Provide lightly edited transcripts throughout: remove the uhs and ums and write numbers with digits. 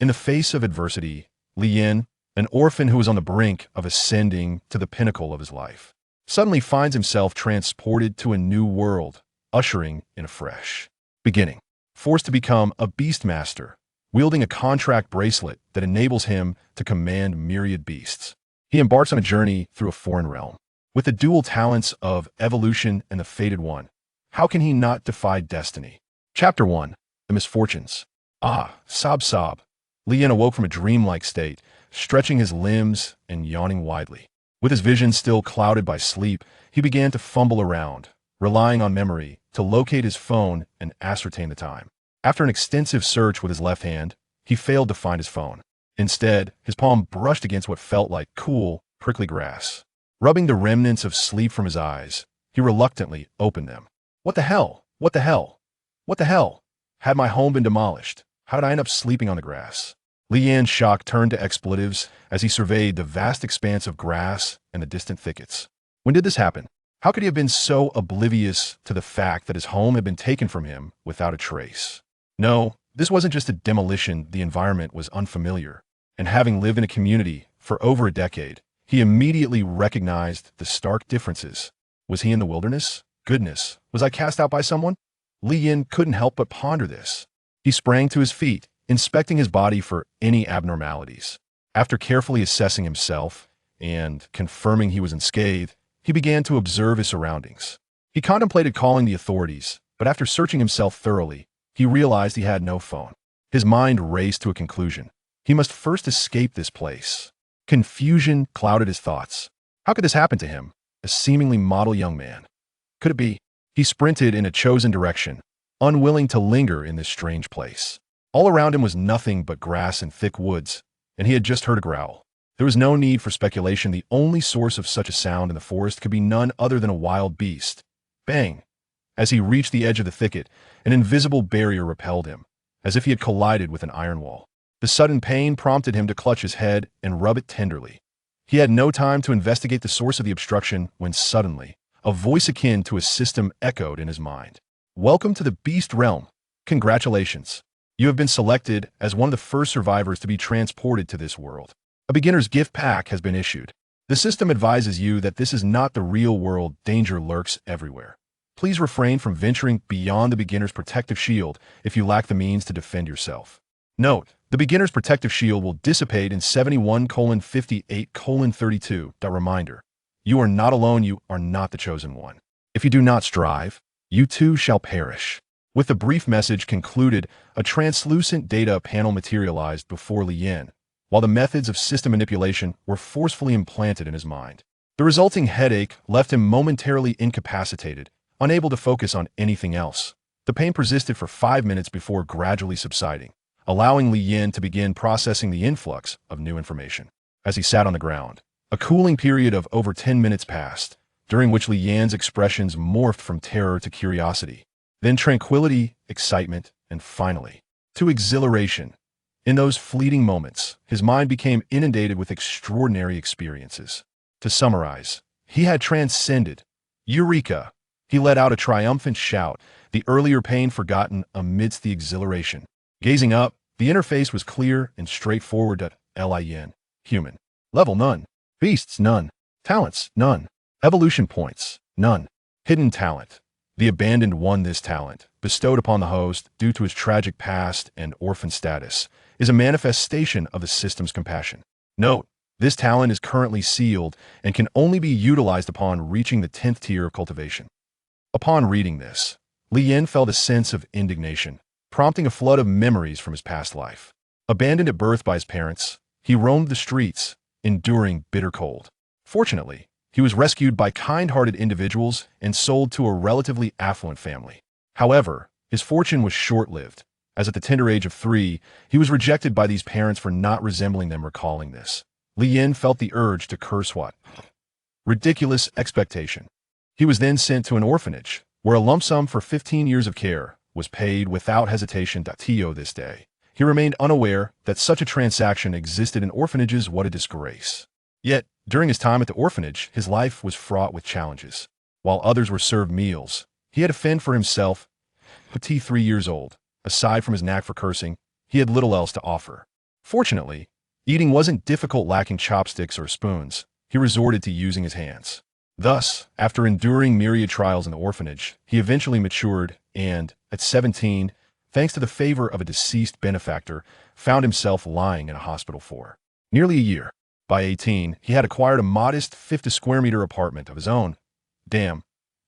In the face of adversity, Li Yin, an orphan who was on the brink of ascending to the pinnacle of his life, suddenly finds himself transported to a new world, ushering in a fresh beginning. Forced to become a Beastmaster, wielding a contract bracelet that enables him to command myriad beasts, he embarks on a journey through a foreign realm. With the dual talents of evolution and the fated one, how can he not defy destiny? Chapter 1. The Misfortunes. Ah, sob sob. Li Yin awoke from a dreamlike state, stretching his limbs and yawning widely. With his vision still clouded by sleep, he began to fumble around, relying on memory to locate his phone and ascertain the time. After an extensive search with his left hand, he failed to find his phone. Instead, his palm brushed against what felt like cool, prickly grass. Rubbing the remnants of sleep from his eyes, he reluctantly opened them. What the hell? What the hell? What the hell? Had my home been demolished? How did I end up sleeping on the grass? Li Yan's shock turned to expletives as he surveyed the vast expanse of grass and the distant thickets. When did this happen? How could he have been so oblivious to the fact that his home had been taken from him without a trace? No, this wasn't just a demolition. The environment was unfamiliar, and having lived in a community for over a decade, he immediately recognized the stark differences. Was he in the wilderness? Goodness, was I cast out by someone? Li Yin couldn't help but ponder this. He sprang to his feet, inspecting his body for any abnormalities. After carefully assessing himself and confirming he was unscathed, he began to observe his surroundings. He contemplated calling the authorities, but after searching himself thoroughly, he realized he had no phone. His mind raced to a conclusion. He must first escape this place. Confusion clouded his thoughts. How could this happen to him, a seemingly model young man? Could it be? He sprinted in a chosen direction, unwilling to linger in this strange place. All around him was nothing but grass and thick woods, and he had just heard a growl. There was no need for speculation. The only source of such a sound in the forest could be none other than a wild beast. Bang! As he reached the edge of the thicket, an invisible barrier repelled him, as if he had collided with an iron wall. The sudden pain prompted him to clutch his head and rub it tenderly. He had no time to investigate the source of the obstruction when suddenly, a voice akin to a system echoed in his mind. Welcome to the Beast Realm. Congratulations. You have been selected as one of the first survivors to be transported to this world. A beginner's gift pack has been issued. The system advises you that this is not the real world. Danger lurks everywhere. Please refrain from venturing beyond the beginner's protective shield if you lack the means to defend yourself. Note, the beginner's protective shield will dissipate in 71:58:32. Reminder, you are not alone. You are not the chosen one. If you do not strive, you too shall perish. With the brief message concluded, a translucent data panel materialized before Li Yin, while the methods of system manipulation were forcefully implanted in his mind. The resulting headache left him momentarily incapacitated, unable to focus on anything else. The pain persisted for 5 minutes before gradually subsiding, allowing Li Yin to begin processing the influx of new information. As he sat on the ground, a cooling period of over 10 minutes passed, during which Li Yan's expressions morphed from terror to curiosity, then tranquility, excitement, and finally, to exhilaration. In those fleeting moments, his mind became inundated with extraordinary experiences. To summarize, he had transcended. Eureka! He let out a triumphant shout, the earlier pain forgotten amidst the exhilaration. Gazing up, the interface was clear and straightforward. Li Yin. Human. Level none. Beasts none. Talents none. Evolution points none. Hidden talent. The abandoned one. This talent, bestowed upon the host due to his tragic past and orphan status, is a manifestation of the system's compassion. Note, this talent is currently sealed and can only be utilized upon reaching the 10th tier of cultivation. Upon reading this, Li Yin felt a sense of indignation, prompting a flood of memories from his past life. Abandoned at birth by his parents, he roamed the streets, enduring bitter cold. Fortunately, he was rescued by kind-hearted individuals and sold to a relatively affluent family. However, his fortune was short-lived, as at the tender age of 3, he was rejected by these parents for not resembling them. Recalling this, Li Yin felt the urge to curse what ridiculous expectation. He was then sent to an orphanage, where a lump sum for 15 years of care was paid without hesitation. To this day, he remained unaware that such a transaction existed in orphanages. What a disgrace. Yet, during his time at the orphanage, his life was fraught with challenges. While others were served meals, he had to fend for himself. Petit 3 years old, aside from his knack for cursing, he had little else to offer. Fortunately, eating wasn't difficult lacking chopsticks or spoons. He resorted to using his hands. Thus, after enduring myriad trials in the orphanage, he eventually matured and, at 17, thanks to the favor of a deceased benefactor, found himself lying in a hospital for nearly a year. By 18, he had acquired a modest 50-square-meter apartment of his own. Damn.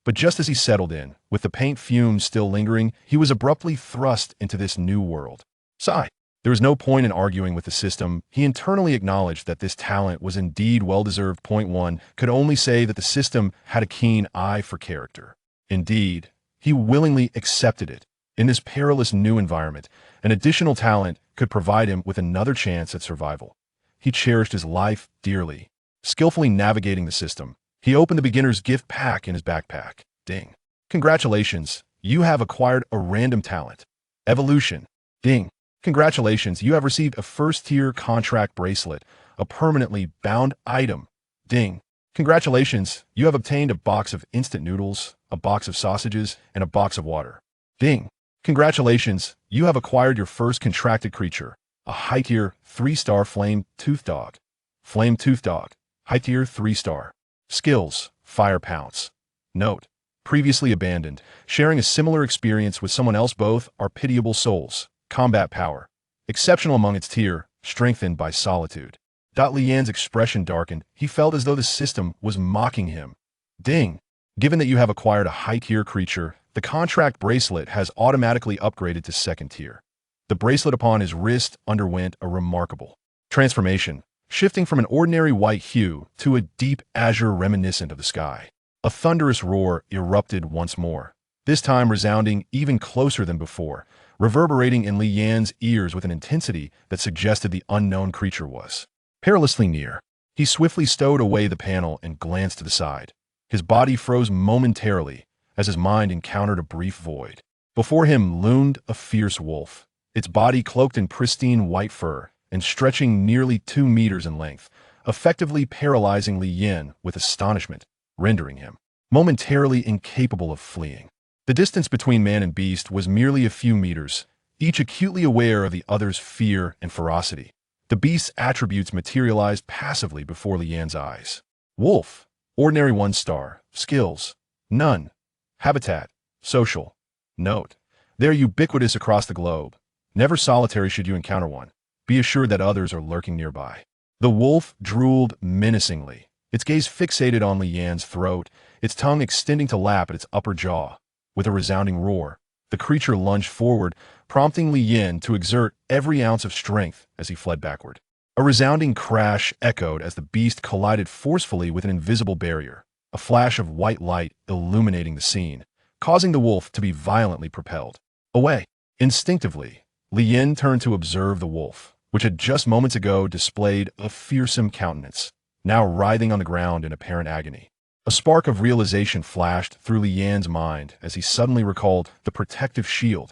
But just as he settled in, with the paint fumes still lingering, he was abruptly thrust into this new world. Sigh. There was no point in arguing with the system. He internally acknowledged that this talent was indeed well-deserved. Point one could only say that the system had a keen eye for character. Indeed, he willingly accepted it. In this perilous new environment, an additional talent could provide him with another chance at survival. He cherished his life dearly. Skillfully navigating the system, he opened the beginner's gift pack in his backpack. Ding. Congratulations, you have acquired a random talent. Evolution. Ding. Congratulations, you have received a first-tier contract bracelet, a permanently bound item. Ding. Congratulations, you have obtained a box of instant noodles, a box of sausages, and a box of water. Ding. Congratulations, you have acquired your first contracted creature, a high-tier 3-star flame-toothed dog. Flame-toothed dog. High-tier 3-star. Skills, Fire Pounce. Note, previously abandoned, sharing a similar experience with someone else. Both are pitiable souls. Combat power. Exceptional among its tier, strengthened by solitude. Lian's expression darkened. He felt as though the system was mocking him. Ding. Given that you have acquired a high-tier creature, the contract bracelet has automatically upgraded to 2nd tier. The bracelet upon his wrist underwent a remarkable transformation, shifting from an ordinary white hue to a deep azure reminiscent of the sky. A thunderous roar erupted once more, this time resounding even closer than before, reverberating in Lian's ears with an intensity that suggested the unknown creature was perilously near. He swiftly stowed away the panel and glanced to the side. His body froze momentarily as his mind encountered a brief void. Before him loomed a fierce wolf, its body cloaked in pristine white fur and stretching nearly 2 meters in length, effectively paralyzing Lian with astonishment, rendering him momentarily incapable of fleeing. The distance between man and beast was merely a few meters, each acutely aware of the other's fear and ferocity. The beast's attributes materialized passively before Lian's eyes. Wolf. Ordinary 1-star. Skills. None. Habitat. Social. Note. They are ubiquitous across the globe. Never solitary should you encounter one. Be assured that others are lurking nearby. The wolf drooled menacingly, its gaze fixated on Lian's throat, its tongue extending to lap at its upper jaw. With a resounding roar, the creature lunged forward, prompting Lian to exert every ounce of strength as he fled backward. A resounding crash echoed as the beast collided forcefully with an invisible barrier, a flash of white light illuminating the scene, causing the wolf to be violently propelled away. Instinctively, Lian turned to observe the wolf, which had just moments ago displayed a fearsome countenance, now writhing on the ground in apparent agony. A spark of realization flashed through Lian's mind as he suddenly recalled the protective shield.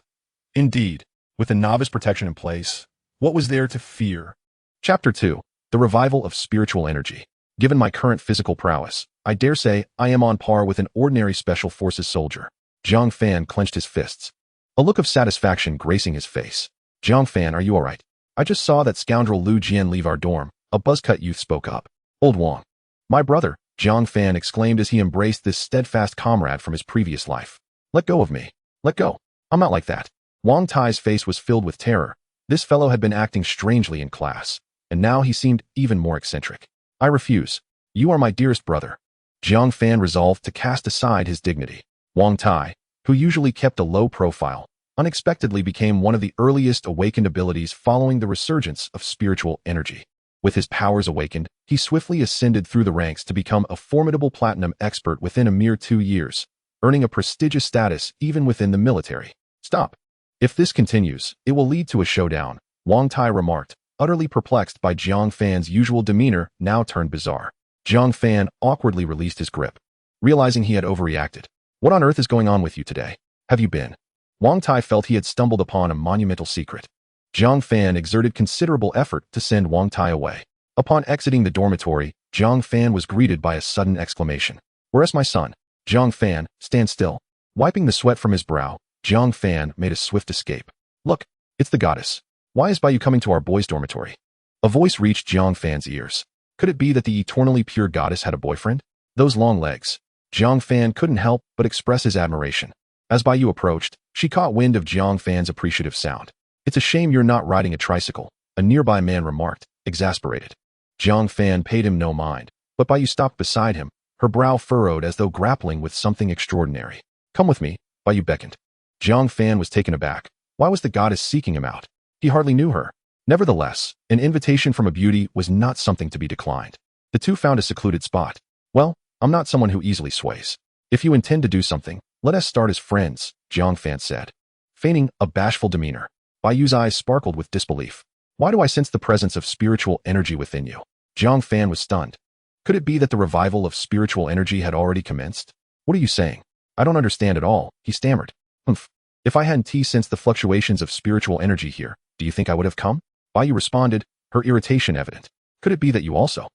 Indeed, with the novice protection in place, what was there to fear? Chapter 2. The Revival of Spiritual Energy. Given my current physical prowess, I dare say I am on par with an ordinary Special Forces soldier. Jiang Fan clenched his fists, a look of satisfaction gracing his face. Jiang Fan, are you all right? I just saw that scoundrel Lu Jian leave our dorm. A buzzcut youth spoke up. Old Wang. My brother, Jiang Fan exclaimed as he embraced this steadfast comrade from his previous life. Let go of me. Let go. I'm not like that. Wang Tai's face was filled with terror. This fellow had been acting strangely in class, and now he seemed even more eccentric. I refuse. You are my dearest brother. Jiang Fan resolved to cast aside his dignity. Wang Tai, who usually kept a low profile, unexpectedly became one of the earliest awakened abilities following the resurgence of spiritual energy. With his powers awakened, he swiftly ascended through the ranks to become a formidable platinum expert within a mere 2 years, earning a prestigious status even within the military. Stop. If this continues, it will lead to a showdown, Wang Tai remarked, utterly perplexed by Jiang Fan's usual demeanor now turned bizarre. Jiang Fan awkwardly released his grip, realizing he had overreacted. What on earth is going on with you today? Have you been? Wang Tai felt he had stumbled upon a monumental secret. Jiang Fan exerted considerable effort to send Wang Tai away. Upon exiting the dormitory, Jiang Fan was greeted by a sudden exclamation. Where's my son? Jiang Fan, stand still. Wiping the sweat from his brow, Jiang Fan made a swift escape. Look, it's the goddess. Why is Baiyu coming to our boys' dormitory? A voice reached Jiang Fan's ears. Could it be that the eternally pure goddess had a boyfriend? Those long legs. Jiang Fan couldn't help but express his admiration. As Baiyu approached, she caught wind of Jiang Fan's appreciative sound. It's a shame you're not riding a tricycle, a nearby man remarked, exasperated. Jiang Fan paid him no mind, but Baiyu stopped beside him, her brow furrowed as though grappling with something extraordinary. Come with me, Baiyu beckoned. Jiang Fan was taken aback. Why was the goddess seeking him out? He hardly knew her. Nevertheless, an invitation from a beauty was not something to be declined. The two found a secluded spot. Well, I'm not someone who easily sways. If you intend to do something, let us start as friends, Jiang Fan said. Feigning a bashful demeanor, Baiyu's eyes sparkled with disbelief. Why do I sense the presence of spiritual energy within you? Jiang Fan was stunned. Could it be that the revival of spiritual energy had already commenced? What are you saying? I don't understand at all, he stammered. Humph. If I hadn't sensed the fluctuations of spiritual energy here, do you think I would have come? Baiyu responded, her irritation evident. Could it be that you also?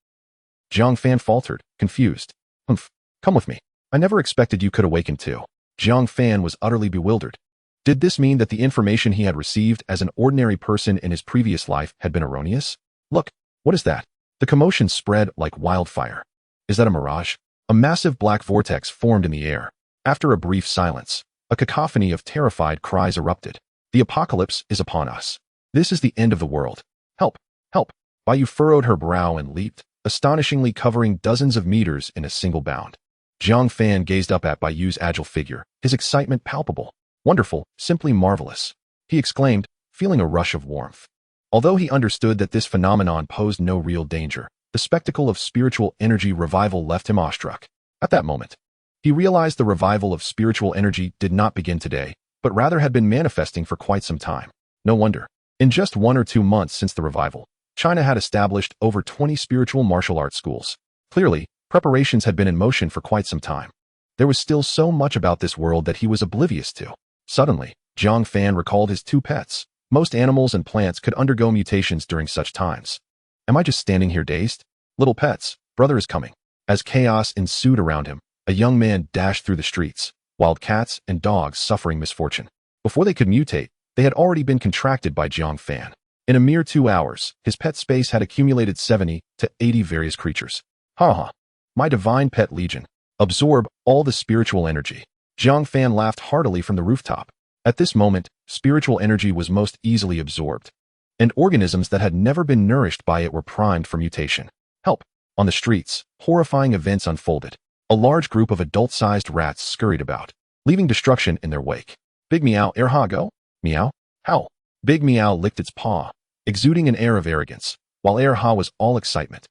Jiang Fan faltered, confused. Humph. Come with me. I never expected you could awaken too. Jiang Fan was utterly bewildered. Did this mean that the information he had received as an ordinary person in his previous life had been erroneous? Look, what is that? The commotion spread like wildfire. Is that a mirage? A massive black vortex formed in the air. After a brief silence, a cacophony of terrified cries erupted. The apocalypse is upon us. This is the end of the world. Help! Help! Baiyu furrowed her brow and leaped, astonishingly covering dozens of meters in a single bound. Jiang Fan gazed up at Baiyu's agile figure, his excitement palpable. Wonderful, simply marvelous, he exclaimed, feeling a rush of warmth. Although he understood that this phenomenon posed no real danger, the spectacle of spiritual energy revival left him awestruck. At that moment, he realized the revival of spiritual energy did not begin today, but rather had been manifesting for quite some time. No wonder. In just 1 or 2 months since the revival, China had established over 20 spiritual martial arts schools. Clearly, preparations had been in motion for quite some time. There was still so much about this world that he was oblivious to. Suddenly, Jiang Fan recalled his 2 pets. Most animals and plants could undergo mutations during such times. Am I just standing here dazed? Little pets, brother is coming. As chaos ensued around him, a young man dashed through the streets, wild cats and dogs suffering misfortune. Before they could mutate, they had already been contracted by Jiang Fan. In a mere 2 hours, his pet space had accumulated 70 to 80 various creatures. Ha! My divine pet legion. Absorb all the spiritual energy. Jiang Fan laughed heartily from the rooftop. At this moment, spiritual energy was most easily absorbed, and organisms that had never been nourished by it were primed for mutation. Help! On the streets, horrifying events unfolded. A large group of adult-sized rats scurried about, leaving destruction in their wake. Big Meow, Erha go? Meow? Howl. Big Meow licked its paw, exuding an air of arrogance, while Erha was all excitement.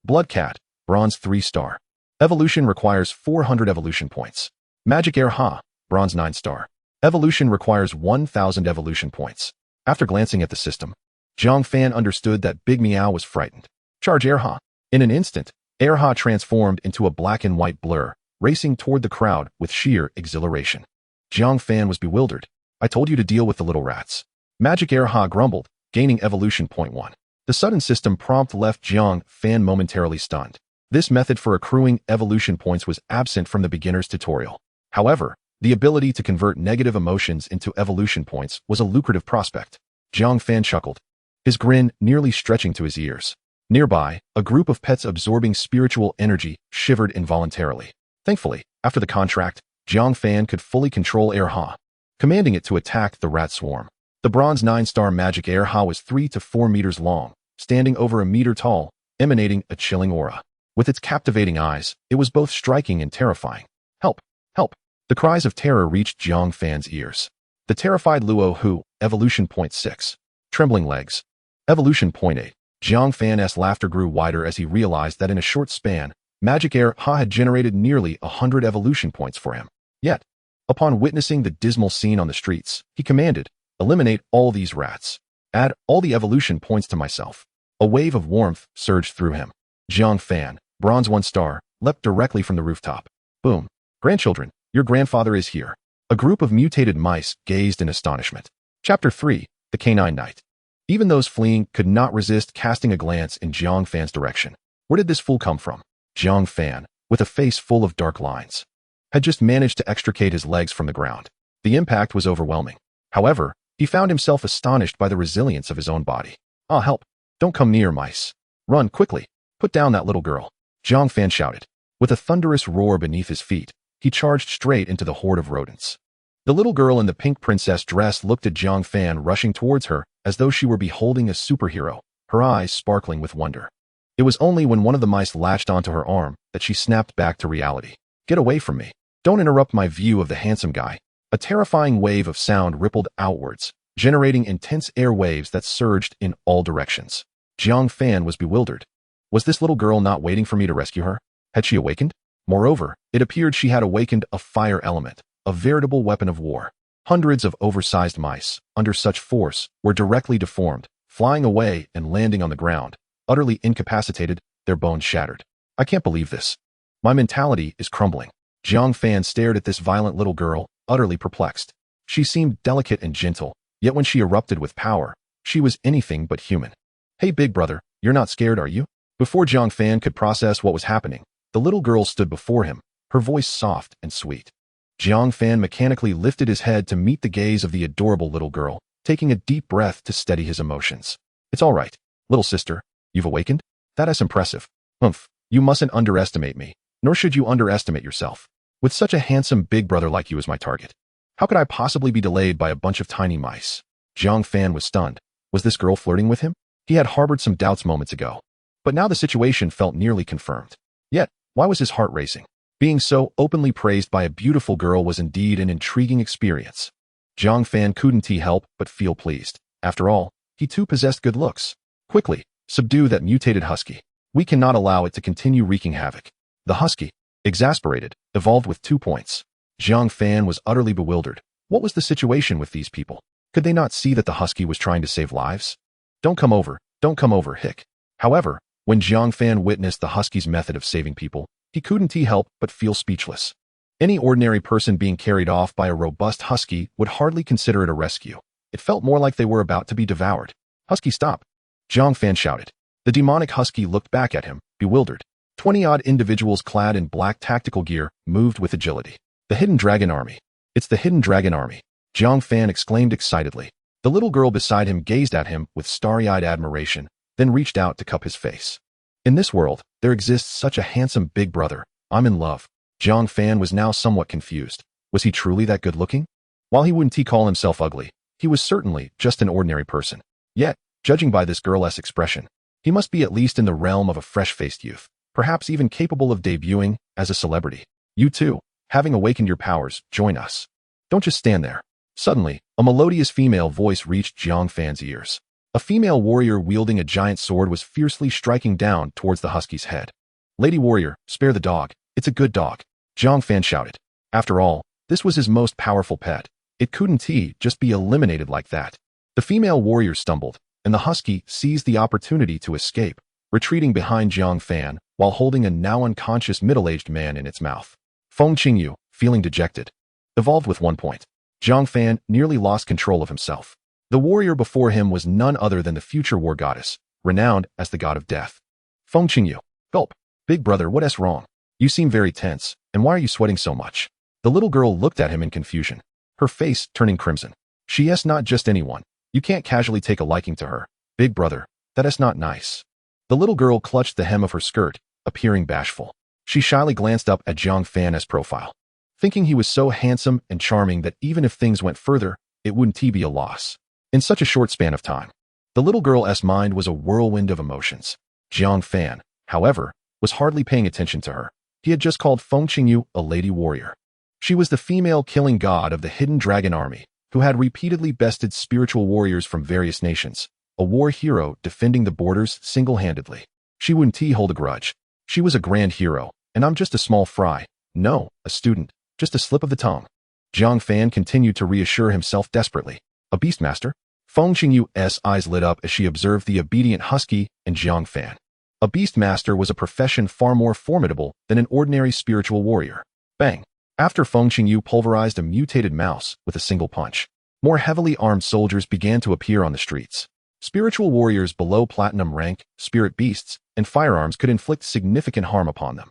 Blood Cat, Bronze 3-star. Evolution requires 400 evolution points. Magic Erha, Bronze 9-star. Evolution requires 1,000 evolution points. After glancing at the system, Jiang Fan understood that Big Meow was frightened. Charge Erha. In an instant, Erha transformed into a black and white blur, racing toward the crowd with sheer exhilaration. Jiang Fan was bewildered. I told you to deal with the little rats. Magic Erha grumbled, gaining evolution point 1. The sudden system prompt left Jiang Fan momentarily stunned. This method for accruing evolution points was absent from the beginner's tutorial. However, the ability to convert negative emotions into evolution points was a lucrative prospect. Jiang Fan chuckled, his grin nearly stretching to his ears. Nearby, a group of pets absorbing spiritual energy shivered involuntarily. Thankfully, after the contract, Jiang Fan could fully control Erha, commanding it to attack the rat swarm. The Bronze 9-star magic Erha was 3 to 4 meters long, standing over a meter tall, emanating a chilling aura. With its captivating eyes, it was both striking and terrifying. Help! Help! The cries of terror reached Jiang Fan's ears. The terrified Luo Hu, evolution point 6. Trembling legs. Evolution point 8. Jiang Fan's laughter grew wider as he realized that in a short span, Magic Erha had generated nearly 100 evolution points for him. Yet, upon witnessing the dismal scene on the streets, he commanded, eliminate all these rats. Add all the evolution points to myself. A wave of warmth surged through him. Jiang Fan, Bronze 1-star, leapt directly from the rooftop. Boom. Grandchildren, your grandfather is here. A group of mutated mice gazed in astonishment. Chapter 3, The Canine Knight. Even those fleeing could not resist casting a glance in Jiang Fan's direction. Where did this fool come from? Jiang Fan, with a face full of dark lines, had just managed to extricate his legs from the ground. The impact was overwhelming. However, He found himself astonished by the resilience of his own body. "Ah, help! Don't come near, mice! Run, quickly! Put down that little girl!" Jiang Fan shouted. With a thunderous roar beneath his feet, he charged straight into the horde of rodents. The little girl in the pink princess dress looked at Jiang Fan rushing towards her as though she were beholding a superhero, her eyes sparkling with wonder. It was only when one of the mice latched onto her arm that she snapped back to reality. "Get away from me! Don't interrupt my view of the handsome guy." A terrifying wave of sound rippled outwards, generating intense air waves that surged in all directions. Jiang Fan was bewildered. Was this little girl not waiting for me to rescue her? Had she awakened? Moreover, it appeared she had awakened a fire element, a veritable weapon of war. Hundreds of oversized mice, under such force, were directly deformed, flying away and landing on the ground, utterly incapacitated, their bones shattered. "I can't believe this. My mentality is crumbling." Jiang Fan stared at this violent little girl, utterly perplexed. She seemed delicate and gentle, yet when she erupted with power, she was anything but human. "Hey, big brother, you're not scared, are you?" Before Jiang Fan could process what was happening, the little girl stood before him, her voice soft and sweet. Jiang Fan mechanically lifted his head to meet the gaze of the adorable little girl, taking a deep breath to steady his emotions. "It's all right, little sister. You've awakened? That is impressive. Humph, you mustn't underestimate me, nor should you underestimate yourself. With such a handsome big brother like you as my target, how could I possibly be delayed by a bunch of tiny mice?" Jiang Fan was stunned. Was this girl flirting with him? He had harbored some doubts moments ago, but now the situation felt nearly confirmed. Yet, why was his heart racing? Being so openly praised by a beautiful girl was indeed an intriguing experience. Jiang Fan couldn't help but feel pleased. After all, he too possessed good looks. "Quickly, subdue that mutated husky. We cannot allow it to continue wreaking havoc." The husky, exasperated, evolved with 2 points. Jiang Fan was utterly bewildered. What was the situation with these people? Could they not see that the husky was trying to save lives? Don't come over, hic. However, when Jiang Fan witnessed the husky's method of saving people, he couldn't help but feel speechless. Any ordinary person being carried off by a robust husky would hardly consider it a rescue. It felt more like they were about to be devoured. "Husky, stop!" Jiang Fan shouted. The demonic husky looked back at him, bewildered. 20-odd individuals clad in black tactical gear moved with agility. "The Hidden Dragon Army. It's the Hidden Dragon Army," Jiang Fan exclaimed excitedly. The little girl beside him gazed at him with starry-eyed admiration, then reached out to cup his face. "In this world, there exists such a handsome big brother. I'm in love." Jiang Fan was now somewhat confused. Was he truly that good-looking? While he wouldn't call himself ugly, he was certainly just an ordinary person. Yet, judging by this girl's expression, he must be at least in the realm of a fresh-faced youth, perhaps even capable of debuting as a celebrity. "You too, having awakened your powers, join us. Don't just stand there." Suddenly, a melodious female voice reached Jiang Fan's ears. A female warrior wielding a giant sword was fiercely striking down towards the husky's head. "Lady warrior, spare the dog. It's a good dog," Jiang Fan shouted. After all, this was his most powerful pet. It couldn't just be eliminated like that. The female warrior stumbled, and the husky seized the opportunity to escape, retreating behind Jiang Fan while holding a now unconscious middle-aged man in its mouth. Feng Qingyu, feeling dejected, evolved with 1 point. Jiang Fan nearly lost control of himself. The warrior before him was none other than the future war goddess, renowned as the god of death. "Feng Qingyu, gulp. Big brother, what's wrong? You seem very tense, and why are you sweating so much?" The little girl looked at him in confusion, her face turning crimson. "She is not just anyone. You can't casually take a liking to her. Big brother, that is not nice." The little girl clutched the hem of her skirt, appearing bashful. She shyly glanced up at Jiang Fan's profile, thinking he was so handsome and charming that even if things went further, it wouldn't be a loss. In such a short span of time, the little girl's mind was a whirlwind of emotions. Jiang Fan, however, was hardly paying attention to her. He had just called Feng Qingyu a lady warrior. She was the female killing god of the Hidden Dragon Army, who had repeatedly bested spiritual warriors from various nations, a war hero defending the borders single-handedly. She wouldn't hold a grudge. She was a grand hero, and I'm just a small fry. No, a student, just a slip of the tongue. Jiang Fan continued to reassure himself desperately. "A Beastmaster?" Feng Qingyu's eyes lit up as she observed the obedient husky and Jiang Fan. A Beastmaster was a profession far more formidable than an ordinary spiritual warrior. Bang! After Feng Qingyu pulverized a mutated mouse with a single punch, more heavily armed soldiers began to appear on the streets. Spiritual warriors below platinum rank, spirit beasts, and firearms could inflict significant harm upon them.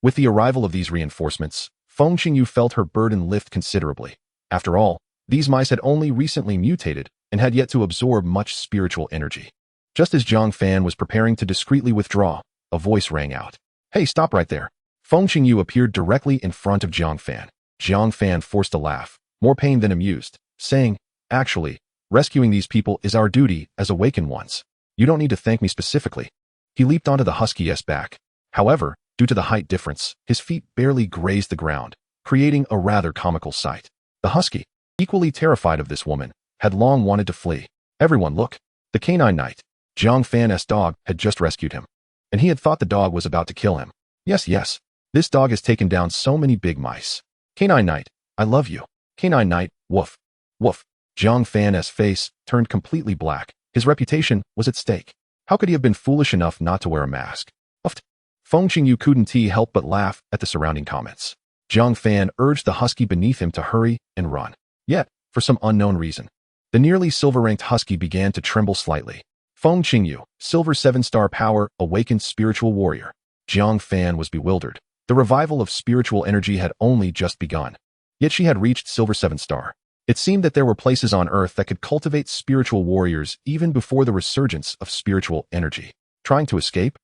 With the arrival of these reinforcements, Feng Qingyu felt her burden lift considerably. After all, These mice had only recently mutated and had yet to absorb much spiritual energy. Just as Jiang Fan was preparing to discreetly withdraw, a voice rang out. "Hey, stop right there." Feng Qingyu appeared directly in front of Jiang Fan. Jiang Fan forced a laugh, more pained than amused, saying, "Actually, rescuing these people is our duty as awakened ones. You don't need to thank me specifically." He leaped onto the husky's back. However, due to the height difference, his feet barely grazed the ground, creating a rather comical sight. The husky, equally terrified of this woman, had long wanted to flee. "Everyone look. The canine knight." Jiang Fan's dog had just rescued him, and he had thought the dog was about to kill him. Yes. This dog has taken down so many big mice. "Canine knight, I love you." "Canine knight, woof. Woof." Jiang Fan's face turned completely black. His reputation was at stake. How could he have been foolish enough not to wear a mask? Uffed. Feng Qingyu couldn't help but laugh at the surrounding comments. Jiang Fan urged the husky beneath him to hurry and run. Yet, for some unknown reason, the nearly silver-ranked husky began to tremble slightly. Feng Qingyu, silver 7-star power, awakened spiritual warrior. Jiang Fan was bewildered. The revival of spiritual energy had only just begun. Yet she had reached silver 7-star. It seemed that there were places on Earth that could cultivate spiritual warriors even before the resurgence of spiritual energy. Trying to escape?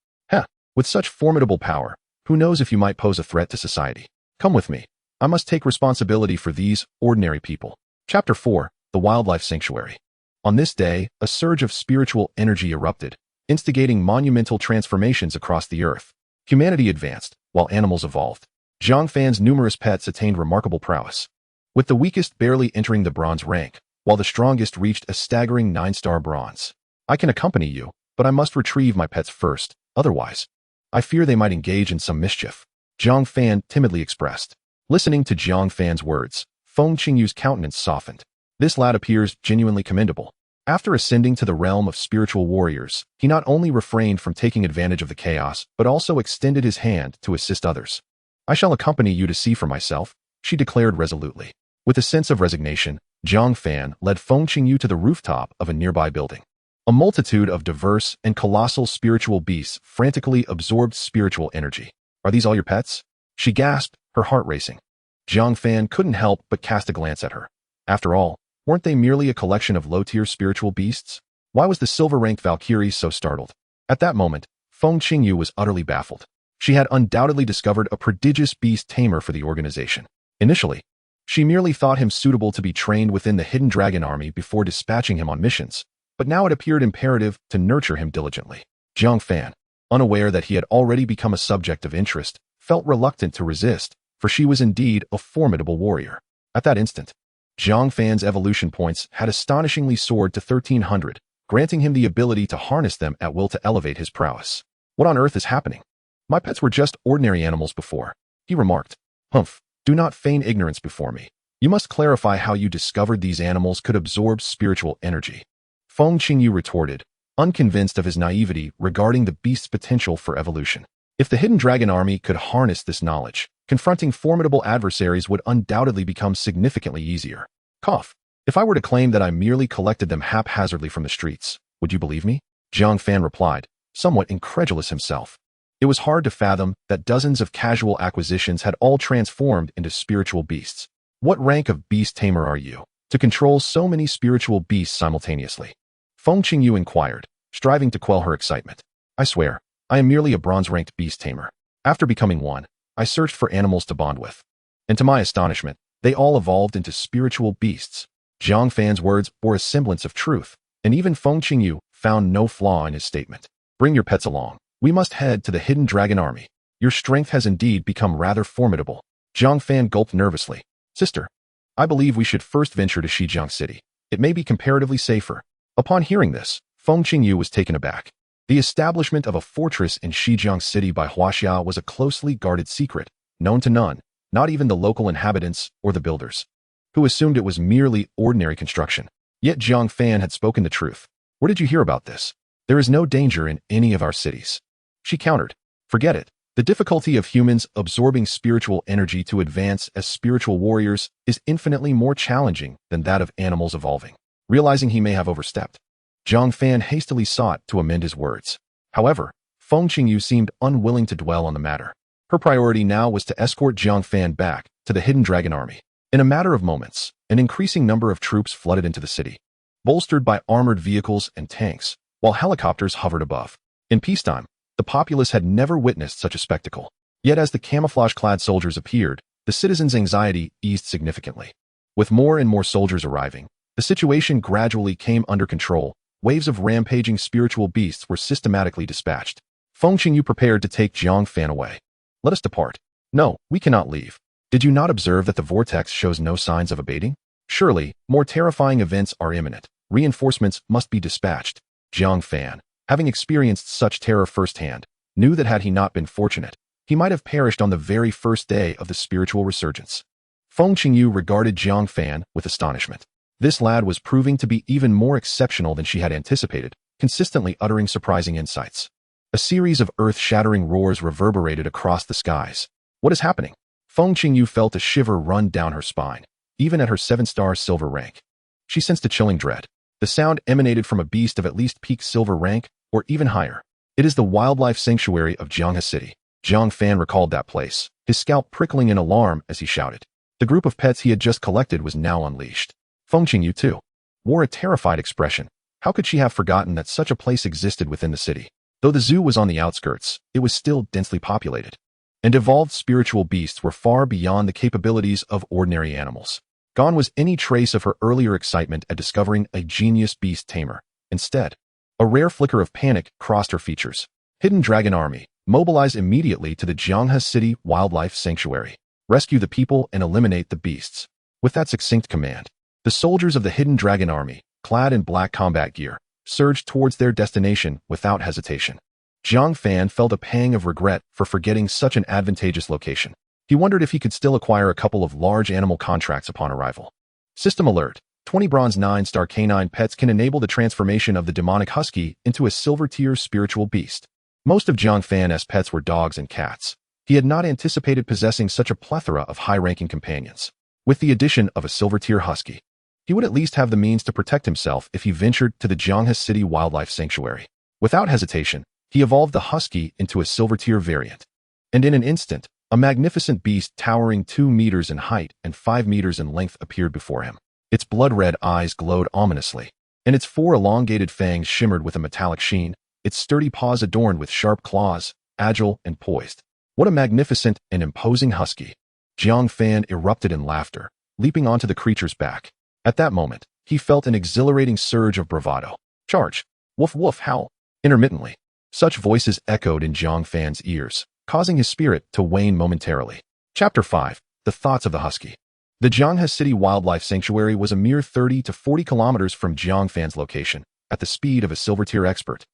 With such formidable power, who knows if you might pose a threat to society? Come with me. I must take responsibility for these ordinary people. Chapter 4, The Wildlife Sanctuary. On this day, a surge of spiritual energy erupted, instigating monumental transformations across the Earth. Humanity advanced, while animals evolved. Jiang Fan's numerous pets attained remarkable prowess, with the weakest barely entering the bronze rank, while the strongest reached a staggering 9-star bronze. "I can accompany you, but I must retrieve my pets first, otherwise, I fear they might engage in some mischief," Jiang Fan timidly expressed. Listening to Jiang Fan's words, Feng Qingyu's countenance softened. This lad appears genuinely commendable. After ascending to the realm of spiritual warriors, he not only refrained from taking advantage of the chaos, but also extended his hand to assist others. "I shall accompany you to see for myself," she declared resolutely. With a sense of resignation, Jiang Fan led Feng Qingyu to the rooftop of a nearby building. A multitude of diverse and colossal spiritual beasts frantically absorbed spiritual energy. "Are these all your pets?" she gasped, her heart racing. Jiang Fan couldn't help but cast a glance at her. After all, weren't they merely a collection of low-tier spiritual beasts? Why was the silver-ranked Valkyrie so startled? At that moment, Feng Qingyu was utterly baffled. She had undoubtedly discovered a prodigious beast tamer for the organization. Initially, she merely thought him suitable to be trained within the hidden dragon army before dispatching him on missions, but now it appeared imperative to nurture him diligently. Jiang Fan, unaware that he had already become a subject of interest, felt reluctant to resist, for she was indeed a formidable warrior. At that instant, Jiang Fan's evolution points had astonishingly soared to 1,300, granting him the ability to harness them at will to elevate his prowess. "What on earth is happening? My pets were just ordinary animals before," he remarked. "Humph, do not feign ignorance before me. You must clarify how you discovered these animals could absorb spiritual energy." Feng Qingyu retorted, unconvinced of his naivety regarding the beast's potential for evolution. If the hidden dragon army could harness this knowledge, confronting formidable adversaries would undoubtedly become significantly easier. Cough. "If I were to claim that I merely collected them haphazardly from the streets, would you believe me?" Jiang Fan replied, somewhat incredulous himself. It was hard to fathom that dozens of casual acquisitions had all transformed into spiritual beasts. "What rank of beast tamer are you, to control so many spiritual beasts simultaneously?" Feng Qingyu inquired, striving to quell her excitement. "I swear, I am merely a bronze-ranked beast tamer. After becoming one, I searched for animals to bond with. And to my astonishment, they all evolved into spiritual beasts." Jiang Fan's words bore a semblance of truth, and even Feng Qingyu found no flaw in his statement. "Bring your pets along. We must head to the hidden dragon army. Your strength has indeed become rather formidable." Jiang Fan gulped nervously. "Sister, I believe we should first venture to Shijiang City. It may be comparatively safer." Upon hearing this, Feng Qingyu was taken aback. The establishment of a fortress in Shijiang City by Huaxia was a closely guarded secret, known to none, not even the local inhabitants or the builders, who assumed it was merely ordinary construction. Yet Jiang Fan had spoken the truth. "Where did you hear about this? There is no danger in any of our cities," she countered. "Forget it. The difficulty of humans absorbing spiritual energy to advance as spiritual warriors is infinitely more challenging than that of animals evolving." Realizing he may have overstepped, Jiang Fan hastily sought to amend his words. However, Feng Qingyu seemed unwilling to dwell on the matter. Her priority now was to escort Jiang Fan back to the hidden dragon army. In a matter of moments, An increasing number of troops flooded into the city, bolstered by armored vehicles and tanks, while helicopters hovered above. In peacetime, the populace had never witnessed such a spectacle. Yet as the camouflage-clad soldiers appeared, the citizens' anxiety eased significantly. With more and more soldiers arriving, the situation gradually came under control. Waves of rampaging spiritual beasts were systematically dispatched. Feng Qingyu prepared to take Jiang Fan away. Let us depart. No, we cannot leave. Did you not observe that the vortex shows no signs of abating? Surely, more terrifying events are imminent. Reinforcements must be dispatched. Jiang Fan, having experienced such terror firsthand, knew that had he not been fortunate, he might have perished on the very first day of the spiritual resurgence. Feng Qingyu regarded Jiang Fan with astonishment. This lad was proving to be even more exceptional than she had anticipated, consistently uttering surprising insights. A series of earth-shattering roars reverberated across the skies. What is happening? Feng Qingyu felt a shiver run down her spine, even at her 7-star silver rank. She sensed a chilling dread. The sound emanated from a beast of at least peak silver rank, or even higher. It is the wildlife sanctuary of Jiangha City. Jiang Fan recalled that place, his scalp prickling in alarm as he shouted. The group of pets he had just collected was now unleashed. Feng Qingyu, too, wore a terrified expression. How could she have forgotten that such a place existed within the city? Though the zoo was on the outskirts, it was still densely populated. And evolved spiritual beasts were far beyond the capabilities of ordinary animals. Gone was any trace of her earlier excitement at discovering a genius beast tamer. Instead, a rare flicker of panic crossed her features. Hidden Dragon Army, mobilize immediately to the Jiangha City Wildlife Sanctuary. Rescue the people and eliminate the beasts. With that succinct command, the soldiers of the Hidden Dragon Army, clad in black combat gear, surged towards their destination without hesitation. Jiang Fan felt a pang of regret for forgetting such an advantageous location. He wondered if he could still acquire a couple of large animal contracts upon arrival. System alert. 20 bronze 9-star canine pets can enable the transformation of the demonic husky into a silver-tier spiritual beast. Most of Jiang Fan's pets were dogs and cats. He had not anticipated possessing such a plethora of high-ranking companions. With the addition of a silver-tier husky, he would at least have the means to protect himself if he ventured to the Jiangha City Wildlife Sanctuary. Without hesitation, he evolved the husky into a silver-tier variant. And in an instant, a magnificent beast towering 2 meters in height and 5 meters in length appeared before him. Its blood-red eyes glowed ominously, and its 4 elongated fangs shimmered with a metallic sheen, its sturdy paws adorned with sharp claws, agile and poised. What a magnificent and imposing husky! Jiang Fan erupted in laughter, leaping onto the creature's back. At that moment, he felt an exhilarating surge of bravado. Charge! Woof woof howl! Intermittently, such voices echoed in Jiang Fan's ears, causing his spirit to wane momentarily. Chapter 5. The Thoughts of the Husky. The Jiangha City Wildlife Sanctuary was a mere 30 to 40 kilometers from Jiang Fan's location, at the speed of a silver-tier expert.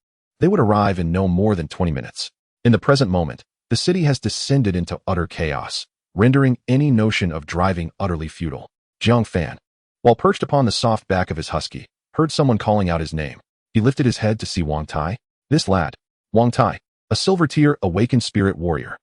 They would arrive in no more than 20 minutes. In the present moment, the city has descended into utter chaos, rendering any notion of driving utterly futile. Jiang Fan, while perched upon the soft back of his husky, heard someone calling out his name. He lifted his head to see Wang Tai. This lad, Wang Tai, a silver-tier awakened spirit warrior.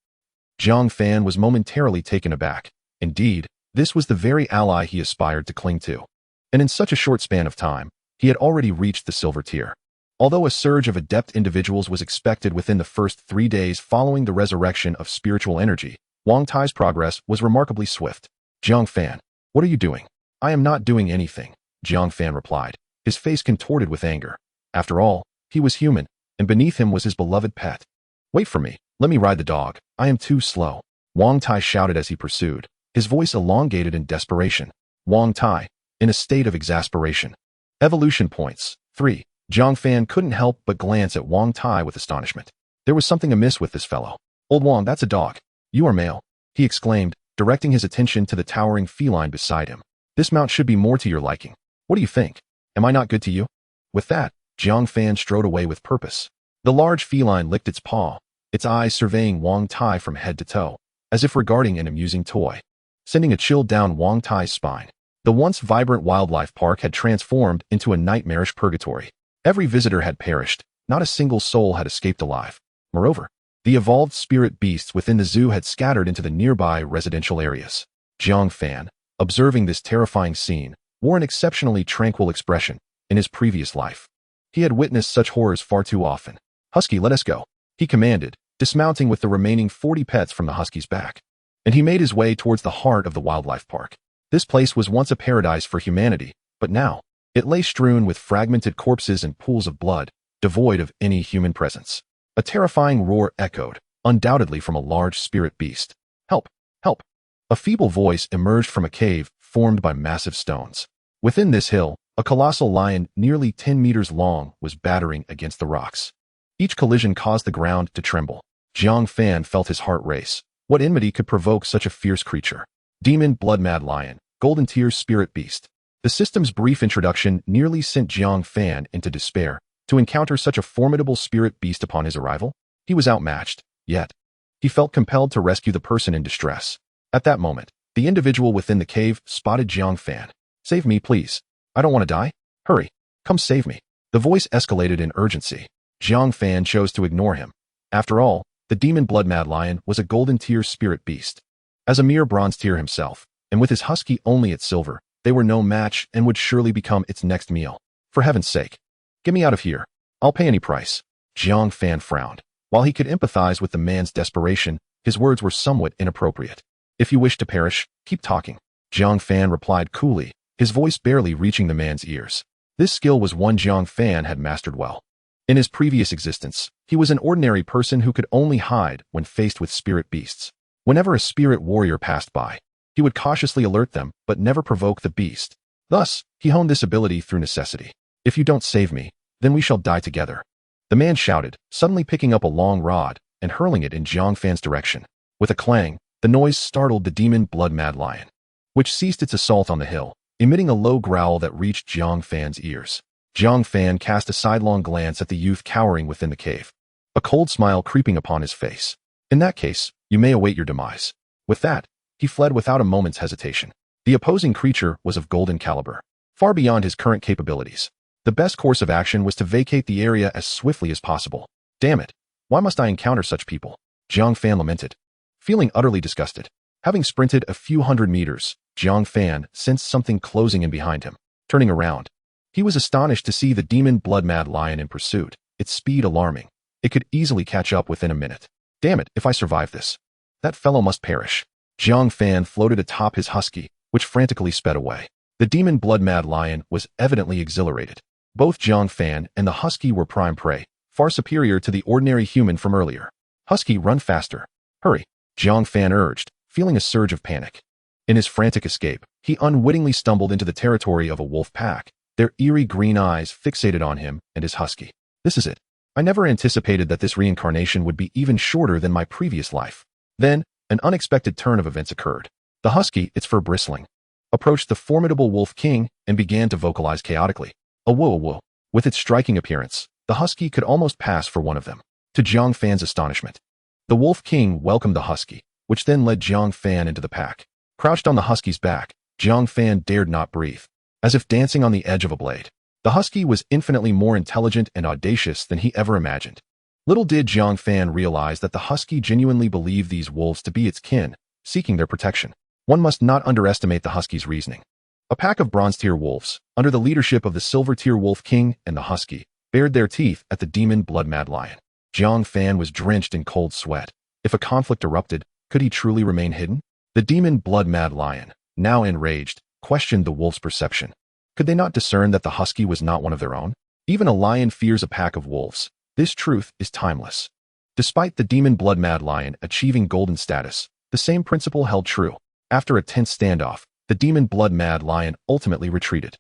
Jiang Fan was momentarily taken aback. Indeed, this was the very ally he aspired to cling to. And in such a short span of time, he had already reached the silver tier. Although a surge of adept individuals was expected within the first 3 days following the resurrection of spiritual energy, Wang Tai's progress was remarkably swift. Jiang Fan, what are you doing? I am not doing anything, Jiang Fan replied, his face contorted with anger. After all, he was human, and beneath him was his beloved pet. Wait for me, let me ride the dog, I am too slow, Wang Tai shouted as he pursued, his voice elongated in desperation. Wang Tai, in a state of exasperation. Evolution points. 3. Jiang Fan couldn't help but glance at Wang Tai with astonishment. There was something amiss with this fellow. Old Wang, that's a dog. You are male, he exclaimed, directing his attention to the towering feline beside him. This mount should be more to your liking. What do you think? Am I not good to you? With that, Jiang Fan strode away with purpose. The large feline licked its paw, its eyes surveying Wang Tai from head to toe, as if regarding an amusing toy, sending a chill down Wang Tai's spine. The once vibrant wildlife park had transformed into a nightmarish purgatory. Every visitor had perished, not a single soul had escaped alive. Moreover, the evolved spirit beasts within the zoo had scattered into the nearby residential areas. Jiang Fan, observing this terrifying scene, wore an exceptionally tranquil expression. In his previous life, he had witnessed such horrors far too often. Husky, let us go, he commanded, dismounting with the remaining 40 pets from the husky's back. And he made his way towards the heart of the wildlife park. This place was once a paradise for humanity, but now, it lay strewn with fragmented corpses and pools of blood, devoid of any human presence. A terrifying roar echoed, undoubtedly from a large spirit beast. Help! Help! A feeble voice emerged from a cave formed by massive stones. Within this hill, a colossal lion nearly 10 meters long was battering against the rocks. Each collision caused the ground to tremble. Jiang Fan felt his heart race. What enmity could provoke such a fierce creature? Demon Blood-Mad Lion, God-Tier Spirit Beast. The system's brief introduction nearly sent Jiang Fan into despair. To encounter such a formidable spirit beast upon his arrival, he was outmatched, yet he felt compelled to rescue the person in distress. At that moment, the individual within the cave spotted Jiang Fan. Save me, please. I don't want to die. Hurry. Come save me. The voice escalated in urgency. Jiang Fan chose to ignore him. After all, the demon Blood-Mad Lion was a God-Tier spirit beast. As a mere bronze tier himself, and with his husky only at silver, they were no match and would surely become its next meal. For heaven's sake, get me out of here. I'll pay any price. Jiang Fan frowned. While he could empathize with the man's desperation, his words were somewhat inappropriate. If you wish to perish, keep talking. Jiang Fan replied coolly, his voice barely reaching the man's ears. This skill was one Jiang Fan had mastered well. In his previous existence, he was an ordinary person who could only hide when faced with spirit beasts. Whenever a spirit warrior passed by, he would cautiously alert them but never provoke the beast. Thus, he honed this ability through necessity. If you don't save me, then we shall die together. The man shouted, suddenly picking up a long rod and hurling it in Jiang Fan's direction. With a clang, the noise startled the demon Blood-Mad Lion, which ceased its assault on the hill, emitting a low growl that reached Jiang Fan's ears. Jiang Fan cast a sidelong glance at the youth cowering within the cave, a cold smile creeping upon his face. In that case, you may await your demise. With that, he fled without a moment's hesitation. The opposing creature was of golden caliber, far beyond his current capabilities. The best course of action was to vacate the area as swiftly as possible. Damn it, why must I encounter such people? Jiang Fan lamented, feeling utterly disgusted. Having sprinted a few hundred meters, Jiang Fan sensed something closing in behind him. Turning around, he was astonished to see the demon Blood-Mad Lion in pursuit, its speed alarming. It could easily catch up within a minute. Damn it, if I survive this, that fellow must perish. Jiang Fan floated atop his husky, which frantically sped away. The demon Blood-Mad Lion was evidently exhilarated. Both Jiang Fan and the husky were prime prey, far superior to the ordinary human from earlier. Husky, run faster. Hurry, Jiang Fan urged, feeling a surge of panic. In his frantic escape, he unwittingly stumbled into the territory of a wolf pack, their eerie green eyes fixated on him and his husky. This is it. I never anticipated that this reincarnation would be even shorter than my previous life. Then, an unexpected turn of events occurred. The husky, its fur bristling, approached the formidable wolf king and began to vocalize chaotically. A woo-woo. With its striking appearance, the husky could almost pass for one of them. To Jiang Fan's astonishment, the wolf king welcomed the husky, which then led Jiang Fan into the pack. Crouched on the husky's back, Jiang Fan dared not breathe, as if dancing on the edge of a blade. The husky was infinitely more intelligent and audacious than he ever imagined. Little did Jiang Fan realize that the husky genuinely believed these wolves to be its kin, seeking their protection. One must not underestimate the husky's reasoning. A pack of bronze-tier wolves, under the leadership of the silver-tier wolf king and the husky, bared their teeth at the demon Blood-Mad Lion. Jiang Fan was drenched in cold sweat. If a conflict erupted, could he truly remain hidden? The demon Blood-Mad Lion, now enraged, questioned the wolf's perception. Could they not discern that the husky was not one of their own? Even a lion fears a pack of wolves. This truth is timeless. Despite the demon Blood-Mad Lion achieving golden status, the same principle held true. After a tense standoff, the demon Blood-Mad Lion ultimately retreated.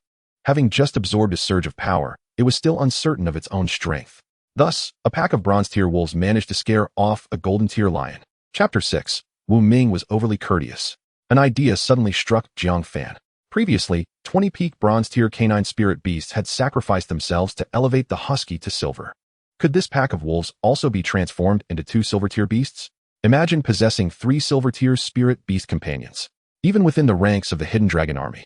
Having just absorbed a surge of power, it was still uncertain of its own strength. Thus, a pack of bronze-tier wolves managed to scare off a golden-tier lion. Chapter 6. Wu Ming was overly courteous. An idea suddenly struck Jiang Fan. Previously, 20 peak bronze-tier canine spirit beasts had sacrificed themselves to elevate the husky to silver. Could this pack of wolves also be transformed into 2 silver-tier beasts? Imagine possessing 3 silver-tier spirit beast companions. Even within the ranks of the hidden dragon army,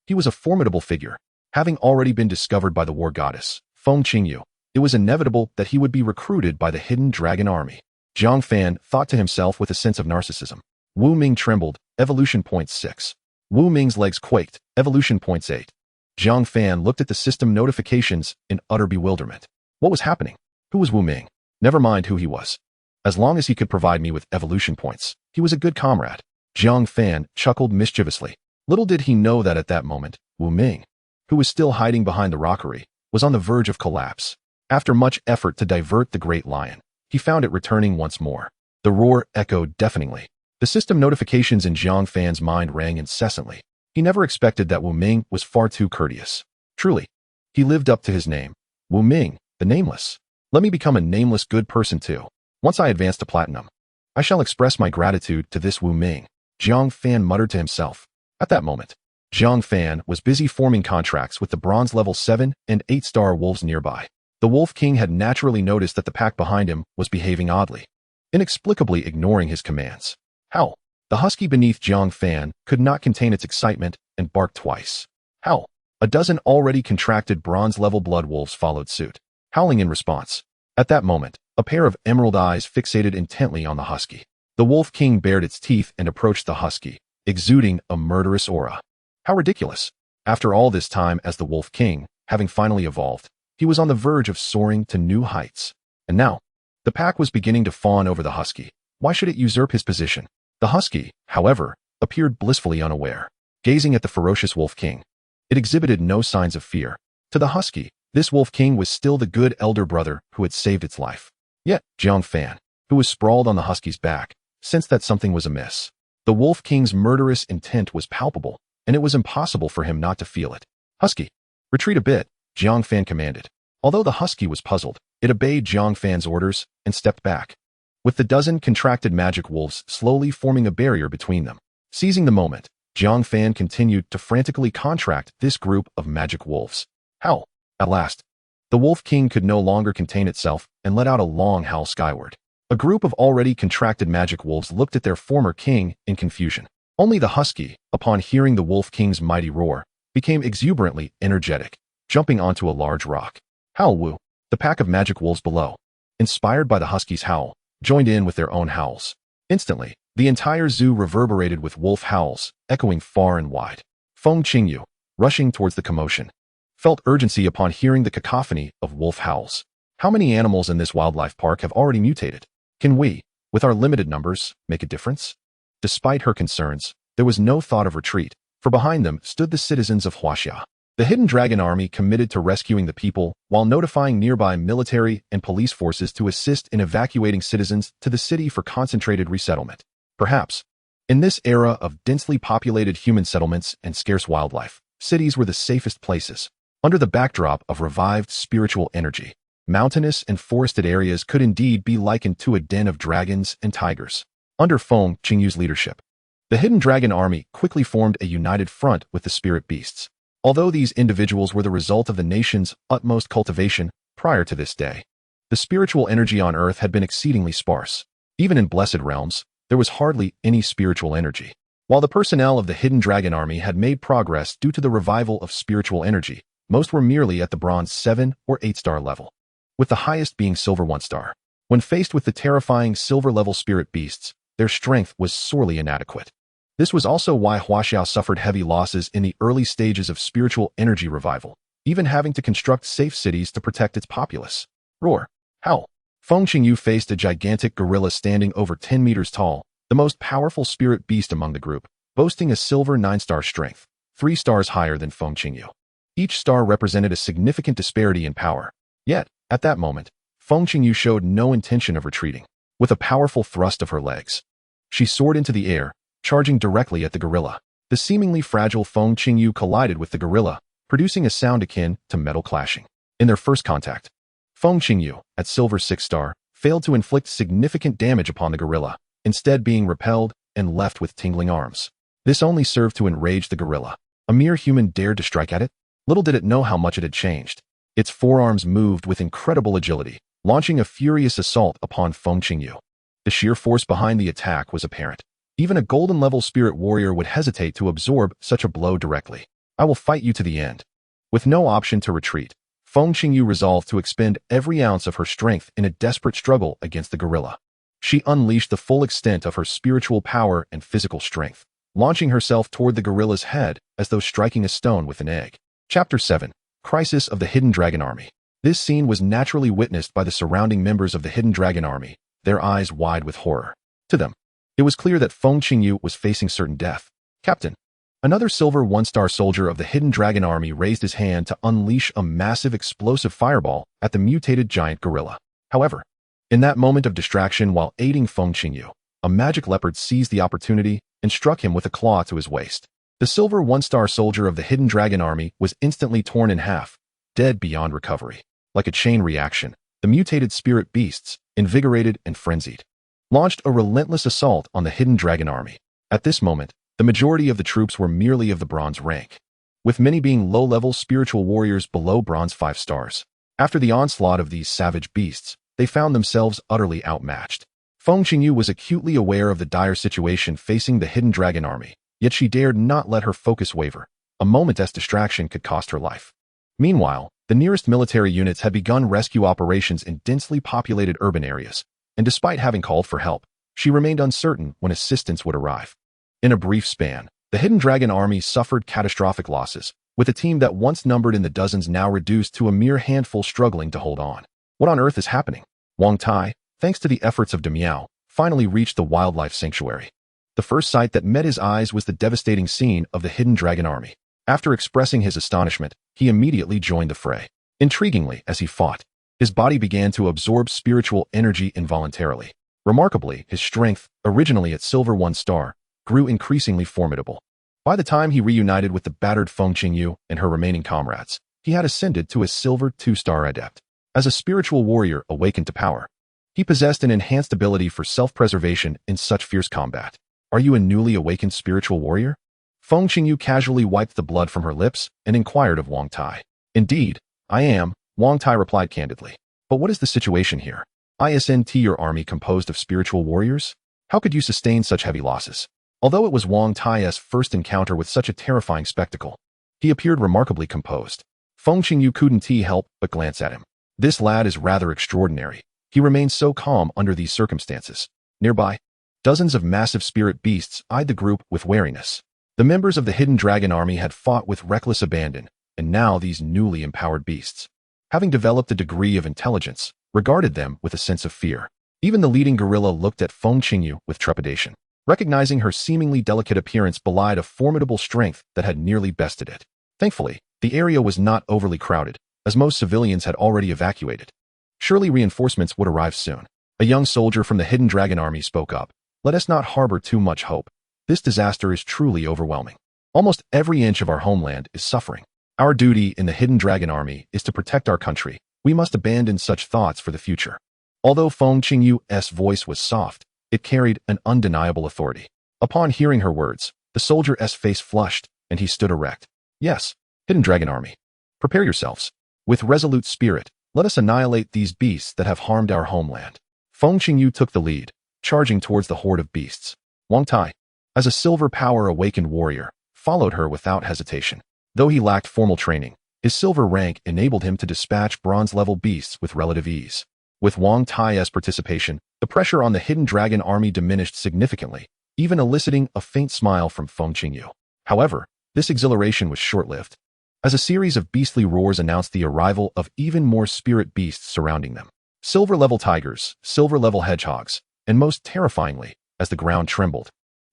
he was a formidable figure. Having already been discovered by the war goddess, Feng Qingyu, it was inevitable that he would be recruited by the hidden dragon army. Jiang Fan thought to himself with a sense of narcissism. Wu Ming trembled, evolution point 6. Wu Ming's legs quaked, evolution points 8. Jiang Fan looked at the system notifications in utter bewilderment. What was happening? Who was Wu Ming? Never mind who he was. As long as he could provide me with evolution points, he was a good comrade. Jiang Fan chuckled mischievously. Little did he know that at that moment, Wu Ming, who was still hiding behind the rockery, was on the verge of collapse. After much effort to divert the great lion, he found it returning once more. The roar echoed deafeningly. The system notifications in Jiang Fan's mind rang incessantly. He never expected that Wu Ming was far too courteous. Truly, he lived up to his name. Wu Ming, the nameless. Let me become a nameless good person too. Once I advance to platinum, I shall express my gratitude to this Wu Ming, Jiang Fan muttered to himself. At that moment, Jiang Fan was busy forming contracts with the bronze level 7 and 8-star wolves nearby. The Wolf King had naturally noticed that the pack behind him was behaving oddly, inexplicably ignoring his commands. Howl! The husky beneath Jiang Fan could not contain its excitement and barked twice. Howl! A dozen already contracted bronze-level blood wolves followed suit, howling in response. At that moment, a pair of emerald eyes fixated intently on the husky. The Wolf King bared its teeth and approached the husky, exuding a murderous aura. How ridiculous! After all this time as the Wolf King, having finally evolved, he was on the verge of soaring to new heights. And now, the pack was beginning to fawn over the husky. Why should it usurp his position? The husky, however, appeared blissfully unaware, gazing at the ferocious Wolf King. It exhibited no signs of fear. To the husky, this Wolf King was still the good elder brother who had saved its life. Yet, Jiang Fan, who was sprawled on the husky's back, sensed that something was amiss. The Wolf King's murderous intent was palpable, and it was impossible for him not to feel it. Husky, retreat a bit, Jiang Fan commanded. Although the husky was puzzled, it obeyed Jiang Fan's orders and stepped back, with the dozen contracted magic wolves slowly forming a barrier between them. Seizing the moment, Jiang Fan continued to frantically contract this group of magic wolves. Howl! At last, the Wolf King could no longer contain itself and let out a long howl skyward. A group of already contracted magic wolves looked at their former king in confusion. Only the husky, upon hearing the Wolf King's mighty roar, became exuberantly energetic, jumping onto a large rock. Howl Wu! The pack of magic wolves below, inspired by the husky's howl, joined in with their own howls. Instantly, the entire zoo reverberated with wolf howls, echoing far and wide. Feng Qingyu, rushing towards the commotion, felt urgency upon hearing the cacophony of wolf howls. How many animals in this wildlife park have already mutated? Can we, with our limited numbers, make a difference? Despite her concerns, there was no thought of retreat, for behind them stood the citizens of Huaxia. The Hidden Dragon Army committed to rescuing the people while notifying nearby military and police forces to assist in evacuating citizens to the city for concentrated resettlement. Perhaps, in this era of densely populated human settlements and scarce wildlife, cities were the safest places. Under the backdrop of revived spiritual energy, mountainous and forested areas could indeed be likened to a den of dragons and tigers. Under Feng Qingyu's leadership, the Hidden Dragon Army quickly formed a united front with the spirit beasts. Although these individuals were the result of the nation's utmost cultivation prior to this day, the spiritual energy on Earth had been exceedingly sparse. Even in blessed realms, there was hardly any spiritual energy. While the personnel of the Hidden Dragon Army had made progress due to the revival of spiritual energy, most were merely at the bronze 7 or 8-star level, with the highest being silver 1-star. When faced with the terrifying silver-level spirit beasts, their strength was sorely inadequate. This was also why Huaxia suffered heavy losses in the early stages of spiritual energy revival, even having to construct safe cities to protect its populace. Roar! Howl! Feng Qingyu faced a gigantic gorilla standing over 10 meters tall, the most powerful spirit beast among the group, boasting a silver 9-star strength, 3 stars higher than Feng Qingyu. Each star represented a significant disparity in power. Yet, at that moment, Feng Qingyu showed no intention of retreating. With a powerful thrust of her legs, she soared into the air, charging directly at the gorilla. The seemingly fragile Feng Qingyu collided with the gorilla, producing a sound akin to metal clashing. In their first contact, Feng Qingyu, at silver 6-star, failed to inflict significant damage upon the gorilla, instead being repelled and left with tingling arms. This only served to enrage the gorilla. A mere human dared to strike at it? Little did it know how much it had changed. Its forearms moved with incredible agility, launching a furious assault upon Feng Qingyu. The sheer force behind the attack was apparent. Even a golden-level spirit warrior would hesitate to absorb such a blow directly. I will fight you to the end. With no option to retreat, Feng Qingyu resolved to expend every ounce of her strength in a desperate struggle against the gorilla. She unleashed the full extent of her spiritual power and physical strength, launching herself toward the gorilla's head as though striking a stone with an egg. Chapter 7. Crisis of the Hidden Dragon Army. This scene was naturally witnessed by the surrounding members of the Hidden Dragon Army, their eyes wide with horror. To them, it was clear that Feng Qingyu was facing certain death. Captain, Another silver one-star soldier of the Hidden Dragon Army raised his hand to unleash a massive explosive fireball at the mutated giant gorilla. However, in that moment of distraction while aiding Feng Qingyu, a magic leopard seized the opportunity and struck him with a claw to his waist. The silver one-star soldier of the Hidden Dragon Army was instantly torn in half, dead beyond recovery. Like a chain reaction, the mutated spirit beasts, invigorated and frenzied, launched a relentless assault on the Hidden Dragon Army. At this moment, the majority of the troops were merely of the bronze rank, with many being low-level spiritual warriors below bronze 5 stars. After the onslaught of these savage beasts, they found themselves utterly outmatched. Feng Qingyu was acutely aware of the dire situation facing the Hidden Dragon Army, yet she dared not let her focus waver. A moment's distraction could cost her life. Meanwhile, the nearest military units had begun rescue operations in densely populated urban areas, and despite having called for help, she remained uncertain when assistance would arrive. In a brief span, the Hidden Dragon Army suffered catastrophic losses, with a team that once numbered in the dozens now reduced to a mere handful struggling to hold on. What on earth is happening? Wang Tai, thanks to the efforts of Demiao, finally reached the wildlife sanctuary. The first sight that met his eyes was the devastating scene of the Hidden Dragon Army. After expressing his astonishment, he immediately joined the fray. Intriguingly, as he fought, his body began to absorb spiritual energy involuntarily. Remarkably, his strength, originally at silver 1 star, grew increasingly formidable. By the time he reunited with the battered Feng Qingyu and her remaining comrades, he had ascended to a silver 2-star adept. As a spiritual warrior awakened to power, he possessed an enhanced ability for self-preservation in such fierce combat. Are you a newly awakened spiritual warrior? Feng Qingyu casually wiped the blood from her lips and inquired of Wang Tai. Indeed, I am, Wang Tai replied candidly. But what is the situation here? Isn't your army composed of spiritual warriors? How could you sustain such heavy losses? Although it was Wang Tai's first encounter with such a terrifying spectacle, he appeared remarkably composed. Feng Qingyu couldn't help but glance at him. This lad is rather extraordinary. He remains so calm under these circumstances. Nearby, dozens of massive spirit beasts eyed the group with wariness. The members of the Hidden Dragon Army had fought with reckless abandon, and now these newly empowered beasts, having developed a degree of intelligence, regarded them with a sense of fear. Even the leading gorilla looked at Feng Qingyu with trepidation, recognizing her seemingly delicate appearance belied a formidable strength that had nearly bested it. Thankfully, the area was not overly crowded, as most civilians had already evacuated. Surely reinforcements would arrive soon. A young soldier from the Hidden Dragon Army spoke up. Let us not harbor too much hope. This disaster is truly overwhelming. Almost every inch of our homeland is suffering. Our duty in the Hidden Dragon Army is to protect our country. We must abandon such thoughts for the future. Although Feng Qingyu's voice was soft, it carried an undeniable authority. Upon hearing her words, the soldier's face flushed, and he stood erect. Yes, Hidden Dragon Army, prepare yourselves. With resolute spirit, let us annihilate these beasts that have harmed our homeland. Feng Qingyu took the lead, charging towards the horde of beasts. Wang Tai, as a silver power awakened warrior, followed her without hesitation. Though he lacked formal training, his silver rank enabled him to dispatch bronze-level beasts with relative ease. With Wang Tai's participation, the pressure on the Hidden Dragon Army diminished significantly, even eliciting a faint smile from Feng Qingyu. However, this exhilaration was short-lived, as a series of beastly roars announced the arrival of even more spirit beasts surrounding them. Silver-level tigers, silver-level hedgehogs, and most terrifyingly, as the ground trembled,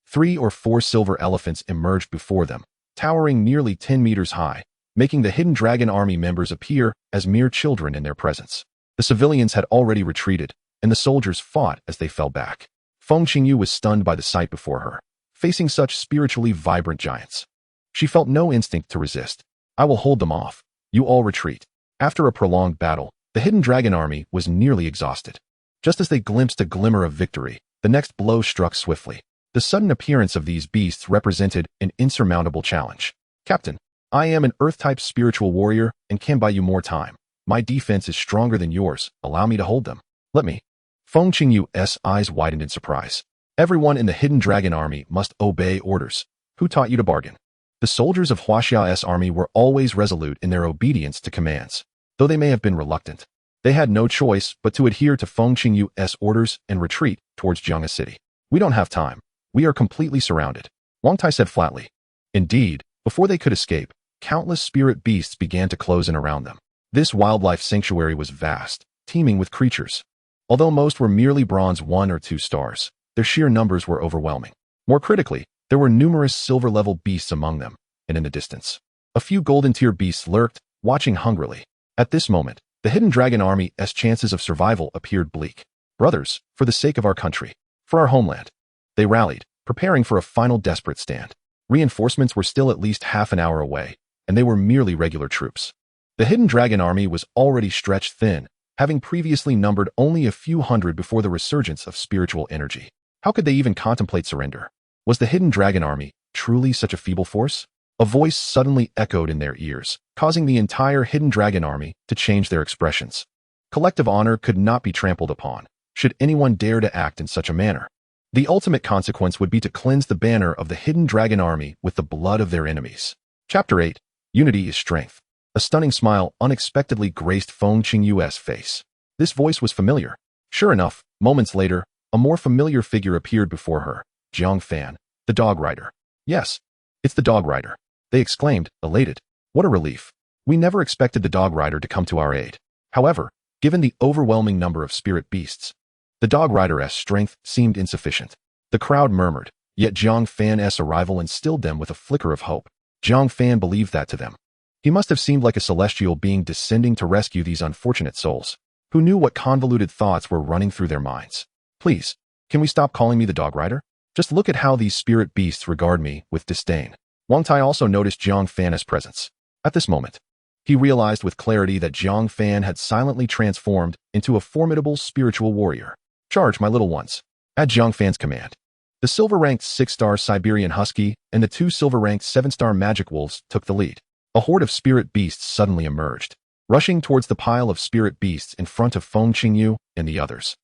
3 or 4 silver elephants emerged before them, towering nearly 10 meters high, making the Hidden Dragon Army members appear as mere children in their presence. The civilians had already retreated, and the soldiers fought as they fell back. Feng Qingyu was stunned by the sight before her, facing such spiritually vibrant giants. She felt no instinct to resist. I will hold them off. You all retreat. After a prolonged battle, the Hidden Dragon Army was nearly exhausted. Just as they glimpsed a glimmer of victory, the next blow struck swiftly. The sudden appearance of these beasts represented an insurmountable challenge. Captain, I am an Earth-type spiritual warrior and can buy you more time. My defense is stronger than yours. Allow me to hold them. Let me. Feng Qingyu's eyes widened in surprise. Everyone in the Hidden Dragon Army must obey orders. Who taught you to bargain? The soldiers of Huaxia's army were always resolute in their obedience to commands. Though they may have been reluctant, they had no choice but to adhere to Feng Qingyu's orders and retreat towards Jiang City. We don't have time. We are completely surrounded, Wang Tai said flatly. Indeed, before they could escape, countless spirit beasts began to close in around them. This wildlife sanctuary was vast, teeming with creatures. Although most were merely bronze 1 or 2 stars, their sheer numbers were overwhelming. More critically, There were numerous silver-level beasts among them, and in the distance, a few golden-tier beasts lurked, watching hungrily. At this moment, the hidden dragon army's chances of survival appeared bleak. Brothers, for the sake of our country, for our homeland. They rallied, preparing for a final desperate stand. Reinforcements were still at least half an hour away, and they were merely regular troops. The hidden dragon army was already stretched thin, having previously numbered only a few hundred before the resurgence of spiritual energy. How could they even contemplate surrender? Was the hidden dragon army truly such a feeble force? A voice suddenly echoed in their ears, causing the entire hidden dragon army to change their expressions. Collective honor could not be trampled upon, should anyone dare to act in such a manner. The ultimate consequence would be to cleanse the banner of the hidden dragon army with the blood of their enemies. Chapter 8. Unity is Strength. A stunning smile unexpectedly graced Feng Qingyu's face. This voice was familiar. Sure enough, moments later, a more familiar figure appeared before her, Jiang Fan, the dog rider. Yes, it's the dog rider, they exclaimed, elated. What a relief. We never expected the dog rider to come to our aid. However, given the overwhelming number of spirit beasts, the dog rider's strength seemed insufficient. The crowd murmured, yet Jiang Fan's arrival instilled them with a flicker of hope. Jiang Fan believed that to them. He must have seemed like a celestial being descending to rescue these unfortunate souls. Who knew what convoluted thoughts were running through their minds? Please, can we stop calling me the dog rider? Just look at how these spirit beasts regard me with disdain. Wang Tai also noticed Jiang Fan's presence. At this moment, he realized with clarity that Jiang Fan had silently transformed into a formidable spiritual warrior. Charge, my little ones. At Jiang Fan's command, the silver-ranked 6-star Siberian Husky and the 2 silver-ranked 7-star Magic Wolves took the lead. A horde of spirit beasts suddenly emerged, rushing towards the pile of spirit beasts in front of Feng Qingyu and the others.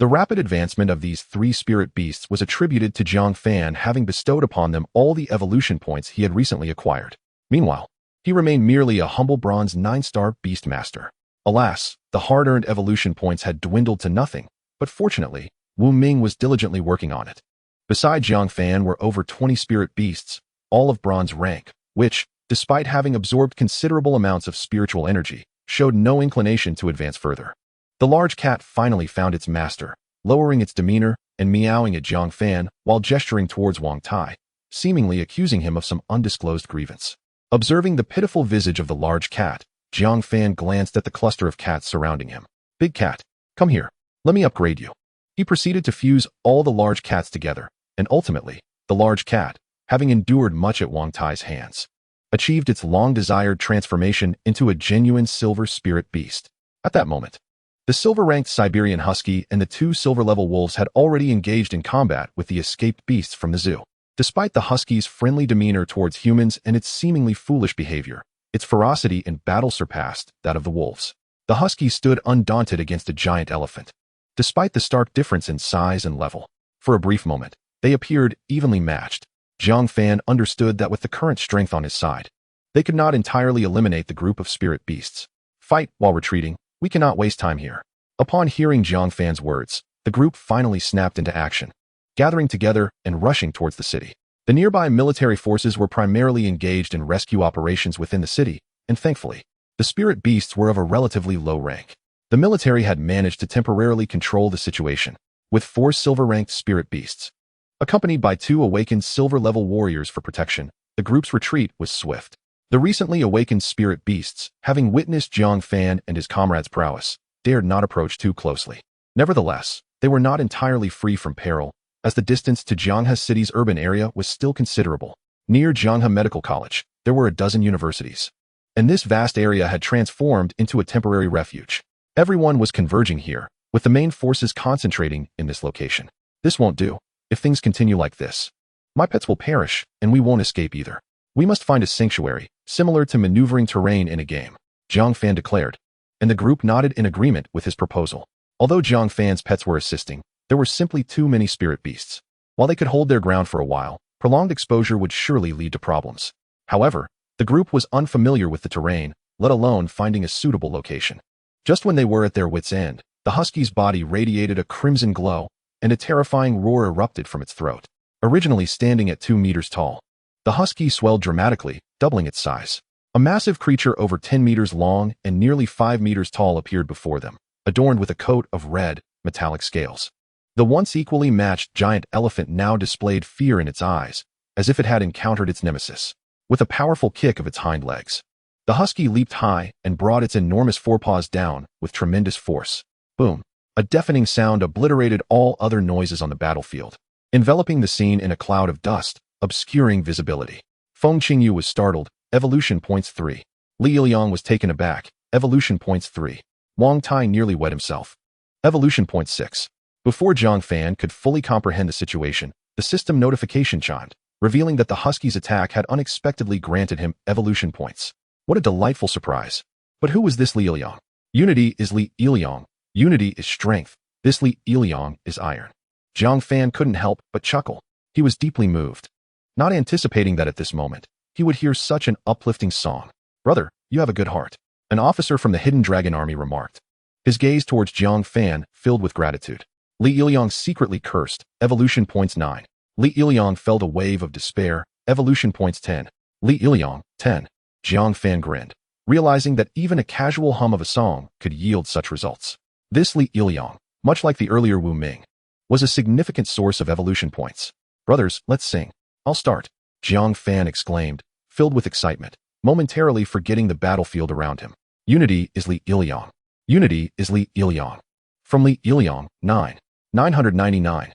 The rapid advancement of these 3 spirit beasts was attributed to Jiang Fan having bestowed upon them all the evolution points he had recently acquired. Meanwhile, he remained merely a humble bronze 9-star Beastmaster. Alas, the hard-earned evolution points had dwindled to nothing, but fortunately, Wu Ming was diligently working on it. Beside Jiang Fan were over 20 spirit beasts, all of bronze rank, which, despite having absorbed considerable amounts of spiritual energy, showed no inclination to advance further. The large cat finally found its master, lowering its demeanor and meowing at Jiang Fan while gesturing towards Wang Tai, seemingly accusing him of some undisclosed grievance. Observing the pitiful visage of the large cat, Jiang Fan glanced at the cluster of cats surrounding him. Big cat, come here. Let me upgrade you. He proceeded to fuse all the large cats together, and ultimately, the large cat, having endured much at Wang Tai's hands, achieved its long-desired transformation into a genuine silver spirit beast. At that moment, the silver-ranked Siberian Husky and the 2 silver-level wolves had already engaged in combat with the escaped beasts from the zoo. Despite the Husky's friendly demeanor towards humans and its seemingly foolish behavior, its ferocity in battle surpassed that of the wolves. The Husky stood undaunted against a giant elephant. Despite the stark difference in size and level, for a brief moment, they appeared evenly matched. Jiang Fan understood that with the current strength on his side, they could not entirely eliminate the group of spirit beasts. Fight while retreating. We cannot waste time here. Upon hearing Jiang Fan's words, the group finally snapped into action, gathering together and rushing towards the city. The nearby military forces were primarily engaged in rescue operations within the city, and thankfully, the spirit beasts were of a relatively low rank. The military had managed to temporarily control the situation, with 4 silver-ranked spirit beasts. Accompanied by 2 awakened silver-level warriors for protection, the group's retreat was swift. The recently awakened spirit beasts, having witnessed Jiang Fan and his comrades' prowess, dared not approach too closely. Nevertheless, they were not entirely free from peril, as the distance to Jianghe City's urban area was still considerable. Near Jianghe Medical College, there were a dozen universities, and this vast area had transformed into a temporary refuge. Everyone was converging here, with the main forces concentrating in this location. This won't do. If things continue like this, my pets will perish, and we won't escape either. We must find a sanctuary, similar to maneuvering terrain in a game, Jiang Fan declared, and the group nodded in agreement with his proposal. Although Jiang Fan's pets were assisting, there were simply too many spirit beasts. While they could hold their ground for a while, prolonged exposure would surely lead to problems. However, the group was unfamiliar with the terrain, let alone finding a suitable location. Just when they were at their wits' end, the Husky's body radiated a crimson glow, and a terrifying roar erupted from its throat. Originally standing at 2 meters tall, the Husky swelled dramatically, doubling its size. A massive creature over 10 meters long and nearly 5 meters tall appeared before them, adorned with a coat of red, metallic scales. The once equally matched giant elephant now displayed fear in its eyes, as if it had encountered its nemesis. With a powerful kick of its hind legs, the husky leaped high and brought its enormous forepaws down with tremendous force. Boom! A deafening sound obliterated all other noises on the battlefield, enveloping the scene in a cloud of dust, obscuring visibility. Feng Qingyu was startled. Evolution points 3. Li Iliang was taken aback. Evolution points 3. Wang Tai nearly wet himself. Evolution point 6. Before Jiang Fan could fully comprehend the situation, the system notification chimed, revealing that the husky's attack had unexpectedly granted him evolution points. What a delightful surprise. But who was this Li Iliang? Unity is Li Iliang. Unity is strength. This Li Iliang is iron. Jiang Fan couldn't help but chuckle. He was deeply moved, not anticipating that at this moment, he would hear such an uplifting song. Brother, you have a good heart, an officer from the Hidden Dragon Army remarked, his gaze towards Jiang Fan filled with gratitude. Li Iliang secretly cursed. Evolution points 9. Li Iliang felt a wave of despair. Evolution points 10. Li Iliang, 10. Jiang Fan grinned, realizing that even a casual hum of a song could yield such results. This Li Iliang, much like the earlier Wu Ming, was a significant source of evolution points. Brothers, let's sing. I'll start, Jiang Fan exclaimed, filled with excitement, momentarily forgetting the battlefield around him. Unity is Li Iliang. Unity is Li Iliang. From Li Iliang, 9. 999.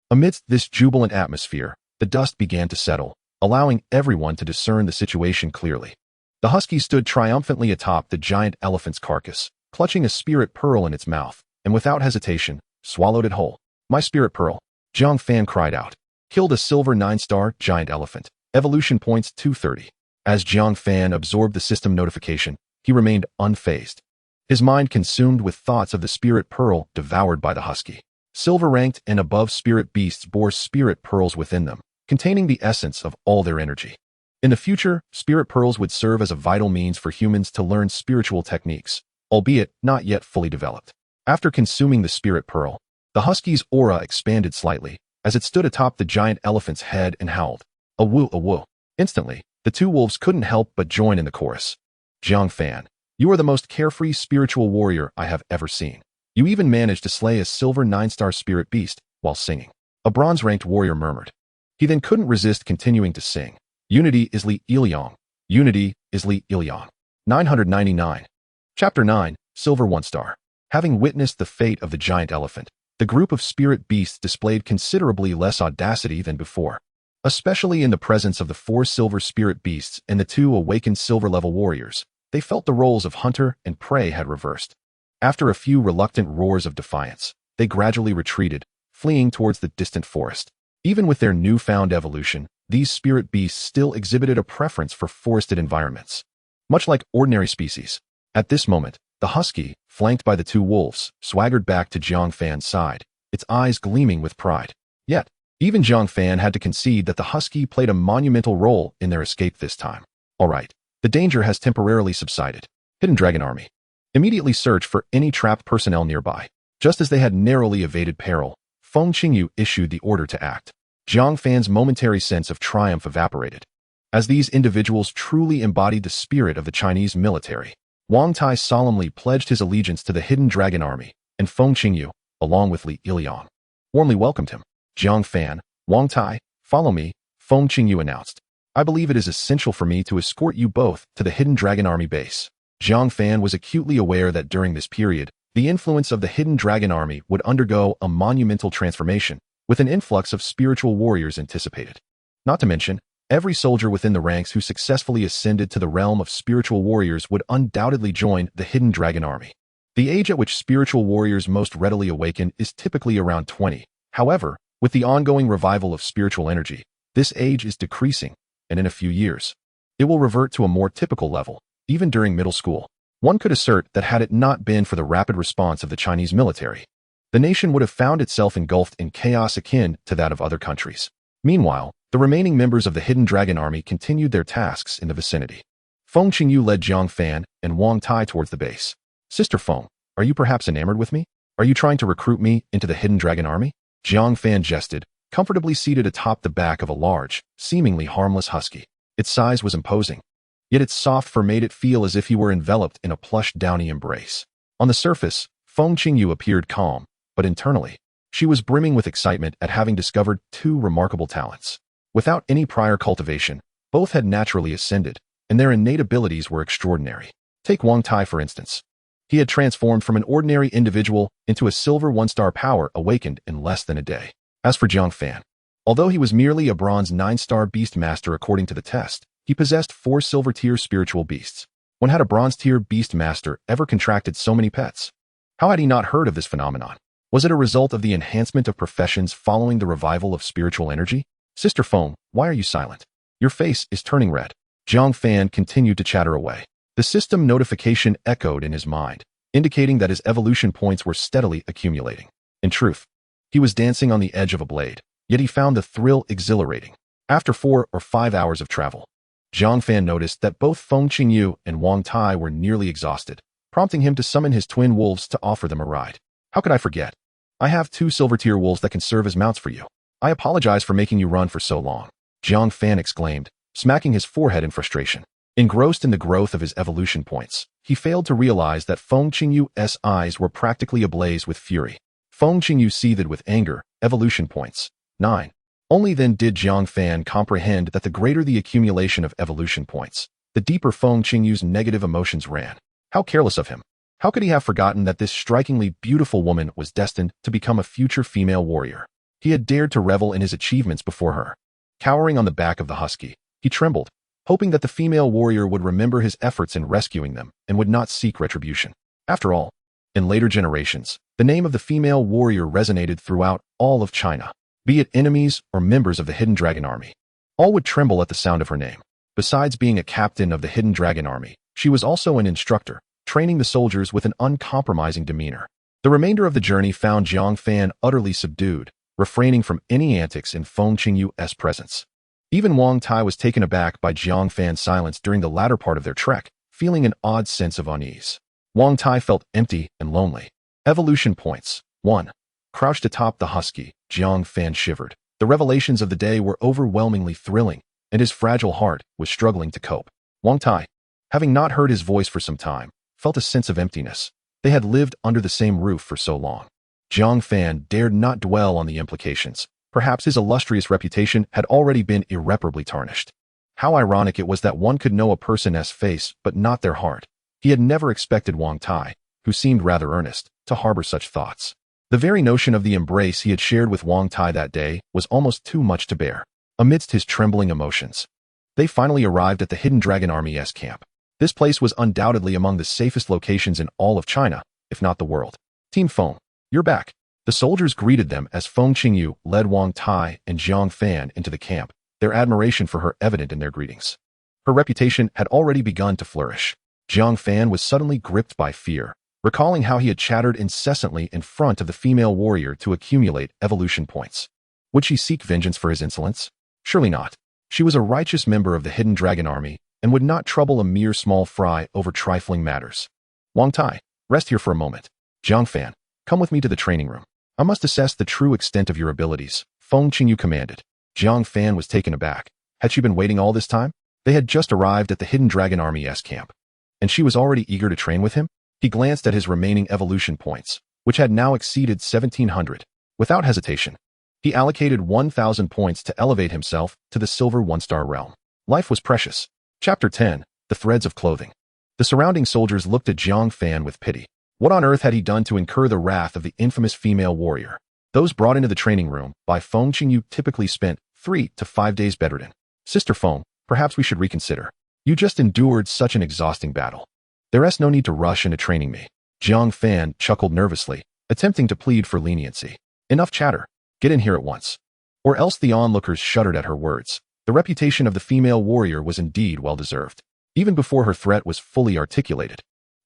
Amidst this jubilant atmosphere, the dust began to settle, allowing everyone to discern the situation clearly. The husky stood triumphantly atop the giant elephant's carcass, clutching a spirit pearl in its mouth, and without hesitation, swallowed it whole. My spirit pearl, Jiang Fan cried out. Killed a silver 9-star giant elephant. Evolution points 230. As Jiang Fan absorbed the system notification, he remained unfazed, his mind consumed with thoughts of the spirit pearl devoured by the husky. Silver-ranked and above spirit beasts bore spirit pearls within them, containing the essence of all their energy. In the future, spirit pearls would serve as a vital means for humans to learn spiritual techniques, albeit not yet fully developed. After consuming the spirit pearl, the husky's aura expanded slightly as it stood atop the giant elephant's head and howled, "A woo, a woo." Instantly, the two wolves couldn't help but join in the chorus. Jiang Fan, you are the most carefree spiritual warrior I have ever seen. You even managed to slay a silver 9-star spirit beast while singing, a bronze-ranked warrior murmured. He then couldn't resist continuing to sing. Unity is Li Iliang. Unity is Li Iliang. 999. Chapter 9, Silver 1-star. Having witnessed the fate of the giant elephant, the group of spirit beasts displayed considerably less audacity than before, especially in the presence of the 4 silver spirit beasts and the 2 awakened silver-level warriors. They felt the roles of hunter and prey had reversed. After a few reluctant roars of defiance, they gradually retreated, fleeing towards the distant forest. Even with their newfound evolution, these spirit beasts still exhibited a preference for forested environments, much like ordinary species. At this moment, the husky, flanked by the 2 wolves, swaggered back to Jiang Fan's side, its eyes gleaming with pride. Yet, even Jiang Fan had to concede that the husky played a monumental role in their escape this time. All right, the danger has temporarily subsided. Hidden Dragon Army. Immediately search for any trapped personnel nearby. Just as they had narrowly evaded peril, Feng Qingyu issued the order to act. Jiang Fan's momentary sense of triumph evaporated, as these individuals truly embodied the spirit of the Chinese military. Wang Tai solemnly pledged his allegiance to the Hidden Dragon Army, and Feng Qingyu, along with Li Iliang, warmly welcomed him. Jiang Fan, Wang Tai, follow me, Feng Qingyu announced. I believe it is essential for me to escort you both to the Hidden Dragon Army base. Jiang Fan was acutely aware that during this period, the influence of the Hidden Dragon Army would undergo a monumental transformation, with an influx of spiritual warriors anticipated. Not to mention, every soldier within the ranks who successfully ascended to the realm of spiritual warriors would undoubtedly join the Hidden Dragon Army. The age at which spiritual warriors most readily awaken is typically around 20. However, with the ongoing revival of spiritual energy, this age is decreasing, and in a few years, it will revert to a more typical level, even during middle school. One could assert that had it not been for the rapid response of the Chinese military, the nation would have found itself engulfed in chaos akin to that of other countries. Meanwhile, the remaining members of the Hidden Dragon Army continued their tasks in the vicinity. Feng Qingyu led Jiang Fan and Wang Tai towards the base. Sister Feng, are you perhaps enamored with me? Are you trying to recruit me into the Hidden Dragon Army? Jiang Fan jested, comfortably seated atop the back of a large, seemingly harmless husky. Its size was imposing, yet its soft fur made it feel as if he were enveloped in a plush downy embrace. On the surface, Feng Qingyu appeared calm, but internally, she was brimming with excitement at having discovered 2 remarkable talents. Without any prior cultivation, both had naturally ascended, and their innate abilities were extraordinary. Take Wang Tai, for instance. He had transformed from an ordinary individual into a silver 1-star power awakened in less than a day. As for Jiang Fan, although he was merely a bronze 9-star Beastmaster according to the test, he possessed 4 silver-tier spiritual beasts. When had a bronze-tier Beastmaster ever contracted so many pets? How had he not heard of this phenomenon? Was it a result of the enhancement of professions following the revival of spiritual energy? Sister Foam, why are you silent? Your face is turning red. Jiang Fan continued to chatter away. The system notification echoed in his mind, indicating that his evolution points were steadily accumulating. In truth, he was dancing on the edge of a blade, yet he found the thrill exhilarating. After 4 or 5 hours of travel, Jiang Fan noticed that both Feng Qingyu and Wang Tai were nearly exhausted, prompting him to summon his twin wolves to offer them a ride. How could I forget? I have 2 silver-tier wolves that can serve as mounts for you. I apologize for making you run for so long, Jiang Fan exclaimed, smacking his forehead in frustration. Engrossed in the growth of his evolution points, he failed to realize that Feng Qingyu's eyes were practically ablaze with fury. Feng Qingyu seethed with anger. Evolution points. 9. Only then did Jiang Fan comprehend that the greater the accumulation of evolution points, the deeper Feng Qingyu's negative emotions ran. How careless of him. How could he have forgotten that this strikingly beautiful woman was destined to become a future female warrior? He had dared to revel in his achievements before her. Cowering on the back of the husky, he trembled, hoping that the female warrior would remember his efforts in rescuing them and would not seek retribution. After all, in later generations, the name of the female warrior resonated throughout all of China. Be it enemies or members of the Hidden Dragon Army, all would tremble at the sound of her name. Besides being a captain of the Hidden Dragon Army, she was also an instructor, training the soldiers with an uncompromising demeanor. The remainder of the journey found Jiang Fan utterly subdued, refraining from any antics in Feng Qingyu's presence. Even Wang Tai was taken aback by Jiang Fan's silence during the latter part of their trek, feeling an odd sense of unease. Wang Tai felt empty and lonely. Evolution points. 1. Crouched atop the husky, Jiang Fan shivered. The revelations of the day were overwhelmingly thrilling, and his fragile heart was struggling to cope. Wang Tai, having not heard his voice for some time, felt a sense of emptiness. They had lived under the same roof for so long. Jiang Fan dared not dwell on the implications. Perhaps his illustrious reputation had already been irreparably tarnished. How ironic it was that one could know a person's face but not their heart. He had never expected Wang Tai, who seemed rather earnest, to harbor such thoughts. The very notion of the embrace he had shared with Wang Tai that day was almost too much to bear. Amidst his trembling emotions, they finally arrived at the Hidden Dragon Army's camp. This place was undoubtedly among the safest locations in all of China, if not the world. Team Feng, you're back. The soldiers greeted them as Feng Qingyu led Wang Tai and Jiang Fan into the camp, their admiration for her evident in their greetings. Her reputation had already begun to flourish. Jiang Fan was suddenly gripped by fear, recalling how he had chattered incessantly in front of the female warrior to accumulate evolution points. Would she seek vengeance for his insolence? Surely not. She was a righteous member of the Hidden Dragon Army and would not trouble a mere small fry over trifling matters. Wang Tai, rest here for a moment. Jiang Fan, come with me to the training room. I must assess the true extent of your abilities, Feng Qingyu commanded. Jiang Fan was taken aback. Had she been waiting all this time? They had just arrived at the Hidden Dragon Army's camp, and she was already eager to train with him? He glanced at his remaining evolution points, which had now exceeded 1,700. Without hesitation, he allocated 1,000 points to elevate himself to the silver 1-star realm. Life was precious. Chapter 10. The Threads of Clothing. The surrounding soldiers looked at Jiang Fan with pity. What on earth had he done to incur the wrath of the infamous female warrior? Those brought into the training room by Feng Qingyu typically spent 3 to 5 days bedridden. Sister Feng, perhaps we should reconsider. You just endured such an exhausting battle. There's no need to rush into training me. Jiang Fan chuckled nervously, attempting to plead for leniency. Enough chatter. Get in here at once. Or else the onlookers shuddered at her words. The reputation of the female warrior was indeed well-deserved. Even before her threat was fully articulated,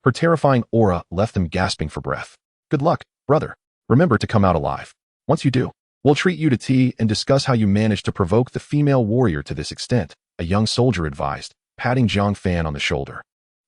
her terrifying aura left them gasping for breath. Good luck, brother. Remember to come out alive. Once you do, we'll treat you to tea and discuss how you managed to provoke the female warrior to this extent, a young soldier advised, patting Jiang Fan on the shoulder.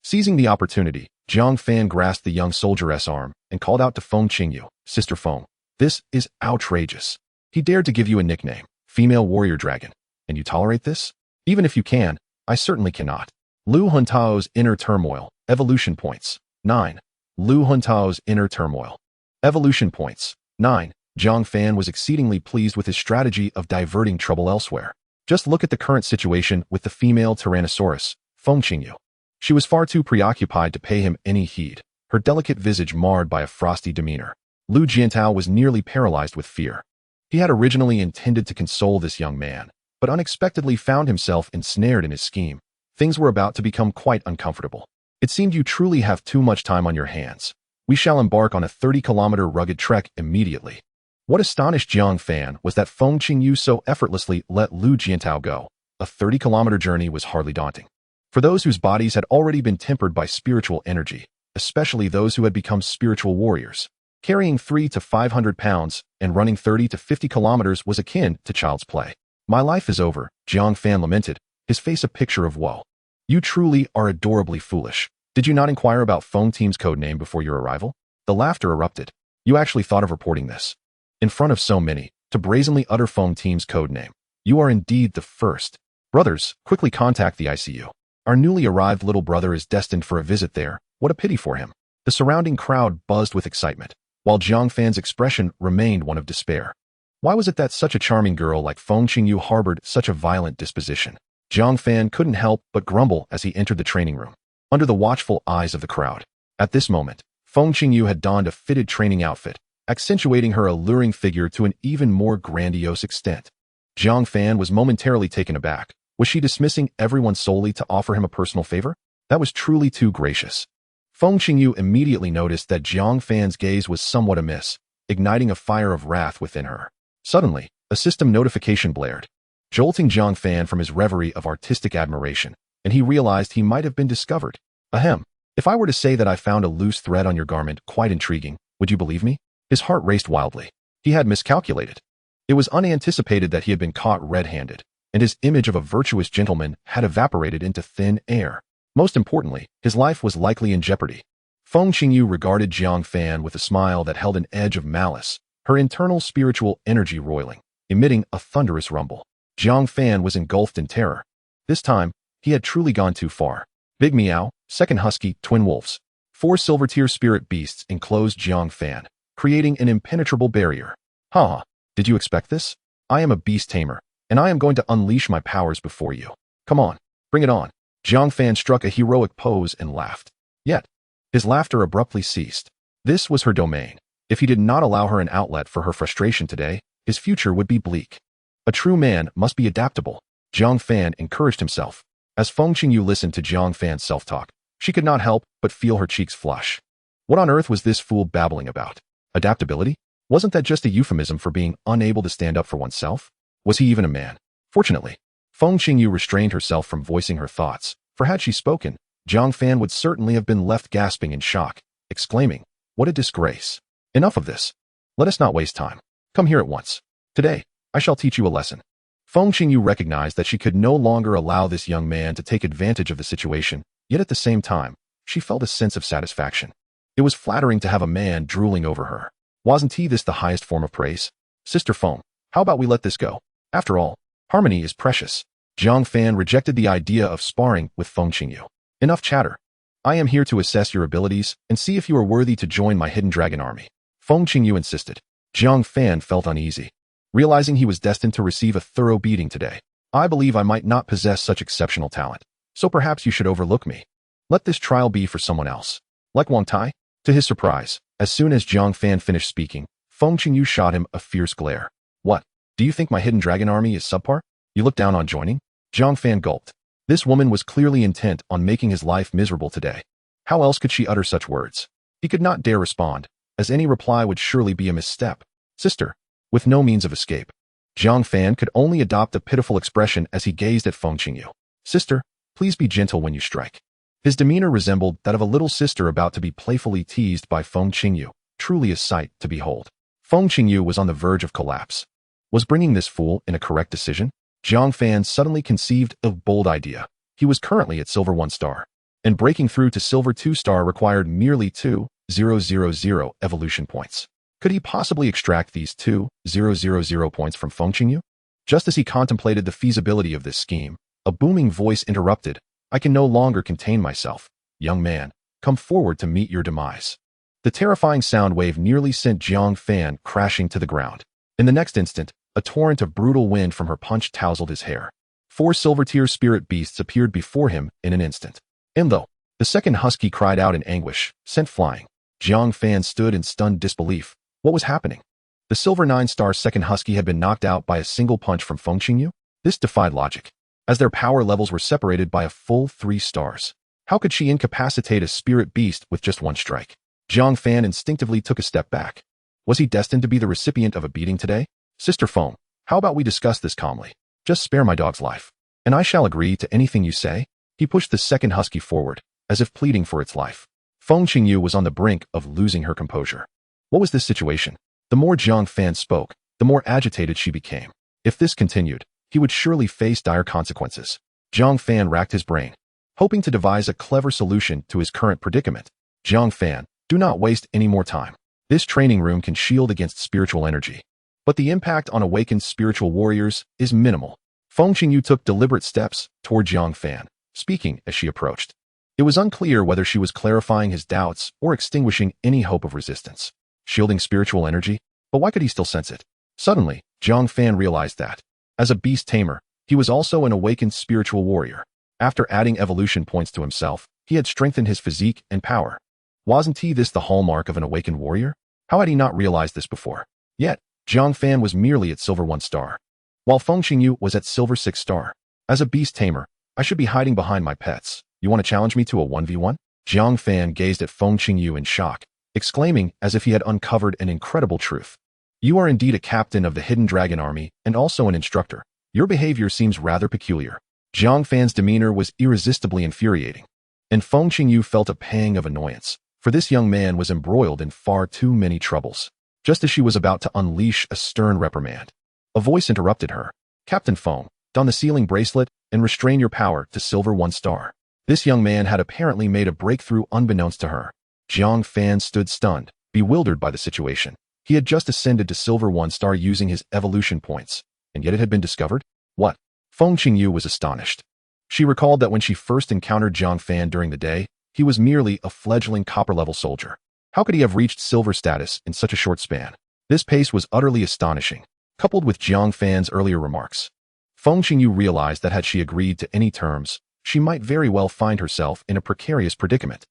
Seizing the opportunity, Jiang Fan grasped the young soldier's arm and called out to Feng Qingyu, Sister Feng, this is outrageous. He dared to give you a nickname, Female Warrior Dragon, and you tolerate this? Even if you can, I certainly cannot. Lu Huntao's Inner Turmoil. Evolution points. 9. Lu Huntao's Inner Turmoil. Evolution points. 9. Jiang Fan was exceedingly pleased with his strategy of diverting trouble elsewhere. Just look at the current situation with the female Tyrannosaurus, Feng Qingyu. She was far too preoccupied to pay him any heed, her delicate visage marred by a frosty demeanor. Lu Jiantao was nearly paralyzed with fear. He had originally intended to console this young man, but unexpectedly found himself ensnared in his scheme. Things were about to become quite uncomfortable. It seemed you truly have too much time on your hands. We shall embark on a 30-kilometer rugged trek immediately. What astonished Jiang Fan was that Feng Qingyu so effortlessly let Lu Jiantao go. A 30-kilometer journey was hardly daunting. For those whose bodies had already been tempered by spiritual energy, especially those who had become spiritual warriors, carrying 300 to 500 pounds and running 30 to 50 kilometers was akin to child's play. My life is over, Jiang Fan lamented, his face a picture of woe. You truly are adorably foolish. Did you not inquire about Feng Team's code name before your arrival? The laughter erupted. You actually thought of reporting this. In front of so many, to brazenly utter Feng Team's code name. You are indeed the first. Brothers, quickly contact the ICU. Our newly arrived little brother is destined for a visit there. What a pity for him. The surrounding crowd buzzed with excitement, while Jiang Fan's expression remained one of despair. Why was it that such a charming girl like Feng Qingyu harbored such a violent disposition? Jiang Fan couldn't help but grumble as he entered the training room, under the watchful eyes of the crowd. At this moment, Feng Qingyu had donned a fitted training outfit, accentuating her alluring figure to an even more grandiose extent. Jiang Fan was momentarily taken aback. Was she dismissing everyone solely to offer him a personal favor? That was truly too gracious. Feng Qingyu immediately noticed that Jiang Fan's gaze was somewhat amiss, igniting a fire of wrath within her. Suddenly, a system notification blared, jolting Jiang Fan from his reverie of artistic admiration, and he realized he might have been discovered. Ahem. If I were to say that I found a loose thread on your garment quite intriguing, would you believe me? His heart raced wildly. He had miscalculated. It was unanticipated that he had been caught red-handed, and his image of a virtuous gentleman had evaporated into thin air. Most importantly, his life was likely in jeopardy. Feng Qingyu regarded Jiang Fan with a smile that held an edge of malice, her internal spiritual energy roiling, emitting a thunderous rumble. Jiang Fan was engulfed in terror. This time, he had truly gone too far. Big Meow, second husky, twin wolves. 4 silver-tier spirit beasts enclosed Jiang Fan, creating an impenetrable barrier. Ha! Did you expect this? I am a beast tamer, and I am going to unleash my powers before you. Come on, bring it on. Jiang Fan struck a heroic pose and laughed. Yet, his laughter abruptly ceased. This was her domain. If he did not allow her an outlet for her frustration today, his future would be bleak. A true man must be adaptable. Jiang Fan encouraged himself. As Feng Qingyu listened to Jiang Fan's self-talk, she could not help but feel her cheeks flush. What on earth was this fool babbling about? Adaptability? Wasn't that just a euphemism for being unable to stand up for oneself? Was he even a man? Fortunately, Feng Qingyu restrained herself from voicing her thoughts, for had she spoken, Jiang Fan would certainly have been left gasping in shock, exclaiming, "What a disgrace! Enough of this. Let us not waste time. Come here at once. Today, I shall teach you a lesson." Feng Qingyu recognized that she could no longer allow this young man to take advantage of the situation, yet at the same time, she felt a sense of satisfaction. It was flattering to have a man drooling over her. Wasn't he this the highest form of praise? Sister Feng, how about we let this go? After all, harmony is precious. Jiang Fan rejected the idea of sparring with Feng Qingyu. Enough chatter. I am here to assess your abilities and see if you are worthy to join my hidden dragon army. Feng Qingyu insisted. Jiang Fan felt uneasy, realizing he was destined to receive a thorough beating today. I believe I might not possess such exceptional talent, so perhaps you should overlook me. Let this trial be for someone else. Like Wang Tai? To his surprise, as soon as Jiang Fan finished speaking, Feng Qingyu shot him a fierce glare. What? Do you think my hidden dragon army is subpar? You look down on joining? Jiang Fan gulped. This woman was clearly intent on making his life miserable today. How else could she utter such words? He could not dare respond, as any reply would surely be a misstep. Sister, with no means of escape. Jiang Fan could only adopt a pitiful expression as he gazed at Feng Qingyu. Sister, please be gentle when you strike. His demeanor resembled that of a little sister about to be playfully teased by Feng Qingyu, truly a sight to behold. Feng Qingyu was on the verge of collapse. Was bringing this fool in a correct decision? Jiang Fan suddenly conceived a bold idea. He was currently at Silver 1 star, and breaking through to Silver 2 star required merely 2,000 evolution points. Could he possibly extract these 2,000 points from Feng Qingyu? Just as he contemplated the feasibility of this scheme, a booming voice interrupted. I can no longer contain myself. Young man, come forward to meet your demise. The terrifying sound wave nearly sent Jiang Fan crashing to the ground. In the next instant, A torrent of brutal wind from her punch tousled his hair. 4 silver-tier spirit beasts appeared before him in an instant. And though the second husky cried out in anguish, sent flying, Jiang Fan stood in stunned disbelief. What was happening? The silver 9-star second husky had been knocked out by a single punch from Feng Qingyu? This defied logic, as their power levels were separated by a full 3 stars. How could she incapacitate a spirit beast with just 1 strike? Jiang Fan instinctively took a step back. Was he destined to be the recipient of a beating today? Sister Feng, how about we discuss this calmly? Just spare my dog's life, and I shall agree to anything you say. He pushed the second husky forward, as if pleading for its life. Feng Qingyu was on the brink of losing her composure. What was this situation? The more Jiang Fan spoke, the more agitated she became. If this continued, he would surely face dire consequences. Jiang Fan racked his brain, hoping to devise a clever solution to his current predicament. Jiang Fan, do not waste any more time. This training room can shield against spiritual energy, but the impact on awakened spiritual warriors is minimal. Feng Qingyu took deliberate steps toward Jiang Fan, speaking as she approached. It was unclear whether she was clarifying his doubts or extinguishing any hope of resistance. Shielding spiritual energy? But why could he still sense it? Suddenly, Jiang Fan realized that, as a beast tamer, he was also an awakened spiritual warrior. After adding evolution points to himself, he had strengthened his physique and power. Wasn't this the hallmark of an awakened warrior? How had he not realized this before? Yet, Jiang Fan was merely at silver 1 star, while Feng Qingyu was at silver 6 star. As a beast tamer, I should be hiding behind my pets. You want to challenge me to a 1v1? Jiang Fan gazed at Feng Qingyu in shock, exclaiming as if he had uncovered an incredible truth. You are indeed a captain of the Hidden Dragon Army and also an instructor. Your behavior seems rather peculiar. Jiang Fan's demeanor was irresistibly infuriating, and Feng Qingyu felt a pang of annoyance, for this young man was embroiled in far too many troubles. Just as she was about to unleash a stern reprimand, a voice interrupted her. Captain Feng, don the sealing bracelet and restrain your power to silver 1 star. This young man had apparently made a breakthrough unbeknownst to her. Jiang Fan stood stunned, bewildered by the situation. He had just ascended to silver 1 star using his evolution points, and yet it had been discovered? What? Feng Qingyu was astonished. She recalled that when she first encountered Jiang Fan during the day, he was merely a fledgling copper-level soldier. How could he have reached silver status in such a short span? This pace was utterly astonishing, coupled with Jiang Fan's earlier remarks. Feng Qingyu realized that had she agreed to any terms, she might very well find herself in a precarious predicament.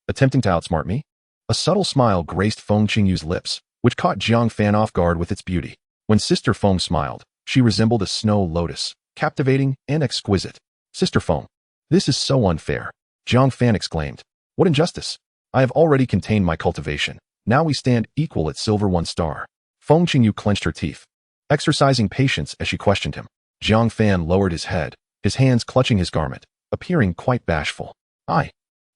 Attempting to outsmart me? A subtle smile graced Feng Qingyu's lips, which caught Jiang Fan off guard with its beauty. When Sister Feng smiled, she resembled a snow lotus, captivating and exquisite. Sister Feng, this is so unfair, Jiang Fan exclaimed. What injustice? I have already contained my cultivation. Now we stand equal at silver 1 star. Feng Qingyu clenched her teeth, exercising patience as she questioned him. Jiang Fan lowered his head, his hands clutching his garment, appearing quite bashful. I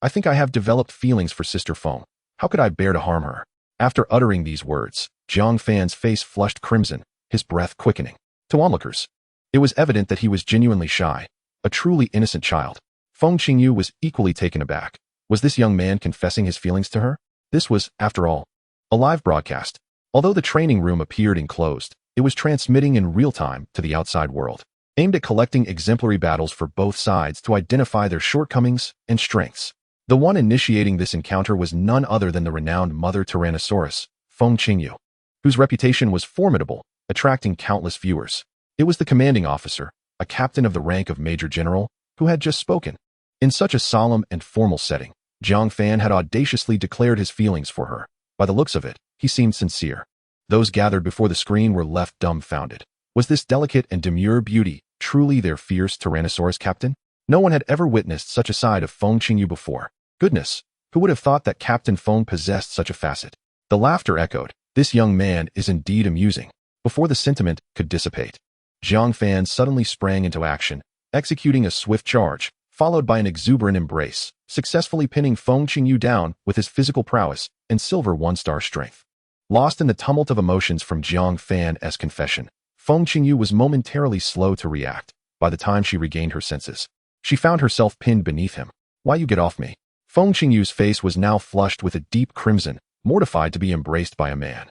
think I have developed feelings for Sister Feng. How could I bear to harm her? After uttering these words, Jiang Fan's face flushed crimson, his breath quickening. To onlookers, it was evident that he was genuinely shy, a truly innocent child. Feng Qingyu was equally taken aback. Was this young man confessing his feelings to her? This was, after all, a live broadcast. Although the training room appeared enclosed, it was transmitting in real time to the outside world, aimed at collecting exemplary battles for both sides to identify their shortcomings and strengths. The one initiating this encounter was none other than the renowned Mother Tyrannosaurus, Feng Qingyu, whose reputation was formidable, attracting countless viewers. It was the commanding officer, a captain of the rank of Major General, who had just spoken. In such a solemn and formal setting, Jiang Fan had audaciously declared his feelings for her. By the looks of it, he seemed sincere. Those gathered before the screen were left dumbfounded. Was this delicate and demure beauty truly their fierce Tyrannosaurus captain? No one had ever witnessed such a side of Feng Qingyu before. Goodness, who would have thought that Captain Feng possessed such a facet? The laughter echoed. This young man is indeed amusing. Before the sentiment could dissipate, Jiang Fan suddenly sprang into action, executing a swift charge, followed by an exuberant embrace, successfully pinning Feng Qingyu down with his physical prowess and silver 1 star strength. Lost in the tumult of emotions from Jiang Fan's confession, Feng Qingyu was momentarily slow to react. By the time she regained her senses, she found herself pinned beneath him. Why you get off me? Feng Qingyu's face was now flushed with a deep crimson, mortified to be embraced by a man,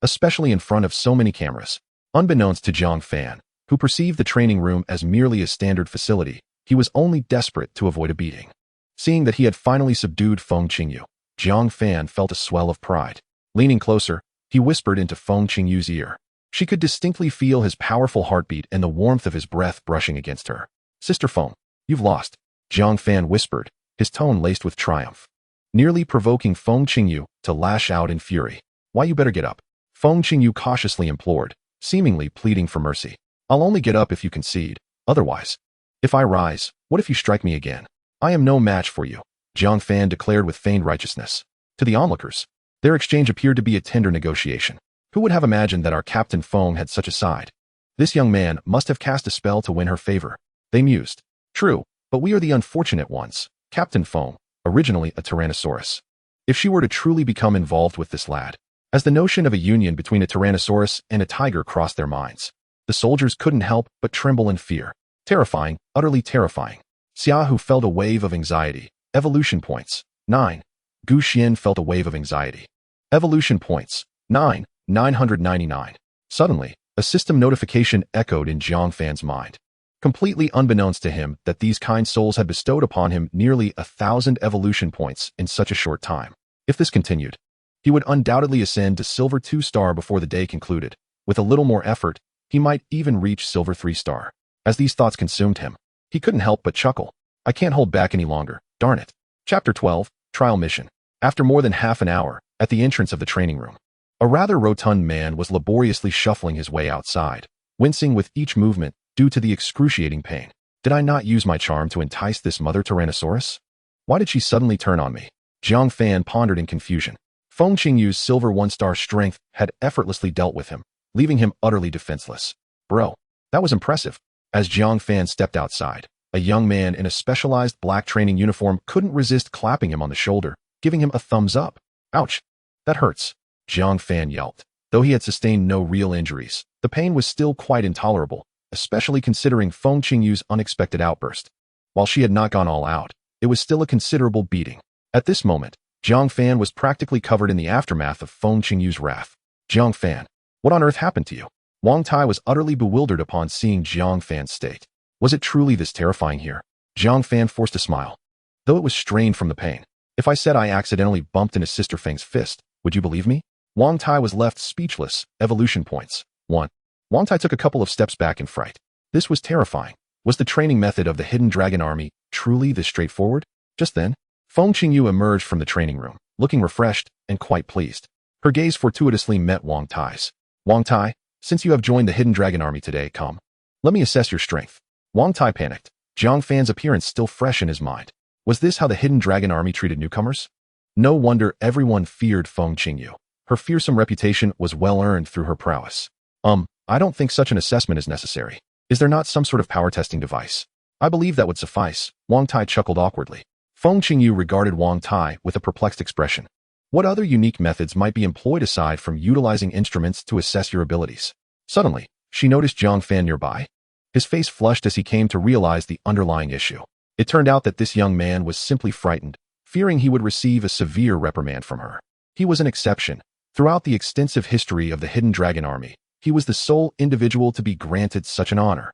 especially in front of so many cameras. Unbeknownst to Jiang Fan, who perceived the training room as merely a standard facility, he was only desperate to avoid a beating. Seeing that he had finally subdued Feng Qingyu, Jiang Fan felt a swell of pride. Leaning closer, he whispered into Feng Qingyu's ear. She could distinctly feel his powerful heartbeat and the warmth of his breath brushing against her. Sister Feng, you've lost, Jiang Fan whispered, his tone laced with triumph, nearly provoking Feng Qingyu to lash out in fury. Why, you better get up, Feng Qingyu cautiously implored, seemingly pleading for mercy. I'll only get up if you concede. Otherwise, if I rise, what if you strike me again? I am no match for you, Jiang Fan declared with feigned righteousness. To the onlookers, their exchange appeared to be a tender negotiation. Who would have imagined that our Captain Feng had such a side? This young man must have cast a spell to win her favor, they mused. True, but we are the unfortunate ones. Captain Feng, originally a Tyrannosaurus. If she were to truly become involved with this lad, as the notion of a union between a Tyrannosaurus and a tiger crossed their minds, the soldiers couldn't help but tremble in fear. Terrifying, utterly terrifying. Xiaohu felt a wave of anxiety. Evolution points, 9. Gu Xian felt a wave of anxiety. Evolution points, 9, 999. Suddenly, a system notification echoed in Jiang Fan's mind. Completely unbeknownst to him that these kind souls had bestowed upon him nearly 1,000 evolution points in such a short time. If this continued, he would undoubtedly ascend to Silver 2-star before the day concluded. With a little more effort, he might even reach Silver 3-star. As these thoughts consumed him, he couldn't help but chuckle. I can't hold back any longer, darn it. Chapter 12, Trial Mission. After more than half an hour, at the entrance of the training room, a rather rotund man was laboriously shuffling his way outside, wincing with each movement due to the excruciating pain. Did I not use my charm to entice this mother Tyrannosaurus? Why did she suddenly turn on me? Jiang Fan pondered in confusion. Feng Qingyu's Silver 1-star strength had effortlessly dealt with him, leaving him utterly defenseless. Bro, that was impressive. As Jiang Fan stepped outside, a young man in a specialized black training uniform couldn't resist clapping him on the shoulder, giving him a thumbs up. Ouch! That hurts, Jiang Fan yelped. Though he had sustained no real injuries, the pain was still quite intolerable, especially considering Feng Qingyu's unexpected outburst. While she had not gone all out, it was still a considerable beating. At this moment, Jiang Fan was practically covered in the aftermath of Feng Qingyu's wrath. Jiang Fan, what on earth happened to you? Wang Tai was utterly bewildered upon seeing Jiang Fan's state. Was it truly this terrifying here? Jiang Fan forced a smile, though it was strained from the pain. If I said I accidentally bumped into Sister Feng's fist, would you believe me? Wang Tai was left speechless. Evolution points, 1. Wang Tai took a couple of steps back in fright. This was terrifying. Was the training method of the Hidden Dragon Army truly this straightforward? Just then, Feng Qingyu emerged from the training room, looking refreshed and quite pleased. Her gaze fortuitously met Wang Tai's. Wang Tai, since you have joined the Hidden Dragon Army today, come. Let me assess your strength. Wang Tai panicked, Jiang Fan's appearance still fresh in his mind. Was this how the Hidden Dragon Army treated newcomers? No wonder everyone feared Feng Qingyu. Her fearsome reputation was well earned through her prowess. I don't think such an assessment is necessary. Is there not some sort of power testing device? I believe that would suffice, Wang Tai chuckled awkwardly. Feng Qingyu regarded Wang Tai with a perplexed expression. What other unique methods might be employed aside from utilizing instruments to assess your abilities? Suddenly, she noticed Jiang Fan nearby. His face flushed as he came to realize the underlying issue. It turned out that this young man was simply frightened, fearing he would receive a severe reprimand from her. He was an exception. Throughout the extensive history of the Hidden Dragon Army, he was the sole individual to be granted such an honor.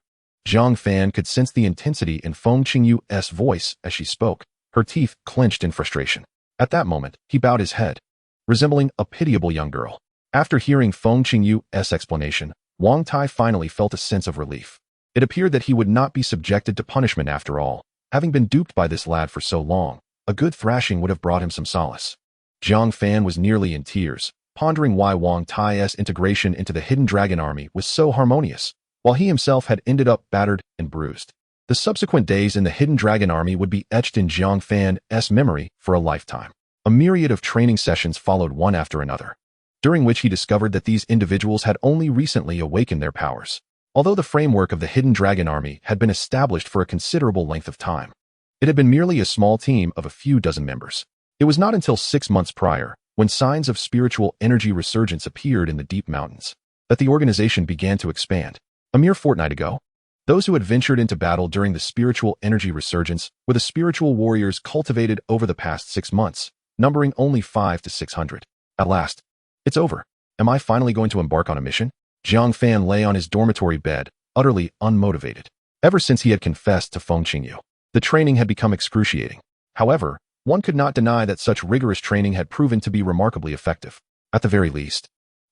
Jiang Fan could sense the intensity in Feng Qingyu's voice as she spoke, her teeth clenched in frustration. At that moment, he bowed his head, resembling a pitiable young girl. After hearing Feng Qingyu's explanation, Wang Tai finally felt a sense of relief. It appeared that he would not be subjected to punishment after all. Having been duped by this lad for so long, a good thrashing would have brought him some solace. Jiang Fan was nearly in tears, pondering why Wang Tai's integration into the Hidden Dragon Army was so harmonious, while he himself had ended up battered and bruised. The subsequent days in the Hidden Dragon Army would be etched in Jiang Fan's memory for a lifetime. A myriad of training sessions followed one after another, during which he discovered that these individuals had only recently awakened their powers. Although the framework of the Hidden Dragon Army had been established for a considerable length of time, it had been merely a small team of a few dozen members. It was not until 6 months prior, when signs of spiritual energy resurgence appeared in the deep mountains, that the organization began to expand. A mere fortnight ago, those who had ventured into battle during the spiritual energy resurgence were the spiritual warriors cultivated over the past 6 months, numbering only 500 to 600. At last, it's over. Am I finally going to embark on a mission? Jiang Fan lay on his dormitory bed, utterly unmotivated. Ever since he had confessed to Feng Qingyu, the training had become excruciating. However, one could not deny that such rigorous training had proven to be remarkably effective. At the very least,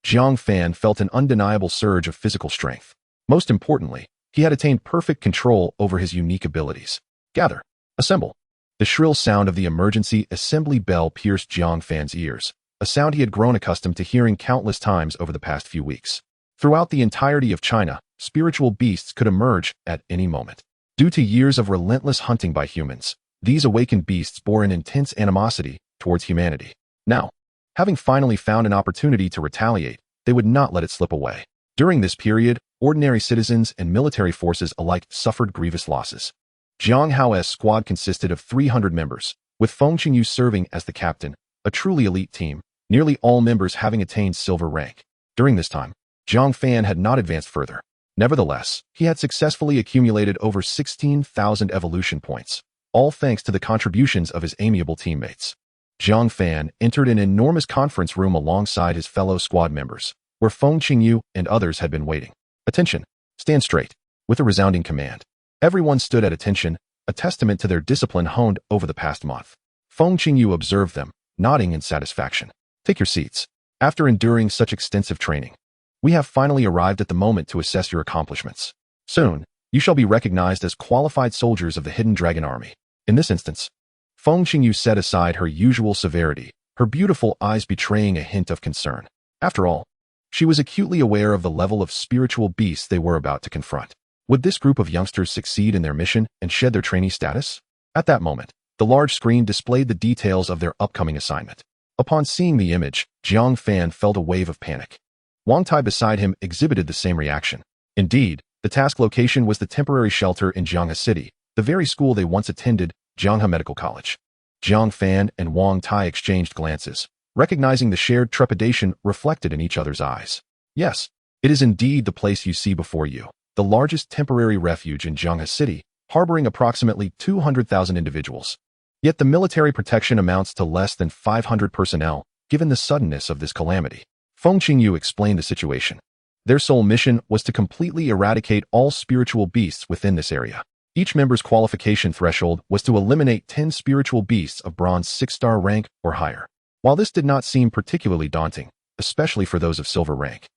Jiang Fan felt an undeniable surge of physical strength. Most importantly, he had attained perfect control over his unique abilities. Gather. Assemble. The shrill sound of the emergency assembly bell pierced Jiang Fan's ears, a sound he had grown accustomed to hearing countless times over the past few weeks. Throughout the entirety of China, spiritual beasts could emerge at any moment. Due to years of relentless hunting by humans, these awakened beasts bore an intense animosity towards humanity. Now, having finally found an opportunity to retaliate, they would not let it slip away. During this period, ordinary citizens and military forces alike suffered grievous losses. Jiang Hao's squad consisted of 300 members, with Feng Qingyu serving as the captain, a truly elite team, nearly all members having attained silver rank. During this time, Jiang Fan had not advanced further. Nevertheless, he had successfully accumulated over 16,000 evolution points, all thanks to the contributions of his amiable teammates. Jiang Fan entered an enormous conference room alongside his fellow squad members, where Feng Qingyu and others had been waiting. Attention! Stand straight! With a resounding command, everyone stood at attention, a testament to their discipline honed over the past month. Feng Qingyu observed them, nodding in satisfaction. Take your seats. After enduring such extensive training, we have finally arrived at the moment to assess your accomplishments. Soon, you shall be recognized as qualified soldiers of the Hidden Dragon Army. In this instance, Feng Qingyu set aside her usual severity, her beautiful eyes betraying a hint of concern. After all, she was acutely aware of the level of spiritual beasts they were about to confront. Would this group of youngsters succeed in their mission and shed their trainee status? At that moment, the large screen displayed the details of their upcoming assignment. Upon seeing the image, Jiang Fan felt a wave of panic. Wang Tai beside him exhibited the same reaction. Indeed, the task location was the temporary shelter in Jianghe City, the very school they once attended, Jianghe Medical College. Jiang Fan and Wang Tai exchanged glances, recognizing the shared trepidation reflected in each other's eyes. Yes, it is indeed the place you see before you, the largest temporary refuge in Jianghe City, harboring approximately 200,000 individuals. Yet the military protection amounts to less than 500 personnel, given the suddenness of this calamity. Feng Qingyu explained the situation. Their sole mission was to completely eradicate all spiritual beasts within this area. Each member's qualification threshold was to eliminate 10 spiritual beasts of bronze 6-star rank or higher. While this did not seem particularly daunting, especially for those of silver rank,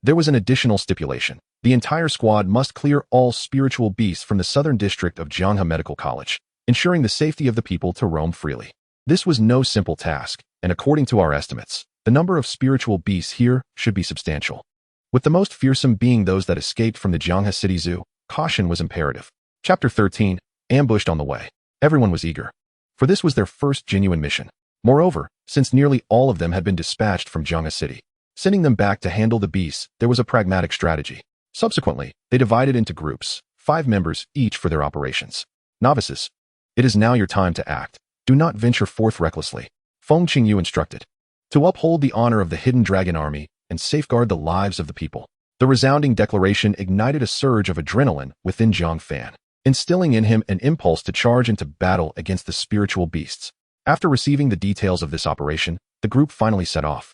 there was an additional stipulation. The entire squad must clear all spiritual beasts from the southern district of Jianghe Medical College, ensuring the safety of the people to roam freely. This was no simple task, and according to our estimates, the number of spiritual beasts here should be substantial. With the most fearsome being those that escaped from the Jianghe City Zoo, caution was imperative. Chapter 13, Ambushed on the Way. Everyone was eager, for this was their first genuine mission. Moreover, since nearly all of them had been dispatched from Jianghe City, sending them back to handle the beasts, there was a pragmatic strategy. Subsequently, they divided into groups, 5 members each for their operations. Novices, it is now your time to act. Do not venture forth recklessly, Feng Qingyu instructed. To uphold the honor of the Hidden Dragon Army and safeguard the lives of the people. The resounding declaration ignited a surge of adrenaline within Jiang Fan, instilling in him an impulse to charge into battle against the spiritual beasts. After receiving the details of this operation, the group finally set off.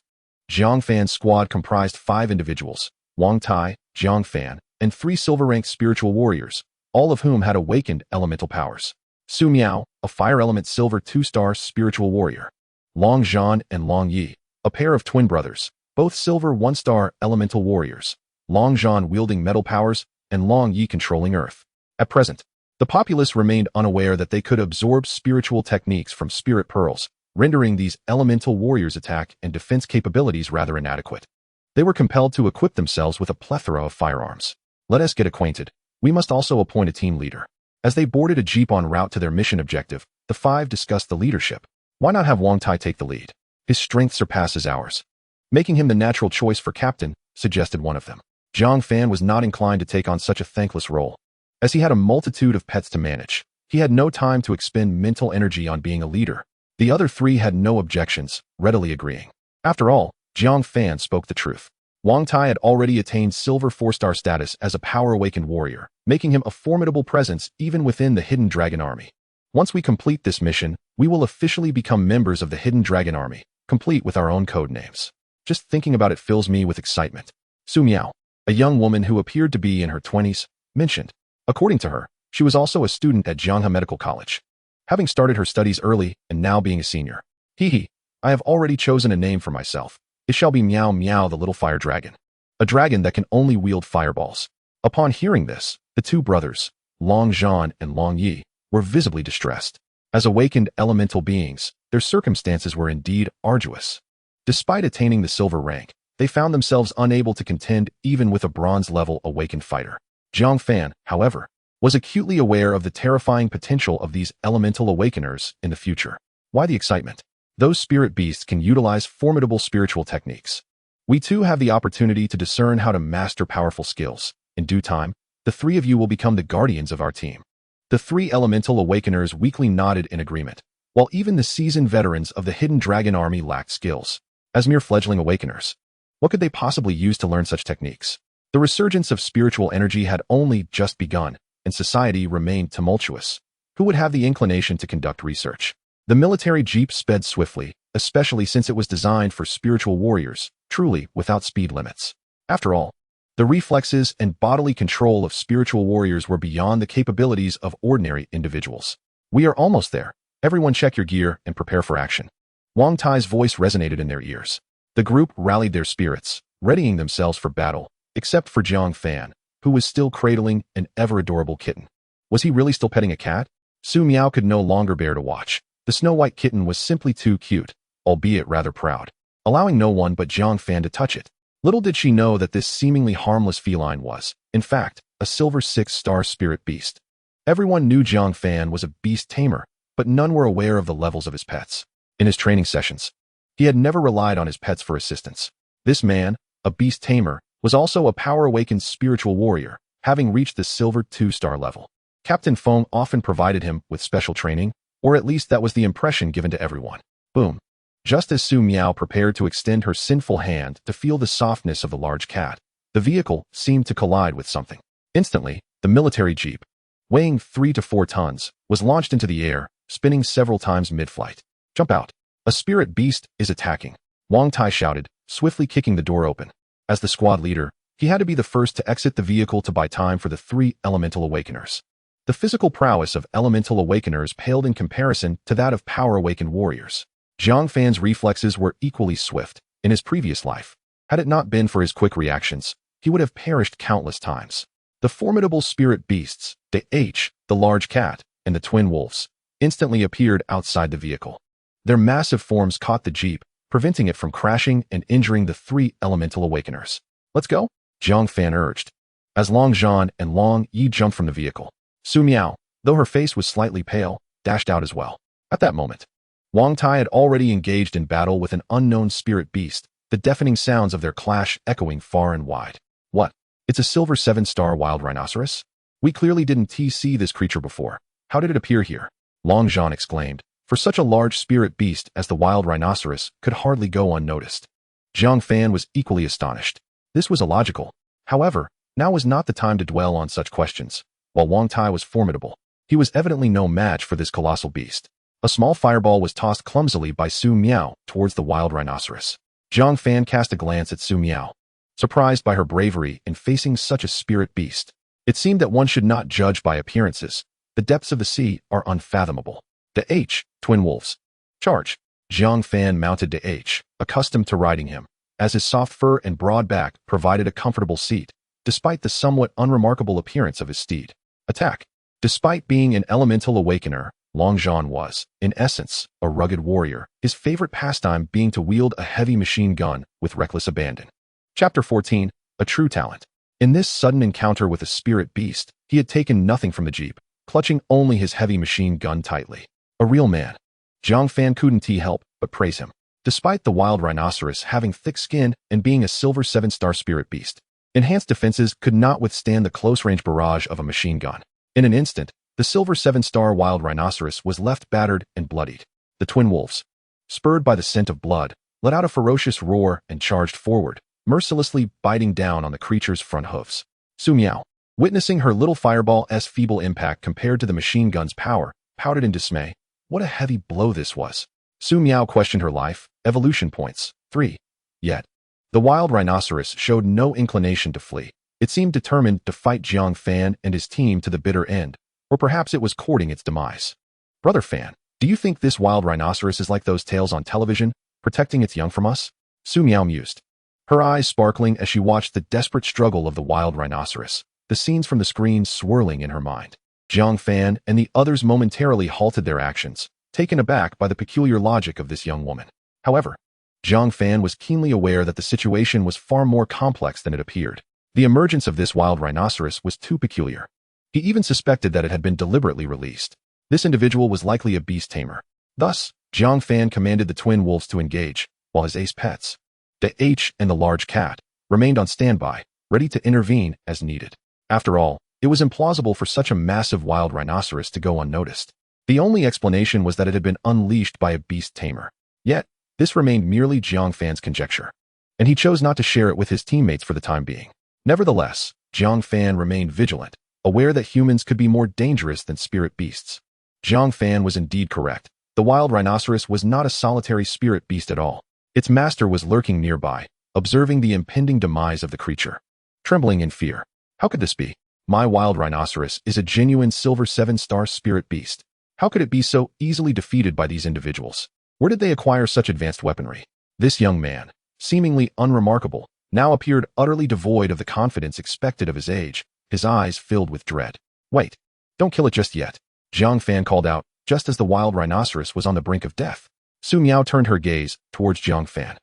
Jiang Fan's squad comprised 5 individuals, Wang Tai, Jiang Fan, and 3 silver-ranked spiritual warriors, all of whom had awakened elemental powers. Su Miao, a fire element silver 2-star spiritual warrior. Long Zhan and Long Yi, a pair of twin brothers, both silver 1-star elemental warriors. Long Zhan wielding metal powers, and Long Yi controlling earth. At present, the populace remained unaware that they could absorb spiritual techniques from spirit pearls, rendering these elemental warriors' attack and defense capabilities rather inadequate. They were compelled to equip themselves with a plethora of firearms. Let us get acquainted. We must also appoint a team leader. As they boarded a jeep en route to their mission objective, the 5 discussed the leadership. Why not have Wang Tai take the lead? His strength surpasses ours. Making him the natural choice for captain, suggested one of them. Jiang Fan was not inclined to take on such a thankless role. As he had a multitude of pets to manage, he had no time to expend mental energy on being a leader. The other 3 had no objections, readily agreeing. After all, Jiang Fan spoke the truth. Wang Tai had already attained silver 4-star status as a power-awakened warrior, making him a formidable presence even within the Hidden Dragon Army. Once we complete this mission, we will officially become members of the Hidden Dragon Army, complete with our own code names. Just thinking about it fills me with excitement. Su Miao, a young woman who appeared to be in her 20s, mentioned. According to her, she was also a student at Jianghe Medical College, having started her studies early and now being a senior. I have already chosen a name for myself. It shall be Meow Meow, the little fire dragon. A dragon that can only wield fireballs. Upon hearing this, the two brothers, Long Zhan and Long Yi, were visibly distressed. As awakened elemental beings, their circumstances were indeed arduous. Despite attaining the silver rank, they found themselves unable to contend even with a bronze-level awakened fighter. Jiang Fan, however, was acutely aware of the terrifying potential of these elemental awakeners in the future. Why the excitement? Those spirit beasts can utilize formidable spiritual techniques. We too have the opportunity to discern how to master powerful skills. In due time, the three of you will become the guardians of our team. The three elemental awakeners weakly nodded in agreement, while even the seasoned veterans of the Hidden Dragon Army lacked skills. As mere fledgling awakeners, what could they possibly use to learn such techniques? The resurgence of spiritual energy had only just begun, and society remained tumultuous. Who would have the inclination to conduct research? The military jeep sped swiftly, especially since it was designed for spiritual warriors, truly without speed limits. After all, the reflexes and bodily control of spiritual warriors were beyond the capabilities of ordinary individuals. We are almost there. Everyone check your gear and prepare for action. Wang Tai's voice resonated in their ears. The group rallied their spirits, readying themselves for battle, except for Jiang Fan, who was still cradling an ever-adorable kitten. Was he really still petting a cat? Su Miao could no longer bear to watch. The snow-white kitten was simply too cute, albeit rather proud, allowing no one but Jiang Fan to touch it. Little did she know that this seemingly harmless feline was, in fact, a silver 6-star spirit beast. Everyone knew Jiang Fan was a beast tamer, but none were aware of the levels of his pets. In his training sessions, he had never relied on his pets for assistance. This man, a beast tamer, was also a power-awakened spiritual warrior, having reached the silver 2-star level. Captain Feng often provided him with special training, or at least that was the impression given to everyone. Boom. Just as Su Miao prepared to extend her sinful hand to feel the softness of the large cat, the vehicle seemed to collide with something. Instantly, the military jeep, weighing 3 to 4 tons, was launched into the air, spinning several times mid-flight. Jump out. A spirit beast is attacking. Wang Tai shouted, swiftly kicking the door open. As the squad leader, he had to be the first to exit the vehicle to buy time for the 3 elemental awakeners. The physical prowess of elemental awakeners paled in comparison to that of power-awakened warriors. Jiang Fan's reflexes were equally swift. In his previous life, had it not been for his quick reactions, he would have perished countless times. The formidable spirit beasts, the large cat, and the twin wolves, instantly appeared outside the vehicle. Their massive forms caught the jeep, preventing it from crashing and injuring the 3 elemental awakeners. Let's go, Jiang Fan urged. As Long Zhan and Long Yi jumped from the vehicle, Su Miao, though her face was slightly pale, dashed out as well. At that moment, Wang Tai had already engaged in battle with an unknown spirit beast, the deafening sounds of their clash echoing far and wide. What? It's a silver 7-star wild rhinoceros? We clearly didn't see this creature before. How did it appear here? Long Zhan exclaimed, for such a large spirit beast as the wild rhinoceros could hardly go unnoticed. Jiang Fan was equally astonished. This was illogical. However, now was not the time to dwell on such questions. While Wang Tai was formidable, he was evidently no match for this colossal beast. A small fireball was tossed clumsily by Su Miao towards the wild rhinoceros. Jiang Fan cast a glance at Su Miao, surprised by her bravery in facing such a spirit beast. It seemed that one should not judge by appearances. The depths of the sea are unfathomable. The twin wolves. Charge. Jiang Fan mounted to accustomed to riding him, as his soft fur and broad back provided a comfortable seat, despite the somewhat unremarkable appearance of his steed. Attack. Despite being an elemental awakener, Long Zhan was, in essence, a rugged warrior, his favorite pastime being to wield a heavy machine gun with reckless abandon. Chapter 14, A True Talent. In this sudden encounter with a spirit beast, he had taken nothing from the jeep, clutching only his heavy machine gun tightly. A real man. Jiang Fan couldn't help but praise him. Despite the wild rhinoceros having thick skin and being a silver 7-star spirit beast, enhanced defenses could not withstand the close-range barrage of a machine gun. In an instant, the silver 7-star wild rhinoceros was left battered and bloodied. The twin wolves, spurred by the scent of blood, let out a ferocious roar and charged forward, mercilessly biting down on the creature's front hoofs. Su Miao, witnessing her little fireball's feeble impact compared to the machine gun's power, pouted in dismay. What a heavy blow this was. Su Miao questioned her life, evolution points, 3. Yet, the wild rhinoceros showed no inclination to flee. It seemed determined to fight Jiang Fan and his team to the bitter end, or perhaps it was courting its demise. Brother Fan, do you think this wild rhinoceros is like those tales on television, protecting its young from us? Su Miao mused, her eyes sparkling as she watched the desperate struggle of the wild rhinoceros, the scenes from the screen swirling in her mind. Jiang Fan and the others momentarily halted their actions, taken aback by the peculiar logic of this young woman. However, Jiang Fan was keenly aware that the situation was far more complex than it appeared. The emergence of this wild rhinoceros was too peculiar. He even suspected that it had been deliberately released. This individual was likely a beast tamer. Thus, Jiang Fan commanded the twin wolves to engage, while his ace pets, the H and the large cat, remained on standby, ready to intervene as needed. After all, it was implausible for such a massive wild rhinoceros to go unnoticed. The only explanation was that it had been unleashed by a beast tamer. Yet, this remained merely Jiang Fan's conjecture, and he chose not to share it with his teammates for the time being. Nevertheless, Jiang Fan remained vigilant, aware that humans could be more dangerous than spirit beasts. Jiang Fan was indeed correct. The wild rhinoceros was not a solitary spirit beast at all. Its master was lurking nearby, observing the impending demise of the creature. Trembling in fear. How could this be? My wild rhinoceros is a genuine silver 7-star spirit beast. How could it be so easily defeated by these individuals? Where did they acquire such advanced weaponry? This young man, seemingly unremarkable, now appeared utterly devoid of the confidence expected of his age, his eyes filled with dread. Wait, don't kill it just yet, Jiang Fan called out, just as the wild rhinoceros was on the brink of death. Su Miao turned her gaze towards Jiang Fan,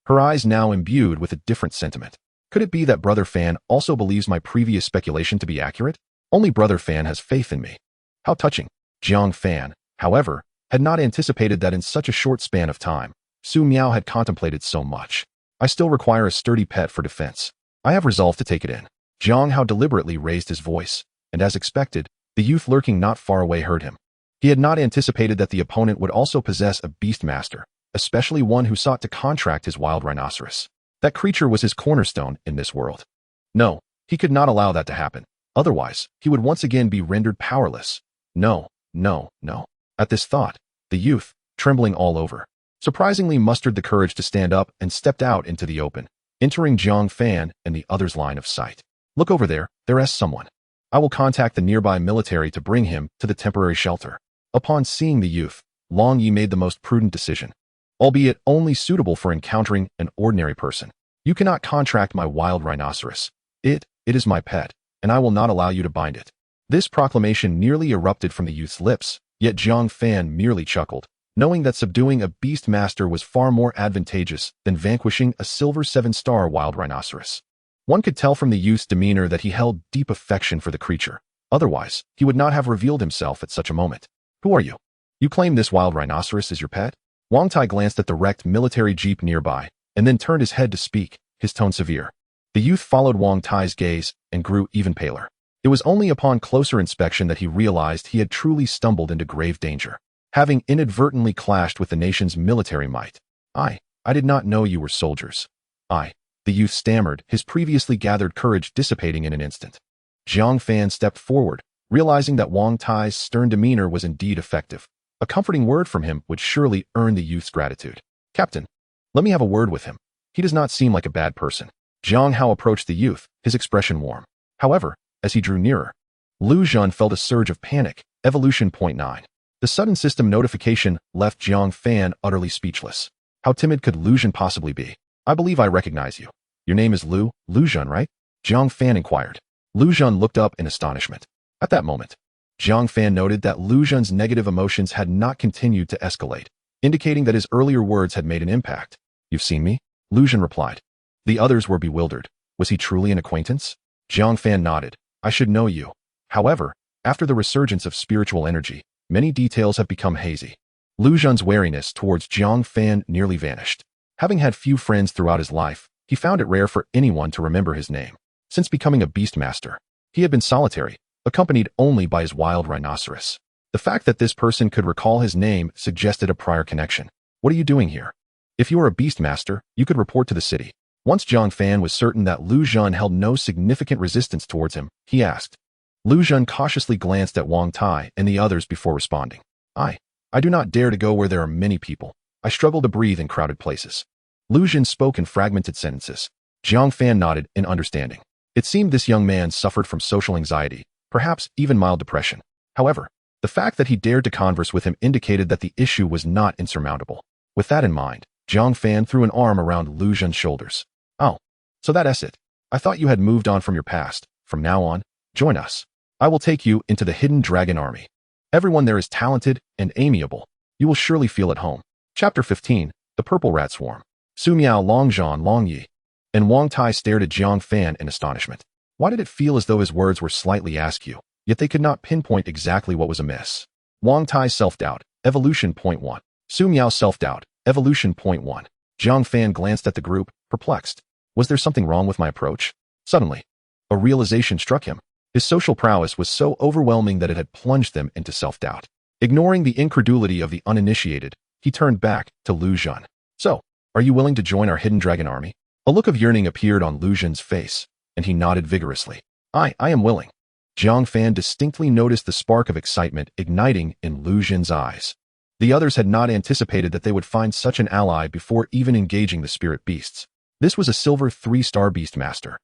her eyes now imbued with a different sentiment. Could it be that Brother Fan also believes my previous speculation to be accurate? Only Brother Fan has faith in me. How touching. Jiang Fan, however, had not anticipated that in such a short span of time, Su Miao had contemplated so much. I still require a sturdy pet for defense. I have resolved to take it in. Jiang Hao deliberately raised his voice, and as expected, the youth lurking not far away heard him. He had not anticipated that the opponent would also possess a Beastmaster, especially one who sought to contract his wild rhinoceros. That creature was his cornerstone in this world. No, he could not allow that to happen. Otherwise, he would once again be rendered powerless. No, no, no. At this thought, the youth, trembling all over, surprisingly mustered the courage to stand up and stepped out into the open, entering Jiang Fan and the other's line of sight. Look over there, there is someone. I will contact the nearby military to bring him to the temporary shelter. Upon seeing the youth, Long Yi made the most prudent decision, albeit only suitable for encountering an ordinary person. You cannot contract my wild rhinoceros. It is my pet, and I will not allow you to bind it. This proclamation nearly erupted from the youth's lips, yet Jiang Fan merely chuckled, knowing that subduing a Beastmaster was far more advantageous than vanquishing a silver 7-star wild rhinoceros. One could tell from the youth's demeanor that he held deep affection for the creature. Otherwise, he would not have revealed himself at such a moment. Who are you? You claim this wild rhinoceros as your pet? Wang Tai glanced at the wrecked military jeep nearby, and then turned his head to speak, his tone severe. The youth followed Wang Tai's gaze and grew even paler. It was only upon closer inspection that he realized he had truly stumbled into grave danger, having inadvertently clashed with the nation's military might. I did not know you were soldiers. The youth stammered, his previously gathered courage dissipating in an instant. Jiang Fan stepped forward, realizing that Wang Tai's stern demeanor was indeed effective. A comforting word from him would surely earn the youth's gratitude. Captain, let me have a word with him. He does not seem like a bad person. Jiang Hao approached the youth, his expression warm. However, as he drew nearer, Lu Zhan felt a surge of panic. Evolution Point 9. The sudden system notification left Jiang Fan utterly speechless. How timid could Lu Zhan possibly be? I believe I recognize you. Your name is Lu Zhan, right? Jiang Fan inquired. Lu Zhan looked up in astonishment. At that moment, Jiang Fan noted that Lu Zhan's negative emotions had not continued to escalate, indicating that his earlier words had made an impact. You've seen me? Lu Zhan replied. The others were bewildered. Was he truly an acquaintance? Jiang Fan nodded. I should know you. However, after the resurgence of spiritual energy, many details have become hazy. Lu Zhan's wariness towards Jiang Fan nearly vanished. Having had few friends throughout his life, he found it rare for anyone to remember his name. Since becoming a Beastmaster, he had been solitary, accompanied only by his wild rhinoceros. The fact that this person could recall his name suggested a prior connection. What are you doing here? If you are a Beastmaster, you could report to the city. Once Jiang Fan was certain that Lu Zhan held no significant resistance towards him, he asked. Lu Zhan cautiously glanced at Wang Tai and the others before responding. I do not dare to go where there are many people. I struggle to breathe in crowded places. Lu Zhan spoke in fragmented sentences. Jiang Fan nodded in understanding. It seemed this young man suffered from social anxiety, perhaps even mild depression. However, the fact that he dared to converse with him indicated that the issue was not insurmountable. With that in mind, Jiang Fan threw an arm around Lu Zhen's shoulders. Oh, so that's it. I thought you had moved on from your past. From now on, join us. I will take you into the Hidden Dragon Army. Everyone there is talented and amiable. You will surely feel at home. Chapter 15, The Purple Rat Swarm. Su Miao, Longzhan, Longyi, and Wang Tai stared at Jiang Fan in astonishment. Why did it feel as though his words were slightly askew, yet they could not pinpoint exactly what was amiss? Wang Tai self-doubt, evolution point 1. Su Miao self-doubt, evolution point 1. Jiang Fan glanced at the group, perplexed. Was there something wrong with my approach? Suddenly, a realization struck him. His social prowess was so overwhelming that it had plunged them into self-doubt. Ignoring the incredulity of the uninitiated, he turned back to Lu Zhen. So, are you willing to join our Hidden Dragon Army? A look of yearning appeared on Lu Zhen's face, and he nodded vigorously. I am willing. Jiang Fan distinctly noticed the spark of excitement igniting in Lu Zhen's eyes. The others had not anticipated that they would find such an ally before even engaging the spirit beasts. This was a silver 3-star Beastmaster,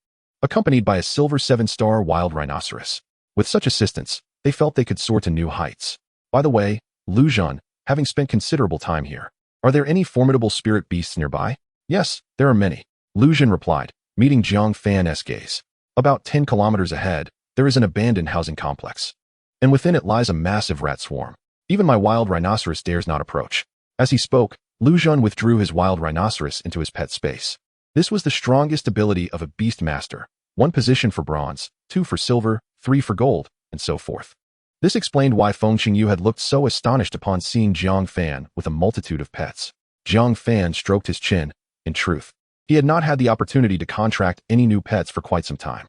accompanied by a silver 7-star wild rhinoceros. With such assistance, they felt they could soar to new heights. By the way, Lu Zhen, having spent considerable time here, are there any formidable spirit beasts nearby? Yes, there are many. Lu Zhen replied, meeting Jiang Fan's gaze. About 10 kilometers ahead, there is an abandoned housing complex, and within it lies a massive rat swarm. Even my wild rhinoceros dares not approach. As he spoke, Lu Zhen withdrew his wild rhinoceros into his pet space. This was the strongest ability of a Beastmaster, 1 position for bronze, 2 for silver, 3 for gold, and so forth. This explained why Feng Qingyu had looked so astonished upon seeing Jiang Fan with a multitude of pets. Jiang Fan stroked his chin. In truth, he had not had the opportunity to contract any new pets for quite some time.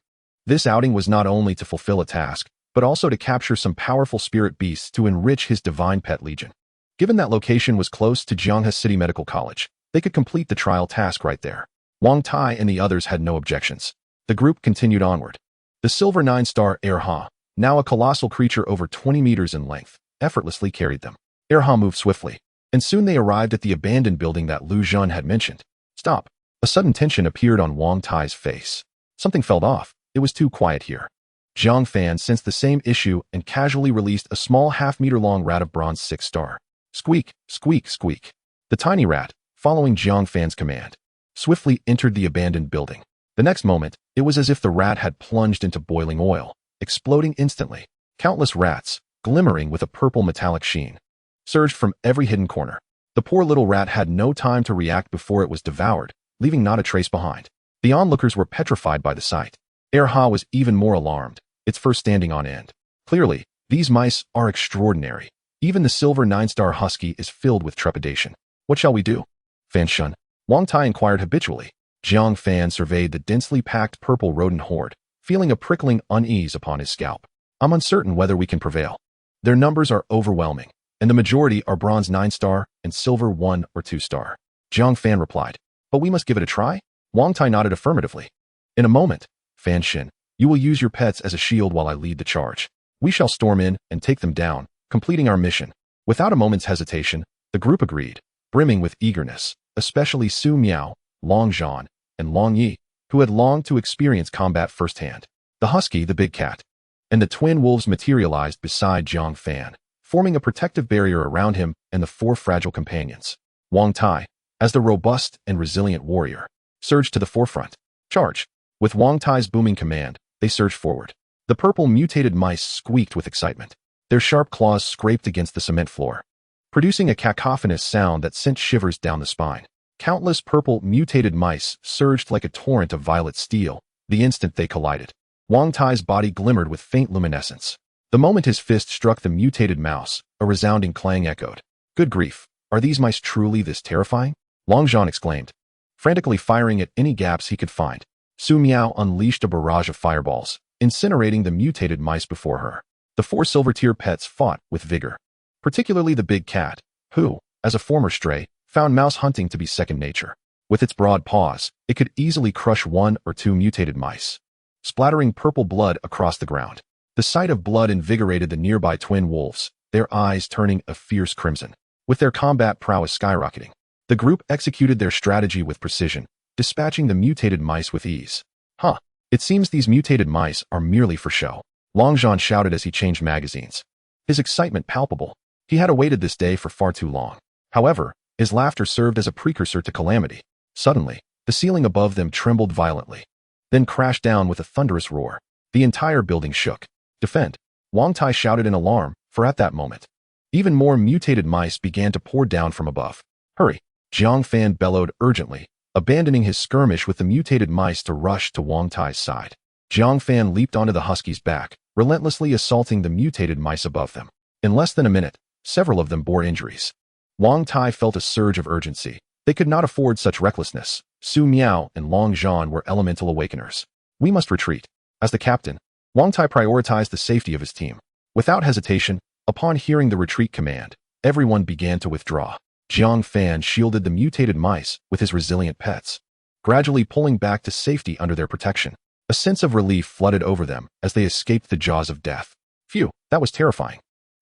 This outing was not only to fulfill a task, but also to capture some powerful spirit beasts to enrich his divine pet legion. Given that location was close to Jianghe City Medical College, they could complete the trial task right there. Wang Tai and the others had no objections. The group continued onward. The silver 9-star Erha, now a colossal creature over 20 meters in length, effortlessly carried them. Erha moved swiftly, and soon they arrived at the abandoned building that Lu Zhen had mentioned. Stop. A sudden tension appeared on Wang Tai's face. Something felt off. It was too quiet here. Jiang Fan sensed the same issue and casually released a small half-meter-long rat of bronze 6-star. Squeak, squeak, squeak. The tiny rat, following Jiang Fan's command, swiftly entered the abandoned building. The next moment, it was as if the rat had plunged into boiling oil, exploding instantly. Countless rats, glimmering with a purple metallic sheen, surged from every hidden corner. The poor little rat had no time to react before it was devoured, leaving not a trace behind. The onlookers were petrified by the sight. Erha was even more alarmed, its fur standing on end. Clearly, these mice are extraordinary. Even the silver 9-star husky is filled with trepidation. What shall we do? Fan Shun, Wang Tai inquired habitually. Jiang Fan surveyed the densely packed purple rodent horde, feeling a prickling unease upon his scalp. I'm uncertain whether we can prevail. Their numbers are overwhelming, and the majority are bronze 9-star and silver 1 or 2-star. Jiang Fan replied, but we must give it a try? Wang Tai nodded affirmatively. In a moment, Fan Shin, you will use your pets as a shield while I lead the charge. We shall storm in and take them down, completing our mission. Without a moment's hesitation, the group agreed, brimming with eagerness, especially Su Miao, Longzhan, and Longyi, who had longed to experience combat firsthand. The husky, the big cat, and the twin wolves materialized beside Jiang Fan, forming a protective barrier around him and the 4 fragile companions. Wang Tai, as the robust and resilient warrior, surged to the forefront. Charge! With Wang Tai's booming command, they surged forward. The purple mutated mice squeaked with excitement. Their sharp claws scraped against the cement floor, producing a cacophonous sound that sent shivers down the spine. Countless purple mutated mice surged like a torrent of violet steel the instant they collided. Wang Tai's body glimmered with faint luminescence. The moment his fist struck the mutated mouse, a resounding clang echoed. Good grief, are these mice truly this terrifying? Longzhan exclaimed, frantically firing at any gaps he could find. Su Miao unleashed a barrage of fireballs, incinerating the mutated mice before her. The 4 silver-tier pets fought with vigor, particularly the big cat, who, as a former stray, found mouse hunting to be second nature. With its broad paws, it could easily crush 1 or 2 mutated mice, splattering purple blood across the ground. The sight of blood invigorated the nearby twin wolves, their eyes turning a fierce crimson. With their combat prowess skyrocketing, the group executed their strategy with precision, dispatching the mutated mice with ease. Huh, it seems these mutated mice are merely for show. Longzhan shouted as he changed magazines, his excitement palpable. He had awaited this day for far too long. However, His laughter served as a precursor to calamity. Suddenly, the ceiling above them trembled violently, then crashed down with a thunderous roar. The entire building shook. Defend! Wang Tai shouted in alarm, for at that moment, even more mutated mice began to pour down from above. Hurry! Jiang Fan bellowed urgently, abandoning his skirmish with the mutated mice to rush to Wang Tai's side. Jiang Fan leaped onto the husky's back, relentlessly assaulting the mutated mice above them. In less than a minute, several of them bore injuries. Wang Tai felt a surge of urgency. They could not afford such recklessness. Su Miao and Long Zhan were elemental awakeners. We must retreat. As the captain, Wang Tai prioritized the safety of his team. Without hesitation, upon hearing the retreat command, everyone began to withdraw. Jiang Fan shielded the mutated mice with his resilient pets, gradually pulling back to safety under their protection. A sense of relief flooded over them as they escaped the jaws of death. Phew, that was terrifying.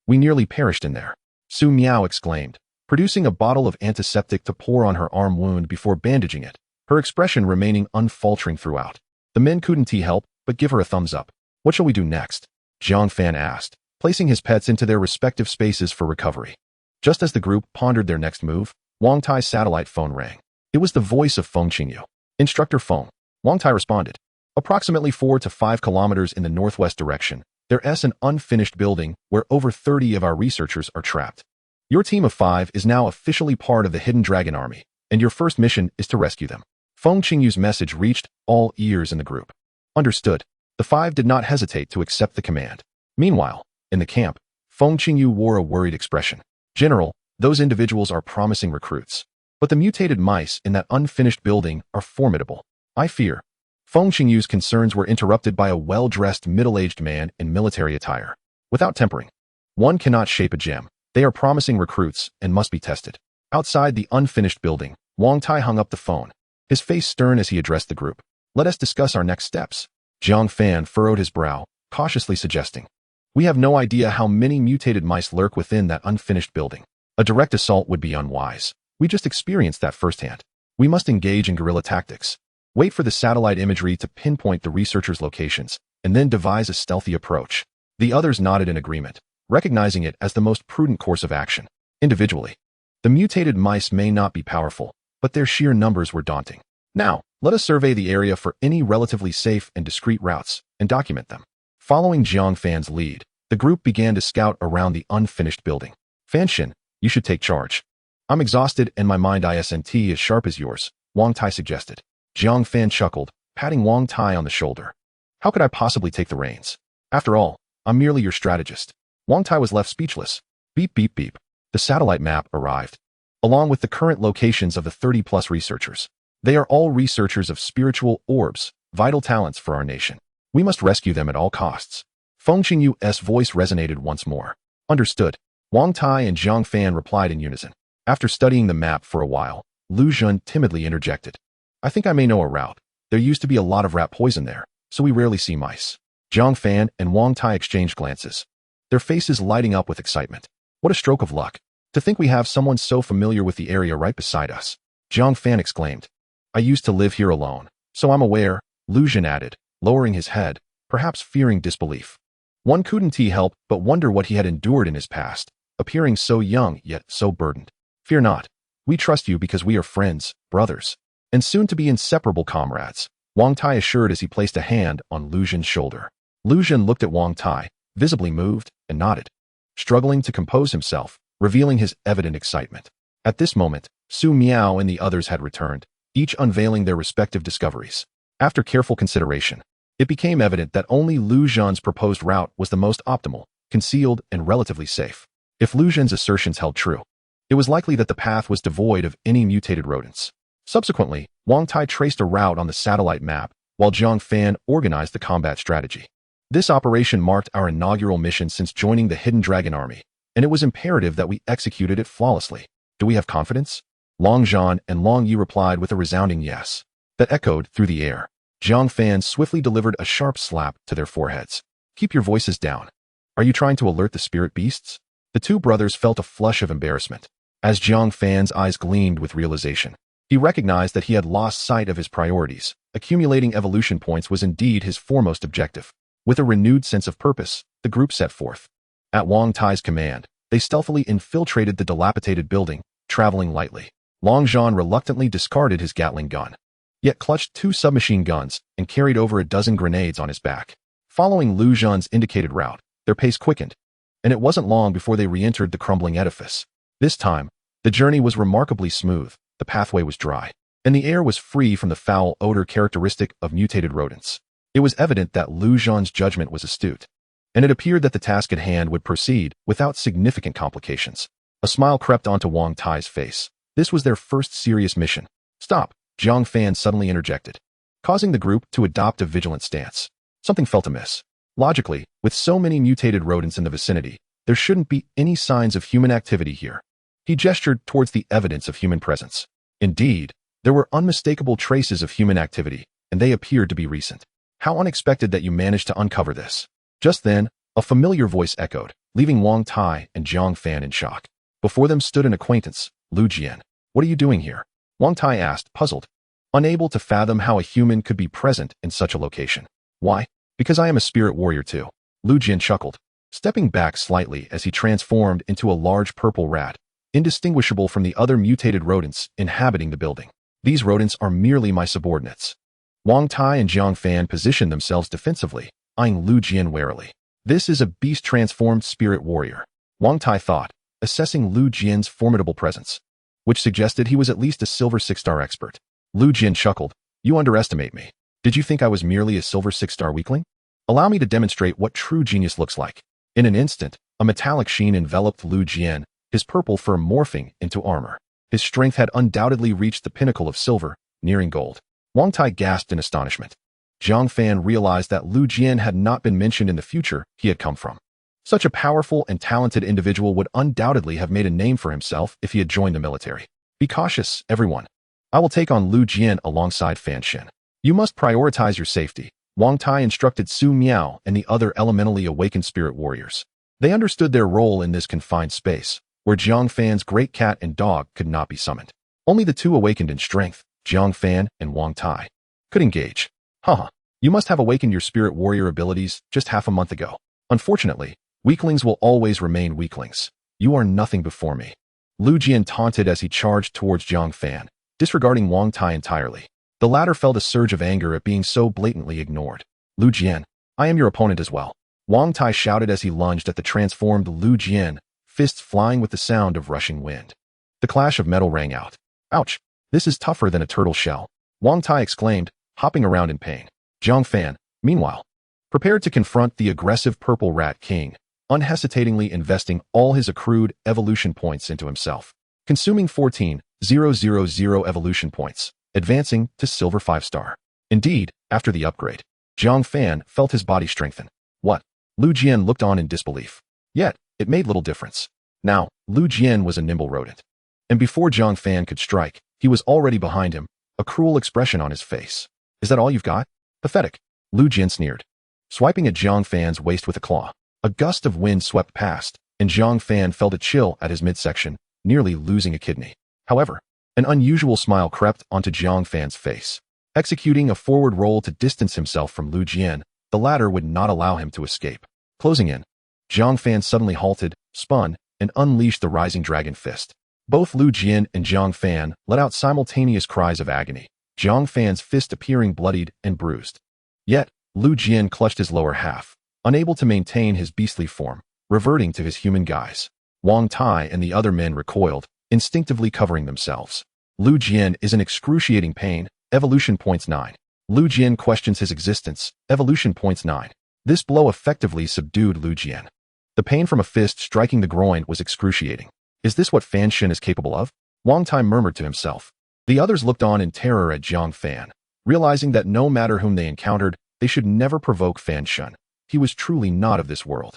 We nearly perished in there, Su Miao exclaimed, producing a bottle of antiseptic to pour on her arm wound before bandaging it, her expression remaining unfaltering throughout. The men couldn't help but give her a thumbs up. What shall we do next? Jiang Fan asked, placing his pets into their respective spaces for recovery. Just as the group pondered their next move, Wang Tai's satellite phone rang. It was the voice of Feng Qingyu. Instructor phone. Wang Tai responded. Approximately 4 to 5 kilometers in the northwest direction, there's an unfinished building where over 30 of our researchers are trapped. Your team of 5 is now officially part of the Hidden Dragon Army, and your first mission is to rescue them. Feng Qingyu's message reached all ears in the group. Understood. The 5 did not hesitate to accept the command. Meanwhile, in the camp, Feng Qingyu wore a worried expression. General, those individuals are promising recruits. But the mutated mice in that unfinished building are formidable. I fear. Feng Qingyu's concerns were interrupted by a well-dressed middle-aged man in military attire. Without tempering, one cannot shape a gem. They are promising recruits and must be tested. Outside the unfinished building, Wang Tai hung up the phone, his face stern as he addressed the group. Let us discuss our next steps. Jiang Fan furrowed his brow, cautiously suggesting. We have no idea how many mutated mice lurk within that unfinished building. A direct assault would be unwise. We just experienced that firsthand. We must engage in guerrilla tactics. Wait for the satellite imagery to pinpoint the researchers' locations, and then devise a stealthy approach. The others nodded in agreement, recognizing it as the most prudent course of action. Individually, the mutated mice may not be powerful, but their sheer numbers were daunting. Now, let us survey the area for any relatively safe and discreet routes, and document them. Following Jiang Fan's lead, the group began to scout around the unfinished building. Fanshin, you should take charge. I'm exhausted and my mind isn't as sharp as yours, Wang Tai suggested. Jiang Fan chuckled, patting Wang Tai on the shoulder. How could I possibly take the reins? After all, I'm merely your strategist. Wang Tai was left speechless. Beep beep beep. The satellite map arrived, along with the current locations of the 30-plus researchers. They are all researchers of spiritual orbs, vital talents for our nation. We must rescue them at all costs. Feng Qingyu's voice resonated once more. Understood. Wang Tai and Jiang Fan replied in unison. After studying the map for a while, Lu Zhen timidly interjected. I think I may know a route. There used to be a lot of rat poison there, so we rarely see mice. Jiang Fan and Wang Tai exchanged glances, their faces lighting up with excitement. What a stroke of luck. To think we have someone so familiar with the area right beside us. Jiang Fan exclaimed. I used to live here alone, so I'm aware, Lu Zhen added, lowering his head, perhaps fearing disbelief. One couldn't help but wonder what he had endured in his past, appearing so young yet so burdened. Fear not. We trust you because we are friends, brothers, and soon to be inseparable comrades, Wang Tai assured as he placed a hand on Lu Zhen's shoulder. Lu Zhen looked at Wang Tai, visibly moved, and nodded, struggling to compose himself, revealing his evident excitement. At this moment, Su Miao and the others had returned, each unveiling their respective discoveries. After careful consideration, it became evident that only Lu Zhen's proposed route was the most optimal, concealed, and relatively safe. If Lu Zhen's assertions held true, it was likely that the path was devoid of any mutated rodents. Subsequently, Wang Tai traced a route on the satellite map, while Jiang Fan organized the combat strategy. This operation marked our inaugural mission since joining the Hidden Dragon Army, and it was imperative that we executed it flawlessly. Do we have confidence? Long Zhan and Long Yi replied with a resounding yes that echoed through the air. Jiang Fan swiftly delivered a sharp slap to their foreheads. Keep your voices down. Are you trying to alert the spirit beasts? The two brothers felt a flush of embarrassment, as Jiang Fan's eyes gleamed with realization. He recognized that he had lost sight of his priorities. Accumulating evolution points was indeed his foremost objective. With a renewed sense of purpose, the group set forth. At Wang Tai's command, they stealthily infiltrated the dilapidated building, traveling lightly. Long Zhan reluctantly discarded his Gatling gun, yet clutched 2 submachine guns and carried over a dozen grenades on his back. Following Lu Zhan's indicated route, their pace quickened, and it wasn't long before they re-entered the crumbling edifice. This time, the journey was remarkably smooth, the pathway was dry, and the air was free from the foul odor characteristic of mutated rodents. It was evident that Lu Zhan's judgment was astute, and it appeared that the task at hand would proceed without significant complications. A smile crept onto Wang Tai's face. This was their first serious mission. Stop, Jiang Fan suddenly interjected, causing the group to adopt a vigilant stance. Something felt amiss. Logically, with so many mutated rodents in the vicinity, there shouldn't be any signs of human activity here. He gestured towards the evidence of human presence. Indeed, there were unmistakable traces of human activity, and they appeared to be recent. How unexpected that you managed to uncover this. Just then, a familiar voice echoed, leaving Wang Tai and Jiang Fan in shock. Before them stood an acquaintance, Lu Jian. What are you doing here? Wang Tai asked, puzzled, unable to fathom how a human could be present in such a location. Why? Because I am a spirit warrior too. Lu Jian chuckled, stepping back slightly as he transformed into a large purple rat, indistinguishable from the other mutated rodents inhabiting the building. These rodents are merely my subordinates. Wang Tai and Jiang Fan positioned themselves defensively, eyeing Lu Jian warily. This is a beast-transformed spirit warrior, Wang Tai thought, assessing Lu Jian's formidable presence, which suggested he was at least a silver 6-star expert. Lu Jian chuckled, you underestimate me. Did you think I was merely a silver 6-star weakling? Allow me to demonstrate what true genius looks like. In an instant, a metallic sheen enveloped Lu Jian, his purple fur morphing into armor. His strength had undoubtedly reached the pinnacle of silver, nearing gold. Wang Tai gasped in astonishment. Jiang Fan realized that Lu Jian had not been mentioned in the future he had come from. Such a powerful and talented individual would undoubtedly have made a name for himself if he had joined the military. Be cautious, everyone. I will take on Lu Jian alongside Fan Shen. You must prioritize your safety, Wang Tai instructed Su Miao and the other elementally awakened spirit warriors. They understood their role in this confined space, where Jiang Fan's great cat and dog could not be summoned. Only the 2 awakened in strength, Jiang Fan and Wang Tai, could engage. Haha, you must have awakened your spirit warrior abilities just half a month ago. Unfortunately, weaklings will always remain weaklings. You are nothing before me. Lu Jian taunted as he charged towards Jiang Fan, disregarding Wang Tai entirely. The latter felt a surge of anger at being so blatantly ignored. Lu Jian, I am your opponent as well. Wang Tai shouted as he lunged at the transformed Lu Jian, fists flying with the sound of rushing wind. The clash of metal rang out. Ouch, this is tougher than a turtle shell, Wang Tai exclaimed, hopping around in pain. Jiang Fan, meanwhile, prepared to confront the aggressive purple rat king, unhesitatingly investing all his accrued evolution points into himself, consuming 14,000 evolution points, advancing to silver 5-star. Indeed, after the upgrade, Jiang Fan felt his body strengthen. What? Lu Jian looked on in disbelief. Yet, it made little difference. Now, Lu Jian was a nimble rodent. And before Jiang Fan could strike, he was already behind him, a cruel expression on his face. Is that all you've got? Pathetic. Lu Jian sneered, swiping at Jiang Fan's waist with a claw. A gust of wind swept past, and Jiang Fan felt a chill at his midsection, nearly losing a kidney. However, an unusual smile crept onto Jiang Fan's face. Executing a forward roll to distance himself from Lu Jian, the latter would not allow him to escape. Closing in, Jiang Fan suddenly halted, spun, and unleashed the rising dragon fist. Both Lu Jian and Jiang Fan let out simultaneous cries of agony, Jiang Fan's fist appearing bloodied and bruised. Yet, Lu Jian clutched his lower half, unable to maintain his beastly form, reverting to his human guise. Wang Tai and the other men recoiled, instinctively covering themselves. Lu Jian is in excruciating pain, evolution points 9. Lu Jian questions his existence, evolution points 9. This blow effectively subdued Lu Jian. The pain from a fist striking the groin was excruciating. Is this what Fan Shen is capable of? Wang Tai murmured to himself. The others looked on in terror at Jiang Fan, realizing that no matter whom they encountered, they should never provoke Fan Shen. He was truly not of this world.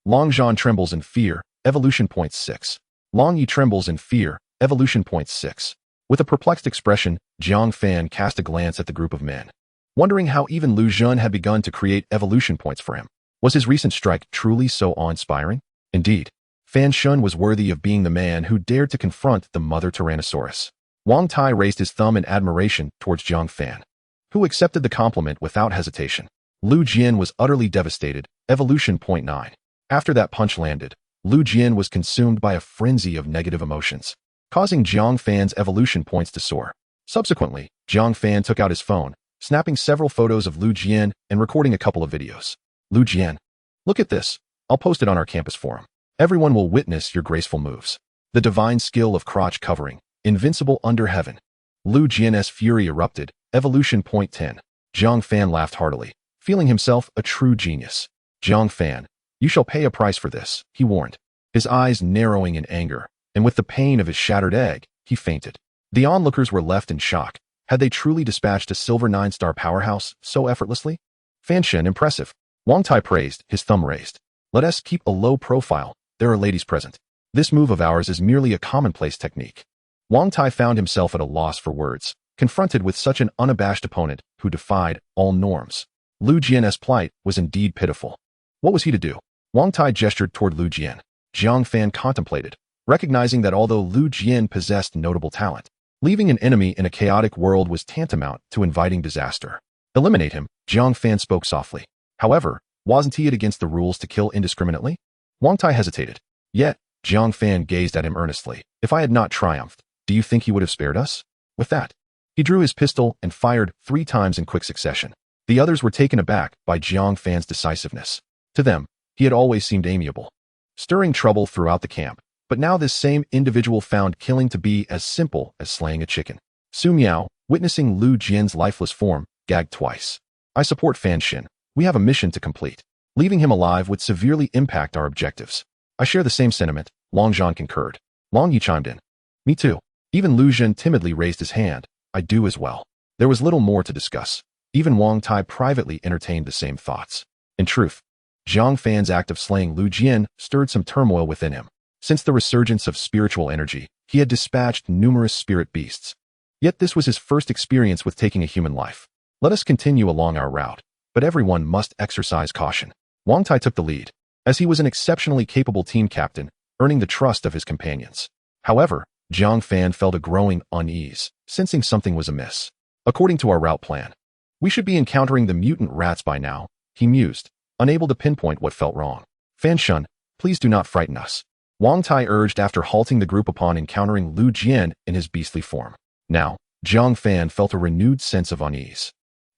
Long Zhan trembles in fear, evolution points 6. Long Yi trembles in fear, evolution points 6. With a perplexed expression, Jiang Fan cast a glance at the group of men, wondering how even Lu Zhan had begun to create evolution points for him. Was his recent strike truly so awe-inspiring? Indeed, Fan Shen was worthy of being the man who dared to confront the mother Tyrannosaurus. Wang Tai raised his thumb in admiration towards Jiang Fan, who accepted the compliment without hesitation. Lu Jian was utterly devastated, evolution point 9. After that punch landed, Lu Jian was consumed by a frenzy of negative emotions. causing Jiang Fan's evolution points to soar. Subsequently, Jiang Fan took out his phone, snapping several photos of Lu Jian and recording a couple of videos. Lu Jian, look at this. I'll post it on our campus forum. Everyone will witness your graceful moves. The divine skill of crotch covering, invincible under heaven. Lu Jian's fury erupted, evolution point 10. Jiang Fan laughed heartily, feeling himself a true genius. Jiang Fan, you shall pay a price for this, he warned. His eyes narrowing in anger, and with the pain of his shattered egg, he fainted. The onlookers were left in shock. Had they truly dispatched a silver 9-star powerhouse so effortlessly? Fan Shen, impressive. Wang Tai praised, his thumb raised. Let us keep a low profile. There are ladies present. This move of ours is merely a commonplace technique. Wang Tai found himself at a loss for words, confronted with such an unabashed opponent who defied all norms. Lu Jian's plight was indeed pitiful. What was he to do? Wang Tai gestured toward Lu Jian. Jiang Fan contemplated, recognizing that although Lu Jian possessed notable talent, leaving an enemy in a chaotic world was tantamount to inviting disaster. Eliminate him, Jiang Fan spoke softly. However, wasn't he it against the rules to kill indiscriminately? Wang Tai hesitated. Yet, Jiang Fan gazed at him earnestly. If I had not triumphed, do you think he would have spared us? With that, he drew his pistol and fired 3 times in quick succession. The others were taken aback by Jiang Fan's decisiveness. To them, he had always seemed amiable, stirring trouble throughout the camp, but now this same individual found killing to be as simple as slaying a chicken. Su Miao, witnessing Lu Jian's lifeless form, gagged twice. I support Fan Shen. We have a mission to complete. Leaving him alive would severely impact our objectives. I share the same sentiment, Long Zhan concurred. Long Yi chimed in. Me too. Even Lu Zhen timidly raised his hand. I do as well. There was little more to discuss. Even Wang Tai privately entertained the same thoughts. In truth, Jiang Fan's act of slaying Lu Jian stirred some turmoil within him. Since the resurgence of spiritual energy, he had dispatched numerous spirit beasts. Yet this was his first experience with taking a human life. Let us continue along our route, but everyone must exercise caution. Wang Tai took the lead, as he was an exceptionally capable team captain, earning the trust of his companions. However, Jiang Fan felt a growing unease, sensing something was amiss. According to our route plan, we should be encountering the mutant rats by now, he mused, unable to pinpoint what felt wrong. Fan Shen, please do not frighten us, Wang Tai urged after halting the group upon encountering Lu Jian in his beastly form. Now, Jiang Fan felt a renewed sense of unease.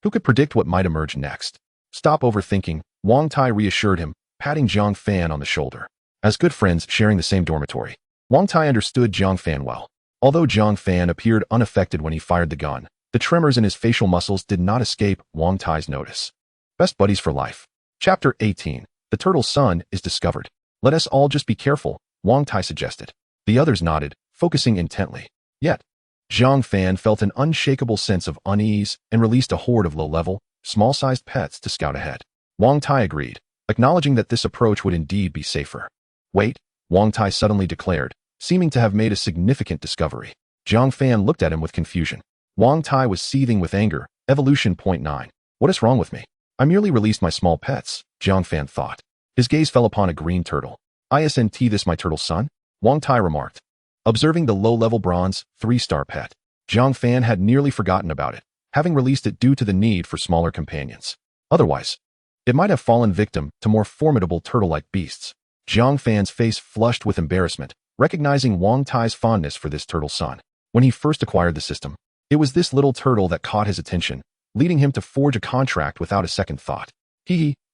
Who could predict what might emerge next? Stop overthinking, Wang Tai reassured him, patting Jiang Fan on the shoulder. As good friends sharing the same dormitory, Wang Tai understood Jiang Fan well. Although Jiang Fan appeared unaffected when he fired the gun, the tremors in his facial muscles did not escape Wang Tai's notice. Best buddies for life. Chapter 18. The turtle's son is discovered. Let us all just be careful, Wang Tai suggested. The others nodded, focusing intently. Yet, Jiang Fan felt an unshakable sense of unease and released a horde of low-level, small-sized pets to scout ahead. Wang Tai agreed, acknowledging that this approach would indeed be safer. Wait, Wang Tai suddenly declared, seeming to have made a significant discovery. Jiang Fan looked at him with confusion. Wang Tai was seething with anger. Evolution point 9. What is wrong with me? I merely released my small pets, Jiang Fan thought. His gaze fell upon a green turtle. Isn't this my turtle's son? Wang Tai remarked. Observing the low-level bronze, 3-star pet, Jiang Fan had nearly forgotten about it, having released it due to the need for smaller companions. Otherwise, it might have fallen victim to more formidable turtle-like beasts. Jiang Fan's face flushed with embarrassment, recognizing Wang Tai's fondness for this turtle son. When he first acquired the system, it was this little turtle that caught his attention, leading him to forge a contract without a second thought.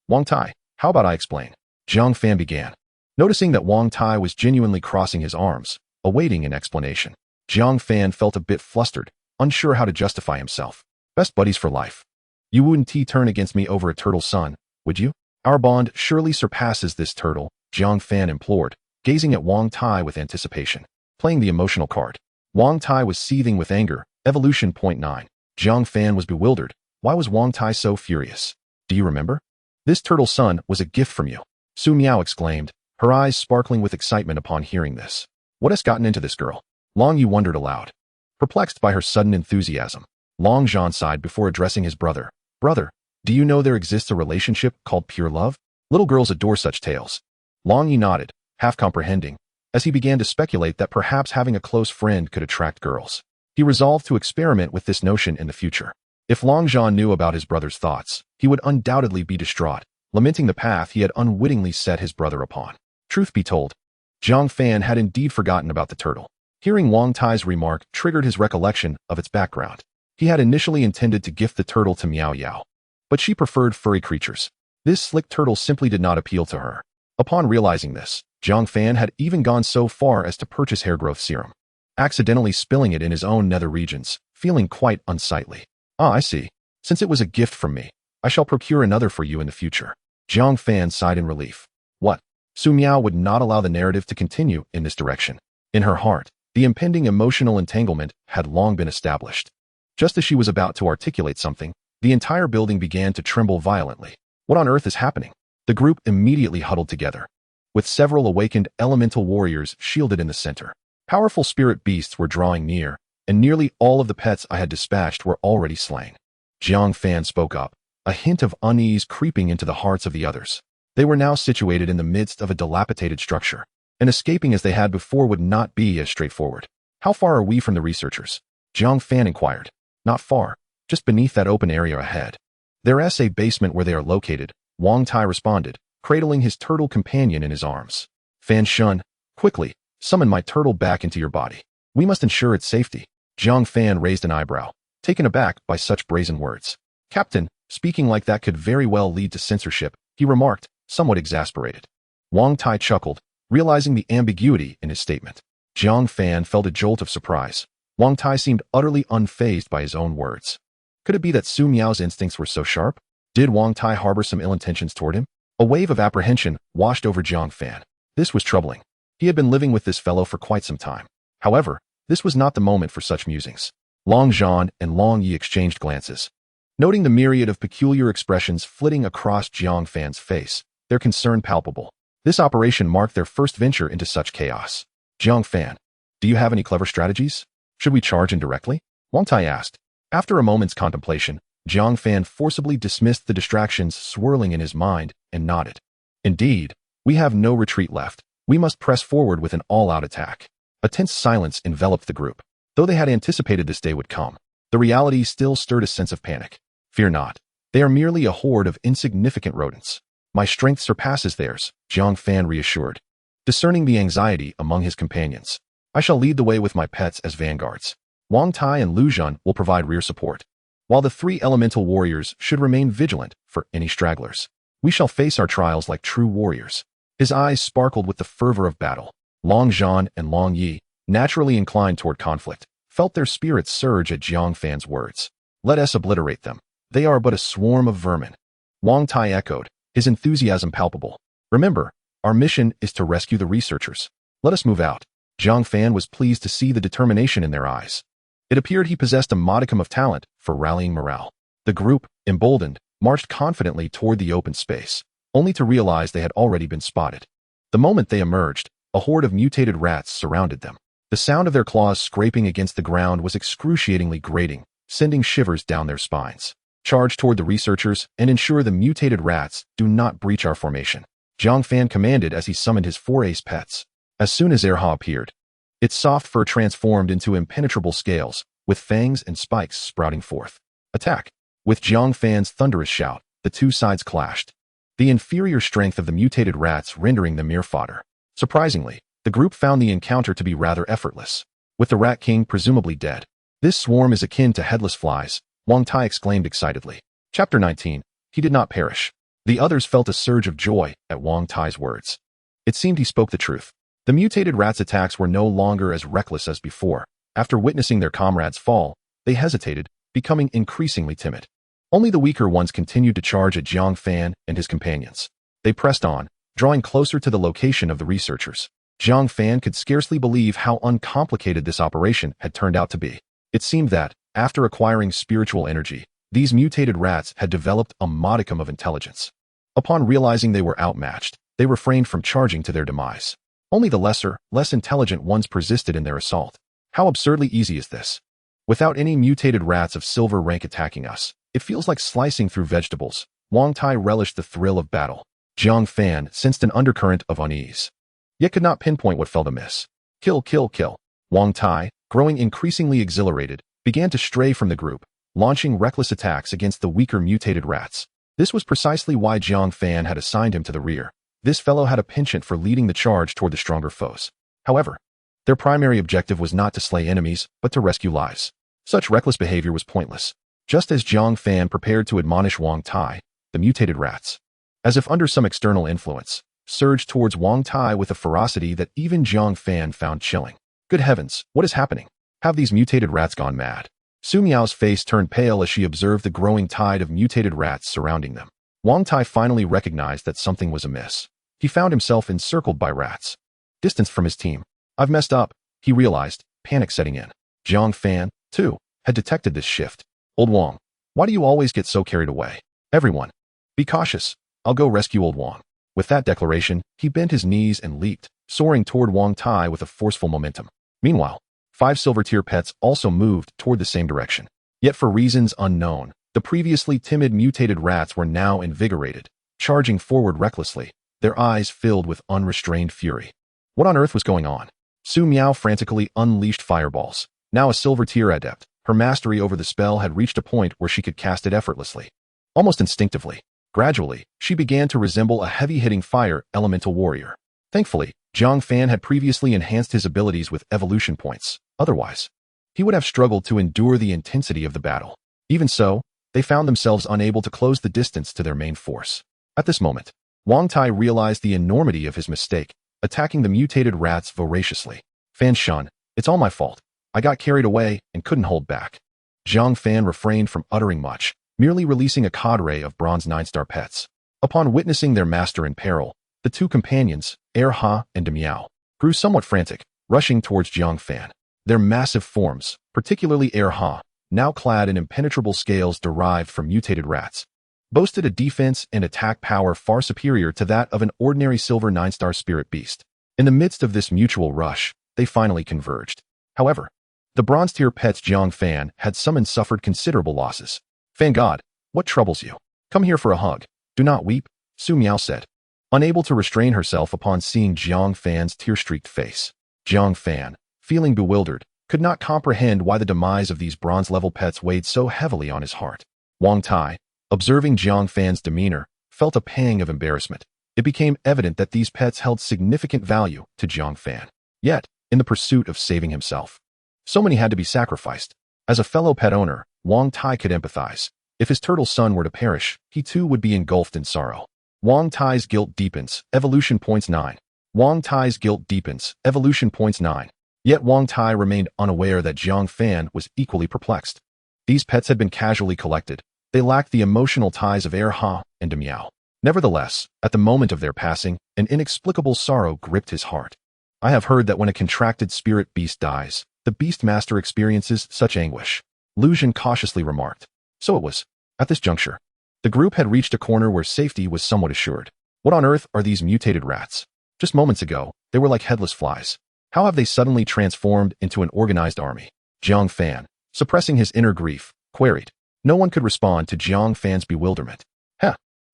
Wang Tai, how about I explain? Jiang Fan began. Noticing that Wang Tai was genuinely crossing his arms, awaiting an explanation, Jiang Fan felt a bit flustered, unsure how to justify himself. Best buddies for life. You wouldn't turn against me over a turtle's son, would you? Our bond surely surpasses this turtle, Jiang Fan implored, gazing at Wang Tai with anticipation. Playing the emotional card. Wang Tai was seething with anger. Evolution point 9. Jiang Fan was bewildered. Why was Wang Tai so furious? Do you remember? This turtle's son was a gift from you. Su Miao exclaimed, her eyes sparkling with excitement upon hearing this. What has gotten into this girl? Long Yu wondered aloud. Perplexed by her sudden enthusiasm, Long Zhan sighed before addressing his brother. Brother, do you know there exists a relationship called pure love? Little girls adore such tales. Long Yi nodded, half comprehending, as he began to speculate that perhaps having a close friend could attract girls. He resolved to experiment with this notion in the future. If Long Zhan knew about his brother's thoughts, he would undoubtedly be distraught, lamenting the path he had unwittingly set his brother upon. Truth be told, Jiang Fan had indeed forgotten about the turtle. Hearing Wang Tai's remark triggered his recollection of its background. He had initially intended to gift the turtle to Miao Yao, but she preferred furry creatures. This slick turtle simply did not appeal to her. Upon realizing this, Jiang Fan had even gone so far as to purchase hair growth serum, accidentally spilling it in his own nether regions, feeling quite unsightly. Ah, I see. Since it was a gift from me, I shall procure another for you in the future. Jiang Fan sighed in relief. What? Su Miao would not allow the narrative to continue in this direction. In her heart, the impending emotional entanglement had long been established. Just as she was about to articulate something, the entire building began to tremble violently. What on earth is happening? The group immediately huddled together, with several awakened elemental warriors shielded in the center. Powerful spirit beasts were drawing near, and nearly all of the pets I had dispatched were already slain. Jiang Fan spoke up, a hint of unease creeping into the hearts of the others. They were now situated in the midst of a dilapidated structure, and escaping as they had before would not be as straightforward. How far are we from the researchers? Jiang Fan inquired. Not far, just beneath that open area ahead. There's a basement where they are located, Wang Tai responded, cradling his turtle companion in his arms. Fan Shun, quickly, summon my turtle back into your body. We must ensure its safety. Jiang Fan raised an eyebrow, taken aback by such brazen words. Captain, speaking like that could very well lead to censorship, he remarked, somewhat exasperated. Wang Tai chuckled, realizing the ambiguity in his statement. Jiang Fan felt a jolt of surprise. Wang Tai seemed utterly unfazed by his own words. Could it be that Su Miao's instincts were so sharp? Did Wang Tai harbor some ill intentions toward him? A wave of apprehension washed over Jiang Fan. This was troubling. He had been living with this fellow for quite some time. However, this was not the moment for such musings. Long Zhan and Long Yi exchanged glances. Noting the myriad of peculiar expressions flitting across Jiang Fan's face, their concern palpable. This operation marked their first venture into such chaos. Jiang Fan, do you have any clever strategies? Should we charge in directly? Wang Tai asked. After a moment's contemplation, Jiang Fan forcibly dismissed the distractions swirling in his mind and nodded. Indeed, we have no retreat left. We must press forward with an all-out attack. A tense silence enveloped the group. Though they had anticipated this day would come, the reality still stirred a sense of panic. Fear not. They are merely a horde of insignificant rodents. My strength surpasses theirs, Jiang Fan reassured, discerning the anxiety among his companions. I shall lead the way with my pets as vanguards. Wang Tai and Lu Zhan will provide rear support, while the three elemental warriors should remain vigilant for any stragglers. We shall face our trials like true warriors. His eyes sparkled with the fervor of battle. Long Zhan and Long Yi, naturally inclined toward conflict, felt their spirits surge at Jiang Fan's words. Let us obliterate them. They are but a swarm of vermin. Wang Tai echoed, his enthusiasm palpable. Remember, our mission is to rescue the researchers. Let us move out. Jiang Fan was pleased to see the determination in their eyes. It appeared he possessed a modicum of talent for rallying morale. The group, emboldened, marched confidently toward the open space, only to realize they had already been spotted. The moment they emerged, a horde of mutated rats surrounded them. The sound of their claws scraping against the ground was excruciatingly grating, sending shivers down their spines. Charge toward the researchers and ensure the mutated rats do not breach our formation. Jiang Fan commanded as he summoned his four ace pets. As soon as Erha appeared, its soft fur transformed into impenetrable scales, with fangs and spikes sprouting forth. Attack! With Jiang Fan's thunderous shout, the two sides clashed, the inferior strength of the mutated rats rendering them mere fodder. Surprisingly, the group found the encounter to be rather effortless, with the Rat King presumably dead. This swarm is akin to headless flies, Wang Tai exclaimed excitedly. Chapter 19. He did not perish. The others felt a surge of joy at Wang Tai's words. It seemed he spoke the truth. The mutated rats' attacks were no longer as reckless as before. After witnessing their comrades fall, they hesitated, becoming increasingly timid. Only the weaker ones continued to charge at Jiang Fan and his companions. They pressed on, drawing closer to the location of the researchers. Jiang Fan could scarcely believe how uncomplicated this operation had turned out to be. It seemed that, after acquiring spiritual energy, these mutated rats had developed a modicum of intelligence. Upon realizing they were outmatched, they refrained from charging to their demise. Only the lesser, less intelligent ones persisted in their assault. How absurdly easy is this? Without any mutated rats of silver rank attacking us, it feels like slicing through vegetables. Wang Tai relished the thrill of battle. Jiang Fan sensed an undercurrent of unease, yet could not pinpoint what felt amiss. Kill, kill, kill. Wang Tai, growing increasingly exhilarated, began to stray from the group, launching reckless attacks against the weaker mutated rats. This was precisely why Jiang Fan had assigned him to the rear. This fellow had a penchant for leading the charge toward the stronger foes. However, Their primary objective was not to slay enemies, but to rescue lives. Such reckless behavior was pointless. Just as Jiang Fan prepared to admonish Wang Tai, the mutated rats, as if under some external influence, surged towards Wang Tai with a ferocity that even Jiang Fan found chilling. Good heavens, what is happening? Have these mutated rats gone mad? Su Miao's face turned pale as she observed the growing tide of mutated rats surrounding them. Wang Tai finally recognized that something was amiss. He found himself encircled by rats, distanced from his team. I've messed up, he realized, panic setting in. Jiang Fan, too, had detected this shift. Old Wang, why do you always get so carried away? Everyone, be cautious. I'll go rescue old Wang. With that declaration, he bent his knees and leaped, soaring toward Wang Tai with a forceful momentum. Meanwhile, 5 silver-tier pets also moved toward the same direction. Yet for reasons unknown, the previously timid mutated rats were now invigorated, charging forward recklessly, their eyes filled with unrestrained fury. What on earth was going on? Su Miao frantically unleashed fireballs. Now a silver-tier adept, her mastery over the spell had reached a point where she could cast it effortlessly. Almost instinctively. Gradually, she began to resemble a heavy-hitting fire elemental warrior. Thankfully, Jiang Fan had previously enhanced his abilities with evolution points. Otherwise, he would have struggled to endure the intensity of the battle. Even so, they found themselves unable to close the distance to their main force. At this moment, Wang Tai realized the enormity of his mistake, attacking the mutated rats voraciously. Fan Shun, it's all my fault. I got carried away and couldn't hold back. Jiang Fan refrained from uttering much, merely releasing a cadre of bronze 9-star pets. Upon witnessing their master in peril, the 2 companions, Ha and Demiao, grew somewhat frantic, rushing towards Jiang Fan. Their massive forms, particularly Ha, now clad in impenetrable scales derived from mutated rats, boasted a defense and attack power far superior to that of an ordinary silver 9-star spirit beast. In the midst of this mutual rush, they finally converged. However, the bronze-tier pets Jiang Fan had summoned suffered considerable losses. Fan God, what troubles you? Come here for a hug. Do not weep, Su Miao said, unable to restrain herself upon seeing Jiang Fan's tear-streaked face. Jiang Fan, feeling bewildered, could not comprehend why the demise of these bronze-level pets weighed so heavily on his heart. Wang Tai, observing Jiang Fan's demeanor, felt a pang of embarrassment. It became evident that these pets held significant value to Jiang Fan. Yet, in the pursuit of saving himself, so many had to be sacrificed. As a fellow pet owner, Wang Tai could empathize. If his turtle son were to perish, he too would be engulfed in sorrow. Wang Tai's guilt deepens, evolution points 9. Wang Tai's guilt deepens, evolution points 9. Yet Wang Tai remained unaware that Jiang Fan was equally perplexed. These pets had been casually collected. They lacked the emotional ties of Ha and Demiao. Nevertheless, at the moment of their passing, an inexplicable sorrow gripped his heart. I have heard that when a contracted spirit beast dies, the Beastmaster experiences such anguish, Lu Jin cautiously remarked. So it was. At this juncture, the group had reached a corner where safety was somewhat assured. What on earth are these mutated rats? Just moments ago, they were like headless flies. How have they suddenly transformed into an organized army? Jiang Fan, suppressing his inner grief, queried. No one could respond to Jiang Fan's bewilderment.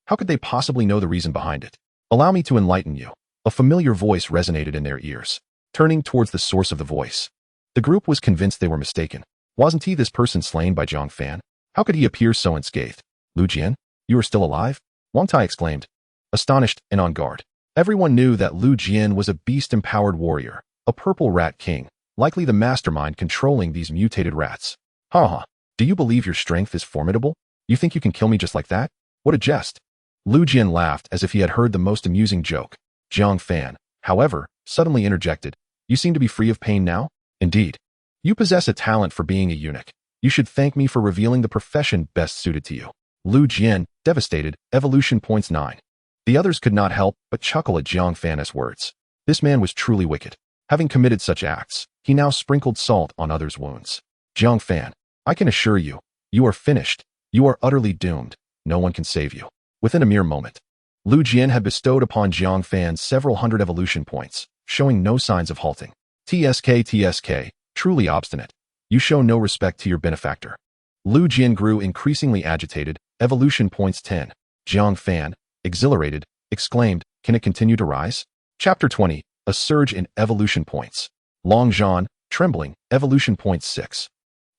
How could they possibly know the reason behind it? Allow me to enlighten you. A familiar voice resonated in their ears. Turning towards the source of the voice, the group was convinced they were mistaken. Wasn't he this person slain by Jiang Fan? How could he appear so unscathed? Lu Jian, you are still alive? Wang Tai exclaimed, astonished and on guard. Everyone knew that Lu Jian was a beast-empowered warrior, a purple rat king, likely the mastermind controlling these mutated rats. Ha. Do you believe your strength is formidable? You think you can kill me just like that? What a jest. Lu Jian laughed as if he had heard the most amusing joke. Jiang Fan, however, suddenly interjected. You seem to be free of pain now? Indeed. You possess a talent for being a eunuch. You should thank me for revealing the profession best suited to you. Lu Jian, devastated, evolution points 9. The others could not help but chuckle at Jiang Fan's words. This man was truly wicked. Having committed such acts, he now sprinkled salt on others' wounds. Jiang Fan, I can assure you, you are finished. You are utterly doomed. No one can save you. Within a mere moment, Lu Jian had bestowed upon Jiang Fan several hundred evolution points, showing no signs of halting. TSK, truly obstinate. You show no respect to your benefactor. Lu Jian grew increasingly agitated, evolution points 10. Jiang Fan, exhilarated, exclaimed, can it continue to rise? Chapter 20, a surge in evolution points. Long Zhan, trembling, evolution points 6.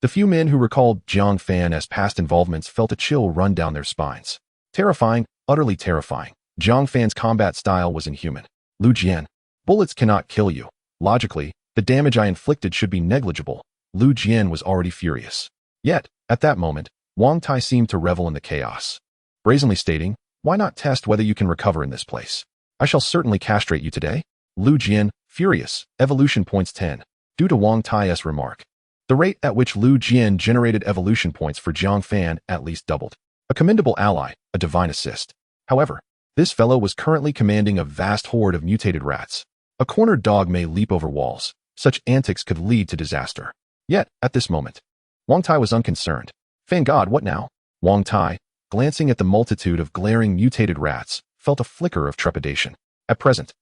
The few men who recalled Jiang Fan as past involvements felt a chill run down their spines. Terrifying, utterly terrifying. Jiang Fan's combat style was inhuman. Lu Jian, bullets cannot kill you. Logically, The damage I inflicted should be negligible. Lu Jian was already furious. Yet, at that moment, Wang Tai seemed to revel in the chaos, brazenly stating, "Why not test whether you can recover in this place? I shall certainly castrate you today." Lu Jian, furious, evolution points 10. Due to Wang Tai's remark, the rate at which Lu Jian generated evolution points for Jiang Fan at least doubled. A commendable ally, a divine assist. However, this fellow was currently commanding a vast horde of mutated rats. A cornered dog may leap over walls. Such antics could lead to disaster. Yet, at this moment, Wang Tai was unconcerned. Fan God, what now? Wang Tai, glancing at the multitude of glaring mutated rats, felt a flicker of trepidation. At present,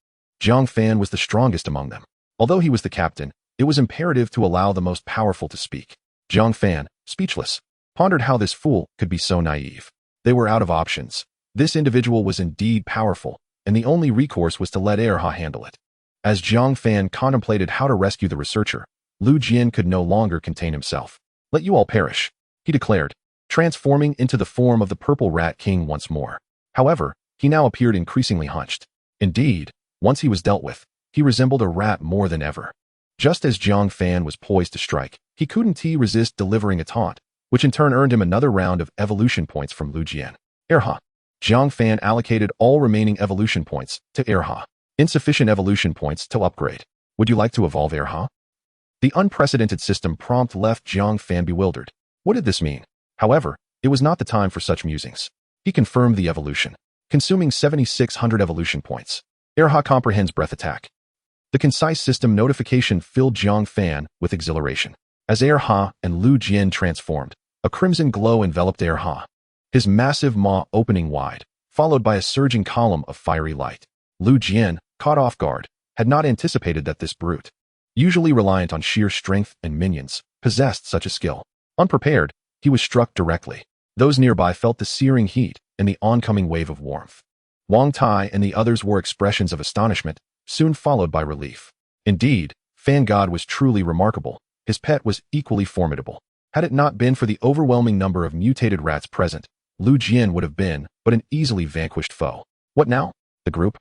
Jiang Fan was the strongest among them. Although he was the captain, it was imperative to allow the most powerful to speak. Jiang Fan, speechless, pondered how this fool could be so naive. They were out of options. This individual was indeed powerful, and the only recourse was to let Erha handle it. As Jiang Fan contemplated how to rescue the researcher, Lu Jian could no longer contain himself. "Let you all perish," he declared, transforming into the form of the Purple Rat King once more. However, he now appeared increasingly hunched. Indeed, once he was dealt with, he resembled a rat more than ever. Just as Jiang Fan was poised to strike, he couldn't resist delivering a taunt, which in turn earned him another round of evolution points from Lu Jian. Erha. Jiang Fan allocated all remaining evolution points to Erha. Insufficient evolution points to upgrade. Would you like to evolve Erha? The unprecedented system prompt left Jiang Fan bewildered. What did this mean? However, it was not the time for such musings. He confirmed the evolution, consuming 7,600 evolution points. Erha comprehends breath attack. The concise system notification filled Jiang Fan with exhilaration. As Erha and Lu Jian transformed, a crimson glow enveloped Erha, his massive maw opening wide, followed by a surging column of fiery light. Lu Jian, caught off guard, had not anticipated that this brute, usually reliant on sheer strength and minions, possessed such a skill. Unprepared, he was struck directly. Those nearby felt the searing heat and the oncoming wave of warmth. Wang Tai and the others wore expressions of astonishment, soon followed by relief. Indeed, Fan God was truly remarkable. His pet was equally formidable. Had it not been for the overwhelming number of mutated rats present, Lu Jian would have been but an easily vanquished foe. What now? The group,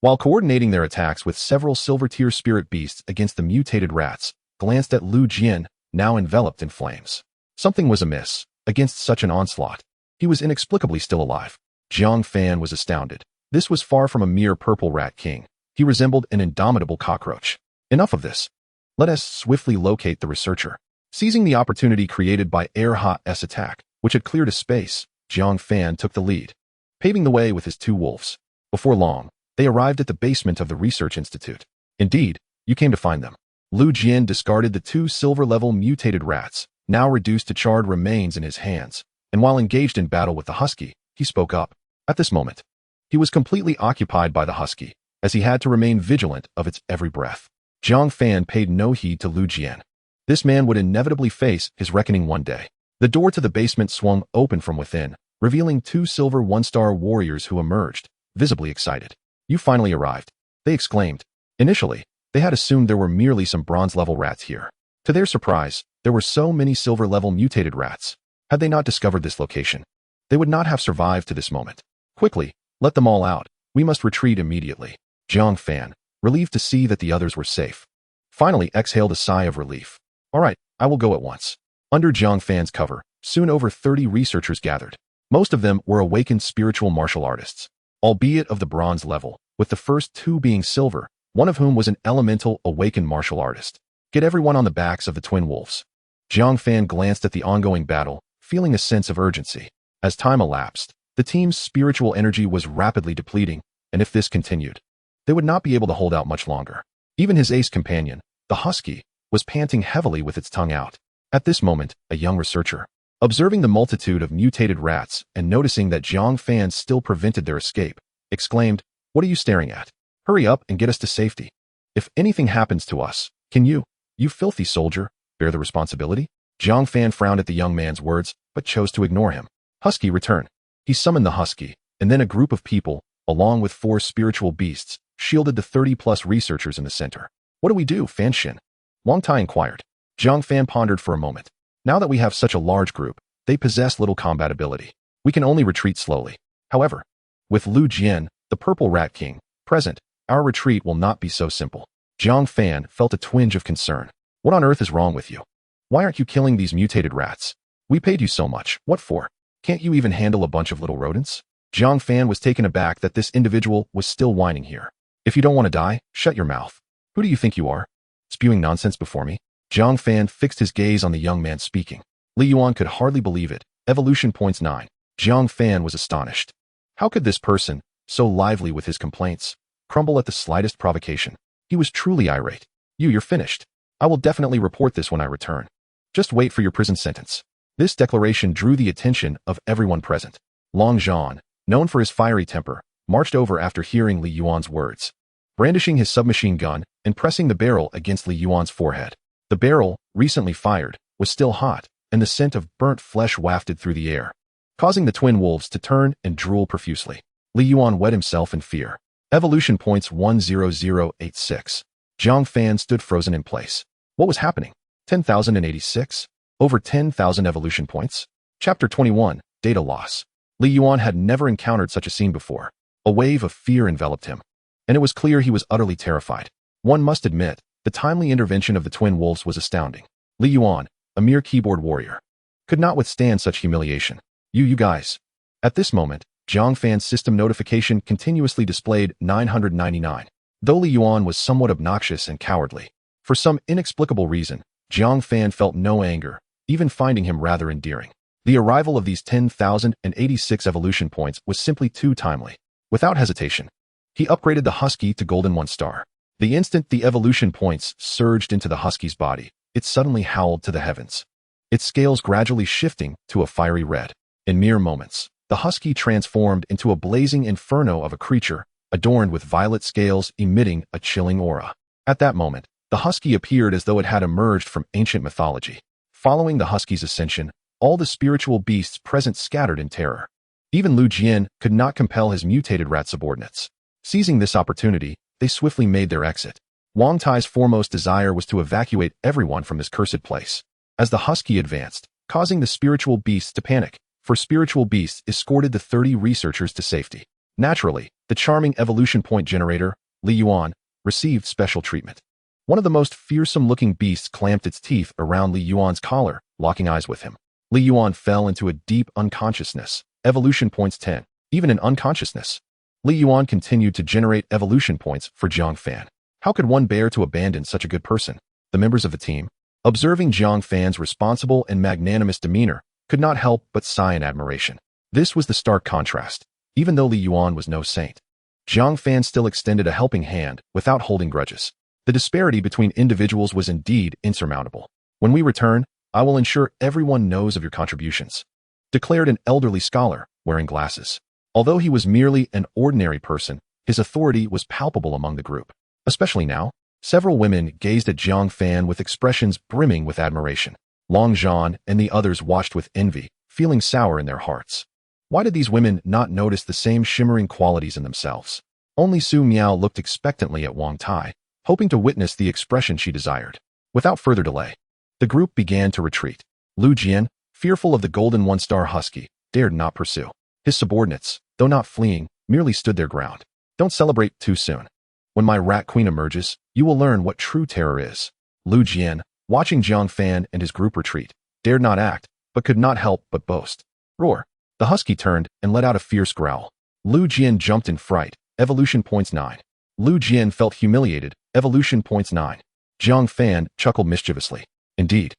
while coordinating their attacks with several silver-tier spirit beasts against the mutated rats, glanced at Lu Jian, now enveloped in flames. Something was amiss. Against such an onslaught, he was inexplicably still alive. Jiang Fan was astounded. This was far from a mere purple rat king. He resembled an indomitable cockroach. Enough of this. Let us swiftly locate the researcher. Seizing the opportunity created by Erha's attack, which had cleared a space, Jiang Fan took the lead, paving the way with his two wolves. Before long, they arrived at the basement of the research institute. Indeed, you came to find them. Lu Jian discarded the two silver-level mutated rats, now reduced to charred remains in his hands, and while engaged in battle with the husky, he spoke up. At this moment, he was completely occupied by the husky, as he had to remain vigilant of its every breath. Jiang Fan paid no heed to Lu Jian. This man would inevitably face his reckoning one day. The door to the basement swung open from within, revealing two silver one-star warriors who emerged, visibly excited. "You finally arrived," they exclaimed. Initially, they had assumed there were merely some bronze-level rats here. To their surprise, there were so many silver-level mutated rats. Had they not discovered this location, they would not have survived to this moment. "Quickly, let them all out. We must retreat immediately." Jiang Fan, relieved to see that the others were safe, finally exhaled a sigh of relief. "All right, I will go at once." Under Jiang Fan's cover, soon over 30 researchers gathered. Most of them were awakened spiritual martial artists, albeit of the bronze level, with the first two being silver, one of whom was an elemental awakened martial artist. "Get everyone on the backs of the twin wolves." Jiang Fan glanced at the ongoing battle, feeling a sense of urgency. As time elapsed, the team's spiritual energy was rapidly depleting, and if this continued, they would not be able to hold out much longer. Even his ace companion, the husky, was panting heavily with its tongue out. At this moment, a young researcher, observing the multitude of mutated rats and noticing that Jiang Fan still prevented their escape, exclaimed, "What are you staring at? Hurry up and get us to safety. If anything happens to us, can you filthy soldier, bear the responsibility?" Jiang Fan frowned at the young man's words, but chose to ignore him. "Husky, return." He summoned the husky, and then a group of people, along with 4 spiritual beasts, shielded the 30-plus researchers in the center. "What do we do, Fan Shin?" Wang Tai inquired. Jiang Fan pondered for a moment. "Now that we have such a large group, they possess little combat ability. We can only retreat slowly. However, with Lu Jian, the Purple Rat King, present, our retreat will not be so simple." Jiang Fan felt a twinge of concern. What on earth is wrong with you? Why aren't you killing these mutated rats? We paid you so much. What for? Can't you even handle a bunch of little rodents? Jiang Fan was taken aback that this individual was still whining here. If you don't want to die, shut your mouth. Who do you think you are? Spewing nonsense before me? Jiang Fan fixed his gaze on the young man speaking. Li Yuan could hardly believe it. Evolution points 9. Jiang Fan was astonished. How could this person, so lively with his complaints, crumble at the slightest provocation? He was truly irate. You're finished. I will definitely report this when I return. Just wait for your prison sentence. This declaration drew the attention of everyone present. Long Zhan, known for his fiery temper, marched over after hearing Li Yuan's words. Brandishing his submachine gun and pressing the barrel against Li Yuan's forehead. The barrel, recently fired, was still hot, and the scent of burnt flesh wafted through the air, causing the twin wolves to turn and drool profusely. Li Yuan wet himself in fear. Evolution points 10086. Jiang Fan stood frozen in place. What was happening? 10,086? Over 10,000 evolution points? Chapter 21, Data Loss. Li Yuan had never encountered such a scene before. A wave of fear enveloped him, and it was clear he was utterly terrified. One must admit, the timely intervention of the twin wolves was astounding. Li Yuan, a mere keyboard warrior, could not withstand such humiliation. You guys. At this moment, Jiang Fan's system notification continuously displayed 999. Though Li Yuan was somewhat obnoxious and cowardly, for some inexplicable reason, Jiang Fan felt no anger, even finding him rather endearing. The arrival of these 10,086 evolution points was simply too timely. Without hesitation, he upgraded the husky to golden 1-star. The instant the evolution points surged into the husky's body, it suddenly howled to the heavens, its scales gradually shifting to a fiery red. In mere moments, the husky transformed into a blazing inferno of a creature, adorned with violet scales emitting a chilling aura. At that moment, the husky appeared as though it had emerged from ancient mythology. Following the husky's ascension, all the spiritual beasts present scattered in terror. Even Lu Jian could not compel his mutated rat subordinates. Seizing this opportunity, they swiftly made their exit. Wang Tai's foremost desire was to evacuate everyone from this cursed place. As the husky advanced, causing the spiritual beasts to panic, for spiritual beasts escorted the 30 researchers to safety. Naturally, the charming evolution point generator, Li Yuan, received special treatment. One of the most fearsome-looking beasts clamped its teeth around Li Yuan's collar, locking eyes with him. Li Yuan fell into a deep unconsciousness. Evolution points 10. Even in unconsciousness, Li Yuan continued to generate evolution points for Jiang Fan. How could one bear to abandon such a good person? The members of the team, observing Jiang Fan's responsible and magnanimous demeanor, could not help but sigh in admiration. This was the stark contrast. Even though Li Yuan was no saint, Jiang Fan still extended a helping hand without holding grudges. The disparity between individuals was indeed insurmountable. When we return, I will ensure everyone knows of your contributions, declared an elderly scholar, wearing glasses. Although he was merely an ordinary person, his authority was palpable among the group. Especially now, several women gazed at Jiang Fan with expressions brimming with admiration. Long Zhan and the others watched with envy, feeling sour in their hearts. Why did these women not notice the same shimmering qualities in themselves? Only Su Miao looked expectantly at Wang Tai, hoping to witness the expression she desired. Without further delay, the group began to retreat. Lu Jian, fearful of the golden 1-star husky, dared not pursue. His subordinates, though not fleeing, merely stood their ground. Don't celebrate too soon. When my rat queen emerges, you will learn what true terror is. Lu Jian, watching Jiang Fan and his group retreat, dared not act, but could not help but boast. Roar. The husky turned and let out a fierce growl. Lu Jian jumped in fright. Evolution points 9. Lu Jian felt humiliated. Evolution points 9. Jiang Fan chuckled mischievously. Indeed,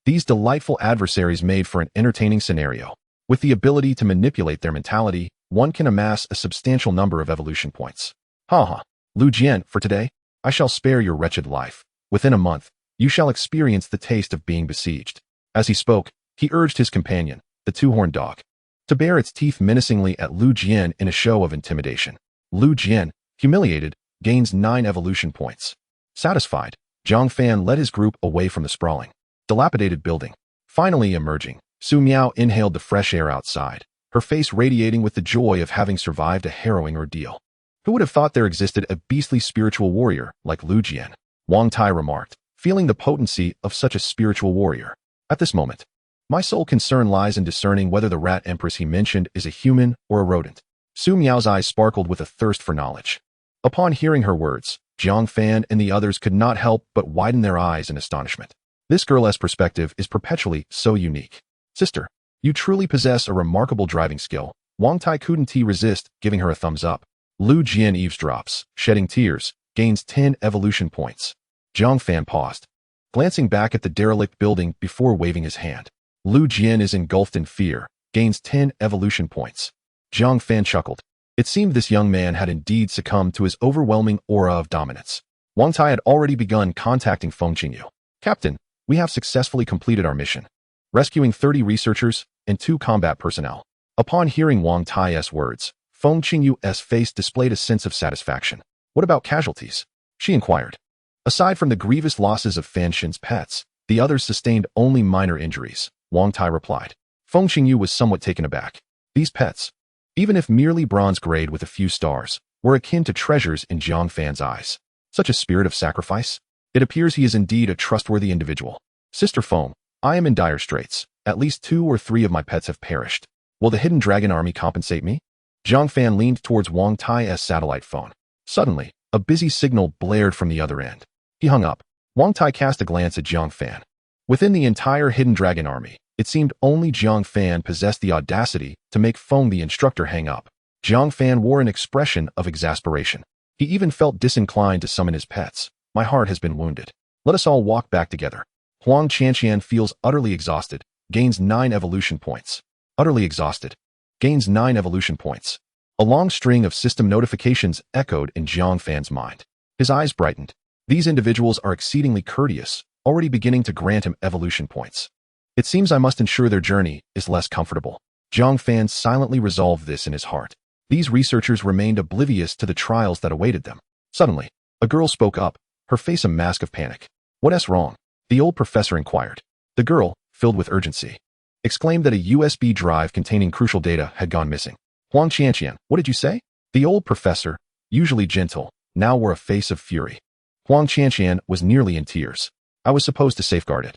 these delightful adversaries made for an entertaining scenario. With the ability to manipulate their mentality, one can amass a substantial number of evolution points. Ha. Lu Jian, for today, I shall spare your wretched life. Within a month, you shall experience the taste of being besieged. As he spoke, he urged his companion, the two-horned dog, to bare its teeth menacingly at Lu Jian in a show of intimidation. Lu Jian, humiliated, gains 9 evolution points. Satisfied, Jiang Fan led his group away from the sprawling, dilapidated building. Finally emerging, Su Miao inhaled the fresh air outside, her face radiating with the joy of having survived a harrowing ordeal. Who would have thought there existed a beastly spiritual warrior like Lu Jian? Wang Tai remarked, feeling the potency of such a spiritual warrior. At this moment, my sole concern lies in discerning whether the rat empress he mentioned is a human or a rodent. Su Miao's eyes sparkled with a thirst for knowledge. Upon hearing her words, Jiang Fan and the others could not help but widen their eyes in astonishment. This girl's perspective is perpetually so unique. Sister, you truly possess a remarkable driving skill. Wang Tai couldn't resist giving her a thumbs up. Lu Jian eavesdrops, shedding tears, gains 10 evolution points. Jiang Fan paused, glancing back at the derelict building before waving his hand. Lu Jian is engulfed in fear, gains 10 evolution points. Jiang Fan chuckled. It seemed this young man had indeed succumbed to his overwhelming aura of dominance. Wang Tai had already begun contacting Feng Qingyu. Captain, we have successfully completed our mission, rescuing 30 researchers and 2 combat personnel. Upon hearing Wang Tai's words, Feng Qingyu's face displayed a sense of satisfaction. What about casualties? She inquired. Aside from the grievous losses of Fan Shin's pets, the others sustained only minor injuries, Wang Tai replied. Feng Qingyu was somewhat taken aback. These pets, even if merely bronze grade with a few stars, were akin to treasures in Jiang Fan's eyes. Such a spirit of sacrifice? It appears he is indeed a trustworthy individual. Sister Feng, I am in dire straits. At least 2 or 3 of my pets have perished. Will the Hidden Dragon Army compensate me? Jiang Fan leaned towards Wang Tai's satellite phone. Suddenly, a busy signal blared from the other end. He hung up. Wang Tai cast a glance at Jiang Fan. Within the entire Hidden Dragon Army, it seemed only Jiang Fan possessed the audacity to make Feng the instructor hang up. Jiang Fan wore an expression of exasperation. He even felt disinclined to summon his pets. My heart has been wounded. Let us all walk back together. Huang Qianqian feels utterly exhausted, gains 9 evolution points. Utterly exhausted. Gains 9 evolution points. A long string of system notifications echoed in Jiang Fan's mind. His eyes brightened. These individuals are exceedingly courteous, already beginning to grant him evolution points. It seems I must ensure their journey is less comfortable. Jiang Fan silently resolved this in his heart. These researchers remained oblivious to the trials that awaited them. Suddenly, a girl spoke up, her face a mask of panic. What's wrong? The old professor inquired. The girl, filled with urgency, exclaimed that a USB drive containing crucial data had gone missing. Huang Qianqian, what did you say? The old professor, usually gentle, now wore a face of fury. Huang Qianqian was nearly in tears. I was supposed to safeguard it.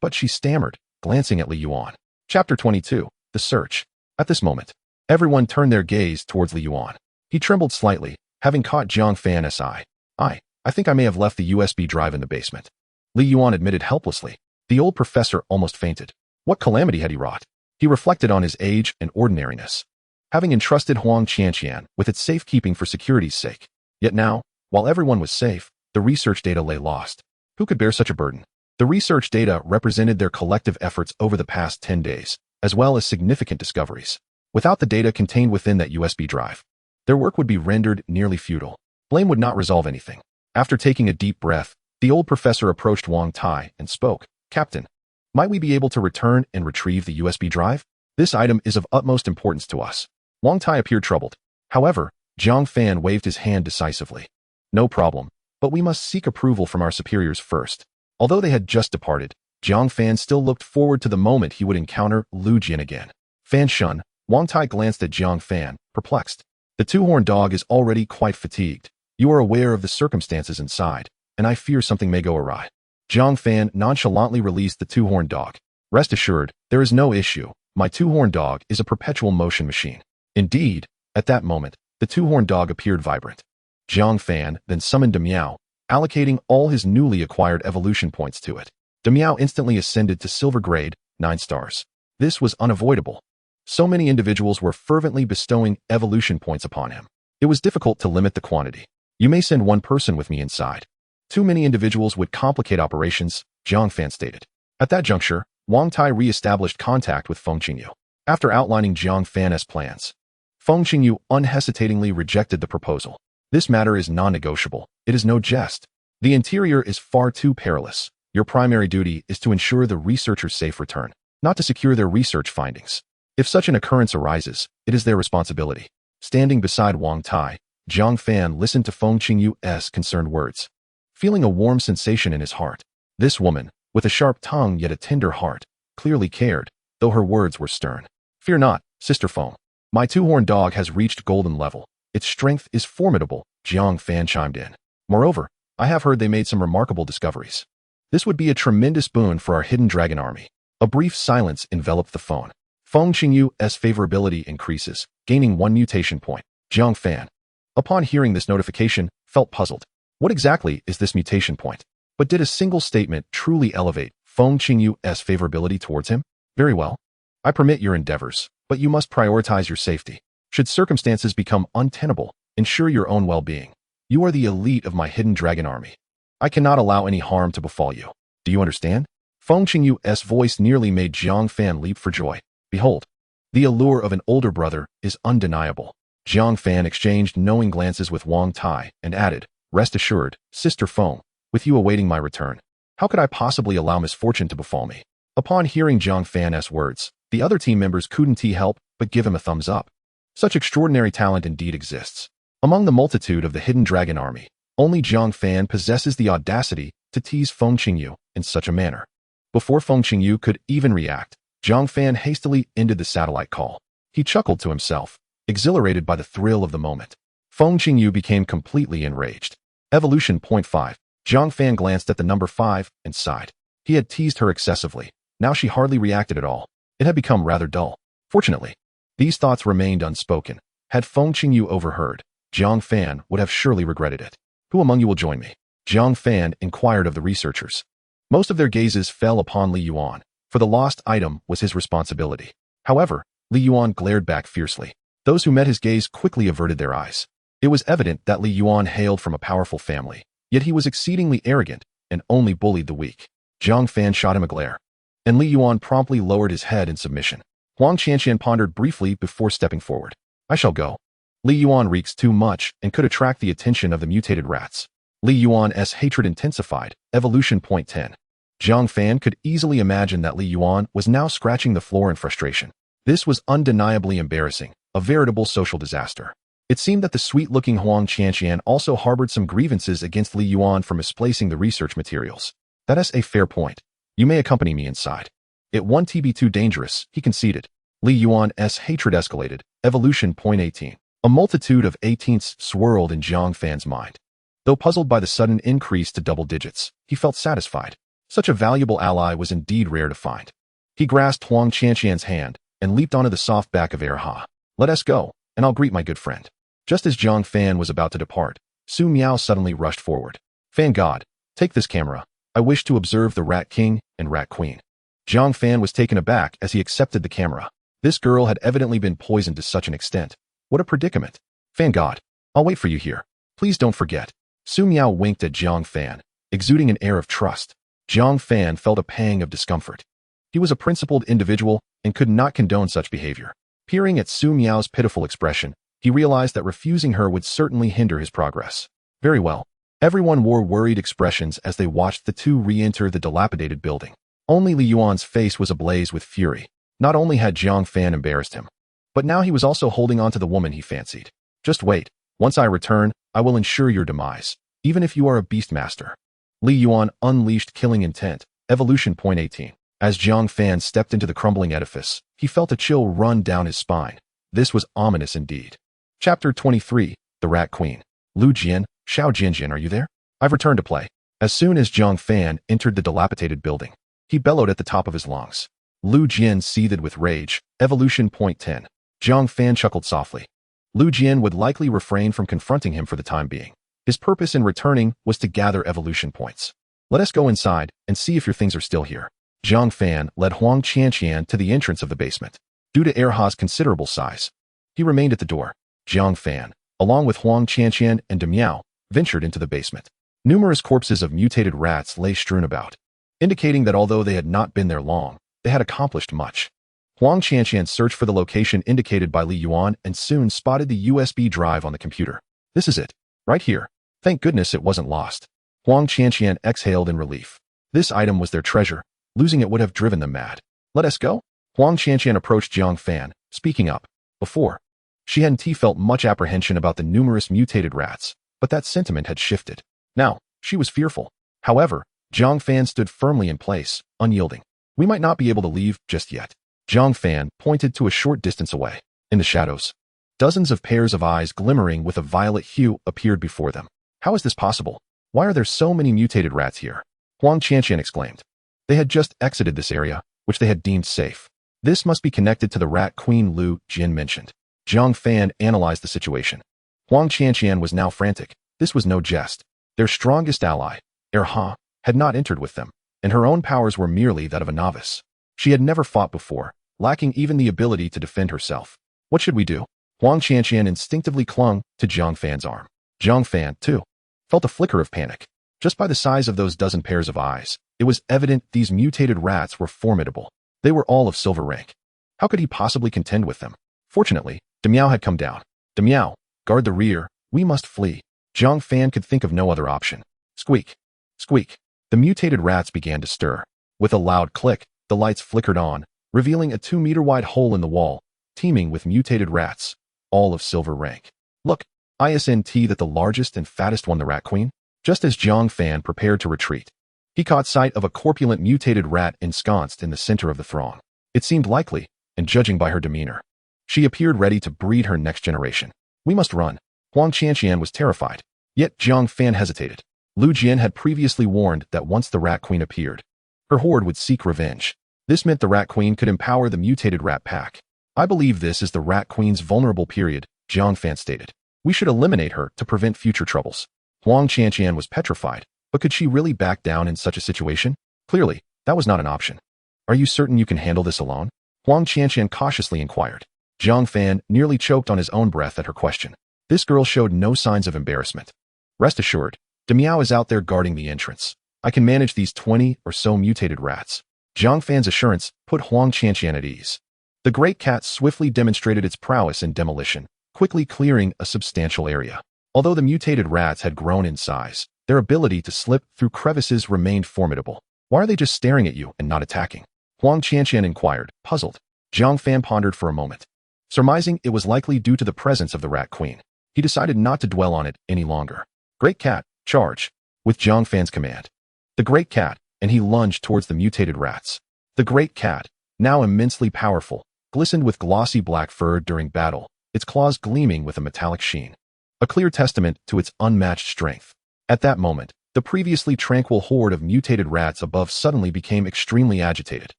But she stammered, glancing at Li Yuan. Chapter 22, The Search. At this moment, everyone turned their gaze towards Li Yuan. He trembled slightly, having caught Jiang Fan's eye. I think I may have left the USB drive in the basement. Li Yuan admitted helplessly. The old professor almost fainted. What calamity had he wrought? He reflected on his age and ordinariness, having entrusted Huang Qianqian with its safekeeping for security's sake. Yet now, while everyone was safe, the research data lay lost. Who could bear such a burden? The research data represented their collective efforts over the past 10 days, as well as significant discoveries. Without the data contained within that USB drive, their work would be rendered nearly futile. Blame would not resolve anything. After taking a deep breath, the old professor approached Wang Tai and spoke. Captain, might we be able to return and retrieve the USB drive? This item is of utmost importance to us. Wang Tai appeared troubled. However, Jiang Fan waved his hand decisively. No problem, but we must seek approval from our superiors first. Although they had just departed, Jiang Fan still looked forward to the moment he would encounter Lu Jian again. Fan Shun, Wang Tai glanced at Jiang Fan, perplexed. The 2-horned dog is already quite fatigued. You are aware of the circumstances inside, and I fear something may go awry. Jiang Fan nonchalantly released the 2-horned dog. Rest assured, there is no issue. My 2-horned dog is a perpetual motion machine. Indeed, at that moment, the 2-horned dog appeared vibrant. Jiang Fan then summoned Demiao, allocating all his newly acquired evolution points to it. Demiao instantly ascended to silver grade, 9 stars. This was unavoidable. So many individuals were fervently bestowing evolution points upon him. It was difficult to limit the quantity. You may send 1 person with me inside. Too many individuals would complicate operations, Jiang Fan stated. At that juncture, Wang Tai re-established contact with Feng Qingyu. After outlining Jiang Fan's plans, Feng Qingyu unhesitatingly rejected the proposal. This matter is non-negotiable. It is no jest. The interior is far too perilous. Your primary duty is to ensure the researchers' safe return, not to secure their research findings. If such an occurrence arises, it is their responsibility. Standing beside Wang Tai, Jiang Fan listened to Feng Qingyu's concerned words, feeling a warm sensation in his heart. This woman, with a sharp tongue yet a tender heart, clearly cared, though her words were stern. Fear not, Sister Feng. My 2-horned dog has reached golden level. Its strength is formidable, Jiang Fan chimed in. Moreover, I have heard they made some remarkable discoveries. This would be a tremendous boon for our Hidden Dragon Army. A brief silence enveloped the phone. Feng Qingyu's favorability increases, gaining 1 mutation point. Jiang Fan, upon hearing this notification, felt puzzled. What exactly is this mutation point? But did a single statement truly elevate Feng Qingyu's favorability towards him? Very well. I permit your endeavors, but you must prioritize your safety. Should circumstances become untenable, ensure your own well-being. You are the elite of my hidden dragon army. I cannot allow any harm to befall you. Do you understand? Feng Qingyu's voice nearly made Jiang Fan leap for joy. Behold, the allure of an older brother is undeniable. Jiang Fan exchanged knowing glances with Wang Tai and added, rest assured, Sister Feng, with you awaiting my return. How could I possibly allow misfortune to befall me? Upon hearing Jiang Fan's words, the other team members couldn't help but give him a thumbs up. Such extraordinary talent indeed exists. Among the multitude of the hidden dragon army, only Jiang Fan possesses the audacity to tease Feng Qingyu in such a manner. Before Feng Qingyu could even react, Jiang Fan hastily ended the satellite call. He chuckled to himself, exhilarated by the thrill of the moment. Feng Qingyu became completely enraged. Evolution Point 5. Jiang Fan glanced at the number 5 and sighed. He had teased her excessively. Now she hardly reacted at all. It had become rather dull. Fortunately, these thoughts remained unspoken. Had Feng Qingyu overheard, Jiang Fan would have surely regretted it. Who among you will join me? Jiang Fan inquired of the researchers. Most of their gazes fell upon Li Yuan, for the lost item was his responsibility. However, Li Yuan glared back fiercely. Those who met his gaze quickly averted their eyes. It was evident that Li Yuan hailed from a powerful family, yet he was exceedingly arrogant and only bullied the weak. Jiang Fan shot him a glare, and Li Yuan promptly lowered his head in submission. Huang Qianqian pondered briefly before stepping forward. I shall go. Li Yuan reeks too much and could attract the attention of the mutated rats. Li Yuan's hatred intensified. Evolution Point 10. Jiang Fan could easily imagine that Li Yuan was now scratching the floor in frustration. This was undeniably embarrassing, a veritable social disaster. It seemed that the sweet-looking Huang Qianqian also harbored some grievances against Li Yuan for misplacing the research materials. That is a fair point. You may accompany me inside. It won't be too dangerous, he conceded. Li Yuan's hatred escalated. Evolution Point 18. A multitude of 18ths swirled in Jiang Fan's mind. Though puzzled by the sudden increase to double digits, he felt satisfied. Such a valuable ally was indeed rare to find. He grasped Huang Qianqian's hand and leaped onto the soft back of Erha. Let us go, and I'll greet my good friend. Just as Jiang Fan was about to depart, Su Miao suddenly rushed forward. Fan God, take this camera. I wish to observe the Rat King and Rat Queen. Jiang Fan was taken aback as he accepted the camera. This girl had evidently been poisoned to such an extent. What a predicament. Fan God, I'll wait for you here. Please don't forget. Su Miao winked at Jiang Fan, exuding an air of trust. Jiang Fan felt a pang of discomfort. He was a principled individual and could not condone such behavior. Peering at Su Miao's pitiful expression, he realized that refusing her would certainly hinder his progress. Very well. Everyone wore worried expressions as they watched the two re-enter the dilapidated building. Only Li Yuan's face was ablaze with fury. Not only had Jiang Fan embarrassed him, but now he was also holding on to the woman he fancied. Just wait. Once I return, I will ensure your demise, even if you are a Beastmaster. Li Yuan unleashed killing intent. Evolution Point 18. As Jiang Fan stepped into the crumbling edifice, he felt a chill run down his spine. This was ominous indeed. Chapter 23. The Rat Queen. Lu Jian, Xiao Jinjin, are you there? I've returned to play. As soon as Jiang Fan entered the dilapidated building, he bellowed at the top of his lungs. Lu Jian seethed with rage. Evolution Point 10. Jiang Fan chuckled softly. Lu Jian would likely refrain from confronting him for the time being. His purpose in returning was to gather evolution points. Let us go inside and see if your things are still here. Jiang Fan led Huang Qianqian to the entrance of the basement. Due to Erha's considerable size, he remained at the door. Jiang Fan, along with Huang Qianqian and Demiao, ventured into the basement. Numerous corpses of mutated rats lay strewn about, indicating that although they had not been there long, they had accomplished much. Huang Qianqian searched for the location indicated by Li Yuan and soon spotted the USB drive on the computer. This is it. Right here. Thank goodness it wasn't lost. Huang Qianqian exhaled in relief. This item was their treasure. Losing it would have driven them mad. Let us go? Huang Qianqian approached Jiang Fan, speaking up. Before, she hadn't felt much apprehension about the numerous mutated rats, but that sentiment had shifted. Now, she was fearful. However, Jiang Fan stood firmly in place, unyielding. We might not be able to leave just yet. Jiang Fan pointed to a short distance away. In the shadows, dozens of pairs of eyes glimmering with a violet hue appeared before them. How is this possible? Why are there so many mutated rats here? Huang Qianqian exclaimed. They had just exited this area, which they had deemed safe. This must be connected to the Rat Queen Lu Jin mentioned. Jiang Fan analyzed the situation. Huang Qianqian was now frantic. This was no jest. Their strongest ally, Erha, had not entered with them, and her own powers were merely that of a novice. She had never fought before, lacking even the ability to defend herself. What should we do? Huang Qianqian instinctively clung to Jiang Fan's arm. Jiang Fan, too, felt a flicker of panic. Just by the size of those dozen pairs of eyes, it was evident these mutated rats were formidable. They were all of silver rank. How could he possibly contend with them? Fortunately, Demiao had come down. Demiao, guard the rear, we must flee. Jiang Fan could think of no other option. Squeak. Squeak. The mutated rats began to stir. With a loud click, the lights flickered on, revealing a 2-meter-wide hole in the wall, teeming with mutated rats, all of silver rank. Look, isn't that the largest and fattest one, the Rat Queen? Just as Jiang Fan prepared to retreat, he caught sight of a corpulent mutated rat ensconced in the center of the throng. It seemed likely, and judging by her demeanor, she appeared ready to breed her next generation. We must run. Huang Qianqian was terrified, yet Jiang Fan hesitated. Lu Jian had previously warned that once the Rat Queen appeared, her horde would seek revenge. This meant the Rat Queen could empower the mutated rat pack. I believe this is the Rat Queen's vulnerable period, Jiang Fan stated. We should eliminate her to prevent future troubles. Huang Qianqian was petrified, but could she really back down in such a situation? Clearly, that was not an option. Are you certain you can handle this alone? Huang Qianqian cautiously inquired. Jiang Fan nearly choked on his own breath at her question. This girl showed no signs of embarrassment. Rest assured, Demiao is out there guarding the entrance. I can manage these 20 or so mutated rats. Jiang Fan's assurance put Huang Qianqian at ease. The great cat swiftly demonstrated its prowess in demolition, quickly clearing a substantial area. Although the mutated rats had grown in size, their ability to slip through crevices remained formidable. Why are they just staring at you and not attacking? Huang Qianqian inquired, puzzled. Jiang Fan pondered for a moment. Surmising it was likely due to the presence of the Rat Queen, he decided not to dwell on it any longer. Great cat, charge! With Jiang Fan's command. The great cat, and he lunged towards the mutated rats. The great cat, now immensely powerful, glistened with glossy black fur during battle, its claws gleaming with a metallic sheen. A clear testament to its unmatched strength. At that moment, the previously tranquil horde of mutated rats above suddenly became extremely agitated.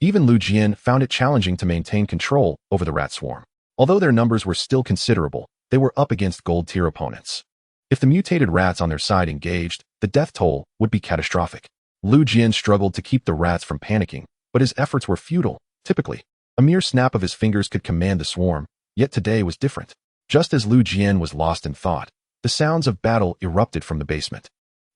Even Lu Jian found it challenging to maintain control over the rat swarm. Although their numbers were still considerable, they were up against gold-tier opponents. If the mutated rats on their side engaged, the death toll would be catastrophic. Lu Jian struggled to keep the rats from panicking, but his efforts were futile. Typically, a mere snap of his fingers could command the swarm, yet today was different. Just as Lu Jian was lost in thought, the sounds of battle erupted from the basement.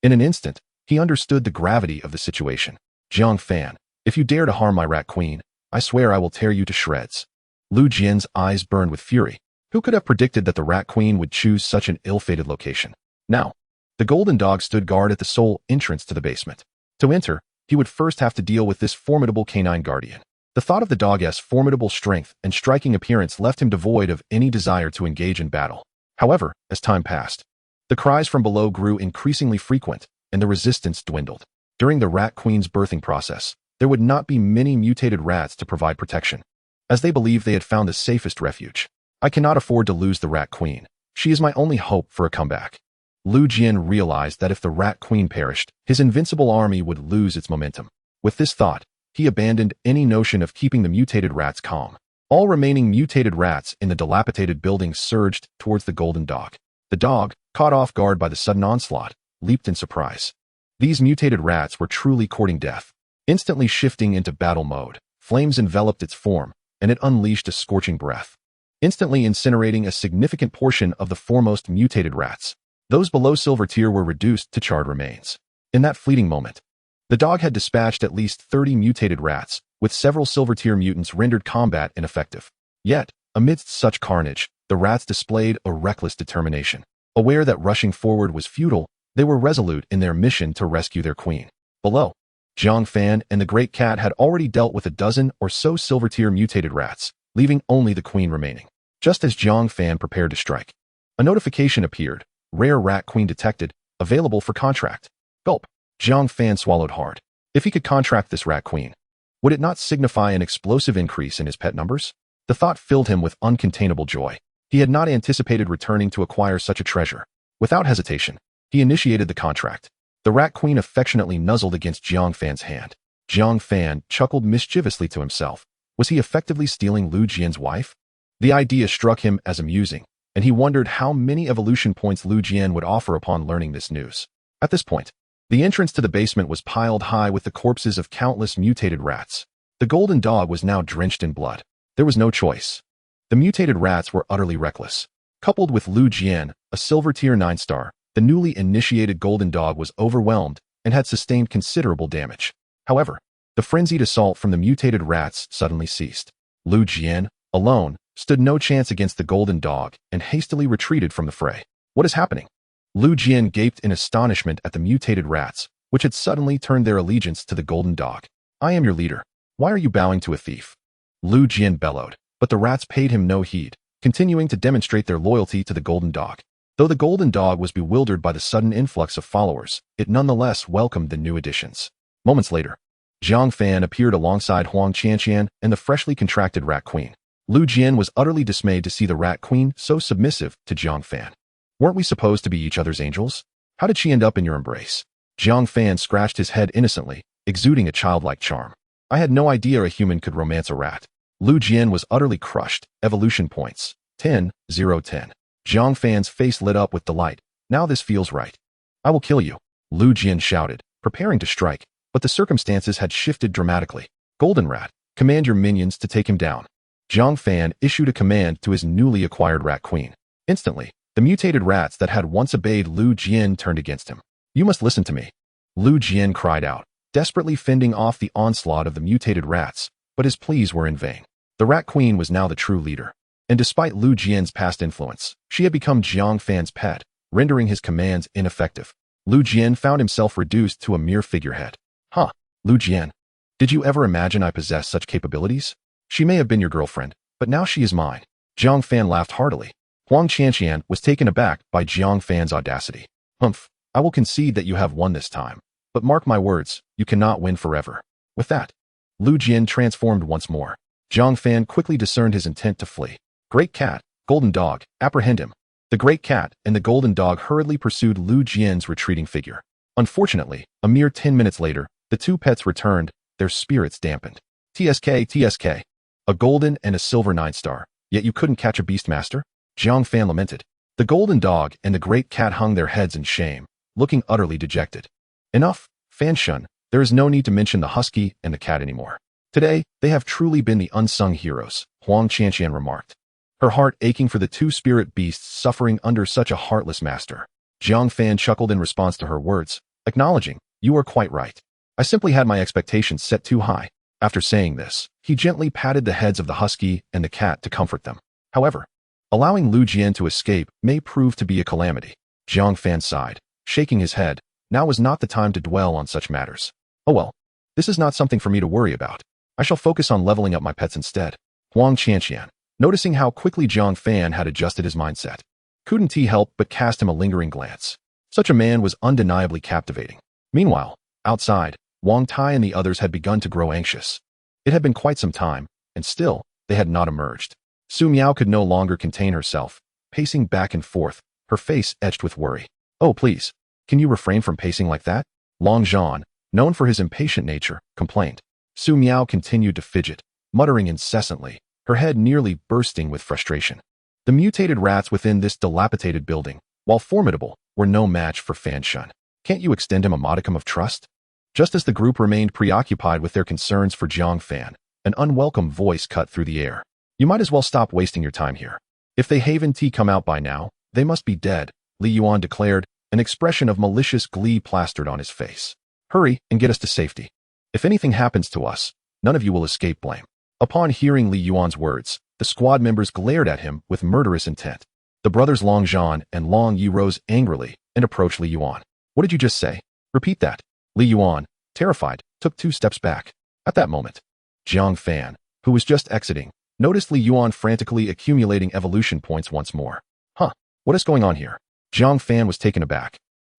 In an instant, he understood the gravity of the situation. Jiang Fan, if you dare to harm my Rat Queen, I swear I will tear you to shreds. Lu Jian's eyes burned with fury. Who could have predicted that the Rat Queen would choose such an ill-fated location? Now, the golden dog stood guard at the sole entrance to the basement. To enter, he would first have to deal with this formidable canine guardian. The thought of the dog's formidable strength and striking appearance left him devoid of any desire to engage in battle. However, as time passed, the cries from below grew increasingly frequent, and the resistance dwindled. During the Rat Queen's birthing process, there would not be many mutated rats to provide protection, as they believed they had found the safest refuge. I cannot afford to lose the Rat Queen. She is my only hope for a comeback. Lu Jian realized that if the Rat Queen perished, his invincible army would lose its momentum. With this thought, he abandoned any notion of keeping the mutated rats calm. All remaining mutated rats in the dilapidated building surged towards the golden dog. The dog, caught off guard by the sudden onslaught, leaped in surprise. These mutated rats were truly courting death. Instantly shifting into battle mode, flames enveloped its form, and it unleashed a scorching breath, instantly incinerating a significant portion of the foremost mutated rats. Those below silver tier were reduced to charred remains. In that fleeting moment, the dog had dispatched at least 30 mutated rats, with several silver tier mutants rendered combat ineffective. Yet, amidst such carnage, the rats displayed a reckless determination. Aware that rushing forward was futile, they were resolute in their mission to rescue their queen. Below, Jiang Fan and the great cat had already dealt with a dozen or so silver tier mutated rats, leaving only the queen remaining. Just as Jiang Fan prepared to strike, a notification appeared. Rare Rat Queen detected, available for contract. Gulp. Jiang Fan swallowed hard. If he could contract this Rat Queen, would it not signify an explosive increase in his pet numbers? The thought filled him with uncontainable joy. He had not anticipated returning to acquire such a treasure. Without hesitation, he initiated the contract. The Rat Queen affectionately nuzzled against Jiang Fan's hand. Jiang Fan chuckled mischievously to himself. Was he effectively stealing Lu Jian's wife? The idea struck him as amusing, and he wondered how many evolution points Lu Jian would offer upon learning this news. At this point, the entrance to the basement was piled high with the corpses of countless mutated rats. The golden dog was now drenched in blood. There was no choice. The mutated rats were utterly reckless. Coupled with Lu Jian, a silver tier 9 star, the newly initiated golden dog was overwhelmed and had sustained considerable damage. However, the frenzied assault from the mutated rats suddenly ceased. Lu Jian, alone, stood no chance against the golden dog and hastily retreated from the fray. What is happening? Lu Jian gaped in astonishment at the mutated rats, which had suddenly turned their allegiance to the golden dog. I am your leader. Why are you bowing to a thief? Lu Jian bellowed, but the rats paid him no heed, continuing to demonstrate their loyalty to the golden dog. Though the golden dog was bewildered by the sudden influx of followers, it nonetheless welcomed the new additions. Moments later, Jiang Fan appeared alongside Huang Qianqian and the freshly contracted rat queen. Lu Jian was utterly dismayed to see the rat queen so submissive to Jiang Fan. Weren't we supposed to be each other's angels? How did she end up in your embrace? Jiang Fan scratched his head innocently, exuding a childlike charm. I had no idea a human could romance a rat. Lu Jian was utterly crushed. Evolution points. 10, 0, 10. Jiang Fan's face lit up with delight. Now this feels right. I will kill you, Lu Jian shouted, preparing to strike, but the circumstances had shifted dramatically. Golden Rat, command your minions to take him down. Jiang Fan issued a command to his newly acquired rat queen. Instantly, the mutated rats that had once obeyed Lu Jian turned against him. You must listen to me, Lu Jian cried out, desperately fending off the onslaught of the mutated rats, but his pleas were in vain. The rat queen was now the true leader, and despite Lu Jian's past influence, she had become Jiang Fan's pet, rendering his commands ineffective. Lu Jian found himself reduced to a mere figurehead. Huh, Lu Jian, did you ever imagine I possessed such capabilities? She may have been your girlfriend, but now she is mine. Jiang Fan laughed heartily. Huang Qianqian was taken aback by Jiang Fan's audacity. Humph, I will concede that you have won this time, but mark my words, you cannot win forever. With that, Lu Jian transformed once more. Jiang Fan quickly discerned his intent to flee. Great cat, golden dog, apprehend him. The great cat and the golden dog hurriedly pursued Lu Jian's retreating figure. Unfortunately, a mere 10 minutes later, the two pets returned, their spirits dampened. TSK. A golden and a silver 9 star, yet you couldn't catch a Beastmaster? Jiang Fan lamented. The golden dog and the great cat hung their heads in shame, looking utterly dejected. Enough, Fan Shun, there is no need to mention the husky and the cat anymore. Today, they have truly been the unsung heroes, Huang Qianqian remarked, her heart aching for the two spirit beasts suffering under such a heartless master. Jiang Fan chuckled in response to her words, acknowledging, you are quite right. I simply had my expectations set too high. After saying this, he gently patted the heads of the husky and the cat to comfort them. However, allowing Lu Jian to escape may prove to be a calamity. Jiang Fan sighed, shaking his head. Now was not the time to dwell on such matters. Oh well, this is not something for me to worry about. I shall focus on leveling up my pets instead. Huang Qianqian, noticing how quickly Jiang Fan had adjusted his mindset, couldn't he help but cast him a lingering glance. Such a man was undeniably captivating. Meanwhile, outside, Wang Tai and the others had begun to grow anxious. It had been quite some time, and still, they had not emerged. Su Miao could no longer contain herself, pacing back and forth, her face etched with worry. Oh please, can you refrain from pacing like that? Long Zhan, known for his impatient nature, complained. Su Miao continued to fidget, muttering incessantly, her head nearly bursting with frustration. The mutated rats within this dilapidated building, while formidable, were no match for Fan Shun. Can't you extend him a modicum of trust? Just as the group remained preoccupied with their concerns for Jiang Fan, an unwelcome voice cut through the air. You might as well stop wasting your time here. If they haven't come out by now, they must be dead, Li Yuan declared, an expression of malicious glee plastered on his face. Hurry and get us to safety. If anything happens to us, none of you will escape blame. Upon hearing Li Yuan's words, the squad members glared at him with murderous intent. The brothers Long Zhan and Long Yi rose angrily and approached Li Yuan. What did you just say? Repeat that. Li Yuan, terrified, took 2 steps back. At that moment, Jiang Fan, who was just exiting, noticed Li Yuan frantically accumulating evolution points once more. Huh, what is going on here? Jiang Fan was taken aback,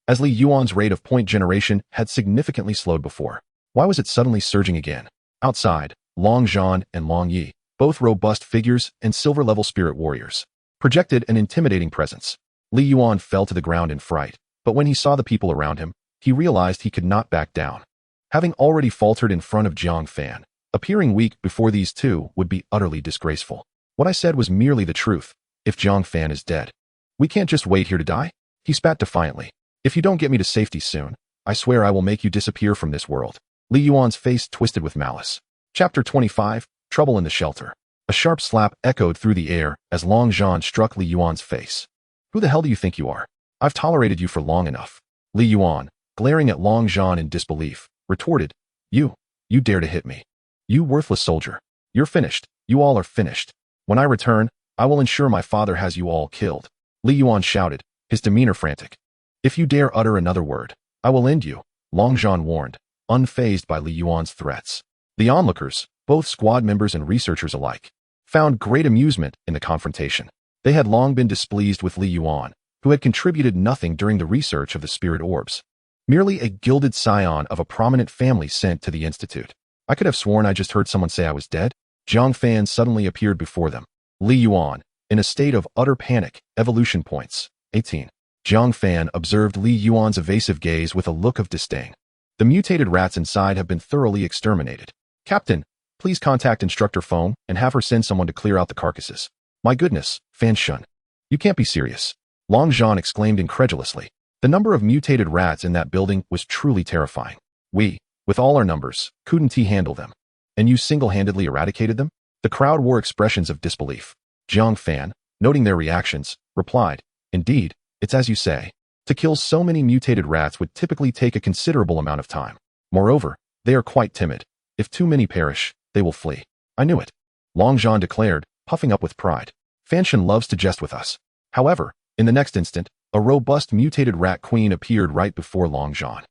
as Li Yuan's rate of point generation had significantly slowed before. Why was it suddenly surging again? Outside, Long Zhan and Long Yi, both robust figures and silver-level spirit warriors, projected an intimidating presence. Li Yuan fell to the ground in fright, but when he saw the people around him, he realized he could not back down. Having already faltered in front of Jiang Fan, appearing weak before these two would be utterly disgraceful. What I said was merely the truth. If Jiang Fan is dead, we can't just wait here to die? He spat defiantly. If you don't get me to safety soon, I swear I will make you disappear from this world. Li Yuan's face twisted with malice. Chapter 25, Trouble in the Shelter. A sharp slap echoed through the air as Long Zhan struck Li Yuan's face. Who the hell do you think you are? I've tolerated you for long enough. Li Yuan, glaring at Long Zhan in disbelief, retorted, You dare to hit me. You worthless soldier. You're finished. You all are finished. When I return, I will ensure my father has you all killed. Li Yuan shouted, his demeanor frantic. If you dare utter another word, I will end you, Long Zhan warned, unfazed by Li Yuan's threats. The onlookers, both squad members and researchers alike, found great amusement in the confrontation. They had long been displeased with Li Yuan, who had contributed nothing during the research of the spirit orbs. Merely a gilded scion of a prominent family sent to the institute. I could have sworn I just heard someone say I was dead. Jiang Fan suddenly appeared before them. Li Yuan, in a state of utter panic, evolution points, 18. Jiang Fan observed Li Yuan's evasive gaze with a look of disdain. The mutated rats inside have been thoroughly exterminated. Captain, please contact Instructor Feng and have her send someone to clear out the carcasses. My goodness, Fan Shun. You can't be serious. Long Zhan exclaimed incredulously. The number of mutated rats in that building was truly terrifying. We, with all our numbers, couldn't handle them. And you single-handedly eradicated them? The crowd wore expressions of disbelief. Jiang Fan, noting their reactions, replied, Indeed, it's as you say. To kill so many mutated rats would typically take a considerable amount of time. Moreover, they are quite timid. If too many perish, they will flee. I knew it. Long Zhan declared, puffing up with pride. Fanshan loves to jest with us. However, in the next instant, a robust mutated rat queen appeared right before Long Zhan.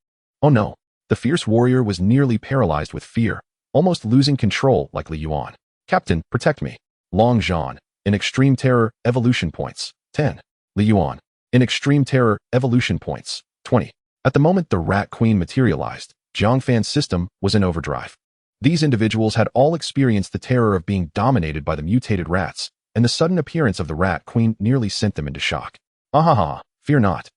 Oh no. The fierce warrior was nearly paralyzed with fear, almost losing control like Li Yuan. Captain, protect me. Long Zhan, in extreme terror, evolution points, 10. Li Yuan, in extreme terror, evolution points, 20. At the moment the rat queen materialized, Jiang Fan's system was in overdrive. These individuals had all experienced the terror of being dominated by the mutated rats, and the sudden appearance of the rat queen nearly sent them into shock. Ahaha, fear not.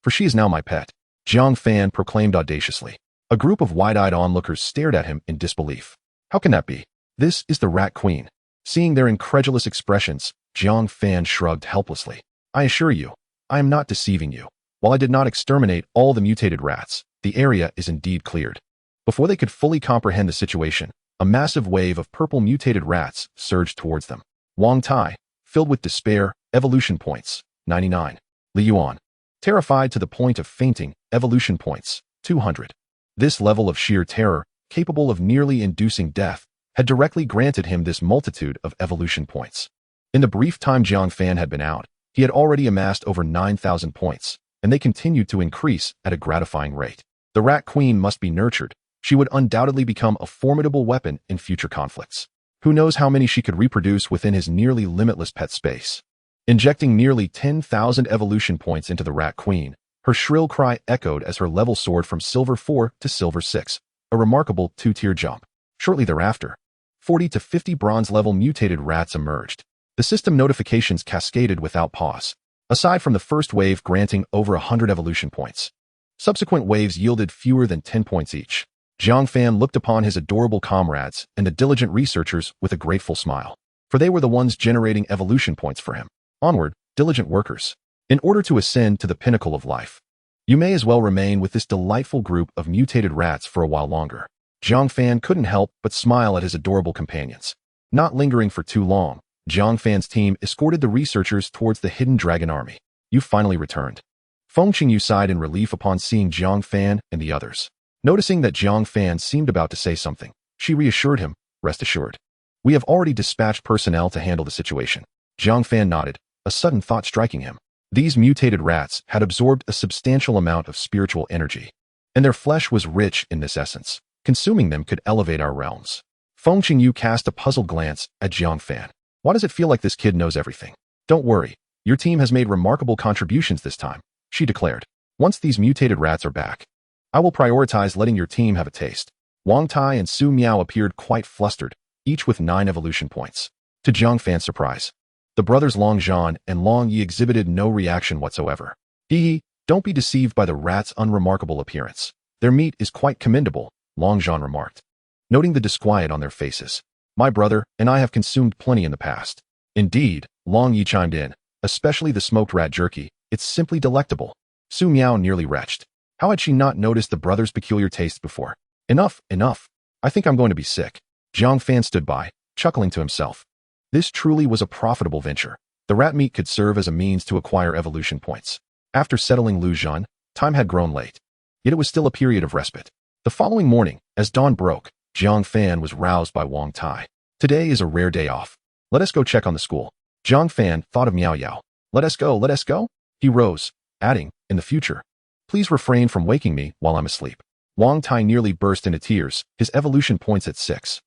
For she is now my pet, Jiang Fan proclaimed audaciously. A group of wide-eyed onlookers stared at him in disbelief. How can that be? This is the rat queen. Seeing their incredulous expressions, Jiang Fan shrugged helplessly. I assure you, I am not deceiving you. While I did not exterminate all the mutated rats, the area is indeed cleared. Before they could fully comprehend the situation, a massive wave of purple mutated rats surged towards them. Wang Tai, filled with despair, evolution points, 99. Li Yuan, terrified to the point of fainting, evolution points, 200. This level of sheer terror, capable of nearly inducing death, had directly granted him this multitude of evolution points. In the brief time Jiang Fan had been out, he had already amassed over 9,000 points, and they continued to increase at a gratifying rate. The rat queen must be nurtured. She would undoubtedly become a formidable weapon in future conflicts. Who knows how many she could reproduce within his nearly limitless pet space. Injecting nearly 10,000 evolution points into the rat queen, her shrill cry echoed as her level soared from Silver 4 to Silver 6, a remarkable 2-tier jump. Shortly thereafter, 40 to 50 bronze-level mutated rats emerged. The system notifications cascaded without pause, aside from the first wave granting over 100 evolution points. Subsequent waves yielded fewer than 10 points each. Jiang Fan looked upon his adorable comrades and the diligent researchers with a grateful smile, for they were the ones generating evolution points for him. Onward, diligent workers. In order to ascend to the pinnacle of life, you may as well remain with this delightful group of mutated rats for a while longer. Jiang Fan couldn't help but smile at his adorable companions. Not lingering for too long, Jiang Fan's team escorted the researchers towards the hidden dragon army. You finally returned. Feng Qingyu sighed in relief upon seeing Jiang Fan and the others. Noticing that Jiang Fan seemed about to say something, she reassured him, rest assured. We have already dispatched personnel to handle the situation. Jiang Fan nodded, a sudden thought striking him. These mutated rats had absorbed a substantial amount of spiritual energy, and their flesh was rich in this essence. Consuming them could elevate our realms. Feng Qingyu cast a puzzled glance at Jiang Fan. Why does it feel like this kid knows everything? Don't worry, your team has made remarkable contributions this time, she declared. Once these mutated rats are back, I will prioritize letting your team have a taste. Wang Tai and Su Miao appeared quite flustered, each with 9 evolution points. To Jiang Fan's surprise, the brothers Long Zhan and Long Yi exhibited no reaction whatsoever. Hee, don't be deceived by the rats' unremarkable appearance. Their meat is quite commendable, Long Zhan remarked, noting the disquiet on their faces. My brother and I have consumed plenty in the past. Indeed, Long Yi chimed in, especially the smoked rat jerky, it's simply delectable. Su Miao nearly retched. How had she not noticed the brother's peculiar taste before? Enough, enough. I think I'm going to be sick. Jiang Fan stood by, chuckling to himself. This truly was a profitable venture. The rat meat could serve as a means to acquire evolution points. After settling Lu Zhan, time had grown late. Yet it was still a period of respite. The following morning, as dawn broke, Jiang Fan was roused by Wang Tai. Today is a rare day off. Let us go check on the school. Jiang Fan thought of Miao Yao. Let us go, let us go. He rose, adding, in the future, please refrain from waking me while I'm asleep. Wang Tai nearly burst into tears, his evolution points at 6.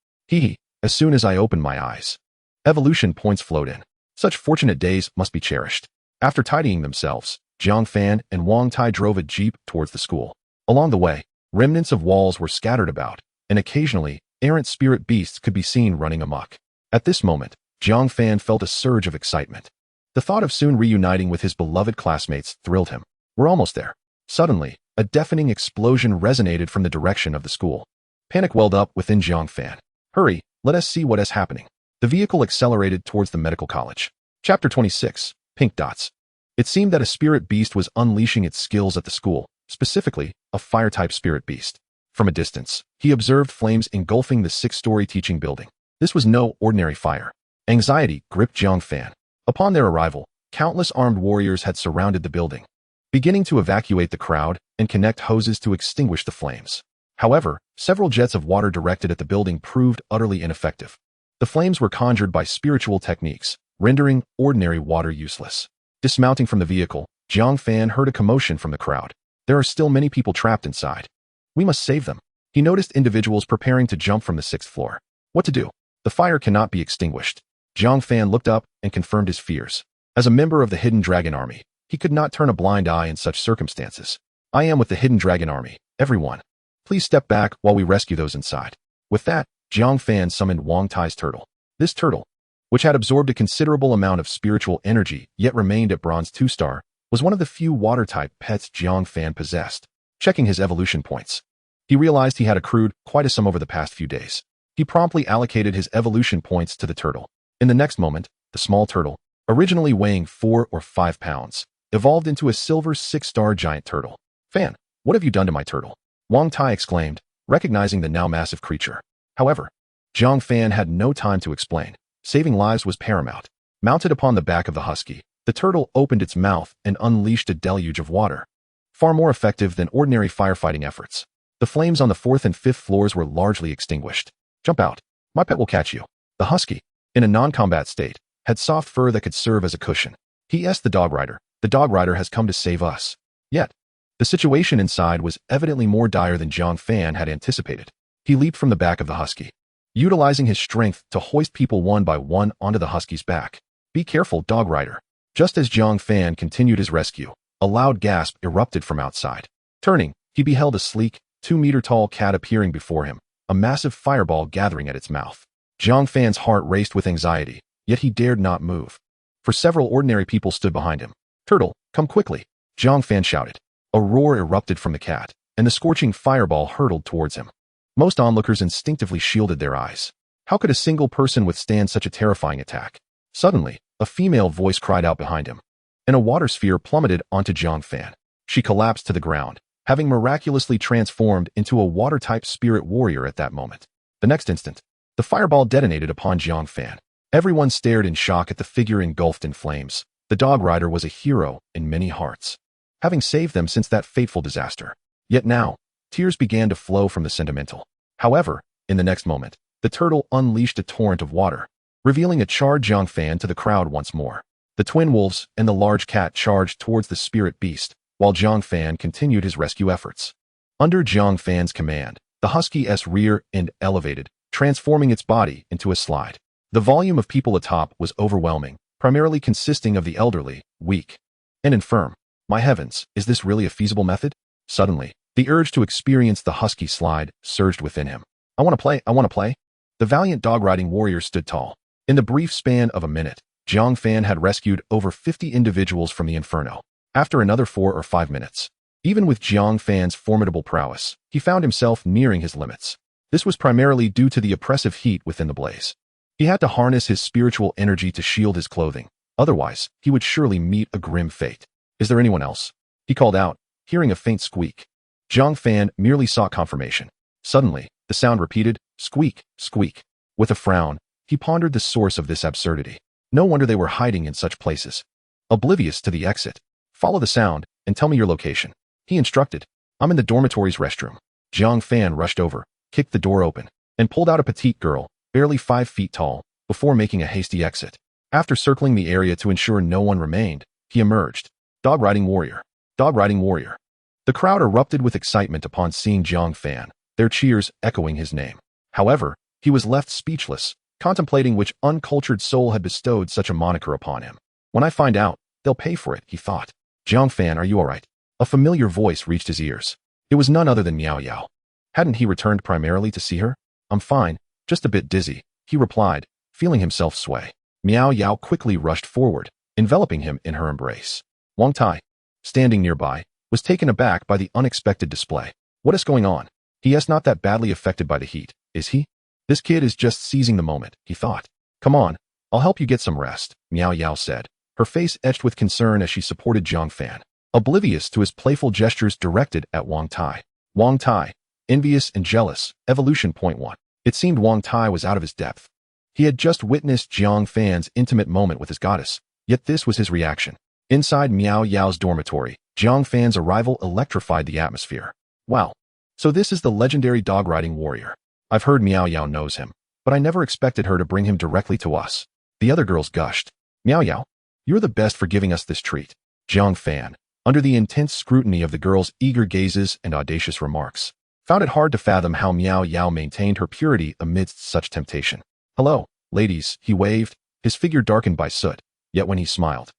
As soon as I opened my eyes. Evolution points flowed in. Such fortunate days must be cherished. After tidying themselves, Jiang Fan and Wang Tai drove a jeep towards the school. Along the way, remnants of walls were scattered about, and occasionally, errant spirit beasts could be seen running amok. At this moment, Jiang Fan felt a surge of excitement. The thought of soon reuniting with his beloved classmates thrilled him. We're almost there. Suddenly, a deafening explosion resonated from the direction of the school. Panic welled up within Jiang Fan. Hurry, let us see what is happening. The vehicle accelerated towards the medical college. Chapter 26, Pink Dots. It seemed that a spirit beast was unleashing its skills at the school, specifically, a fire-type spirit beast. From a distance, he observed flames engulfing the 6-story teaching building. This was no ordinary fire. Anxiety gripped Jiang Fan. Upon their arrival, countless armed warriors had surrounded the building, beginning to evacuate the crowd and connect hoses to extinguish the flames. However, several jets of water directed at the building proved utterly ineffective. The flames were conjured by spiritual techniques, rendering ordinary water useless. Dismounting from the vehicle, Jiang Fan heard a commotion from the crowd. There are still many people trapped inside. We must save them. He noticed individuals preparing to jump from the 6th floor. What to do? The fire cannot be extinguished. Jiang Fan looked up and confirmed his fears. As a member of the Hidden Dragon Army, he could not turn a blind eye in such circumstances. I am with the Hidden Dragon Army. Everyone, please step back while we rescue those inside. With that, Jiang Fan summoned Wang Tai's turtle. This turtle, which had absorbed a considerable amount of spiritual energy yet remained at bronze 2-star, was one of the few water-type pets Jiang Fan possessed. Checking his evolution points, he realized he had accrued quite a sum over the past few days. He promptly allocated his evolution points to the turtle. In the next moment, the small turtle, originally weighing 4 or 5 pounds, evolved into a silver 6-star giant turtle. Fan, what have you done to my turtle? Wang Tai exclaimed, recognizing the now massive creature. However, Jiang Fan had no time to explain. Saving lives was paramount. Mounted upon the back of the husky, the turtle opened its mouth and unleashed a deluge of water. Far more effective than ordinary firefighting efforts. The flames on the 4th and 5th floors were largely extinguished. Jump out. My pet will catch you. The husky, in a non-combat state, had soft fur that could serve as a cushion. He asked the dog rider. The dog rider has come to save us. Yet, the situation inside was evidently more dire than Jiang Fan had anticipated. He leaped from the back of the husky, utilizing his strength to hoist people one by one onto the husky's back. Be careful, dog rider. Just as Jiang Fan continued his rescue, a loud gasp erupted from outside. Turning, he beheld a sleek, 2-meter-tall cat appearing before him, a massive fireball gathering at its mouth. Jiang Fan's heart raced with anxiety, yet he dared not move. For several ordinary people stood behind him. Turtle, come quickly, Jiang Fan shouted. A roar erupted from the cat, and the scorching fireball hurtled towards him. Most onlookers instinctively shielded their eyes. How could a single person withstand such a terrifying attack? Suddenly, a female voice cried out behind him, and a water sphere plummeted onto Jiang Fan. She collapsed to the ground, having miraculously transformed into a water-type spirit warrior at that moment. The next instant, the fireball detonated upon Jiang Fan. Everyone stared in shock at the figure engulfed in flames. The dog rider was a hero in many hearts, having saved them since that fateful disaster. Yet now, tears began to flow from the sentimental. However, in the next moment, the turtle unleashed a torrent of water, revealing a charred Jiang Fan to the crowd once more. The twin wolves and the large cat charged towards the spirit beast, while Jiang Fan continued his rescue efforts. Under Jiang Fan's command, the husky's rear end elevated, transforming its body into a slide. The volume of people atop was overwhelming, primarily consisting of the elderly, weak, and infirm. My heavens, is this really a feasible method? Suddenly, the urge to experience the husky slide surged within him. I want to play. The valiant dog-riding warrior stood tall. In the brief span of a minute, Jiang Fan had rescued over 50 individuals from the inferno. After another 4 or 5 minutes, even with Jiang Fan's formidable prowess, he found himself nearing his limits. This was primarily due to the oppressive heat within the blaze. He had to harness his spiritual energy to shield his clothing. Otherwise, he would surely meet a grim fate. Is there anyone else? He called out, hearing a faint squeak. Jiang Fan merely sought confirmation. Suddenly, the sound repeated, squeak, squeak. With a frown, he pondered the source of this absurdity. No wonder they were hiding in such places. Oblivious to the exit. Follow the sound and tell me your location, he instructed. I'm in the dormitory's restroom. Jiang Fan rushed over, kicked the door open, and pulled out a petite girl, barely 5 feet tall, before making a hasty exit. After circling the area to ensure no one remained, he emerged. Dog riding warrior. Dog riding warrior. The crowd erupted with excitement upon seeing Jiang Fan, their cheers echoing his name. However, he was left speechless, contemplating which uncultured soul had bestowed such a moniker upon him. When I find out, they'll pay for it, he thought. Jiang Fan, are you all right? A familiar voice reached his ears. It was none other than Miao Yao. Hadn't he returned primarily to see her? I'm fine, just a bit dizzy, he replied, feeling himself sway. Miao Yao quickly rushed forward, enveloping him in her embrace. Wang Tai, standing nearby, was taken aback by the unexpected display. What is going on? He is not that badly affected by the heat, is he? This kid is just seizing the moment, he thought. Come on, I'll help you get some rest, Miao Yao said, her face etched with concern as she supported Jiang Fan, oblivious to his playful gestures directed at Wang Tai. Wang Tai, envious and jealous, evolution point 1. It seemed Wang Tai was out of his depth. He had just witnessed Jiang Fan's intimate moment with his goddess, yet this was his reaction. Inside Miao Yao's dormitory, Jiang Fan's arrival electrified the atmosphere. Wow. So this is the legendary dog-riding warrior. I've heard Miao Yao knows him, but I never expected her to bring him directly to us. The other girls gushed. Miao Yao, you're the best for giving us this treat. Jiang Fan, under the intense scrutiny of the girls' eager gazes and audacious remarks, found it hard to fathom how Miao Yao maintained her purity amidst such temptation. Hello, ladies, he waved, his figure darkened by soot, yet when he smiled,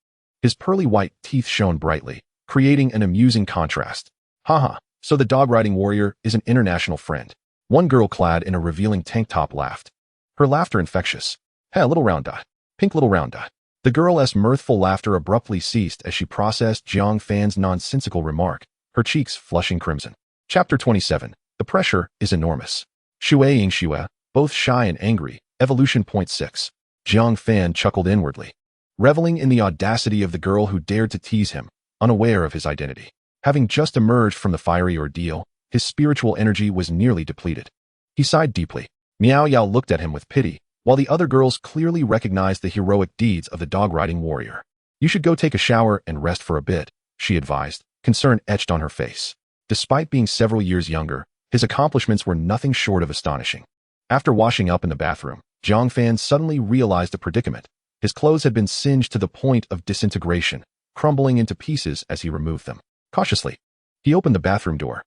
his pearly white teeth shone brightly, creating an amusing contrast. Haha, so the dog-riding warrior is an international friend. One girl clad in a revealing tank top laughed. Her laughter infectious. Hey, little round dot. Pink little round dot. The girl's mirthful laughter abruptly ceased as she processed Jiang Fan's nonsensical remark, her cheeks flushing crimson. Chapter 27. The pressure is enormous. Shui Yingxue, both shy and angry, evolution point 6. Jiang Fan chuckled inwardly, reveling in the audacity of the girl who dared to tease him, unaware of his identity. Having just emerged from the fiery ordeal, his spiritual energy was nearly depleted. He sighed deeply. Miao Yao looked at him with pity, while the other girls clearly recognized the heroic deeds of the dog-riding warrior. You should go take a shower and rest for a bit, she advised, concern etched on her face. Despite being several years younger, his accomplishments were nothing short of astonishing. After washing up in the bathroom, Jiang Fan suddenly realized the predicament. His clothes had been singed to the point of disintegration, crumbling into pieces as he removed them. Cautiously, he opened the bathroom door.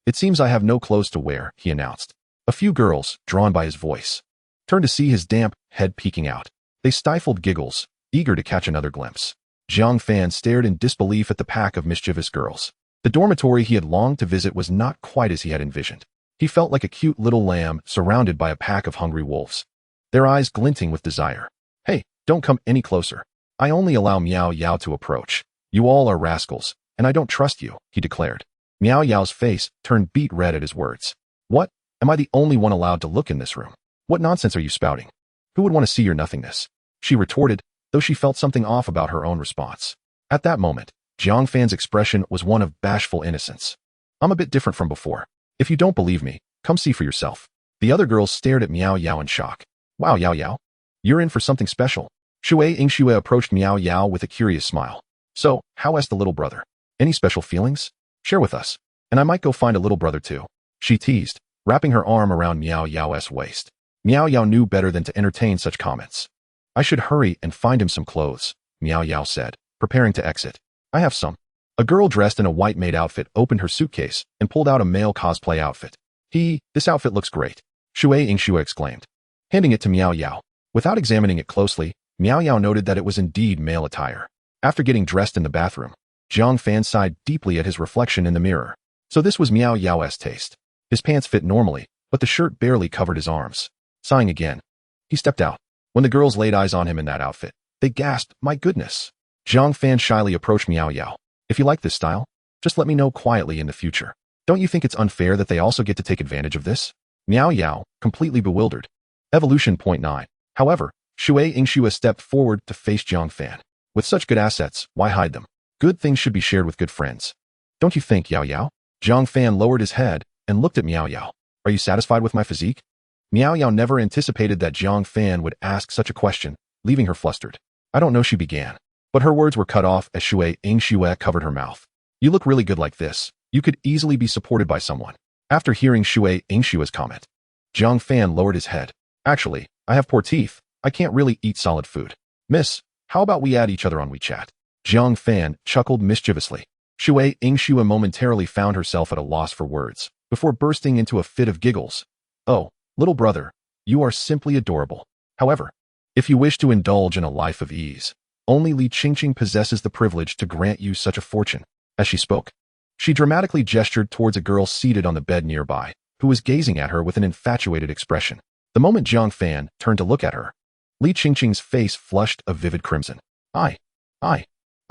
It seems I have no clothes to wear, he announced. A few girls, drawn by his voice, turned to see his damp head peeking out. They stifled giggles, eager to catch another glimpse. Jiang Fan stared in disbelief at the pack of mischievous girls. The dormitory he had longed to visit was not quite as he had envisioned. He felt like a cute little lamb surrounded by a pack of hungry wolves, their eyes glinting with desire. Hey, don't come any closer. I only allow Miao Yao to approach. You all are rascals, and I don't trust you, he declared. Miao Yao's face turned beet red at his words. What? Am I the only one allowed to look in this room? What nonsense are you spouting? Who would want to see your nothingness? She retorted, though she felt something off about her own response. At that moment, Jiang Fan's expression was one of bashful innocence. I'm a bit different from before. If you don't believe me, come see for yourself. The other girls stared at Miao Yao in shock. Wow, Yao Yao. You're in for something special. Shui Yingxue approached Miao Yao with a curious smile. So, how is the little brother? Any special feelings? Share with us, and I might go find a little brother too. She teased, wrapping her arm around Miao Yao's waist. Miao Yao knew better than to entertain such comments. I should hurry and find him some clothes, Miao Yao said, preparing to exit. I have some. A girl dressed in a white maid outfit opened her suitcase and pulled out a male cosplay outfit. This outfit looks great, Shui Yingxue exclaimed, handing it to Miao Yao. Without examining it closely, Miao Yao noted that it was indeed male attire. After getting dressed in the bathroom, Jiang Fan sighed deeply at his reflection in the mirror. So this was Miao Yao's taste. His pants fit normally, but the shirt barely covered his arms. Sighing again, he stepped out. When the girls laid eyes on him in that outfit, they gasped, my goodness. Jiang Fan shyly approached Miao Yao. If you like this style, just let me know quietly in the future. Don't you think it's unfair that they also get to take advantage of this? Miao Yao, completely bewildered. Evolution point 9. However, Shui Yingxue stepped forward to face Jiang Fan. With such good assets, why hide them? Good things should be shared with good friends. Don't you think, Yao Yao? Jiang Fan lowered his head and looked at Miao Yao. Are you satisfied with my physique? Miao Yao never anticipated that Jiang Fan would ask such a question, leaving her flustered. I don't know, she began. But her words were cut off as Shui Yingxue covered her mouth. You look really good like this. You could easily be supported by someone. After hearing Shui Yingxue's comment, Jiang Fan lowered his head. Actually, I have poor teeth. I can't really eat solid food. Miss, how about we add each other on WeChat? Jiang Fan chuckled mischievously. Shui Yingxue momentarily found herself at a loss for words, before bursting into a fit of giggles. Oh, little brother, you are simply adorable. However, if you wish to indulge in a life of ease, only Li Qingqing possesses the privilege to grant you such a fortune. As she spoke, she dramatically gestured towards a girl seated on the bed nearby, who was gazing at her with an infatuated expression. The moment Jiang Fan turned to look at her, Li Qingqing's face flushed a vivid crimson. I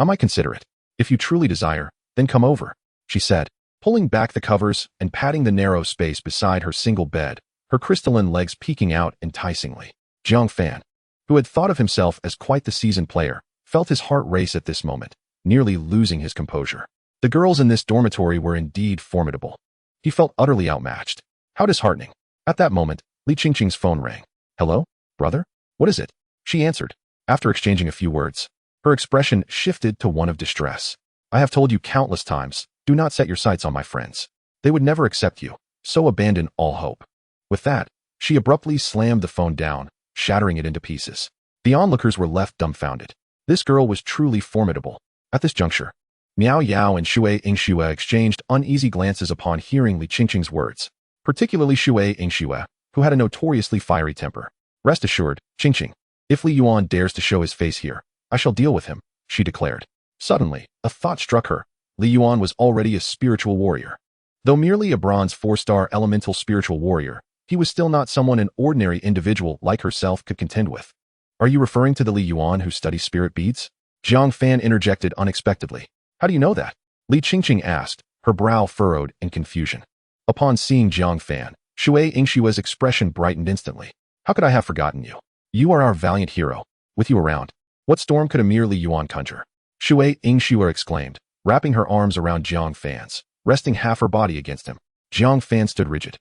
might consider it. If you truly desire, then come over, she said, pulling back the covers and patting the narrow space beside her single bed, her crystalline legs peeking out enticingly. Jiang Fan, who had thought of himself as quite the seasoned player, felt his heart race at this moment, nearly losing his composure. The girls in this dormitory were indeed formidable. He felt utterly outmatched. How disheartening. At that moment, Li Qingqing's phone rang. Hello, brother? What is it? She answered. After exchanging a few words, her expression shifted to one of distress. I have told you countless times, do not set your sights on my friends. They would never accept you, so abandon all hope. With that, she abruptly slammed the phone down, shattering it into pieces. The onlookers were left dumbfounded. This girl was truly formidable. At this juncture, Miao Yao and Shui Yingxue exchanged uneasy glances upon hearing Li Qingqing's words, particularly Shui Yingxue, who had a notoriously fiery temper. Rest assured, Qingqing, if Li Yuan dares to show his face here, I shall deal with him, she declared. Suddenly, a thought struck her. Li Yuan was already a spiritual warrior. Though merely a bronze 4-star elemental spiritual warrior, he was still not someone an ordinary individual like herself could contend with. Are you referring to the Li Yuan who studies spirit beads? Jiang Fan interjected unexpectedly. How do you know that? Li Qingqing asked, her brow furrowed in confusion. Upon seeing Jiang Fan, Shui Yingxue's expression brightened instantly. How could I have forgotten you? You are our valiant hero. With you around, what storm could a mere Li Yuan conjure? Shui Yingxue exclaimed, wrapping her arms around Jiang Fan's, resting half her body against him. Jiang Fan stood rigid,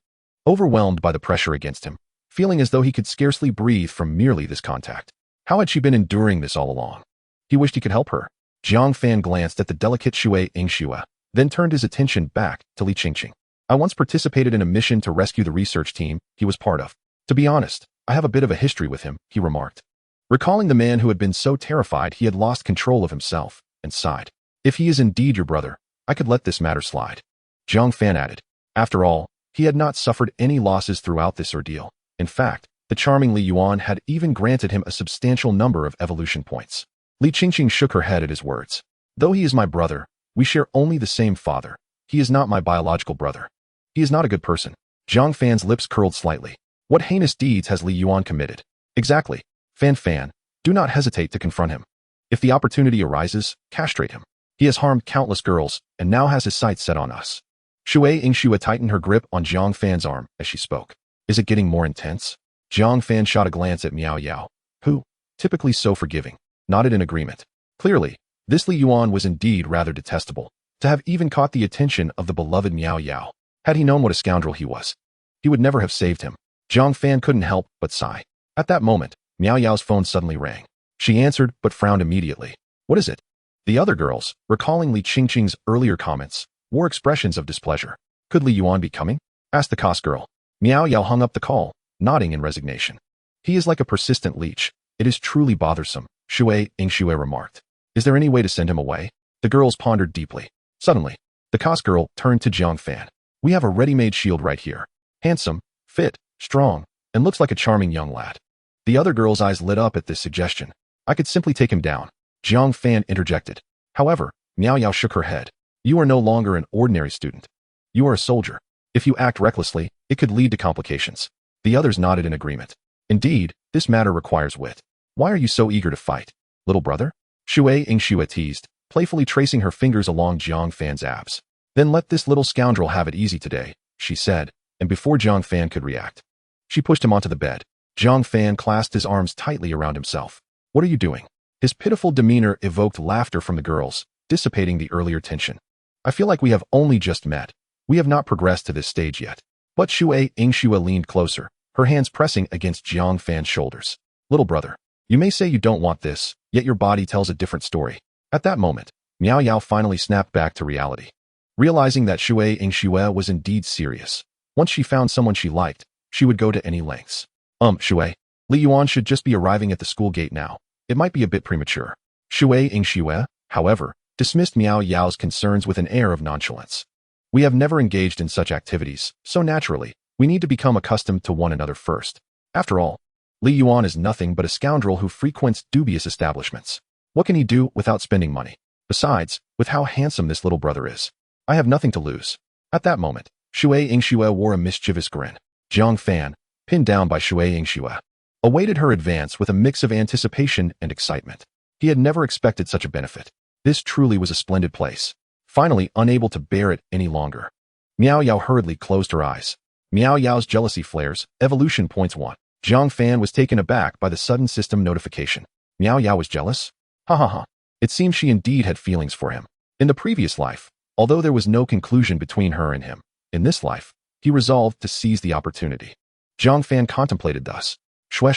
overwhelmed by the pressure against him, feeling as though he could scarcely breathe from merely this contact. How had she been enduring this all along? He wished he could help her. Jiang Fan glanced at the delicate Shui Yingxue, then turned his attention back to Li Qingqing. I once participated in a mission to rescue the research team he was part of. To be honest, I have a bit of a history with him, he remarked, recalling the man who had been so terrified he had lost control of himself, and sighed. If he is indeed your brother, I could let this matter slide. Jiang Fan added. After all, he had not suffered any losses throughout this ordeal. In fact, the charming Li Yuan had even granted him a substantial number of evolution points. Li Qingqing shook her head at his words. Though he is my brother, we share only the same father. He is not my biological brother. He is not a good person. Jiang Fan's lips curled slightly. What heinous deeds has Li Yuan committed? Exactly. Fan, do not hesitate to confront him. If the opportunity arises, castrate him. He has harmed countless girls, and now has his sights set on us. Shui Yingxue tightened her grip on Jiang Fan's arm as she spoke. Is it getting more intense? Jiang Fan shot a glance at Miao Yao, who, typically so forgiving, nodded in agreement. Clearly, this Li Yuan was indeed rather detestable, to have even caught the attention of the beloved Miao Yao. Had he known what a scoundrel he was, he would never have saved him. Jiang Fan couldn't help but sigh. At that moment, Miao Yao's phone suddenly rang. She answered but frowned immediately. What is it? The other girls, recalling Li Qingqing's earlier comments, wore expressions of displeasure. Could Li Yuan be coming? Asked the cost girl. Miao Yao hung up the call, nodding in resignation. He is like a persistent leech. It is truly bothersome, Shui Yingxue remarked. Is there any way to send him away? The girls pondered deeply. Suddenly, the cost girl turned to Jiang Fan. We have a ready-made shield right here. Handsome, fit, strong, and looks like a charming young lad. The other girl's eyes lit up at this suggestion. I could simply take him down. Jiang Fan interjected. However, Miao Yao shook her head. You are no longer an ordinary student. You are a soldier. If you act recklessly, it could lead to complications. The others nodded in agreement. Indeed, this matter requires wit. Why are you so eager to fight, little brother? Shui Yingxue teased, playfully tracing her fingers along Jiang Fan's abs. Then let this little scoundrel have it easy today, she said, and before Jiang Fan could react, she pushed him onto the bed. Jiang Fan clasped his arms tightly around himself. What are you doing? His pitiful demeanor evoked laughter from the girls, dissipating the earlier tension. I feel like we have only just met. We have not progressed to this stage yet. But Shui Yingxue leaned closer, her hands pressing against Jiang Fan's shoulders. Little brother, you may say you don't want this, yet your body tells a different story. At that moment, Miao Yao finally snapped back to reality. Realizing that Shui Yingxue was indeed serious. Once she found someone she liked, she would go to any lengths. Shui, Li Yuan should just be arriving at the school gate now. It might be a bit premature. Shui Yingxue, however, dismissed Miao Yao's concerns with an air of nonchalance. We have never engaged in such activities, so naturally, we need to become accustomed to one another first. After all, Li Yuan is nothing but a scoundrel who frequents dubious establishments. What can he do without spending money? Besides, with how handsome this little brother is, I have nothing to lose. At that moment, Shui Yingxue wore a mischievous grin. Jiang Fan, pinned down by Shui Yingxue, awaited her advance with a mix of anticipation and excitement. He had never expected such a benefit. This truly was a splendid place. Finally, unable to bear it any longer, Miao Yao hurriedly closed her eyes. Miao Yao's jealousy flares, evolution points 1. Jiang Fan was taken aback by the sudden system notification. Miao Yao was jealous? Ha ha ha. It seemed she indeed had feelings for him. In the previous life, although there was no conclusion between her and him, in this life, he resolved to seize the opportunity. Jiang Fan contemplated thus. Shue,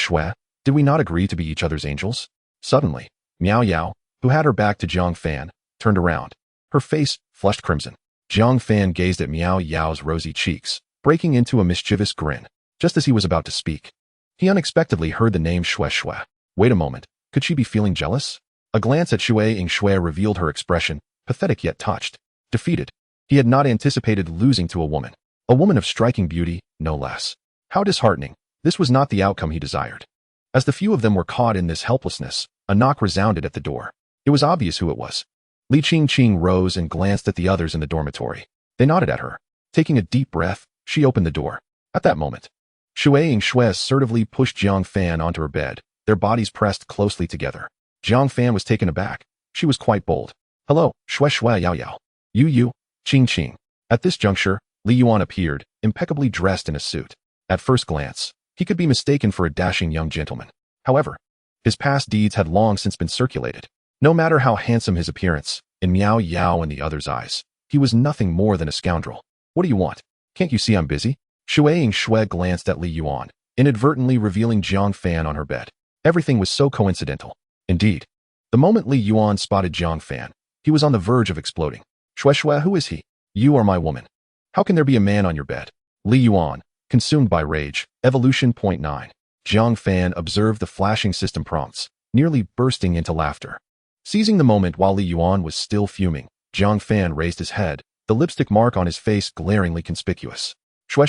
did we not agree to be each other's angels? Suddenly, Miao Yao, who had her back to Jiang Fan, turned around. Her face flushed crimson. Jiang Fan gazed at Miao Yao's rosy cheeks, breaking into a mischievous grin. Just as he was about to speak, he unexpectedly heard the name Shue. Wait a moment, could she be feeling jealous? A glance at Shui Yingxue revealed her expression, pathetic yet touched. Defeated. He had not anticipated losing to a woman of striking beauty, no less. How disheartening. This was not the outcome he desired. As the few of them were caught in this helplessness, a knock resounded at the door. It was obvious who it was. Li Qingqing rose and glanced at the others in the dormitory. They nodded at her. Taking a deep breath, she opened the door. At that moment, Shui Yingxue assertively pushed Jiang Fan onto her bed, their bodies pressed closely together. Jiang Fan was taken aback. She was quite bold. Hello, Shue Yao Yao. You, Qing. At this juncture, Li Yuan appeared, impeccably dressed in a suit. At first glance, he could be mistaken for a dashing young gentleman. However, his past deeds had long since been circulated. No matter how handsome his appearance, in Miao Yao and the others' eyes, he was nothing more than a scoundrel. What do you want? Can't you see I'm busy? Shui Yingxue glanced at Li Yuan, inadvertently revealing Jiang Fan on her bed. Everything was so coincidental. Indeed, the moment Li Yuan spotted Jiang Fan, he was on the verge of exploding. Shue, who is he? You are my woman. How can there be a man on your bed? Li Yuan, consumed by rage, evolution point 9. Jiang Fan observed the flashing system prompts, nearly bursting into laughter. Seizing the moment while Li Yuan was still fuming, Jiang Fan raised his head, the lipstick mark on his face glaringly conspicuous. Shue,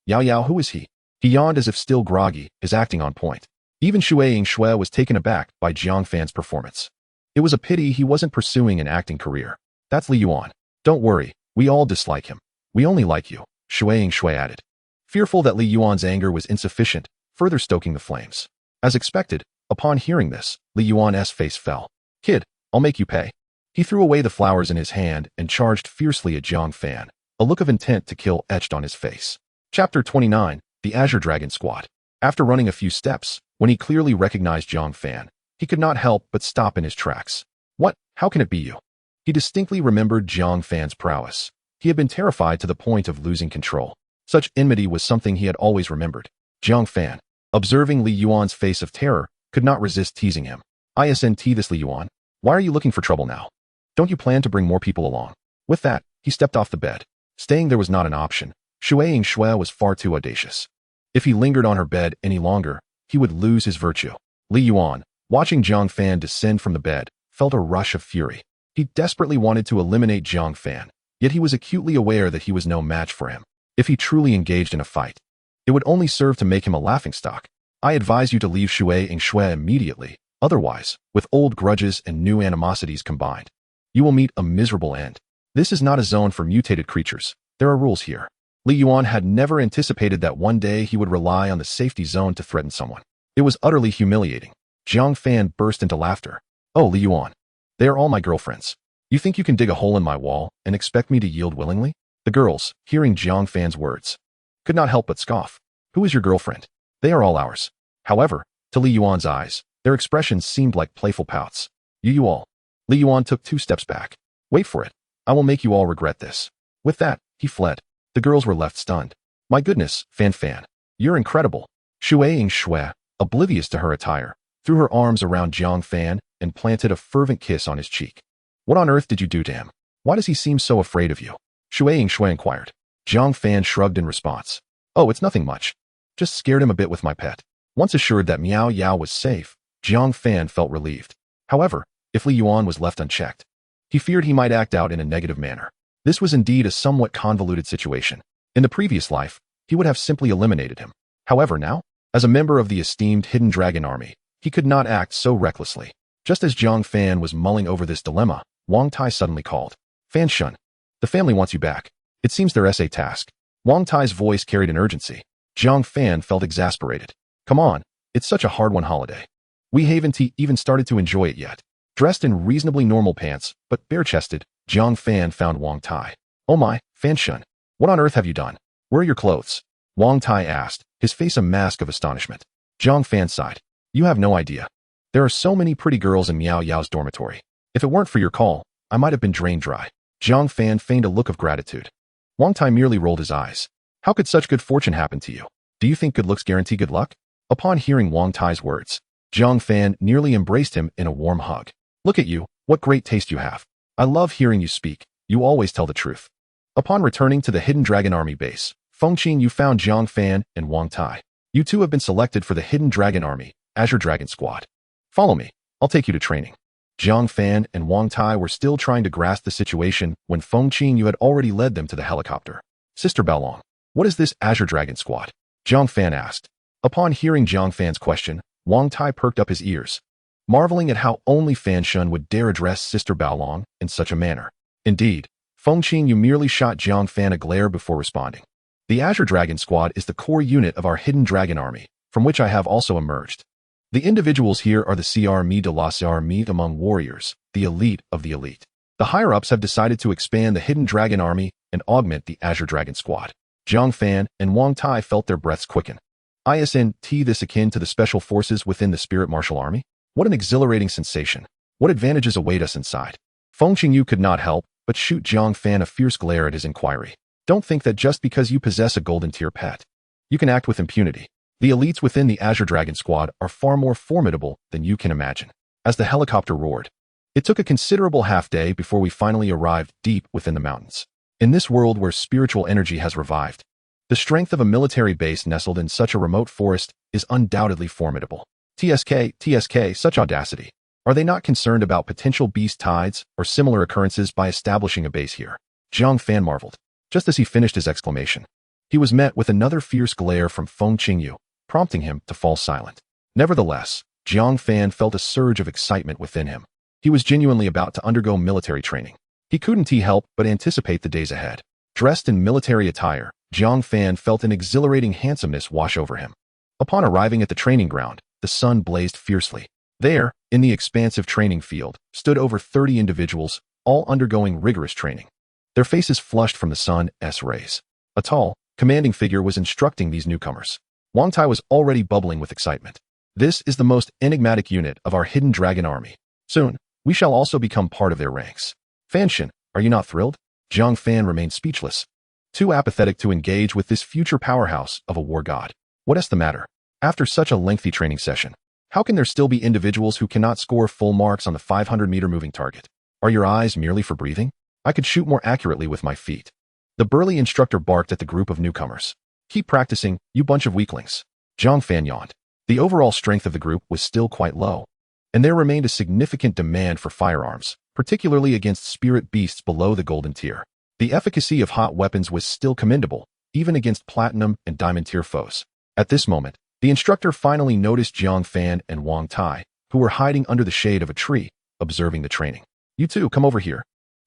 Yao Yao, who is he? He yawned as if still groggy, his acting on point. Even Shui Yingxue was taken aback by Jiang Fan's performance. It was a pity he wasn't pursuing an acting career. That's Li Yuan. Don't worry, we all dislike him. We only like you, Shui Yingxue added. Fearful that Li Yuan's anger was insufficient, further stoking the flames. As expected, upon hearing this, Li Yuan's face fell. Kid, I'll make you pay. He threw away the flowers in his hand and charged fiercely at Jiang Fan, a look of intent to kill etched on his face. Chapter 29, The Azure Dragon Squad. After running a few steps, when he clearly recognized Jiang Fan, he could not help but stop in his tracks. What? How can it be you? He distinctly remembered Jiang Fan's prowess. He had been terrified to the point of losing control. Such enmity was something he had always remembered. Jiang Fan, observing Li Yuan's face of terror, could not resist teasing him. Isn't this Li Yuan? Why are you looking for trouble now? Don't you plan to bring more people along? With that, he stepped off the bed. Staying there was not an option. Shui Yingxue was far too audacious. If he lingered on her bed any longer, he would lose his virtue. Li Yuan, watching Jiang Fan descend from the bed, felt a rush of fury. He desperately wanted to eliminate Jiang Fan, yet he was acutely aware that he was no match for him. If he truly engaged in a fight, it would only serve to make him a laughingstock. I advise you to leave Shui Yingxue immediately. Otherwise, with old grudges and new animosities combined, you will meet a miserable end. This is not a zone for mutated creatures. There are rules here. Li Yuan had never anticipated that one day he would rely on the safety zone to threaten someone. It was utterly humiliating. Jiang Fan burst into laughter. Oh, Li Yuan. They are all my girlfriends. You think you can dig a hole in my wall and expect me to yield willingly? The girls, hearing Jiang Fan's words, could not help but scoff. Who is your girlfriend? They are all ours. However, to Li Yuan's eyes, their expressions seemed like playful pouts. You all. Li Yuan took 2 steps back. Wait for it. I will make you all regret this. With that, he fled. The girls were left stunned. My goodness, Fan Fan. You're incredible. Shueing Shui, oblivious to her attire, threw her arms around Jiang Fan and planted a fervent kiss on his cheek. What on earth did you do to him? Why does he seem so afraid of you? Shueing Shui inquired. Jiang Fan shrugged in response. Oh, it's nothing much. Just scared him a bit with my pet. Once assured that Miao Yao was safe, Jiang Fan felt relieved. However, if Li Yuan was left unchecked, he feared he might act out in a negative manner. This was indeed a somewhat convoluted situation. In the previous life, he would have simply eliminated him. However, now, as a member of the esteemed Hidden Dragon Army, he could not act so recklessly. Just as Jiang Fan was mulling over this dilemma, Wang Tai suddenly called. Fan Shun, the family wants you back. It seems their essay task. Wang Tai's voice carried an urgency. Jiang Fan felt exasperated. Come on, it's such a hard-won holiday. We haven't even started to enjoy it yet. Dressed in reasonably normal pants, but bare-chested, Jiang Fan found Wang Tai. Oh my, Fan Shun, what on earth have you done? Where are your clothes? Wang Tai asked, his face a mask of astonishment. Jiang Fan sighed. You have no idea. There are so many pretty girls in Miao Yao's dormitory. If it weren't for your call, I might have been drained dry. Jiang Fan feigned a look of gratitude. Wang Tai merely rolled his eyes. How could such good fortune happen to you? Do you think good looks guarantee good luck? Upon hearing Wang Tai's words, Jiang Fan nearly embraced him in a warm hug. Look at you, what great taste you have. I love hearing you speak, you always tell the truth. Upon returning to the Hidden Dragon Army base, Fengqin Yu found Jiang Fan and Wang Tai. You two have been selected for the Hidden Dragon Army, Azure Dragon Squad. Follow me, I'll take you to training. Jiang Fan and Wang Tai were still trying to grasp the situation when Fengqin Yu had already led them to the helicopter. Sister Baolong, what is this Azure Dragon Squad? Jiang Fan asked. Upon hearing Jiang Fan's question, Wang Tai perked up his ears, marveling at how only Fan Shun would dare address Sister Baolong in such a manner. Indeed, Fengqin Yu merely shot Jiang Fan a glare before responding. The Azure Dragon Squad is the core unit of our Hidden Dragon Army, from which I have also emerged. The individuals here are the CR de la CR among warriors, the elite of the elite. The higher-ups have decided to expand the Hidden Dragon Army and augment the Azure Dragon Squad. Jiang Fan and Wang Tai felt their breaths quicken. Isn't this akin to the special forces within the Spirit Martial Army? What an exhilarating sensation. What advantages await us inside? Fengqin Yu could not help but shoot Jiang Fan a fierce glare at his inquiry. Don't think that just because you possess a golden tier pet, you can act with impunity. The elites within the Azure Dragon Squad are far more formidable than you can imagine. As the helicopter roared, it took a considerable half-day before we finally arrived deep within the mountains. In this world where spiritual energy has revived, the strength of a military base nestled in such a remote forest is undoubtedly formidable. TSK, such audacity. Are they not concerned about potential beast tides or similar occurrences by establishing a base here? Jiang Fan marveled. Just as he finished his exclamation, he was met with another fierce glare from Fengqin Yu, prompting him to fall silent. Nevertheless, Jiang Fan felt a surge of excitement within him. He was genuinely about to undergo military training. He couldn't help but anticipate the days ahead. Dressed in military attire, Jiang Fan felt an exhilarating handsomeness wash over him. Upon arriving at the training ground, the sun blazed fiercely. There, in the expansive training field, stood over 30 individuals, all undergoing rigorous training. Their faces flushed from the sun's rays. A tall, commanding figure was instructing these newcomers. Wang Tai was already bubbling with excitement. This is the most enigmatic unit of our Hidden Dragon Army. Soon, we shall also become part of their ranks. Fan Shun, are you not thrilled? Jiang Fan remained speechless, too apathetic to engage with this future powerhouse of a war god. What's the matter? After such a lengthy training session, how can there still be individuals who cannot score full marks on the 500-meter moving target? Are your eyes merely for breathing? I could shoot more accurately with my feet. The burly instructor barked at the group of newcomers. Keep practicing, you bunch of weaklings. Jiang Fan yawned. The overall strength of the group was still quite low, and there remained a significant demand for firearms, particularly against spirit beasts below the golden tier. The efficacy of hot weapons was still commendable, even against platinum and diamond tier foes. At this moment, the instructor finally noticed Jiang Fan and Wang Tai, who were hiding under the shade of a tree, observing the training. You two, come over here.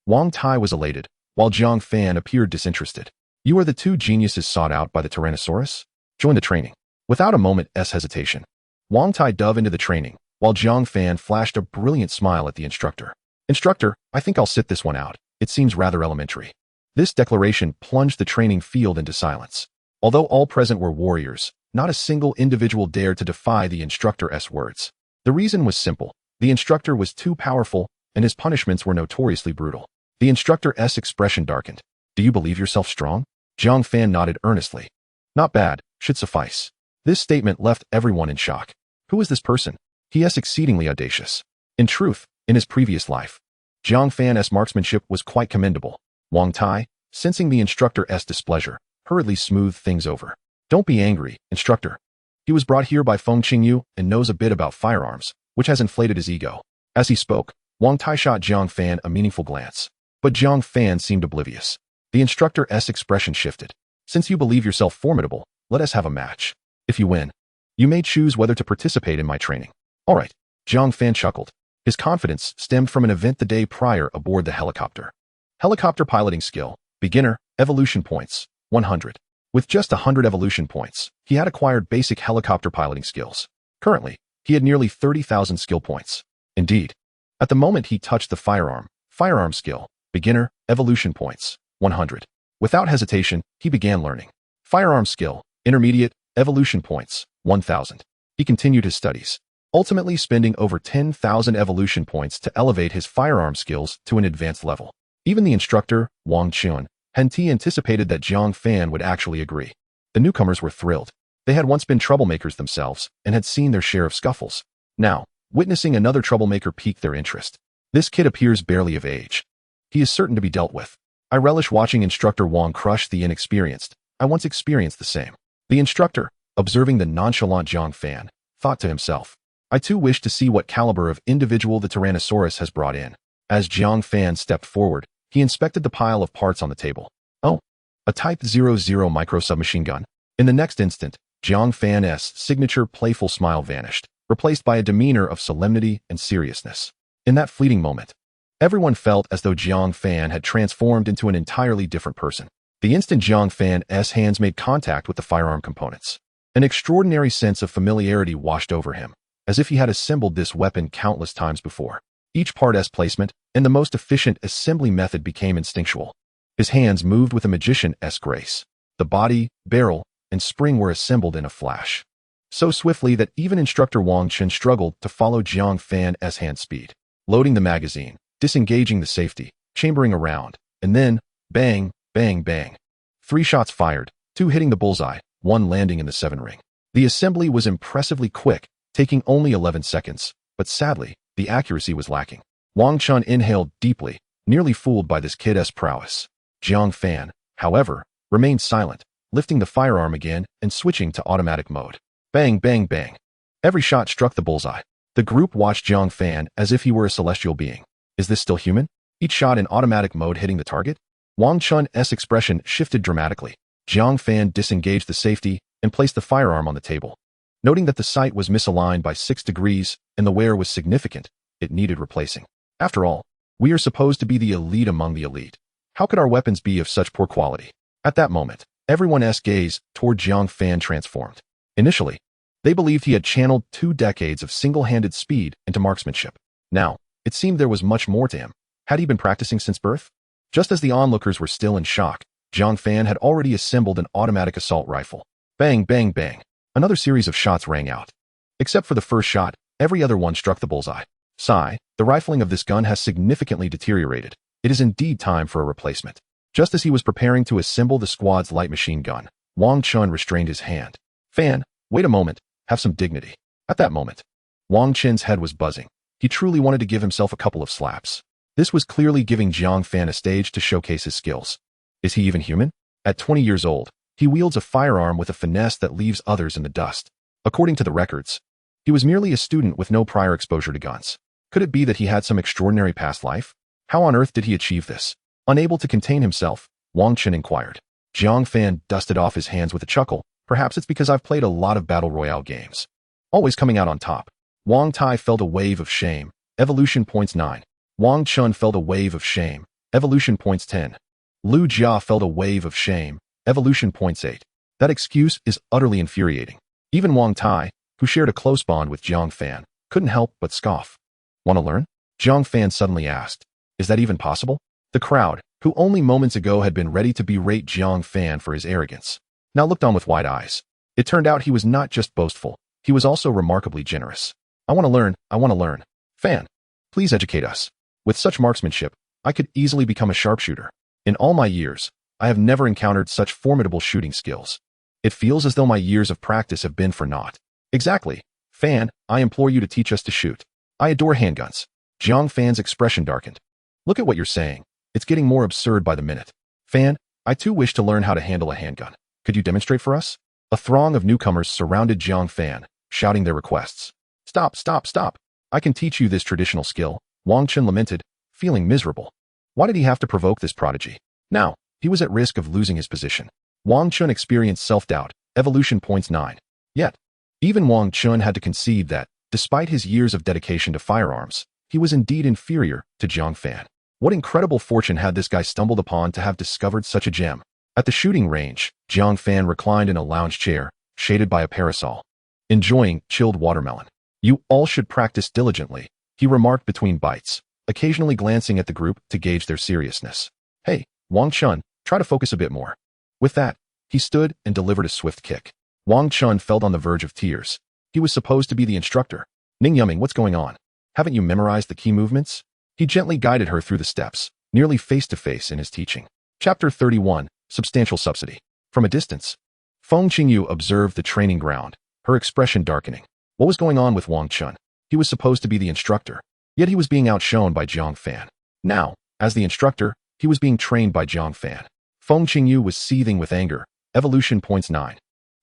Wang Tai was elated, while Jiang Fan appeared disinterested. You are the two geniuses sought out by the Tyrannosaurus? Join the training. Without a moment's hesitation, Wang Tai dove into the training, while Jiang Fan flashed a brilliant smile at the instructor. Instructor, I think I'll sit this one out. It seems rather elementary. This declaration plunged the training field into silence. Although all present were warriors, not a single individual dared to defy the instructor's words. The reason was simple. The instructor was too powerful, and his punishments were notoriously brutal. The instructor's expression darkened. Do you believe yourself strong? Jiang Fan nodded earnestly. Not bad, should suffice. This statement left everyone in shock. Who is this person? He is exceedingly audacious. In truth, in his previous life, Jiang Fan's marksmanship was quite commendable. Wang Tai, sensing the instructor's displeasure, hurriedly smoothed things over. Don't be angry, instructor. He was brought here by Feng Qingyu and knows a bit about firearms, which has inflated his ego. As he spoke, Wang Tai shot Jiang Fan a meaningful glance. But Jiang Fan seemed oblivious. The instructor's expression shifted. Since you believe yourself formidable, let us have a match. If you win, you may choose whether to participate in my training. All right, Jiang Fan chuckled. His confidence stemmed from an event the day prior aboard the helicopter. Helicopter piloting skill, beginner, evolution points, 100. With just 100 evolution points, he had acquired basic helicopter piloting skills. Currently, he had nearly 30,000 skill points. Indeed, at the moment he touched the firearm skill, beginner, evolution points, 100. Without hesitation, he began learning. Firearm skill, intermediate, evolution points, 1,000. He continued his studies, ultimately spending over 10,000 evolution points to elevate his firearm skills to an advanced level. Even the instructor, Wang Chun, hadn't anticipated that Jiang Fan would actually agree. The newcomers were thrilled. They had once been troublemakers themselves and had seen their share of scuffles. Now, witnessing another troublemaker piqued their interest. This kid appears barely of age. He is certain to be dealt with. I relish watching Instructor Wang crush the inexperienced. I once experienced the same. The instructor, observing the nonchalant Jiang Fan, thought to himself, I too wish to see what caliber of individual the Tyrannosaurus has brought in. As Jiang Fan stepped forward, he inspected the pile of parts on the table. Oh, a Type 00 micro-submachine gun. In the next instant, Jiang Fan's signature playful smile vanished, replaced by a demeanor of solemnity and seriousness. In that fleeting moment, everyone felt as though Jiang Fan had transformed into an entirely different person. The instant Jiang Fan's hands made contact with the firearm components, an extraordinary sense of familiarity washed over him, as if he had assembled this weapon countless times before. Each part's placement and the most efficient assembly method became instinctual. His hands moved with a magician's grace. The body, barrel, and spring were assembled in a flash, so swiftly that even Instructor Wang Chen struggled to follow Jiang Fan's hand speed. Loading the magazine, disengaging the safety, chambering around, and then, bang, bang, bang. 3 shots fired, 2 hitting the bullseye, 1 landing in the 7 ring. The assembly was impressively quick, taking only 11 seconds, but sadly, the accuracy was lacking. Wang Chun inhaled deeply, nearly fooled by this kid's prowess. Jiang Fan, however, remained silent, lifting the firearm again and switching to automatic mode. Bang, bang, bang. Every shot struck the bullseye. The group watched Jiang Fan as if he were a celestial being. Is this still human? Each shot in automatic mode hitting the target? Wang Chun's expression shifted dramatically. Jiang Fan disengaged the safety and placed the firearm on the table. Noting that the sight was misaligned by 6 degrees and the wear was significant, it needed replacing. After all, we are supposed to be the elite among the elite. How could our weapons be of such poor quality? At that moment, everyone's gaze toward Jiang Fan transformed. Initially, they believed he had channeled 2 decades of single-handed speed into marksmanship. Now, it seemed there was much more to him. Had he been practicing since birth? Just as the onlookers were still in shock, Jiang Fan had already assembled an automatic assault rifle. Bang, bang, bang. Another series of shots rang out. Except for the first shot, every other one struck the bullseye. Sigh, the rifling of this gun has significantly deteriorated. It is indeed time for a replacement. Just as he was preparing to assemble the squad's light machine gun, Wang Chun restrained his hand. Fan, wait a moment, have some dignity. At that moment, Wang Chen's head was buzzing. He truly wanted to give himself a couple of slaps. This was clearly giving Jiang Fan a stage to showcase his skills. Is he even human? At 20 years old, he wields a firearm with a finesse that leaves others in the dust. According to the records, he was merely a student with no prior exposure to guns. Could it be that he had some extraordinary past life? How on earth did he achieve this? Unable to contain himself, Wang Chen inquired. Jiang Fan dusted off his hands with a chuckle. Perhaps it's because I've played a lot of battle royale games. Always coming out on top. Wang Tai felt a wave of shame. Evolution points 9. Wang Chun felt a wave of shame. Evolution points 10. Lu Jia felt a wave of shame. Evolution points 8. That excuse is utterly infuriating. Even Wang Tai, who shared a close bond with Jiang Fan, couldn't help but scoff. Want to learn? Jiang Fan suddenly asked. Is that even possible? The crowd, who only moments ago had been ready to berate Jiang Fan for his arrogance, now looked on with wide eyes. It turned out he was not just boastful, he was also remarkably generous. I want to learn. Fan, please educate us. With such marksmanship, I could easily become a sharpshooter. In all my years, I have never encountered such formidable shooting skills. It feels as though my years of practice have been for naught. Exactly. Fan, I implore you to teach us to shoot. I adore handguns. Jiang Fan's expression darkened. Look at what you're saying. It's getting more absurd by the minute. Fan, I too wish to learn how to handle a handgun. Could you demonstrate for us? A throng of newcomers surrounded Jiang Fan, shouting their requests. Stop, stop, stop. I can teach you this traditional skill, Wang Chun lamented, feeling miserable. Why did he have to provoke this prodigy? Now, he was at risk of losing his position. Wang Chun experienced self-doubt, evolution points 9. Yet, even Wang Chun had to concede that, despite his years of dedication to firearms, he was indeed inferior to Jiang Fan. What incredible fortune had this guy stumbled upon to have discovered such a gem? At the shooting range, Jiang Fan reclined in a lounge chair, shaded by a parasol, enjoying chilled watermelon. You all should practice diligently, he remarked between bites, occasionally glancing at the group to gauge their seriousness. Hey, Wang Chun, try to focus a bit more. With that, he stood and delivered a swift kick. Wang Chun felt on the verge of tears. He was supposed to be the instructor. Ning Yumming, what's going on? Haven't you memorized the key movements? He gently guided her through the steps, nearly face to face in his teaching. Chapter 31, Substantial Subsidy. From a distance, Feng Qingyu observed the training ground, her expression darkening. What was going on with Wang Chun? He was supposed to be the instructor, yet he was being outshone by Jiang Fan. Now, as the instructor, he was being trained by Jiang Fan. Feng Qingyu was seething with anger, evolution points 9.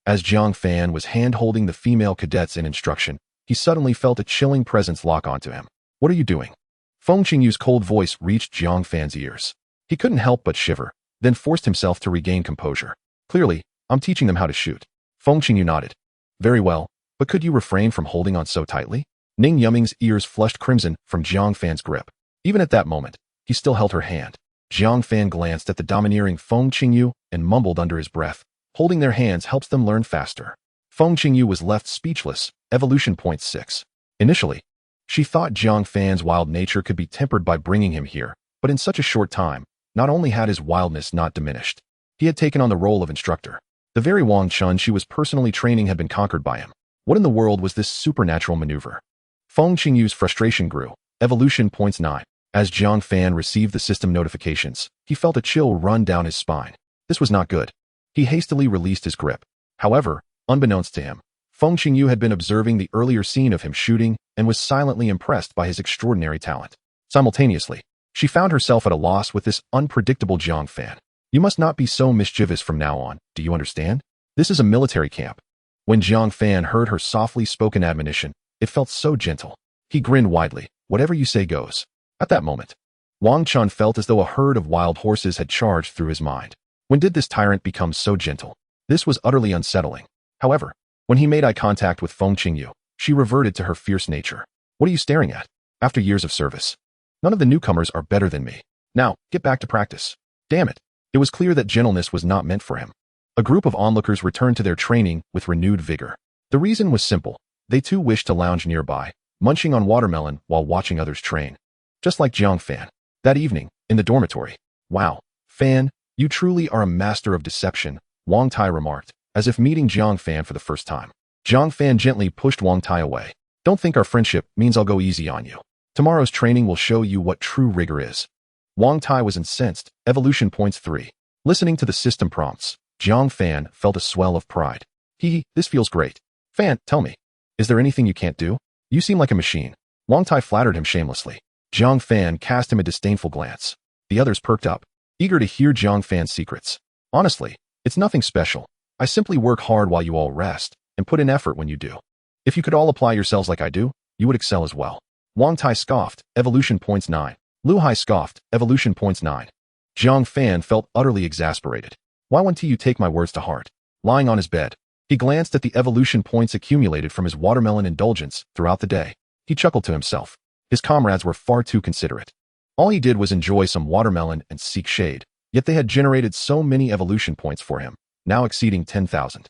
As Jiang Fan was hand-holding the female cadets in instruction, he suddenly felt a chilling presence lock onto him. What are you doing? Feng Qingyu's cold voice reached Jiang Fan's ears. He couldn't help but shiver, then forced himself to regain composure. Clearly, I'm teaching them how to shoot. Feng Qingyu nodded. Very well, but could you refrain from holding on so tightly? Ning Yumming's ears flushed crimson from Jiang Fan's grip. Even at that moment, he still held her hand. Jiang Fan glanced at the domineering Feng Qingyu and mumbled under his breath. Holding their hands helps them learn faster. Feng Qingyu was left speechless, evolution point 6. Initially, she thought Jiang Fan's wild nature could be tempered by bringing him here, but in such a short time, not only had his wildness not diminished, he had taken on the role of instructor. The very Wang Chun she was personally training had been conquered by him. What in the world was this supernatural maneuver? Feng Qingyu's frustration grew, evolution points 9. As Jiang Fan received the system notifications, he felt a chill run down his spine. This was not good. He hastily released his grip. However, unbeknownst to him, Feng Qingyu had been observing the earlier scene of him shooting and was silently impressed by his extraordinary talent. Simultaneously, she found herself at a loss with this unpredictable Jiang Fan. You must not be so mischievous from now on, do you understand? This is a military camp. When Jiang Fan heard her softly spoken admonition, it felt so gentle. He grinned widely. Whatever you say goes. At that moment, Wang Chun felt as though a herd of wild horses had charged through his mind. When did this tyrant become so gentle? This was utterly unsettling. However, when he made eye contact with Feng Qingyu, she reverted to her fierce nature. What are you staring at? After years of service, none of the newcomers are better than me. Now, get back to practice. Damn it. It was clear that gentleness was not meant for him. A group of onlookers returned to their training with renewed vigor. The reason was simple. They too wished to lounge nearby, munching on watermelon while watching others train. Just like Jiang Fan. That evening, in the dormitory. Wow, Fan, you truly are a master of deception, Wang Tai remarked, as if meeting Jiang Fan for the first time. Jiang Fan gently pushed Wang Tai away. Don't think our friendship means I'll go easy on you. Tomorrow's training will show you what true rigor is. Wang Tai was incensed, evolution points 3. Listening to the system prompts, Jiang Fan felt a swell of pride. This feels great. Fan, tell me, is there anything you can't do? You seem like a machine. Wang Tai flattered him shamelessly. Jiang Fan cast him a disdainful glance. The others perked up, eager to hear Jiang Fan's secrets. Honestly, it's nothing special. I simply work hard while you all rest, and put in effort when you do. If you could all apply yourselves like I do, you would excel as well. Wang Tai scoffed, evolution points 9. Lu Hai scoffed, evolution points 9. Jiang Fan felt utterly exasperated. Why won't you take my words to heart? Lying on his bed, he glanced at the evolution points accumulated from his watermelon indulgence throughout the day. He chuckled to himself. His comrades were far too considerate. All he did was enjoy some watermelon and seek shade, yet they had generated so many evolution points for him, now exceeding 10,000.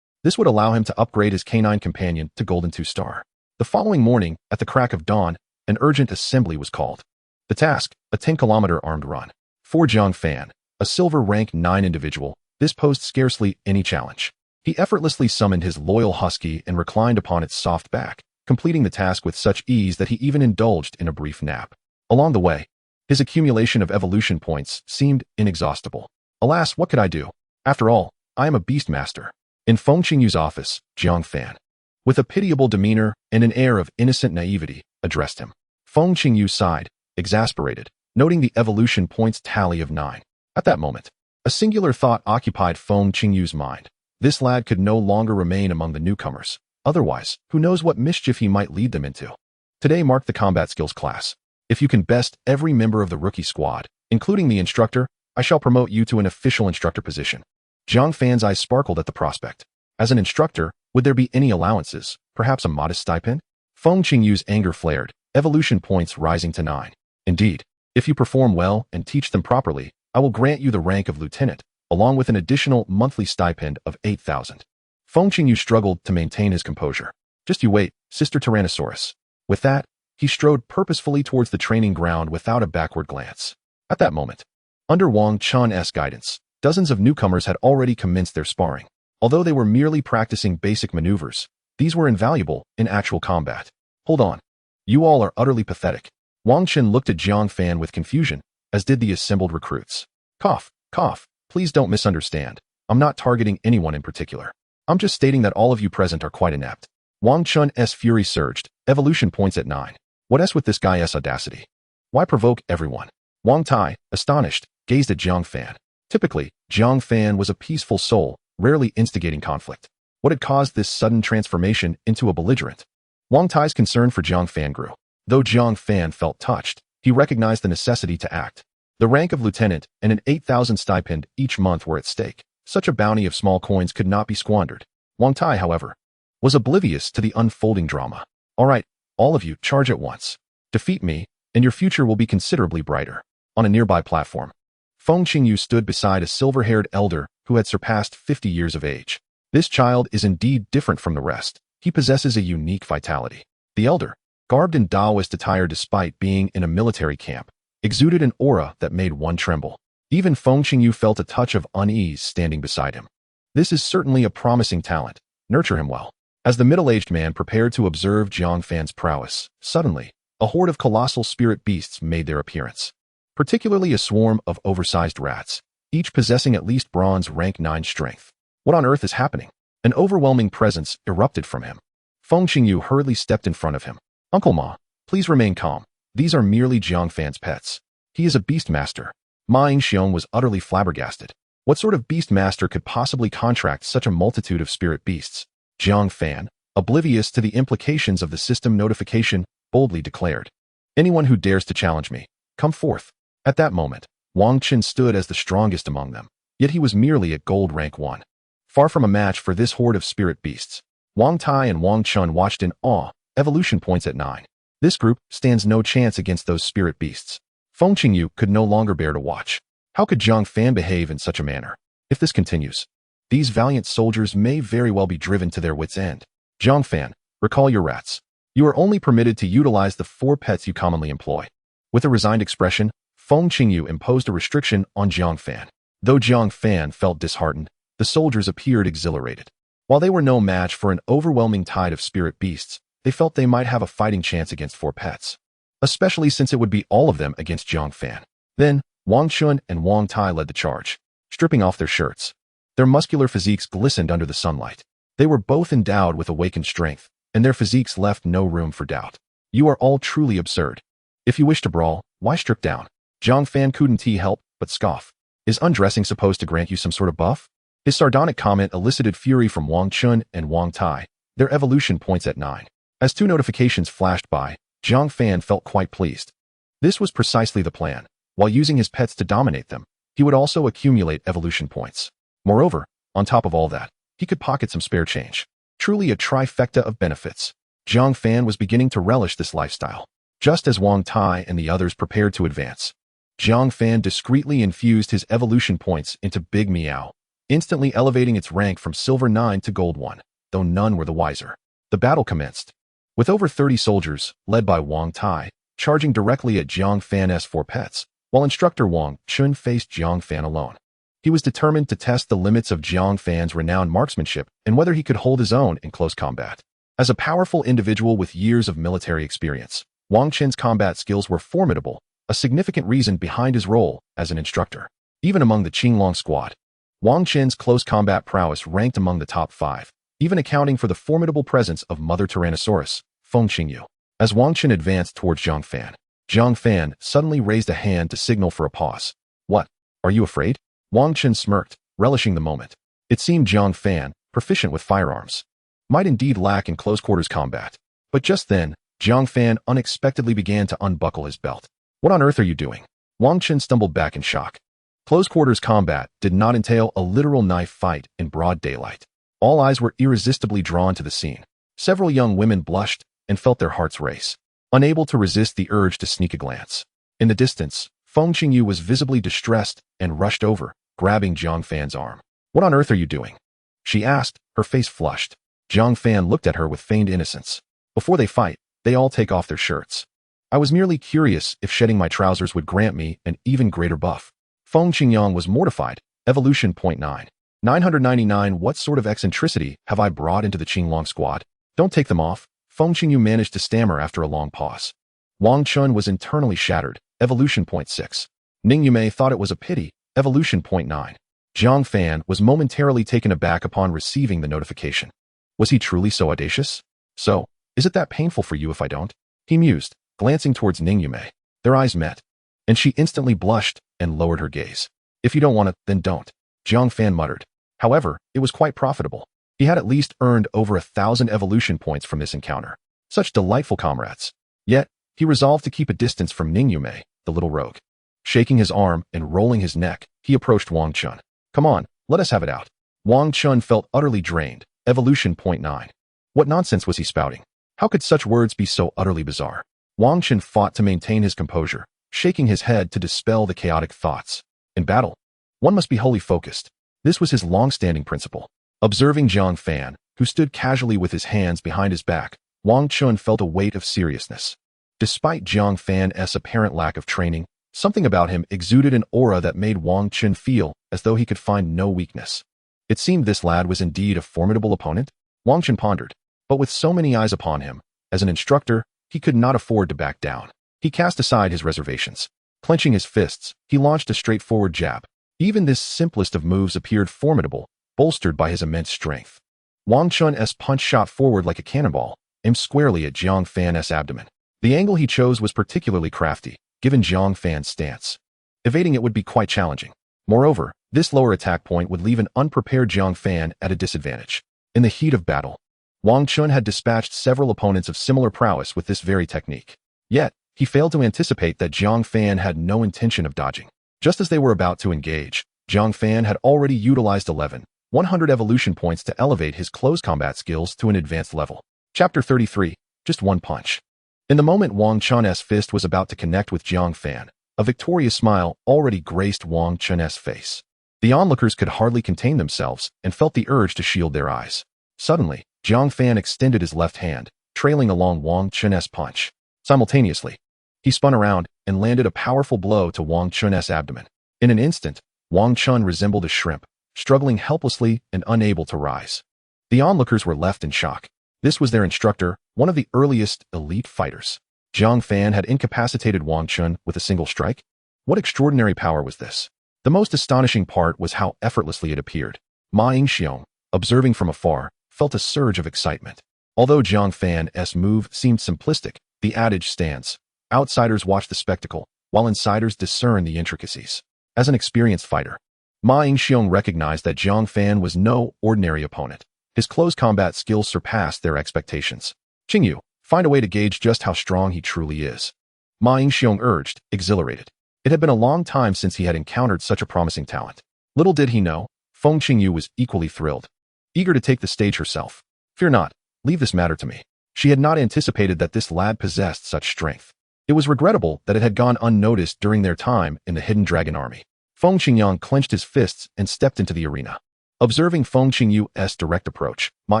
This would allow him to upgrade his canine companion to Golden 2-star. The following morning, at the crack of dawn, an urgent assembly was called. The task, a 10-kilometer armed run. For Jiang Fan, a silver rank 9 individual, this posed scarcely any challenge. He effortlessly summoned his loyal husky and reclined upon its soft back, completing the task with such ease that he even indulged in a brief nap. Along the way, His accumulation of evolution points seemed inexhaustible. Alas, what could I do? After all, I am a Beastmaster. In Feng Qingyu's office, Jiang Fan, with a pitiable demeanor and an air of innocent naivety, addressed him. Feng Qingyu sighed, exasperated, noting the evolution points tally of 9. At that moment, a singular thought occupied Feng Qingyu's mind. This lad could no longer remain among the newcomers. Otherwise, who knows what mischief he might lead them into. Today marked the combat skills class. If you can best every member of the rookie squad, including the instructor, I shall promote you to an official instructor position. Jiang Fan's eyes sparkled at the prospect. As an instructor, would there be any allowances, perhaps a modest stipend? Feng Qingyu's anger flared, evolution points rising to 9. Indeed, if you perform well and teach them properly, I will grant you the rank of lieutenant, along with an additional monthly stipend of 8,000. Feng Qingyu struggled to maintain his composure. Just you wait, Sister Tyrannosaurus. With that, he strode purposefully towards the training ground without a backward glance. At that moment, under Wang Chun's guidance, dozens of newcomers had already commenced their sparring. Although they were merely practicing basic maneuvers, these were invaluable in actual combat. Hold on. You all are utterly pathetic. Wang Chun looked at Jiang Fan with confusion, as did the assembled recruits. Cough, cough, please don't misunderstand. I'm not targeting anyone in particular. I'm just stating that all of you present are quite inept. Wang Chun's fury surged, evolution points at 9. What with this guy's audacity? Why provoke everyone? Wang Tai, astonished, gazed at Jiang Fan. Typically, Jiang Fan was a peaceful soul, rarely instigating conflict. What had caused this sudden transformation into a belligerent? Wang Tai's concern for Jiang Fan grew. Though Jiang Fan felt touched, he recognized the necessity to act. The rank of lieutenant and an 8,000 stipend each month were at stake. Such a bounty of small coins could not be squandered. Wang Tai, however, was oblivious to the unfolding drama. All right, all of you, charge at once. Defeat me, and your future will be considerably brighter. On a nearby platform, Feng Qingyu stood beside a silver-haired elder who had surpassed 50 years of age. This child is indeed different from the rest. He possesses a unique vitality. The elder, garbed in Taoist attire despite being in a military camp, exuded an aura that made one tremble. Even Feng Qingyu felt a touch of unease standing beside him. This is certainly a promising talent. Nurture him well. As the middle-aged man prepared to observe Jiang Fan's prowess, suddenly, a horde of colossal spirit beasts made their appearance. Particularly a swarm of oversized rats, each possessing at least bronze rank 9 strength. What on earth is happening? An overwhelming presence erupted from him. Feng Qingyu hurriedly stepped in front of him. Uncle Ma, please remain calm. These are merely Jiang Fan's pets. He is a Beastmaster. Ma Yingxiong was utterly flabbergasted. What sort of Beastmaster could possibly contract such a multitude of spirit beasts? Jiang Fan, oblivious to the implications of the system notification, boldly declared, "Anyone who dares to challenge me, come forth." At that moment, Wang Chun stood as the strongest among them, yet he was merely at gold rank 1. Far from a match for this horde of spirit beasts. Wang Tai and Wang Chun watched in awe, evolution points at 9. This group stands no chance against those spirit beasts. Feng Qingyu could no longer bear to watch. How could Jiang Fan behave in such a manner? If this continues, these valiant soldiers may very well be driven to their wits' end. Jiang Fan, recall your rats. You are only permitted to utilize the 4 pets you commonly employ. With a resigned expression, Feng Qingyu imposed a restriction on Jiang Fan. Though Jiang Fan felt disheartened, the soldiers appeared exhilarated. While they were no match for an overwhelming tide of spirit beasts, they felt they might have a fighting chance against 4 pets. Especially since it would be all of them against Jiang Fan. Then, Wang Chun and Wang Tai led the charge, stripping off their shirts. Their muscular physiques glistened under the sunlight. They were both endowed with awakened strength, and their physiques left no room for doubt. You are all truly absurd. If you wish to brawl, why strip down? Jiang Fan couldn't help but scoff. Is undressing supposed to grant you some sort of buff? His sardonic comment elicited fury from Wang Chun and Wang Tai, their evolution points at 9. As 2 notifications flashed by, Jiang Fan felt quite pleased. This was precisely the plan. While using his pets to dominate them, he would also accumulate evolution points. Moreover, on top of all that, he could pocket some spare change. Truly a trifecta of benefits. Jiang Fan was beginning to relish this lifestyle. Just as Wang Tai and the others prepared to advance, Jiang Fan discreetly infused his evolution points into Big Meow, instantly elevating its rank from Silver 9 to Gold 1, though none were the wiser. The battle commenced. With over 30 soldiers, led by Wang Tai, charging directly at Jiang Fan's 4 pets, while instructor Wang Chun faced Jiang Fan alone. He was determined to test the limits of Jiang Fan's renowned marksmanship and whether he could hold his own in close combat. As a powerful individual with years of military experience, Wang Chun's combat skills were formidable, a significant reason behind his role as an instructor. Even among the Qinglong squad, Wang Qin's close combat prowess ranked among the top 5, even accounting for the formidable presence of Mother Tyrannosaurus, Feng Qingyu. As Wang Qin advanced towards Jiang Fan suddenly raised a hand to signal for a pause. What? Are you afraid? Wang Qin smirked, relishing the moment. It seemed Jiang Fan, proficient with firearms, might indeed lack in close-quarters combat. But just then, Jiang Fan unexpectedly began to unbuckle his belt. What on earth are you doing? Wang Qin stumbled back in shock. Close-quarters combat did not entail a literal knife fight in broad daylight. All eyes were irresistibly drawn to the scene. Several young women blushed and felt their hearts race, unable to resist the urge to sneak a glance. In the distance, Feng Qingyu was visibly distressed and rushed over, grabbing Jiang Fan's arm. What on earth are you doing? She asked, her face flushed. Jiang Fan looked at her with feigned innocence. Before they fight, they all take off their shirts. I was merely curious if shedding my trousers would grant me an even greater buff. Feng Qingyang was mortified. Evolution point 9. 999. What sort of eccentricity have I brought into the Qinglong squad? Don't take them off, Feng Qingyu managed to stammer after a long pause. Wang Chun was internally shattered. Evolution point 6. Ning Yume thought it was a pity. Evolution point 9. Jiang Fan was momentarily taken aback upon receiving the notification. Was he truly so audacious? So, is it that painful for you if I don't? He mused, glancing towards Ning Yume. Their eyes met, and she instantly blushed and lowered her gaze. If you don't want it, then don't, Jiang Fan muttered. However, it was quite profitable. He had at least earned over 1,000 evolution points from this encounter. Such delightful comrades. Yet, he resolved to keep a distance from Ning Yume, the little rogue. Shaking his arm and rolling his neck, he approached Wang Chun. Come on, let us have it out. Wang Chun felt utterly drained. Evolution point 9. What nonsense was he spouting? How could such words be so utterly bizarre? Wang Chun fought to maintain his composure, shaking his head to dispel the chaotic thoughts. In battle, one must be wholly focused. This was his long-standing principle. Observing Jiang Fan, who stood casually with his hands behind his back, Wang Chun felt a weight of seriousness. Despite Jiang Fan's apparent lack of training, something about him exuded an aura that made Wang Chun feel as though he could find no weakness. It seemed this lad was indeed a formidable opponent. Wang Chun pondered, but with so many eyes upon him, as an instructor, he could not afford to back down. He cast aside his reservations. Clenching his fists, he launched a straightforward jab. Even this simplest of moves appeared formidable, bolstered by his immense strength. Wang Chun's punch shot forward like a cannonball, aimed squarely at Jiang Fan's abdomen. The angle he chose was particularly crafty, given Jiang Fan's stance. Evading it would be quite challenging. Moreover, this lower attack point would leave an unprepared Jiang Fan at a disadvantage. In the heat of battle, Wang Chun had dispatched several opponents of similar prowess with this very technique. Yet, he failed to anticipate that Jiang Fan had no intention of dodging. Just as they were about to engage, Jiang Fan had already utilized 100 evolution points to elevate his close combat skills to an advanced level. Chapter 33. Just one punch. In the moment Wang Chun's fist was about to connect with Jiang Fan, a victorious smile already graced Wang Chun's face. The onlookers could hardly contain themselves and felt the urge to shield their eyes. Suddenly, Jiang Fan extended his left hand, trailing along Wang Chun's punch. Simultaneously, he spun around and landed a powerful blow to Wang Chun's abdomen. In an instant, Wang Chun resembled a shrimp, struggling helplessly and unable to rise. The onlookers were left in shock. This was their instructor, one of the earliest elite fighters. Jiang Fan had incapacitated Wang Chun with a single strike? What extraordinary power was this? The most astonishing part was how effortlessly it appeared. Ma Yingxiong, observing from afar, felt a surge of excitement. Although Jiang Fan's move seemed simplistic, the adage stands. Outsiders watch the spectacle, while insiders discern the intricacies. As an experienced fighter, Ma Yingxiong recognized that Jiang Fan was no ordinary opponent. His close combat skills surpassed their expectations. Qingyu, find a way to gauge just how strong he truly is. Ma Yingxiong urged, exhilarated. It had been a long time since he had encountered such a promising talent. Little did he know, Feng Qingyu was equally thrilled, eager to take the stage herself. Fear not, leave this matter to me. She had not anticipated that this lad possessed such strength. It was regrettable that it had gone unnoticed during their time in the Hidden Dragon Army. Feng Qingyang clenched his fists and stepped into the arena. Observing Feng Qingyu's direct approach, Ma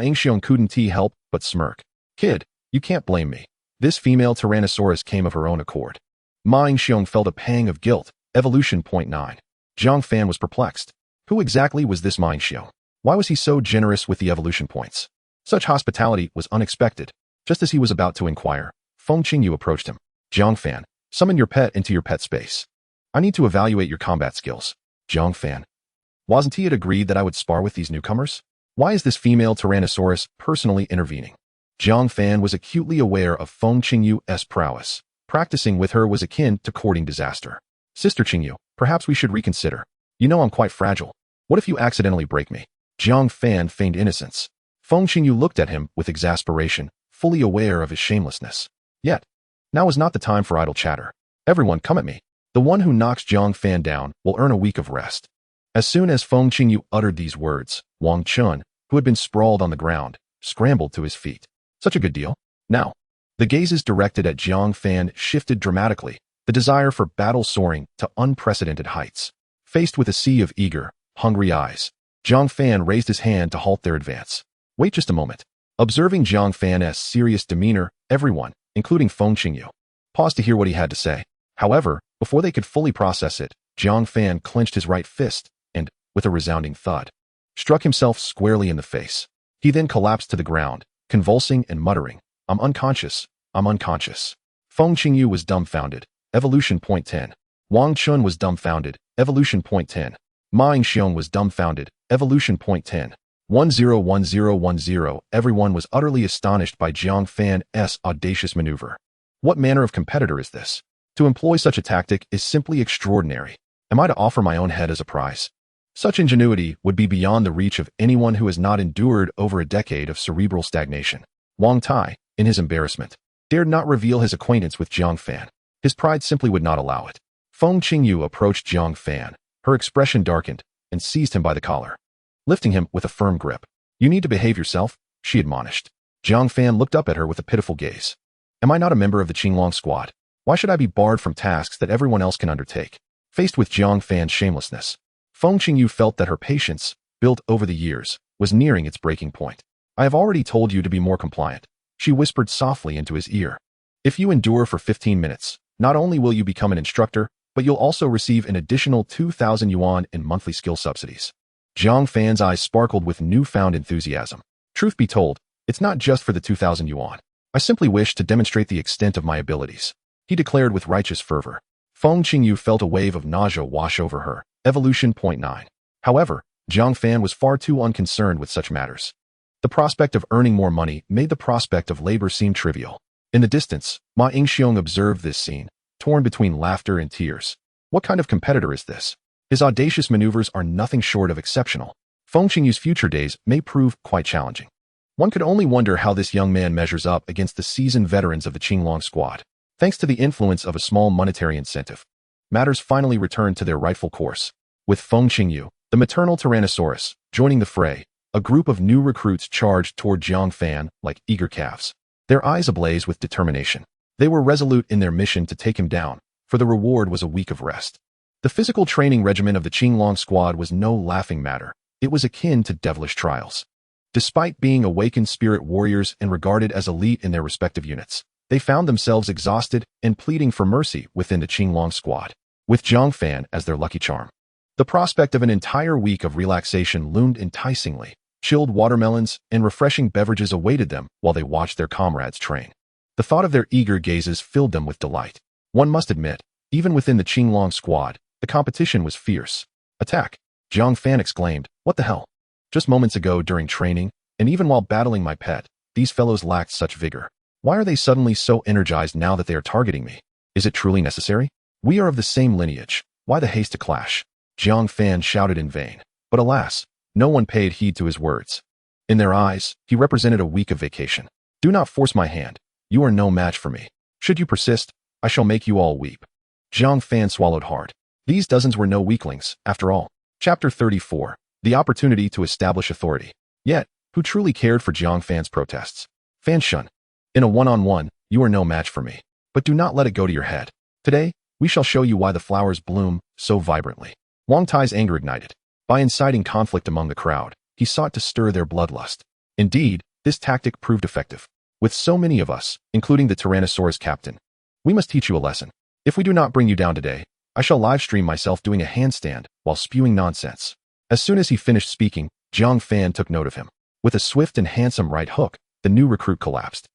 Yingxiong couldn't help but smirk. Kid, you can't blame me. This female Tyrannosaurus came of her own accord. Ma Yingxiong felt a pang of guilt. Evolution point 9. Jiang Fan was perplexed. Who exactly was this Ma Yingxiong? Why was he so generous with the evolution points? Such hospitality was unexpected. Just as he was about to inquire, Feng Qingyu approached him. Jiang Fan, Summon your pet into your pet space. I need to evaluate your combat skills. Jiang Fan. Wasn't he agreed that I would spar with these newcomers? Why is this female Tyrannosaurus personally intervening? Jiang Fan was acutely aware of Feng Qingyu's prowess. Practicing with her was akin to courting disaster. Sister Qingyu, perhaps we should reconsider. You know I'm quite fragile. What if you accidentally break me? Jiang Fan feigned innocence. Feng Qingyu looked at him with exasperation, fully aware of his shamelessness. Yet, now is not the time for idle chatter. Everyone come at me. The one who knocks Jiang Fan down will earn a week of rest. As soon as Feng Qingyu uttered these words, Wang Chun, who had been sprawled on the ground, scrambled to his feet. Such a good deal. Now, the gazes directed at Jiang Fan shifted dramatically, the desire for battle soaring to unprecedented heights. Faced with a sea of eager, hungry eyes, Jiang Fan raised his hand to halt their advance. Wait just a moment. Observing Jiang Fan's serious demeanor, everyone, including Feng Qingyu, paused to hear what he had to say. However, before they could fully process it, Jiang Fan clenched his right fist and, with a resounding thud, struck himself squarely in the face. He then collapsed to the ground, convulsing and muttering, I'm unconscious. Feng Qingyu was dumbfounded. Evolution point 10. Wang Chun was dumbfounded. Evolution point 10. Ma Yingxiong was dumbfounded. Evolution point 10. 101010. Everyone was utterly astonished by Jiang Fan's audacious maneuver. What manner of competitor is this? To employ such a tactic is simply extraordinary. Am I to offer my own head as a prize? Such ingenuity would be beyond the reach of anyone who has not endured over a decade of cerebral stagnation. Wang Tai, in his embarrassment, dared not reveal his acquaintance with Jiang Fan. His pride simply would not allow it. Feng Qingyu approached Jiang Fan. Her expression darkened and seized him by the collar, lifting him with a firm grip. You need to behave yourself, she admonished. Jiang Fan looked up at her with a pitiful gaze. Am I not a member of the Qinglong squad? Why should I be barred from tasks that everyone else can undertake? Faced with Jiang Fan's shamelessness, Feng Qingyu felt that her patience, built over the years, was nearing its breaking point. I have already told you to be more compliant, she whispered softly into his ear. If you endure for 15 minutes, not only will you become an instructor, but you'll also receive an additional 2,000 yuan in monthly skill subsidies. Jiang Fan's eyes sparkled with newfound enthusiasm. Truth be told, it's not just for the 2,000 yuan. I simply wish to demonstrate the extent of my abilities, he declared with righteous fervor. Feng Qingyu felt a wave of nausea wash over her. Evolution point 9. However, Jiang Fan was far too unconcerned with such matters. The prospect of earning more money made the prospect of labor seem trivial. In the distance, Ma Yingxiong observed this scene, torn between laughter and tears. What kind of competitor is this? His audacious maneuvers are nothing short of exceptional. Feng Qingyu's future days may prove quite challenging. One could only wonder how this young man measures up against the seasoned veterans of the Qinglong squad. Thanks to the influence of a small monetary incentive, matters finally returned to their rightful course. With Feng Qingyu, the maternal Tyrannosaurus, joining the fray, a group of new recruits charged toward Jiang Fan like eager calves, their eyes ablaze with determination. They were resolute in their mission to take him down, for the reward was a week of rest. The physical training regimen of the Qinglong squad was no laughing matter. It was akin to devilish trials. Despite being awakened spirit warriors and regarded as elite in their respective units, they found themselves exhausted and pleading for mercy within the Qinglong squad, with Jiang Fan as their lucky charm. The prospect of an entire week of relaxation loomed enticingly. Chilled watermelons and refreshing beverages awaited them while they watched their comrades train. The thought of their eager gazes filled them with delight. One must admit, even within the Qinglong squad, the competition was fierce. Attack! Jiang Fan exclaimed, what the hell? Just moments ago during training, and even while battling my pet, these fellows lacked such vigor. Why are they suddenly so energized now that they are targeting me? Is it truly necessary? We are of the same lineage. Why the haste to clash? Jiang Fan shouted in vain. But alas, no one paid heed to his words. In their eyes, he represented a week of vacation. Do not force my hand. You are no match for me. Should you persist, I shall make you all weep. Jiang Fan swallowed hard. These dozens were no weaklings, after all. Chapter 34. The opportunity to establish authority. Yet, who truly cared for Jiang Fan's protests? Fan Shun. In a one-on-one, you are no match for me. But do not let it go to your head. Today, we shall show you why the flowers bloom so vibrantly. Wang Tai's anger ignited. By inciting conflict among the crowd, he sought to stir their bloodlust. Indeed, this tactic proved effective. With so many of us, including the Tyrannosaurus captain, we must teach you a lesson. If we do not bring you down today, I shall livestream myself doing a handstand while spewing nonsense. As soon as he finished speaking, Jiang Fan took note of him. With a swift and handsome right hook, the new recruit collapsed.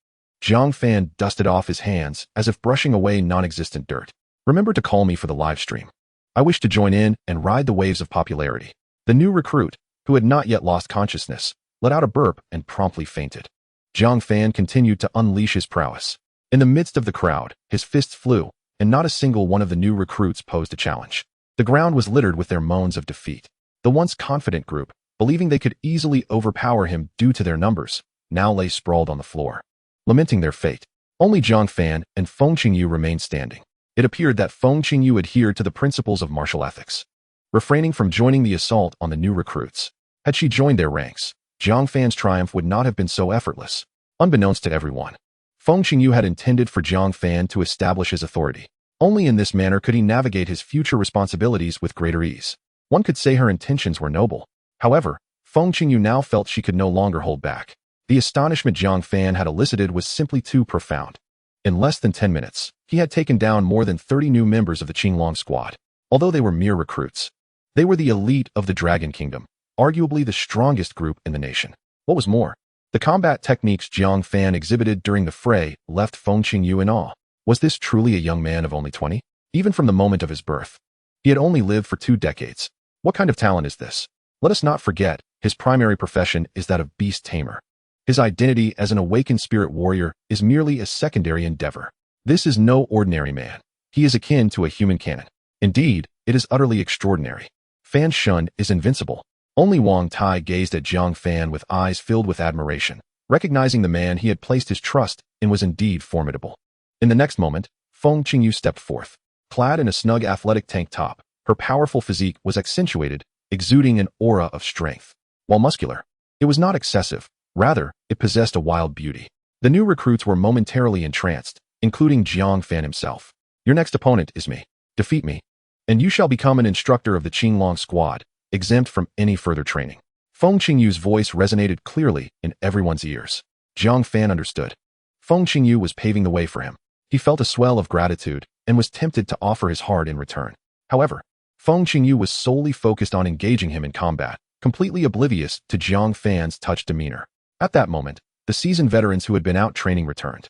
Jiang Fan dusted off his hands as if brushing away non-existent dirt. Remember to call me for the live stream. I wish to join in and ride the waves of popularity. The new recruit, who had not yet lost consciousness, let out a burp and promptly fainted. Jiang Fan continued to unleash his prowess. In the midst of the crowd, his fists flew, and not a single one of the new recruits posed a challenge. The ground was littered with their moans of defeat. The once confident group, believing they could easily overpower him due to their numbers, now lay sprawled on the floor, lamenting their fate. Only Jiang Fan and Feng Qingyu remained standing. It appeared that Feng Qingyu adhered to the principles of martial ethics, refraining from joining the assault on the new recruits. Had she joined their ranks, Jiang Fan's triumph would not have been so effortless. Unbeknownst to everyone, Feng Qingyu had intended for Jiang Fan to establish his authority. Only in this manner could he navigate his future responsibilities with greater ease. One could say her intentions were noble. However, Feng Qingyu now felt she could no longer hold back. The astonishment Jiang Fan had elicited was simply too profound. In less than 10 minutes, he had taken down more than 30 new members of the Qinglong squad. Although they were mere recruits, they were the elite of the Dragon Kingdom, arguably the strongest group in the nation. What was more, the combat techniques Jiang Fan exhibited during the fray left Feng Qingyu in awe. Was this truly a young man of only 20? Even from the moment of his birth, he had only lived for 2 decades. What kind of talent is this? Let us not forget, his primary profession is that of Beast Tamer. His identity as an awakened spirit warrior is merely a secondary endeavor. This is no ordinary man. He is akin to a human cannon. Indeed, it is utterly extraordinary. Fan Shun is invincible. Only Wang Tai gazed at Jiang Fan with eyes filled with admiration, recognizing the man he had placed his trust in was indeed formidable. In the next moment, Feng Qingyu stepped forth. Clad in a snug athletic tank top, her powerful physique was accentuated, exuding an aura of strength. While muscular, it was not excessive. Rather, it possessed a wild beauty. The new recruits were momentarily entranced, including Jiang Fan himself. Your next opponent is me. Defeat me, and you shall become an instructor of the Qinglong squad, exempt from any further training. Feng Qingyu's voice resonated clearly in everyone's ears. Jiang Fan understood. Feng Qingyu was paving the way for him. He felt a swell of gratitude and was tempted to offer his heart in return. However, Feng Qingyu was solely focused on engaging him in combat, completely oblivious to Jiang Fan's touched demeanor. At that moment, the seasoned veterans who had been out training returned.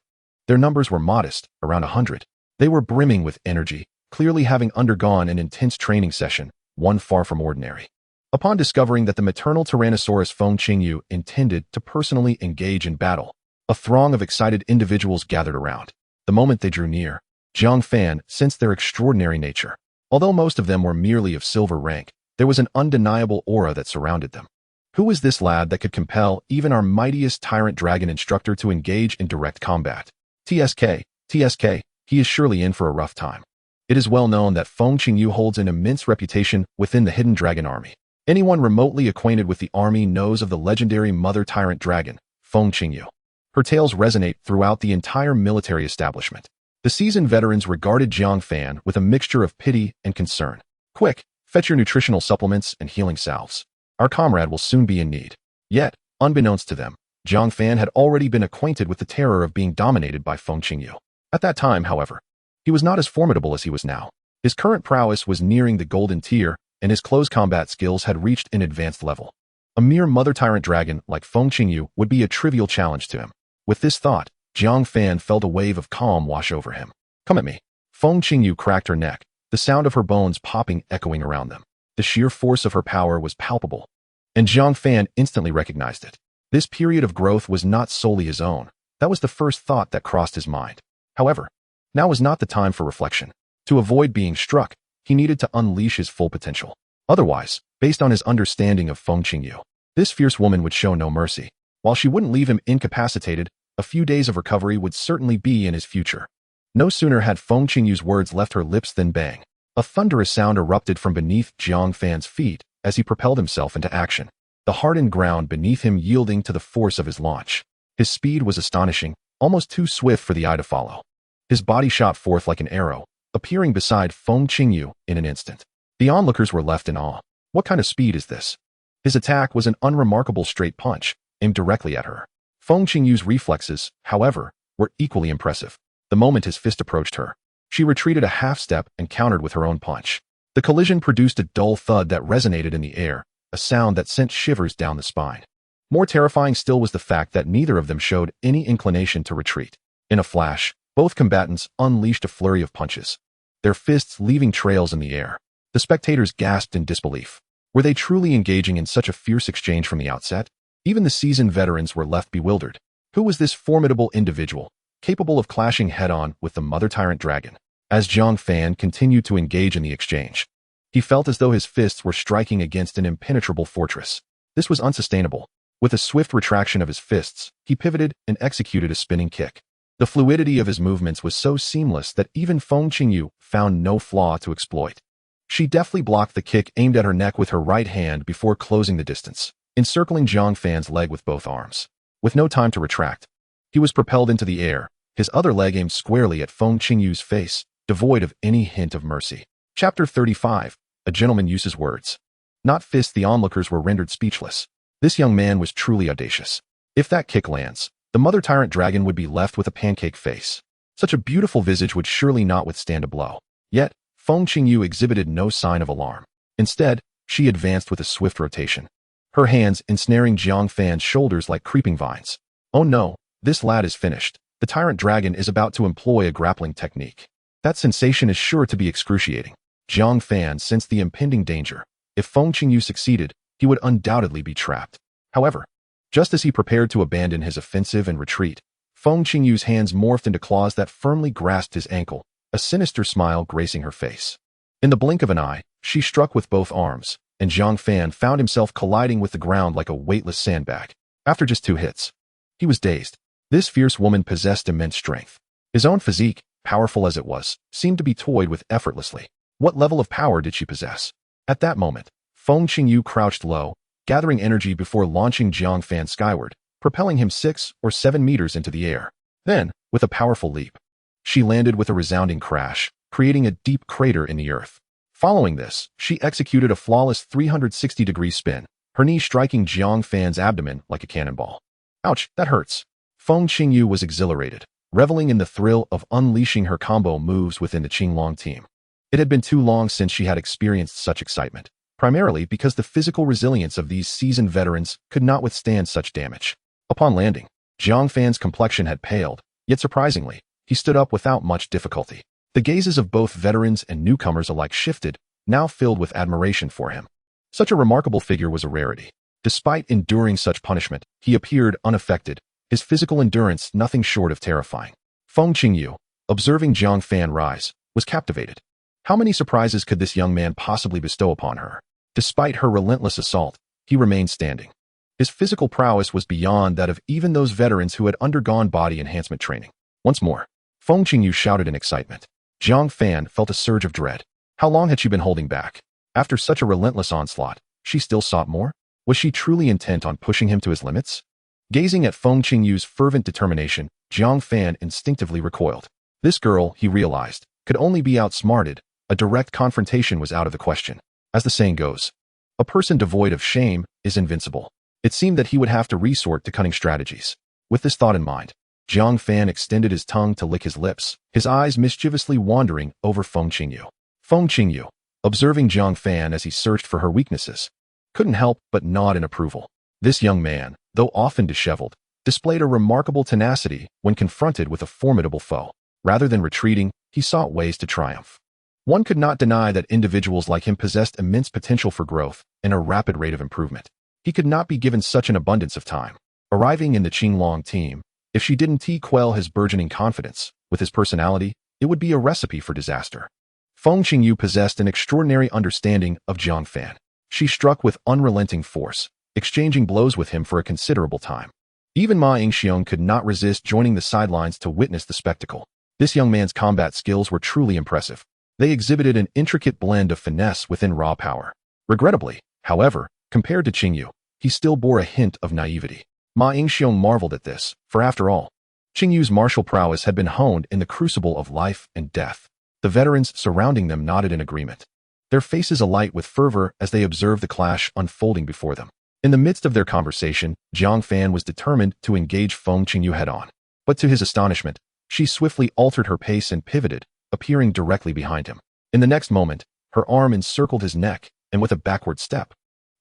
Their numbers were modest, around 100. They were brimming with energy, clearly having undergone an intense training session, one far from ordinary. Upon discovering that the maternal Tyrannosaurus Feng Qingyu intended to personally engage in battle, a throng of excited individuals gathered around. The moment they drew near, Jiang Fan sensed their extraordinary nature. Although most of them were merely of silver rank, there was an undeniable aura that surrounded them. Who was this lad that could compel even our mightiest tyrant dragon instructor to engage in direct combat? TSK, he is surely in for a rough time. It is well known that Feng Qingyu holds an immense reputation within the hidden dragon army. Anyone remotely acquainted with the army knows of the legendary mother tyrant dragon, Feng Qingyu. Her tales resonate throughout the entire military establishment. The seasoned veterans regarded Jiang Fan with a mixture of pity and concern. Quick, fetch your nutritional supplements and healing salves. Our comrade will soon be in need. Yet, unbeknownst to them, Jiang Fan had already been acquainted with the terror of being dominated by Feng Qingyu. At that time, however, he was not as formidable as he was now. His current prowess was nearing the golden tier, and his close combat skills had reached an advanced level. A mere mother tyrant dragon like Feng Qingyu would be a trivial challenge to him. With this thought, Jiang Fan felt a wave of calm wash over him. Come at me. Feng Qingyu cracked her neck, the sound of her bones popping echoing around them. The sheer force of her power was palpable, and Jiang Fan instantly recognized it. This period of growth was not solely his own. That was the first thought that crossed his mind. However, now was not the time for reflection. To avoid being struck, he needed to unleash his full potential. Otherwise, based on his understanding of Feng Qingyu, this fierce woman would show no mercy. While she wouldn't leave him incapacitated, a few days of recovery would certainly be in his future. No sooner had Feng Qingyu's words left her lips than bang. A thunderous sound erupted from beneath Jiang Fan's feet as he propelled himself into action, the hardened ground beneath him yielding to the force of his launch. His speed was astonishing, almost too swift for the eye to follow. His body shot forth like an arrow, appearing beside Feng Qingyu in an instant. The onlookers were left in awe. What kind of speed is this? His attack was an unremarkable straight punch, aimed directly at her. Feng Qingyu's reflexes, however, were equally impressive. The moment his fist approached her, she retreated a half step and countered with her own punch. The collision produced a dull thud that resonated in the air, a sound that sent shivers down the spine. More terrifying still was the fact that neither of them showed any inclination to retreat. In a flash, both combatants unleashed a flurry of punches, their fists leaving trails in the air. The spectators gasped in disbelief. Were they truly engaging in such a fierce exchange from the outset? Even the seasoned veterans were left bewildered. Who was this formidable individual, capable of clashing head-on with the Mother Tyrant Dragon? As Jiang Fan continued to engage in the exchange, he felt as though his fists were striking against an impenetrable fortress. This was unsustainable. With a swift retraction of his fists, he pivoted and executed a spinning kick. The fluidity of his movements was so seamless that even Feng Qingyu found no flaw to exploit. She deftly blocked the kick aimed at her neck with her right hand before closing the distance, encircling Jiang Fan's leg with both arms. With no time to retract, he was propelled into the air, his other leg aimed squarely at Feng Qingyu's face, devoid of any hint of mercy. Chapter 35. A Gentleman Uses Words. Not fists. The onlookers were rendered speechless. This young man was truly audacious. If that kick lands, the Mother Tyrant Dragon would be left with a pancake face. Such a beautiful visage would surely not withstand a blow. Yet, Feng Qingyu exhibited no sign of alarm. Instead, she advanced with a swift rotation, her hands ensnaring Jiang Fan's shoulders like creeping vines. Oh no, this lad is finished. The Tyrant Dragon is about to employ a grappling technique. That sensation is sure to be excruciating. Jiang Fan sensed the impending danger. If Feng Qingyu succeeded, he would undoubtedly be trapped. However, just as he prepared to abandon his offensive and retreat, Feng Qingyu's hands morphed into claws that firmly grasped his ankle, a sinister smile gracing her face. In the blink of an eye, she struck with both arms, and Jiang Fan found himself colliding with the ground like a weightless sandbag. After just 2 hits, he was dazed. This fierce woman possessed immense strength. His own physique, powerful as it was, seemed to be toyed with effortlessly. What level of power did she possess? At that moment, Feng Qingyu crouched low, gathering energy before launching Jiang Fan skyward, propelling him 6 or 7 meters into the air. Then, with a powerful leap, she landed with a resounding crash, creating a deep crater in the earth. Following this, she executed a flawless 360-degree spin, her knee striking Jiang Fan's abdomen like a cannonball. Ouch, that hurts. Feng Qingyu was exhilarated, reveling in the thrill of unleashing her combo moves within the Qinglong team. It had been too long since she had experienced such excitement, primarily because the physical resilience of these seasoned veterans could not withstand such damage. Upon landing, Jiang Fan's complexion had paled, yet surprisingly, he stood up without much difficulty. The gazes of both veterans and newcomers alike shifted, now filled with admiration for him. Such a remarkable figure was a rarity. Despite enduring such punishment, he appeared unaffected, his physical endurance nothing short of terrifying. Feng Qingyu, observing Jiang Fan rise, was captivated. How many surprises could this young man possibly bestow upon her? Despite her relentless assault, he remained standing. His physical prowess was beyond that of even those veterans who had undergone body enhancement training. Once more, Feng Qingyu shouted in excitement. Jiang Fan felt a surge of dread. How long had she been holding back? After such a relentless onslaught, she still sought more? Was she truly intent on pushing him to his limits? Gazing at Feng Qingyu's fervent determination, Jiang Fan instinctively recoiled. This girl, he realized, could only be outsmarted. A direct confrontation was out of the question. As the saying goes, a person devoid of shame is invincible. It seemed that he would have to resort to cunning strategies. With this thought in mind, Jiang Fan extended his tongue to lick his lips, his eyes mischievously wandering over Feng Qingyu. Feng Qingyu, observing Jiang Fan as he searched for her weaknesses, couldn't help but nod in approval. This young man, though often disheveled, displayed a remarkable tenacity when confronted with a formidable foe. Rather than retreating, he sought ways to triumph. One could not deny that individuals like him possessed immense potential for growth and a rapid rate of improvement. He could not be given such an abundance of time. Arriving in the Qinglong team, if she didn't quell his burgeoning confidence with his personality, it would be a recipe for disaster. Feng Qingyu possessed an extraordinary understanding of Jiang Fan. She struck with unrelenting force, exchanging blows with him for a considerable time. Even Ma Yingxiong could not resist joining the sidelines to witness the spectacle. This young man's combat skills were truly impressive. They exhibited an intricate blend of finesse within raw power. Regrettably, however, compared to Qingyu, he still bore a hint of naivety. Ma Yingxiong marveled at this, for after all, Qingyu's martial prowess had been honed in the crucible of life and death. The veterans surrounding them nodded in agreement, their faces alight with fervor as they observed the clash unfolding before them. In the midst of their conversation, Jiang Fan was determined to engage Feng Qingyu head-on. But to his astonishment, she swiftly altered her pace and pivoted, appearing directly behind him. In the next moment, her arm encircled his neck, and with a backward step,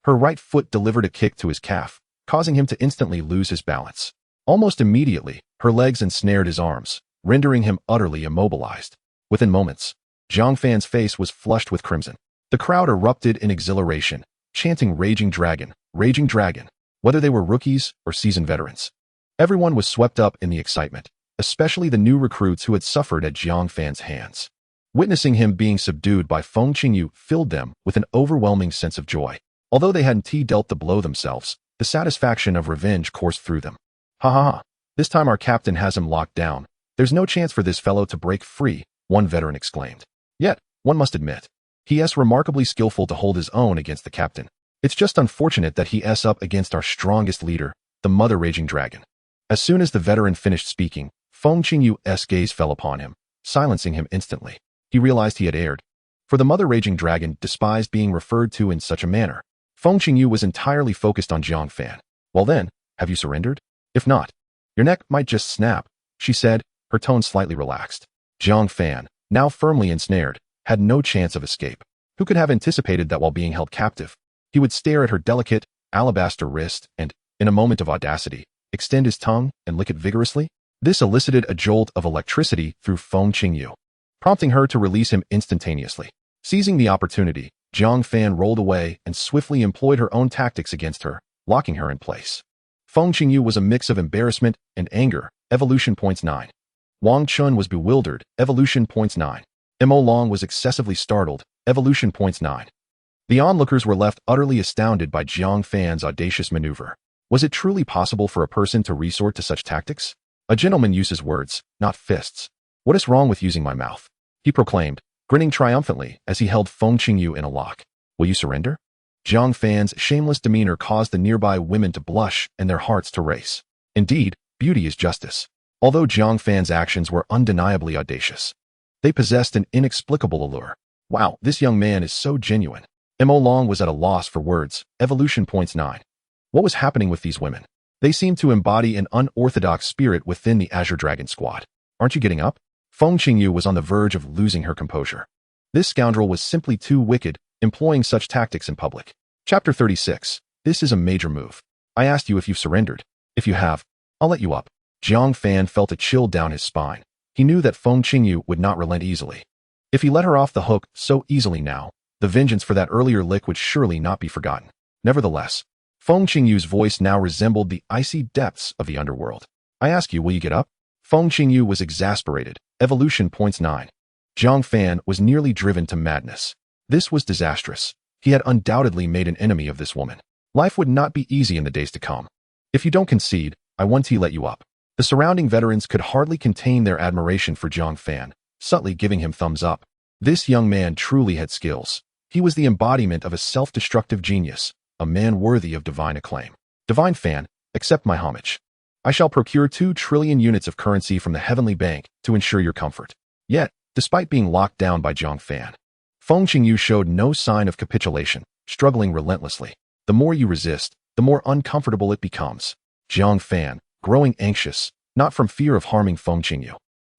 her right foot delivered a kick to his calf, causing him to instantly lose his balance. Almost immediately, her legs ensnared his arms, rendering him utterly immobilized. Within moments, Jiang Fan's face was flushed with crimson. The crowd erupted in exhilaration, chanting raging dragon, whether they were rookies or seasoned veterans. Everyone was swept up in the excitement, especially the new recruits who had suffered at Jiang Fan's hands. Witnessing him being subdued by Feng Qingyu filled them with an overwhelming sense of joy. Although they hadn't dealt the blow themselves, the satisfaction of revenge coursed through them. Ha ha ha, this time our captain has him locked down. There's no chance for this fellow to break free, one veteran exclaimed. Yet, one must admit, he is remarkably skillful to hold his own against the captain. It's just unfortunate that he is up against our strongest leader, the Mother Raging Dragon. As soon as the veteran finished speaking, Feng Qingyu's gaze fell upon him, silencing him instantly. He realized he had erred. For the Mother Raging Dragon despised being referred to in such a manner. Feng Qingyu was entirely focused on Jiang Fan. Well then, have you surrendered? If not, your neck might just snap, she said, her tone slightly relaxed. Jiang Fan, now firmly ensnared, had no chance of escape. Who could have anticipated that while being held captive, he would stare at her delicate, alabaster wrist and, in a moment of audacity, extend his tongue and lick it vigorously? This elicited a jolt of electricity through Feng Qingyu, prompting her to release him instantaneously. Seizing the opportunity, Jiang Fan rolled away and swiftly employed her own tactics against her, locking her in place. Feng Qingyu was a mix of embarrassment and anger, evolution points 9. Wang Chun was bewildered, evolution points 9. Mo Long was excessively startled, evolution points 9. The onlookers were left utterly astounded by Jiang Fan's audacious maneuver. Was it truly possible for a person to resort to such tactics? A gentleman uses words, not fists. What is wrong with using my mouth? He proclaimed, grinning triumphantly as he held Feng Qingyu in a lock. Will you surrender? Jiang Fan's shameless demeanor caused the nearby women to blush and their hearts to race. Indeed, beauty is justice. Although Jiang Fan's actions were undeniably audacious, they possessed an inexplicable allure. Wow, this young man is so genuine. Mo Long was at a loss for words, evolution points 9. What was happening with these women? They seemed to embody an unorthodox spirit within the Azure Dragon squad. Aren't you getting up? Feng Qingyu was on the verge of losing her composure. This scoundrel was simply too wicked, employing such tactics in public. Chapter 36. This is a major move. I asked you if you've surrendered. If you have, I'll let you up. Jiang Fan felt a chill down his spine. He knew that Feng Qingyu would not relent easily. If he let her off the hook so easily now, the vengeance for that earlier lick would surely not be forgotten. Nevertheless, Feng Qingyu's voice now resembled the icy depths of the underworld. I ask you, will you get up? Feng Qingyu was exasperated, evolution points 9. Jiang Fan was nearly driven to madness. This was disastrous. He had undoubtedly made an enemy of this woman. Life would not be easy in the days to come. If you don't concede, I want to let you up. The surrounding veterans could hardly contain their admiration for Jiang Fan, subtly giving him thumbs up. This young man truly had skills. He was the embodiment of a self-destructive genius, a man worthy of divine acclaim. Divine Fan, accept my homage. I shall procure 2 trillion units of currency from the Heavenly Bank to ensure your comfort. Yet, despite being locked down by Jiang Fan, Feng Qingyu showed no sign of capitulation, struggling relentlessly. The more you resist, the more uncomfortable it becomes. Jiang Fan, growing anxious, not from fear of harming Feng Qingyu,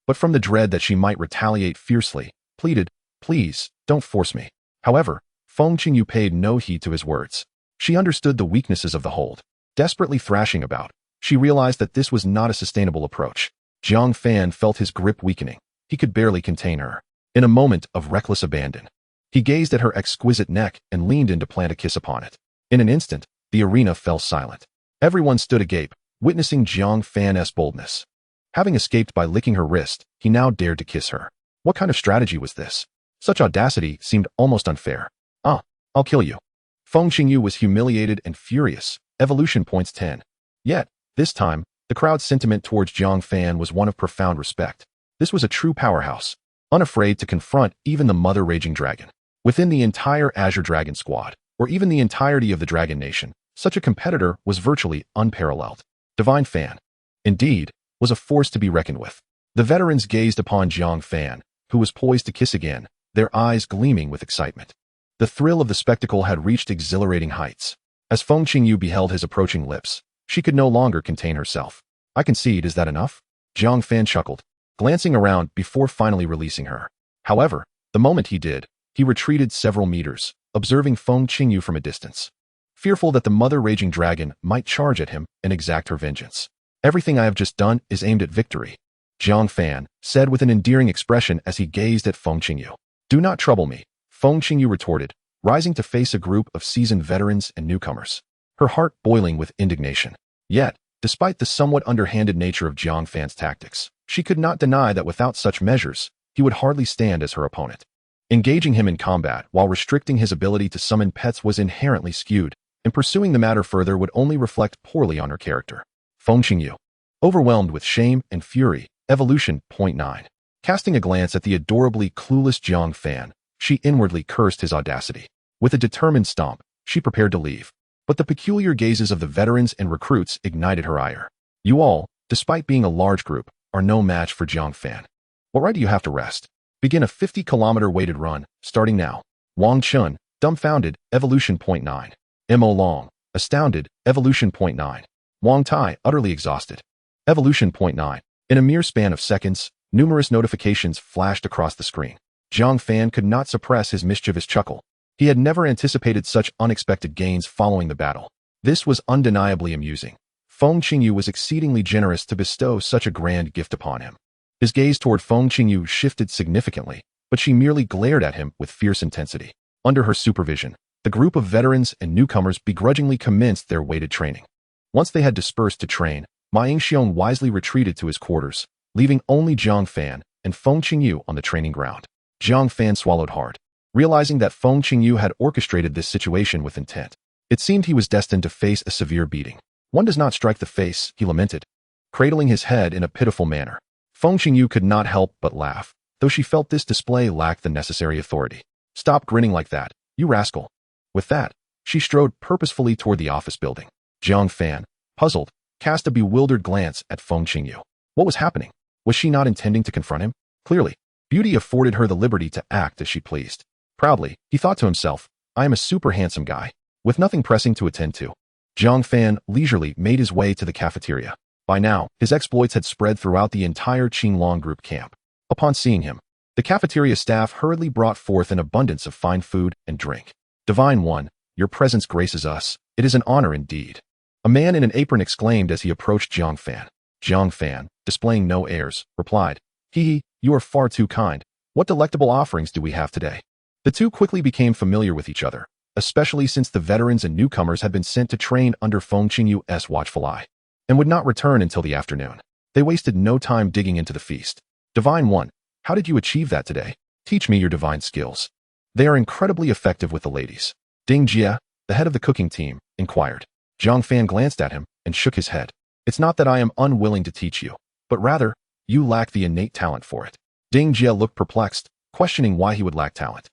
but from the dread that she might retaliate fiercely, pleaded, please, don't force me. However, Feng Qingyu paid no heed to his words. She understood the weaknesses of the hold. Desperately thrashing about, she realized that this was not a sustainable approach. Jiang Fan felt his grip weakening. He could barely contain her. In a moment of reckless abandon, he gazed at her exquisite neck and leaned in to plant a kiss upon it. In an instant, the arena fell silent. Everyone stood agape, witnessing Jiang Fan's boldness. Having escaped by licking her wrist, he now dared to kiss her. What kind of strategy was this? Such audacity seemed almost unfair. I'll kill you. Feng Qingyu was humiliated and furious, evolution points 10. Yet, this time, the crowd's sentiment towards Jiang Fan was one of profound respect. This was a true powerhouse, unafraid to confront even the Mother Raging Dragon. Within the entire Azure Dragon squad, or even the entirety of the Dragon Nation, such a competitor was virtually unparalleled. Divine Fan, indeed, was a force to be reckoned with. The veterans gazed upon Jiang Fan, who was poised to kiss again, their eyes gleaming with excitement. The thrill of the spectacle had reached exhilarating heights. As Feng Qingyu beheld his approaching lips, she could no longer contain herself. I concede, is that enough? Jiang Fan chuckled, glancing around before finally releasing her. However, the moment he did, he retreated several meters, observing Feng Qingyu from a distance. fearful that the mother raging dragon might charge at him and exact her vengeance. Everything I have just done is aimed at victory, Jiang Fan said with an endearing expression as he gazed at Feng Qingyu. Do not trouble me, Feng Qingyu retorted, rising to face a group of seasoned veterans and newcomers, her heart boiling with indignation. Yet, despite the somewhat underhanded nature of Jiang Fan's tactics, she could not deny that without such measures, he would hardly stand as her opponent. Engaging him in combat while restricting his ability to summon pets was inherently skewed, and pursuing the matter further would only reflect poorly on her character. Feng Qingyu, overwhelmed with shame and fury, evolution. 9. Casting a glance at the adorably clueless Jiang Fan, she inwardly cursed his audacity. With a determined stomp, she prepared to leave. But the peculiar gazes of the veterans and recruits ignited her ire. You all, despite being a large group, are no match for Jiang Fan. What right do you have to rest? Begin a 50-kilometer weighted run, starting now. Wang Chun, dumbfounded, evolution. 9. Mo Long, astounded, evolution. 9. Wang Tai, utterly exhausted. Evolution. 9. In a mere span of seconds, numerous notifications flashed across the screen. Jiang Fan could not suppress his mischievous chuckle. He had never anticipated such unexpected gains following the battle. This was undeniably amusing. Feng Qingyu was exceedingly generous to bestow such a grand gift upon him. His gaze toward Feng Qingyu shifted significantly, but she merely glared at him with fierce intensity. Under her supervision, the group of veterans and newcomers begrudgingly commenced their weighted training. Once they had dispersed to train, Ma Yingxiong wisely retreated to his quarters, leaving only Jiang Fan and Feng Qingyu on the training ground. Jiang Fan swallowed hard, realizing that Feng Qingyu had orchestrated this situation with intent. It seemed he was destined to face a severe beating. One does not strike the face, he lamented, cradling his head in a pitiful manner. Feng Qingyu could not help but laugh, though she felt this display lacked the necessary authority. Stop grinning like that, you rascal. With that, she strode purposefully toward the office building. Jiang Fan, puzzled, cast a bewildered glance at Feng Qingyu. What was happening? Was she not intending to confront him? Clearly, beauty afforded her the liberty to act as she pleased. Proudly, he thought to himself, I am a super handsome guy, with nothing pressing to attend to. Jiang Fan leisurely made his way to the cafeteria. By now, his exploits had spread throughout the entire Qinglong group camp. Upon seeing him, the cafeteria staff hurriedly brought forth an abundance of fine food and drink. Divine One, your presence graces us. It is an honor indeed. A man in an apron exclaimed as he approached Jiang Fan. Jiang Fan, displaying no airs, replied, Hee, you are far too kind. What delectable offerings do we have today? The two quickly became familiar with each other, especially since the veterans and newcomers had been sent to train under Feng Qingyu's watchful eye, and would not return until the afternoon. They wasted no time digging into the feast. Divine One, how did you achieve that today? Teach me your divine skills. They are incredibly effective with the ladies. Ding Jia, the head of the cooking team, inquired. Jiang Fan glanced at him and shook his head. It's not that I am unwilling to teach you, but rather, you lack the innate talent for it. Ding Jia looked perplexed, questioning why he would lack talent.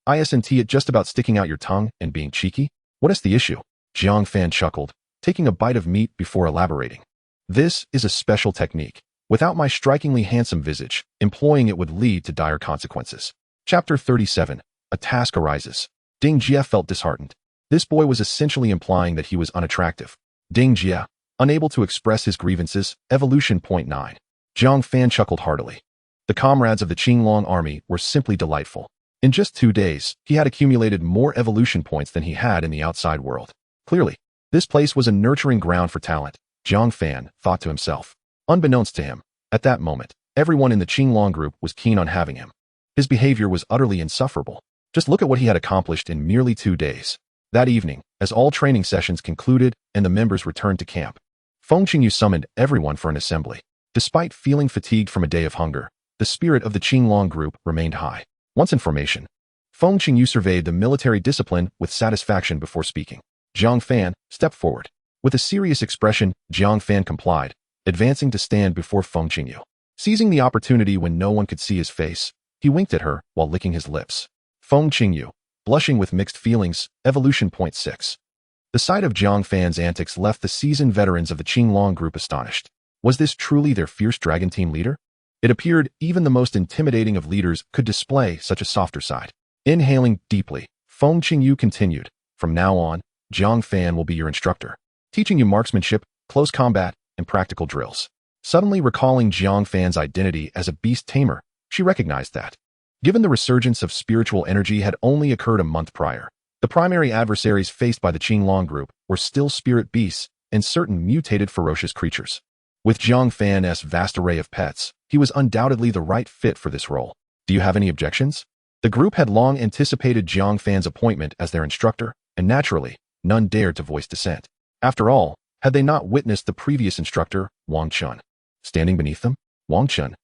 Isn't it just about sticking out your tongue and being cheeky? What is the issue? Jiang Fan chuckled, taking a bite of meat before elaborating. This is a special technique. Without my strikingly handsome visage, employing it would lead to dire consequences. Chapter 37. A task arises. Ding Jia felt disheartened. This boy was essentially implying that he was unattractive. Ding Jia, unable to express his grievances, evolution. 9. Jiang Fan chuckled heartily. The comrades of the Qinglong army were simply delightful. In just 2 days, he had accumulated more evolution points than he had in the outside world. Clearly, this place was a nurturing ground for talent, Jiang Fan thought to himself. Unbeknownst to him, at that moment, everyone in the Qinglong group was keen on having him. His behavior was utterly insufferable. Just look at what he had accomplished in merely 2 days. That evening, as all training sessions concluded and the members returned to camp, Feng Qingyu summoned everyone for an assembly. Despite feeling fatigued from a day of hunger, the spirit of the Qinglong group remained high. Once in formation, Feng Qingyu surveyed the military discipline with satisfaction before speaking. Jiang Fan stepped forward. With a serious expression, Jiang Fan complied, advancing to stand before Feng Qingyu. Seizing the opportunity when no one could see his face, he winked at her while licking his lips. Feng Qingyu, blushing with mixed feelings, evolution. 6. The sight of Jiang Fan's antics left the seasoned veterans of the Qinglong group astonished. Was this truly their fierce dragon team leader? It appeared even the most intimidating of leaders could display such a softer side. Inhaling deeply, Feng Qingyu continued, From now on, Jiang Fan will be your instructor, teaching you marksmanship, close combat, and practical drills. Suddenly recalling Jiang Fan's identity as a beast tamer, she recognized that, given the resurgence of spiritual energy had only occurred a month prior, The primary adversaries faced by the Qinglong group were still spirit beasts and certain mutated ferocious creatures. With Jiang Fan's vast array of pets, he was undoubtedly the right fit for this role. Do you have any objections? The group had long anticipated Jiang Fan's appointment as their instructor, and naturally, none dared to voice dissent. After all, had they not witnessed the previous instructor, Wang Chun, standing beneath them? Wang Chun.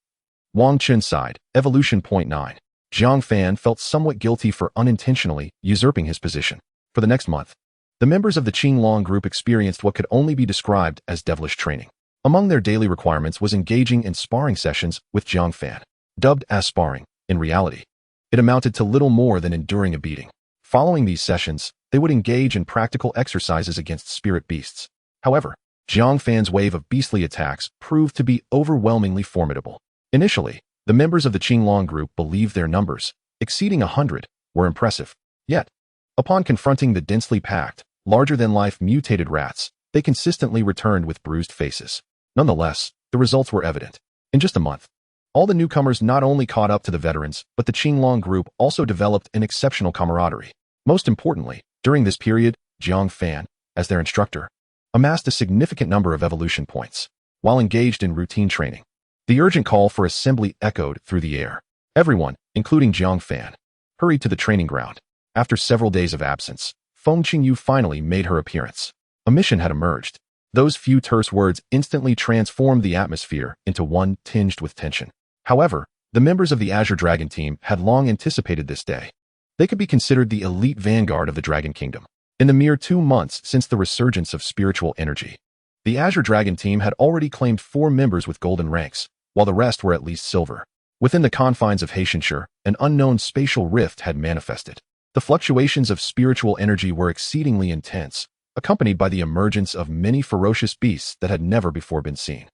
Wang Chun sighed. Evolution Point 9. Jiang Fan felt somewhat guilty for unintentionally usurping his position. For the next month, the members of the Qinglong group experienced what could only be described as devilish training. Among their daily requirements was engaging in sparring sessions with Jiang Fan. Dubbed as sparring, in reality, it amounted to little more than enduring a beating. Following these sessions, they would engage in practical exercises against spirit beasts. However, Jiang Fan's wave of beastly attacks proved to be overwhelmingly formidable. Initially, the members of the Qinglong group believed their numbers, exceeding 100, were impressive. Yet, upon confronting the densely packed, larger-than-life mutated rats, they consistently returned with bruised faces. Nonetheless, the results were evident. In just a month, all the newcomers not only caught up to the veterans, but the Qinglong group also developed an exceptional camaraderie. Most importantly, during this period, Jiang Fan, as their instructor, amassed a significant number of evolution points. While engaged in routine training, the urgent call for assembly echoed through the air. Everyone, including Jiang Fan, hurried to the training ground. After several days of absence, Feng Qingyu finally made her appearance. A mission had emerged. Those few terse words instantly transformed the atmosphere into one tinged with tension. However, the members of the Azure Dragon team had long anticipated this day. They could be considered the elite vanguard of the Dragon Kingdom. In the mere 2 months since the resurgence of spiritual energy, the Azure Dragon team had already claimed 4 members with golden ranks, while the rest were at least silver. Within the confines of Haitianshire, an unknown spatial rift had manifested. The fluctuations of spiritual energy were exceedingly intense, accompanied by the emergence of many ferocious beasts that had never before been seen.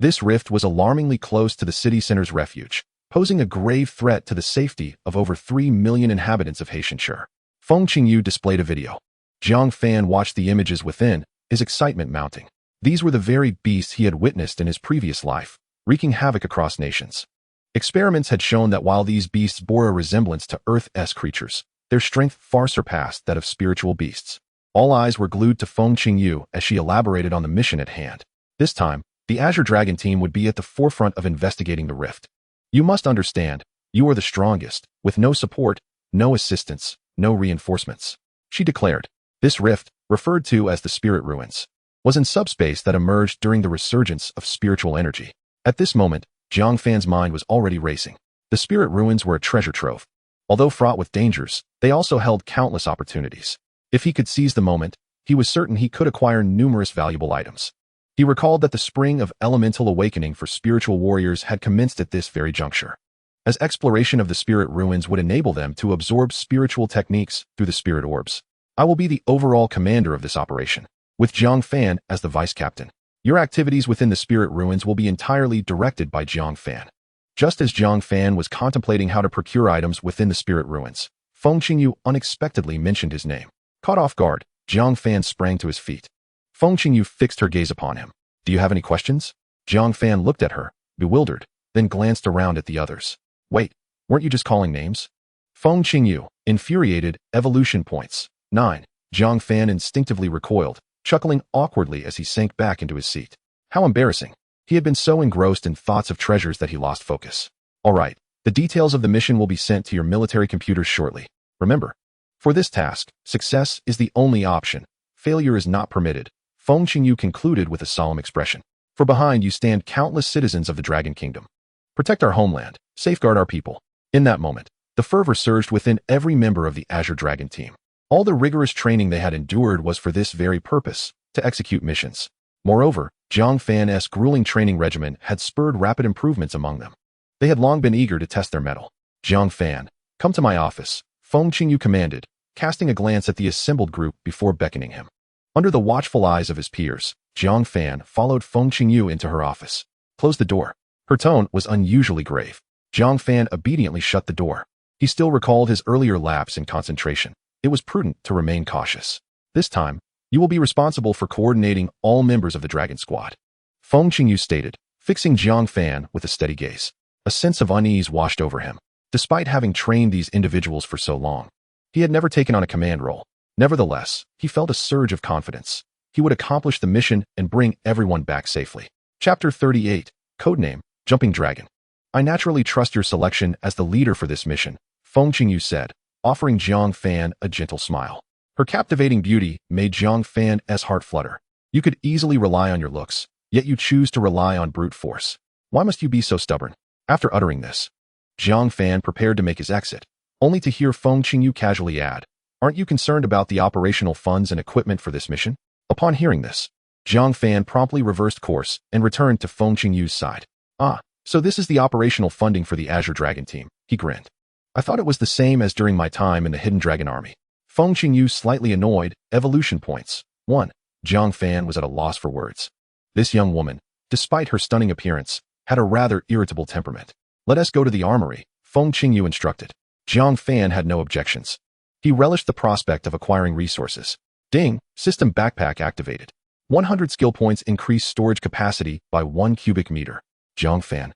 This rift was alarmingly close to the city center's refuge, posing a grave threat to the safety of over 3 million inhabitants of Haitianshire. Feng Qingyu displayed a video. Jiang Fan watched the images within, his excitement mounting. These were the very beasts he had witnessed in his previous life, wreaking havoc across nations. Experiments had shown that while these beasts bore a resemblance to Earth-esque creatures, their strength far surpassed that of spiritual beasts. All eyes were glued to Feng Qingyu as she elaborated on the mission at hand. This time, the Azure Dragon team would be at the forefront of investigating the rift. You must understand, you are the strongest, with no support, no assistance, no reinforcements, she declared. This rift, referred to as the Spirit Ruins, was in subspace that emerged during the resurgence of spiritual energy. At this moment, Jiang Fan's mind was already racing. The Spirit Ruins were a treasure trove. Although fraught with dangers, they also held countless opportunities. If he could seize the moment, he was certain he could acquire numerous valuable items. He recalled that the spring of elemental awakening for spiritual warriors had commenced at this very juncture, as exploration of the Spirit Ruins would enable them to absorb spiritual techniques through the Spirit Orbs. I will be the overall commander of this operation, with Jiang Fan as the vice captain. Your activities within the Spirit Ruins will be entirely directed by Jiang Fan. Just as Jiang Fan was contemplating how to procure items within the Spirit Ruins, Feng Qingyu unexpectedly mentioned his name. Caught off guard, Jiang Fan sprang to his feet. Feng Qingyu fixed her gaze upon him. Do you have any questions? Jiang Fan looked at her, bewildered, then glanced around at the others. Wait, weren't you just calling names? Feng Qingyu, infuriated, evolution points. 9. Jiang Fan instinctively recoiled, chuckling awkwardly as he sank back into his seat. How embarrassing. He had been so engrossed in thoughts of treasures that he lost focus. All right, the details of the mission will be sent to your military computers shortly. Remember, for this task, success is the only option. Failure is not permitted. Feng Qingyu concluded with a solemn expression. For behind you stand countless citizens of the Dragon Kingdom. Protect our homeland, safeguard our people. In that moment, the fervor surged within every member of the Azure Dragon team. All the rigorous training they had endured was for this very purpose, to execute missions. Moreover, Jiang Fan's grueling training regimen had spurred rapid improvements among them. They had long been eager to test their mettle. Jiang Fan, come to my office, Feng Qingyu commanded, casting a glance at the assembled group before beckoning him. Under the watchful eyes of his peers, Jiang Fan followed Feng Qingyu into her office. Close the door. Her tone was unusually grave. Jiang Fan obediently shut the door. He still recalled his earlier lapse in concentration. It was prudent to remain cautious. This time, you will be responsible for coordinating all members of the Dragon Squad, Feng Qingyu stated, fixing Jiang Fan with a steady gaze. A sense of unease washed over him. Despite having trained these individuals for so long, He had never taken on a command role. Nevertheless, he felt a surge of confidence. He would accomplish the mission and bring everyone back safely. Chapter 38, Codename, Jumping Dragon. I naturally trust your selection as the leader for this mission, Feng Qingyu said, offering Jiang Fan a gentle smile. Her captivating beauty made Jiang Fan's heart flutter. You could easily rely on your looks, yet you choose to rely on brute force. Why must you be so stubborn? After uttering this, Jiang Fan prepared to make his exit, only to hear Feng Qingyu casually add, "Aren't you concerned about the operational funds and equipment for this mission?" Upon hearing this, Jiang Fan promptly reversed course and returned to Feng Qingyu's side. "Ah, so this is the operational funding for the Azure Dragon team," he grinned. "I thought it was the same as during my time in the Hidden Dragon Army." Feng Qingyu, slightly annoyed, evolution points. 1. Jiang Fan was at a loss for words. This young woman, despite her stunning appearance, had a rather irritable temperament. "Let us go to the armory," Feng Qingyu instructed. Jiang Fan had no objections. He relished the prospect of acquiring resources. Ding, system backpack activated. 100 skill points increase storage capacity by 1 cubic meter. Jiang Fan.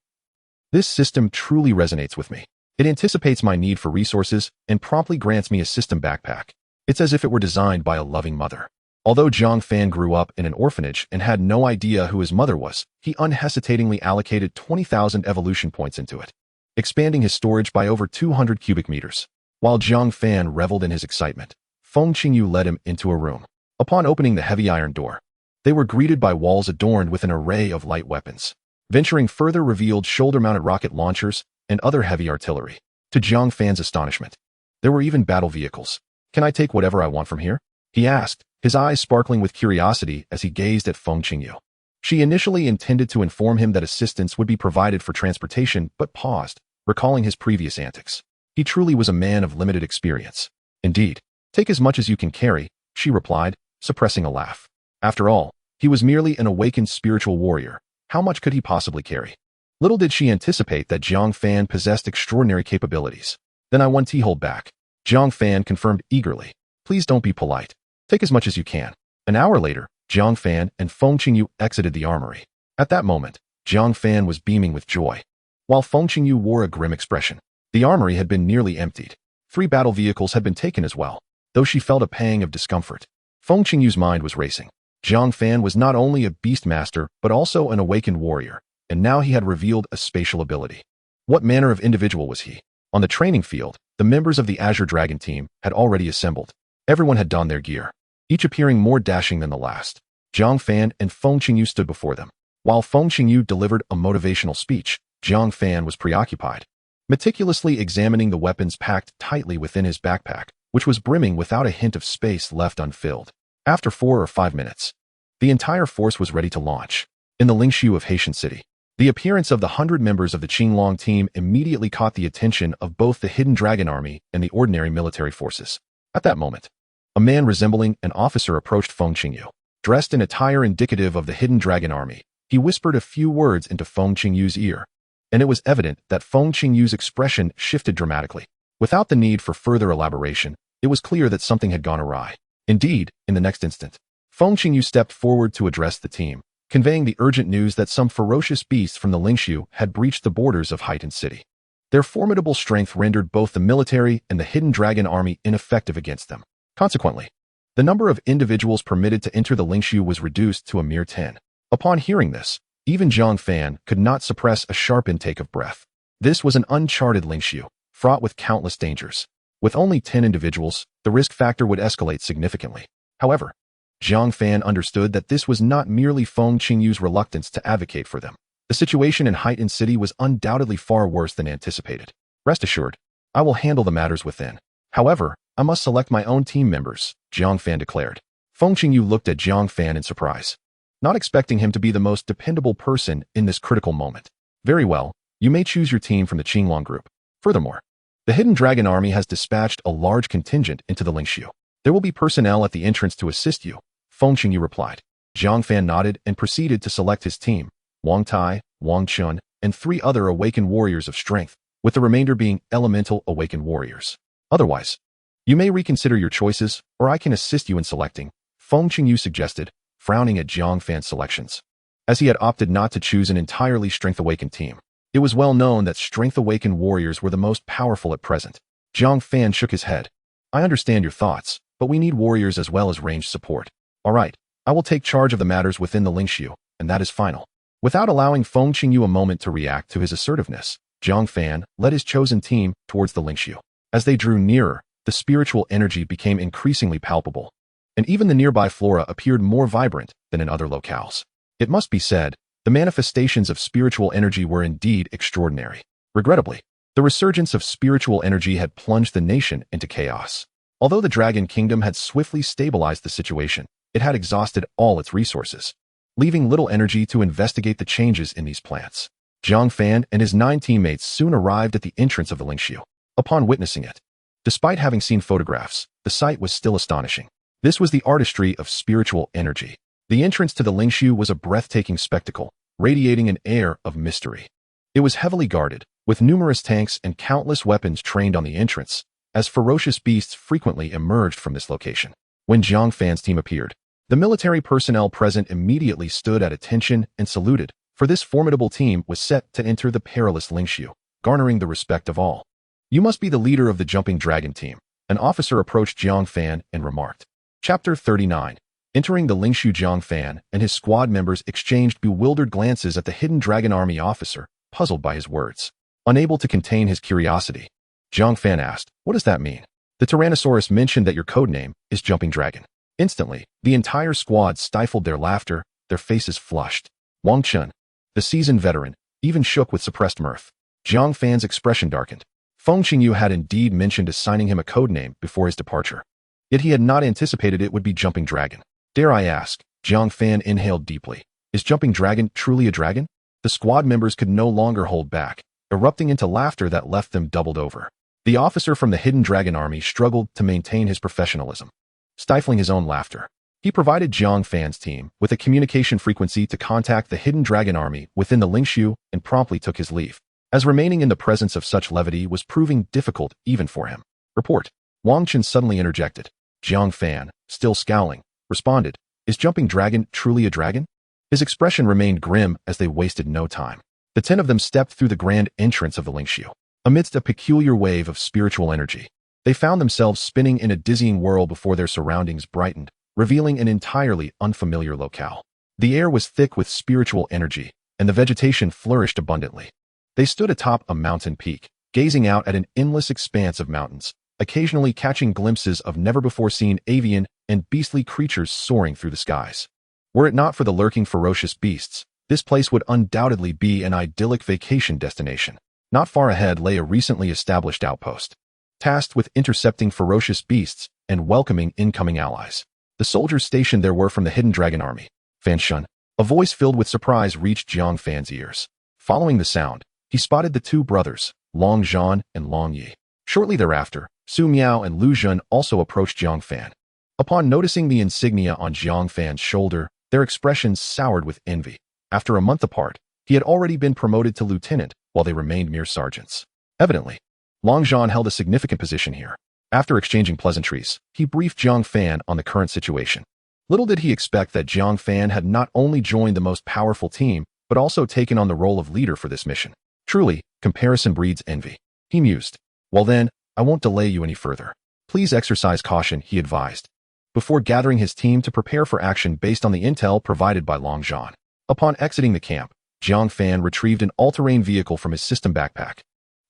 This system truly resonates with me. It anticipates my need for resources and promptly grants me a system backpack. It's as if it were designed by a loving mother. Although Jiang Fan grew up in an orphanage and had no idea who his mother was, he unhesitatingly allocated 20,000 evolution points into it, expanding his storage by over 200 cubic meters. While Jiang Fan reveled in his excitement, Feng Qingyu led him into a room. Upon opening the heavy iron door, they were greeted by walls adorned with an array of light weapons. Venturing further revealed shoulder-mounted rocket launchers and other heavy artillery. To Jiang Fan's astonishment, there were even battle vehicles. "Can I take whatever I want from here?" he asked, his eyes sparkling with curiosity as he gazed at Feng Qingyu. She initially intended to inform him that assistance would be provided for transportation, but paused, recalling his previous antics. He truly was a man of limited experience. "Indeed, take as much as you can carry," she replied, suppressing a laugh. After all, he was merely an awakened spiritual warrior. How much could he possibly carry? Little did she anticipate that Jiang Fan possessed extraordinary capabilities. "Then I want to hold back," Jiang Fan confirmed eagerly. "Please don't be polite. Take as much as you can." An hour later, Jiang Fan and Feng Qingyu exited the armory. At that moment, Jiang Fan was beaming with joy, while Feng Qingyu wore a grim expression. The armory had been nearly emptied. 3 battle vehicles had been taken as well, though she felt a pang of discomfort. Feng Qingyu's mind was racing. Jiang Fan was not only a Beastmaster, but also an awakened warrior, and now he had revealed a spatial ability. What manner of individual was he? On the training field, the members of the Azure Dragon team had already assembled. Everyone had donned their gear, each appearing more dashing than the last. Jiang Fan and Feng Qingyu stood before them. While Feng Qingyu delivered a motivational speech, Jiang Fan was preoccupied, meticulously examining the weapons packed tightly within his backpack, which was brimming without a hint of space left unfilled. After 4 or 5 minutes, the entire force was ready to launch. In the Lingshu of Haitian City, the appearance of the 100 members of the Qinglong team immediately caught the attention of both the Hidden Dragon Army and the ordinary military forces. At that moment, a man resembling an officer approached Feng Qingyu. Dressed in attire indicative of the Hidden Dragon Army, he whispered a few words into Feng Qingyu's ear, and it was evident that Feng Qingyu's expression shifted dramatically. Without the need for further elaboration, it was clear that something had gone awry. Indeed, in the next instant, Feng Qingyu stepped forward to address the team, conveying the urgent news that some ferocious beasts from the Lingshu had breached the borders of Haitian City. Their formidable strength rendered both the military and the Hidden Dragon Army ineffective against them. Consequently, the number of individuals permitted to enter the Lingshu was reduced to a mere 10. Upon hearing this, even Jiang Fan could not suppress a sharp intake of breath. This was an uncharted Lingshu, fraught with countless dangers. With only 10 individuals, the risk factor would escalate significantly. However, Jiang Fan understood that this was not merely Feng Qingyu's reluctance to advocate for them. The situation in Haitian City was undoubtedly far worse than anticipated. "Rest assured, I will handle the matters within. However, I must select my own team members," Jiang Fan declared. Feng Qingyu looked at Jiang Fan in surprise, not expecting him to be the most dependable person in this critical moment. "Very well, you may choose your team from the Qinglong group. Furthermore, the Hidden Dragon Army has dispatched a large contingent into the Lingshu. There will be personnel at the entrance to assist you," Feng Qingyu replied. Jiang Fan nodded and proceeded to select his team: Wang Tai, Wang Chun, and 3 other awakened warriors of strength, with the remainder being elemental awakened warriors. "Otherwise, you may reconsider your choices, or I can assist you in selecting," Feng Qingyu suggested, frowning at Jiang Fan's selections. As he had opted not to choose an entirely strength-awakened team, it was well known that strength-awakened warriors were the most powerful at present. Jiang Fan shook his head. I understand your thoughts, but we need warriors as well as ranged support. Alright, I will take charge of the matters within the Lingxiu, and that is final. Without allowing Feng Qingyu a moment to react to his assertiveness, Jiang Fan led his chosen team towards the Lingxiu. As they drew nearer, the spiritual energy became increasingly palpable, and even the nearby flora appeared more vibrant than in other locales. It must be said, the manifestations of spiritual energy were indeed extraordinary. Regrettably, the resurgence of spiritual energy had plunged the nation into chaos. Although the Dragon Kingdom had swiftly stabilized the situation, it had exhausted all its resources, leaving little energy to investigate the changes in these plants. Jiang Fan and his 9 teammates soon arrived at the entrance of the Lingxiu. Upon witnessing it, despite having seen photographs, the sight was still astonishing. This was the artistry of spiritual energy. The entrance to the Lingxiu was a breathtaking spectacle, radiating an air of mystery. It was heavily guarded, with numerous tanks and countless weapons trained on the entrance, as ferocious beasts frequently emerged from this location. When Jiang Fan's team appeared, the military personnel present immediately stood at attention and saluted, for this formidable team was set to enter the perilous Lingxiu, garnering the respect of all. You must be the leader of the Jumping Dragon team. An officer approached Jiang Fan and remarked. Chapter 39. Entering the Lingxiu, Jiang Fan and his squad members exchanged bewildered glances at the hidden Dragon Army officer, puzzled by his words. Unable to contain his curiosity, Jiang Fan asked, "What does that mean?" "The Tyrannosaurus mentioned that your codename is Jumping Dragon." Instantly, the entire squad stifled their laughter, their faces flushed. Wang Chun, the seasoned veteran, even shook with suppressed mirth. Jiang Fan's expression darkened. Feng Qingyu had indeed mentioned assigning him a codename before his departure. Yet he had not anticipated it would be Jumping Dragon. "Dare I ask?" Jiang Fan inhaled deeply. "Is Jumping Dragon truly a dragon?" The squad members could no longer hold back, erupting into laughter that left them doubled over. The officer from the hidden Dragon Army struggled to maintain his professionalism, stifling his own laughter. He provided Jiang Fan's team with a communication frequency to contact the hidden Dragon Army within the Lingxiu and promptly took his leave, as remaining in the presence of such levity was proving difficult even for him. "Report." Wang Chun suddenly interjected. Jiang Fan, still scowling, responded, "Is Jumping Dragon truly a dragon?" His expression remained grim as they wasted no time. The 10 of them stepped through the grand entrance of the Lingxiu. Amidst a peculiar wave of spiritual energy, they found themselves spinning in a dizzying whirl before their surroundings brightened, revealing an entirely unfamiliar locale. The air was thick with spiritual energy, and the vegetation flourished abundantly. They stood atop a mountain peak, gazing out at an endless expanse of mountains, occasionally catching glimpses of never-before-seen avian and beastly creatures soaring through the skies. Were it not for the lurking ferocious beasts, this place would undoubtedly be an idyllic vacation destination. Not far ahead lay a recently established outpost, tasked with intercepting ferocious beasts and welcoming incoming allies. The soldiers stationed there were from the hidden Dragon Army. "Fan Shun." A voice filled with surprise reached Jiang Fan's ears. Following the sound, he spotted the 2 brothers, Long Zhan and Long Yi. Shortly thereafter, Su Miao and Lu Zhen also approached Jiang Fan. Upon noticing the insignia on Jiang Fan's shoulder, their expressions soured with envy. After a month apart, he had already been promoted to lieutenant, while they remained mere sergeants. Evidently, Long Zhan held a significant position here. After exchanging pleasantries, he briefed Jiang Fan on the current situation. Little did he expect that Jiang Fan had not only joined the most powerful team, but also taken on the role of leader for this mission. Truly, comparison breeds envy. He mused. "Well then, I won't delay you any further. Please exercise caution," he advised, before gathering his team to prepare for action based on the intel provided by Long Zhan. Upon exiting the camp, Jiang Fan retrieved an all-terrain vehicle from his system backpack.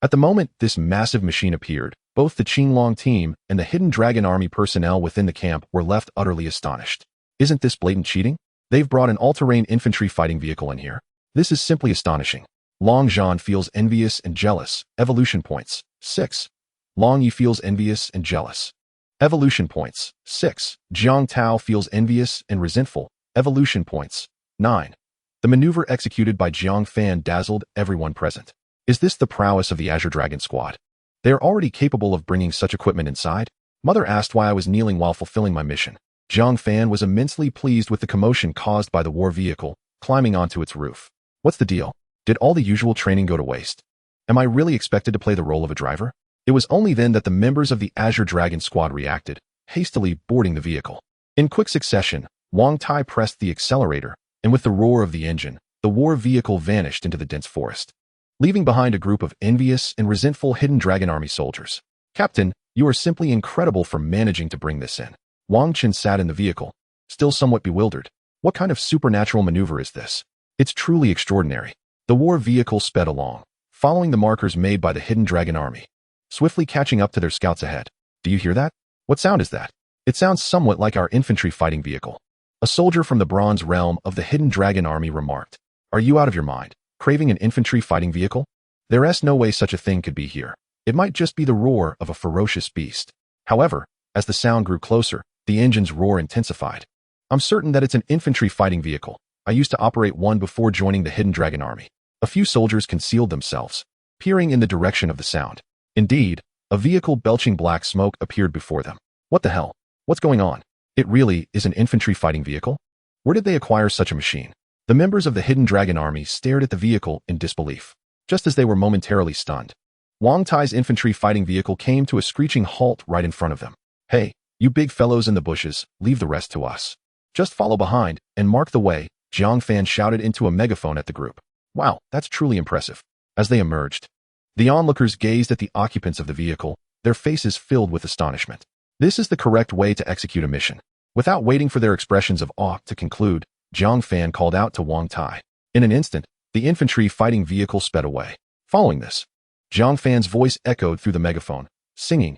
At the moment this massive machine appeared, both the Qinglong team and the hidden Dragon Army personnel within the camp were left utterly astonished. "Isn't this blatant cheating? They've brought an all-terrain infantry fighting vehicle in here. This is simply astonishing." Long Zhan feels envious and jealous. Evolution points, 6. Long Yi feels envious and jealous. Evolution points, 6. Jiang Tao feels envious and resentful. Evolution points, 9. The maneuver executed by Jiang Fan dazzled everyone present. Is this the prowess of the Azure Dragon squad? They are already capable of bringing such equipment inside? Mother asked why I was kneeling while fulfilling my mission. Jiang Fan was immensely pleased with the commotion caused by the war vehicle, climbing onto its roof. What's the deal? Did all the usual training go to waste? Am I really expected to play the role of a driver? It was only then that the members of the Azure Dragon squad reacted, hastily boarding the vehicle. In quick succession, Wang Tai pressed the accelerator, and with the roar of the engine, the war vehicle vanished into the dense forest, leaving behind a group of envious and resentful hidden Dragon Army soldiers. Captain, you are simply incredible for managing to bring this in. Wang Qin sat in the vehicle, still somewhat bewildered. What kind of supernatural maneuver is this? It's truly extraordinary. The war vehicle sped along, following the markers made by the hidden dragon army, swiftly catching up to their scouts ahead. Do you hear that? What sound is that? It sounds somewhat like our infantry fighting vehicle. A soldier from the bronze realm of the hidden dragon army remarked. Are you out of your mind, craving an infantry fighting vehicle? There's no way such a thing could be here. It might just be the roar of a ferocious beast. However, as the sound grew closer, the engine's roar intensified. I'm certain that it's an infantry fighting vehicle. I used to operate one before joining the hidden dragon army. A few soldiers concealed themselves, peering in the direction of the sound. Indeed, a vehicle belching black smoke appeared before them. What the hell? What's going on? It really is an infantry fighting vehicle? Where did they acquire such a machine? The members of the hidden dragon army stared at the vehicle in disbelief, just as they were momentarily stunned. Wang Tai's infantry fighting vehicle came to a screeching halt right in front of them. Hey, you big fellows in the bushes, leave the rest to us. Just follow behind and mark the way, Jiang Fan shouted into a megaphone at the group. Wow, that's truly impressive. As they emerged, the onlookers gazed at the occupants of the vehicle, their faces filled with astonishment. This is the correct way to execute a mission. Without waiting for their expressions of awe to conclude, Jiang Fan called out to Wang Tai. In an instant, the infantry fighting vehicle sped away. Following this, Jiang Fan's voice echoed through the megaphone, singing,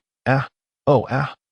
oh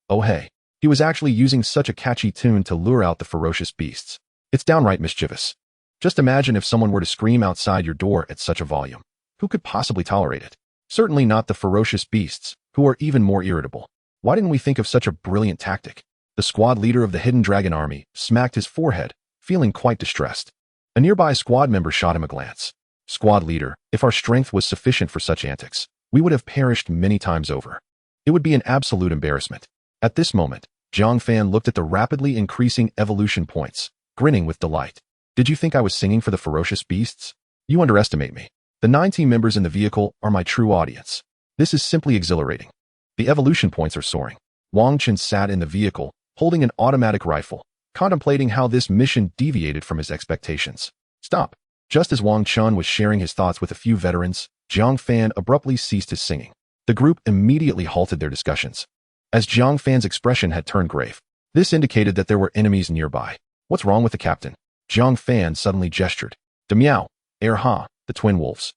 hey. He was actually using such a catchy tune to lure out the ferocious beasts. It's downright mischievous. Just imagine if someone were to scream outside your door at such a volume. Who could possibly tolerate it? Certainly not the ferocious beasts, who are even more irritable. Why didn't we think of such a brilliant tactic? The squad leader of the hidden dragon army smacked his forehead, feeling quite distressed. A nearby squad member shot him a glance. Squad leader, if our strength was sufficient for such antics, we would have perished many times over. It would be an absolute embarrassment. At this moment, Jiang Fan looked at the rapidly increasing evolution points, grinning with delight. Did you think I was singing for the ferocious beasts? You underestimate me. The 9 team members in the vehicle are my true audience. This is simply exhilarating. The evolution points are soaring. Wang Qin sat in the vehicle, holding an automatic rifle, contemplating how this mission deviated from his expectations. Stop. Just as Wang Qin was sharing his thoughts with a few veterans, Jiang Fan abruptly ceased his singing. The group immediately halted their discussions. As Jiang Fan's expression had turned grave, this indicated that there were enemies nearby. What's wrong with the captain? Jiang Fan suddenly gestured. Demiao, Ha, the twin wolves,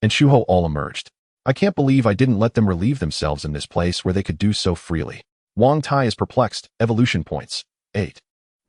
and Shuho all emerged. I can't believe I didn't let them relieve themselves in this place where they could do so freely. Wang Tai is perplexed. Evolution points. 8.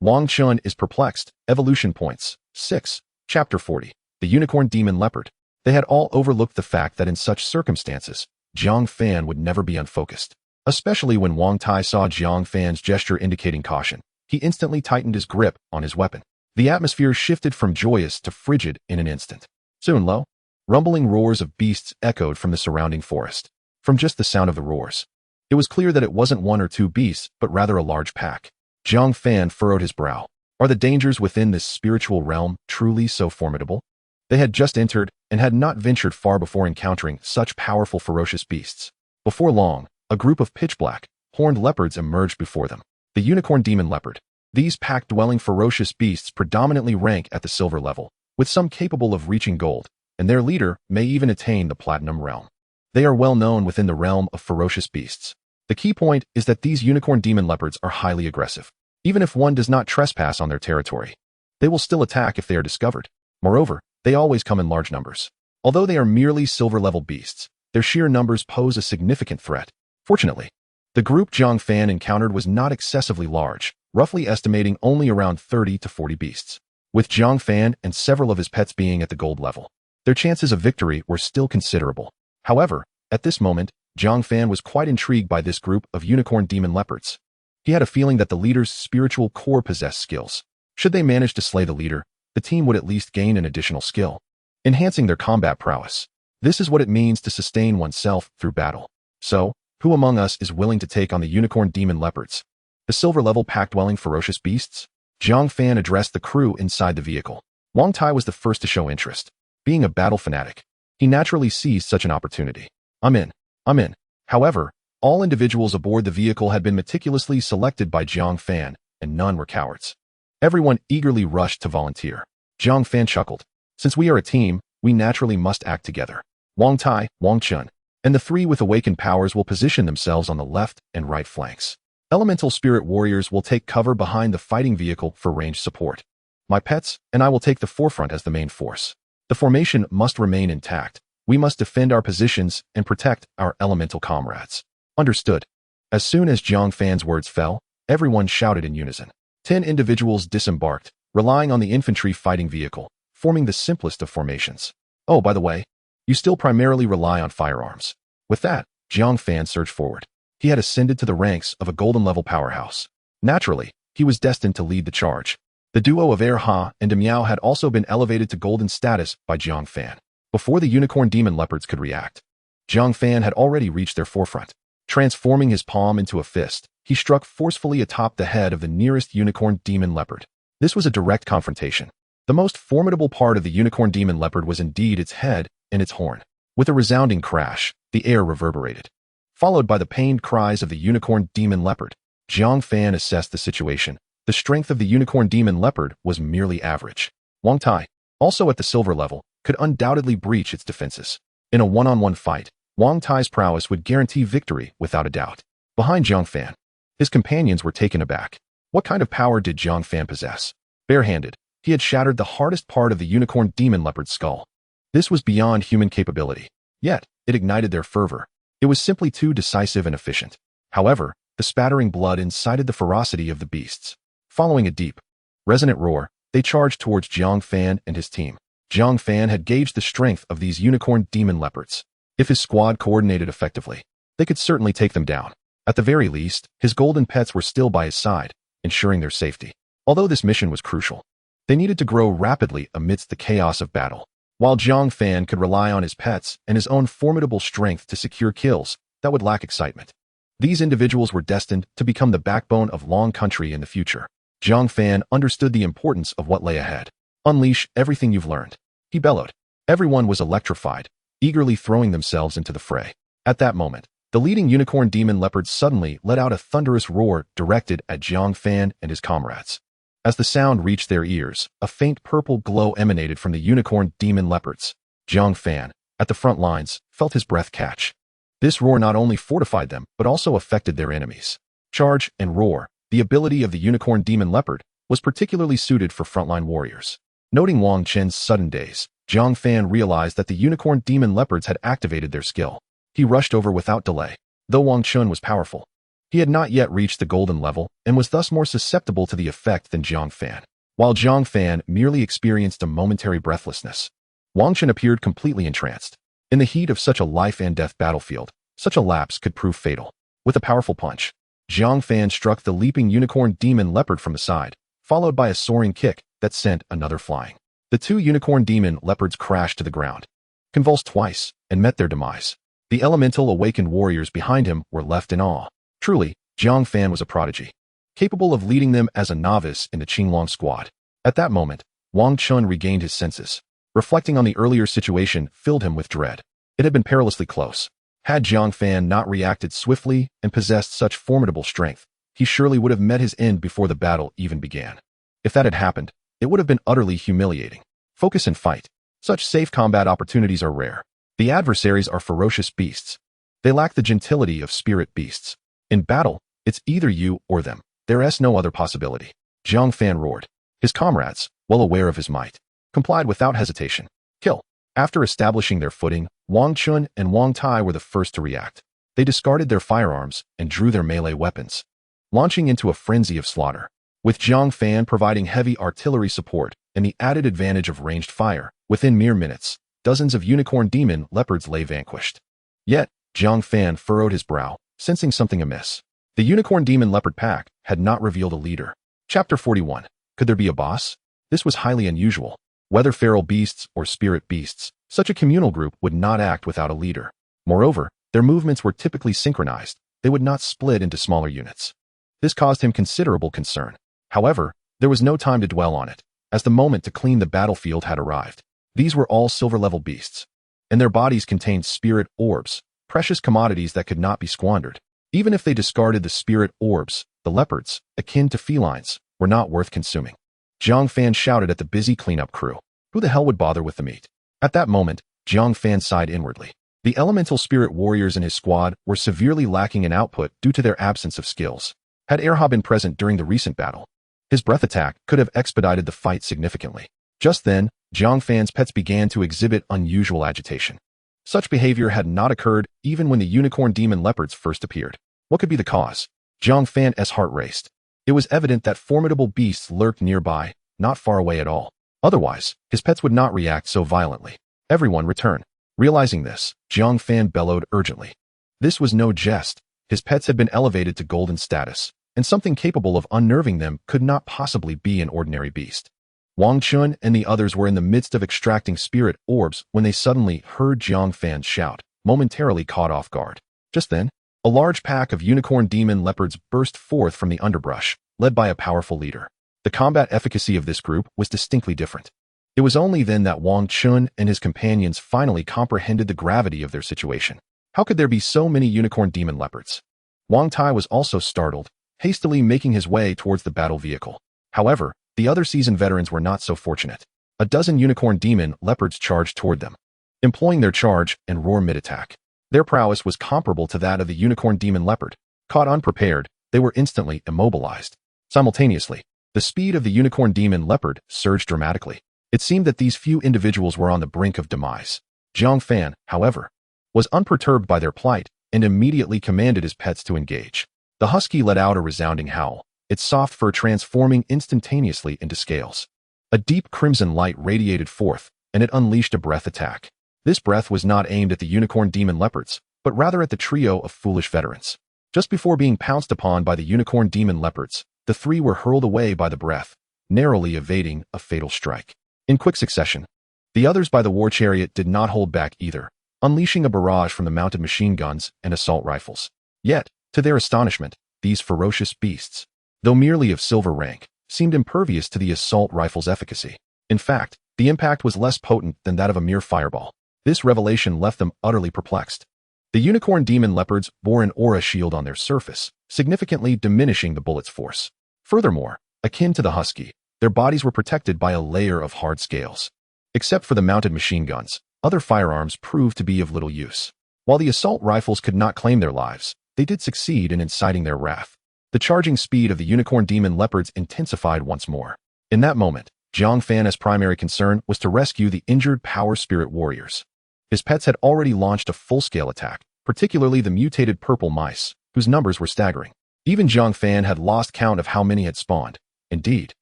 Wang Chun is perplexed. Evolution points. 6. Chapter 40. The Unicorn Demon Leopard. They had all overlooked the fact that in such circumstances, Jiang Fan would never be unfocused. Especially when Wang Tai saw Jiang Fan's gesture indicating caution. He instantly tightened his grip on his weapon. The atmosphere shifted from joyous to frigid in an instant. Soon low, rumbling roars of beasts echoed from the surrounding forest. From just the sound of the roars, it was clear that it wasn't 1 or 2 beasts, but rather a large pack. Jiang Fan furrowed his brow. Are the dangers within this spiritual realm truly so formidable? They had just entered and had not ventured far before encountering such powerful ferocious beasts. Before long, a group of pitch-black, horned leopards emerged before them. The Unicorn Demon Leopard. These pack-dwelling ferocious beasts predominantly rank at the silver level, with some capable of reaching gold, and their leader may even attain the platinum realm. They are well known within the realm of ferocious beasts. The key point is that these unicorn demon leopards are highly aggressive. Even if one does not trespass on their territory, they will still attack if they are discovered. Moreover, they always come in large numbers. Although they are merely silver-level beasts, their sheer numbers pose a significant threat. Fortunately, the group Jiang Fan encountered was not excessively large, roughly estimating only around 30 to 40 beasts. With Jiang Fan and several of his pets being at the gold level, their chances of victory were still considerable. However, at this moment, Jiang Fan was quite intrigued by this group of unicorn demon leopards. He had a feeling that the leader's spiritual core possessed skills. Should they manage to slay the leader, the team would at least gain an additional skill, enhancing their combat prowess. This is what it means to sustain oneself through battle. So, who among us is willing to take on the unicorn demon leopards? The silver-level pack-dwelling ferocious beasts? Jiang Fan addressed the crew inside the vehicle. Wang Tai was the first to show interest. Being a battle fanatic, he naturally seized such an opportunity. I'm in. However, all individuals aboard the vehicle had been meticulously selected by Jiang Fan, and none were cowards. Everyone eagerly rushed to volunteer. Jiang Fan chuckled. Since we are a team, we naturally must act together. Wang Tai, Wang Chun, and the 3 with awakened powers will position themselves on the left and right flanks. Elemental Spirit Warriors will take cover behind the fighting vehicle for ranged support. My pets and I will take the forefront as the main force. The formation must remain intact. We must defend our positions and protect our elemental comrades. Understood. As soon as Jiang Fan's words fell, everyone shouted in unison. 10 individuals disembarked, relying on the infantry fighting vehicle, forming the simplest of formations. Oh, by the way, you still primarily rely on firearms. With that, Jiang Fan surged forward. He had ascended to the ranks of a golden-level powerhouse. Naturally, he was destined to lead the charge. The duo of Air Ha and Demiao had also been elevated to golden status by Jiang Fan. Before the unicorn demon leopards could react, Jiang Fan had already reached their forefront. Transforming his palm into a fist, he struck forcefully atop the head of the nearest unicorn demon leopard. This was a direct confrontation. The most formidable part of the unicorn demon leopard was indeed its head and its horn. With a resounding crash, the air reverberated. Followed by the pained cries of the unicorn demon leopard, Jiang Fan assessed the situation. The strength of the unicorn demon leopard was merely average. Wang Tai, also at the silver level, could undoubtedly breach its defenses. In a one-on-one fight, Wang Tai's prowess would guarantee victory without a doubt. Behind Jiang Fan, his companions were taken aback. What kind of power did Jiang Fan possess? Barehanded, he had shattered the hardest part of the unicorn demon leopard's skull. This was beyond human capability. Yet, it ignited their fervor. It was simply too decisive and efficient. However, the spattering blood incited the ferocity of the beasts. Following a deep, resonant roar, they charged towards Jiang Fan and his team. Jiang Fan had gauged the strength of these unicorn demon leopards. If his squad coordinated effectively, they could certainly take them down. At the very least, his golden pets were still by his side, ensuring their safety. Although this mission was crucial, they needed to grow rapidly amidst the chaos of battle. While Jiang Fan could rely on his pets and his own formidable strength to secure kills that would lack excitement, these individuals were destined to become the backbone of Long Country in the future. Jiang Fan understood the importance of what lay ahead. Unleash everything you've learned, he bellowed. Everyone was electrified, eagerly throwing themselves into the fray. At that moment, the leading unicorn demon leopard suddenly let out a thunderous roar directed at Jiang Fan and his comrades. As the sound reached their ears, a faint purple glow emanated from the unicorn demon leopards. Jiang Fan, at the front lines, felt his breath catch. This roar not only fortified them, but also affected their enemies. Charge and roar, the ability of the unicorn demon leopard, was particularly suited for frontline warriors. Noting Wang Chen's sudden daze, Jiang Fan realized that the unicorn demon leopards had activated their skill. He rushed over without delay. Though Wang Chen was powerful, he had not yet reached the golden level and was thus more susceptible to the effect than Jiang Fan. While Jiang Fan merely experienced a momentary breathlessness, Wang Chen appeared completely entranced. In the heat of such a life-and-death battlefield, such a lapse could prove fatal. With a powerful punch, Jiang Fan struck the leaping unicorn demon leopard from the side, followed by a soaring kick that sent another flying. The 2 unicorn demon leopards crashed to the ground, convulsed twice, and met their demise. The elemental awakened warriors behind him were left in awe. Truly, Jiang Fan was a prodigy, capable of leading them as a novice in the Qinglong squad. At that moment, Wang Chun regained his senses. Reflecting on the earlier situation filled him with dread. It had been perilously close. Had Jiang Fan not reacted swiftly and possessed such formidable strength, he surely would have met his end before the battle even began. If that had happened, it would have been utterly humiliating. Focus and fight. Such safe combat opportunities are rare. The adversaries are ferocious beasts. They lack the gentility of spirit beasts. In battle, it's either you or them. There is no other possibility. Jiang Fan roared. His comrades, well aware of his might, complied without hesitation. Kill. After establishing their footing, Wang Chun and Wang Tai were the first to react. They discarded their firearms and drew their melee weapons, launching into a frenzy of slaughter. With Jiang Fan providing heavy artillery support and the added advantage of ranged fire, within mere minutes, dozens of unicorn demon leopards lay vanquished. Yet, Jiang Fan furrowed his brow, sensing something amiss. The unicorn demon leopard pack had not revealed a leader. Chapter 41. Could there be a boss? This was highly unusual. Whether feral beasts or spirit beasts, such a communal group would not act without a leader. Moreover, their movements were typically synchronized. They would not split into smaller units. This caused him considerable concern. However, there was no time to dwell on it, as the moment to clean the battlefield had arrived. These were all silver-level beasts, and their bodies contained spirit orbs, precious commodities that could not be squandered. Even if they discarded the spirit orbs, the leopards, akin to felines, were not worth consuming. Jiang Fan shouted at the busy cleanup crew. Who the hell would bother with the meat? At that moment, Jiang Fan sighed inwardly. The elemental spirit warriors in his squad were severely lacking in output due to their absence of skills. Had Erha been present during the recent battle, his breath attack could have expedited the fight significantly. Just then, Jiang Fan's pets began to exhibit unusual agitation. Such behavior had not occurred even when the unicorn demon leopards first appeared. What could be the cause? Jiang Fan's heart raced. It was evident that formidable beasts lurked nearby, not far away at all. Otherwise, his pets would not react so violently. Everyone return. Realizing this, Jiang Fan bellowed urgently. This was no jest. His pets had been elevated to golden status, and something capable of unnerving them could not possibly be an ordinary beast. Wang Chun and the others were in the midst of extracting spirit orbs when they suddenly heard Jiang Fan shout, momentarily caught off guard. Just then, a large pack of unicorn demon leopards burst forth from the underbrush, led by a powerful leader. The combat efficacy of this group was distinctly different. It was only then that Wang Chun and his companions finally comprehended the gravity of their situation. How could there be so many unicorn demon leopards? Wang Tai was also startled, hastily making his way towards the battle vehicle. However, the other seasoned veterans were not so fortunate. A dozen unicorn demon leopards charged toward them, employing their charge and roar mid-attack. Their prowess was comparable to that of the unicorn demon leopard. Caught unprepared, they were instantly immobilized. Simultaneously, the speed of the unicorn demon leopard surged dramatically. It seemed that these few individuals were on the brink of demise. Jiang Fan, however, was unperturbed by their plight and immediately commanded his pets to engage. The husky let out a resounding howl, its soft fur transforming instantaneously into scales. A deep crimson light radiated forth, and it unleashed a breath attack. This breath was not aimed at the unicorn demon leopards, but rather at the trio of foolish veterans. Just before being pounced upon by the unicorn demon leopards, the three were hurled away by the breath, narrowly evading a fatal strike. In quick succession, the others by the war chariot did not hold back either, unleashing a barrage from the mounted machine guns and assault rifles. Yet, to their astonishment, these ferocious beasts, though merely of silver rank, seemed impervious to the assault rifle's efficacy. In fact, the impact was less potent than that of a mere fireball. This revelation left them utterly perplexed. The unicorn demon leopards bore an aura shield on their surface, significantly diminishing the bullet's force. Furthermore, akin to the husky, their bodies were protected by a layer of hard scales. Except for the mounted machine guns, other firearms proved to be of little use. While the assault rifles could not claim their lives, they did succeed in inciting their wrath. The charging speed of the unicorn demon leopards intensified once more. In that moment, Jiang Fan's primary concern was to rescue the injured power spirit warriors. His pets had already launched a full-scale attack, particularly the mutated purple mice, whose numbers were staggering. Even Jiang Fan had lost count of how many had spawned. Indeed,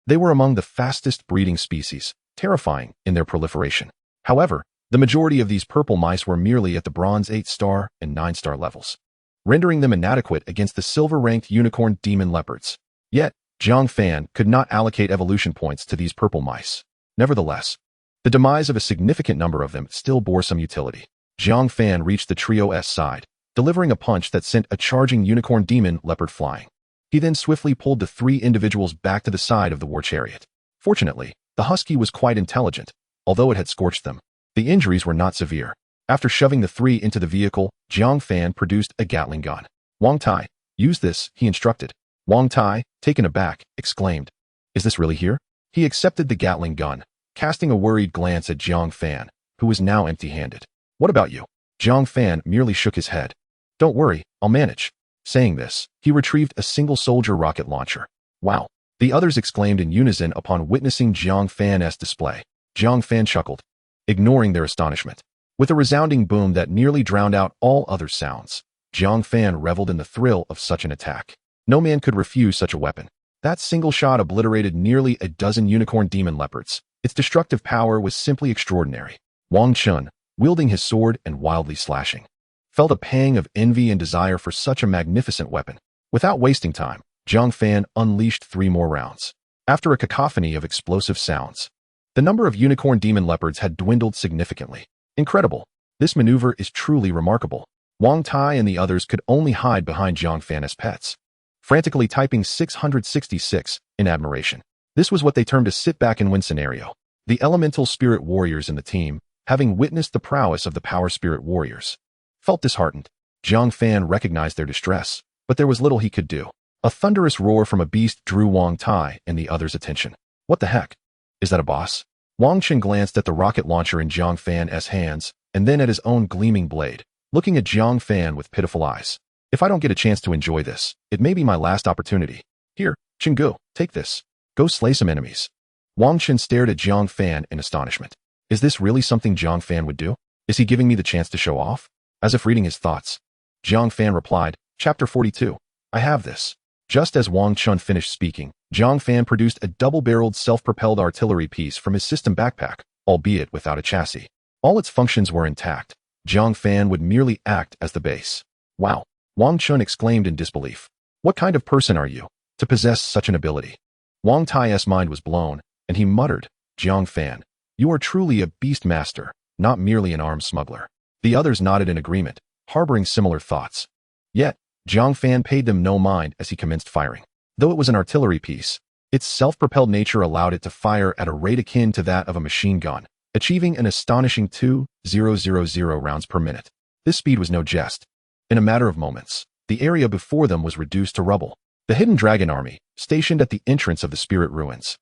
they were among the fastest breeding species, terrifying in their proliferation. However, the majority of these purple mice were merely at the bronze 8-star and 9-star levels, rendering them inadequate against the silver-ranked unicorn demon leopards. Yet, Jiang Fan could not allocate evolution points to these purple mice. Nevertheless, the demise of a significant number of them still bore some utility. Jiang Fan reached the trio's side, delivering a punch that sent a charging unicorn demon leopard flying. He then swiftly pulled the three individuals back to the side of the war chariot. Fortunately, the husky was quite intelligent, although it had scorched them. The injuries were not severe. After shoving the three into the vehicle, Jiang Fan produced a Gatling gun. Wang Tai, use this, he instructed. Wang Tai, taken aback, exclaimed, "Is this really here?" He accepted the Gatling gun, casting a worried glance at Jiang Fan, who was now empty-handed. "What about you?" Jiang Fan merely shook his head. "Don't worry, I'll manage." Saying this, he retrieved a single-soldier rocket launcher. "Wow!" the others exclaimed in unison upon witnessing Jiang Fan's display. Jiang Fan chuckled, ignoring their astonishment. With a resounding boom that nearly drowned out all other sounds, Jiang Fan reveled in the thrill of such an attack. No man could refuse such a weapon. That single shot obliterated nearly a dozen unicorn demon leopards. Its destructive power was simply extraordinary. Wang Chun, wielding his sword and wildly slashing, felt a pang of envy and desire for such a magnificent weapon. Without wasting time, Jiang Fan unleashed 3 more rounds. After a cacophony of explosive sounds, the number of unicorn demon leopards had dwindled significantly. Incredible. This maneuver is truly remarkable. Wang Tai and the others could only hide behind Jiang Fan's pets, frantically typing 666 in admiration. This was what they termed a sit-back-and-win scenario. The elemental spirit warriors in the team, having witnessed the prowess of the power spirit warriors, felt disheartened. Jiang Fan recognized their distress, but there was little he could do. A thunderous roar from a beast drew Wang Tai and the others' attention. "What the heck? Is that a boss?" Wang Chen glanced at the rocket launcher in Jiang Fan's hands, and then at his own gleaming blade, looking at Jiang Fan with pitiful eyes. If I don't get a chance to enjoy this, it may be my last opportunity. Here, Chingu, take this. Go slay some enemies. Wang Chen stared at Jiang Fan in astonishment. Is this really something Jiang Fan would do? Is he giving me the chance to show off? As if reading his thoughts, Jiang Fan replied, Chapter 42. I have this. Just as Wang Chen finished speaking, Jiang Fan produced a double-barreled self-propelled artillery piece from his system backpack, albeit without a chassis. All its functions were intact. Jiang Fan would merely act as the base. Wow! Wang Chen exclaimed in disbelief. What kind of person are you, to possess such an ability? Wang Tai's mind was blown, and he muttered, Jiang Fan, you are truly a Beastmaster, not merely an arms smuggler. The others nodded in agreement, harboring similar thoughts. Yet, Jiang Fan paid them no mind as he commenced firing. Though it was an artillery piece, its self-propelled nature allowed it to fire at a rate akin to that of a machine gun, achieving an astonishing 2,000 rounds per minute. This speed was no jest. In a matter of moments, the area before them was reduced to rubble. The hidden dragon army, stationed at the entrance of the spirit ruins,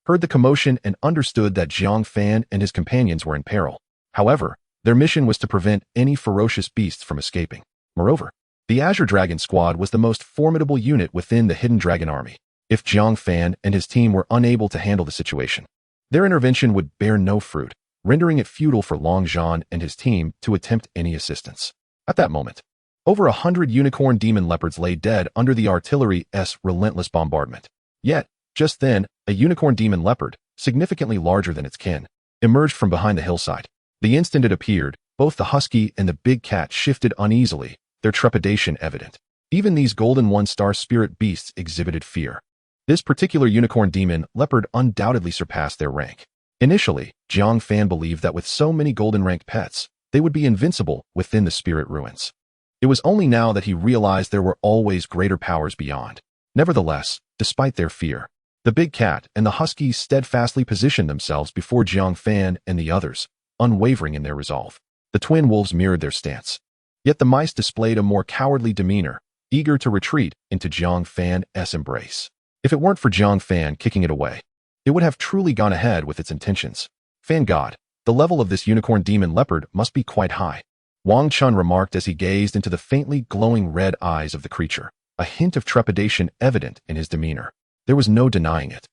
heard the commotion and understood that Jiang Fan and his companions were in peril. However, their mission was to prevent any ferocious beasts from escaping. Moreover, the Azure Dragon Squad was the most formidable unit within the Hidden Dragon Army. If Jiang Fan and his team were unable to handle the situation, their intervention would bear no fruit, rendering it futile for Long Zhan and his team to attempt any assistance. At that moment, over 100 unicorn demon leopards lay dead under the artillery's relentless bombardment. Yet, just then, a unicorn demon leopard, significantly larger than its kin, emerged from behind the hillside. The instant it appeared, both the husky and the big cat shifted uneasily, their trepidation evident. Even these golden one-star spirit beasts exhibited fear. This particular unicorn demon leopard undoubtedly surpassed their rank. Initially, Jiang Fan believed that with so many golden-ranked pets, they would be invincible within the spirit ruins. It was only now that he realized there were always greater powers beyond. Nevertheless, despite their fear, the big cat and the huskies steadfastly positioned themselves before Jiang Fan and the others, unwavering in their resolve. The twin wolves mirrored their stance. Yet the mice displayed a more cowardly demeanor, eager to retreat into Jiang Fan's embrace. If it weren't for Jiang Fan kicking it away, it would have truly gone ahead with its intentions. Fan God, the level of this unicorn demon leopard must be quite high. Wang Chen remarked as he gazed into the faintly glowing red eyes of the creature, a hint of trepidation evident in his demeanor. There was no denying it.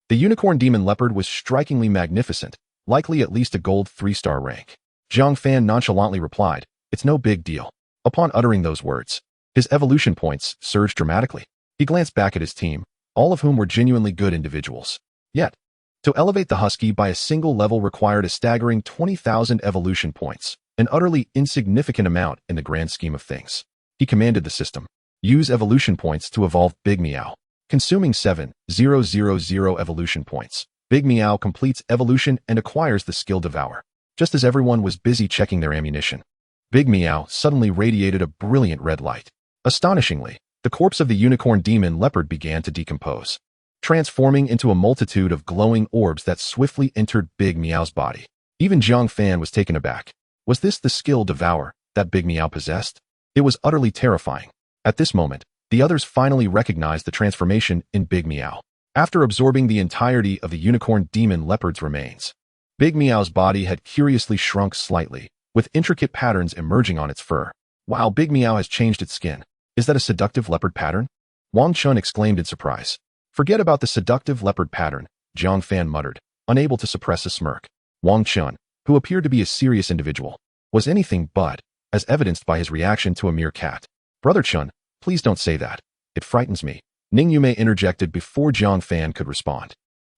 The unicorn demon leopard was strikingly magnificent, likely at least a gold 3-star rank. Jiang Fan nonchalantly replied, It's no big deal. Upon uttering those words, his evolution points surged dramatically. He glanced back at his team, all of whom were genuinely good individuals. Yet, to elevate the husky by a single level required a staggering 20,000 evolution points, an utterly insignificant amount in the grand scheme of things. He commanded the system, use evolution points to evolve Big Meow. Consuming 7,000 evolution points, Big Meow completes evolution and acquires the skill Devour. Just as everyone was busy checking their ammunition, Big Meow suddenly radiated a brilliant red light. Astonishingly, the corpse of the unicorn demon leopard began to decompose, transforming into a multitude of glowing orbs that swiftly entered Big Meow's body. Even Jiang Fan was taken aback. Was this the skill Devour that Big Meow possessed? It was utterly terrifying. At this moment, the others finally recognized the transformation in Big Meow. After absorbing the entirety of the unicorn demon leopard's remains, Big Meow's body had curiously shrunk slightly, with intricate patterns emerging on its fur. Wow, Big Meow has changed its skin. Is that a seductive leopard pattern? Wang Chen exclaimed in surprise. Forget about the seductive leopard pattern, Jiang Fan muttered, unable to suppress a smirk. Wang Chen, who appeared to be a serious individual, was anything but, as evidenced by his reaction to a mere cat. Brother Chen, please don't say that. It frightens me. Ning Yume interjected before Jiang Fan could respond.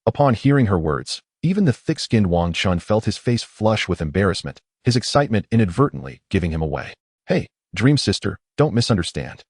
Upon hearing her words, even the thick-skinned Wang Chen felt his face flush with embarrassment, his excitement inadvertently giving him away. Hey, Dream Sister, don't misunderstand.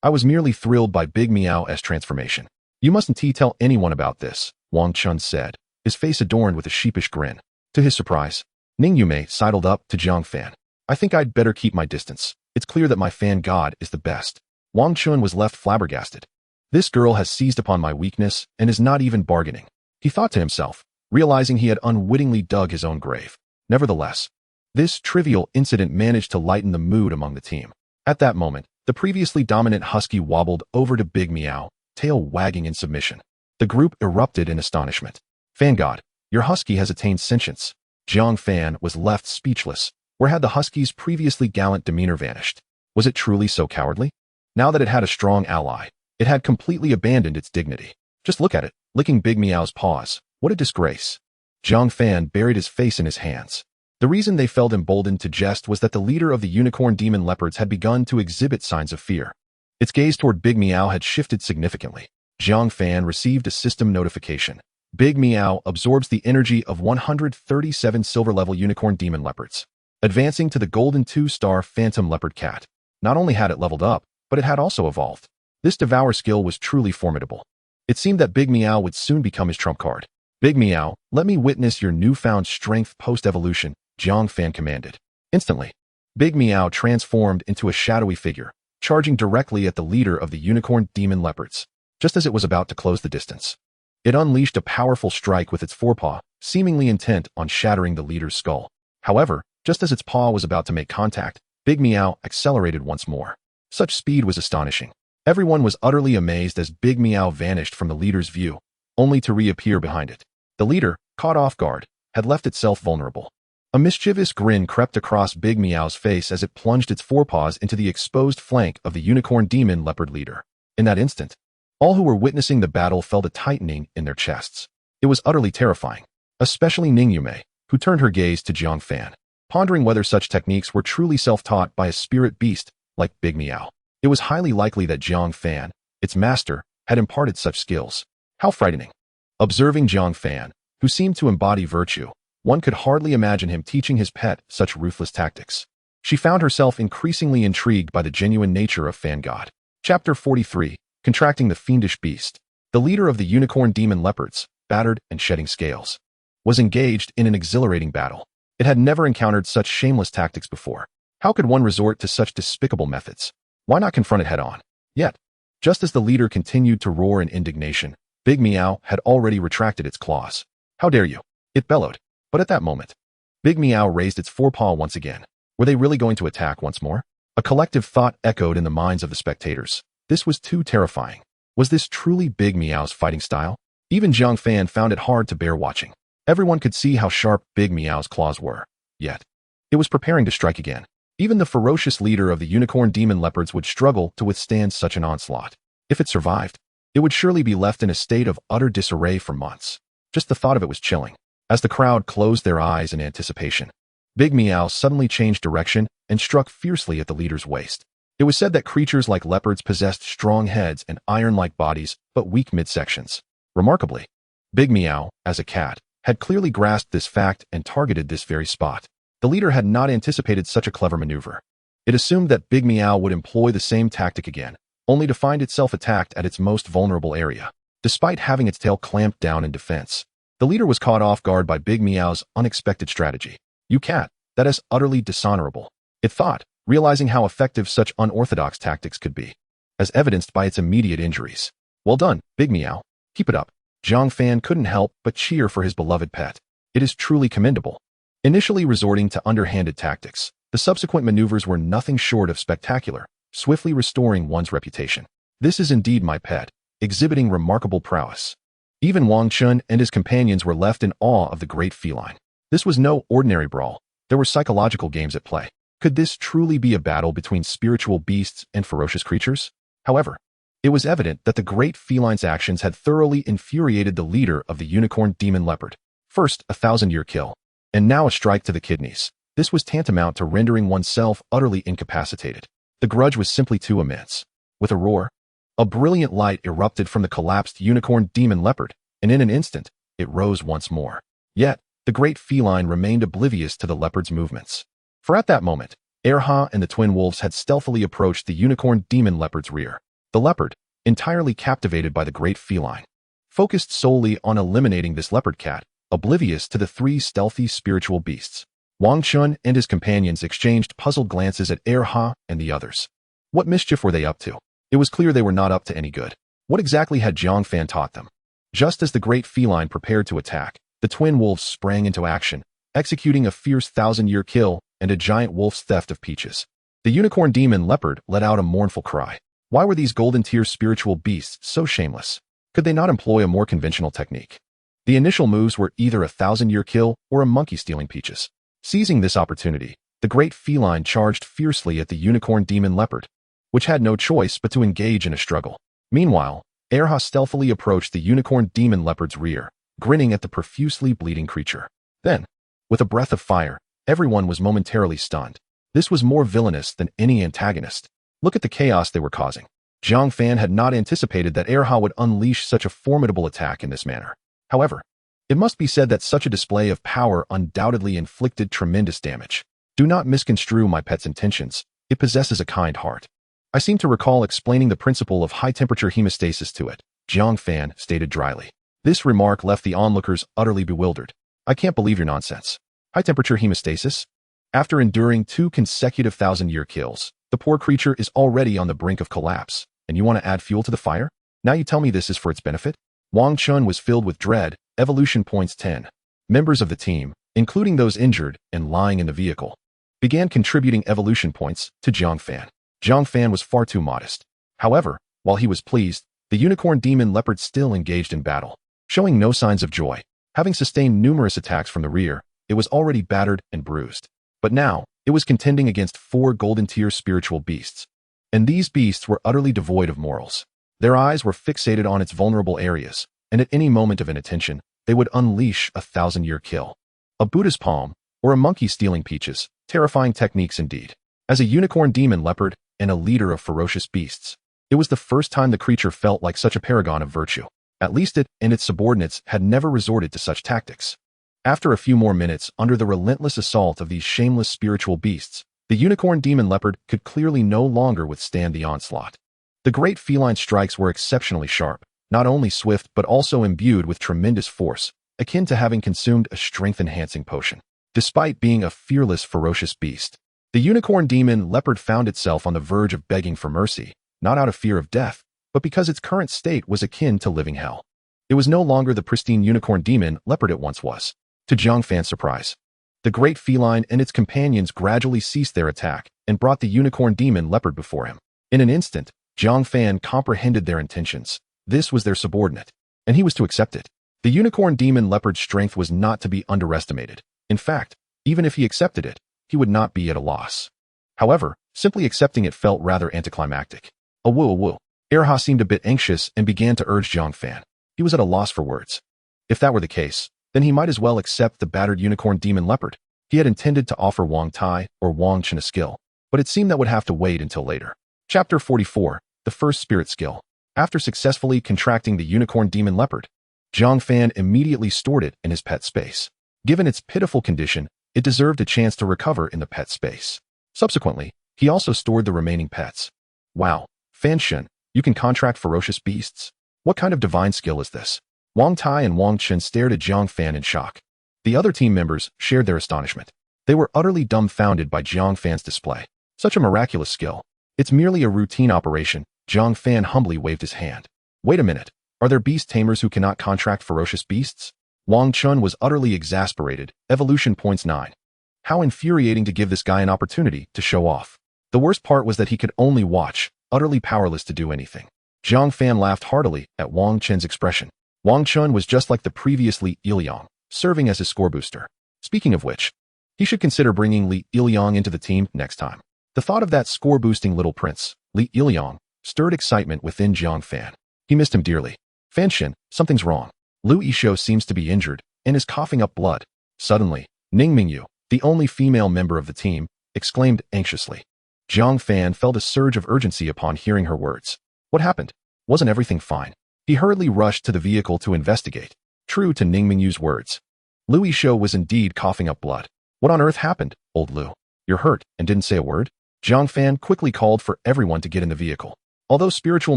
I was merely thrilled by Big Meow's transformation. You mustn't tell anyone about this, Wang Chen said, his face adorned with a sheepish grin. To his surprise, Ning Yume sidled up to Jiang Fan. I think I'd better keep my distance. It's clear that my fan god is the best. Wang Chen was left flabbergasted. This girl has seized upon my weakness and is not even bargaining, he thought to himself, realizing he had unwittingly dug his own grave. Nevertheless, this trivial incident managed to lighten the mood among the team. At that moment, the previously dominant husky wobbled over to Big Meow, tail wagging in submission. The group erupted in astonishment. Fan God, your husky has attained sentience. Jiang Fan was left speechless, Where had the husky's previously gallant demeanor vanished? Was it truly so cowardly? Now that it had a strong ally, it had completely abandoned its dignity. Just look at it, licking Big Meow's paws. What a disgrace. Jiang Fan buried his face in his hands. The reason they felt emboldened to jest was that the leader of the unicorn demon leopards had begun to exhibit signs of fear. Its gaze toward Big Meow had shifted significantly. Jiang Fan received a system notification. Big Meow absorbs the energy of 137 silver-level unicorn demon leopards, advancing to the golden 2-star phantom leopard cat. Not only had it leveled up, but it had also evolved. This devour skill was truly formidable. It seemed that Big Meow would soon become his trump card. Big Meow, let me witness your newfound strength post-evolution, Jiang Fan commanded. Instantly, Big Meow transformed into a shadowy figure, charging directly at the leader of the unicorn demon leopards. Just as it was about to close the distance, it unleashed a powerful strike with its forepaw, seemingly intent on shattering the leader's skull. However, just as its paw was about to make contact, Big Meow accelerated once more. Such speed was astonishing. Everyone was utterly amazed as Big Meow vanished from the leader's view, only to reappear behind it. The leader, caught off guard, had left itself vulnerable. A mischievous grin crept across Big Meow's face as it plunged its forepaws into the exposed flank of the unicorn demon leopard leader. In that instant, all who were witnessing the battle felt a tightening in their chests. It was utterly terrifying, especially Ningyume, who turned her gaze to Jiang Fan, pondering whether such techniques were truly self-taught by a spirit beast like Big Meow. It was highly likely that Jiang Fan, its master, had imparted such skills. How frightening. Observing Jiang Fan, who seemed to embody virtue, one could hardly imagine him teaching his pet such ruthless tactics. She found herself increasingly intrigued by the genuine nature of Fan God. Chapter 43, Contracting the Fiendish Beast. The leader of the unicorn demon leopards, battered and shedding scales, was engaged in an exhilarating battle. It had never encountered such shameless tactics before. How could one resort to such despicable methods? Why not confront it head-on? Yet, just as the leader continued to roar in indignation, Big Meow had already retracted its claws. How dare you? It bellowed. But at that moment, Big Meow raised its forepaw once again. Were they really going to attack once more? A collective thought echoed in the minds of the spectators. This was too terrifying. Was this truly Big Meow's fighting style? Even Jiang Fan found it hard to bear watching. Everyone could see how sharp Big Meow's claws were. Yet, it was preparing to strike again. Even the ferocious leader of the unicorn demon leopards would struggle to withstand such an onslaught. If it survived, it would surely be left in a state of utter disarray for months. Just the thought of it was chilling. As the crowd closed their eyes in anticipation, Big Meow suddenly changed direction and struck fiercely at the leader's waist. It was said that creatures like leopards possessed strong heads and iron-like bodies, but weak midsections. Remarkably, Big Meow, as a cat, had clearly grasped this fact and targeted this very spot. The leader had not anticipated such a clever maneuver. It assumed that Big Meow would employ the same tactic again, only to find itself attacked at its most vulnerable area. Despite having its tail clamped down in defense, the leader was caught off guard by Big Meow's unexpected strategy. You cat, that is utterly dishonorable, it thought, realizing how effective such unorthodox tactics could be, as evidenced by its immediate injuries. Well done, Big Meow. Keep it up. Jiang Fan couldn't help but cheer for his beloved pet. It is truly commendable. Initially resorting to underhanded tactics, the subsequent maneuvers were nothing short of spectacular, swiftly restoring one's reputation. This is indeed my pet, exhibiting remarkable prowess. Even Wang Chun and his companions were left in awe of the great feline. This was no ordinary brawl. There were psychological games at play. Could this truly be a battle between spiritual beasts and ferocious creatures? However, it was evident that the great feline's actions had thoroughly infuriated the leader of the unicorn demon leopard. First, a 1,000-year kill, and now a strike to the kidneys. This was tantamount to rendering oneself utterly incapacitated. The grudge was simply too immense. With a roar, a brilliant light erupted from the collapsed unicorn demon leopard, and in an instant, it rose once more. Yet, the great feline remained oblivious to the leopard's movements. For at that moment, Erha and the twin wolves had stealthily approached the unicorn demon leopard's rear. The leopard, entirely captivated by the great feline, focused solely on eliminating this leopard cat, oblivious to the three stealthy spiritual beasts. Wang Chun and his companions exchanged puzzled glances at Erha and the others. What mischief were they up to? It was clear they were not up to any good. What exactly had Jiang Fan taught them? Just as the great feline prepared to attack, the twin wolves sprang into action, executing a fierce 1,000-year kill and a giant wolf's theft of peaches. The unicorn demon leopard let out a mournful cry. Why were these golden-tier spiritual beasts so shameless? Could they not employ a more conventional technique? The initial moves were either a 1,000-year kill or a monkey stealing peaches. Seizing this opportunity, The great feline charged fiercely at the unicorn demon leopard, which had no choice but to engage in a struggle. Meanwhile, Erha stealthily approached the unicorn demon leopard's rear, grinning at the profusely bleeding creature. Then, with a breath of fire, everyone was momentarily stunned. This was more villainous than any antagonist. Look at the chaos they were causing. Jiang Fan had not anticipated that Erha would unleash such a formidable attack in this manner. However, it must be said that such a display of power undoubtedly inflicted tremendous damage. Do not misconstrue my pet's intentions. It possesses a kind heart. I seem to recall explaining the principle of high-temperature hemostasis to it, Jiang Fan stated dryly. This remark left the onlookers utterly bewildered. I can't believe your nonsense. High-temperature hemostasis? After enduring 2 consecutive 1,000-year kills, the poor creature is already on the brink of collapse, and you want to add fuel to the fire? Now you tell me this is for its benefit? Wang Chun was filled with dread. Evolution points 10. Members of the team, including those injured and lying in the vehicle, began contributing evolution points to Jiang Fan. Jiang Fan was far too modest. However, while he was pleased, the unicorn demon leopard still engaged in battle, showing no signs of joy. Having sustained numerous attacks from the rear, it was already battered and bruised. But now, it was contending against 4 golden-tier spiritual beasts. And these beasts were utterly devoid of morals. Their eyes were fixated on its vulnerable areas, and at any moment of inattention, they would unleash a 1,000-year kill. A Buddha's palm, or a monkey stealing peaches, terrifying techniques indeed. As a unicorn demon leopard and a leader of ferocious beasts, it was the first time the creature felt like such a paragon of virtue. At least it and its subordinates had never resorted to such tactics. After a few more minutes under the relentless assault of these shameless spiritual beasts, the unicorn demon leopard could clearly no longer withstand the onslaught. The great feline strikes were exceptionally sharp, not only swift but also imbued with tremendous force, akin to having consumed a strength-enhancing potion. Despite being a fearless, ferocious beast, the unicorn demon leopard found itself on the verge of begging for mercy, not out of fear of death, but because its current state was akin to living hell. It was no longer the pristine unicorn demon leopard it once was. To Jiang Fan's surprise, the great feline and its companions gradually ceased their attack and brought the unicorn demon leopard before him. In an instant, Jiang Fan comprehended their intentions. This was their subordinate, and he was to accept it. The unicorn demon leopard's strength was not to be underestimated. In fact, even if he accepted it, he would not be at a loss. However, simply accepting it felt rather anticlimactic. A woo. Erha seemed a bit anxious and began to urge Jiang Fan. He was at a loss for words. If that were the case, then he might as well accept the battered unicorn demon leopard. He had intended to offer Wang Tai or Wang Chen a skill, but it seemed that would have to wait until later. Chapter 44, The First Spirit Skill. After successfully contracting the unicorn demon leopard, Jiang Fan immediately stored it in his pet space. Given its pitiful condition, it deserved a chance to recover in the pet space. Subsequently, he also stored the remaining pets. Wow, Fan Shen, you can contract ferocious beasts? What kind of divine skill is this? Wang Tai and Wang Chen stared at Jiang Fan in shock. The other team members shared their astonishment. They were utterly dumbfounded by Jiang Fan's display. Such a miraculous skill. It's merely a routine operation. Jiang Fan humbly waved his hand. Wait a minute. Are there beast tamers who cannot contract ferocious beasts? Wang Chun was utterly exasperated. Evolution points 9. How infuriating to give this guy an opportunity to show off. The worst part was that he could only watch, utterly powerless to do anything. Jiang Fan laughed heartily at Wang Chen's expression. Wang Chun was just like the previous Li Ilyang, serving as his score booster. Speaking of which, he should consider bringing Li Ilyang into the team next time. The thought of that score-boosting little prince, Li Ilyang, stirred excitement within Jiang Fan. He missed him dearly. Fan Shen, something's wrong. Lu Yishou seems to be injured and is coughing up blood. Suddenly, Ning Mingyu, the only female member of the team, exclaimed anxiously. Jiang Fan felt a surge of urgency upon hearing her words. What happened? Wasn't everything fine? He hurriedly rushed to the vehicle to investigate. True to Ning Mingyu's words, Lu Yishou was indeed coughing up blood. What on earth happened, old Lu? You're hurt and didn't say a word? Jiang Fan quickly called for everyone to get in the vehicle. Although spiritual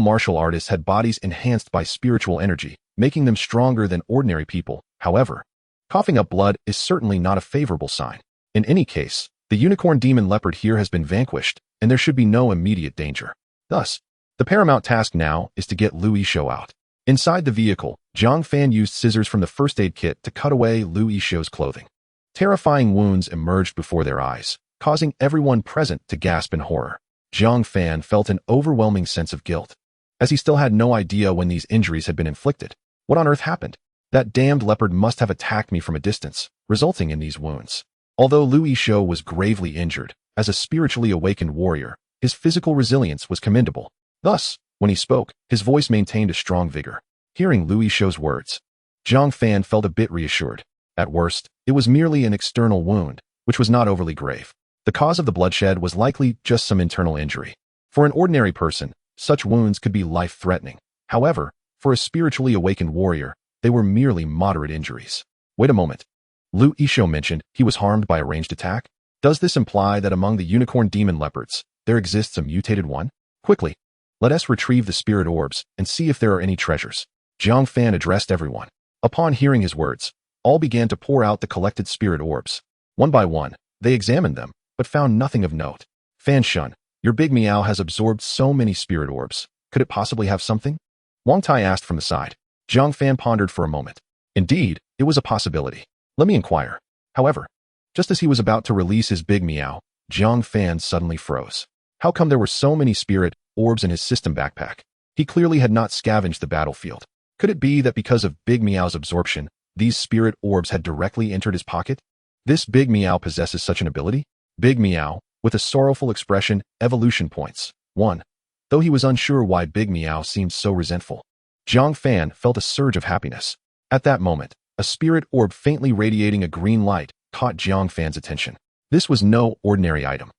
martial artists had bodies enhanced by spiritual energy, making them stronger than ordinary people, however, coughing up blood is certainly not a favorable sign. In any case, the unicorn demon leopard here has been vanquished, and there should be no immediate danger. Thus, the paramount task now is to get Lu Yishou out. Inside the vehicle, Jiang Fan used scissors from the first aid kit to cut away Lu Yishou's clothing. Terrifying wounds emerged before their eyes, causing everyone present to gasp in horror. Jiang Fan felt an overwhelming sense of guilt, as he still had no idea when these injuries had been inflicted. What on earth happened? That damned leopard must have attacked me from a distance, resulting in these wounds. Although Lu Yishou was gravely injured, as a spiritually awakened warrior, his physical resilience was commendable. Thus, when he spoke, his voice maintained a strong vigor. Hearing Lu Yishou's words, Jiang Fan felt a bit reassured. At worst, it was merely an external wound, which was not overly grave. The cause of the bloodshed was likely just some internal injury. For an ordinary person, such wounds could be life-threatening. However, for a spiritually awakened warrior, they were merely moderate injuries. Wait a moment. Lu Yishou mentioned he was harmed by a ranged attack? Does this imply that among the unicorn demon leopards, there exists a mutated one? Quickly, let us retrieve the spirit orbs and see if there are any treasures. Jiang Fan addressed everyone. Upon hearing his words, all began to pour out the collected spirit orbs. One by one, they examined them, but found nothing of note. Fan Shun, your big meow has absorbed so many spirit orbs. Could it possibly have something? Wang Tai asked from the side. Jiang Fan pondered for a moment. Indeed, it was a possibility. Let me inquire. However, just as he was about to release his big meow, Jiang Fan suddenly froze. How come there were so many spirit orbs in his system backpack? He clearly had not scavenged the battlefield. Could it be that because of Big Meow's absorption, these spirit orbs had directly entered his pocket? This Big Meow possesses such an ability? Big Meow, with a sorrowful expression, evolution points. 1. Though he was unsure why Big Meow seemed so resentful, Jiang Fan felt a surge of happiness. At that moment, a spirit orb faintly radiating a green light caught Jiang Fan's attention. This was no ordinary item.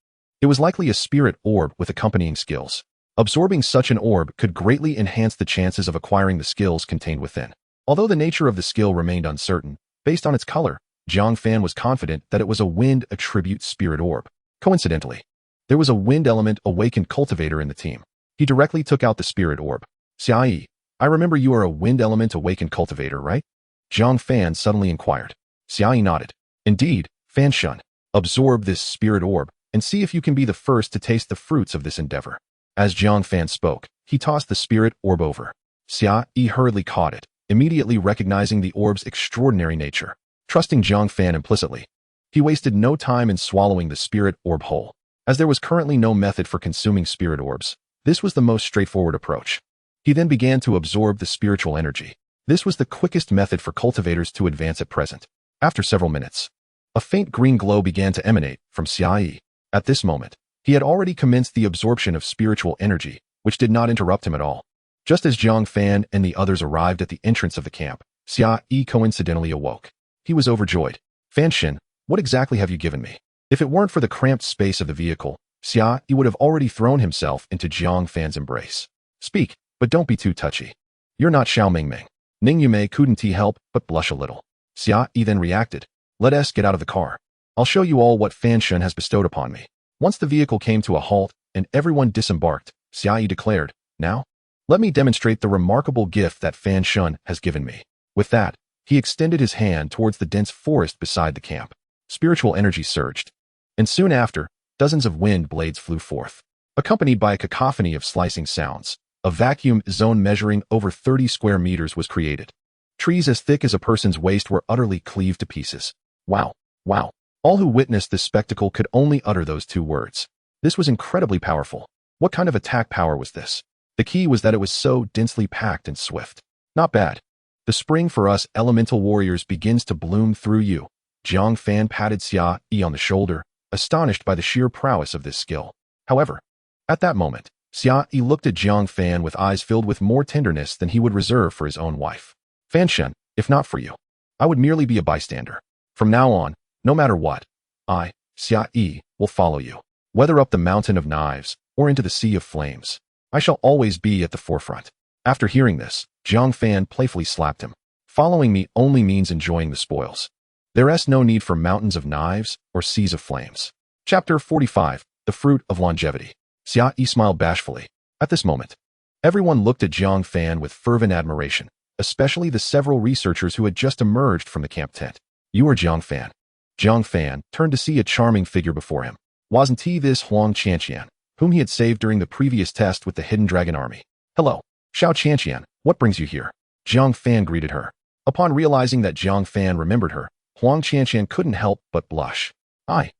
It was likely a spirit orb with accompanying skills. Absorbing such an orb could greatly enhance the chances of acquiring the skills contained within. Although the nature of the skill remained uncertain, based on its color, Jiang Fan was confident that it was a wind attribute spirit orb. Coincidentally, there was a wind element awakened cultivator in the team. He directly took out the spirit orb. Xiaoyi, I remember you are a wind element awakened cultivator, right? Jiang Fan suddenly inquired. Xiaoyi nodded. Indeed, Fan Shun. Absorb this spirit orb and see if you can be the first to taste the fruits of this endeavor. As Jiang Fan spoke, he tossed the spirit orb over. Xiaoyi hurriedly caught it, immediately recognizing the orb's extraordinary nature. Trusting Jiang Fan implicitly, he wasted no time in swallowing the spirit orb whole. As there was currently no method for consuming spirit orbs, this was the most straightforward approach. He then began to absorb the spiritual energy. This was the quickest method for cultivators to advance at present. After several minutes, a faint green glow began to emanate from Xiaoyi. At this moment, he had already commenced the absorption of spiritual energy, which did not interrupt him at all. Just as Jiang Fan and the others arrived at the entrance of the camp, Xiaoyi coincidentally awoke. He was overjoyed. Fan Shin, what exactly have you given me? If it weren't for the cramped space of the vehicle, Xiaoyi would have already thrown himself into Jiang Fan's embrace. Speak, but don't be too touchy. You're not Xiao Mingming. Ning Yumei couldn't he help but blush a little. Xiaoyi then reacted. Let us get out of the car. I'll show you all what Fan Shun has bestowed upon me. Once the vehicle came to a halt and everyone disembarked, Xiaoyi declared, now, let me demonstrate the remarkable gift that Fan Shun has given me. With that, he extended his hand towards the dense forest beside the camp. Spiritual energy surged. And soon after, dozens of wind blades flew forth. Accompanied by a cacophony of slicing sounds, a vacuum zone measuring over 30 square meters was created. Trees as thick as a person's waist were utterly cleaved to pieces. Wow, wow. All who witnessed this spectacle could only utter those two words. This was incredibly powerful. What kind of attack power was this? The key was that it was so densely packed and swift. Not bad. The spring for us elemental warriors begins to bloom through you. Jiang Fan patted Xiaoyi on the shoulder, astonished by the sheer prowess of this skill. However, at that moment, Xiaoyi looked at Jiang Fan with eyes filled with more tenderness than he would reserve for his own wife. Fan Shen, if not for you, I would merely be a bystander. From now on, no matter what, I, Xiaoyi, will follow you. Whether up the mountain of knives or into the sea of flames, I shall always be at the forefront. After hearing this, Jiang Fan playfully slapped him. Following me only means enjoying the spoils. There is no need for mountains of knives or seas of flames. Chapter 45, The Fruit of Longevity. Xiaoyi smiled bashfully. At this moment, everyone looked at Jiang Fan with fervent admiration, especially the several researchers who had just emerged from the camp tent. You are Jiang Fan. Jiang Fan turned to see a charming figure before him. Wasn't he this Huang Qianqian, whom he had saved during the previous test with the Hidden Dragon Army? Hello, Xiao Qianqian, what brings you here? Jiang Fan greeted her. Upon realizing that Jiang Fan remembered her, Huang Qianqian couldn't help but blush. I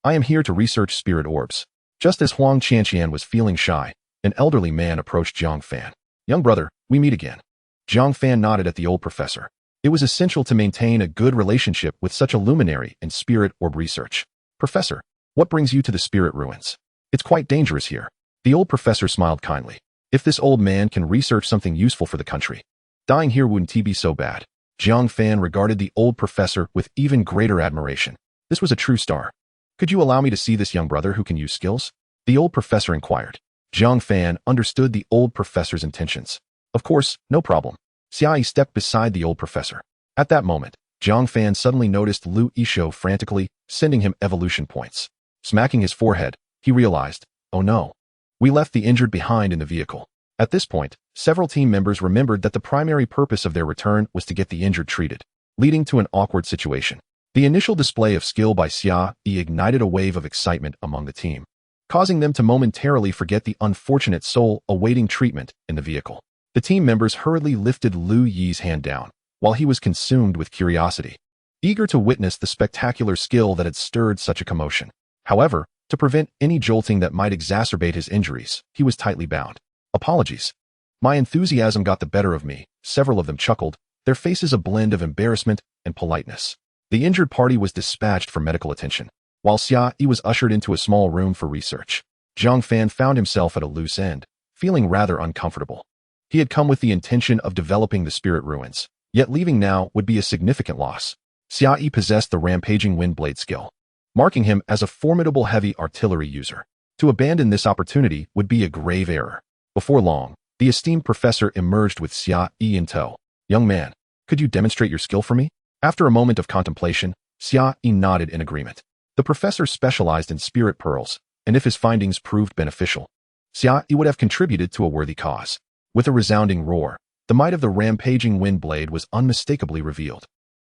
am here to research spirit orbs. Just as Huang Qianqian was feeling shy, an elderly man approached Jiang Fan. Young brother, we meet again. Jiang Fan nodded at the old professor. It was essential to maintain a good relationship with such a luminary in spirit orb research. Professor, what brings you to the spirit ruins? It's quite dangerous here. The old professor smiled kindly. If this old man can research something useful for the country, dying here wouldn't be so bad. Jiang Fan regarded the old professor with even greater admiration. This was a true star. Could you allow me to see this young brother who can use skills? The old professor inquired. Jiang Fan understood the old professor's intentions. Of course, no problem. Xiai stepped beside the old professor. At that moment, Jiang Fan suddenly noticed Lu Yishou frantically sending him evolution points. Smacking his forehead, he realized, oh no. We left the injured behind in the vehicle. At this point, several team members remembered that the primary purpose of their return was to get the injured treated, leading to an awkward situation. The initial display of skill by Xiai ignited a wave of excitement among the team, causing them to momentarily forget the unfortunate soul awaiting treatment in the vehicle. The team members hurriedly lifted Lu Yi's hand down, while he was consumed with curiosity, eager to witness the spectacular skill that had stirred such a commotion. However, to prevent any jolting that might exacerbate his injuries, he was tightly bound. Apologies. My enthusiasm got the better of me. Several of them chuckled, their faces a blend of embarrassment and politeness. The injured party was dispatched for medical attention, while Xiai was ushered into a small room for research. Jiang Fan found himself at a loose end, feeling rather uncomfortable. He had come with the intention of developing the spirit ruins, yet leaving now would be a significant loss. Xiai possessed the rampaging wind blade skill, marking him as a formidable heavy artillery user. To abandon this opportunity would be a grave error. Before long, the esteemed professor emerged with Xiai in tow. Young man, could you demonstrate your skill for me? After a moment of contemplation, Xiai nodded in agreement. The professor specialized in spirit pearls, and if his findings proved beneficial, Xiai would have contributed to a worthy cause. With a resounding roar, the might of the rampaging wind blade was unmistakably revealed.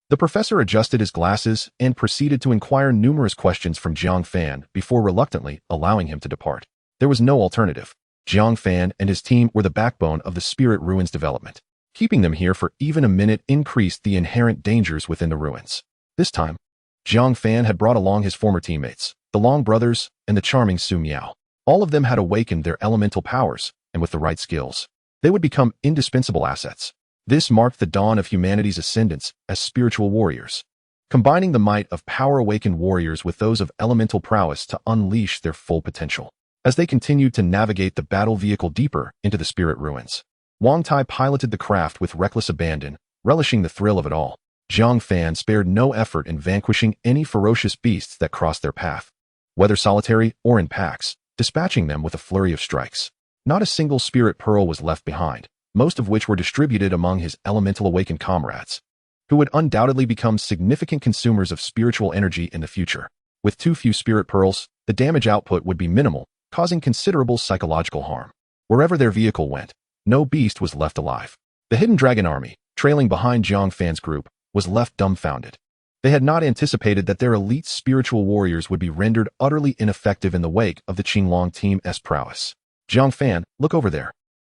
The professor adjusted his glasses and proceeded to inquire numerous questions from Jiang Fan before reluctantly allowing him to depart. There was no alternative. Jiang Fan and his team were the backbone of the spirit ruins development. Keeping them here for even a minute increased the inherent dangers within the ruins. This time, Jiang Fan had brought along his former teammates, the Long brothers and the charming Su Miao. All of them had awakened their elemental powers, and with the right skills, they would become indispensable assets. This marked the dawn of humanity's ascendance as spiritual warriors, combining the might of power-awakened warriors with those of elemental prowess to unleash their full potential. As they continued to navigate the battle vehicle deeper into the spirit ruins, Wang Tai piloted the craft with reckless abandon, relishing the thrill of it all. Jiang Fan spared no effort in vanquishing any ferocious beasts that crossed their path, whether solitary or in packs, dispatching them with a flurry of strikes. Not a single spirit pearl was left behind, most of which were distributed among his elemental awakened comrades, who would undoubtedly become significant consumers of spiritual energy in the future. With too few spirit pearls, the damage output would be minimal, causing considerable psychological harm. Wherever their vehicle went, no beast was left alive. The hidden dragon army, trailing behind Jiang Fan's group, was left dumbfounded. They had not anticipated that their elite spiritual warriors would be rendered utterly ineffective in the wake of the Qinglong team's prowess. Jiang Fan, look over there.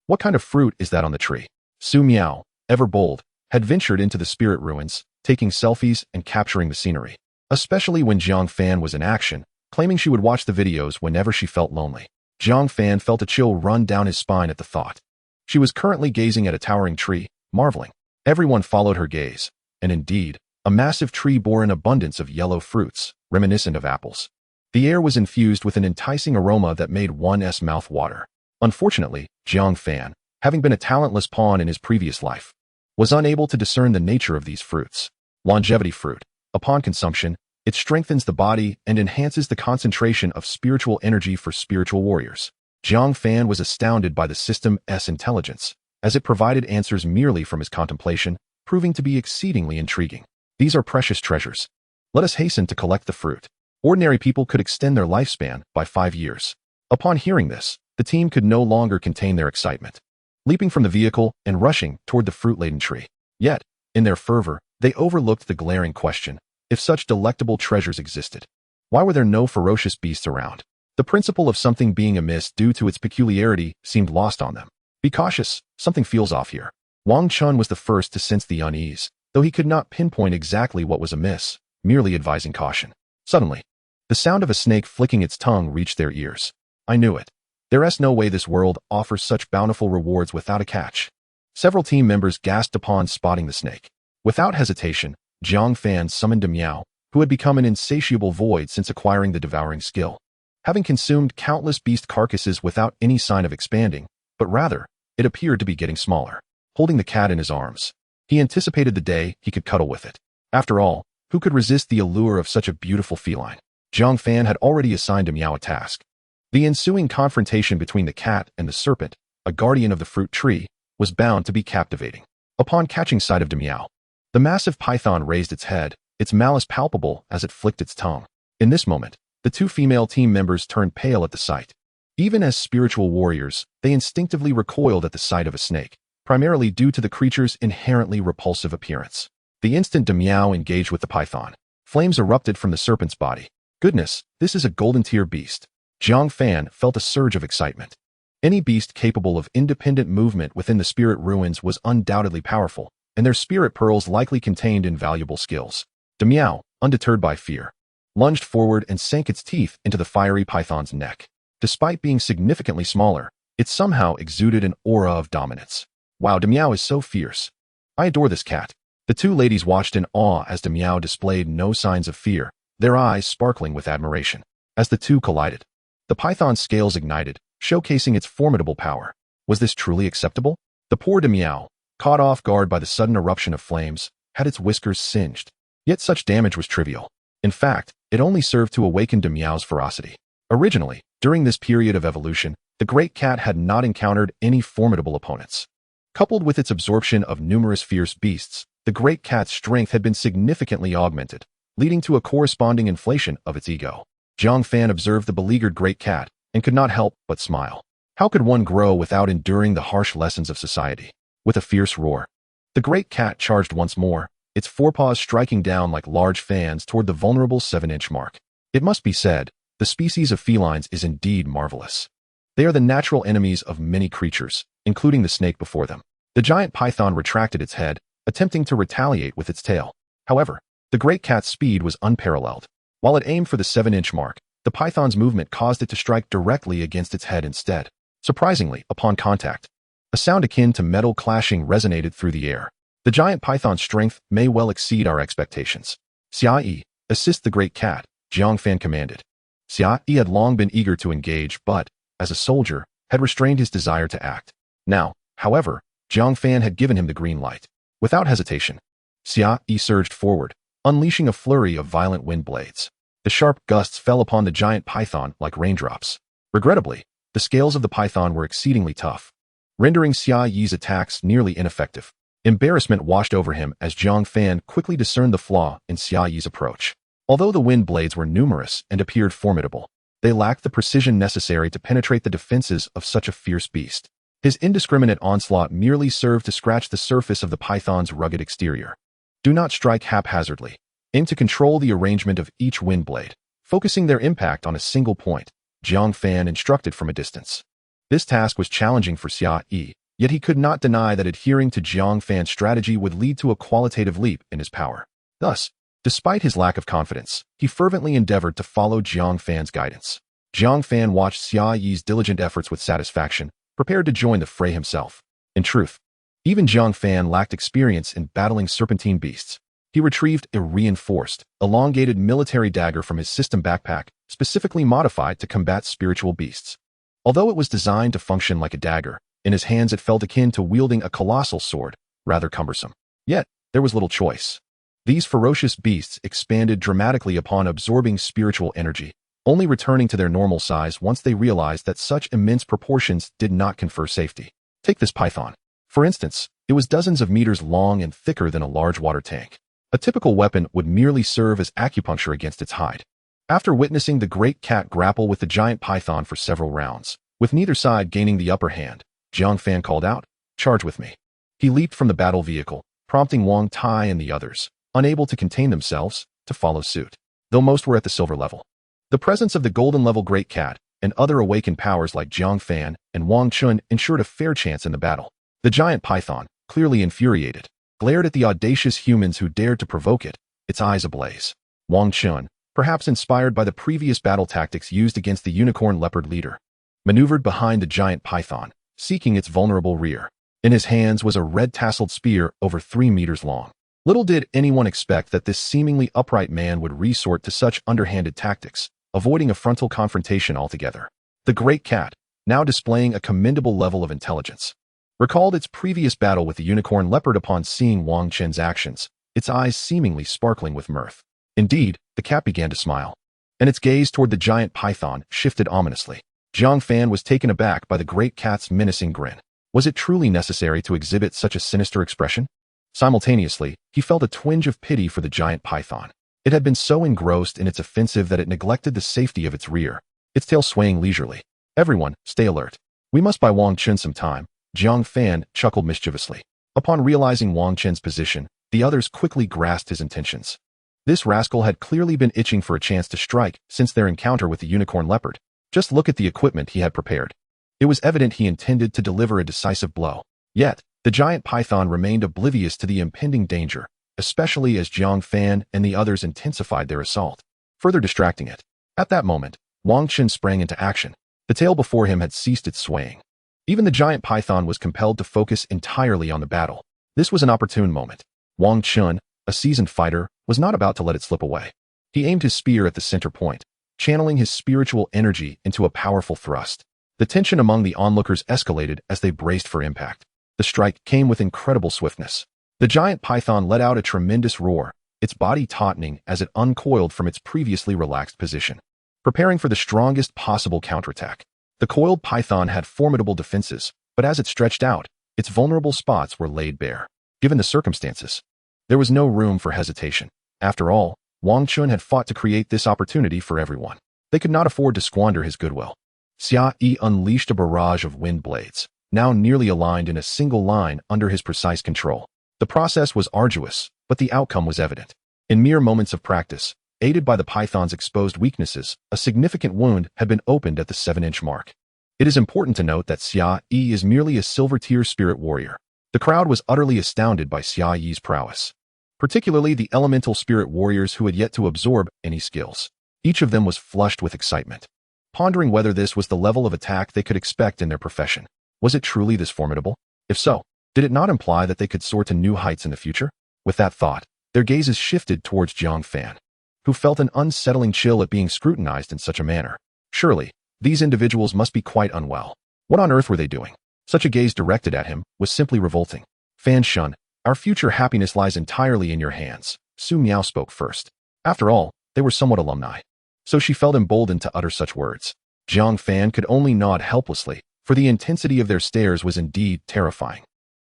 What kind of fruit is that on the tree? Su Miao, ever bold, had ventured into the spirit ruins, taking selfies and capturing the scenery, especially when Jiang Fan was in action, claiming she would watch the videos whenever she felt lonely. Jiang Fan felt a chill run down his spine at the thought. She was currently gazing at a towering tree, marveling. Everyone followed her gaze, and indeed, a massive tree bore an abundance of yellow fruits, reminiscent of apples. The air was infused with an enticing aroma that made one's mouth water. Unfortunately, Jiang Fan, having been a talentless pawn in his previous life, was unable to discern the nature of these fruits. Longevity fruit. Upon consumption, it strengthens the body and enhances the concentration of spiritual energy for spiritual warriors. Jiang Fan was astounded by the system's intelligence, as it provided answers merely from his contemplation, proving to be exceedingly intriguing. These are precious treasures. Let us hasten to collect the fruit. Ordinary people could extend their lifespan by 5 years. Upon hearing this, the team could no longer contain their excitement, leaping from the vehicle and rushing toward the fruit-laden tree. Yet, in their fervor, they overlooked the glaring question: if such delectable treasures existed, why were there no ferocious beasts around? The principle of something being amiss due to its peculiarity seemed lost on them. Be cautious, something feels off here. Wang Chun was the first to sense the unease, though he could not pinpoint exactly what was amiss, merely advising caution. Suddenly, the sound of a snake flicking its tongue reached their ears. I knew it. There's no way this world offers such bountiful rewards without a catch. Several team members gasped upon spotting the snake. Without hesitation, Jiang Fan summoned a Miao, who had become an insatiable void since acquiring the devouring skill. Having consumed countless beast carcasses without any sign of expanding, but rather, it appeared to be getting smaller. Holding the cat in his arms, he anticipated the day he could cuddle with it. After all, who could resist the allure of such a beautiful feline? Jiang Fan had already assigned a Miao a task. The ensuing confrontation between the cat and the serpent, a guardian of the fruit tree, was bound to be captivating. Upon catching sight of Miao, the massive python raised its head, its malice palpable as it flicked its tongue. In this moment, the two female team members turned pale at the sight. Even as spiritual warriors, they instinctively recoiled at the sight of a snake, primarily due to the creature's inherently repulsive appearance. The instant Miao engaged with the python, flames erupted from the serpent's body. Goodness, this is a golden-tier beast. Jiang Fan felt a surge of excitement. Any beast capable of independent movement within the spirit ruins was undoubtedly powerful, and their spirit pearls likely contained invaluable skills. The Miao, undeterred by fear, lunged forward and sank its teeth into the fiery python's neck. Despite being significantly smaller, it somehow exuded an aura of dominance. Wow, the Miao is so fierce. I adore this cat. The two ladies watched in awe as the Miao displayed no signs of fear, their eyes sparkling with admiration. As the two collided, the python's scales ignited, showcasing its formidable power. Was this truly acceptable? The poor Miao, caught off guard by the sudden eruption of flames, had its whiskers singed. Yet such damage was trivial. In fact, it only served to awaken Miao's ferocity. Originally, during this period of evolution, the great cat had not encountered any formidable opponents. Coupled with its absorption of numerous fierce beasts, the great cat's strength had been significantly augmented, leading to a corresponding inflation of its ego. Jiang Fan observed the beleaguered great cat and could not help but smile. How could one grow without enduring the harsh lessons of society? With a fierce roar, the great cat charged once more, its forepaws striking down like large fans toward the vulnerable 7-inch mark. It must be said, the species of felines is indeed marvelous. They are the natural enemies of many creatures, including the snake before them. The giant python retracted its head, attempting to retaliate with its tail. However, the great cat's speed was unparalleled. While it aimed for the 7-inch mark, the python's movement caused it to strike directly against its head instead. Surprisingly, upon contact, a sound akin to metal clashing resonated through the air. The giant python's strength may well exceed our expectations. Xia, assist the great cat, Jiang Fan commanded. Xia had long been eager to engage but, as a soldier, had restrained his desire to act. Now, however, Jiang Fan had given him the green light. Without hesitation, Xia surged forward, unleashing a flurry of violent wind blades. The sharp gusts fell upon the giant python like raindrops. Regrettably, the scales of the python were exceedingly tough, rendering Xia's attacks nearly ineffective. Embarrassment washed over him as Jiang Fan quickly discerned the flaw in Xia's approach. Although the wind blades were numerous and appeared formidable, they lacked the precision necessary to penetrate the defenses of such a fierce beast. His indiscriminate onslaught merely served to scratch the surface of the python's rugged exterior. Do not strike haphazardly. Aim to control the arrangement of each wind blade, focusing their impact on a single point, Jiang Fan instructed from a distance. This task was challenging for Xia, yet he could not deny that adhering to Jiang Fan's strategy would lead to a qualitative leap in his power. Thus, despite his lack of confidence, he fervently endeavored to follow Jiang Fan's guidance. Jiang Fan watched Xia's diligent efforts with satisfaction, prepared to join the fray himself. In truth, even Jiang Fan lacked experience in battling serpentine beasts. He retrieved a reinforced, elongated military dagger from his system backpack, specifically modified to combat spiritual beasts. Although it was designed to function like a dagger, in his hands it felt akin to wielding a colossal sword, rather cumbersome. Yet, there was little choice. These ferocious beasts expanded dramatically upon absorbing spiritual energy, only returning to their normal size once they realized that such immense proportions did not confer safety. Take this python. For instance, it was dozens of meters long and thicker than a large water tank. A typical weapon would merely serve as acupuncture against its hide. After witnessing the great cat grapple with the giant python for several rounds, with neither side gaining the upper hand, Jiang Fan called out, "Charge with me." He leaped from the battle vehicle, prompting Wang Tai and the others, unable to contain themselves, to follow suit. Though most were at the silver level. The presence of the golden level great cat and other awakened powers like Jiang Fan and Wang Chun ensured a fair chance in the battle. The giant python, clearly infuriated, glared at the audacious humans who dared to provoke it, its eyes ablaze. Wang Chun, perhaps inspired by the previous battle tactics used against the unicorn leopard leader, maneuvered behind the giant python, seeking its vulnerable rear. In his hands was a red-tasseled spear over 3 meters long. Little did anyone expect that this seemingly upright man would resort to such underhanded tactics, avoiding a frontal confrontation altogether. The great cat, now displaying a commendable level of intelligence, recalled its previous battle with the unicorn leopard upon seeing Wang Chen's actions, its eyes seemingly sparkling with mirth. Indeed, the cat began to smile, and its gaze toward the giant python shifted ominously. Jiang Fan was taken aback by the great cat's menacing grin. Was it truly necessary to exhibit such a sinister expression? Simultaneously, he felt a twinge of pity for the giant python. It had been so engrossed in its offensive that it neglected the safety of its rear, its tail swaying leisurely. Everyone, stay alert. We must buy Wang Chen some time. Jiang Fan chuckled mischievously. Upon realizing Wang Chen's position, the others quickly grasped his intentions. This rascal had clearly been itching for a chance to strike since their encounter with the unicorn leopard. Just look at the equipment he had prepared. It was evident he intended to deliver a decisive blow. Yet, the giant python remained oblivious to the impending danger, especially as Jiang Fan and the others intensified their assault, further distracting it. At that moment, Wang Chen sprang into action. The tail before him had ceased its swaying. Even the giant python was compelled to focus entirely on the battle. This was an opportune moment. Wang Chen, a seasoned fighter, was not about to let it slip away. He aimed his spear at the center point, channeling his spiritual energy into a powerful thrust. The tension among the onlookers escalated as they braced for impact. The strike came with incredible swiftness. The giant python let out a tremendous roar, its body tautening as it uncoiled from its previously relaxed position, preparing for the strongest possible counterattack. The coiled python had formidable defenses, but as it stretched out, its vulnerable spots were laid bare. Given the circumstances, there was no room for hesitation. After all, Wang Chen had fought to create this opportunity for everyone. They could not afford to squander his goodwill. Xia Yi unleashed a barrage of wind blades, now nearly aligned in a single line under his precise control. The process was arduous, but the outcome was evident. In mere moments of practice, aided by the python's exposed weaknesses, a significant wound had been opened at the 7-inch mark. It is important to note that Xia Yi is merely a silver-tier spirit warrior. The crowd was utterly astounded by Xia Yi's prowess, particularly the elemental spirit warriors who had yet to absorb any skills. Each of them was flushed with excitement, pondering whether this was the level of attack they could expect in their profession. Was it truly this formidable? If so, did it not imply that they could soar to new heights in the future? With that thought, their gazes shifted towards Jiang Fan, who felt an unsettling chill at being scrutinized in such a manner. Surely, these individuals must be quite unwell. What on earth were they doing? Such a gaze directed at him was simply revolting. Fan Shun, our future happiness lies entirely in your hands. Su Miao spoke first. After all, they were somewhat alumni, so she felt emboldened to utter such words. Jiang Fan could only nod helplessly, for the intensity of their stares was indeed terrifying.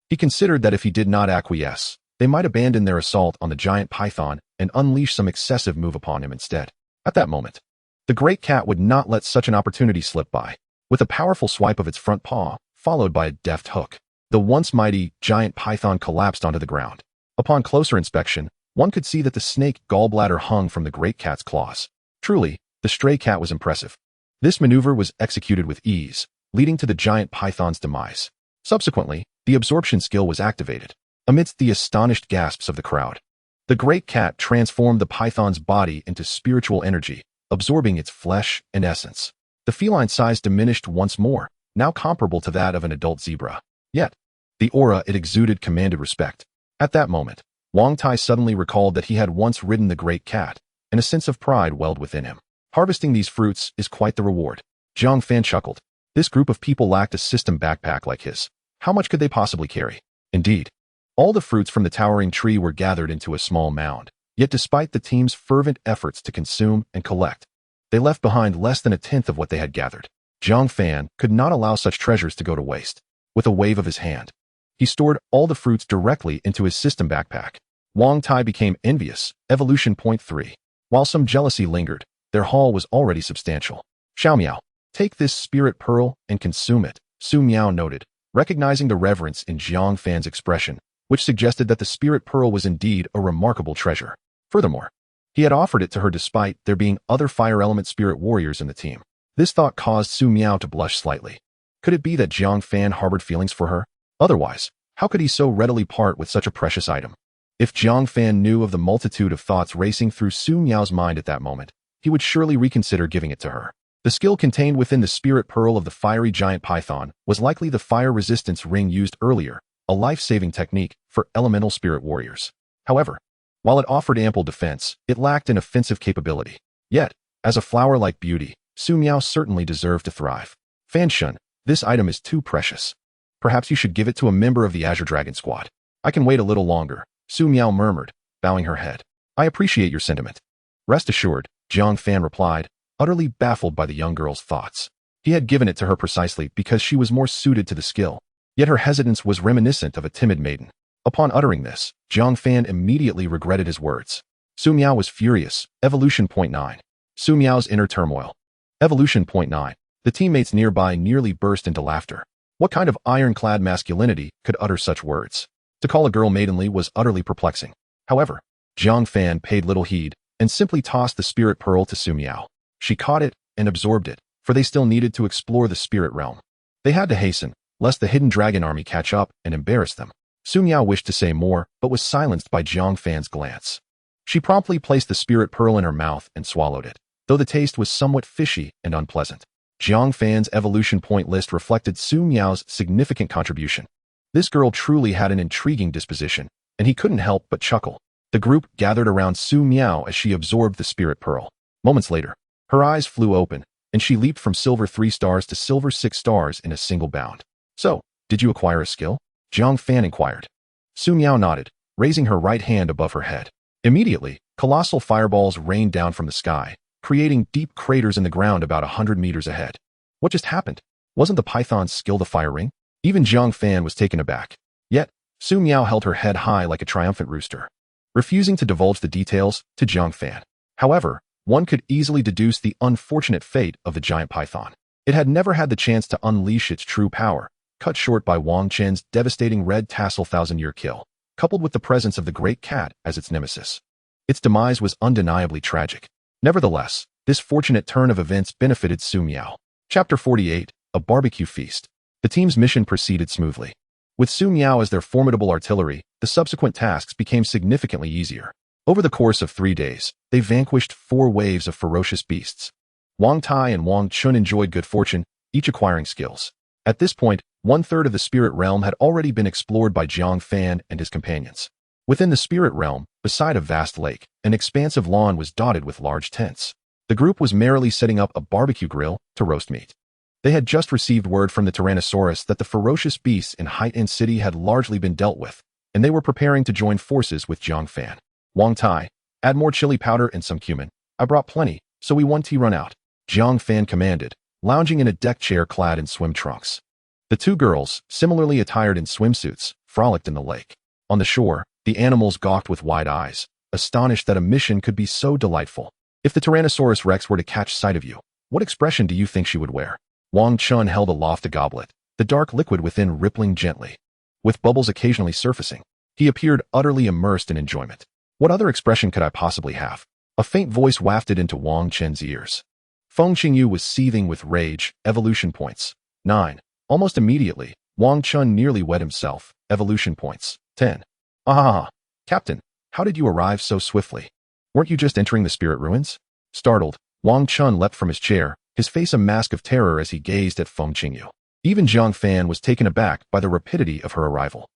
He considered that if he did not acquiesce, they might abandon their assault on the giant python and unleash some excessive move upon him instead. At that moment, the great cat would not let such an opportunity slip by. With a powerful swipe of its front paw, followed by a deft hook, the once mighty giant python collapsed onto the ground. Upon closer inspection, one could see that the snake gallbladder hung from the great cat's claws. Truly, the stray cat was impressive. This maneuver was executed with ease, leading to the giant python's demise. Subsequently, the absorption skill was activated. Amidst the astonished gasps of the crowd, the great cat transformed the python's body into spiritual energy, absorbing its flesh and essence. The feline size diminished once more, now comparable to that of an adult zebra. Yet, the aura it exuded commanded respect. At that moment, Wang Tai suddenly recalled that he had once ridden the great cat, and a sense of pride welled within him. Harvesting these fruits is quite the reward. Jiang Fan chuckled. This group of people lacked a system backpack like his. How much could they possibly carry? Indeed, all the fruits from the towering tree were gathered into a small mound. Yet despite the team's fervent efforts to consume and collect, they left behind less than a tenth of what they had gathered. Jiang Fan could not allow such treasures to go to waste. With a wave of his hand, he stored all the fruits directly into his system backpack. Wang Tai became envious. Evolution Point 3. While some jealousy lingered, their haul was already substantial. Xiao Miao, take this spirit pearl and consume it, Su Miao noted, recognizing the reverence in Jiang Fan's expression, which suggested that the spirit pearl was indeed a remarkable treasure. Furthermore, he had offered it to her despite there being other fire element spirit warriors in the team. This thought caused Su Miao to blush slightly. Could it be that Jiang Fan harbored feelings for her? Otherwise, how could he so readily part with such a precious item? If Jiang Fan knew of the multitude of thoughts racing through Su Miao's mind at that moment, he would surely reconsider giving it to her. The skill contained within the spirit pearl of the fiery giant python was likely the fire resistance ring used earlier, a life-saving technique for elemental spirit warriors. However, while it offered ample defense, it lacked an offensive capability. Yet, as a flower-like beauty, Su Miao certainly deserved to thrive. Fan Shun, this item is too precious. Perhaps you should give it to a member of the Azure Dragon Squad. I can wait a little longer, Su Miao murmured, bowing her head. I appreciate your sentiment. Rest assured, Jiang Fan replied, utterly baffled by the young girl's thoughts. He had given it to her precisely because she was more suited to the skill, yet her hesitance was reminiscent of a timid maiden. Upon uttering this, Jiang Fan immediately regretted his words. Su Miao was furious. Evolution Point 9. Su Miao's inner turmoil. Evolution Point 9. The teammates nearby nearly burst into laughter. What kind of ironclad masculinity could utter such words? To call a girl maidenly was utterly perplexing. However, Jiang Fan paid little heed and simply tossed the spirit pearl to Su Miao. She caught it and absorbed it, for they still needed to explore the spirit realm. They had to hasten, lest the hidden dragon army catch up and embarrass them. Su Miao wished to say more, but was silenced by Jiang Fan's glance. She promptly placed the spirit pearl in her mouth and swallowed it, though the taste was somewhat fishy and unpleasant. Jiang Fan's evolution point list reflected Su Miao's significant contribution. This girl truly had an intriguing disposition, and he couldn't help but chuckle. The group gathered around Su Miao as she absorbed the spirit pearl. Moments later, her eyes flew open, and she leaped from silver 3 stars to silver 6 stars in a single bound. So, did you acquire a skill? Jiang Fan inquired. Su Miao nodded, raising her right hand above her head. Immediately, colossal fireballs rained down from the sky, creating deep craters in the ground about 100 meters ahead. What just happened? Wasn't the python's skill the fire ring? Even Jiang Fan was taken aback. Yet, Su Miao held her head high like a triumphant rooster, refusing to divulge the details to Jiang Fan. However, one could easily deduce the unfortunate fate of the giant python. It had never had the chance to unleash its true power, cut short by Wang Chen's devastating red tassel 1,000-year kill, coupled with the presence of the great cat as its nemesis. Its demise was undeniably tragic. Nevertheless, this fortunate turn of events benefited Su Miao. Chapter 48, A Barbecue Feast. The team's mission proceeded smoothly. With Su Miao as their formidable artillery, the subsequent tasks became significantly easier. Over the course of 3 days, they vanquished 4 waves of ferocious beasts. Wang Tai and Wang Chun enjoyed good fortune, each acquiring skills. At this point, 1/3 of the spirit realm had already been explored by Jiang Fan and his companions. Within the spirit realm, beside a vast lake, an expansive lawn was dotted with large tents. The group was merrily setting up a barbecue grill to roast meat. They had just received word from the Tyrannosaurus that the ferocious beasts in High-End City had largely been dealt with, and they were preparing to join forces with Jiang Fan. Wang Tai, add more chili powder and some cumin. I brought plenty, so we won't run out. Jiang Fan commanded, lounging in a deck chair clad in swim trunks. The 2 girls, similarly attired in swimsuits, frolicked in the lake. On the shore, the animals gawked with wide eyes, astonished that a mission could be so delightful. If the Tyrannosaurus Rex were to catch sight of you, what expression do you think she would wear? Wang Chun held aloft a goblet, the dark liquid within rippling gently, with bubbles occasionally surfacing. He appeared utterly immersed in enjoyment. What other expression could I possibly have? A faint voice wafted into Wang Chen's ears. Feng Qingyu was seething with rage. Evolution points. 9. Almost immediately, Wang Chun nearly wet himself. Evolution points. 10. Ah, Captain, how did you arrive so swiftly? Weren't you just entering the spirit ruins? Startled, Wang Chun leapt from his chair, his face a mask of terror as he gazed at Feng Qingyu. Even Jiang Fan was taken aback by the rapidity of her arrival.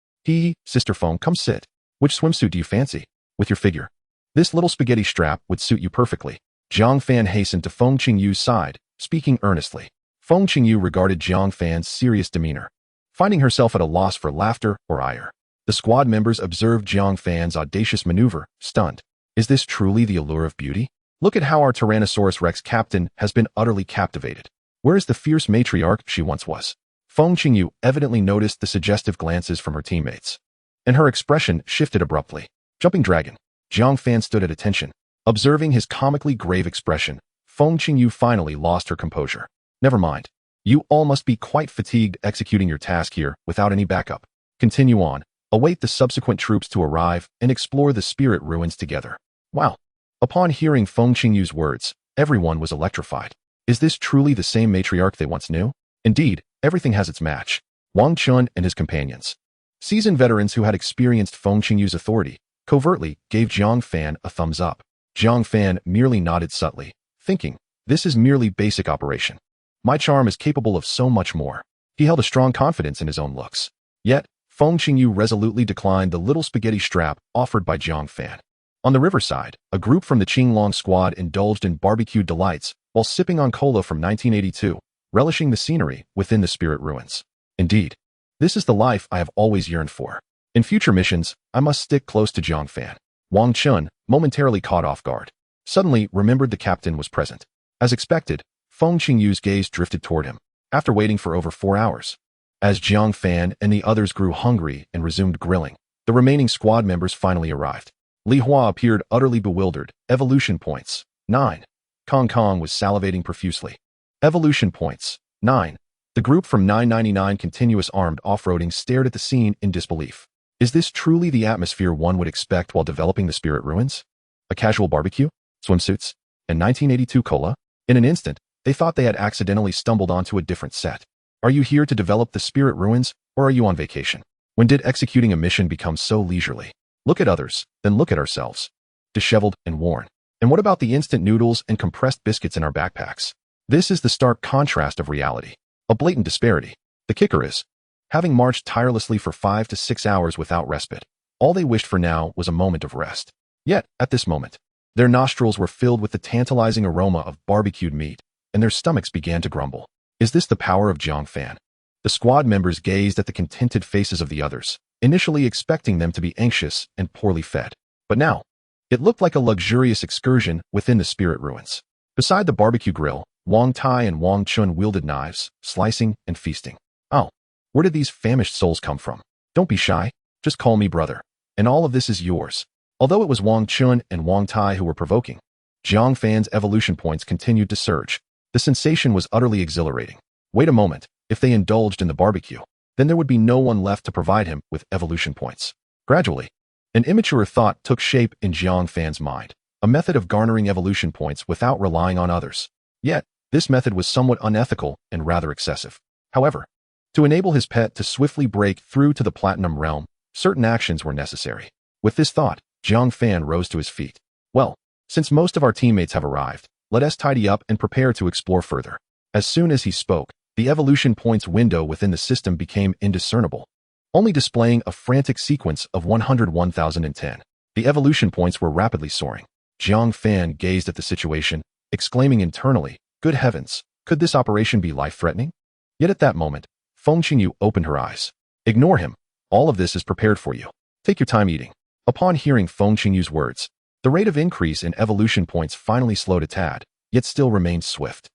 Sister Feng, come sit. Which swimsuit do you fancy? With your figure. This little spaghetti strap would suit you perfectly. Jiang Fan hastened to Feng Qingyu's side, speaking earnestly. Feng Qingyu regarded Jiang Fan's serious demeanor, finding herself at a loss for laughter or ire. The squad members observed Jiang Fan's audacious maneuver, stunned. Is this truly the allure of beauty? Look at how our Tyrannosaurus Rex captain has been utterly captivated. Where is the fierce matriarch she once was? Feng Qingyu evidently noticed the suggestive glances from her teammates, and her expression shifted abruptly. Jumping Dragon. Jiang Fan stood at attention. Observing his comically grave expression, Feng Qingyu finally lost her composure. Never mind. You all must be quite fatigued executing your task here without any backup. Continue on. Await the subsequent troops to arrive and explore the spirit ruins together. Wow. Upon hearing Feng Qingyu's words, everyone was electrified. Is this truly the same matriarch they once knew? Indeed, everything has its match. Wang Chun and his companions, seasoned veterans who had experienced Feng Qingyu's authority, covertly gave Jiang Fan a thumbs up. Jiang Fan merely nodded subtly, thinking, this is merely basic operation. My charm is capable of so much more. He held a strong confidence in his own looks. Yet, Feng Qingyu resolutely declined the little spaghetti strap offered by Jiang Fan. On the riverside, a group from the Qinglong squad indulged in barbecue delights while sipping on cola from 1982, relishing the scenery within the spirit ruins. Indeed, this is the life I have always yearned for. In future missions, I must stick close to Jiang Fan. Wang Chun, momentarily caught off guard, suddenly remembered the captain was present. As expected, Feng Qingyu's gaze drifted toward him, after waiting for over 4 hours. As Jiang Fan and the others grew hungry and resumed grilling, the remaining squad members finally arrived. Li Hua appeared utterly bewildered. Evolution points, 9. Kong Kong was salivating profusely. Evolution points, 9. The group from 999 Continuous Armed Off-Roading stared at the scene in disbelief. Is this truly the atmosphere one would expect while developing the spirit ruins? A casual barbecue, swimsuits, and 1982 cola? In an instant, they thought they had accidentally stumbled onto a different set. Are you here to develop the spirit ruins, or are you on vacation? When did executing a mission become so leisurely? Look at others, then look at ourselves. Disheveled and worn. And what about the instant noodles and compressed biscuits in our backpacks? This is the stark contrast of reality. A blatant disparity. The kicker is, having marched tirelessly for 5 to 6 hours without respite, all they wished for now was a moment of rest. Yet, at this moment, their nostrils were filled with the tantalizing aroma of barbecued meat, and their stomachs began to grumble. Is this the power of Jiang Fan? The squad members gazed at the contented faces of the others, initially expecting them to be anxious and poorly fed. But now, it looked like a luxurious excursion within the spirit ruins. Beside the barbecue grill, Wang Tai and Wang Chun wielded knives, slicing and feasting. Oh, where did these famished souls come from? Don't be shy, just call me brother. And all of this is yours. Although it was Wang Chun and Wang Tai who were provoking, Jiang Fan's evolution points continued to surge. The sensation was utterly exhilarating. Wait a moment, if they indulged in the barbecue, then there would be no one left to provide him with evolution points. Gradually, an immature thought took shape in Jiang Fan's mind, a method of garnering evolution points without relying on others. Yet, this method was somewhat unethical and rather excessive. However, to enable his pet to swiftly break through to the platinum realm, certain actions were necessary. With this thought, Jiang Fan rose to his feet. Well, since most of our teammates have arrived, let us tidy up and prepare to explore further. As soon as he spoke, the evolution points window within the system became indiscernible, only displaying a frantic sequence of 101,010. The evolution points were rapidly soaring. Jiang Fan gazed at the situation, exclaiming internally, good heavens, could this operation be life-threatening? Yet at that moment, Feng Qingyu opened her eyes. Ignore him. All of this is prepared for you. Take your time eating. Upon hearing Feng Qingyu's words, the rate of increase in evolution points finally slowed a tad, yet still remained swift.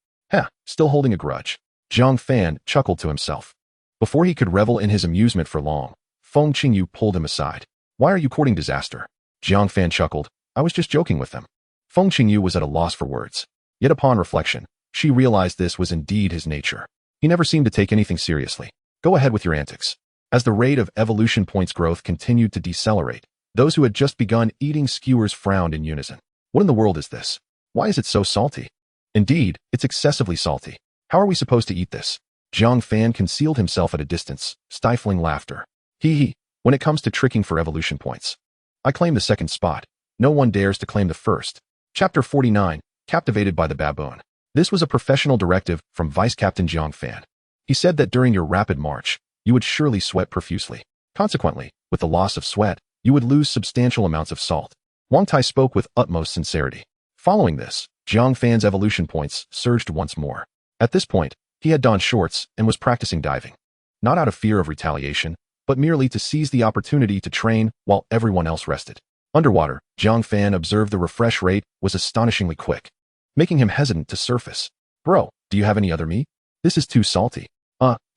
Still holding a grudge. Jiang Fan chuckled to himself. Before he could revel in his amusement for long, Feng Qingyu pulled him aside. Why are you courting disaster? Jiang Fan chuckled. I was just joking with them. Feng Qingyu was at a loss for words. Yet upon reflection, she realized this was indeed his nature. He never seemed to take anything seriously. Go ahead with your antics. As the rate of evolution points growth continued to decelerate, those who had just begun eating skewers frowned in unison. What in the world is this? Why is it so salty? Indeed, it's excessively salty. How are we supposed to eat this? Jiang Fan concealed himself at a distance, stifling laughter. When it comes to tricking for evolution points, I claim the second spot. No one dares to claim the first. Chapter 49, Captivated by the Baboon. This was a professional directive from Vice Captain Jiang Fan. He said that during your rapid march, you would surely sweat profusely. Consequently, with the loss of sweat, you would lose substantial amounts of salt. Wang Tai spoke with utmost sincerity. Following this, Jiang Fan's evolution points surged once more. At this point, he had donned shorts and was practicing diving. Not out of fear of retaliation, but merely to seize the opportunity to train while everyone else rested. Underwater, Jiang Fan observed the refresh rate was astonishingly quick, making him hesitant to surface. Bro, do you have any other meat? This is too salty.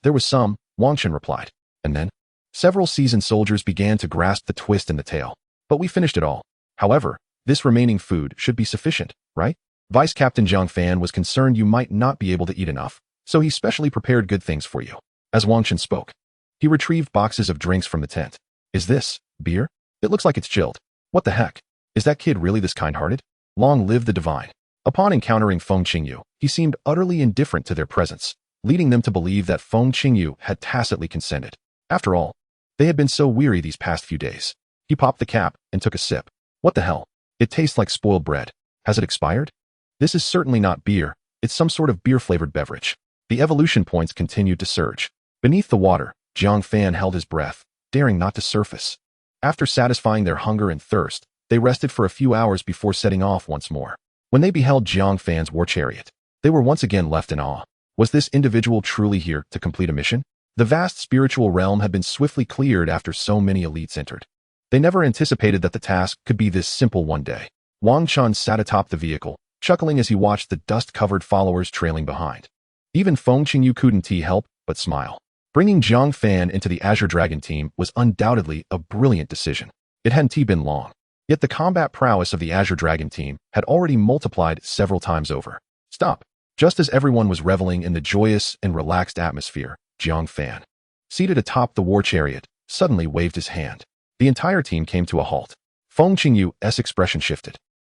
There was some, Wang Chen replied. And then, several seasoned soldiers began to grasp the twist in the tale. But we finished it all. However, this remaining food should be sufficient, right? Vice Captain Jiang Fan was concerned you might not be able to eat enough, so he specially prepared good things for you. As Wang Chen spoke, he retrieved boxes of drinks from the tent. Is this beer? It looks like it's chilled. What the heck? Is that kid really this kind-hearted? Long live the divine. Upon encountering Feng Qingyu, he seemed utterly indifferent to their presence, leading them to believe that Feng Qingyu had tacitly consented. After all, they had been so weary these past few days. He popped the cap and took a sip. What the hell? It tastes like spoiled bread. Has it expired? This is certainly not beer. It's some sort of beer-flavored beverage. The evolution points continued to surge. Beneath the water, Jiang Fan held his breath, daring not to surface. After satisfying their hunger and thirst, they rested for a few hours before setting off once more. When they beheld Jiang Fan's war chariot, they were once again left in awe. Was this individual truly here to complete a mission? The vast spiritual realm had been swiftly cleared after so many elites entered. They never anticipated that the task could be this simple one day. Wang Chun sat atop the vehicle, chuckling as he watched the dust-covered followers trailing behind. Even Feng Qingyu couldn't help but smile. Bringing Jiang Fan into the Azure Dragon team was undoubtedly a brilliant decision. It hadn't been long. Yet the combat prowess of the Azure Dragon team had already multiplied several times over. Stop. Just as everyone was reveling in the joyous and relaxed atmosphere, Jiang Fan, seated atop the war chariot, suddenly waved his hand. The entire team came to a halt. Feng Qingyu's expression shifted.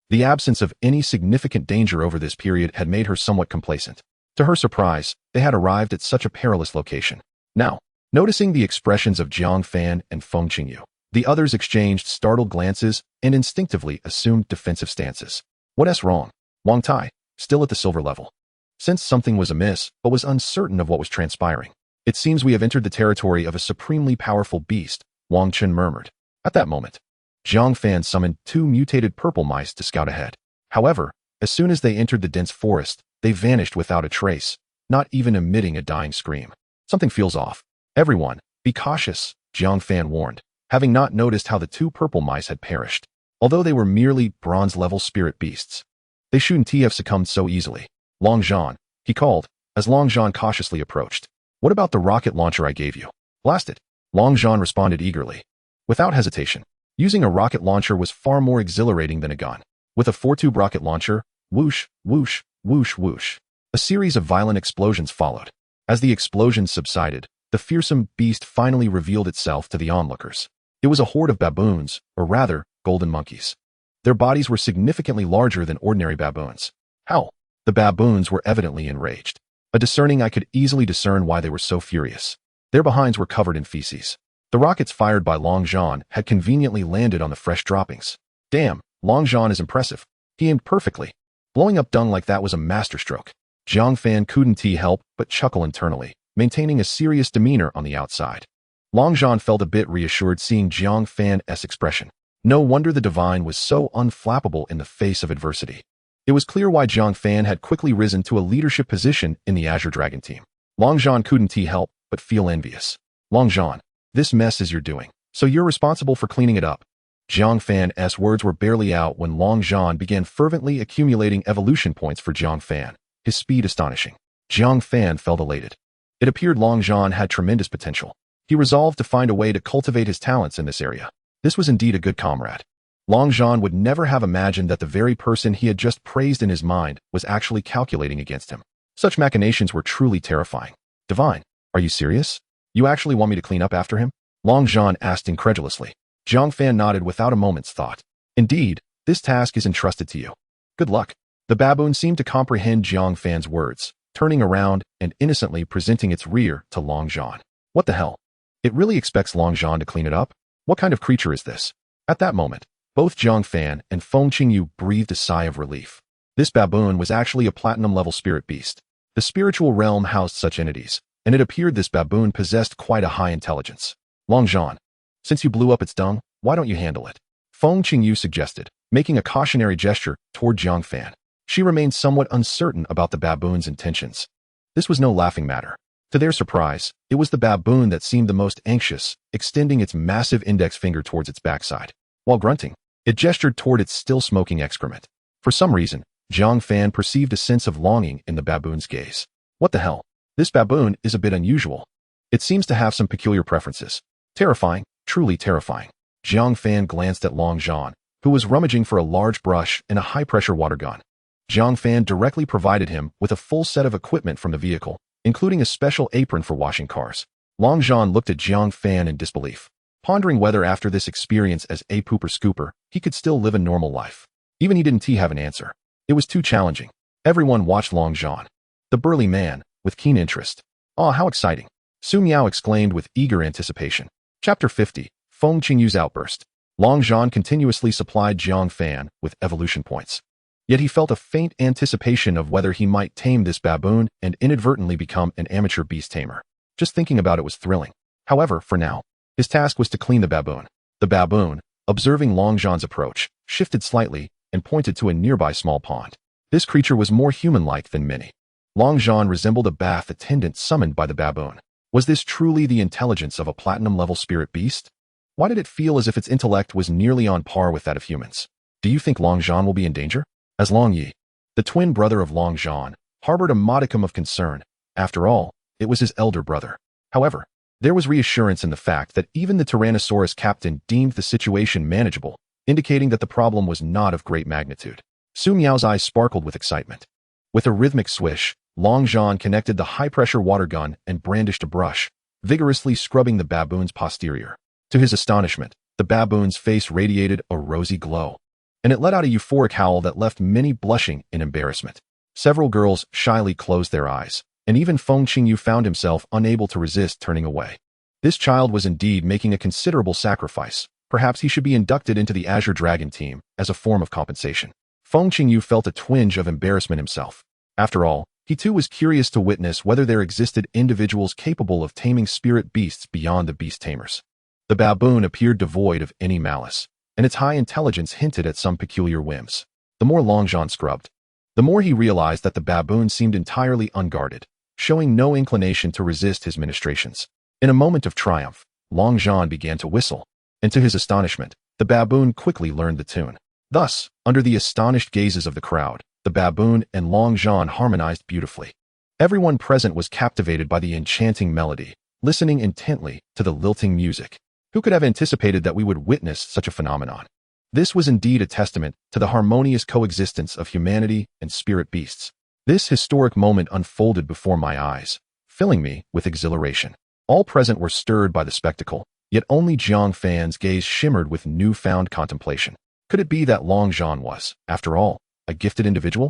The absence of any significant danger over this period had made her somewhat complacent. To her surprise, they had arrived at such a perilous location. Now, noticing the expressions of Jiang Fan and Feng Qingyu, the others exchanged startled glances and instinctively assumed defensive stances. What's wrong? Wang Tai, still at the silver level, sensed something was amiss but was uncertain of what was transpiring. It seems we have entered the territory of a supremely powerful beast, Wang Chun murmured. At that moment, Jiang Fan summoned 2 mutated purple mice to scout ahead. However, as soon as they entered the dense forest, they vanished without a trace, not even emitting a dying scream. Something feels off. Everyone, be cautious, Jiang Fan warned, having not noticed how the 2 purple mice had perished. Although they were merely bronze-level spirit beasts, they shouldn't have succumbed so easily. Long Zhan, he called, as Long Zhan cautiously approached. What about the rocket launcher I gave you? Blast it. Long Zhan responded eagerly. Without hesitation, using a rocket launcher was far more exhilarating than a gun. With a 4-tube rocket launcher, whoosh, whoosh, whoosh, whoosh, a series of violent explosions followed. As the explosions subsided, the fearsome beast finally revealed itself to the onlookers. It was a horde of baboons, or rather, golden monkeys. Their bodies were significantly larger than ordinary baboons. How? The baboons were evidently enraged. A discerning eye could easily discern why they were so furious. Their behinds were covered in feces. The rockets fired by Long Zhan had conveniently landed on the fresh droppings. Damn, Long Zhan is impressive. He aimed perfectly. Blowing up dung like that was a masterstroke. Jiang Fan couldn't help but chuckle internally, maintaining a serious demeanor on the outside. Long Zhan felt a bit reassured seeing Jiang Fan's expression. No wonder the divine was so unflappable in the face of adversity. It was clear why Jiang Fan had quickly risen to a leadership position in the Azure Dragon team. Long Zhan couldn't help but feel envious. Long Zhan, this mess is your doing, so you're responsible for cleaning it up. Jiang Fan's words were barely out when Long Zhan began fervently accumulating evolution points for Jiang Fan, his speed astonishing. Jiang Fan felt elated. It appeared Long Zhan had tremendous potential. He resolved to find a way to cultivate his talents in this area. This was indeed a good comrade. Long Zhan would never have imagined that the very person he had just praised in his mind was actually calculating against him. Such machinations were truly terrifying. Divine, are you serious? You actually want me to clean up after him? Long Zhan asked incredulously. Jiang Fan nodded without a moment's thought. Indeed, this task is entrusted to you. Good luck. The baboon seemed to comprehend Jiang Fan's words, turning around and innocently presenting its rear to Long Zhan. What the hell? It really expects Long Zhan to clean it up? What kind of creature is this? At that moment, both Jiang Fan and Feng Qingyu breathed a sigh of relief. This baboon was actually a platinum-level spirit beast. The spiritual realm housed such entities, and it appeared this baboon possessed quite a high intelligence. Long Zhan, since you blew up its dung, why don't you handle it? Feng Qingyu suggested, making a cautionary gesture toward Jiang Fan. She remained somewhat uncertain about the baboon's intentions. This was no laughing matter. To their surprise, it was the baboon that seemed the most anxious, extending its massive index finger towards its backside. While grunting, it gestured toward its still smoking excrement. For some reason, Jiang Fan perceived a sense of longing in the baboon's gaze. What the hell? This baboon is a bit unusual. It seems to have some peculiar preferences. Terrifying, truly terrifying. Jiang Fan glanced at Long Zhan, who was rummaging for a large brush and a high-pressure water gun. Jiang Fan directly provided him with a full set of equipment from the vehicle, including a special apron for washing cars. Long Zhan looked at Jiang Fan in disbelief, pondering whether after this experience as a pooper scooper, he could still live a normal life. Even he didn't have an answer. It was too challenging. Everyone watched Long Zhan, the burly man, with keen interest. "Ah, how exciting!" Su Miao exclaimed with eager anticipation. Chapter 50, Feng Qingyu's outburst. Long Zhan continuously supplied Jiang Fan with evolution points. Yet he felt a faint anticipation of whether he might tame this baboon and inadvertently become an amateur beast tamer. Just thinking about it was thrilling. However, for now, His task was to clean the baboon. The baboon, observing Long Zhan's approach, shifted slightly and pointed to a nearby small pond. This creature was more human-like than many. Long Zhan resembled a bath attendant summoned by the baboon. Was this truly the intelligence of a platinum-level spirit beast? Why did it feel as if its intellect was nearly on par with that of humans? Do you think Long Zhan will be in danger? As Long Yi, the twin brother of Long Zhan, harbored a modicum of concern. After all, it was his elder brother. However, there was reassurance in the fact that even the Tyrannosaurus captain deemed the situation manageable, indicating that the problem was not of great magnitude. Su Miao's eyes sparkled with excitement. With a rhythmic swish, Long Zhan connected the high-pressure water gun and brandished a brush, vigorously scrubbing the baboon's posterior. To his astonishment, the baboon's face radiated a rosy glow, and it let out a euphoric howl that left many blushing in embarrassment. Several girls shyly closed their eyes, and even Feng Qingyu found himself unable to resist turning away. This child was indeed making a considerable sacrifice. Perhaps he should be inducted into the Azure Dragon team as a form of compensation. Feng Qingyu felt a twinge of embarrassment himself. After all, he too was curious to witness whether there existed individuals capable of taming spirit beasts beyond the beast tamers. The baboon appeared devoid of any malice, and its high intelligence hinted at some peculiar whims. The more Long Zhan scrubbed, the more he realized that the baboon seemed entirely unguarded, showing no inclination to resist his ministrations. In a moment of triumph, Long Zhan began to whistle, and to his astonishment, the baboon quickly learned the tune. Thus, under the astonished gazes of the crowd, the baboon and Long Zhan harmonized beautifully. Everyone present was captivated by the enchanting melody, listening intently to the lilting music. Who could have anticipated that we would witness such a phenomenon? This was indeed a testament to the harmonious coexistence of humanity and spirit beasts. This historic moment unfolded before my eyes, filling me with exhilaration. All present were stirred by the spectacle, yet only Jiang Fan's gaze shimmered with newfound contemplation. Could it be that Long Zhan was, after all, a gifted individual?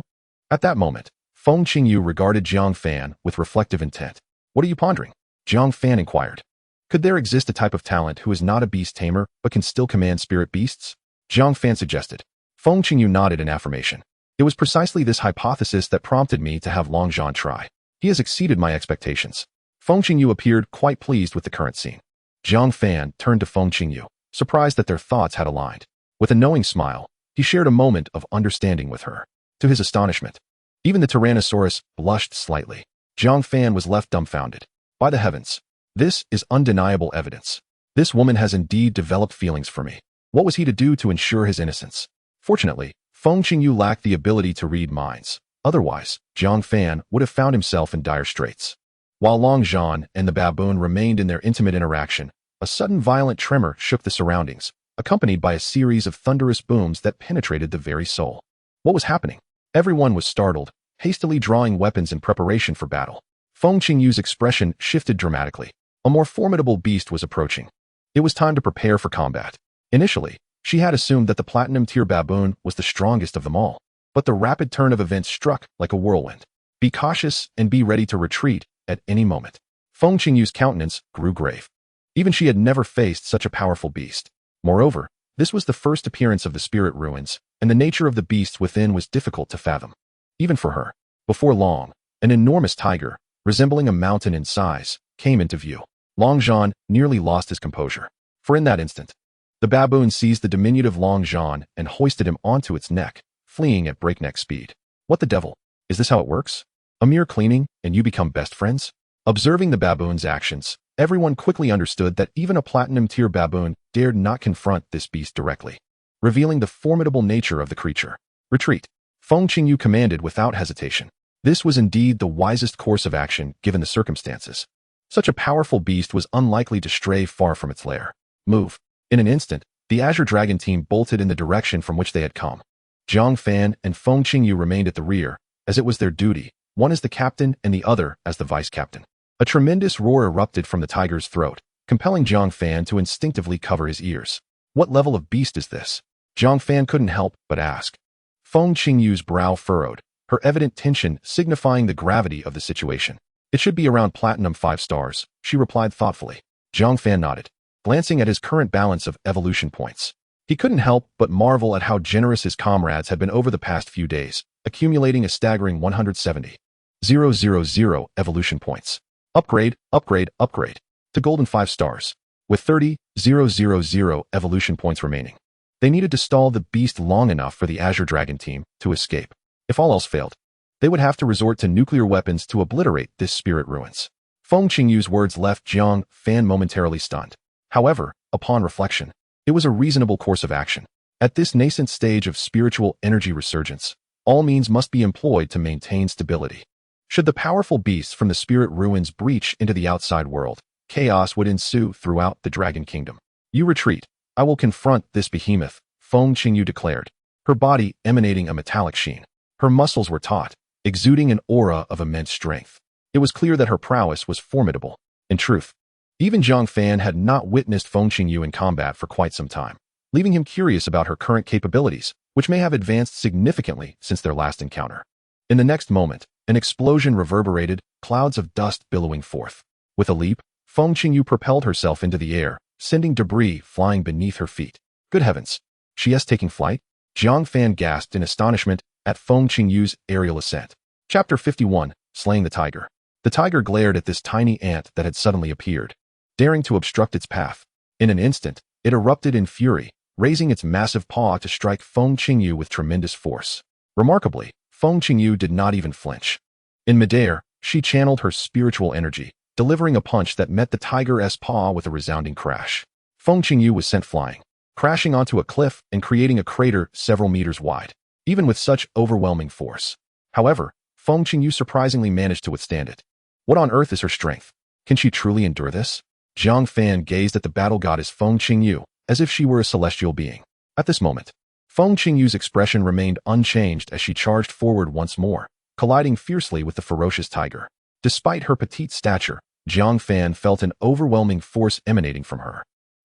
At that moment, Feng Qingyu regarded Jiang Fan with reflective intent. What are you pondering? Jiang Fan inquired. Could there exist a type of talent who is not a beast tamer but can still command spirit beasts? Jiang Fan suggested. Feng Qingyu nodded in affirmation. It was precisely this hypothesis that prompted me to have Long Zhan try. He has exceeded my expectations. Feng Qingyu appeared quite pleased with the current scene. Jiang Fan turned to Feng Qingyu, surprised that their thoughts had aligned. With a knowing smile, he shared a moment of understanding with her. To his astonishment, even the Tyrannosaurus blushed slightly. Jiang Fan was left dumbfounded. By the heavens, this is undeniable evidence. This woman has indeed developed feelings for me. What was he to do to ensure his innocence? Fortunately, Feng Qingyu lacked the ability to read minds. Otherwise, Jiang Fan would have found himself in dire straits. While Long Zhan and the baboon remained in their intimate interaction, a sudden violent tremor shook the surroundings, accompanied by a series of thunderous booms that penetrated the very soul. What was happening? Everyone was startled, hastily drawing weapons in preparation for battle. Feng Qingyu's expression shifted dramatically. A more formidable beast was approaching. It was time to prepare for combat. Initially, she had assumed that the platinum-tier baboon was the strongest of them all, but the rapid turn of events struck like a whirlwind. Be cautious and be ready to retreat at any moment. Feng Qingyu's countenance grew grave. Even she had never faced such a powerful beast. Moreover, this was the first appearance of the spirit ruins, and the nature of the beasts within was difficult to fathom. Even for her. Before long, an enormous tiger, resembling a mountain in size, came into view. Long Zhan nearly lost his composure. For in that instant, the baboon seized the diminutive Long Zhan and hoisted him onto its neck, fleeing at breakneck speed. What the devil? Is this how it works? A mere cleaning, and you become best friends? Observing the baboon's actions, everyone quickly understood that even a platinum-tier baboon dared not confront this beast directly, revealing the formidable nature of the creature. Retreat. Feng Qingyu commanded without hesitation. This was indeed the wisest course of action given the circumstances. Such a powerful beast was unlikely to stray far from its lair. Move. In an instant, the Azure Dragon team bolted in the direction from which they had come. Jiang Fan and Feng Qingyu remained at the rear, as it was their duty, one as the captain and the other as the vice-captain. A tremendous roar erupted from the tiger's throat, compelling Jiang Fan to instinctively cover his ears. What level of beast is this? Jiang Fan couldn't help but ask. Feng Qingyu's brow furrowed, her evident tension signifying the gravity of the situation. It should be around platinum 5 stars, she replied thoughtfully. Jiang Fan nodded, glancing at his current balance of evolution points. He couldn't help but marvel at how generous his comrades had been over the past few days, accumulating a staggering 170,000 evolution points. Upgrade, upgrade, upgrade. To golden 5 stars. with 30,000 evolution points remaining. They needed to stall the beast long enough for the Azure Dragon team to escape. If all else failed, they would have to resort to nuclear weapons to obliterate this spirit ruins. Feng Qingyu's words left Jiang Fan momentarily stunned. However, upon reflection, it was a reasonable course of action. At this nascent stage of spiritual energy resurgence, all means must be employed to maintain stability. Should the powerful beasts from the spirit ruins breach into the outside world, chaos would ensue throughout the Dragon Kingdom. You retreat. I will confront this behemoth, Feng Qingyu declared, her body emanating a metallic sheen. Her muscles were taut, exuding an aura of immense strength. It was clear that her prowess was formidable. In truth, even Jiang Fan had not witnessed Feng Qingyu in combat for quite some time, leaving him curious about her current capabilities, which may have advanced significantly since their last encounter. In the next moment, an explosion reverberated, clouds of dust billowing forth. With a leap, Feng Qingyu propelled herself into the air, sending debris flying beneath her feet. Good heavens! She is taking flight? Jiang Fan gasped in astonishment at Feng Qingyu's aerial ascent. Chapter 51, Slaying the Tiger. The tiger glared at this tiny ant that had suddenly appeared, daring to obstruct its path. In an instant, it erupted in fury, raising its massive paw to strike Feng Qingyu with tremendous force. Remarkably, Feng Qingyu did not even flinch. In midair, she channeled her spiritual energy, delivering a punch that met the tiger's paw with a resounding crash. Feng Qingyu was sent flying, crashing onto a cliff and creating a crater several meters wide, even with such overwhelming force. However, Feng Qingyu surprisingly managed to withstand it. What on earth is her strength? Can she truly endure this? Jiang Fan gazed at the battle goddess Feng Qingyu as if she were a celestial being. At this moment, Feng Qingyu's expression remained unchanged as she charged forward once more, colliding fiercely with the ferocious tiger. Despite her petite stature, Jiang Fan felt an overwhelming force emanating from her.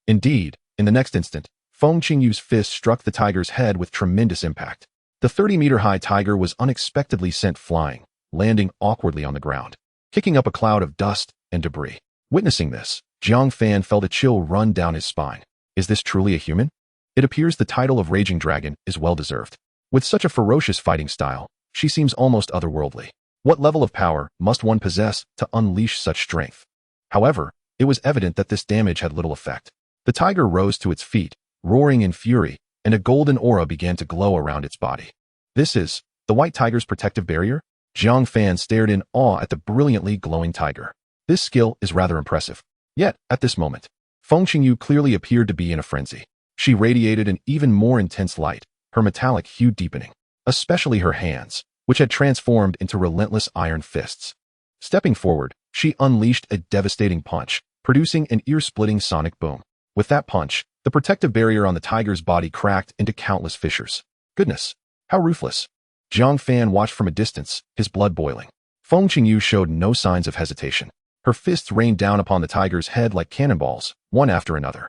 Indeed, in the next instant, Feng Qingyu's fist struck the tiger's head with tremendous impact. The 30-meter-high tiger was unexpectedly sent flying, landing awkwardly on the ground, kicking up a cloud of dust and debris. Witnessing this, Jiang Fan felt a chill run down his spine. Is this truly a human? It appears the title of Raging Dragon is well-deserved. With such a ferocious fighting style, she seems almost otherworldly. What level of power must one possess to unleash such strength? However, it was evident that this damage had little effect. The tiger rose to its feet, roaring in fury, and a golden aura began to glow around its body. This is the white tiger's protective barrier? Jiang Fan stared in awe at the brilliantly glowing tiger. This skill is rather impressive. Yet, at this moment, Feng Qingyu clearly appeared to be in a frenzy. She radiated an even more intense light, her metallic hue deepening, especially her hands, which had transformed into relentless iron fists. Stepping forward, she unleashed a devastating punch, producing an ear-splitting sonic boom. With that punch, the protective barrier on the tiger's body cracked into countless fissures. Goodness, how ruthless. Jiang Fan watched from a distance, his blood boiling. Feng Qingyu showed no signs of hesitation. Her fists rained down upon the tiger's head like cannonballs, one after another.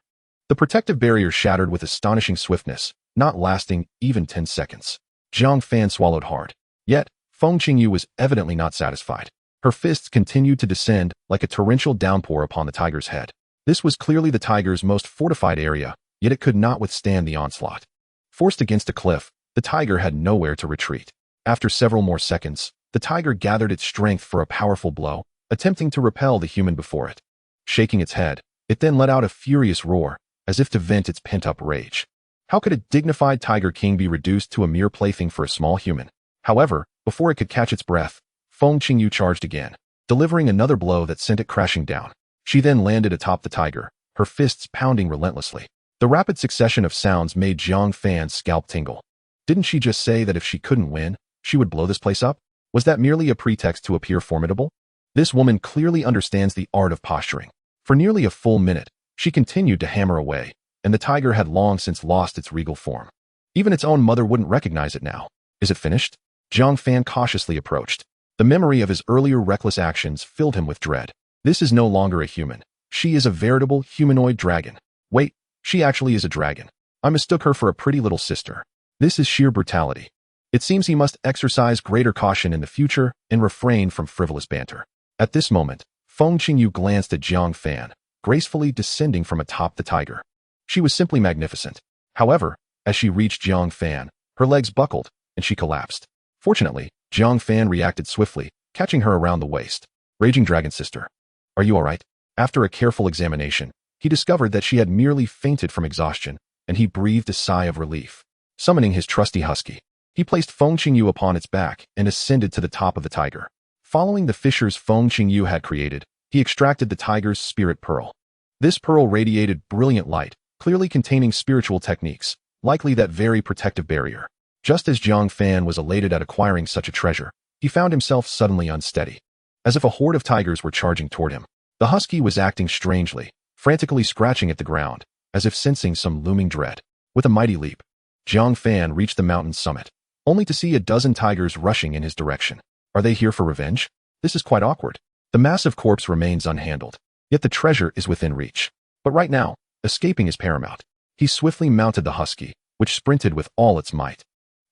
The protective barrier shattered with astonishing swiftness, not lasting even 10 seconds. Jiang Fan swallowed hard. Yet, Feng Qingyu was evidently not satisfied. Her fists continued to descend like a torrential downpour upon the tiger's head. This was clearly the tiger's most fortified area, yet it could not withstand the onslaught. Forced against a cliff, the tiger had nowhere to retreat. After several more seconds, the tiger gathered its strength for a powerful blow, attempting to repel the human before it. Shaking its head, it then let out a furious roar, as if to vent its pent-up rage. How could a dignified tiger king be reduced to a mere plaything for a small human? However, before it could catch its breath, Feng Qingyu charged again, delivering another blow that sent it crashing down. She then landed atop the tiger, her fists pounding relentlessly. The rapid succession of sounds made Jiang Fan's scalp tingle. Didn't she just say that if she couldn't win, she would blow this place up? Was that merely a pretext to appear formidable? This woman clearly understands the art of posturing. For nearly a full minute, she continued to hammer away, and the tiger had long since lost its regal form. Even its own mother wouldn't recognize it now. Is it finished? Jiang Fan cautiously approached. The memory of his earlier reckless actions filled him with dread. This is no longer a human. She is a veritable humanoid dragon. Wait, she actually is a dragon. I mistook her for a pretty little sister. This is sheer brutality. It seems he must exercise greater caution in the future and refrain from frivolous banter. At this moment, Feng Qingyu glanced at Jiang Fan, gracefully descending from atop the tiger. She was simply magnificent. However, as she reached Jiang Fan, her legs buckled, and she collapsed. Fortunately, Jiang Fan reacted swiftly, catching her around the waist. Raging Dragon Sister. Are you alright? After a careful examination, he discovered that she had merely fainted from exhaustion, and he breathed a sigh of relief. Summoning his trusty husky, he placed Feng Qingyu upon its back and ascended to the top of the tiger. Following the fissures Feng Qingyu had created, he extracted the tiger's spirit pearl. This pearl radiated brilliant light, clearly containing spiritual techniques, likely that very protective barrier. Just as Jiang Fan was elated at acquiring such a treasure, he found himself suddenly unsteady. As if a horde of tigers were charging toward him, the husky was acting strangely, frantically scratching at the ground, as if sensing some looming dread. With a mighty leap, Jiang Fan reached the mountain's summit, only to see a dozen tigers rushing in his direction. Are they here for revenge? This is quite awkward. The massive corpse remains unhandled, yet the treasure is within reach. But right now, escaping is paramount. He swiftly mounted the husky, which sprinted with all its might,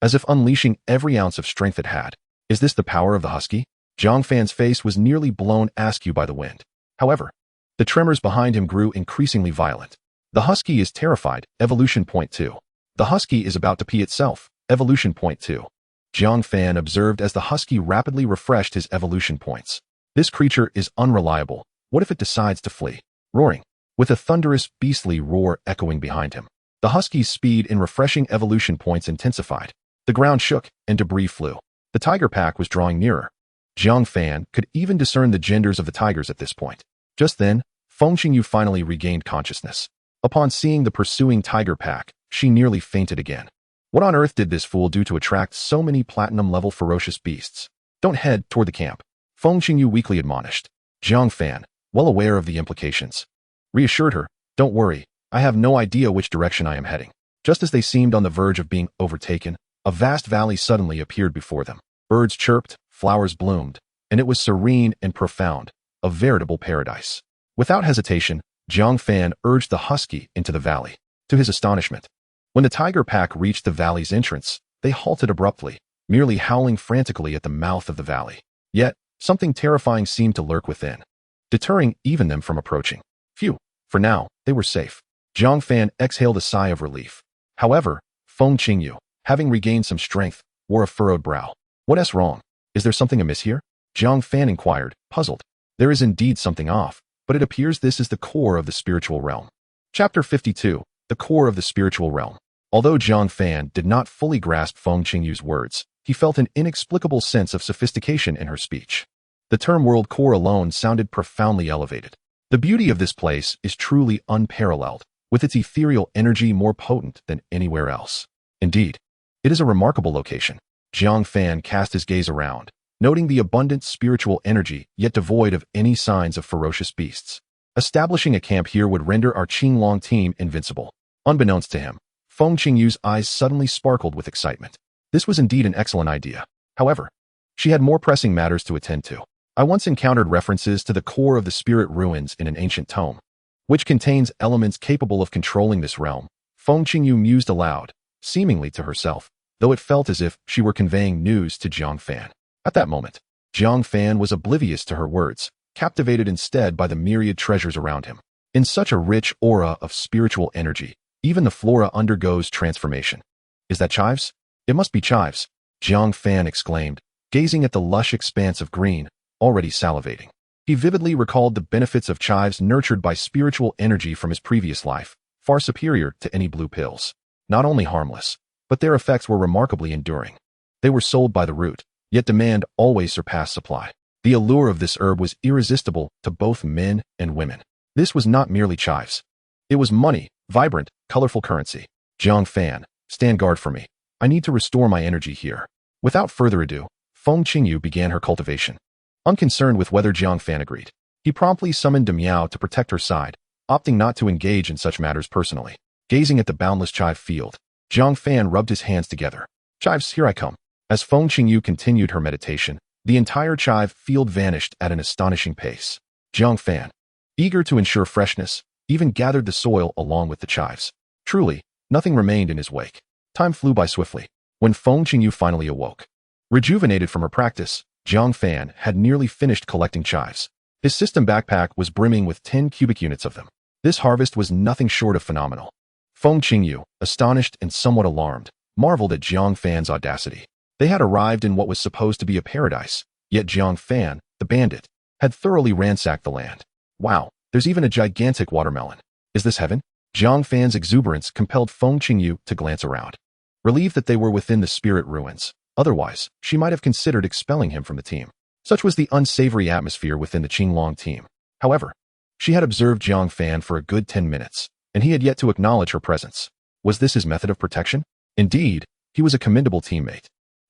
as if unleashing every ounce of strength it had. Is this the power of the husky? Jiang Fan's face was nearly blown askew by the wind. However, the tremors behind him grew increasingly violent. The husky is terrified, evolution point 2. The husky is about to pee itself, evolution point 2. Jiang Fan observed as the husky rapidly refreshed his evolution points. This creature is unreliable. What if it decides to flee? Roaring, with a thunderous, beastly roar echoing behind him, the husky's speed in refreshing evolution points intensified. The ground shook, and debris flew. The tiger pack was drawing nearer. Jiang Fan could even discern the genders of the tigers at this point. Just then, Feng Qingyu finally regained consciousness. Upon seeing the pursuing tiger pack, she nearly fainted again. What on earth did this fool do to attract so many platinum-level ferocious beasts? Don't head toward the camp, Feng Qingyu weakly admonished. Jiang Fan, well aware of the implications, reassured her, don't worry, I have no idea which direction I am heading. Just as they seemed on the verge of being overtaken, a vast valley suddenly appeared before them. Birds chirped, flowers bloomed, and it was serene and profound, a veritable paradise. Without hesitation, Jiang Fan urged the husky into the valley. To his astonishment, when the tiger pack reached the valley's entrance, they halted abruptly, merely howling frantically at the mouth of the valley. Yet, something terrifying seemed to lurk within, deterring even them from approaching. Phew, for now, they were safe. Jiang Fan exhaled a sigh of relief. However, Feng Qingyu, having regained some strength, wore a furrowed brow. What's wrong? Is there something amiss here? Jiang Fan inquired, puzzled. There is indeed something off, but it appears this is the core of the spiritual realm. Chapter 52, the core of the spiritual realm. Although Jiang Fan did not fully grasp Feng Qingyu's words, he felt an inexplicable sense of sophistication in her speech. The term world core alone sounded profoundly elevated. The beauty of this place is truly unparalleled, with its ethereal energy more potent than anywhere else. Indeed, it is a remarkable location. Jiang Fan cast his gaze around, noting the abundant spiritual energy yet devoid of any signs of ferocious beasts. Establishing a camp here would render our Qinglong team invincible. Unbeknownst to him, Feng Qingyu's eyes suddenly sparkled with excitement. This was indeed an excellent idea. However, she had more pressing matters to attend to. I once encountered references to the core of the spirit ruins in an ancient tome, which contains elements capable of controlling this realm. Feng Qingyu mused aloud, seemingly to herself, though it felt as if she were conveying news to Jiang Fan. At that moment, Jiang Fan was oblivious to her words, captivated instead by the myriad treasures around him. In such a rich aura of spiritual energy, even the flora undergoes transformation. Is that chives? It must be chives, Jiang Fan exclaimed, gazing at the lush expanse of green, already salivating. He vividly recalled the benefits of chives nurtured by spiritual energy from his previous life, far superior to any blue pills. Not only harmless, but their effects were remarkably enduring. They were sold by the root, yet demand always surpassed supply. The allure of this herb was irresistible to both men and women. This was not merely chives. It was money, vibrant, colorful currency. Jiang Fan, stand guard for me. I need to restore my energy here. Without further ado, Feng Qingyu began her cultivation. Unconcerned with whether Jiang Fan agreed, he promptly summoned Miao to protect her side, opting not to engage in such matters personally. Gazing at the boundless chive field, Jiang Fan rubbed his hands together. Chives, here I come. As Feng Qingyu continued her meditation, the entire chive field vanished at an astonishing pace. Jiang Fan, eager to ensure freshness, even gathered the soil along with the chives. Truly, nothing remained in his wake. Time flew by swiftly. When Feng Qingyu finally awoke, rejuvenated from her practice, Jiang Fan had nearly finished collecting chives. His system backpack was brimming with 10 cubic units of them. This harvest was nothing short of phenomenal. Feng Qingyu, astonished and somewhat alarmed, marveled at Jiang Fan's audacity. They had arrived in what was supposed to be a paradise, yet Jiang Fan, the bandit, had thoroughly ransacked the land. Wow, there's even a gigantic watermelon. Is this heaven? Jiang Fan's exuberance compelled Feng Qingyu to glance around, relieved that they were within the spirit ruins. Otherwise, she might have considered expelling him from the team. Such was the unsavory atmosphere within the Qinglong team. However, she had observed Jiang Fan for a good 10 minutes, and he had yet to acknowledge her presence. Was this his method of protection? Indeed, he was a commendable teammate,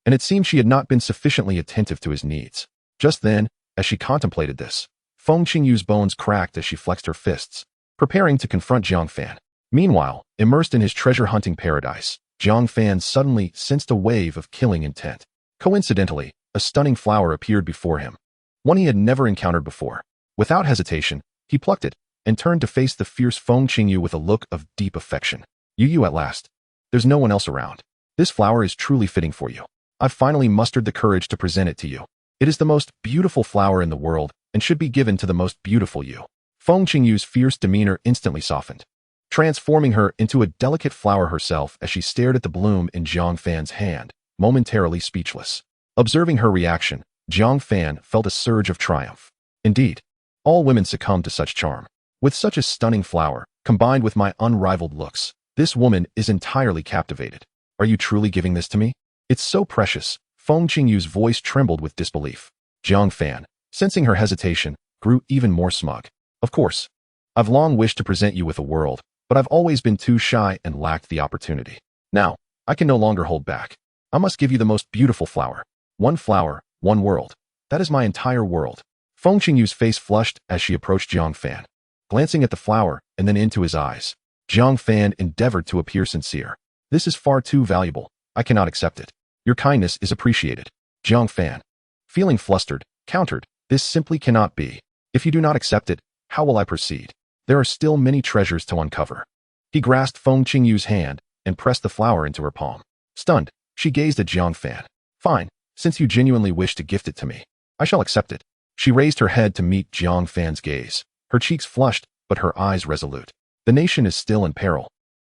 and it seemed she had not been sufficiently attentive to his needs. Just then, as she contemplated this, Feng Qingyu's bones cracked as she flexed her fists, preparing to confront Jiang Fan. Meanwhile, immersed in his treasure-hunting paradise, Jiang Fan suddenly sensed a wave of killing intent. Coincidentally, a stunning flower appeared before him, one he had never encountered before. Without hesitation, he plucked it and turned to face the fierce Feng Qingyu with a look of deep affection. You at last. There's no one else around. This flower is truly fitting for you. I've finally mustered the courage to present it to you. It is the most beautiful flower in the world and should be given to the most beautiful you. Feng Qingyu's fierce demeanor instantly softened, transforming her into a delicate flower herself as she stared at the bloom in Jiang Fan's hand, momentarily speechless. Observing her reaction, Jiang Fan felt a surge of triumph. Indeed, all women succumb to such charm. With such a stunning flower, combined with my unrivaled looks, this woman is entirely captivated. Are you truly giving this to me? It's so precious. Feng Qingyu's voice trembled with disbelief. Jiang Fan, sensing her hesitation, grew even more smug. Of course, I've long wished to present you with a world, but I've always been too shy and lacked the opportunity. Now, I can no longer hold back. I must give you the most beautiful flower. One flower, one world. That is my entire world. Feng Qingyu's face flushed as she approached Jiang Fan, glancing at the flower and then into his eyes. Jiang Fan endeavored to appear sincere. This is far too valuable. I cannot accept it. Your kindness is appreciated. Jiang Fan, feeling flustered, countered, this simply cannot be. If you do not accept it, how will I proceed? There are still many treasures to uncover. He grasped Feng Qingyu's hand and pressed the flower into her palm. Stunned, she gazed at Jiang Fan. Fine, since you genuinely wish to gift it to me, I shall accept it. She raised her head to meet Jiang Fan's gaze, her cheeks flushed, but her eyes resolute. The nation is still in peril.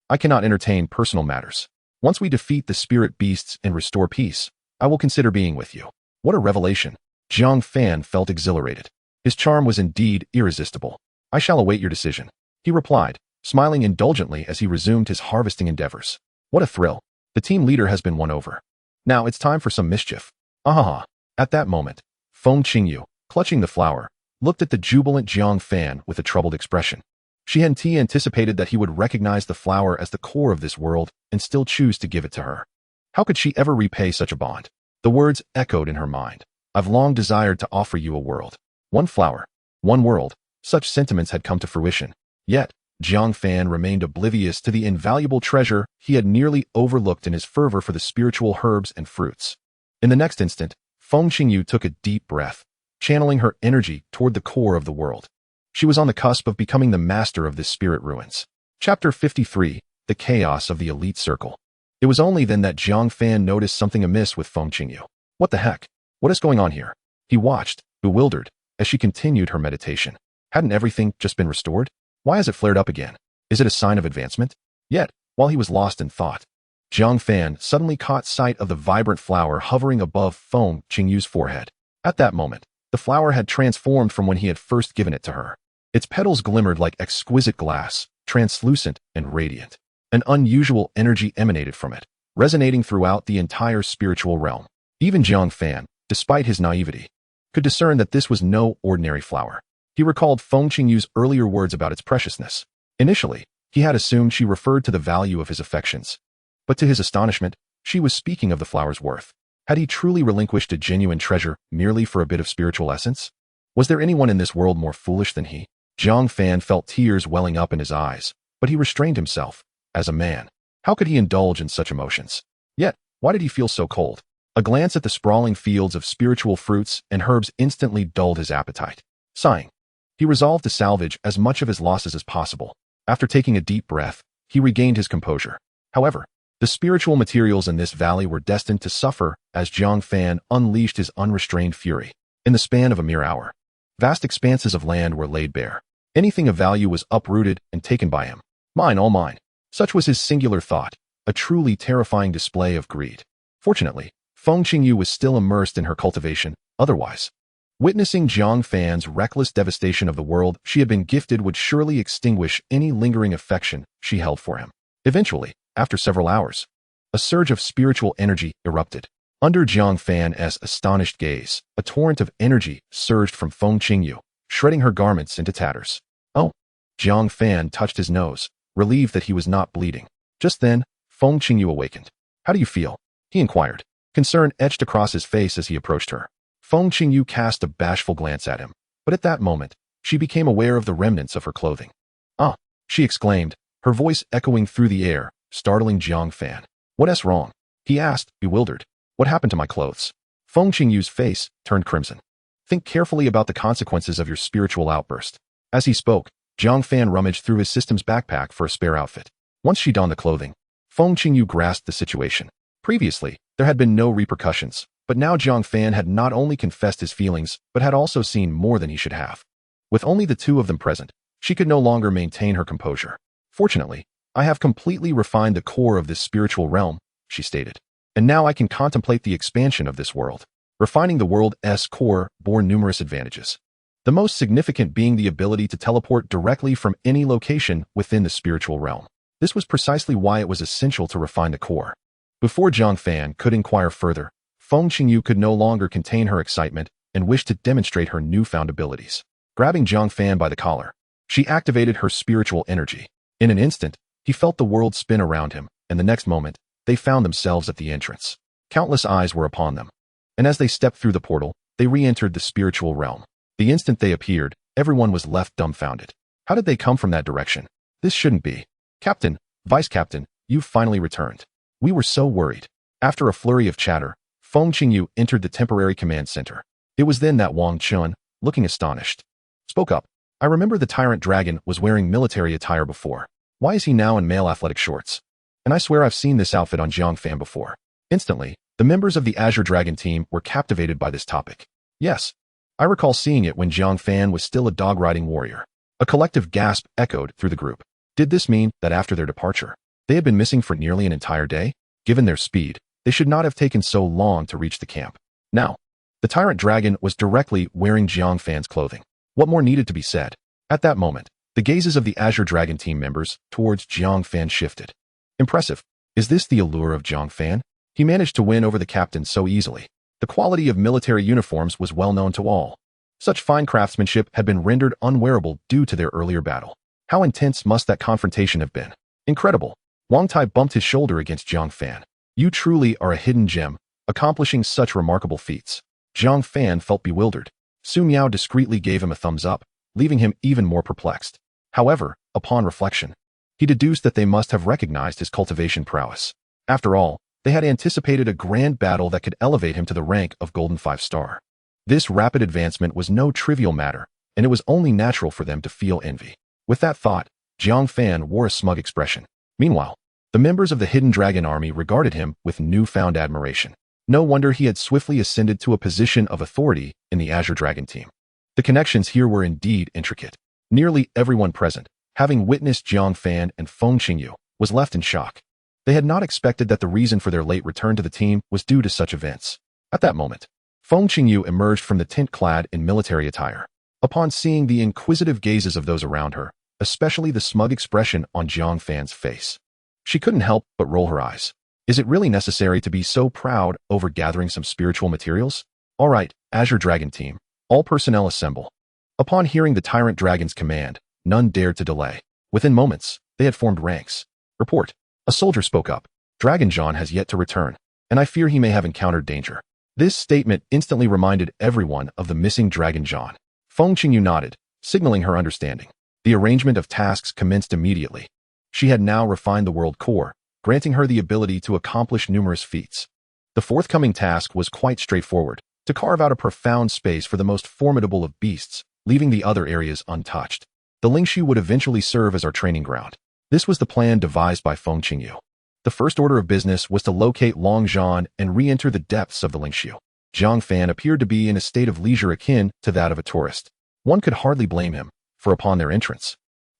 I cannot entertain personal matters. Once we defeat the spirit beasts and restore peace, I will consider being with you. What a revelation. Jiang Fan felt exhilarated. His charm was indeed irresistible. I shall await your decision, he replied, smiling indulgently as he resumed his harvesting endeavors. What a thrill. The team leader has been won over. Now it's time for some mischief. Ahaha. At that moment, Feng Qingyu, clutching the flower, looked at the jubilant Jiang Fan with a troubled expression. She hadn't anticipated that he would recognize the flower as the core of this world and still choose to give it to her. How could she ever repay such a bond? The words echoed in her mind. I've long desired to offer you a world. One flower, one world. Such sentiments had come to fruition. Yet, Jiang Fan remained oblivious to the invaluable treasure he had nearly overlooked in his fervor for the spiritual herbs and fruits. In the next instant, Feng Qingyu took a deep breath, channeling her energy toward the core of the world. She was on the cusp of becoming the master of this spirit ruins. Chapter 53, The Chaos of the Elite Circle. It was only then that Jiang Fan noticed something amiss with Feng Qingyu. What the heck? What is going on here? He watched, bewildered, as she continued her meditation. Hadn't everything just been restored? Why has it flared up again? Is it a sign of advancement? Yet, while he was lost in thought, Jiang Fan suddenly caught sight of the vibrant flower hovering above Feng Qingyu's forehead. At that moment, the flower had transformed from when he had first given it to her. Its petals glimmered like exquisite glass, translucent and radiant. An unusual energy emanated from it, resonating throughout the entire spiritual realm. Even Jiang Fan, despite his naivety, could discern that this was no ordinary flower. He recalled Feng Qingyu's earlier words about its preciousness. Initially, he had assumed she referred to the value of his affections. But to his astonishment, she was speaking of the flower's worth. Had he truly relinquished a genuine treasure merely for a bit of spiritual essence? Was there anyone in this world more foolish than he? Jiang Fan felt tears welling up in his eyes, but he restrained himself. As a man, how could he indulge in such emotions? Yet, why did he feel so cold? A glance at the sprawling fields of spiritual fruits and herbs instantly dulled his appetite. Sighing, he resolved to salvage as much of his losses as possible. After taking a deep breath, he regained his composure. However, the spiritual materials in this valley were destined to suffer as Jiang Fan unleashed his unrestrained fury. In the span of a mere hour, vast expanses of land were laid bare. Anything of value was uprooted and taken by him. Mine, all mine. Such was his singular thought, a truly terrifying display of greed. Fortunately, Feng Qingyu was still immersed in her cultivation. Otherwise, Witnessing Jiang Fan's reckless devastation of the world she had been gifted would surely extinguish any lingering affection she held for him. Eventually, after several hours, a surge of spiritual energy erupted. Under Jiang Fan's astonished gaze, a torrent of energy surged from Feng Qingyu, shredding her garments into tatters. Oh! Jiang Fan touched his nose, relieved that he was not bleeding. Just then, Feng Qingyu awakened. How do you feel? He inquired. Concern etched across his face as he approached her. Feng Qingyu cast a bashful glance at him, but at that moment, she became aware of the remnants of her clothing. Ah! She exclaimed, her voice echoing through the air, startling Jiang Fan. What's wrong? He asked, bewildered. What happened to my clothes? Feng Qingyu's face turned crimson. Think carefully about the consequences of your spiritual outburst. As he spoke, Jiang Fan rummaged through his system's backpack for a spare outfit. Once she donned the clothing, Feng Qingyu grasped the situation. Previously, there had been no repercussions, but now Jiang Fan had not only confessed his feelings, but had also seen more than he should have. With only the two of them present, she could no longer maintain her composure. Fortunately, I have completely refined the core of this spiritual realm, she stated. And now I can contemplate the expansion of this world. Refining the world's core bore numerous advantages. The most significant being the ability to teleport directly from any location within the spiritual realm. This was precisely why it was essential to refine the core. Before Jiang Fan could inquire further, Feng Qingyu could no longer contain her excitement and wished to demonstrate her newfound abilities. Grabbing Jiang Fan by the collar, she activated her spiritual energy. In an instant, he felt the world spin around him, and the next moment, they found themselves at the entrance. Countless eyes were upon them. And as they stepped through the portal, they re-entered the spiritual realm. The instant they appeared, everyone was left dumbfounded. How did they come from that direction? This shouldn't be. Captain, Vice Captain, you've finally returned. We were so worried. After a flurry of chatter, Feng Qingyu entered the temporary command center. It was then that Wang Chun, looking astonished, spoke up. I remember the Tyrant Dragon was wearing military attire before. Why is he now in male athletic shorts? And I swear I've seen this outfit on Jiang Fan before. Instantly, the members of the Azure Dragon team were captivated by this topic. Yes, I recall seeing it when Jiang Fan was still a dog-riding warrior. A collective gasp echoed through the group. Did this mean that after their departure, they had been missing for nearly an entire day? Given their speed, they should not have taken so long to reach the camp. Now, the Tyrant Dragon was directly wearing Jiang Fan's clothing. What more needed to be said? At that moment, the gazes of the Azure Dragon team members towards Jiang Fan shifted. Impressive. Is this the allure of Jiang Fan? He managed to win over the captain so easily. The quality of military uniforms was well known to all. Such fine craftsmanship had been rendered unwearable due to their earlier battle. How intense must that confrontation have been? Incredible. Wang Tai bumped his shoulder against Jiang Fan. You truly are a hidden gem, accomplishing such remarkable feats. Jiang Fan felt bewildered. Su Miao discreetly gave him a thumbs up, leaving him even more perplexed. However, upon reflection, he deduced that they must have recognized his cultivation prowess. After all, they had anticipated a grand battle that could elevate him to the rank of Golden 5-star. This rapid advancement was no trivial matter, and it was only natural for them to feel envy. With that thought, Jiang Fan wore a smug expression. Meanwhile, the members of the Hidden Dragon Army regarded him with newfound admiration. No wonder he had swiftly ascended to a position of authority in the Azure Dragon team. The connections here were indeed intricate. Nearly everyone present, having witnessed Jiang Fan and Feng Qingyu, was left in shock. They had not expected that the reason for their late return to the team was due to such events. At that moment, Feng Qingyu emerged from the tent clad in military attire. Upon seeing the inquisitive gazes of those around her, especially the smug expression on Jiang Fan's face, she couldn't help but roll her eyes. Is it really necessary to be so proud over gathering some spiritual materials? All right, Azure Dragon team, all personnel assemble. Upon hearing the Tyrant Dragon's command, none dared to delay. Within moments, they had formed ranks. Report. A soldier spoke up. Dragon John has yet to return, and I fear he may have encountered danger. This statement instantly reminded everyone of the missing Dragon John. Feng Qingyu nodded, signaling her understanding. The arrangement of tasks commenced immediately. She had now refined the world core, granting her the ability to accomplish numerous feats. The forthcoming task was quite straightforward, to carve out a profound space for the most formidable of beasts, leaving the other areas untouched. The Lingshu would eventually serve as our training ground. This was the plan devised by Feng Qingyu. The first order of business was to locate Long Zhan and re-enter the depths of the Lingshu. Jiang Fan appeared to be in a state of leisure akin to that of a tourist. One could hardly blame him, for upon their entrance,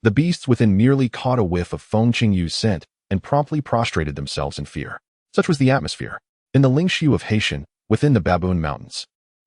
the beasts within merely caught a whiff of Feng Qingyu's scent and promptly prostrated themselves in fear. Such was the atmosphere in the Lingshu of Haitian, within the Baboon Mountains.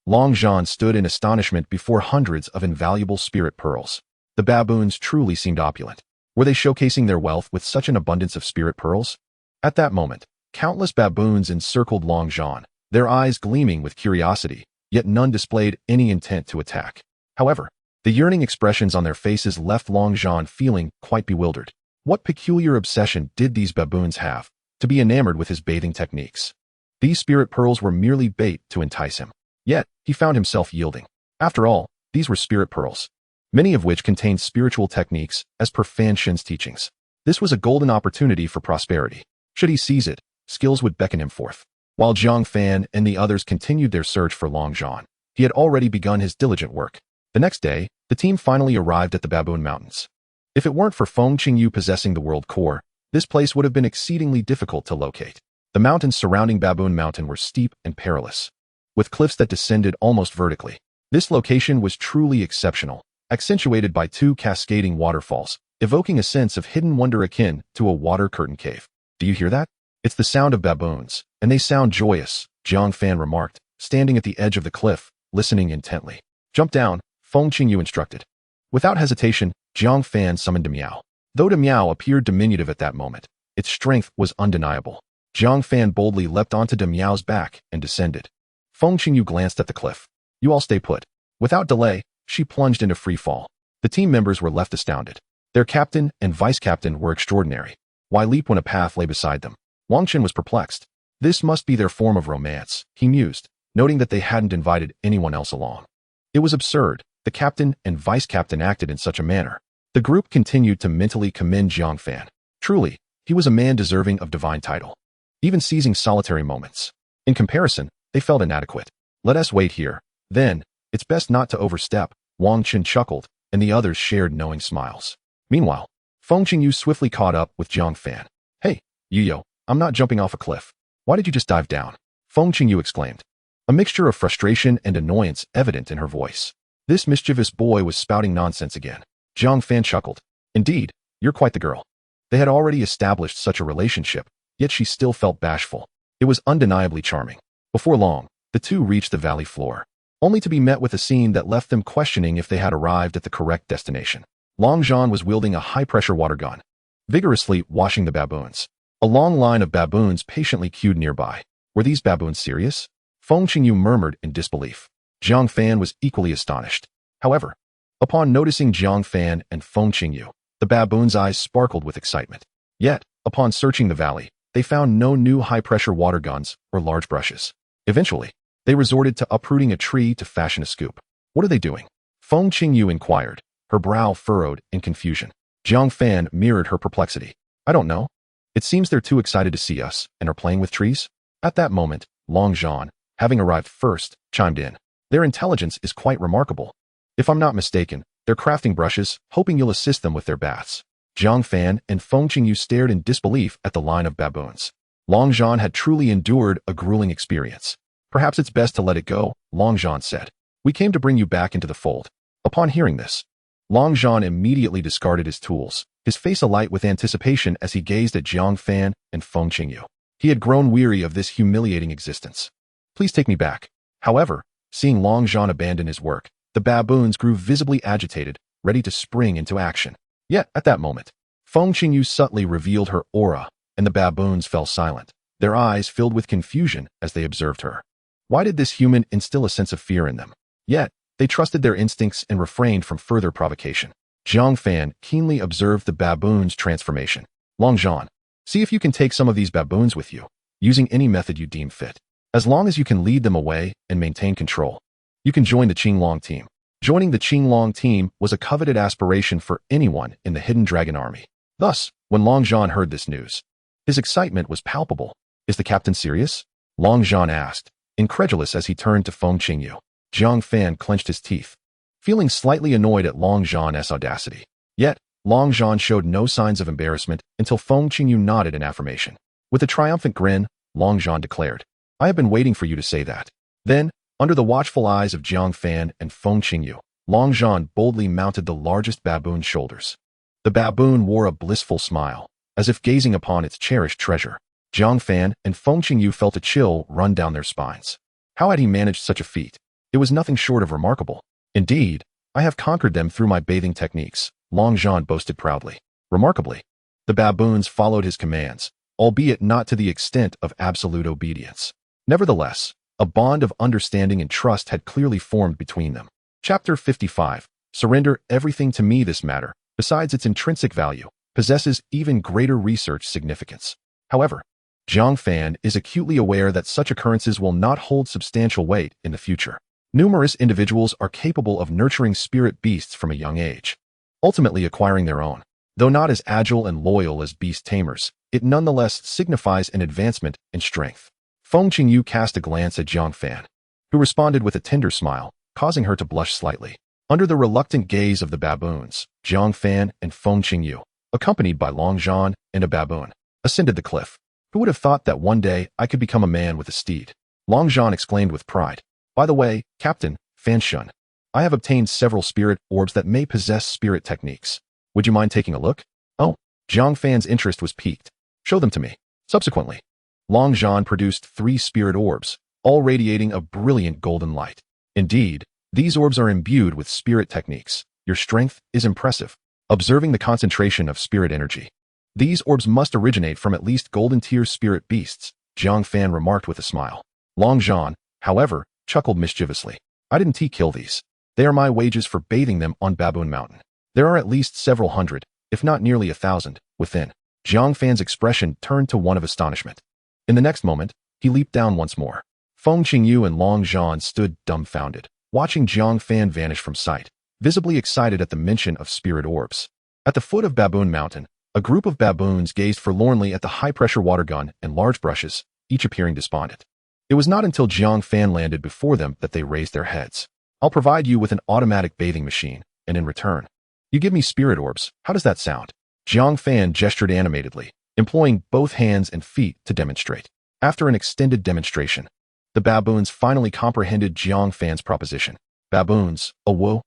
Long Zhan stood in astonishment before hundreds of invaluable spirit pearls. The baboons truly seemed opulent. Were they showcasing their wealth with such an abundance of spirit pearls? At that moment, countless baboons encircled Long Zhan, their eyes gleaming with curiosity, yet none displayed any intent to attack. However, the yearning expressions on their faces left Long Zhan feeling quite bewildered. What peculiar obsession did these baboons have to be enamored with his bathing techniques? These spirit pearls were merely bait to entice him. Yet, he found himself yielding. After all, these were spirit pearls, many of which contained spiritual techniques as per Fan Shen's teachings. This was a golden opportunity for prosperity. Should he seize it, skills would beckon him forth. While Jiang Fan and the others continued their search for Long Zhan, he had already begun his diligent work. The next day, the team finally arrived at the Baboon Mountains. If it weren't for Feng Qingyu possessing the world core, this place would have been exceedingly difficult to locate. The mountains surrounding Baboon Mountain were steep and perilous, with cliffs that descended almost vertically. This location was truly exceptional, accentuated by two cascading waterfalls, evoking a sense of hidden wonder akin to a water curtain cave. Do you hear that? It's the sound of baboons, and they sound joyous, Jiang Fan remarked, standing at the edge of the cliff, listening intently. Jump down, Feng Qingyu instructed. Without hesitation, Jiang Fan summoned a Miao. Though the Miao appeared diminutive at that moment, its strength was undeniable. Jiang Fan boldly leapt onto the Miao's back and descended. Feng Qingyu glanced at the cliff. You all stay put. Without delay, she plunged into free fall. The team members were left astounded. Their captain and vice-captain were extraordinary. Why leap when a path lay beside them? Wang Chen was perplexed. This must be their form of romance, he mused, noting that they hadn't invited anyone else along. It was absurd. The captain and vice-captain acted in such a manner. The group continued to mentally commend Jiang Fan. Truly, he was a man deserving of divine title. Even seizing solitary moments. In comparison, they felt inadequate. Let us wait here. Then, it's best not to overstep, Wang Chen chuckled, and the others shared knowing smiles. Meanwhile, Feng Qingyu swiftly caught up with Jiang Fan. Hey, Yuyo, I'm not jumping off a cliff. Why did you just dive down? Feng Qingyu exclaimed. A mixture of frustration and annoyance evident in her voice. This mischievous boy was spouting nonsense again. Jiang Fan chuckled. Indeed, you're quite the girl. They had already established such a relationship, yet she still felt bashful. It was undeniably charming. Before long, the two reached the valley floor, only to be met with a scene that left them questioning if they had arrived at the correct destination. Long Zhan was wielding a high-pressure water gun, vigorously washing the baboons. A long line of baboons patiently queued nearby. Were these baboons serious? Feng Qingyu murmured in disbelief. Jiang Fan was equally astonished. However, upon noticing Jiang Fan and Feng Qingyu, the baboons' eyes sparkled with excitement. Yet, upon searching the valley, they found no new high-pressure water guns or large brushes. Eventually, they resorted to uprooting a tree to fashion a scoop. What are they doing? Feng Qingyu inquired, her brow furrowed in confusion. Jiang Fan mirrored her perplexity. I don't know. It seems they're too excited to see us and are playing with trees. At that moment, Long Zhan, having arrived first, chimed in. Their intelligence is quite remarkable. If I'm not mistaken, they're crafting brushes, hoping you'll assist them with their baths. Jiang Fan and Feng Qingyu stared in disbelief at the line of baboons. Long Zhan had truly endured a grueling experience. Perhaps it's best to let it go, Long Zhan said. We came to bring you back into the fold. Upon hearing this, Long Zhan immediately discarded his tools, his face alight with anticipation as he gazed at Jiang Fan and Feng Qingyu. He had grown weary of this humiliating existence. Please take me back. However, seeing Long Zhan abandon his work, the baboons grew visibly agitated, ready to spring into action. Yet, at that moment, Feng Qingyu subtly revealed her aura, and the baboons fell silent, their eyes filled with confusion as they observed her. Why did this human instill a sense of fear in them? Yet, they trusted their instincts and refrained from further provocation. Jiang Fan keenly observed the baboon's transformation. Long Zhan, see if you can take some of these baboons with you, using any method you deem fit. As long as you can lead them away and maintain control, you can join the Qinglong team. Joining the Qinglong team was a coveted aspiration for anyone in the Hidden Dragon Army. Thus, when Long Zhan heard this news, his excitement was palpable. Is the captain serious? Long Zhan asked, incredulous as he turned to Feng Qingyu. Jiang Fan clenched his teeth, feeling slightly annoyed at Long Zhan's audacity. Yet, Long Zhan showed no signs of embarrassment until Feng Qingyu nodded in affirmation. With a triumphant grin, Long Zhan declared, I have been waiting for you to say that. Then, under the watchful eyes of Jiang Fan and Feng Qingyu, Long Zhan boldly mounted the largest baboon's shoulders. The baboon wore a blissful smile, as if gazing upon its cherished treasure. Jiang Fan and Feng Qingyu felt a chill run down their spines. How had he managed such a feat? It was nothing short of remarkable. Indeed, I have conquered them through my bathing techniques, Long Jean boasted proudly. Remarkably, the baboons followed his commands, albeit not to the extent of absolute obedience. Nevertheless, a bond of understanding and trust had clearly formed between them. Chapter 55. Surrender everything to me. This matter, besides its intrinsic value, possesses even greater research significance. However, Jiang Fan is acutely aware that such occurrences will not hold substantial weight in the future. Numerous individuals are capable of nurturing spirit beasts from a young age, ultimately acquiring their own. Though not as agile and loyal as beast tamers, it nonetheless signifies an advancement in strength. Feng Qingyu cast a glance at Jiang Fan, who responded with a tender smile, causing her to blush slightly. Under the reluctant gaze of the baboons, Jiang Fan and Feng Qingyu, accompanied by Long Jean and a baboon, ascended the cliff. Who would have thought that one day I could become a man with a steed? Long Jean exclaimed with pride. By the way, Captain, Fan Shun, I have obtained several spirit orbs that may possess spirit techniques. Would you mind taking a look? Oh, Jiang Fan's interest was piqued. Show them to me. Subsequently, Long Jean produced 3 spirit orbs, all radiating a brilliant golden light. Indeed, these orbs are imbued with spirit techniques. Your strength is impressive. Observing the concentration of spirit energy, these orbs must originate from at least golden-tier spirit beasts, Jiang Fan remarked with a smile. Long Jean, however, chuckled mischievously. I didn't kill these. They are my wages for bathing them on Baboon Mountain. There are at least several hundred, if not nearly 1,000, within. Jiang Fan's expression turned to one of astonishment. In the next moment, he leaped down once more. Feng Qingyu and Long Jean stood dumbfounded, watching Jiang Fan vanish from sight, visibly excited at the mention of spirit orbs. At the foot of Baboon Mountain, a group of baboons gazed forlornly at the high-pressure water gun and large brushes, each appearing despondent. It was not until Jiang Fan landed before them that they raised their heads. I'll provide you with an automatic bathing machine, and in return, you give me spirit orbs. How does that sound? Jiang Fan gestured animatedly, employing both hands and feet to demonstrate. After an extended demonstration, the baboons finally comprehended Jiang Fan's proposition. Baboons, oh,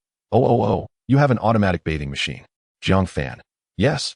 you have an automatic bathing machine. Jiang Fan, yes,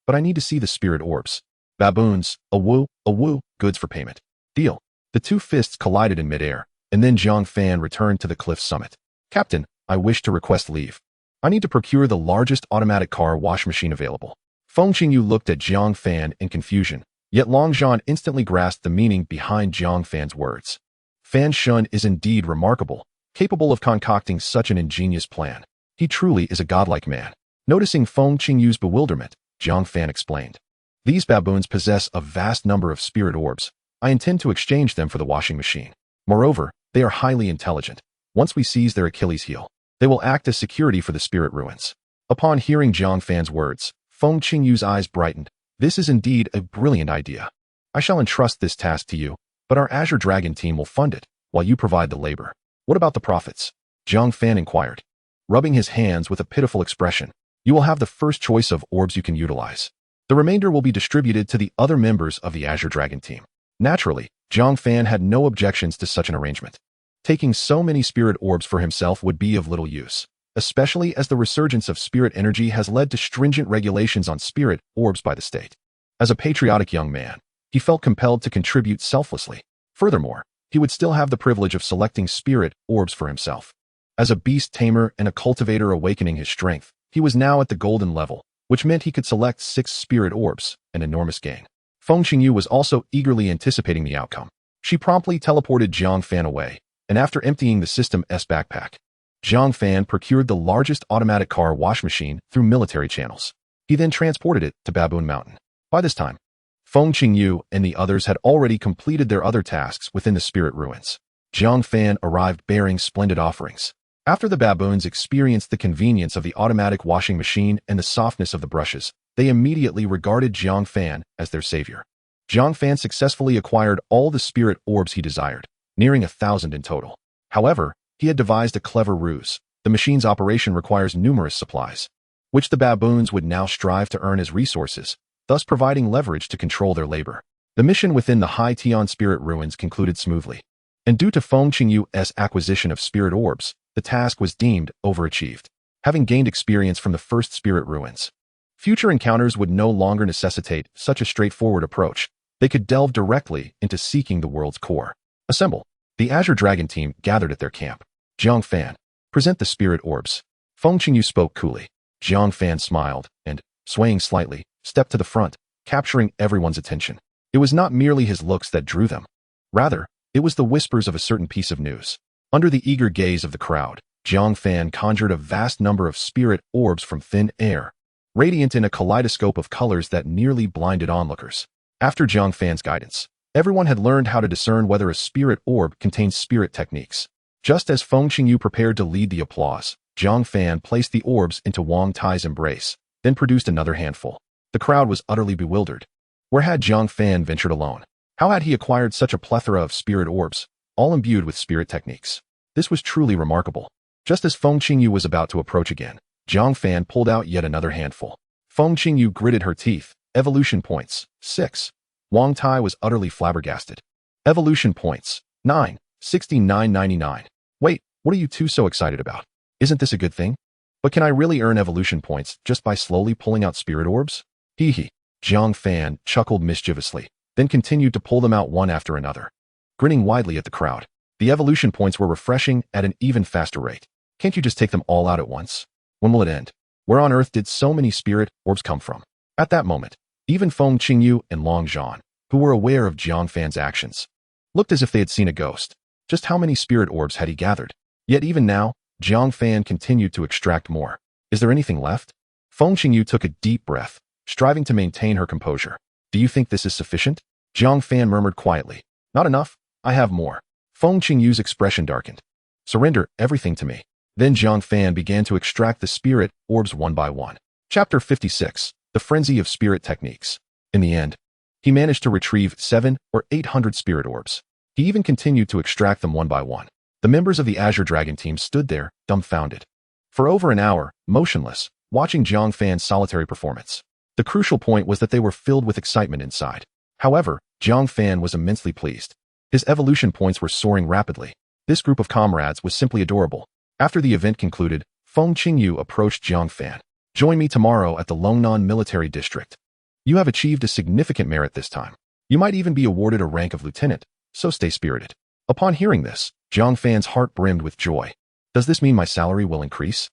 but I need to see the spirit orbs. Baboons, goods for payment. Deal. The 2 fists collided in midair, and then Jiang Fan returned to the cliff summit. Captain, I wish to request leave. I need to procure the largest automatic car wash machine available. Feng Qingyu looked at Jiang Fan in confusion, yet Long Jean instantly grasped the meaning behind Jiang Fan's words. Fan Shun is indeed remarkable, capable of concocting such an ingenious plan. He truly is a godlike man. Noticing Feng Qingyu's bewilderment, Jiang Fan explained. These baboons possess a vast number of spirit orbs. I intend to exchange them for the washing machine. Moreover, they are highly intelligent. Once we seize their Achilles heel, they will act as security for the spirit ruins. Upon hearing Jiang Fan's words, Feng Qingyu's eyes brightened. This is indeed a brilliant idea. I shall entrust this task to you, but our Azure Dragon team will fund it, while you provide the labor. What about the profits? Jiang Fan inquired, rubbing his hands with a pitiful expression. You will have the first choice of orbs you can utilize. The remainder will be distributed to the other members of the Azure Dragon team. Naturally, Jiang Fan had no objections to such an arrangement. Taking so many spirit orbs for himself would be of little use, especially as the resurgence of spirit energy has led to stringent regulations on spirit orbs by the state. As a patriotic young man, he felt compelled to contribute selflessly. Furthermore, he would still have the privilege of selecting spirit orbs for himself. As a beast tamer and a cultivator awakening his strength, he was now at the golden level, which meant he could select 6 spirit orbs, an enormous gain. Feng Qingyu was also eagerly anticipating the outcome. She promptly teleported Jiang Fan away, and after emptying the System S backpack, Jiang Fan procured the largest automatic car wash machine through military channels. He then transported it to Baboon Mountain. By this time, Feng Qingyu and the others had already completed their other tasks within the spirit ruins. Jiang Fan arrived bearing splendid offerings. After the baboons experienced the convenience of the automatic washing machine and the softness of the brushes, they immediately regarded Jiang Fan as their savior. Jiang Fan successfully acquired all the spirit orbs he desired, nearing 1,000 in total. However, he had devised a clever ruse. The machine's operation requires numerous supplies, which the baboons would now strive to earn as resources, thus providing leverage to control their labor. The mission within the High Tian spirit ruins concluded smoothly, and due to Feng Qingyu's acquisition of spirit orbs, the task was deemed overachieved. Having gained experience from the first spirit ruins, future encounters would no longer necessitate such a straightforward approach. They could delve directly into seeking the world's core. Assemble. The Azure Dragon team gathered at their camp. Jiang Fan, present the spirit orbs. Feng Qingyu spoke coolly. Jiang Fan smiled and, swaying slightly, stepped to the front, capturing everyone's attention. It was not merely his looks that drew them. Rather, it was the whispers of a certain piece of news. Under the eager gaze of the crowd, Jiang Fan conjured a vast number of spirit orbs from thin air, radiant in a kaleidoscope of colors that nearly blinded onlookers. After Jiang Fan's guidance, everyone had learned how to discern whether a spirit orb contains spirit techniques. Just as Feng Qingyu prepared to lead the applause, Jiang Fan placed the orbs into Wang Tai's embrace, then produced another handful. The crowd was utterly bewildered. Where had Jiang Fan ventured alone? How had he acquired such a plethora of spirit orbs, all imbued with spirit techniques? This was truly remarkable. Just as Feng Qingyu was about to approach again, Jiang Fan pulled out yet another handful. Feng Qingyu gritted her teeth. Evolution points, 6. Wang Tai was utterly flabbergasted. Evolution points, 9, 69.99. Wait, what are you two so excited about? Isn't this a good thing? But can I really earn evolution points just by slowly pulling out spirit orbs? Hee hee. Jiang Fan chuckled mischievously, then continued to pull them out one after another. Grinning widely at the crowd, the evolution points were refreshing at an even faster rate. Can't you just take them all out at once? When will it end? Where on earth did so many spirit orbs come from? At that moment, even Feng Qingyu and Long Zhan, who were aware of Jiang Fan's actions, looked as if they had seen a ghost. Just how many spirit orbs had he gathered? Yet even now, Jiang Fan continued to extract more. Is there anything left? Feng Qingyu took a deep breath, striving to maintain her composure. Do you think this is sufficient? Jiang Fan murmured quietly. Not enough. I have more. Feng Qingyu's expression darkened. Surrender everything to me. Then Jiang Fan began to extract the spirit orbs one by one. Chapter 56. The Frenzy of Spirit Techniques. In the end, he managed to retrieve 700 or 800 spirit orbs. He even continued to extract them one by one. The members of the Azure Dragon team stood there, dumbfounded. For over an hour, motionless, watching Jiang Fan's solitary performance. The crucial point was that they were filled with excitement inside. However, Jiang Fan was immensely pleased. His evolution points were soaring rapidly. This group of comrades was simply adorable. After the event concluded, Feng Qingyu approached Jiang Fan. Join me tomorrow at the Longnan Military District. You have achieved a significant merit this time. You might even be awarded a rank of lieutenant, so stay spirited. Upon hearing this, Jiang Fan's heart brimmed with joy. Does this mean my salary will increase?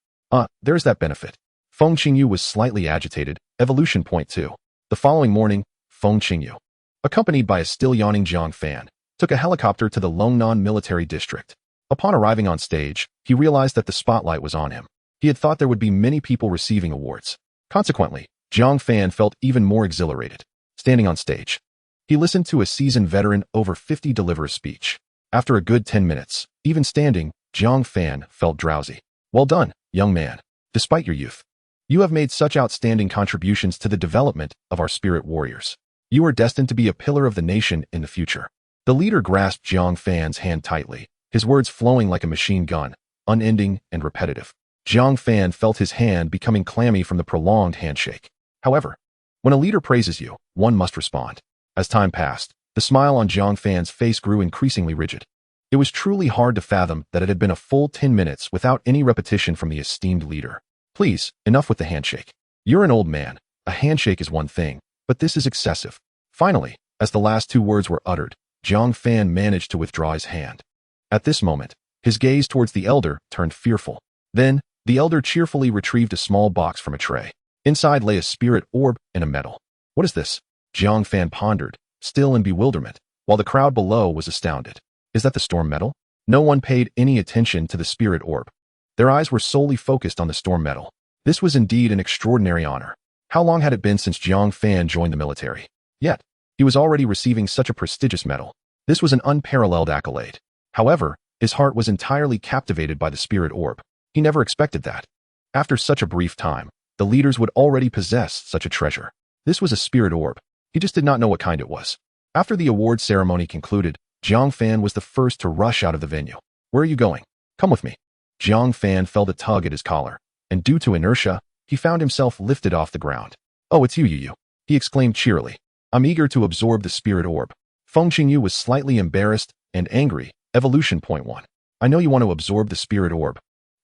There's that benefit. Feng Qingyu was slightly agitated. Evolution point 2. The following morning, Feng Qingyu, accompanied by a still yawning Jiang Fan, took a helicopter to the Longnan Military District. Upon arriving on stage, he realized that the spotlight was on him. He had thought there would be many people receiving awards. Consequently, Jiang Fan felt even more exhilarated. Standing on stage, he listened to a seasoned veteran over 50 deliver a speech. After a good 10 minutes, even standing, Jiang Fan felt drowsy. Well done, young man. Despite your youth, you have made such outstanding contributions to the development of our spirit warriors. You are destined to be a pillar of the nation in the future. The leader grasped Jiang Fan's hand tightly, his words flowing like a machine gun, unending and repetitive. Jiang Fan felt his hand becoming clammy from the prolonged handshake. However, when a leader praises you, one must respond. As time passed, the smile on Jiang Fan's face grew increasingly rigid. It was truly hard to fathom that it had been a full 10 minutes without any repetition from the esteemed leader. Please, enough with the handshake. You're an old man. A handshake is one thing, but this is excessive. Finally, as the last two words were uttered, Jiang Fan managed to withdraw his hand. At this moment, his gaze towards the elder turned fearful. Then, the elder cheerfully retrieved a small box from a tray. Inside lay a spirit orb and a medal. What is this? Jiang Fan pondered, still in bewilderment, while the crowd below was astounded. Is that the storm medal? No one paid any attention to the spirit orb. Their eyes were solely focused on the storm medal. This was indeed an extraordinary honor. How long had it been since Jiang Fan joined the military? Yet, he was already receiving such a prestigious medal. This was an unparalleled accolade. However, his heart was entirely captivated by the spirit orb. He never expected that. After such a brief time, the leaders would already possess such a treasure. This was a spirit orb. He just did not know what kind it was. After the award ceremony concluded, Jiang Fan was the first to rush out of the venue. Where are you going? Come with me. Jiang Fan felt a tug at his collar, and due to inertia, he found himself lifted off the ground. Oh, it's you, he exclaimed cheerily. I'm eager to absorb the spirit orb. Feng Qingyu was slightly embarrassed and angry. Evolution point 1. I know you want to absorb the spirit orb,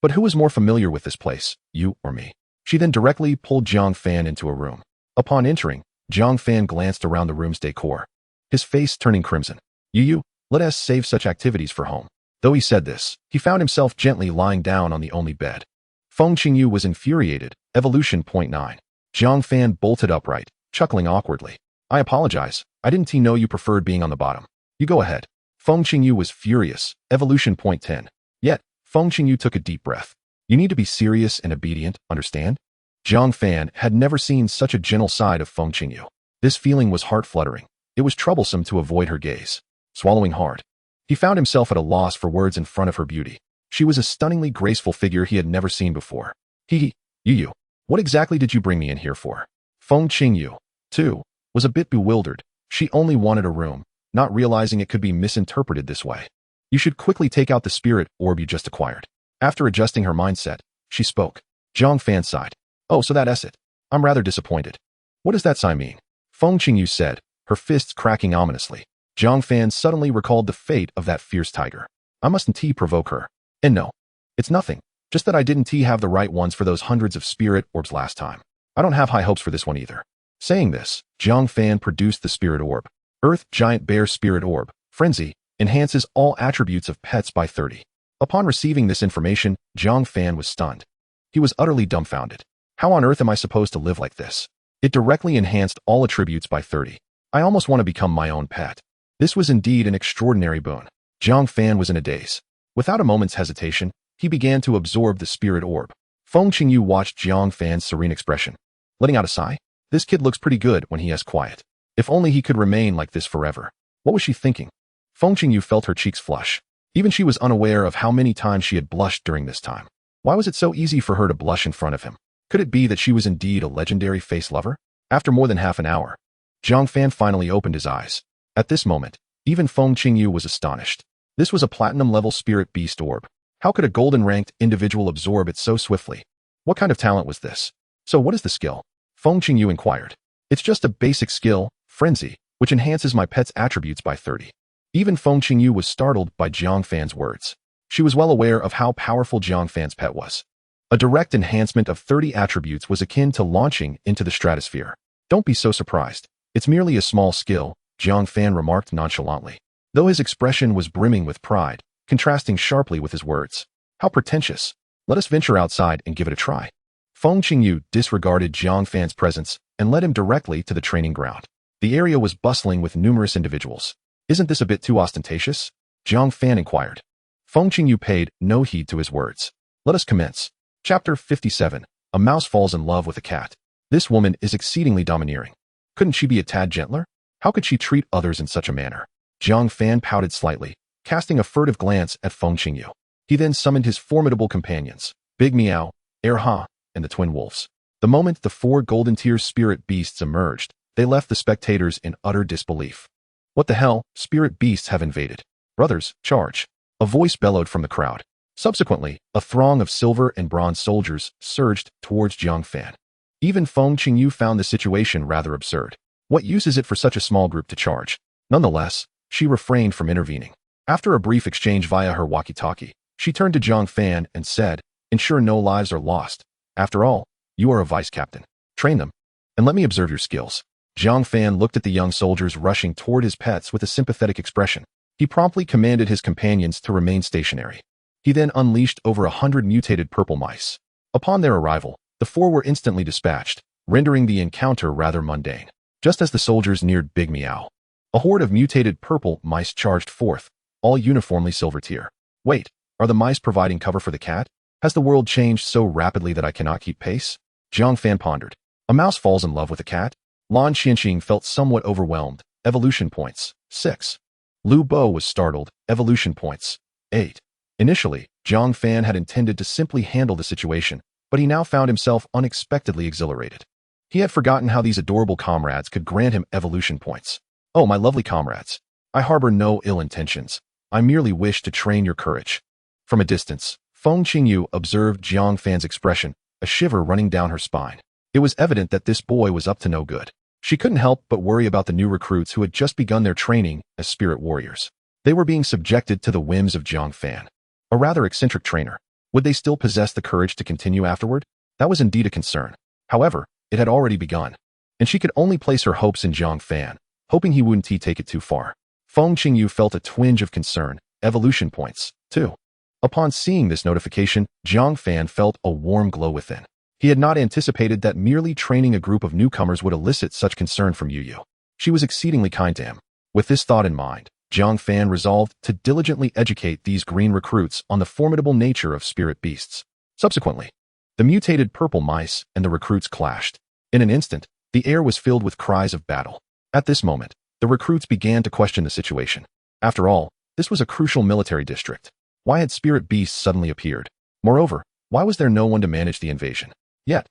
but who is more familiar with this place, you or me? She then directly pulled Jiang Fan into a room. Upon entering, Jiang Fan glanced around the room's decor, his face turning crimson. You, Let us save such activities for home. Though he said this, he found himself gently lying down on the only bed. Feng Qingyu was infuriated. Evolution point 9. Jiang Fan bolted upright, chuckling awkwardly. I apologize. I didn't know you preferred being on the bottom. You go ahead. Feng Qingyu was furious. Evolution point 10. Yet, Feng Qingyu took a deep breath. You need to be serious and obedient, understand? Jiang Fan had never seen such a gentle side of Feng Qingyu. This feeling was heart-fluttering. It was troublesome to avoid her gaze. Swallowing hard, he found himself at a loss for words in front of her beauty. She was a stunningly graceful figure he had never seen before. You. What exactly did you bring me in here for? Feng Qingyu, too, was a bit bewildered. She only wanted a room, not realizing it could be misinterpreted this way. You should quickly take out the spirit orb you just acquired. After adjusting her mindset, she spoke. Jiang Fan sighed. Oh, so that's it. I'm rather disappointed. What does that sign mean? Feng Qingyu said, her fists cracking ominously. Jiang Fan suddenly recalled the fate of that fierce tiger. I mustn't provoke her. And no, it's nothing. Just that I didn't have the right ones for those hundreds of spirit orbs last time. I don't have high hopes for this one either. Saying this, Jiang Fan produced the spirit orb. Earth Giant Bear Spirit Orb. Frenzy. Enhances all attributes of pets by 30. Upon receiving this information, Jiang Fan was stunned. He was utterly dumbfounded. How on earth am I supposed to live like this? It directly enhanced all attributes by 30. I almost want to become my own pet. This was indeed an extraordinary boon. Jiang Fan was in a daze. Without a moment's hesitation, he began to absorb the spirit orb. Feng Qingyu watched Jiang Fan's serene expression. Letting out a sigh? This kid looks pretty good when he is quiet. If only he could remain like this forever. What was she thinking? Feng Qingyu felt her cheeks flush. Even she was unaware of how many times she had blushed during this time. Why was it so easy for her to blush in front of him? Could it be that she was indeed a legendary face lover? After more than half an hour, Jiang Fan finally opened his eyes. At this moment, even Feng Qingyu was astonished. This was a platinum-level spirit beast orb. How could a golden-ranked individual absorb it so swiftly? What kind of talent was this? So what is the skill? Feng Qingyu inquired. It's just a basic skill, Frenzy, which enhances my pet's attributes by 30. Even Feng Qingyu was startled by Jiang Fan's words. She was well aware of how powerful Jiang Fan's pet was. A direct enhancement of 30 attributes was akin to launching into the stratosphere. Don't be so surprised. It's merely a small skill, Jiang Fan remarked nonchalantly, though his expression was brimming with pride, contrasting sharply with his words. How pretentious. Let us venture outside and give it a try. Feng Qingyu disregarded Jiang Fan's presence and led him directly to the training ground. The area was bustling with numerous individuals. Isn't this a bit too ostentatious? Jiang Fan inquired. Feng Qingyu paid no heed to his words. Let us commence. Chapter 57. A mouse falls in love with a cat. This woman is exceedingly domineering. Couldn't she be a tad gentler? How could she treat others in such a manner? Jiang Fan pouted slightly, casting a furtive glance at Feng Qingyu. He then summoned his formidable companions, Big Meow, Air Ha, and the twin wolves. The moment the 4 golden-tier spirit beasts emerged, they left the spectators in utter disbelief. What the hell? Spirit beasts have invaded. Brothers, charge. A voice bellowed from the crowd. Subsequently, a throng of silver and bronze soldiers surged towards Jiang Fan. Even Feng Qingyu found the situation rather absurd. What use is it for such a small group to charge? Nonetheless, she refrained from intervening. After a brief exchange via her walkie-talkie, she turned to Jiang Fan and said, ensure no lives are lost. After all, you are a vice-captain. Train them, and let me observe your skills. Jiang Fan looked at the young soldiers rushing toward his pets with a sympathetic expression. He promptly commanded his companions to remain stationary. He then unleashed over 100 mutated purple mice. Upon their arrival, the 4 were instantly dispatched, rendering the encounter rather mundane. Just as the soldiers neared Big Meow, a horde of mutated purple mice charged forth, all uniformly silver tier. Wait, are the mice providing cover for the cat? Has the world changed so rapidly that I cannot keep pace? Jiang Fan pondered. A mouse falls in love with a cat? Lan Xianxing felt somewhat overwhelmed. Evolution points. 6. Lu Bo was startled. Evolution points. 8. Initially, Jiang Fan had intended to simply handle the situation, but he now found himself unexpectedly exhilarated. He had forgotten how these adorable comrades could grant him evolution points. Oh, my lovely comrades. I harbor no ill intentions. I merely wish to train your courage. From a distance, Feng Qingyu observed Jiang Fan's expression, a shiver running down her spine. It was evident that this boy was up to no good. She couldn't help but worry about the new recruits who had just begun their training as spirit warriors. They were being subjected to the whims of Jiang Fan, a rather eccentric trainer. Would they still possess the courage to continue afterward? That was indeed a concern. However, it had already begun, and she could only place her hopes in Jiang Fan, hoping he wouldn't take it too far. Feng Qingyu felt a twinge of concern. Evolution points, too. Upon seeing this notification, Jiang Fan felt a warm glow within. He had not anticipated that merely training a group of newcomers would elicit such concern from Yu Yu. She was exceedingly kind to him. With this thought in mind, Jiang Fan resolved to diligently educate these green recruits on the formidable nature of spirit beasts. Subsequently, the mutated purple mice and the recruits clashed. In an instant, the air was filled with cries of battle. At this moment, the recruits began to question the situation. After all, this was a crucial military district. Why had spirit beasts suddenly appeared? Moreover, why was there no one to manage the invasion? Yet,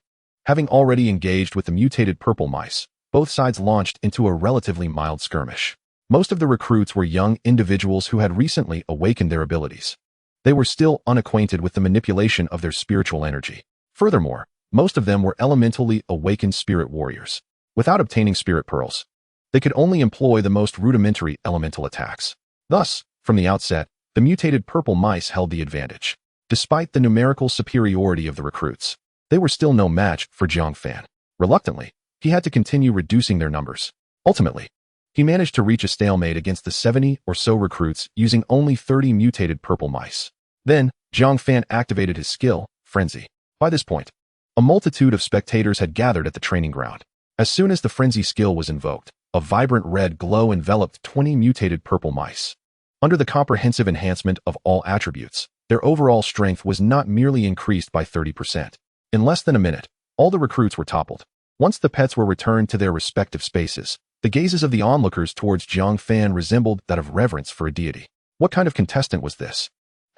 having already engaged with the mutated purple mice, both sides launched into a relatively mild skirmish. Most of the recruits were young individuals who had recently awakened their abilities. They were still unacquainted with the manipulation of their spiritual energy. Furthermore, most of them were elementally awakened spirit warriors. Without obtaining spirit pearls, they could only employ the most rudimentary elemental attacks. Thus, from the outset, the mutated purple mice held the advantage. Despite the numerical superiority of the recruits, they were still no match for Jiang Fan. Reluctantly, he had to continue reducing their numbers. Ultimately, he managed to reach a stalemate against the 70 or so recruits using only 30 mutated purple mice. Then, Jiang Fan activated his skill, Frenzy. By this point, a multitude of spectators had gathered at the training ground. As soon as the Frenzy skill was invoked, a vibrant red glow enveloped 20 mutated purple mice. Under the comprehensive enhancement of all attributes, their overall strength was not merely increased by 30%. In less than a minute, all the recruits were toppled. Once the pets were returned to their respective spaces, the gazes of the onlookers towards Jiang Fan resembled that of reverence for a deity. What kind of contestant was this?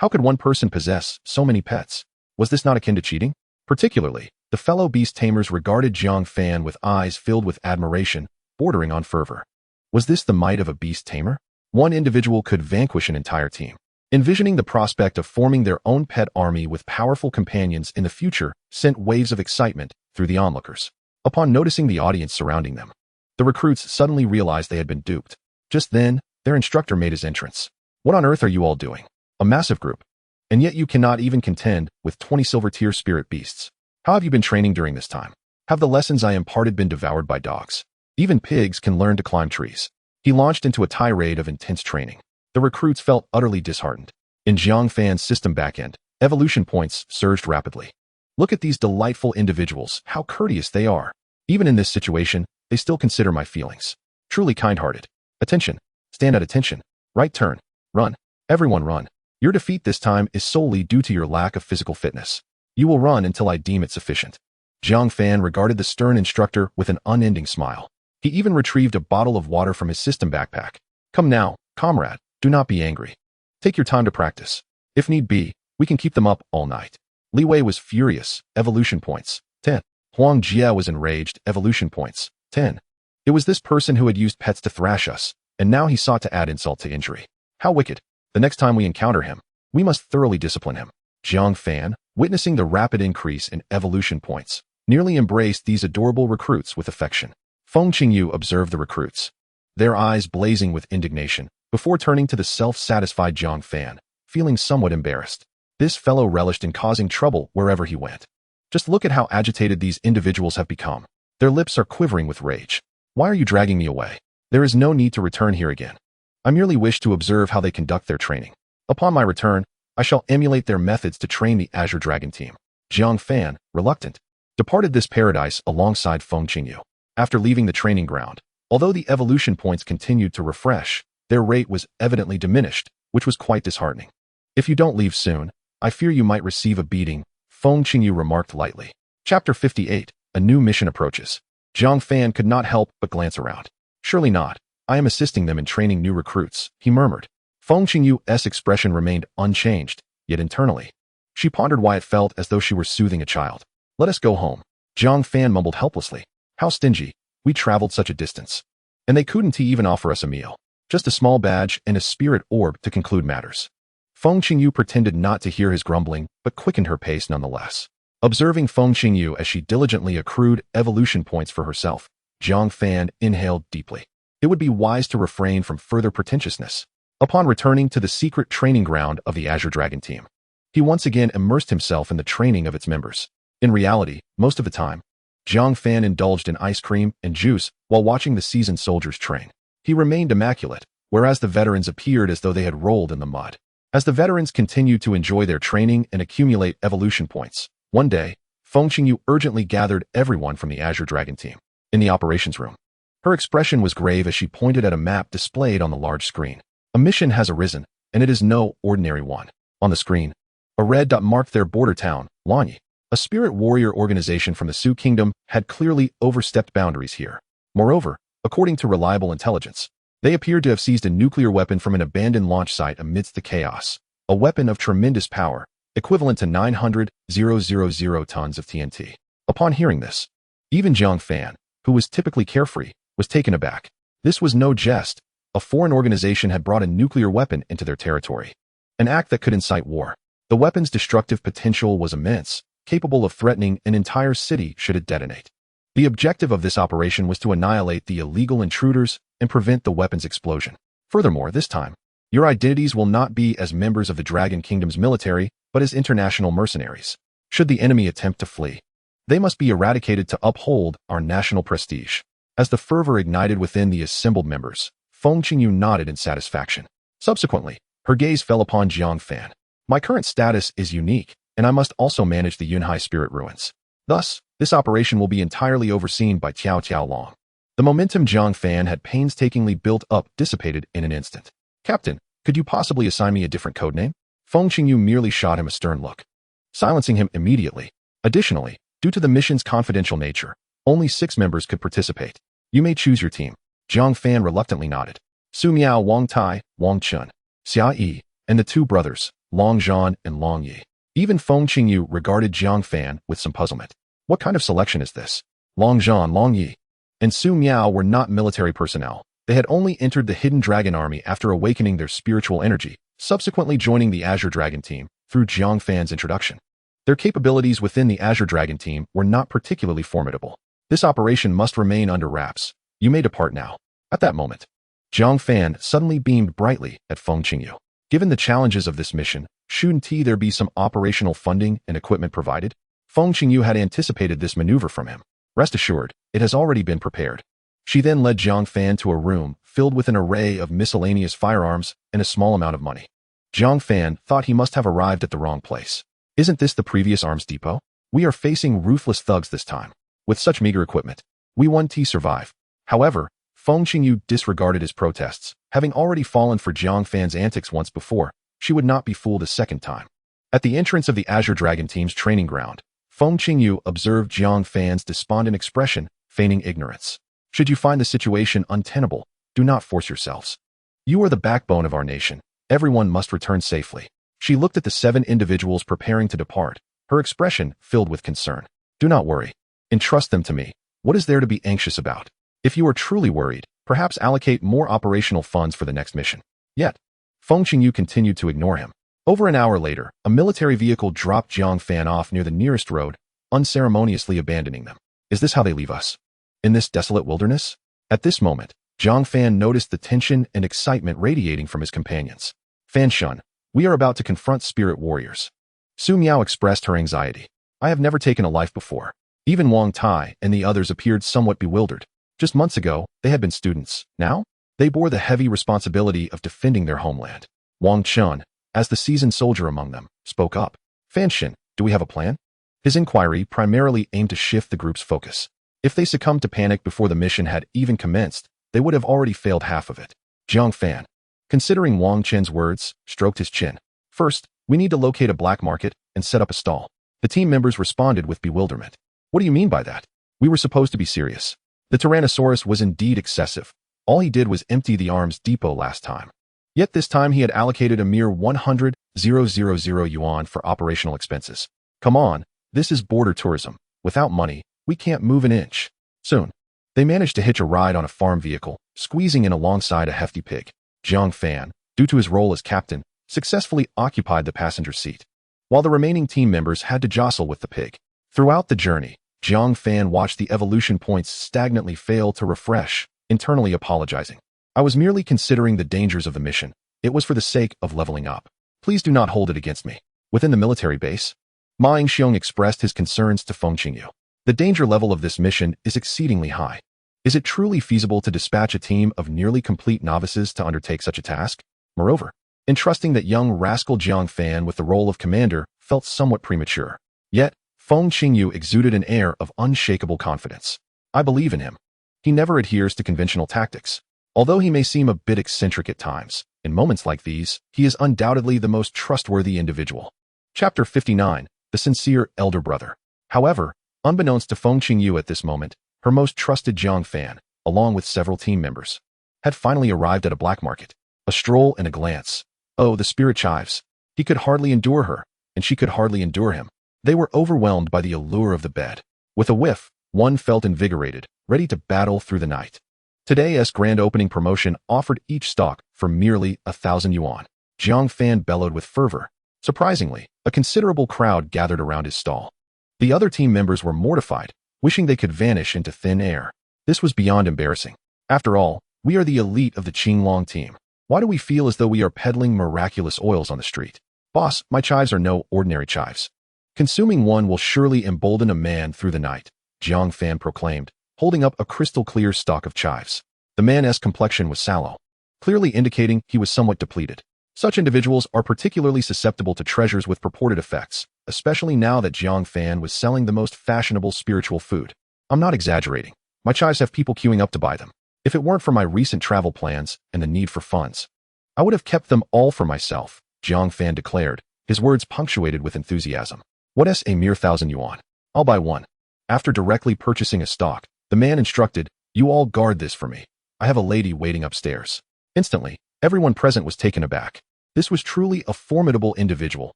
How could one person possess so many pets? Was this not akin to cheating? Particularly, the fellow beast tamers regarded Jiang Fan with eyes filled with admiration, bordering on fervor. Was this the might of a beast tamer? One individual could vanquish an entire team. Envisioning the prospect of forming their own pet army with powerful companions in the future sent waves of excitement through the onlookers. Upon noticing the audience surrounding them, the recruits suddenly realized they had been duped. Just then, their instructor made his entrance. What on earth are you all doing? A massive group. And yet you cannot even contend with 20 silver-tier spirit beasts. How have you been training during this time? Have the lessons I imparted been devoured by dogs? Even pigs can learn to climb trees. He launched into a tirade of intense training. The recruits felt utterly disheartened. In Jiang Fan's system backend, evolution points surged rapidly. Look at these delightful individuals, how courteous they are. Even in this situation, they still consider my feelings. Truly kind-hearted. Attention. Stand at attention. Right turn. Run. Everyone run. Your defeat this time is solely due to your lack of physical fitness. You will run until I deem it sufficient. Jiang Fan regarded the stern instructor with an unending smile. He even retrieved a bottle of water from his system backpack. Come now, comrade, do not be angry. Take your time to practice. If need be, we can keep them up all night. Li Wei was furious. Evolution points, 10. Huang Jie was enraged. Evolution points, 10. It was this person who had used pets to thrash us, and now he sought to add insult to injury. How wicked. The next time we encounter him, we must thoroughly discipline him. Jiang Fan, witnessing the rapid increase in evolution points, nearly embraced these adorable recruits with affection. Feng Qingyu observed the recruits, their eyes blazing with indignation, before turning to the self-satisfied Jiang Fan, feeling somewhat embarrassed. This fellow relished in causing trouble wherever he went. Just look at how agitated these individuals have become. Their lips are quivering with rage. Why are you dragging me away? There is no need to return here again. I merely wish to observe how they conduct their training. Upon my return, I shall emulate their methods to train the Azure Dragon team. Jiang Fan, reluctant, departed this paradise alongside Feng Qingyu. After leaving the training ground, although the evolution points continued to refresh, their rate was evidently diminished, which was quite disheartening. If you don't leave soon, I fear you might receive a beating, Feng Qingyu remarked lightly. Chapter 58, A New Mission Approaches. Jiang Fan could not help but glance around. Surely not. I am assisting them in training new recruits, he murmured. Feng Qingyu's expression remained unchanged, yet internally, she pondered why it felt as though she were soothing a child. Let us go home. Jiang Fan mumbled helplessly. How stingy. We traveled such a distance. And they couldn't even offer us a meal. Just a small badge and a spirit orb to conclude matters. Feng Qingyu pretended not to hear his grumbling, but quickened her pace nonetheless. Observing Feng Qingyu as she diligently accrued evolution points for herself, Jiang Fan inhaled deeply. It would be wise to refrain from further pretentiousness. Upon returning to the secret training ground of the Azure Dragon team, he once again immersed himself in the training of its members. In reality, most of the time, Jiang Fan indulged in ice cream and juice while watching the seasoned soldiers train. He remained immaculate, whereas the veterans appeared as though they had rolled in the mud. As the veterans continued to enjoy their training and accumulate evolution points, one day, Feng Qingyu urgently gathered everyone from the Azure Dragon team in the operations room. Her expression was grave as she pointed at a map displayed on the large screen. A mission has arisen, and it is no ordinary one. On the screen, a red dot marked their border town, Lanyi. A spirit warrior organization from the Su Kingdom had clearly overstepped boundaries here. Moreover, according to reliable intelligence, they appeared to have seized a nuclear weapon from an abandoned launch site amidst the chaos, a weapon of tremendous power, equivalent to 900,000 tons of TNT. Upon hearing this, even Jiang Fan, who was typically carefree, was taken aback. This was no jest. A foreign organization had brought a nuclear weapon into their territory, an act that could incite war. The weapon's destructive potential was immense, capable of threatening an entire city should it detonate. The objective of this operation was to annihilate the illegal intruders and prevent the weapon's explosion. Furthermore, this time, your identities will not be as members of the Dragon Kingdom's military, but as international mercenaries. Should the enemy attempt to flee, they must be eradicated to uphold our national prestige. As the fervor ignited within the assembled members, Feng Qingyu nodded in satisfaction. Subsequently, her gaze fell upon Jiang Fan. My current status is unique, and I must also manage the Yunhai spirit ruins. Thus, this operation will be entirely overseen by Tiao Long. The momentum Jiang Fan had painstakingly built up dissipated in an instant. Captain, could you possibly assign me a different codename? Feng Qingyu merely shot him a stern look, silencing him immediately. Additionally, due to the mission's confidential nature, only 6 members could participate. You may choose your team. Jiang Fan reluctantly nodded. Su Miao, Wang Tai, Wang Chun, Xia Yi, and the 2 brothers, Long Zhan and Long Yi. Even Feng Qingyu regarded Jiang Fan with some puzzlement. What kind of selection is this? Long Zhan, Long Yi, and Su Miao were not military personnel. They had only entered the Hidden Dragon Army after awakening their spiritual energy, subsequently joining the Azure Dragon team through Jiang Fan's introduction. Their capabilities within the Azure Dragon team were not particularly formidable. This operation must remain under wraps. You may depart now. At that moment, Jiang Fan suddenly beamed brightly at Feng Qingyu. Given the challenges of this mission, shouldn't there be some operational funding and equipment provided? Feng Qingyu had anticipated this maneuver from him. Rest assured, it has already been prepared. She then led Jiang Fan to a room filled with an array of miscellaneous firearms and a small amount of money. Jiang Fan thought he must have arrived at the wrong place. Isn't this the previous arms depot? We are facing ruthless thugs this time. With such meager equipment, we won't survive. However, Feng Qingyu disregarded his protests. Having already fallen for Jiang Fan's antics once before, she would not be fooled a second time. At the entrance of the Azure Dragon team's training ground, Feng Qingyu observed Jiang Fan's despondent expression, feigning ignorance. Should you find the situation untenable, do not force yourselves. You are the backbone of our nation. Everyone must return safely. She looked at the 7 individuals preparing to depart, her expression filled with concern. Do not worry. Entrust them to me. What is there to be anxious about? If you are truly worried, perhaps allocate more operational funds for the next mission. Yet, Feng Qingyu continued to ignore him. Over an hour later, a military vehicle dropped Jiang Fan off near the nearest road, unceremoniously abandoning them. Is this how they leave us? In this desolate wilderness? At this moment, Jiang Fan noticed the tension and excitement radiating from his companions. Fan Shun, we are about to confront spirit warriors. Su Miao expressed her anxiety. I have never taken a life before. Even Wang Tai and the others appeared somewhat bewildered. Just months ago, they had been students. Now, they bore the heavy responsibility of defending their homeland. Wang Chun, as the seasoned soldier among them, spoke up. Fan Shin, do we have a plan? His inquiry primarily aimed to shift the group's focus. If they succumbed to panic before the mission had even commenced, they would have already failed half of it. Jiang Fan, considering Wang Chen's words, stroked his chin. First, we need to locate a black market and set up a stall. The team members responded with bewilderment. What do you mean by that? We were supposed to be serious. The Tyrannosaurus was indeed excessive. All he did was empty the arms depot last time. Yet this time he had allocated a mere 100,000 yuan for operational expenses. Come on, this is border tourism. Without money, we can't move an inch. Soon, they managed to hitch a ride on a farm vehicle, squeezing in alongside a hefty pig. Jiang Fan, due to his role as captain, successfully occupied the passenger seat, while the remaining team members had to jostle with the pig. Throughout the journey, Jiang Fan watched the evolution points stagnantly fail to refresh, internally apologizing. I was merely considering the dangers of the mission. It was for the sake of leveling up. Please do not hold it against me. Within the military base, Ma Yingxiong expressed his concerns to Feng Qingyu. The danger level of this mission is exceedingly high. Is it truly feasible to dispatch a team of nearly complete novices to undertake such a task? Moreover, entrusting that young rascal Jiang Fan with the role of commander felt somewhat premature. Yet, Feng Qingyu exuded an air of unshakable confidence. I believe in him. He never adheres to conventional tactics. Although he may seem a bit eccentric at times, in moments like these, he is undoubtedly the most trustworthy individual. Chapter 59, The Sincere Elder Brother. However, unbeknownst to Feng Qingyu at this moment, her most trusted Jiang Fan, along with several team members, had finally arrived at a black market. A stroll and a glance. Oh, the spirit chives. He could hardly endure her, and she could hardly endure him. They were overwhelmed by the allure of the bed. With a whiff, one felt invigorated, ready to battle through the night. Today's grand opening promotion offered each stock for merely 1,000 yuan. Jiang Fan bellowed with fervor. Surprisingly, a considerable crowd gathered around his stall. The other team members were mortified, wishing they could vanish into thin air. This was beyond embarrassing. After all, we are the elite of the Qinglong team. Why do we feel as though we are peddling miraculous oils on the street? Boss, my chives are no ordinary chives. Consuming one will surely embolden a man through the night, Jiang Fan proclaimed, holding up a crystal-clear stalk of chives. The man's complexion was sallow, clearly indicating he was somewhat depleted. Such individuals are particularly susceptible to treasures with purported effects, especially now that Jiang Fan was selling the most fashionable spiritual food. I'm not exaggerating. My chives have people queuing up to buy them. If it weren't for my recent travel plans and the need for funds, I would have kept them all for myself, Jiang Fan declared, his words punctuated with enthusiasm. What's a mere 1,000 yuan? I'll buy one. After directly purchasing a stock, the man instructed, you all guard this for me. I have a lady waiting upstairs. Instantly, everyone present was taken aback. This was truly a formidable individual,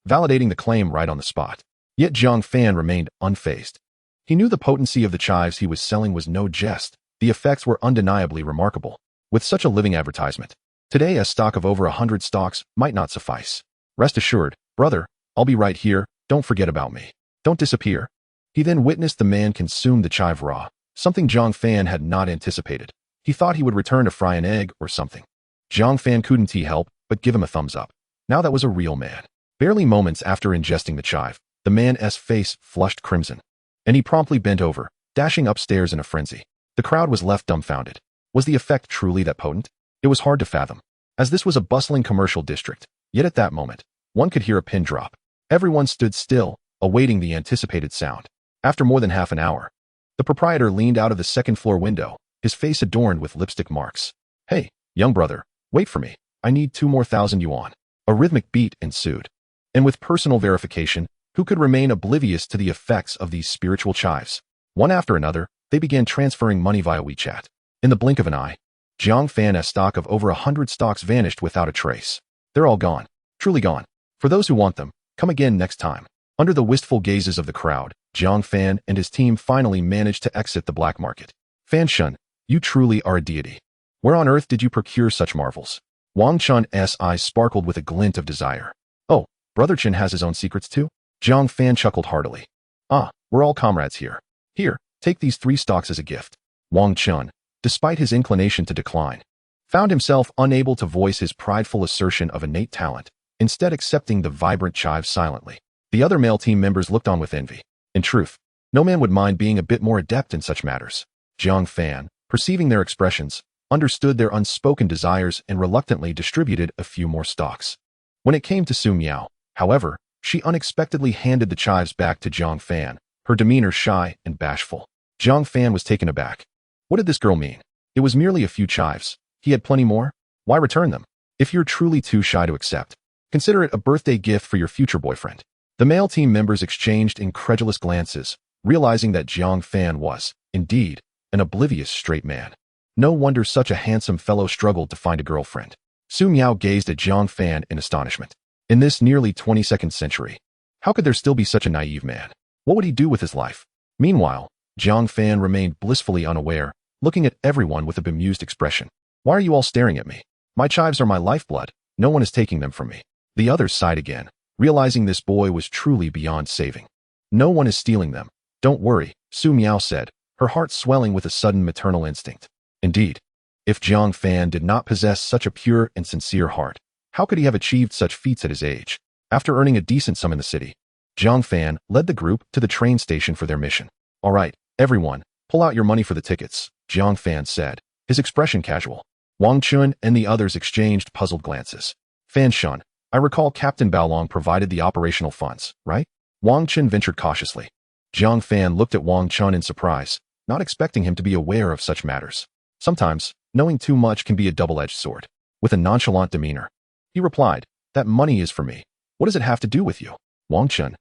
validating the claim right on the spot. Yet Jiang Fan remained unfazed. He knew the potency of the chives he was selling was no jest. The effects were undeniably remarkable. With such a living advertisement, today a stock of over 100 stocks might not suffice. Rest assured, brother, I'll be right here, don't forget about me. Don't disappear. He then witnessed the man consume the chive raw, something Jiang Fan had not anticipated. He thought he would return to fry an egg or something. Jiang Fan couldn't help but give him a thumbs up. Now that was a real man. Barely moments after ingesting the chive, the man's face flushed crimson, and he promptly bent over, dashing upstairs in a frenzy. The crowd was left dumbfounded. Was the effect truly that potent? It was hard to fathom, as this was a bustling commercial district. Yet at that moment, one could hear a pin drop. Everyone stood still, awaiting the anticipated sound. After more than half an hour, the proprietor leaned out of the second-floor window, his face adorned with lipstick marks. Hey, young brother, wait for me. I need 2 more 1,000 yuan. A rhythmic beat ensued. And with personal verification, who could remain oblivious to the effects of these spiritual chives? One after another, they began transferring money via WeChat. In the blink of an eye, Jiang Fan's stock of over 100 stocks vanished without a trace. They're all gone. Truly gone. For those who want them, come again next time. Under the wistful gazes of the crowd, Jiang Fan and his team finally managed to exit the black market. Fan Shun, you truly are a deity. Where on earth did you procure such marvels? Wang Chun's eyes sparkled with a glint of desire. Oh, Brother Chen has his own secrets too? Jiang Fan chuckled heartily. Ah, we're all comrades here. Here, take these 3 stocks as a gift. Wang Chun, despite his inclination to decline, found himself unable to voice his prideful assertion of innate talent, instead accepting the vibrant chive silently. The other male team members looked on with envy. In truth, no man would mind being a bit more adept in such matters. Jiang Fan, perceiving their expressions, understood their unspoken desires and reluctantly distributed a few more stocks. When it came to Su Miao, however, she unexpectedly handed the chives back to Jiang Fan, her demeanor shy and bashful. Jiang Fan was taken aback. What did this girl mean? It was merely a few chives. He had plenty more? Why return them? If you're truly too shy to accept, consider it a birthday gift for your future boyfriend. The male team members exchanged incredulous glances, realizing that Jiang Fan was, indeed, an oblivious straight man. No wonder such a handsome fellow struggled to find a girlfriend. Su Miao gazed at Jiang Fan in astonishment. In this nearly 22nd century, how could there still be such a naive man? What would he do with his life? Meanwhile, Jiang Fan remained blissfully unaware, looking at everyone with a bemused expression. Why are you all staring at me? My chives are my lifeblood. No one is taking them from me. The others sighed again, realizing this boy was truly beyond saving. No one is stealing them. Don't worry, Su Miao said, her heart swelling with a sudden maternal instinct. Indeed, if Jiang Fan did not possess such a pure and sincere heart, how could he have achieved such feats at his age? After earning a decent sum in the city, Jiang Fan led the group to the train station for their mission. All right, everyone, Pull out your money for the tickets, Jiang Fan said, his expression casual. Wang Chun and the others exchanged puzzled glances. Fan Shun, I recall Captain Baolong provided the operational funds, right? Wang Chun ventured cautiously. Jiang Fan looked at Wang Chun in surprise, not expecting him to be aware of such matters. Sometimes, knowing too much can be a double-edged sword. With a nonchalant demeanor, he replied, that money is for me. What does it have to do with you? Wang Chun.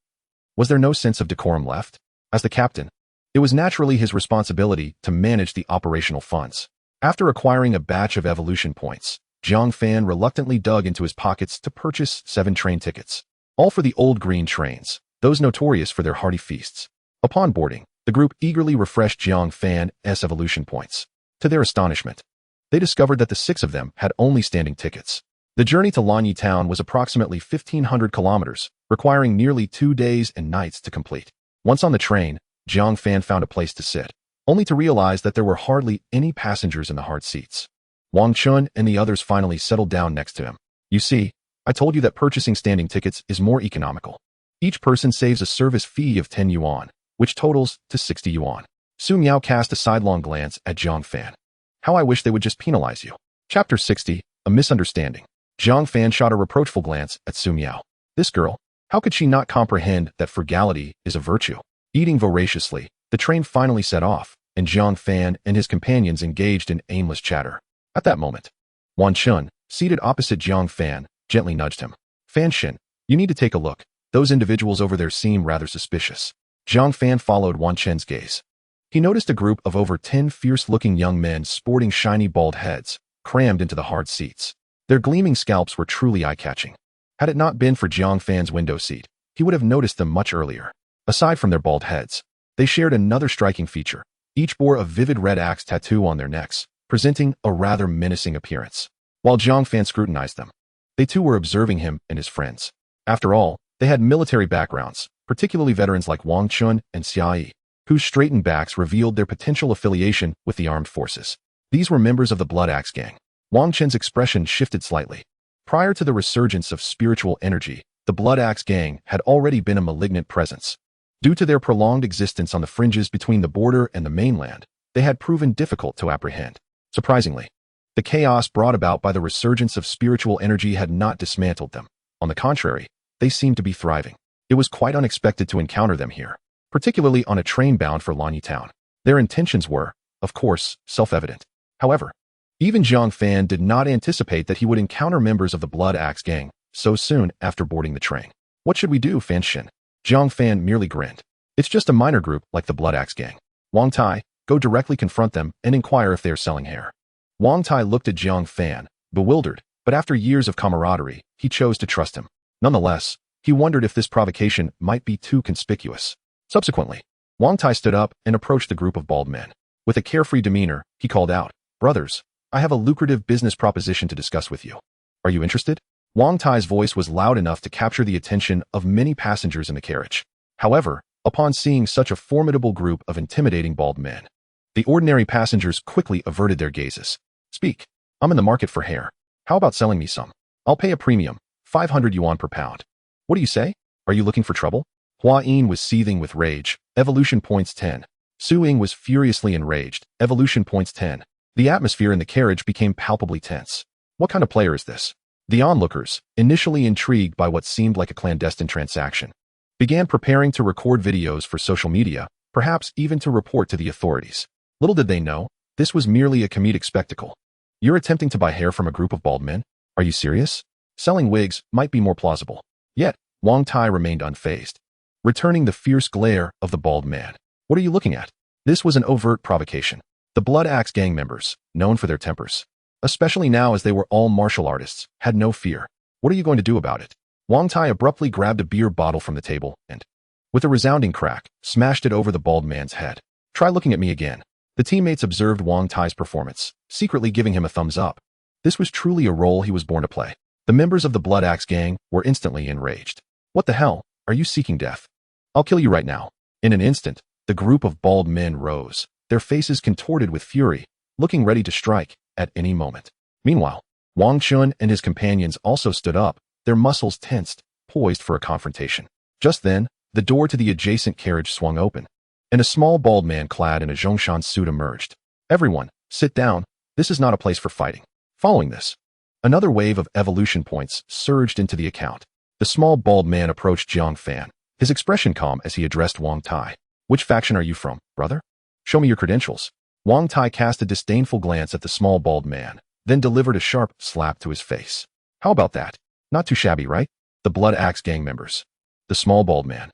Was there no sense of decorum left? As the captain, it was naturally his responsibility to manage the operational funds. After acquiring a batch of evolution points, Jiang Fan reluctantly dug into his pockets to purchase 7 train tickets, all for the old green trains, those notorious for their hearty feasts. Upon boarding, the group eagerly refreshed Jiang Fan's evolution points. To their astonishment, they discovered that the 6 of them had only standing tickets. The journey to Lanyi Town was approximately 1,500 kilometers, requiring nearly 2 days and nights to complete. Once on the train, Jiang Fan found a place to sit, only to realize that there were hardly any passengers in the hard seats. Wang Chun and the others finally settled down next to him. You see, I told you that purchasing standing tickets is more economical. Each person saves a service fee of 10 yuan, which totals to 60 yuan. Su Miao cast a sidelong glance at Jiang Fan. How I wish they would just penalize you. Chapter 60, A Misunderstanding. Jiang Fan shot a reproachful glance at Su Miao. This girl, how could she not comprehend that frugality is a virtue? Eating voraciously, the train finally set off, and Jiang Fan and his companions engaged in aimless chatter. At that moment, Wan Chun, seated opposite Jiang Fan, gently nudged him. Fan Shin, you need to take a look. Those individuals over there seem rather suspicious. Jiang Fan followed Wan Chen's gaze. He noticed a group of over 10 fierce-looking young men sporting shiny bald heads, crammed into the hard seats. Their gleaming scalps were truly eye-catching. Had it not been for Jiang Fan's window seat, he would have noticed them much earlier. Aside from their bald heads, they shared another striking feature. Each bore a vivid red axe tattoo on their necks, presenting a rather menacing appearance. While Jiang Fan scrutinized them, they too were observing him and his friends. After all, they had military backgrounds, particularly veterans like Wang Chun and Xia Yi, whose straightened backs revealed their potential affiliation with the armed forces. These were members of the Blood Axe Gang. Wang Chen's expression shifted slightly. Prior to the resurgence of spiritual energy, the Blood Axe Gang had already been a malignant presence. Due to their prolonged existence on the fringes between the border and the mainland, they had proven difficult to apprehend. Surprisingly, the chaos brought about by the resurgence of spiritual energy had not dismantled them. On the contrary, they seemed to be thriving. It was quite unexpected to encounter them here, particularly on a train bound for Lanyi Town. Their intentions were, of course, self-evident. However, even Jiang Fan did not anticipate that he would encounter members of the Blood Axe Gang so soon after boarding the train. What should we do, Fan Shin? Jiang Fan merely grinned. It's just a minor group like the Blood Axe Gang. Wang Tai, go directly confront them and inquire if they are selling hair. Wang Tai looked at Jiang Fan, bewildered, but after years of camaraderie, he chose to trust him. Nonetheless, he wondered if this provocation might be too conspicuous. Subsequently, Wang Tai stood up and approached the group of bald men. With a carefree demeanor, he called out, "Brothers, I have a lucrative business proposition to discuss with you. Are you interested?" Wang Tai's voice was loud enough to capture the attention of many passengers in the carriage. However, upon seeing such a formidable group of intimidating bald men, the ordinary passengers quickly averted their gazes. "Speak. I'm in the market for hair. How about selling me some? I'll pay a premium, 500 yuan per pound. What do you say? Are you looking for trouble?" Hua Yin was seething with rage, evolution points 10. Su Ying was furiously enraged, evolution points 10. The atmosphere in the carriage became palpably tense. What kind of player is this? The onlookers, initially intrigued by what seemed like a clandestine transaction, began preparing to record videos for social media, perhaps even to report to the authorities. Little did they know, this was merely a comedic spectacle. You're attempting to buy hair from a group of bald men? Are you serious? Selling wigs might be more plausible. Yet, Wang Tai remained unfazed, returning the fierce glare of the bald man. What are you looking at? This was an overt provocation. The Blood Axe Gang members, known for their tempers, especially now as they were all martial artists, had no fear. What are you going to do about it? Wang Tai abruptly grabbed a beer bottle from the table and, with a resounding crack, smashed it over the bald man's head. Try looking at me again. The teammates observed Wang Tai's performance, secretly giving him a thumbs up. This was truly a role he was born to play. The members of the Blood Axe Gang were instantly enraged. What the hell? Are you seeking death? I'll kill you right now. In an instant, the group of bald men rose, their faces contorted with fury, looking ready to strike at any moment. Meanwhile, Wang Chun and his companions also stood up, their muscles tensed, poised for a confrontation. Just then, the door to the adjacent carriage swung open, and a small bald man clad in a Zhongshan suit emerged. "Everyone, sit down. This is not a place for fighting." Following this, another wave of evolution points surged into the account. The small bald man approached Jiang Fan, his expression calm as he addressed Wang Tai. "Which faction are you from, brother? Show me your credentials." Wang Tai cast a disdainful glance at the small bald man, then delivered a sharp slap to his face. "How about that? Not too shabby, right? The Blood Axe gang members." The small bald man.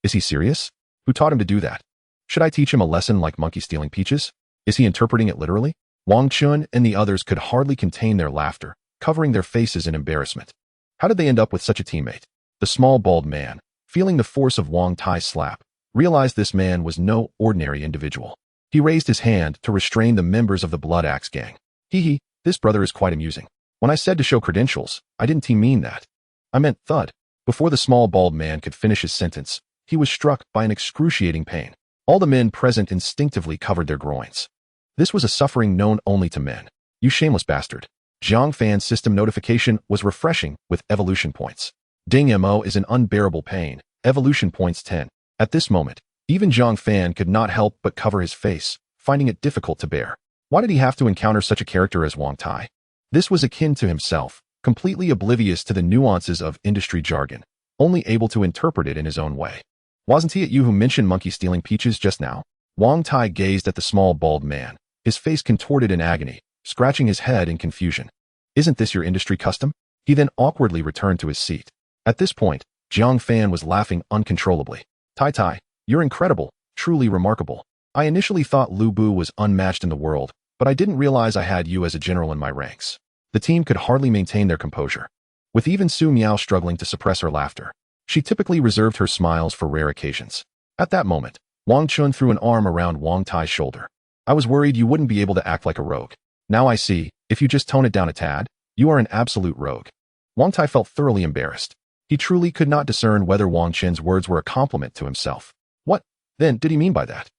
Is he serious? Who taught him to do that? Should I teach him a lesson like monkey stealing peaches? Is he interpreting it literally? Wang Chun and the others could hardly contain their laughter, covering their faces in embarrassment. How did they end up with such a teammate? The small bald man, feeling the force of Wang Tai's slap, realized this man was no ordinary individual. He raised his hand to restrain the members of the Blood Axe gang. "Hee, this brother is quite amusing. When I said to show credentials, I didn't mean that. I meant thud." Before the small bald man could finish his sentence, he was struck by an excruciating pain. All the men present instinctively covered their groins. This was a suffering known only to men. "You shameless bastard." Jiang Fan's system notification was refreshing with evolution points. Ding Mo is in unbearable pain. Evolution points 10. At this moment, even Jiang Fan could not help but cover his face, finding it difficult to bear. Why did he have to encounter such a character as Wang Tai? This was akin to himself, completely oblivious to the nuances of industry jargon, only able to interpret it in his own way. "Wasn't he at you who mentioned monkey stealing peaches just now?" Wang Tai gazed at the small bald man, his face contorted in agony, scratching his head in confusion. "Isn't this your industry custom?" He then awkwardly returned to his seat. At this point, Jiang Fan was laughing uncontrollably. Tai, you're incredible, truly remarkable. I initially thought Lu Bu was unmatched in the world, but I didn't realize I had you as a general in my ranks." The team could hardly maintain their composure, with even Su Miao struggling to suppress her laughter. She typically reserved her smiles for rare occasions. At that moment, Wang Chun threw an arm around Wang Tai's shoulder. "I was worried you wouldn't be able to act like a rogue. Now I see, if you just tone it down a tad, you are an absolute rogue." Wang Tai felt thoroughly embarrassed. He truly could not discern whether Wang Chen's words were a compliment to himself. What, then, did he mean by that?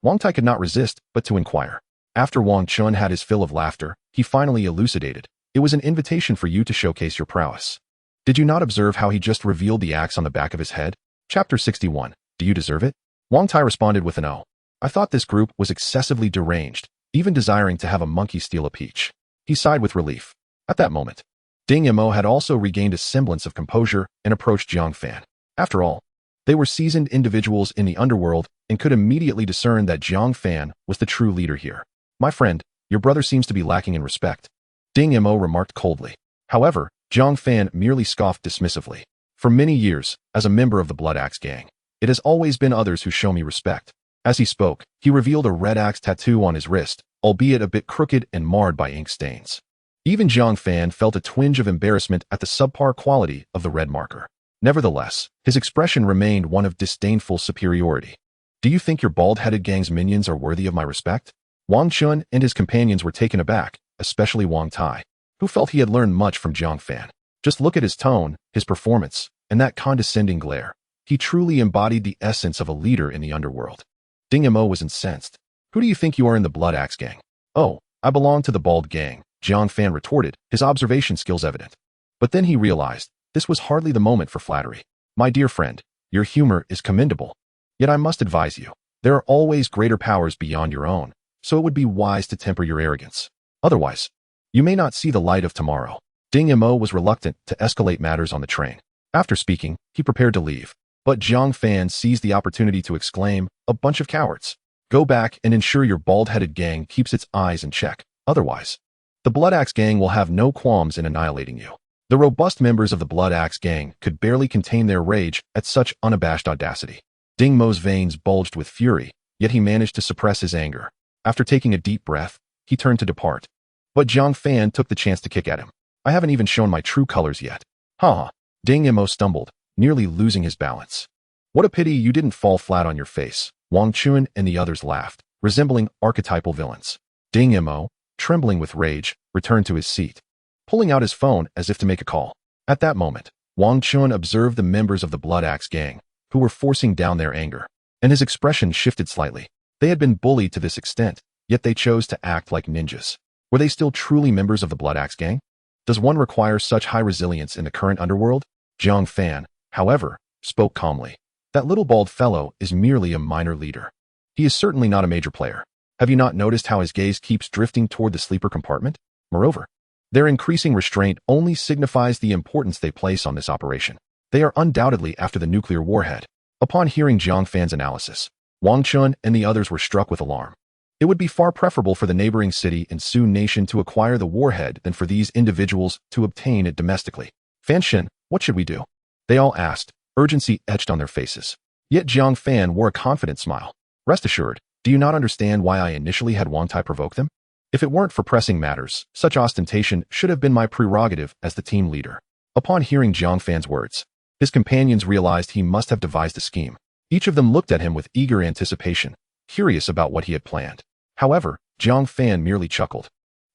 Wang Tai could not resist but to inquire. After Wang Chun had his fill of laughter, he finally elucidated. "It was an invitation for you to showcase your prowess. Did you not observe how he just revealed the axe on the back of his head?" Chapter 61. Do you deserve it? Wang Tai responded with an "Oh." "I thought this group was excessively deranged, even desiring to have a monkey steal a peach." He sighed with relief. At that moment, Ding Mo had also regained a semblance of composure and approached Jiang Fan. After all, they were seasoned individuals in the underworld and could immediately discern that Jiang Fan was the true leader here. "My friend, your brother seems to be lacking in respect," Ding Mo remarked coldly. However, Jiang Fan merely scoffed dismissively. "For many years, as a member of the Blood Axe gang, it has always been others who show me respect." As he spoke, he revealed a red axe tattoo on his wrist, albeit a bit crooked and marred by ink stains. Even Jiang Fan felt a twinge of embarrassment at the subpar quality of the red marker. Nevertheless, his expression remained one of disdainful superiority. "Do you think your bald-headed gang's minions are worthy of my respect?" Wang Chun and his companions were taken aback, especially Wang Tai, who felt he had learned much from Jiang Fan. Just look at his tone, his performance, and that condescending glare. He truly embodied the essence of a leader in the underworld. Ding Mo was incensed. "Who do you think you are in the Blood Axe gang?" "Oh, I belong to the Bald Gang," Jiang Fan retorted, his observation skills evident. But then he realized, this was hardly the moment for flattery. "My dear friend, your humor is commendable. Yet I must advise you, there are always greater powers beyond your own, so it would be wise to temper your arrogance. Otherwise, you may not see the light of tomorrow." Ding Mo was reluctant to escalate matters on the train. After speaking, he prepared to leave. But Jiang Fan seized the opportunity to exclaim, "A bunch of cowards. Go back and ensure your bald-headed gang keeps its eyes in check. Otherwise, the Blood Axe gang will have no qualms in annihilating you." The robust members of the Blood Axe gang could barely contain their rage at such unabashed audacity. Ding Mo's veins bulged with fury, yet he managed to suppress his anger. After taking a deep breath, he turned to depart. But Jiang Fan took the chance to kick at him. "I haven't even shown my true colors yet." "Ha!" Ding Mo stumbled, nearly losing his balance. "What a pity you didn't fall flat on your face." Wang Chun and the others laughed, resembling archetypal villains. Ding Mo, trembling with rage, returned to his seat, pulling out his phone as if to make a call. At that moment, Wang Chun observed the members of the Blood Axe gang, who were forcing down their anger, and his expression shifted slightly. They had been bullied to this extent, yet they chose to act like ninjas. Were they still truly members of the Blood Axe gang? Does one require such high resilience in the current underworld? Jiang Fan, however, spoke calmly. "That little bald fellow is merely a minor leader. He is certainly not a major player. Have you not noticed how his gaze keeps drifting toward the sleeper compartment? Moreover, their increasing restraint only signifies the importance they place on this operation. They are undoubtedly after the nuclear warhead. Upon hearing Jiang Fan's analysis, Wang Chun and the others were struck with alarm. It would be far preferable for the neighboring city and Sun nation to acquire the warhead than for these individuals to obtain it domestically. Fan Shen, what should we do? They all asked, urgency etched on their faces. Yet Jiang Fan wore a confident smile. Rest assured, do you not understand why I initially had Wang Tai provoke them? If it weren't for pressing matters, such ostentation should have been my prerogative as the team leader. Upon hearing Jiang Fan's words, his companions realized he must have devised a scheme. Each of them looked at him with eager anticipation, curious about what he had planned. However, Jiang Fan merely chuckled,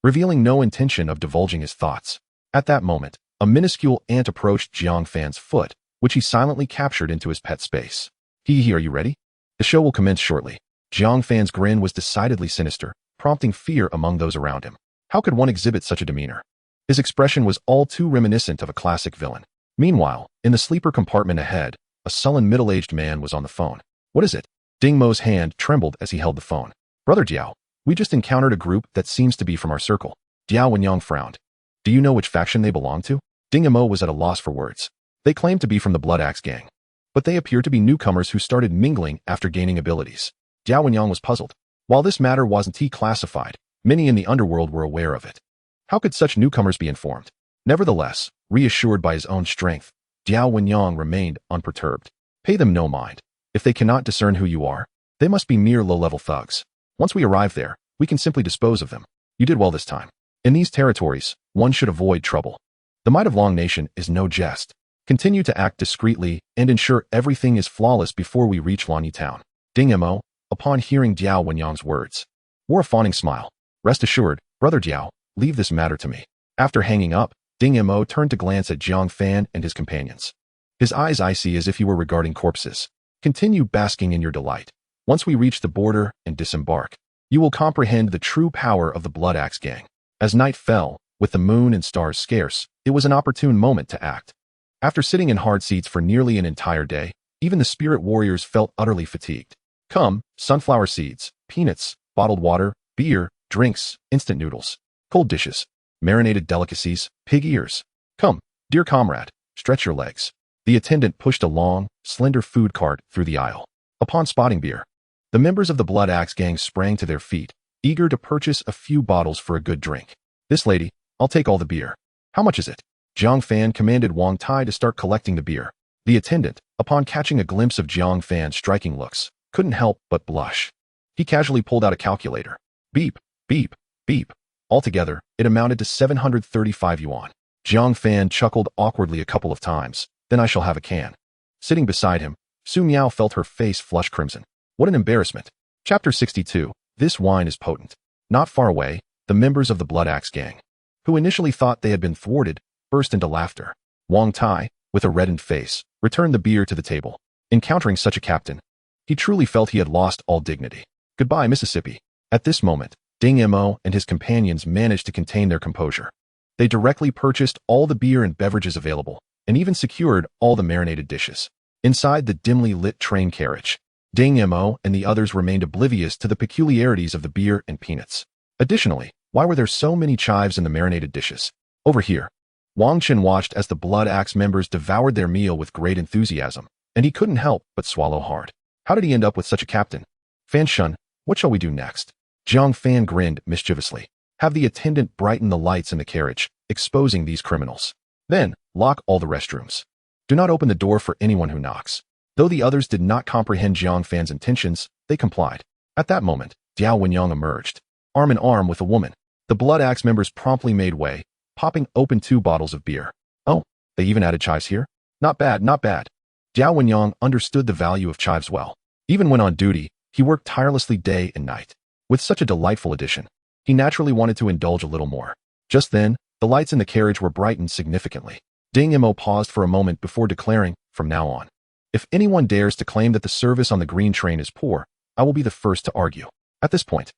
revealing no intention of divulging his thoughts. At that moment, a minuscule ant approached Jiang Fan's foot, which he silently captured into his pet space. Hee, are you ready? The show will commence shortly. Jiang Fan's grin was decidedly sinister, prompting fear among those around him. How could one exhibit such a demeanor? His expression was all too reminiscent of a classic villain. Meanwhile, in the sleeper compartment ahead, a sullen middle-aged man was on the phone. What is it? Ding Mo's hand trembled as he held the phone. Brother Jiao, we just encountered a group that seems to be from our circle. Jiao Wenyang frowned. Do you know which faction they belong to? Ding Mo was at a loss for words. They claimed to be from the Blood Axe gang, but they appear to be newcomers who started mingling after gaining abilities. Jiao Wenyang was puzzled. While this matter wasn't classified, many in the underworld were aware of it. How could such newcomers be informed? Nevertheless, reassured by his own strength, Jiao Wenyang remained unperturbed. Pay them no mind. If they cannot discern who you are, they must be mere low-level thugs. Once we arrive there, we can simply dispose of them. You did well this time. In these territories, one should avoid trouble. The might of Long Nation is no jest. Continue to act discreetly and ensure everything is flawless before we reach Lanyi Town. Ding Mo, upon hearing Jiao Wenyang's words, wore a fawning smile. Rest assured, Brother Jiao, leave this matter to me. After hanging up, Ding Mo turned to glance at Jiang Fan and his companions. His eyes icy as if he were regarding corpses. Continue basking in your delight. Once we reach the border and disembark, you will comprehend the true power of the Blood Axe gang. As night fell, with the moon and stars scarce, it was an opportune moment to act. After sitting in hard seats for nearly an entire day, even the spirit warriors felt utterly fatigued. Come, sunflower seeds, peanuts, bottled water, beer, drinks, instant noodles, cold dishes, marinated delicacies, pig ears. Come, dear comrade, stretch your legs. The attendant pushed a long, slender food cart through the aisle. Upon spotting beer, the members of the Blood Axe gang sprang to their feet, eager to purchase a few bottles for a good drink. This lady, I'll take all the beer. How much is it? Jiang Fan commanded Wang Tai to start collecting the beer. The attendant, upon catching a glimpse of Jiang Fan's striking looks, couldn't help but blush. He casually pulled out a calculator. Beep, beep, beep. Altogether, it amounted to 735 yuan. Jiang Fan chuckled awkwardly a couple of times. Then I shall have a can. Sitting beside him, Su Miao felt her face flush crimson. What an embarrassment. Chapter 62. This wine is potent. Not far away, the members of the Blood Axe gang, who initially thought they had been thwarted, burst into laughter. Wang Tai, with a reddened face, returned the beer to the table. Encountering such a captain, he truly felt he had lost all dignity. Goodbye, Mississippi. At this moment, Ding Mo and his companions managed to contain their composure. They directly purchased all the beer and beverages available, and even secured all the marinated dishes. Inside the dimly lit train carriage, Ding Mo and the others remained oblivious to the peculiarities of the beer and peanuts. Additionally, why were there so many chives in the marinated dishes? Over here, Wang Chen watched as the Blood Axe members devoured their meal with great enthusiasm, and he couldn't help but swallow hard. How did he end up with such a captain? Fan Shun, what shall we do next? Jiang Fan grinned mischievously. Have the attendant brighten the lights in the carriage, exposing these criminals. Then, lock all the restrooms. Do not open the door for anyone who knocks. Though the others did not comprehend Jiang Fan's intentions, they complied. At that moment, Jiao Wenyang emerged, arm in arm with a woman. The Blood Axe members promptly made way, popping open 2 bottles of beer. Oh, they even added chives here? Not bad, not bad. Jiao Wenyang understood the value of chives well. Even when on duty, he worked tirelessly day and night. With such a delightful addition, he naturally wanted to indulge a little more. Just then, the lights in the carriage were brightened significantly. Ding Mo paused for a moment before declaring, from now on, if anyone dares to claim that the service on the green train is poor, I will be the first to argue. At this point,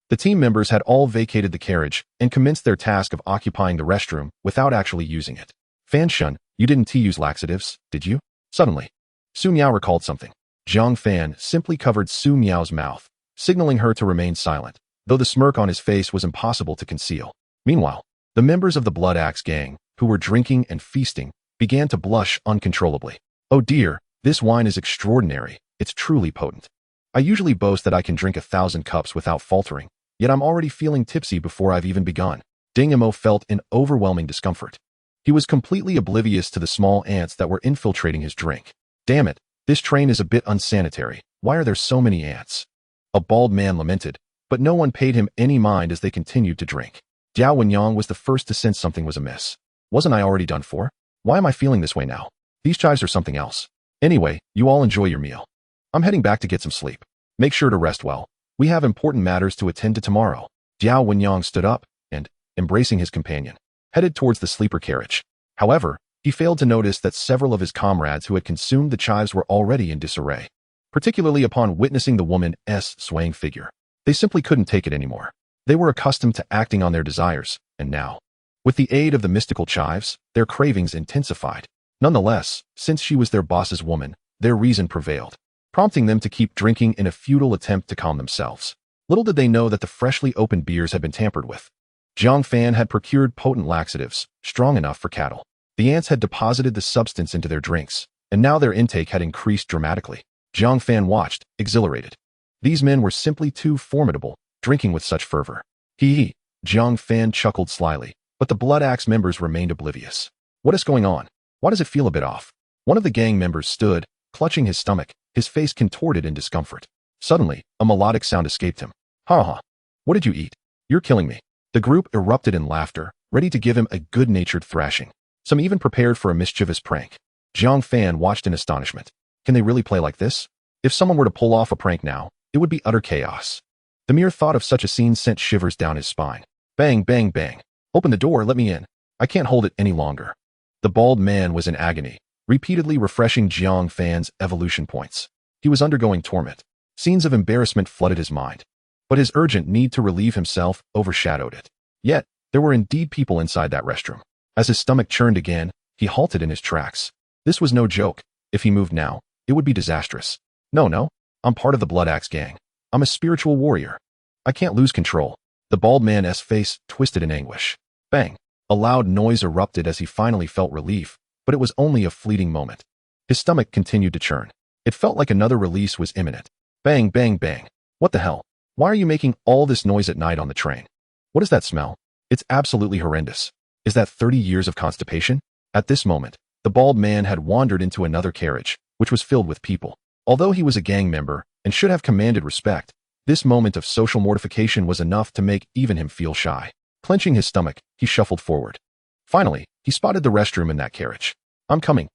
the team members had all vacated the carriage and commenced their task of occupying the restroom without actually using it. Fan Shun, you didn't use laxatives, did you? Suddenly, Su Miao recalled something. Jiang Fan simply covered Su Miao's mouth, signaling her to remain silent, though the smirk on his face was impossible to conceal. Meanwhile, the members of the Blood Axe gang, who were drinking and feasting, began to blush uncontrollably. Oh dear, this wine is extraordinary, it's truly potent. I usually boast that I can drink 1,000 cups without faltering, yet I'm already feeling tipsy before I've even begun. Ding-Emo felt an overwhelming discomfort. He was completely oblivious to the small ants that were infiltrating his drink. Damn it, this train is a bit unsanitary. Why are there so many ants? A bald man lamented, but no one paid him any mind as they continued to drink. Jiao Wenyang was the first to sense something was amiss. Wasn't I already done for? Why am I feeling this way now? These chives are something else. Anyway, you all enjoy your meal. I'm heading back to get some sleep. Make sure to rest well. We have important matters to attend to tomorrow. Jiao Wenyang stood up and, embracing his companion, headed towards the sleeper carriage. However, he failed to notice that several of his comrades who had consumed the chives were already in disarray, particularly upon witnessing the woman's swaying figure. They simply couldn't take it anymore. They were accustomed to acting on their desires, and now, with the aid of the mystical chives, their cravings intensified. Nonetheless, since she was their boss's woman, their reason prevailed, prompting them to keep drinking in a futile attempt to calm themselves. Little did they know that the freshly opened beers had been tampered with. Jiang Fan had procured potent laxatives, strong enough for cattle. The ants had deposited the substance into their drinks, and now their intake had increased dramatically. Jiang Fan watched, exhilarated. These men were simply too formidable, drinking with such fervor. Hee. Jiang Fan chuckled slyly, but the Blood Axe members remained oblivious. What is going on? Why does it feel a bit off? One of the gang members stood, clutching his stomach, his face contorted in discomfort. Suddenly, a melodic sound escaped him. Ha ha. What did you eat? You're killing me. The group erupted in laughter, ready to give him a good-natured thrashing. Some even prepared for a mischievous prank. Jiang Fan watched in astonishment. Can they really play like this? If someone were to pull off a prank now, it would be utter chaos. The mere thought of such a scene sent shivers down his spine. Bang, bang, bang. Open the door, let me in. I can't hold it any longer. The bald man was in agony, repeatedly refreshing Jiang Fan's evolution points. He was undergoing torment. Scenes of embarrassment flooded his mind, but his urgent need to relieve himself overshadowed it. Yet, there were indeed people inside that restroom. As his stomach churned again, he halted in his tracks. This was no joke. If he moved now, it would be disastrous. No, I'm part of the Blood Axe gang. I'm a spiritual warrior. I can't lose control. The bald man's face twisted in anguish. Bang! A loud noise erupted as he finally felt relief, but it was only a fleeting moment. His stomach continued to churn. It felt like another release was imminent. Bang, bang, bang. What the hell? Why are you making all this noise at night on the train? What is that smell? It's absolutely horrendous. Is that 30 years of constipation? At this moment, the bald man had wandered into another carriage, which was filled with people. Although he was a gang member and should have commanded respect, this moment of social mortification was enough to make even him feel shy. Clenching his stomach, he shuffled forward. Finally, he spotted the restroom in that carriage. I'm coming.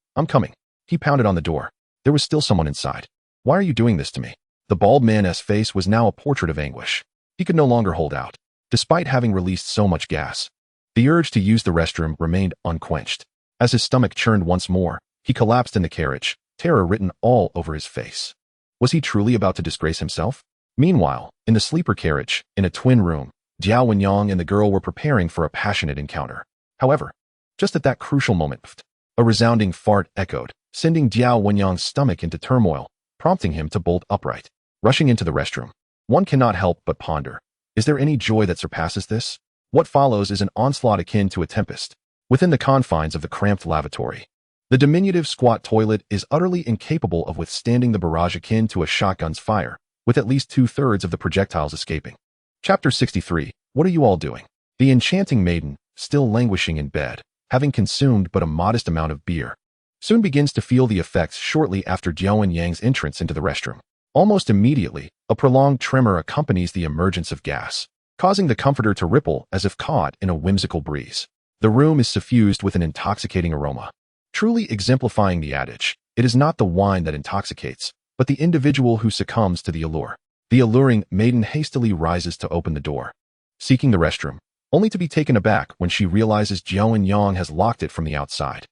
He pounded on the door. There was still someone inside. Why are you doing this to me? The bald man's face was now a portrait of anguish. He could no longer hold out. Despite having released so much gas, the urge to use the restroom remained unquenched. As his stomach churned once more, he collapsed in the carriage, terror written all over his face. Was he truly about to disgrace himself? Meanwhile, in the sleeper carriage, in a twin room, Jiao Wenyang and the girl were preparing for a passionate encounter. However, just at that crucial moment, a resounding fart echoed, sending Jiao Wenyang's stomach into turmoil, prompting him to bolt upright. Rushing into the restroom, one cannot help but ponder. Is there any joy that surpasses this? What follows is an onslaught akin to a tempest. Within the confines of the cramped lavatory, the diminutive squat toilet is utterly incapable of withstanding the barrage akin to a shotgun's fire, with at least 2/3 of the projectiles escaping. Chapter 63. What are you all doing? The enchanting maiden, still languishing in bed, having consumed but a modest amount of beer, soon begins to feel the effects shortly after Jiao Wenyang's entrance into the restroom. Almost immediately, a prolonged tremor accompanies the emergence of gas, causing the comforter to ripple as if caught in a whimsical breeze. The room is suffused with an intoxicating aroma, truly exemplifying the adage, it is not the wine that intoxicates, but the individual who succumbs to the allure. The alluring maiden hastily rises to open the door, seeking the restroom, only to be taken aback when she realizes Jiao Wenyang has locked it from the outside.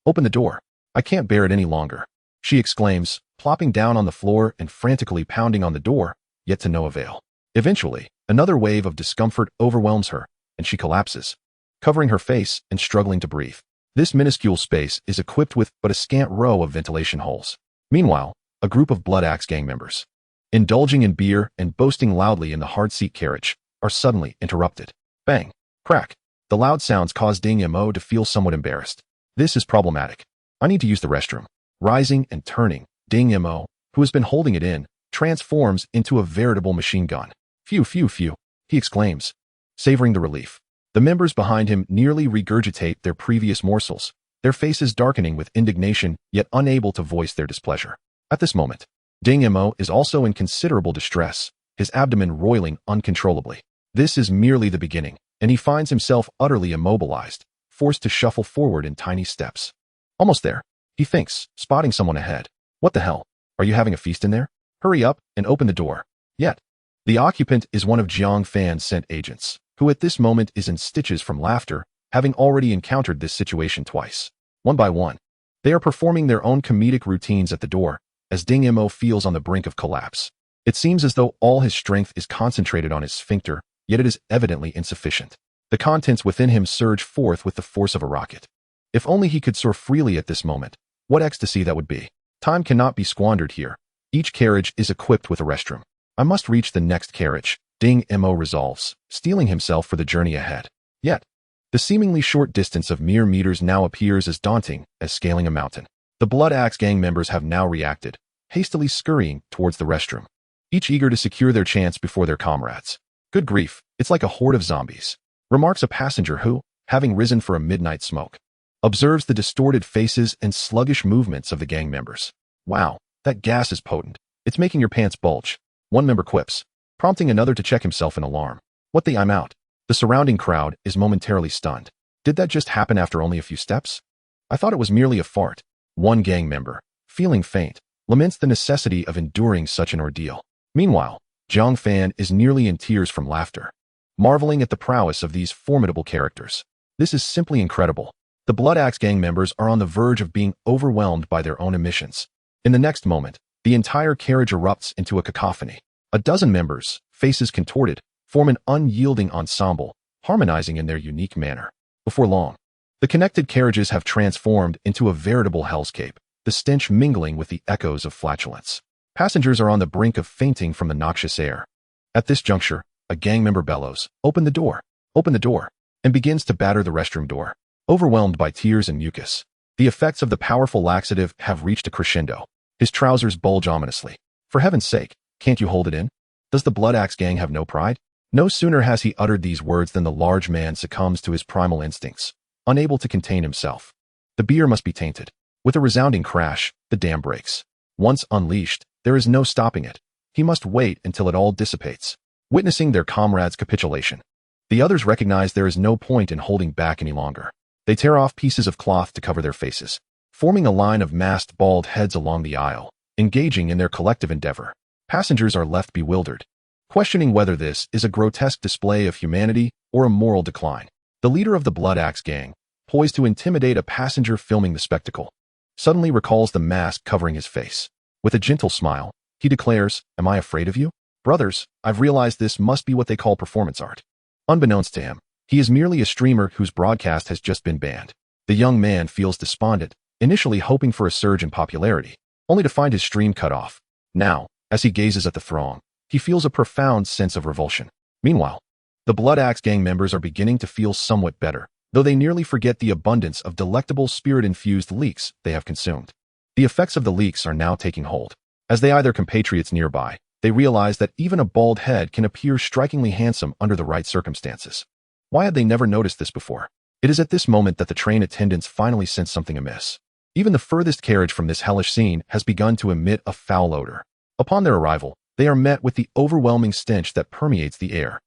Open the door. I can't bear it any longer, she exclaims, plopping down on the floor and frantically pounding on the door, yet to no avail. Eventually, another wave of discomfort overwhelms her, and she collapses, covering her face and struggling to breathe. This minuscule space is equipped with but a scant row of ventilation holes. Meanwhile, a group of Blood Axe gang members, indulging in beer and boasting loudly in the hard-seat carriage, are suddenly interrupted. Bang! Crack! The loud sounds cause Ding Mo to feel somewhat embarrassed. This is problematic. I need to use the restroom. Rising and turning, Ding Mo, who has been holding it in, transforms into a veritable machine gun. Phew, phew, phew, he exclaims, savoring the relief. The members behind him nearly regurgitate their previous morsels, their faces darkening with indignation, yet unable to voice their displeasure. At this moment, Ding Mo is also in considerable distress, his abdomen roiling uncontrollably. This is merely the beginning, and he finds himself utterly immobilized, forced to shuffle forward in tiny steps. Almost there, he thinks, spotting someone ahead. What the hell? Are you having a feast in there? Hurry up and open the door. Yet, the occupant is one of Jiang Fan's sent agents, who at this moment is in stitches from laughter, having already encountered this situation twice. One by one, they are performing their own comedic routines at the door, as Ding Mo feels on the brink of collapse. It seems as though all his strength is concentrated on his sphincter, yet it is evidently insufficient. The contents within him surge forth with the force of a rocket. If only he could soar freely at this moment, what ecstasy that would be. Time cannot be squandered here. Each carriage is equipped with a restroom. I must reach the next carriage, Ding Mo resolves, steeling himself for the journey ahead. Yet, the seemingly short distance of mere meters now appears as daunting as scaling a mountain. The Blood Axe gang members have now reacted, hastily scurrying towards the restroom, each eager to secure their chance before their comrades. Good grief, it's like a horde of zombies, remarks a passenger who, having risen for a midnight smoke, observes the distorted faces and sluggish movements of the gang members. Wow, that gas is potent. It's making your pants bulge. One member quips, prompting another to check himself in alarm. What the I'm out. The surrounding crowd is momentarily stunned. Did that just happen after only a few steps? I thought it was merely a fart. One gang member, feeling faint, laments the necessity of enduring such an ordeal. Meanwhile, Jiang Fan is nearly in tears from laughter, marveling at the prowess of these formidable characters. This is simply incredible. The Blood Axe gang members are on the verge of being overwhelmed by their own emissions. In the next moment, the entire carriage erupts into a cacophony. A dozen members, faces contorted, form an unyielding ensemble, harmonizing in their unique manner. Before long, the connected carriages have transformed into a veritable hellscape, the stench mingling with the echoes of flatulence. Passengers are on the brink of fainting from the noxious air. At this juncture, a gang member bellows, open the door, and begins to batter the restroom door. Overwhelmed by tears and mucus, the effects of the powerful laxative have reached a crescendo. His trousers bulge ominously. For heaven's sake, can't you hold it in? Does the Blood Axe gang have no pride? No sooner has he uttered these words than the large man succumbs to his primal instincts, unable to contain himself. The beer must be tainted. With a resounding crash, the dam breaks. Once unleashed, there is no stopping it. He must wait until it all dissipates. Witnessing their comrades' capitulation, the others recognize there is no point in holding back any longer. They tear off pieces of cloth to cover their faces, forming a line of masked bald heads along the aisle, engaging in their collective endeavor. Passengers are left bewildered, questioning whether this is a grotesque display of humanity or a moral decline. The leader of the Blood Axe gang, poised to intimidate a passenger filming the spectacle, suddenly recalls the mask covering his face. With a gentle smile, he declares, "Am I afraid of you? Brothers, I've realized this must be what they call performance art." Unbeknownst to him, he is merely a streamer whose broadcast has just been banned. The young man feels despondent, initially hoping for a surge in popularity, only to find his stream cut off. Now, as he gazes at the throng, he feels a profound sense of revulsion. Meanwhile, the Blood Axe gang members are beginning to feel somewhat better, though they nearly forget the abundance of delectable spirit-infused leeks they have consumed. The effects of the leeks are now taking hold. As they eye their compatriots nearby, they realize that even a bald head can appear strikingly handsome under the right circumstances. Why had they never noticed this before? It is at this moment that the train attendants finally sense something amiss. Even the furthest carriage from this hellish scene has begun to emit a foul odor. Upon their arrival, they are met with the overwhelming stench that permeates the air.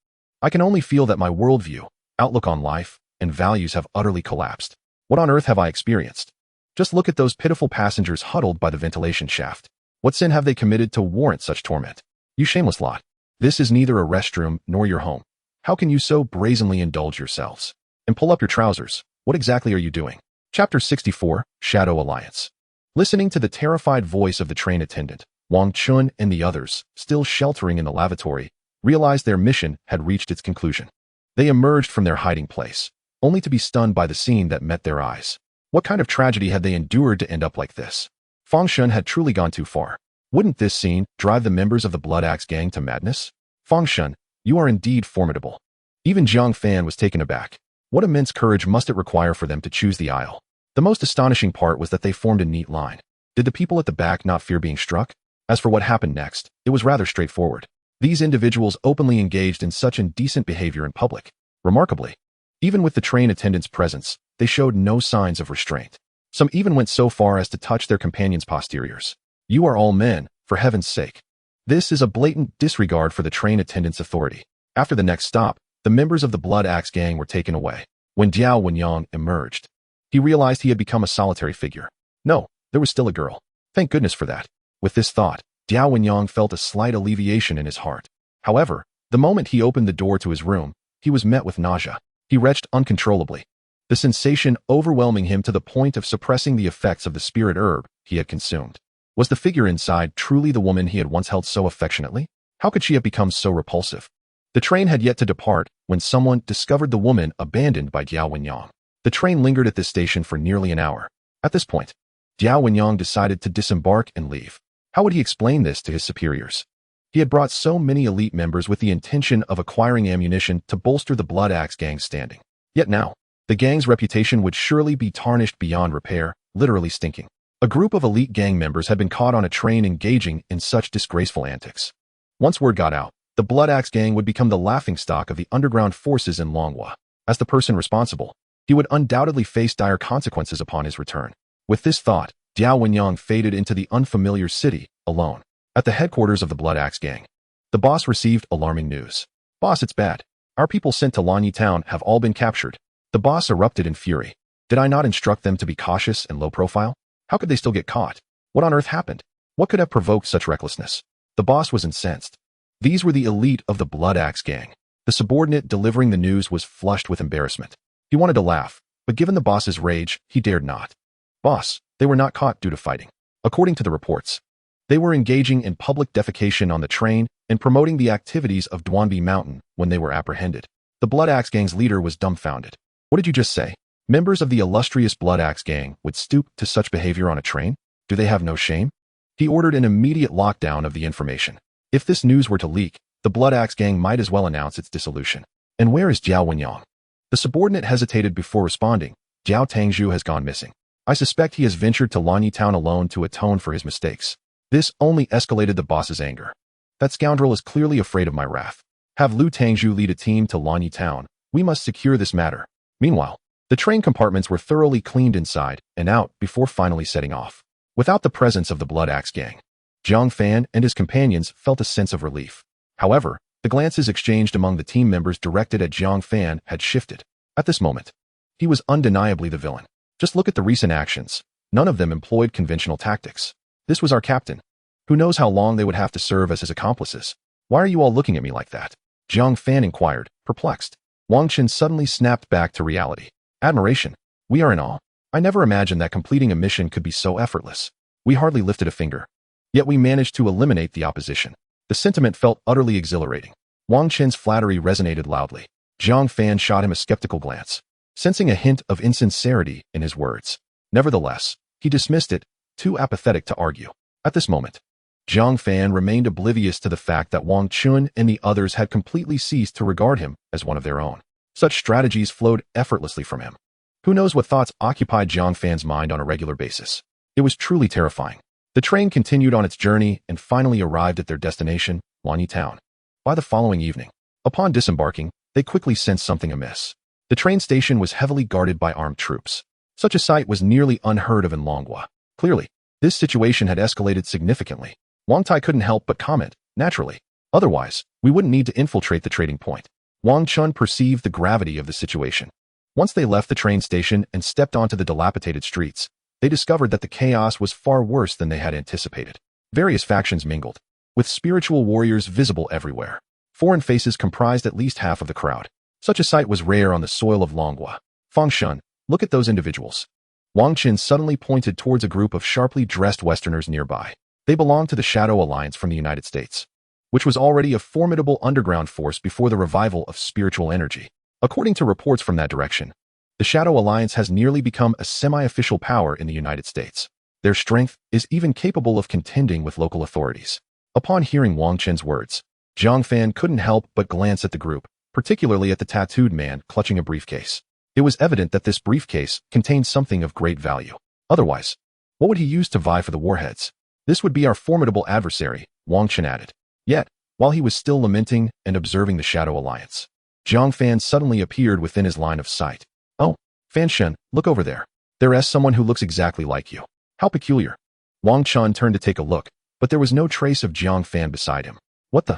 I can only feel that my worldview, outlook on life, and values have utterly collapsed. What on earth have I experienced? Just look at those pitiful passengers huddled by the ventilation shaft. What sin have they committed to warrant such torment? You shameless lot. This is neither a restroom nor your home. How can you so brazenly indulge yourselves? And pull up your trousers. What exactly are you doing? Chapter 64, Shadow Alliance. Listening to the terrified voice of the train attendant, Wang Chun and the others, still sheltering in the lavatory, realized their mission had reached its conclusion. They emerged from their hiding place, only to be stunned by the scene that met their eyes. What kind of tragedy had they endured to end up like this? Fang Shun had truly gone too far. Wouldn't this scene drive the members of the Blood Axe gang to madness? Fengshen, you are indeed formidable. Even Jiang Fan was taken aback. What immense courage must it require for them to choose the aisle? The most astonishing part was that they formed a neat line. Did the people at the back not fear being struck? As for what happened next, it was rather straightforward. These individuals openly engaged in such indecent behavior in public. Remarkably, even with the train attendants' presence, they showed no signs of restraint. Some even went so far as to touch their companions' posteriors. You are all men, for heaven's sake. This is a blatant disregard for the train attendants' authority. After the next stop, the members of the Blood Axe gang were taken away. When Diao Wenyang emerged, he realized he had become a solitary figure. No, there was still a girl. Thank goodness for that. With this thought, Diao Wenyang felt a slight alleviation in his heart. However, the moment he opened the door to his room, he was met with nausea. He retched uncontrollably, the sensation overwhelming him to the point of suppressing the effects of the spirit herb he had consumed. Was the figure inside truly the woman he had once held so affectionately? How could she have become so repulsive? The train had yet to depart when someone discovered the woman abandoned by Diao Wenyang. The train lingered at this station for nearly an hour. At this point, Diao Wenyang decided to disembark and leave. How would he explain this to his superiors? He had brought so many elite members with the intention of acquiring ammunition to bolster the Blood Axe gang's standing. Yet now, the gang's reputation would surely be tarnished beyond repair, literally stinking. A group of elite gang members had been caught on a train engaging in such disgraceful antics. Once word got out, the Blood Axe gang would become the laughingstock of the underground forces in Longhua. As the person responsible, he would undoubtedly face dire consequences upon his return. With this thought, Diao Wenyang faded into the unfamiliar city, alone. At the headquarters of the Blood Axe gang, the boss received alarming news. Boss, it's bad. Our people sent to Lanyi Town have all been captured. The boss erupted in fury. Did I not instruct them to be cautious and low profile? How could they still get caught? What on earth happened? What could have provoked such recklessness? The boss was incensed. These were the elite of the Blood Axe gang. The subordinate delivering the news was flushed with embarrassment. He wanted to laugh, but given the boss's rage, he dared not. Boss, they were not caught due to fighting. According to the reports, they were engaging in public defecation on the train and promoting the activities of Duanbi Mountain when they were apprehended. The Blood Axe gang's leader was dumbfounded. What did you just say? Members of the illustrious Blood Axe gang would stoop to such behavior on a train? Do they have no shame? He ordered an immediate lockdown of the information. If this news were to leak, the Blood Axe gang might as well announce its dissolution. And where is Jiao Wenyang? The subordinate hesitated before responding. Jiao Tangzhu has gone missing. I suspect he has ventured to Lanyi Town alone to atone for his mistakes. This only escalated the boss's anger. That scoundrel is clearly afraid of my wrath. Have Lu Tangzhu lead a team to Lanyi Town. We must secure this matter. Meanwhile, the train compartments were thoroughly cleaned inside and out before finally setting off. Without the presence of the Blood Axe gang, Jiang Fan and his companions felt a sense of relief. However, the glances exchanged among the team members directed at Jiang Fan had shifted. At this moment, he was undeniably the villain. Just look at the recent actions. None of them employed conventional tactics. This was our captain. Who knows how long they would have to serve as his accomplices? Why are you all looking at me like that? Jiang Fan inquired, perplexed. Wang Qin suddenly snapped back to reality. Admiration. We are in awe. I never imagined that completing a mission could be so effortless. We hardly lifted a finger. Yet we managed to eliminate the opposition. The sentiment felt utterly exhilarating. Wang Qin's flattery resonated loudly. Jiang Fan shot him a skeptical glance, sensing a hint of insincerity in his words. Nevertheless, he dismissed it, too apathetic to argue. At this moment, Jiang Fan remained oblivious to the fact that Wang Qin and the others had completely ceased to regard him as one of their own. Such strategies flowed effortlessly from him. Who knows what thoughts occupied Jiang Fan's mind on a regular basis? It was truly terrifying. The train continued on its journey and finally arrived at their destination, Lanyi Town. By the following evening, upon disembarking, they quickly sensed something amiss. The train station was heavily guarded by armed troops. Such a sight was nearly unheard of in Longhua. Clearly, this situation had escalated significantly. Wang Tai couldn't help but comment, naturally. Otherwise, we wouldn't need to infiltrate the trading point. Wang Chun perceived the gravity of the situation. Once they left the train station and stepped onto the dilapidated streets, they discovered that the chaos was far worse than they had anticipated. Various factions mingled, with spiritual warriors visible everywhere. Foreign faces comprised at least half of the crowd. Such a sight was rare on the soil of Longhua. Fengshen, look at those individuals. Wang Qin suddenly pointed towards a group of sharply dressed Westerners nearby. They belonged to the Shadow Alliance from the United States, which was already a formidable underground force before the revival of spiritual energy. According to reports from that direction, the Shadow Alliance has nearly become a semi-official power in the United States. Their strength is even capable of contending with local authorities. Upon hearing Wang Chen's words, Jiang Fan couldn't help but glance at the group, particularly at the tattooed man clutching a briefcase. It was evident that this briefcase contained something of great value. Otherwise, what would he use to vie for the warheads? This would be our formidable adversary, Wang Chen added. Yet, while he was still lamenting and observing the Shadow Alliance, Jiang Fan suddenly appeared within his line of sight. Oh, Fan Shen, look over there. There is someone who looks exactly like you. How peculiar. Wang Chen turned to take a look, but there was no trace of Jiang Fan beside him. What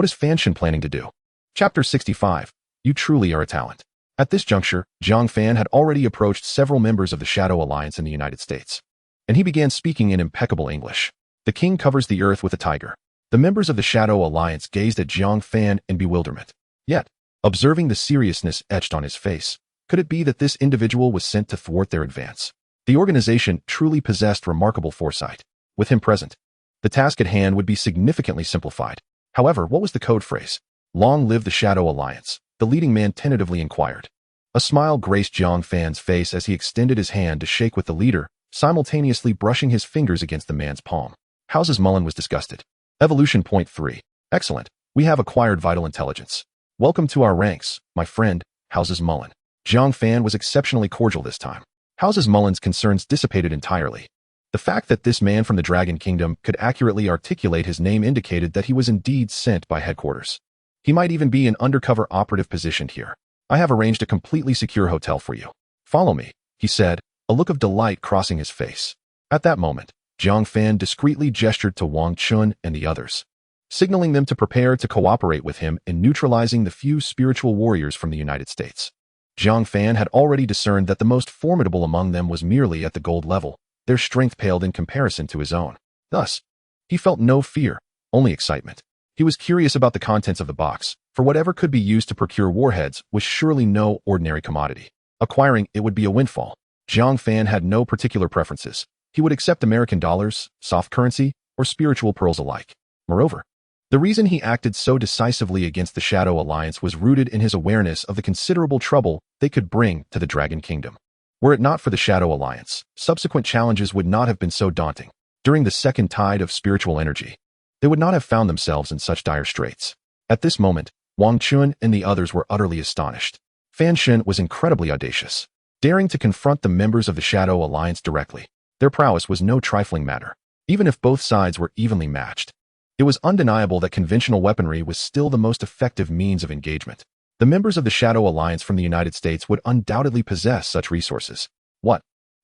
is Fan Shen planning to do? Chapter 65. You truly are a talent. At this juncture, Jiang Fan had already approached several members of the Shadow Alliance in the United States, and he began speaking in impeccable English. The king covers the earth with a tiger. The members of the Shadow Alliance gazed at Jiang Fan in bewilderment. Yet, observing the seriousness etched on his face, could it be that this individual was sent to thwart their advance? The organization truly possessed remarkable foresight. With him present, the task at hand would be significantly simplified. However, what was the code phrase? Long live the Shadow Alliance, the leading man tentatively inquired. A smile graced Jiang Fan's face as he extended his hand to shake with the leader, simultaneously brushing his fingers against the man's palm. Houses Mullen was disgusted. Evolution Point 3. Excellent. We have acquired vital intelligence. Welcome to our ranks, my friend, Houses Mullen. Jiang Fan was exceptionally cordial this time. Houses Mullen's concerns dissipated entirely. The fact that this man from the Dragon Kingdom could accurately articulate his name indicated that he was indeed sent by headquarters. He might even be an undercover operative positioned here. I have arranged a completely secure hotel for you. Follow me, he said, a look of delight crossing his face. At that moment, Jiang Fan discreetly gestured to Wang Chun and the others, signaling them to prepare to cooperate with him in neutralizing the few spiritual warriors from the United States. Jiang Fan had already discerned that the most formidable among them was merely at the gold level. Their strength paled in comparison to his own. Thus, he felt no fear, only excitement. He was curious about the contents of the box, for whatever could be used to procure warheads was surely no ordinary commodity. Acquiring it would be a windfall. Jiang Fan had no particular preferences. He would accept American dollars, soft currency, or spiritual pearls alike. Moreover, the reason he acted so decisively against the Shadow Alliance was rooted in his awareness of the considerable trouble they could bring to the Dragon Kingdom. Were it not for the Shadow Alliance, subsequent challenges would not have been so daunting. During the second tide of spiritual energy, they would not have found themselves in such dire straits. At this moment, Wang Chun and the others were utterly astonished. Fan Shen was incredibly audacious, daring to confront the members of the Shadow Alliance directly. Their prowess was no trifling matter, even if both sides were evenly matched. It was undeniable that conventional weaponry was still the most effective means of engagement. The members of the Shadow Alliance from the United States would undoubtedly possess such resources. What,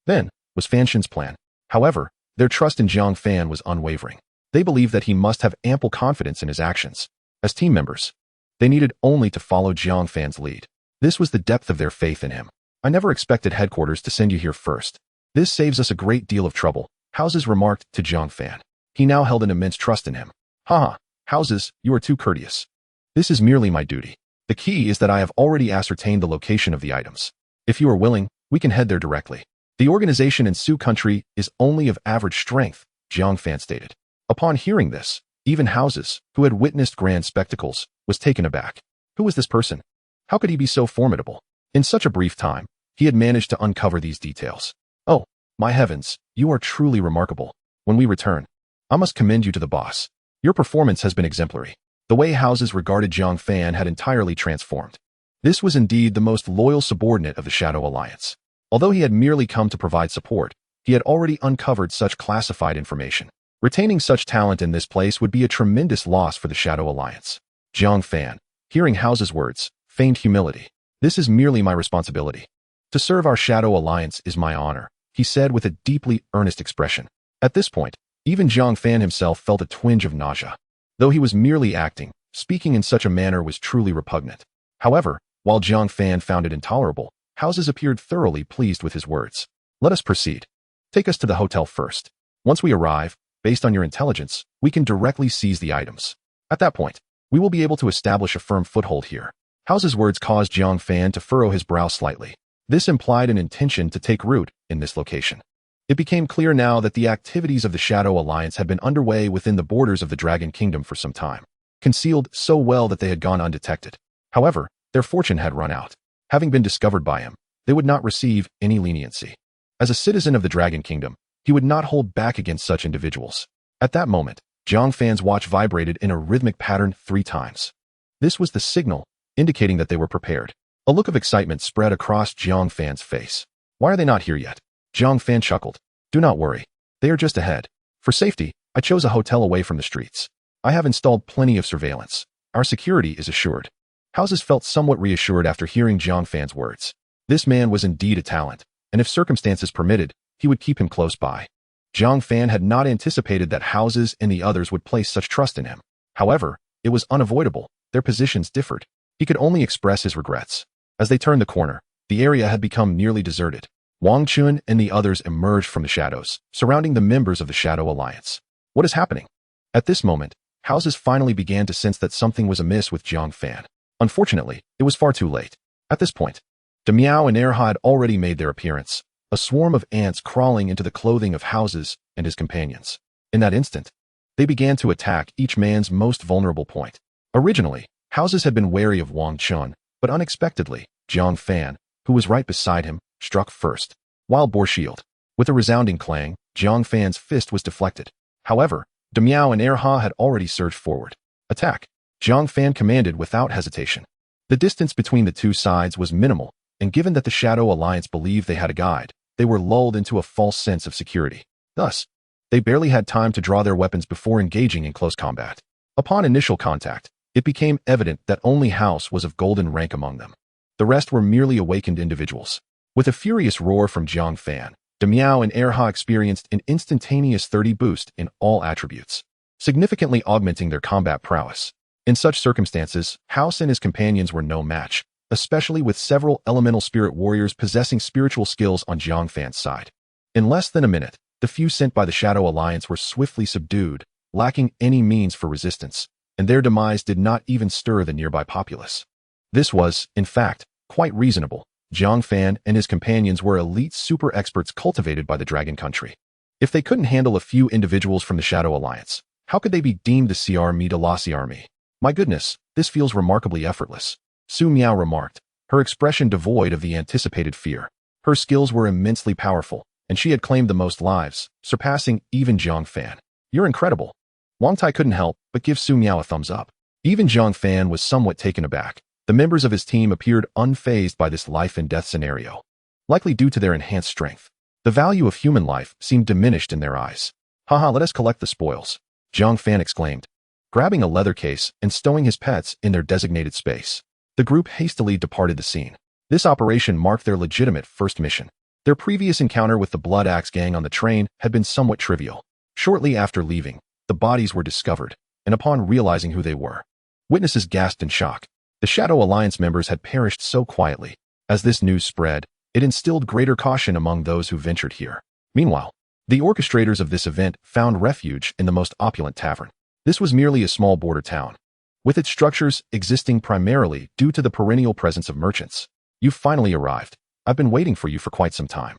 then, was Fan Shen's plan? However, their trust in Jiang Fan was unwavering. They believed that he must have ample confidence in his actions. As team members, they needed only to follow Jiang Fan's lead. This was the depth of their faith in him. I never expected headquarters to send you here first. This saves us a great deal of trouble, Houses remarked to Jiang Fan. He now held an immense trust in him. Haha, Houses, you are too courteous. This is merely my duty. The key is that I have already ascertained the location of the items. If you are willing, we can head there directly. The organization in Sioux country is only of average strength, Jiang Fan stated. Upon hearing this, even Houses, who had witnessed grand spectacles, was taken aback. Who was this person? How could he be so formidable? In such a brief time, he had managed to uncover these details. Oh, my heavens, you are truly remarkable. When we return, I must commend you to the boss. Your performance has been exemplary. The way Houses regarded Jiang Fan had entirely transformed. This was indeed the most loyal subordinate of the Shadow Alliance. Although he had merely come to provide support, he had already uncovered such classified information. Retaining such talent in this place would be a tremendous loss for the Shadow Alliance. Jiang Fan, hearing House's words, feigned humility. This is merely my responsibility. To serve our Shadow Alliance is my honor, he said with a deeply earnest expression. At this point, even Jiang Fan himself felt a twinge of nausea. Though he was merely acting, speaking in such a manner was truly repugnant. However, while Jiang Fan found it intolerable, Houses appeared thoroughly pleased with his words. Let us proceed. Take us to the hotel first. Once we arrive, based on your intelligence, we can directly seize the items. At that point, we will be able to establish a firm foothold here. House's words caused Jiang Fan to furrow his brow slightly. This implied an intention to take root in this location. It became clear now that the activities of the Shadow Alliance had been underway within the borders of the Dragon Kingdom for some time, concealed so well that they had gone undetected. However, their fortune had run out. Having been discovered by him, they would not receive any leniency. As a citizen of the Dragon Kingdom, he would not hold back against such individuals. At that moment, Jiang Fan's watch vibrated in a rhythmic pattern 3 times. This was the signal, indicating that they were prepared. A look of excitement spread across Jiang Fan's face. Why are they not here yet? Jiang Fan chuckled. Do not worry. They are just ahead. For safety, I chose a hotel away from the streets. I have installed plenty of surveillance. Our security is assured. Houses felt somewhat reassured after hearing Jiang Fan's words. This man was indeed a talent, and if circumstances permitted, he would keep him close by. Jiang Fan had not anticipated that Houses and the others would place such trust in him. However, it was unavoidable. Their positions differed. He could only express his regrets. As they turned the corner, the area had become nearly deserted. Wang Chun and the others emerged from the shadows, surrounding the members of the Shadow Alliance. What is happening? At this moment, Houses finally began to sense that something was amiss with Jiang Fan. Unfortunately, it was far too late. At this point, Demiao and Erha had already made their appearance, a swarm of ants crawling into the clothing of Houses and his companions. In that instant, they began to attack each man's most vulnerable point. Originally, Houses had been wary of Wang Chun, but unexpectedly, Jiang Fan, who was right beside him, struck first. Wild Boar Shield. With a resounding clang, Jiang Fan's fist was deflected. However, Demiao and Erha had already surged forward. Attack! Jiang Fan commanded without hesitation. The distance between the two sides was minimal, and given that the Shadow Alliance believed they had a guide, they were lulled into a false sense of security. Thus, they barely had time to draw their weapons before engaging in close combat. Upon initial contact, it became evident that only House was of golden rank among them. The rest were merely awakened individuals. With a furious roar from Jiang Fan, Demiao and Erha experienced an instantaneous 30 boost in all attributes, significantly augmenting their combat prowess. In such circumstances, House and his companions were no match, especially with several elemental spirit warriors possessing spiritual skills on Jiang Fan's side. In less than a minute, the few sent by the Shadow Alliance were swiftly subdued, lacking any means for resistance, and their demise did not even stir the nearby populace. This was, in fact, quite reasonable. Jiang Fan and his companions were elite super experts cultivated by the Dragon Country. If they couldn't handle a few individuals from the Shadow Alliance, how could they be deemed the CR Dalasi army? My goodness, this feels remarkably effortless. Su Miao remarked, her expression devoid of the anticipated fear. Her skills were immensely powerful, and she had claimed the most lives, surpassing even Jiang Fan. You're incredible. Wang Tai couldn't help but give Su Miao a thumbs up. Even Jiang Fan was somewhat taken aback. The members of his team appeared unfazed by this life-and-death scenario, likely due to their enhanced strength. The value of human life seemed diminished in their eyes. Haha, let us collect the spoils, Jiang Fan exclaimed, grabbing a leather case and stowing his pets in their designated space. The group hastily departed the scene. This operation marked their legitimate first mission. Their previous encounter with the Blood Axe gang on the train had been somewhat trivial. Shortly after leaving, the bodies were discovered, and upon realizing who they were, witnesses gasped in shock. The Shadow Alliance members had perished so quietly. As this news spread, it instilled greater caution among those who ventured here. Meanwhile, the orchestrators of this event found refuge in the most opulent tavern. This was merely a small border town, with its structures existing primarily due to the perennial presence of merchants. You've finally arrived. I've been waiting for you for quite some time,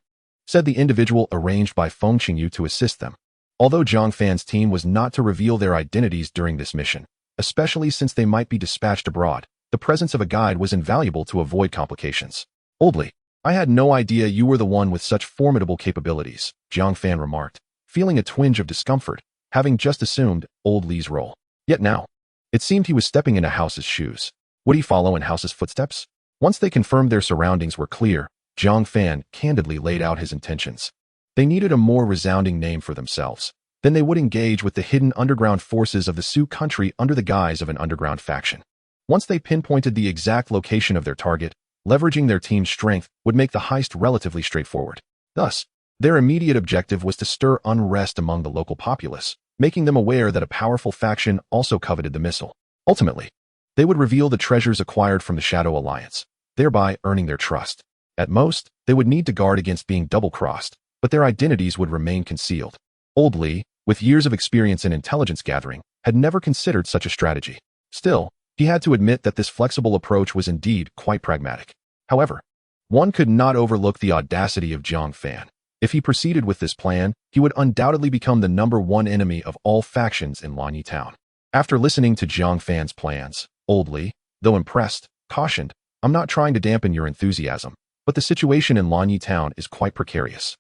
said the individual arranged by Feng Qingyu to assist them. Although Jiang Fan's team was not to reveal their identities during this mission, especially since they might be dispatched abroad, the presence of a guide was invaluable to avoid complications. Oldly, I had no idea you were the one with such formidable capabilities, Jiang Fan remarked, feeling a twinge of discomfort, having just assumed Old Li's role. Yet now, it seemed he was stepping into House's shoes. Would he follow in House's footsteps? Once they confirmed their surroundings were clear, Jiang Fan candidly laid out his intentions. They needed a more resounding name for themselves. Then they would engage with the hidden underground forces of the Sioux country under the guise of an underground faction. Once they pinpointed the exact location of their target, leveraging their team's strength would make the heist relatively straightforward. Thus, their immediate objective was to stir unrest among the local populace, making them aware that a powerful faction also coveted the missile. Ultimately, they would reveal the treasures acquired from the Shadow Alliance, thereby earning their trust. At most, they would need to guard against being double-crossed, but their identities would remain concealed. Old Li, with years of experience in intelligence gathering, had never considered such a strategy. Still, he had to admit that this flexible approach was indeed quite pragmatic. However, one could not overlook the audacity of Jiang Fan. If he proceeded with this plan, he would undoubtedly become the #1 enemy of all factions in Lanyi Town. After listening to Jiang Fan's plans, Old Li, though impressed, cautioned, I'm not trying to dampen your enthusiasm, but the situation in Lanyi Town is quite precarious.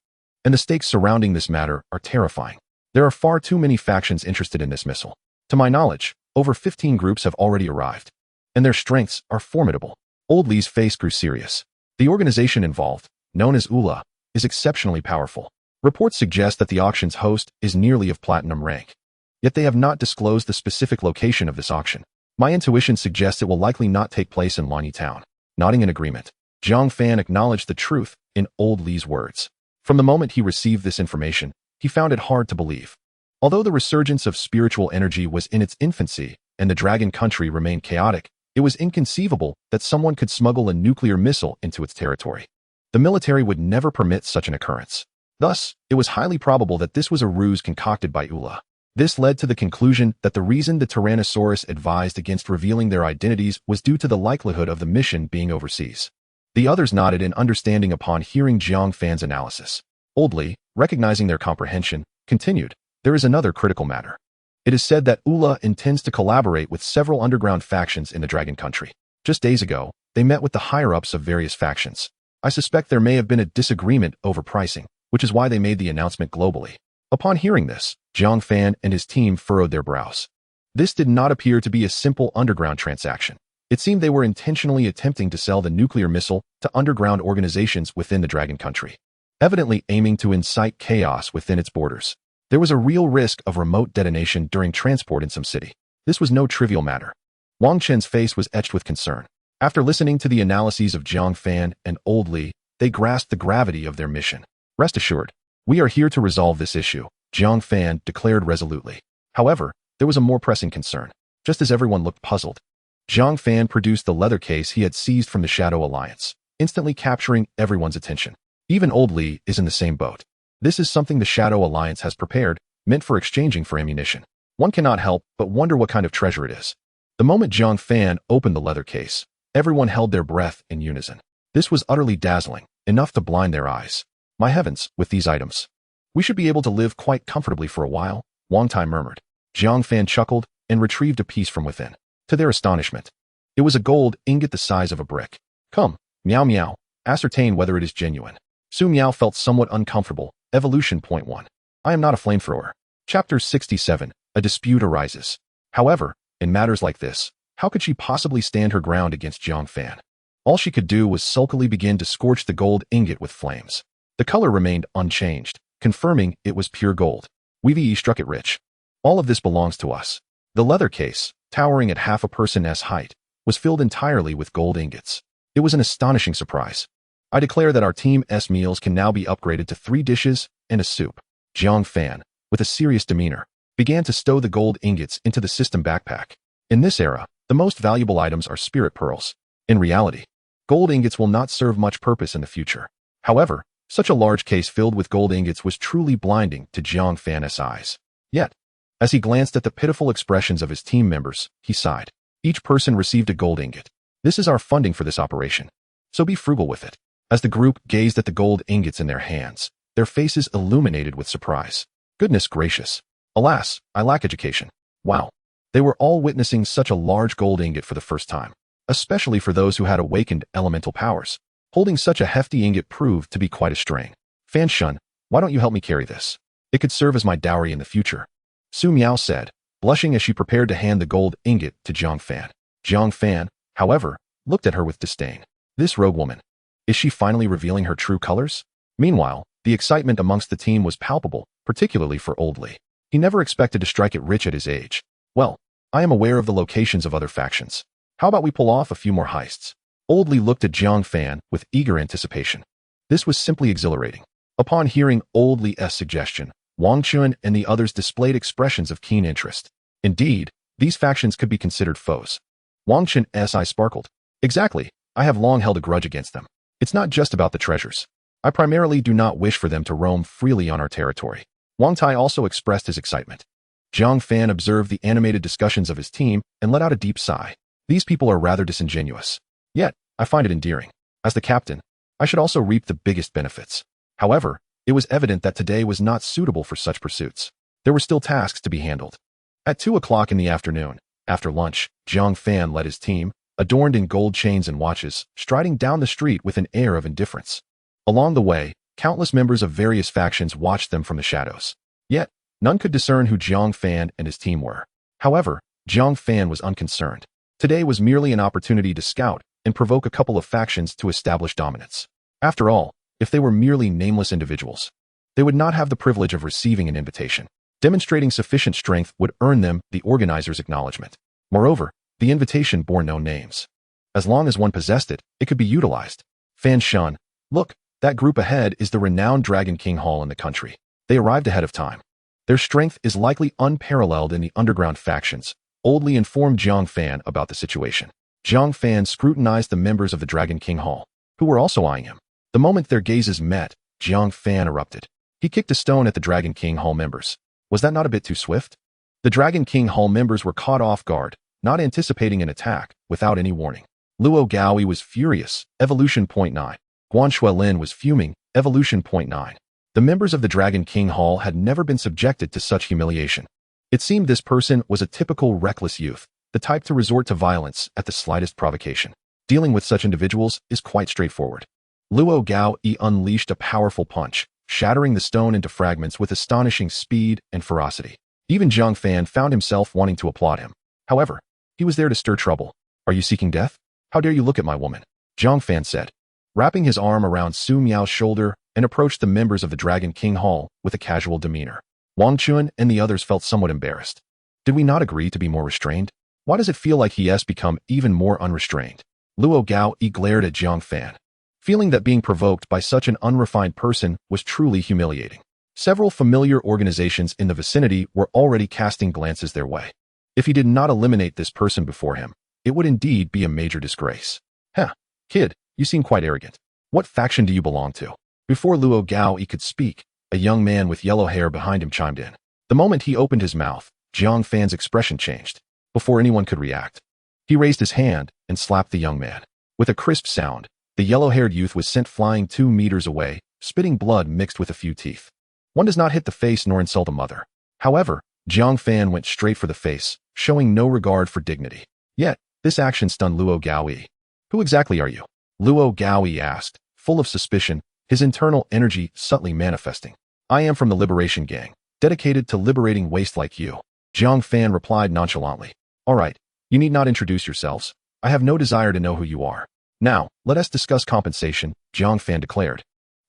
and the stakes surrounding this matter are terrifying. There are far too many factions interested in this missile. To my knowledge, over 15 groups have already arrived, and their strengths are formidable. Old Li's face grew serious. The organization involved, known as ULA, is exceptionally powerful. Reports suggest that the auction's host is nearly of platinum rank. Yet they have not disclosed the specific location of this auction. My intuition suggests it will likely not take place in Lanyi Town. Nodding in agreement, Jiang Fan acknowledged the truth in Old Li's words. From the moment he received this information, he found it hard to believe. Although the resurgence of spiritual energy was in its infancy and the dragon country remained chaotic, it was inconceivable that someone could smuggle a nuclear missile into its territory. The military would never permit such an occurrence. Thus, it was highly probable that this was a ruse concocted by ULA. This led to the conclusion that the reason the Tyrannosaurus advised against revealing their identities was due to the likelihood of the mission being overseas. The others nodded in understanding upon hearing Jiang Fan's analysis. Old Li, recognizing their comprehension, continued, "There is another critical matter. It is said that ULA intends to collaborate with several underground factions in the Dragon Country. Just days ago, they met with the higher-ups of various factions. I suspect there may have been a disagreement over pricing, which is why they made the announcement globally." Upon hearing this, Jiang Fan and his team furrowed their brows. This did not appear to be a simple underground transaction. It seemed they were intentionally attempting to sell the nuclear missile to underground organizations within the Dragon Country, evidently aiming to incite chaos within its borders. There was a real risk of remote detonation during transport in some city. This was no trivial matter. Wang Chen's face was etched with concern. After listening to the analyses of Jiang Fan and Old Li, they grasped the gravity of their mission. "Rest assured, we are here to resolve this issue," Jiang Fan declared resolutely. However, there was a more pressing concern. Just as everyone looked puzzled, Jiang Fan produced the leather case he had seized from the Shadow Alliance, instantly capturing everyone's attention. Even Old Li is in the same boat. This is something the Shadow Alliance has prepared, meant for exchanging for ammunition. One cannot help but wonder what kind of treasure it is. The moment Jiang Fan opened the leather case, everyone held their breath in unison. This was utterly dazzling, enough to blind their eyes. "My heavens, with these items, we should be able to live quite comfortably for a while," Wang Tai murmured. Jiang Fan chuckled and retrieved a piece from within. To their astonishment, it was a gold ingot the size of a brick. "Come, Meow Meow, ascertain whether it is genuine." Su Miao felt somewhat uncomfortable. Evolution Point 1. I am not a flamethrower. Chapter 67. A dispute arises. However, in matters like this, how could she possibly stand her ground against Jiang Fan? All she could do was sulkily begin to scorch the gold ingot with flames. The color remained unchanged, confirming it was pure gold. "We struck it rich. All of this belongs to us." The leather case, towering at half a person's height, was filled entirely with gold ingots. It was an astonishing surprise. "I declare that our team's meals can now be upgraded to 3 dishes and a soup." Jiang Fan, with a serious demeanor, began to stow the gold ingots into the system backpack. In this era, the most valuable items are spirit pearls. In reality, gold ingots will not serve much purpose in the future. However, such a large case filled with gold ingots was truly blinding to Jiang Fan's eyes. Yet, as he glanced at the pitiful expressions of his team members, he sighed. Each person received a gold ingot. "This is our funding for this operation, so be frugal with it." As the group gazed at the gold ingots in their hands, their faces illuminated with surprise. Goodness gracious. Alas, I lack education. Wow. They were all witnessing such a large gold ingot for the first time, especially for those who had awakened elemental powers. Holding such a hefty ingot proved to be quite a strain. "Fan Shun, why don't you help me carry this? It could serve as my dowry in the future," Su Miao said, blushing as she prepared to hand the gold ingot to Jiang Fan. Jiang Fan, however, looked at her with disdain. This rogue woman. Is she finally revealing her true colors? Meanwhile, the excitement amongst the team was palpable, particularly for Old Li. He never expected to strike it rich at his age. "Well, I am aware of the locations of other factions. How about we pull off a few more heists?" Old Li looked at Jiang Fan with eager anticipation. This was simply exhilarating. Upon hearing Old Li's suggestion, Wang Chun and the others displayed expressions of keen interest. Indeed, these factions could be considered foes. Wang Chun's eyes sparkled. "Exactly, I have long held a grudge against them. It's not just about the treasures. I primarily do not wish for them to roam freely on our territory." Wang Tai also expressed his excitement. Jiang Fan observed the animated discussions of his team and let out a deep sigh. These people are rather disingenuous. Yet, I find it endearing. As the captain, I should also reap the biggest benefits. However, it was evident that today was not suitable for such pursuits. There were still tasks to be handled. At 2 o'clock in the afternoon, after lunch, Jiang Fan led his team, adorned in gold chains and watches, striding down the street with an air of indifference. Along the way, Countless members of various factions watched them from the shadows. Yet, none could discern who Jiang Fan and his team were. However, Jiang Fan was unconcerned. Today was merely an opportunity to scout and provoke a couple of factions to establish dominance. After all, if they were merely nameless individuals, they would not have the privilege of receiving an invitation. Demonstrating sufficient strength would earn them the organizer's acknowledgement. Moreover, the invitation bore no names. As long as one possessed it, it could be utilized. Fan Shun, look, that group ahead is the renowned Dragon King Hall in the country. They arrived ahead of time. Their strength is likely unparalleled in the underground factions. Oldly informed Jiang Fan about the situation. Jiang Fan scrutinized the members of the Dragon King Hall, who were also eyeing him. The moment their gazes met, Jiang Fan erupted. He kicked a stone at the Dragon King Hall members. Was that not a bit too swift? The Dragon King Hall members were caught off guard, not anticipating an attack, without any warning. Luo Gaoi was furious, evolution 0.9. Guan Shuelin was fuming, evolution 0.9. The members of the Dragon King Hall had never been subjected to such humiliation. It seemed this person was a typical reckless youth, the type to resort to violence at the slightest provocation. Dealing with such individuals is quite straightforward. Luo Gaoi unleashed a powerful punch, shattering the stone into fragments with astonishing speed and ferocity. Even Jiang Fan found himself wanting to applaud him. However, he was there to stir trouble. Are you seeking death? How dare you look at my woman? Jiang Fan said, wrapping his arm around Su Miao's shoulder and approached the members of the Dragon King Hall with a casual demeanor. Wang Chun and the others felt somewhat embarrassed. Did we not agree to be more restrained? Why does it feel like he has become even more unrestrained? Luo Gaoi glared at Jiang Fan, feeling that being provoked by such an unrefined person was truly humiliating. Several familiar organizations in the vicinity were already casting glances their way. If he did not eliminate this person before him, it would indeed be a major disgrace. Huh, kid, you seem quite arrogant. What faction do you belong to? Before Luo Gaoi could speak, a young man with yellow hair behind him chimed in. The moment he opened his mouth, Jiang Fan's expression changed. Before anyone could react, he raised his hand and slapped the young man. With a crisp sound, the yellow-haired youth was sent flying 2 meters away, spitting blood mixed with a few teeth. One does not hit the face nor insult a mother. However, Jiang Fan went straight for the face, showing no regard for dignity. Yet, this action stunned Luo Gaoi. Who exactly are you? Luo Gaoi asked, full of suspicion, his internal energy subtly manifesting. I am from the Liberation Gang, dedicated to liberating waste like you. Jiang Fan replied nonchalantly. All right, you need not introduce yourselves. I have no desire to know who you are. Now, let us discuss compensation, Jiang Fan declared,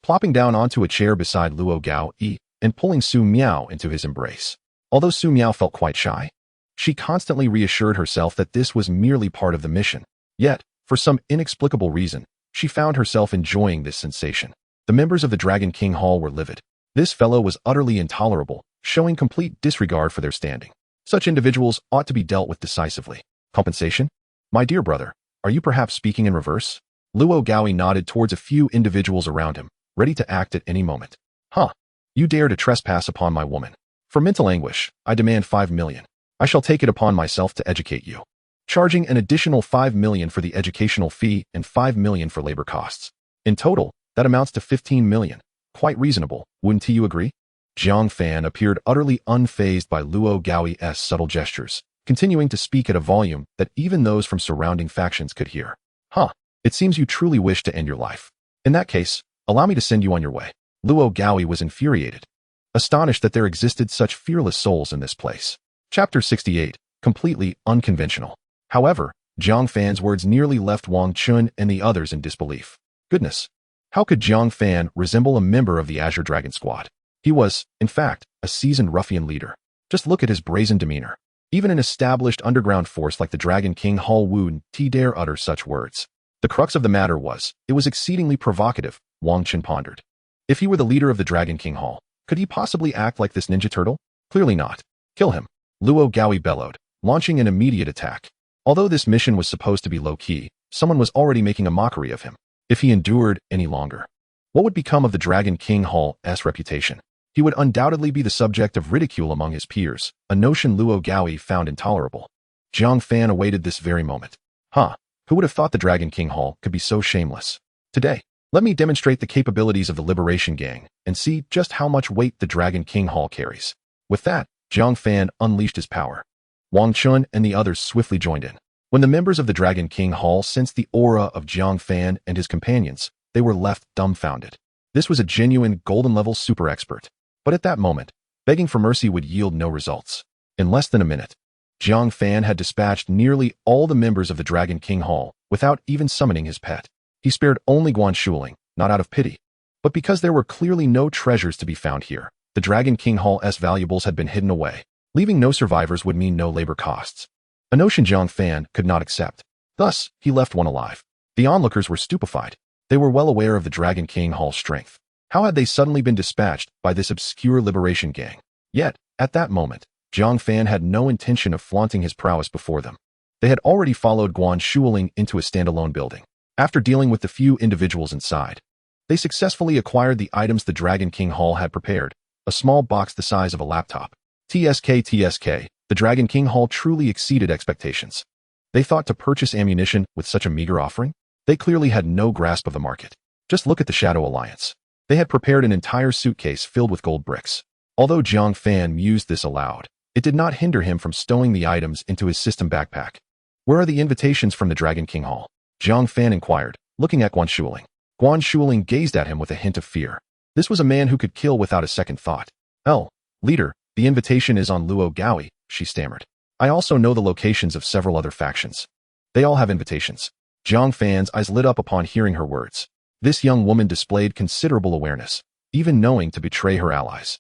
plopping down onto a chair beside Luo Gaoi and pulling Su Miao into his embrace. Although Su Miao felt quite shy, she constantly reassured herself that this was merely part of the mission. Yet, for some inexplicable reason, she found herself enjoying this sensation. The members of the Dragon King Hall were livid. This fellow was utterly intolerable, showing complete disregard for their standing. Such individuals ought to be dealt with decisively. Compensation? My dear brother, are you perhaps speaking in reverse? Luo Gaoi nodded towards a few individuals around him, ready to act at any moment. Huh. You dare to trespass upon my woman. For mental anguish, I demand 5 million. I shall take it upon myself to educate you, charging an additional 5 million for the educational fee and 5 million for labor costs. In total, that amounts to 15 million. Quite reasonable, wouldn't you agree? Jiang Fan appeared utterly unfazed by Luo Gaoi's subtle gestures, continuing to speak at a volume that even those from surrounding factions could hear. Huh, it seems you truly wish to end your life. In that case, allow me to send you on your way. Luo Gaoi was infuriated, astonished that there existed such fearless souls in this place. Chapter 68, completely unconventional. However, Jiang Fan's words nearly left Wang Chun and the others in disbelief. Goodness, how could Jiang Fan resemble a member of the Azure Dragon Squad? He was, in fact, a seasoned ruffian leader. Just look at his brazen demeanor. Even an established underground force like the Dragon King Hall wouldn't dare utter such words. The crux of the matter was, it was exceedingly provocative, Wang Chun pondered. If he were the leader of the Dragon King Hall, could he possibly act like this ninja turtle? Clearly not. Kill him. Luo Gaoi bellowed, launching an immediate attack. Although this mission was supposed to be low-key, someone was already making a mockery of him. If he endured any longer, what would become of the Dragon King Hall's reputation? He would undoubtedly be the subject of ridicule among his peers, a notion Luo Gaoi found intolerable. Jiang Fan awaited this very moment. Huh, who would have thought the Dragon King Hall could be so shameless? Today, let me demonstrate the capabilities of the Liberation Gang and see just how much weight the Dragon King Hall carries. With that, Jiang Fan unleashed his power. Wang Chun and the others swiftly joined in. When the members of the Dragon King Hall sensed the aura of Jiang Fan and his companions, they were left dumbfounded. This was a genuine golden-level super expert. But at that moment, begging for mercy would yield no results. In less than a minute, Jiang Fan had dispatched nearly all the members of the Dragon King Hall without even summoning his pet. He spared only Guanshuling, not out of pity, but because there were clearly no treasures to be found here. The Dragon King Hall's valuables had been hidden away. Leaving no survivors would mean no labor costs. A notion Jiang Fan could not accept. Thus, he left one alive. The onlookers were stupefied. They were well aware of the Dragon King Hall's strength. How had they suddenly been dispatched by this obscure liberation gang? Yet, at that moment, Jiang Fan had no intention of flaunting his prowess before them. They had already followed Guanshuling into a standalone building. After dealing with the few individuals inside, they successfully acquired the items the Dragon King Hall had prepared, a small box the size of a laptop. TSK, the Dragon King Hall truly exceeded expectations. They thought to purchase ammunition with such a meager offering? They clearly had no grasp of the market. Just look at the Shadow Alliance. They had prepared an entire suitcase filled with gold bricks. Although Jiang Fan mused this aloud, it did not hinder him from stowing the items into his system backpack. Where are the invitations from the Dragon King Hall? Jiang Fan inquired, looking at Guanshuling. Guanshuling gazed at him with a hint of fear. This was a man who could kill without a second thought. Leader, the invitation is on Luo Gaoi, she stammered. I also know the locations of several other factions. They all have invitations. Jiang Fan's eyes lit up upon hearing her words. This young woman displayed considerable awareness, even knowing to betray her allies.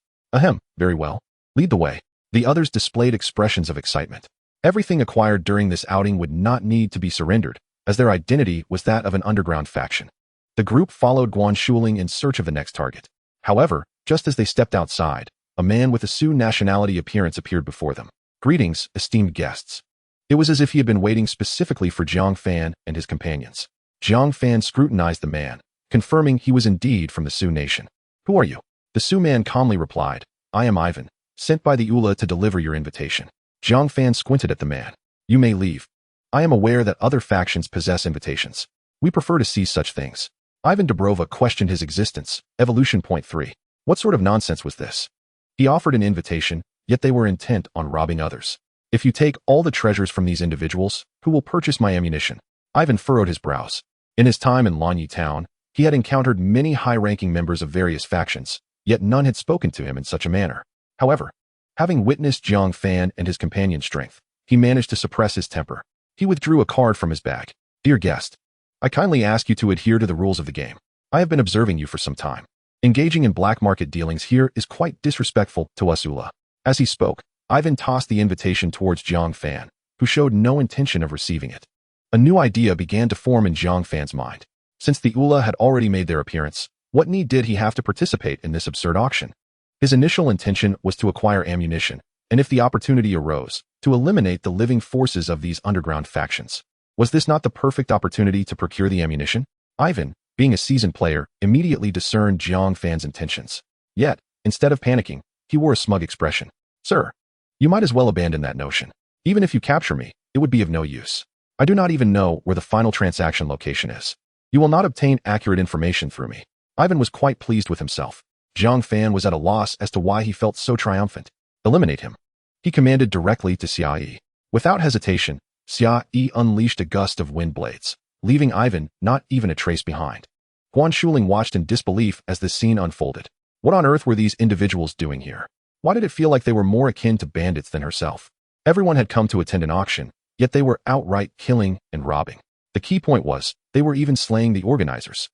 Very well. Lead the way. The others displayed expressions of excitement. Everything acquired during this outing would not need to be surrendered, as their identity was that of an underground faction. The group followed Guanshuling in search of the next target. However, just as they stepped outside, a man with a Sioux nationality appearance appeared before them. Greetings, esteemed guests. It was as if he had been waiting specifically for Jiang Fan and his companions. Jiang Fan scrutinized the man, confirming he was indeed from the Sioux nation. Who are you? The Sioux man calmly replied, I am Ivan, sent by the Ula to deliver your invitation. Jiang Fan squinted at the man. You may leave. I am aware that other factions possess invitations. We prefer to see such things. Ivan Dobrova questioned his existence. Evolution Point 3. What sort of nonsense was this? He offered an invitation, yet they were intent on robbing others. If you take all the treasures from these individuals, who will purchase my ammunition? Ivan furrowed his brows. In his time in Lanyi Town, he had encountered many high-ranking members of various factions, yet none had spoken to him in such a manner. However, having witnessed Jiang Fan and his companion's strength, he managed to suppress his temper. He withdrew a card from his bag. Dear guest, I kindly ask you to adhere to the rules of the game. I have been observing you for some time. Engaging in black market dealings here is quite disrespectful to us Ula. As he spoke, Ivan tossed the invitation towards Jiang Fan, who showed no intention of receiving it. A new idea began to form in Jiang Fan's mind. Since the Ula had already made their appearance, what need did he have to participate in this absurd auction? His initial intention was to acquire ammunition, and if the opportunity arose, to eliminate the living forces of these underground factions. Was this not the perfect opportunity to procure the ammunition? Ivan, being a seasoned player, immediately discerned Jiang Fan's intentions. Yet, instead of panicking, he wore a smug expression. Sir, you might as well abandon that notion. Even if you capture me, it would be of no use. I do not even know where the final transaction location is. You will not obtain accurate information through me. Ivan was quite pleased with himself. Jiang Fan was at a loss as to why he felt so triumphant. Eliminate him. He commanded directly to Xia Yi. Without hesitation, Xia Yi unleashed a gust of wind blades, leaving Ivan not even a trace behind. Guanshuling watched in disbelief as this scene unfolded. What on earth were these individuals doing here? Why did it feel like they were more akin to bandits than herself? Everyone had come to attend an auction, yet they were outright killing and robbing. The key point was, they were even slaying the organizers.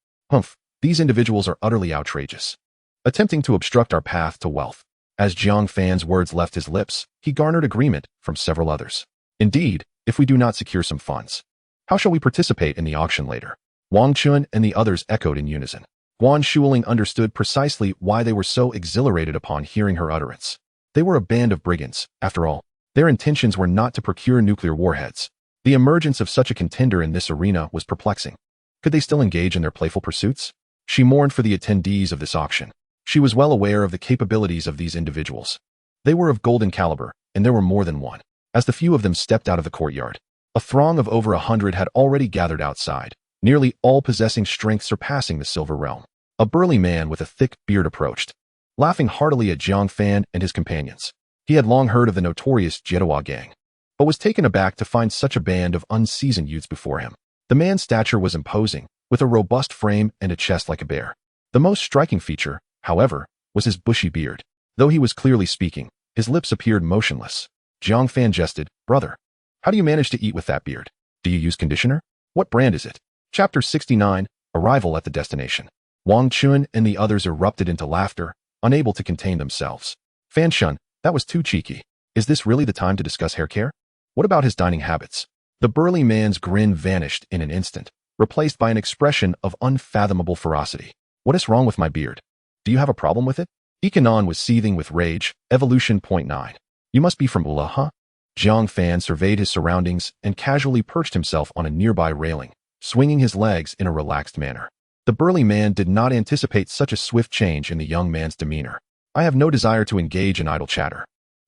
These individuals are utterly outrageous. Attempting to obstruct our path to wealth. As Jiang Fan's words left his lips, he garnered agreement from several others. Indeed, if we do not secure some funds, how shall we participate in the auction later? Wang Chun and the others echoed in unison. Guanshuling understood precisely why they were so exhilarated upon hearing her utterance. They were a band of brigands, after all. Their intentions were not to procure nuclear warheads. The emergence of such a contender in this arena was perplexing. Could they still engage in their playful pursuits? She mourned for the attendees of this auction. She was well aware of the capabilities of these individuals. They were of golden caliber, and there were more than one. As the few of them stepped out of the courtyard, a throng of over 100 had already gathered outside, nearly all possessing strength surpassing the silver realm. A burly man with a thick beard approached, laughing heartily at Jiang Fan and his companions. He had long heard of the notorious Jetawa gang, but was taken aback to find such a band of unseasoned youths before him. The man's stature was imposing, with a robust frame and a chest like a bear. The most striking feature, however, was his bushy beard. Though he was clearly speaking, his lips appeared motionless. Jiang Fan jested, "Brother, how do you manage to eat with that beard? Do you use conditioner? What brand is it?" Chapter 69, Arrival at the Destination. Wang Chun and the others erupted into laughter, unable to contain themselves. "Fan Shun, that was too cheeky. Is this really the time to discuss hair care? What about his dining habits?" The burly man's grin vanished in an instant, replaced by an expression of unfathomable ferocity. "What is wrong with my beard? Do you have a problem with it?" Ikanon was seething with rage. Evolution Point 9. "You must be from Ula, huh?" Jiang Fan surveyed his surroundings and casually perched himself on a nearby railing, swinging his legs in a relaxed manner. The burly man did not anticipate such a swift change in the young man's demeanor. "I have no desire to engage in idle chatter.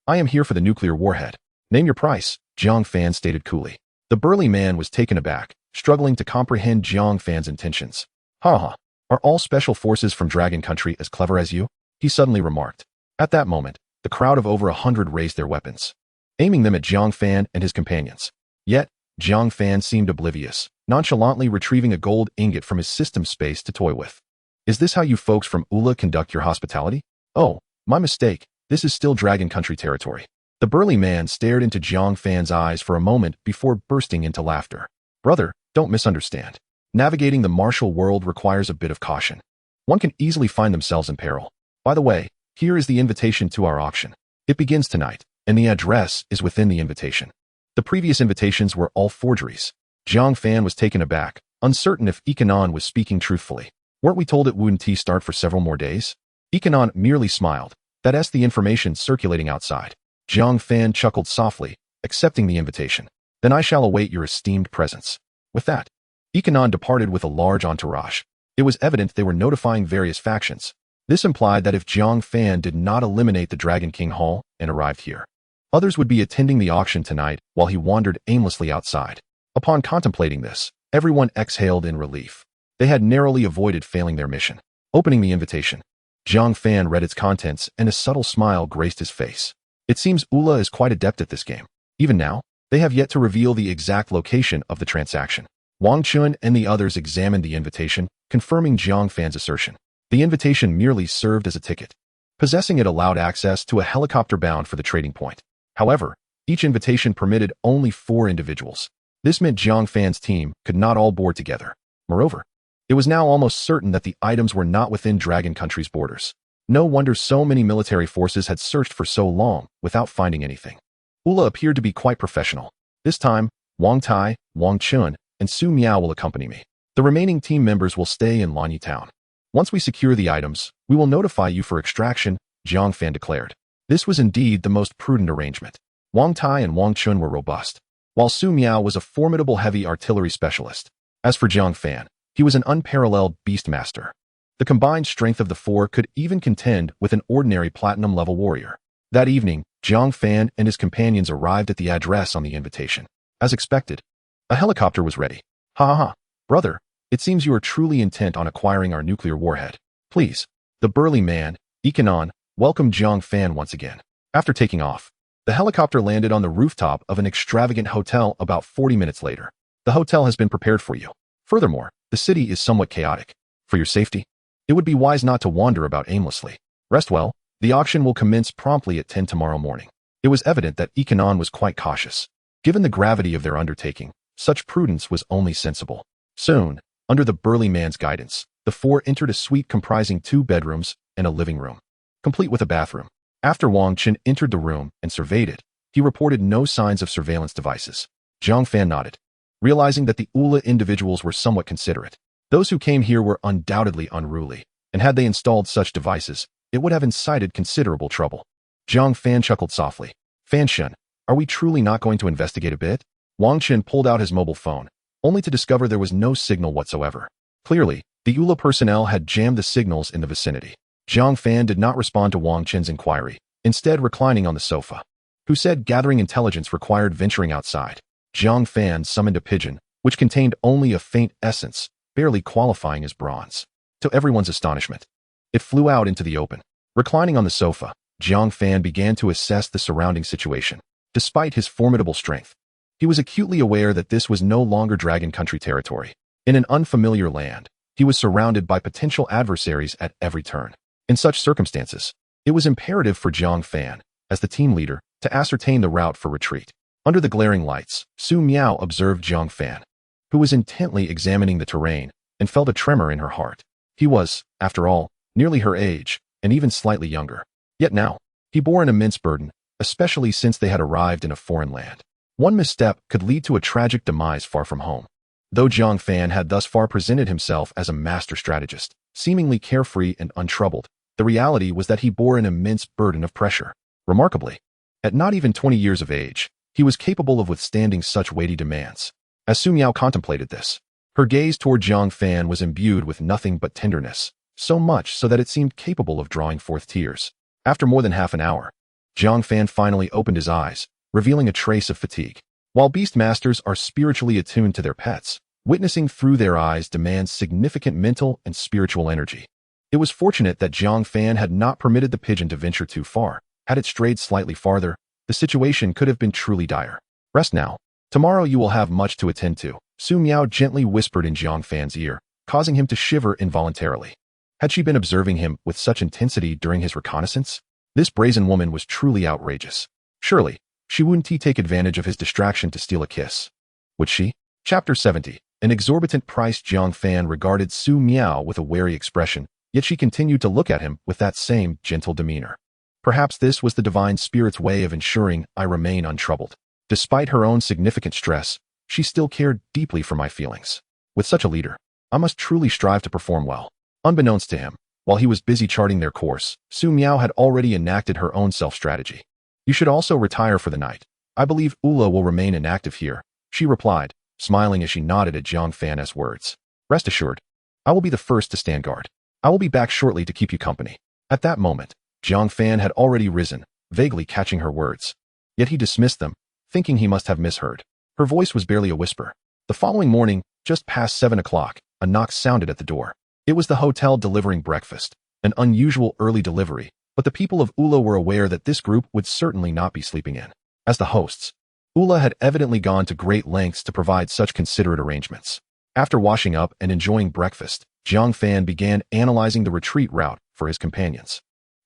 I am here for the nuclear warhead. Name your price," Jiang Fan stated coolly. The burly man was taken aback, struggling to comprehend Jiang Fan's intentions. "Ha. Are all special forces from Dragon Country as clever as you?" he suddenly remarked. At that moment, the crowd of over 100 raised their weapons, aiming them at Jiang Fan and his companions. Yet, Jiang Fan seemed oblivious, nonchalantly retrieving a gold ingot from his system space to toy with. "Is this how you folks from Ula conduct your hospitality?" "Oh, my mistake. This is still Dragon Country territory." The burly man stared into Jiang Fan's eyes for a moment before bursting into laughter. "Brother, don't misunderstand. Navigating the martial world requires a bit of caution. One can easily find themselves in peril. By the way, here is the invitation to our auction. It begins tonight, and the address is within the invitation." The previous invitations were all forgeries. Jiang Fan was taken aback, uncertain if Ikanon was speaking truthfully. "Weren't we told it wouldn't start for several more days?" Ikanon merely smiled. "That's the information circulating outside." Jiang Fan chuckled softly, accepting the invitation. "Then I shall await your esteemed presence." With that, Ikanon departed with a large entourage. It was evident they were notifying various factions. This implied that if Jiang Fan did not eliminate the Dragon King Hall and arrived here, others would be attending the auction tonight while he wandered aimlessly outside. Upon contemplating this, everyone exhaled in relief. They had narrowly avoided failing their mission. Opening the invitation, Jiang Fan read its contents and a subtle smile graced his face. It seems Ula is quite adept at this game. Even now, they have yet to reveal the exact location of the transaction. Wang Chun and the others examined the invitation, confirming Jiang Fan's assertion. The invitation merely served as a ticket. Possessing it allowed access to a helicopter bound for the trading point. However, each invitation permitted only 4 individuals. This meant Jiang Fan's team could not all board together. Moreover, it was now almost certain that the items were not within Dragon Country's borders. No wonder so many military forces had searched for so long without finding anything. Ula appeared to be quite professional. "This time, Wang Tai, Wang Chun, and Su Miao will accompany me. The remaining team members will stay in Lanyi Town. Once we secure the items, we will notify you for extraction," Jiang Fan declared. This was indeed the most prudent arrangement. Wang Tai and Wang Chun were robust, while Su Miao was a formidable heavy artillery specialist. As for Jiang Fan, he was an unparalleled Beastmaster. The combined strength of the 4 could even contend with an ordinary platinum-level warrior. That evening, Jiang Fan and his companions arrived at the address on the invitation. As expected, a helicopter was ready. "Ha. Brother, it seems you are truly intent on acquiring our nuclear warhead. Please." The burly man, Ikanon, welcomed Jiang Fan once again. After taking off, the helicopter landed on the rooftop of an extravagant hotel about 40 minutes later. "The hotel has been prepared for you. Furthermore, the city is somewhat chaotic. For your safety, it would be wise not to wander about aimlessly. Rest well. The auction will commence promptly at 10 tomorrow morning." It was evident that Ikanon was quite cautious. Given the gravity of their undertaking, such prudence was only sensible. Soon, under the burly man's guidance, the 4 entered a suite comprising 2 bedrooms and a living room, complete with a bathroom. After Wang Chun entered the room and surveyed it, he reported no signs of surveillance devices. Jiang Fan nodded, realizing that the Ula individuals were somewhat considerate. Those who came here were undoubtedly unruly, and had they installed such devices, it would have incited considerable trouble. Jiang Fan chuckled softly. "Fan Shun, are we truly not going to investigate a bit?" Wang Chun pulled out his mobile phone, only to discover there was no signal whatsoever. Clearly, the Ula personnel had jammed the signals in the vicinity. Jiang Fan did not respond to Wang Chun's inquiry, instead reclining on the sofa. Who said gathering intelligence required venturing outside? Jiang Fan summoned a pigeon, which contained only a faint essence, barely qualifying as bronze. To everyone's astonishment, it flew out into the open. Reclining on the sofa, Jiang Fan began to assess the surrounding situation. Despite his formidable strength, he was acutely aware that this was no longer Dragon Country territory. In an unfamiliar land, He was surrounded by potential adversaries at every turn. In such circumstances, it was imperative for Jiang Fan, as the team leader, to ascertain the route for retreat. Under the glaring lights, Su Miao observed Jiang Fan, who was intently examining the terrain, and felt a tremor in her heart. He was, after all, nearly her age, and even slightly younger. Yet now, he bore an immense burden, especially since they had arrived in a foreign land. One misstep could lead to a tragic demise far from home. Though Jiang Fan had thus far presented himself as a master strategist, seemingly carefree and untroubled, the reality was that he bore an immense burden of pressure. Remarkably, at not even 20 years of age, he was capable of withstanding such weighty demands. As Su Miao contemplated this, her gaze toward Jiang Fan was imbued with nothing but tenderness, so much so that it seemed capable of drawing forth tears. After more than half an hour, Jiang Fan finally opened his eyes, revealing a trace of fatigue. While Beastmasters are spiritually attuned to their pets, witnessing through their eyes demands significant mental and spiritual energy. It was fortunate that Jiang Fan had not permitted the pigeon to venture too far. Had it strayed slightly farther, the situation could have been truly dire. Rest now. Tomorrow you will have much to attend to, Su Miao gently whispered in Jiang Fan's ear, causing him to shiver involuntarily. Had she been observing him with such intensity during his reconnaissance? This brazen woman was truly outrageous. Surely, she wouldn't take advantage of his distraction to steal a kiss. Would she? Chapter 70. An exorbitant price. Jiang Fan regarded Su Miao with a wary expression, yet she continued to look at him with that same gentle demeanor. Perhaps this was the divine spirit's way of ensuring I remain untroubled. Despite her own significant stress, she still cared deeply for my feelings. With such a leader, I must truly strive to perform well. Unbeknownst to him, while he was busy charting their course, Su Miao had already enacted her own self-strategy. You should also retire for the night. I believe Ula will remain inactive here, she replied, smiling as she nodded at Jiang Fan's words. Rest assured, I will be the first to stand guard. I will be back shortly to keep you company. At that moment, Jiang Fan had already risen, vaguely catching her words. Yet he dismissed them, thinking he must have misheard. Her voice was barely a whisper. The following morning, just past 7 o'clock, a knock sounded at the door. It was the hotel delivering breakfast, an unusual early delivery, but the people of Ula were aware that this group would certainly not be sleeping in. As the hosts, Ula had evidently gone to great lengths to provide such considerate arrangements. After washing up and enjoying breakfast, Jiang Fan began analyzing the retreat route for his companions.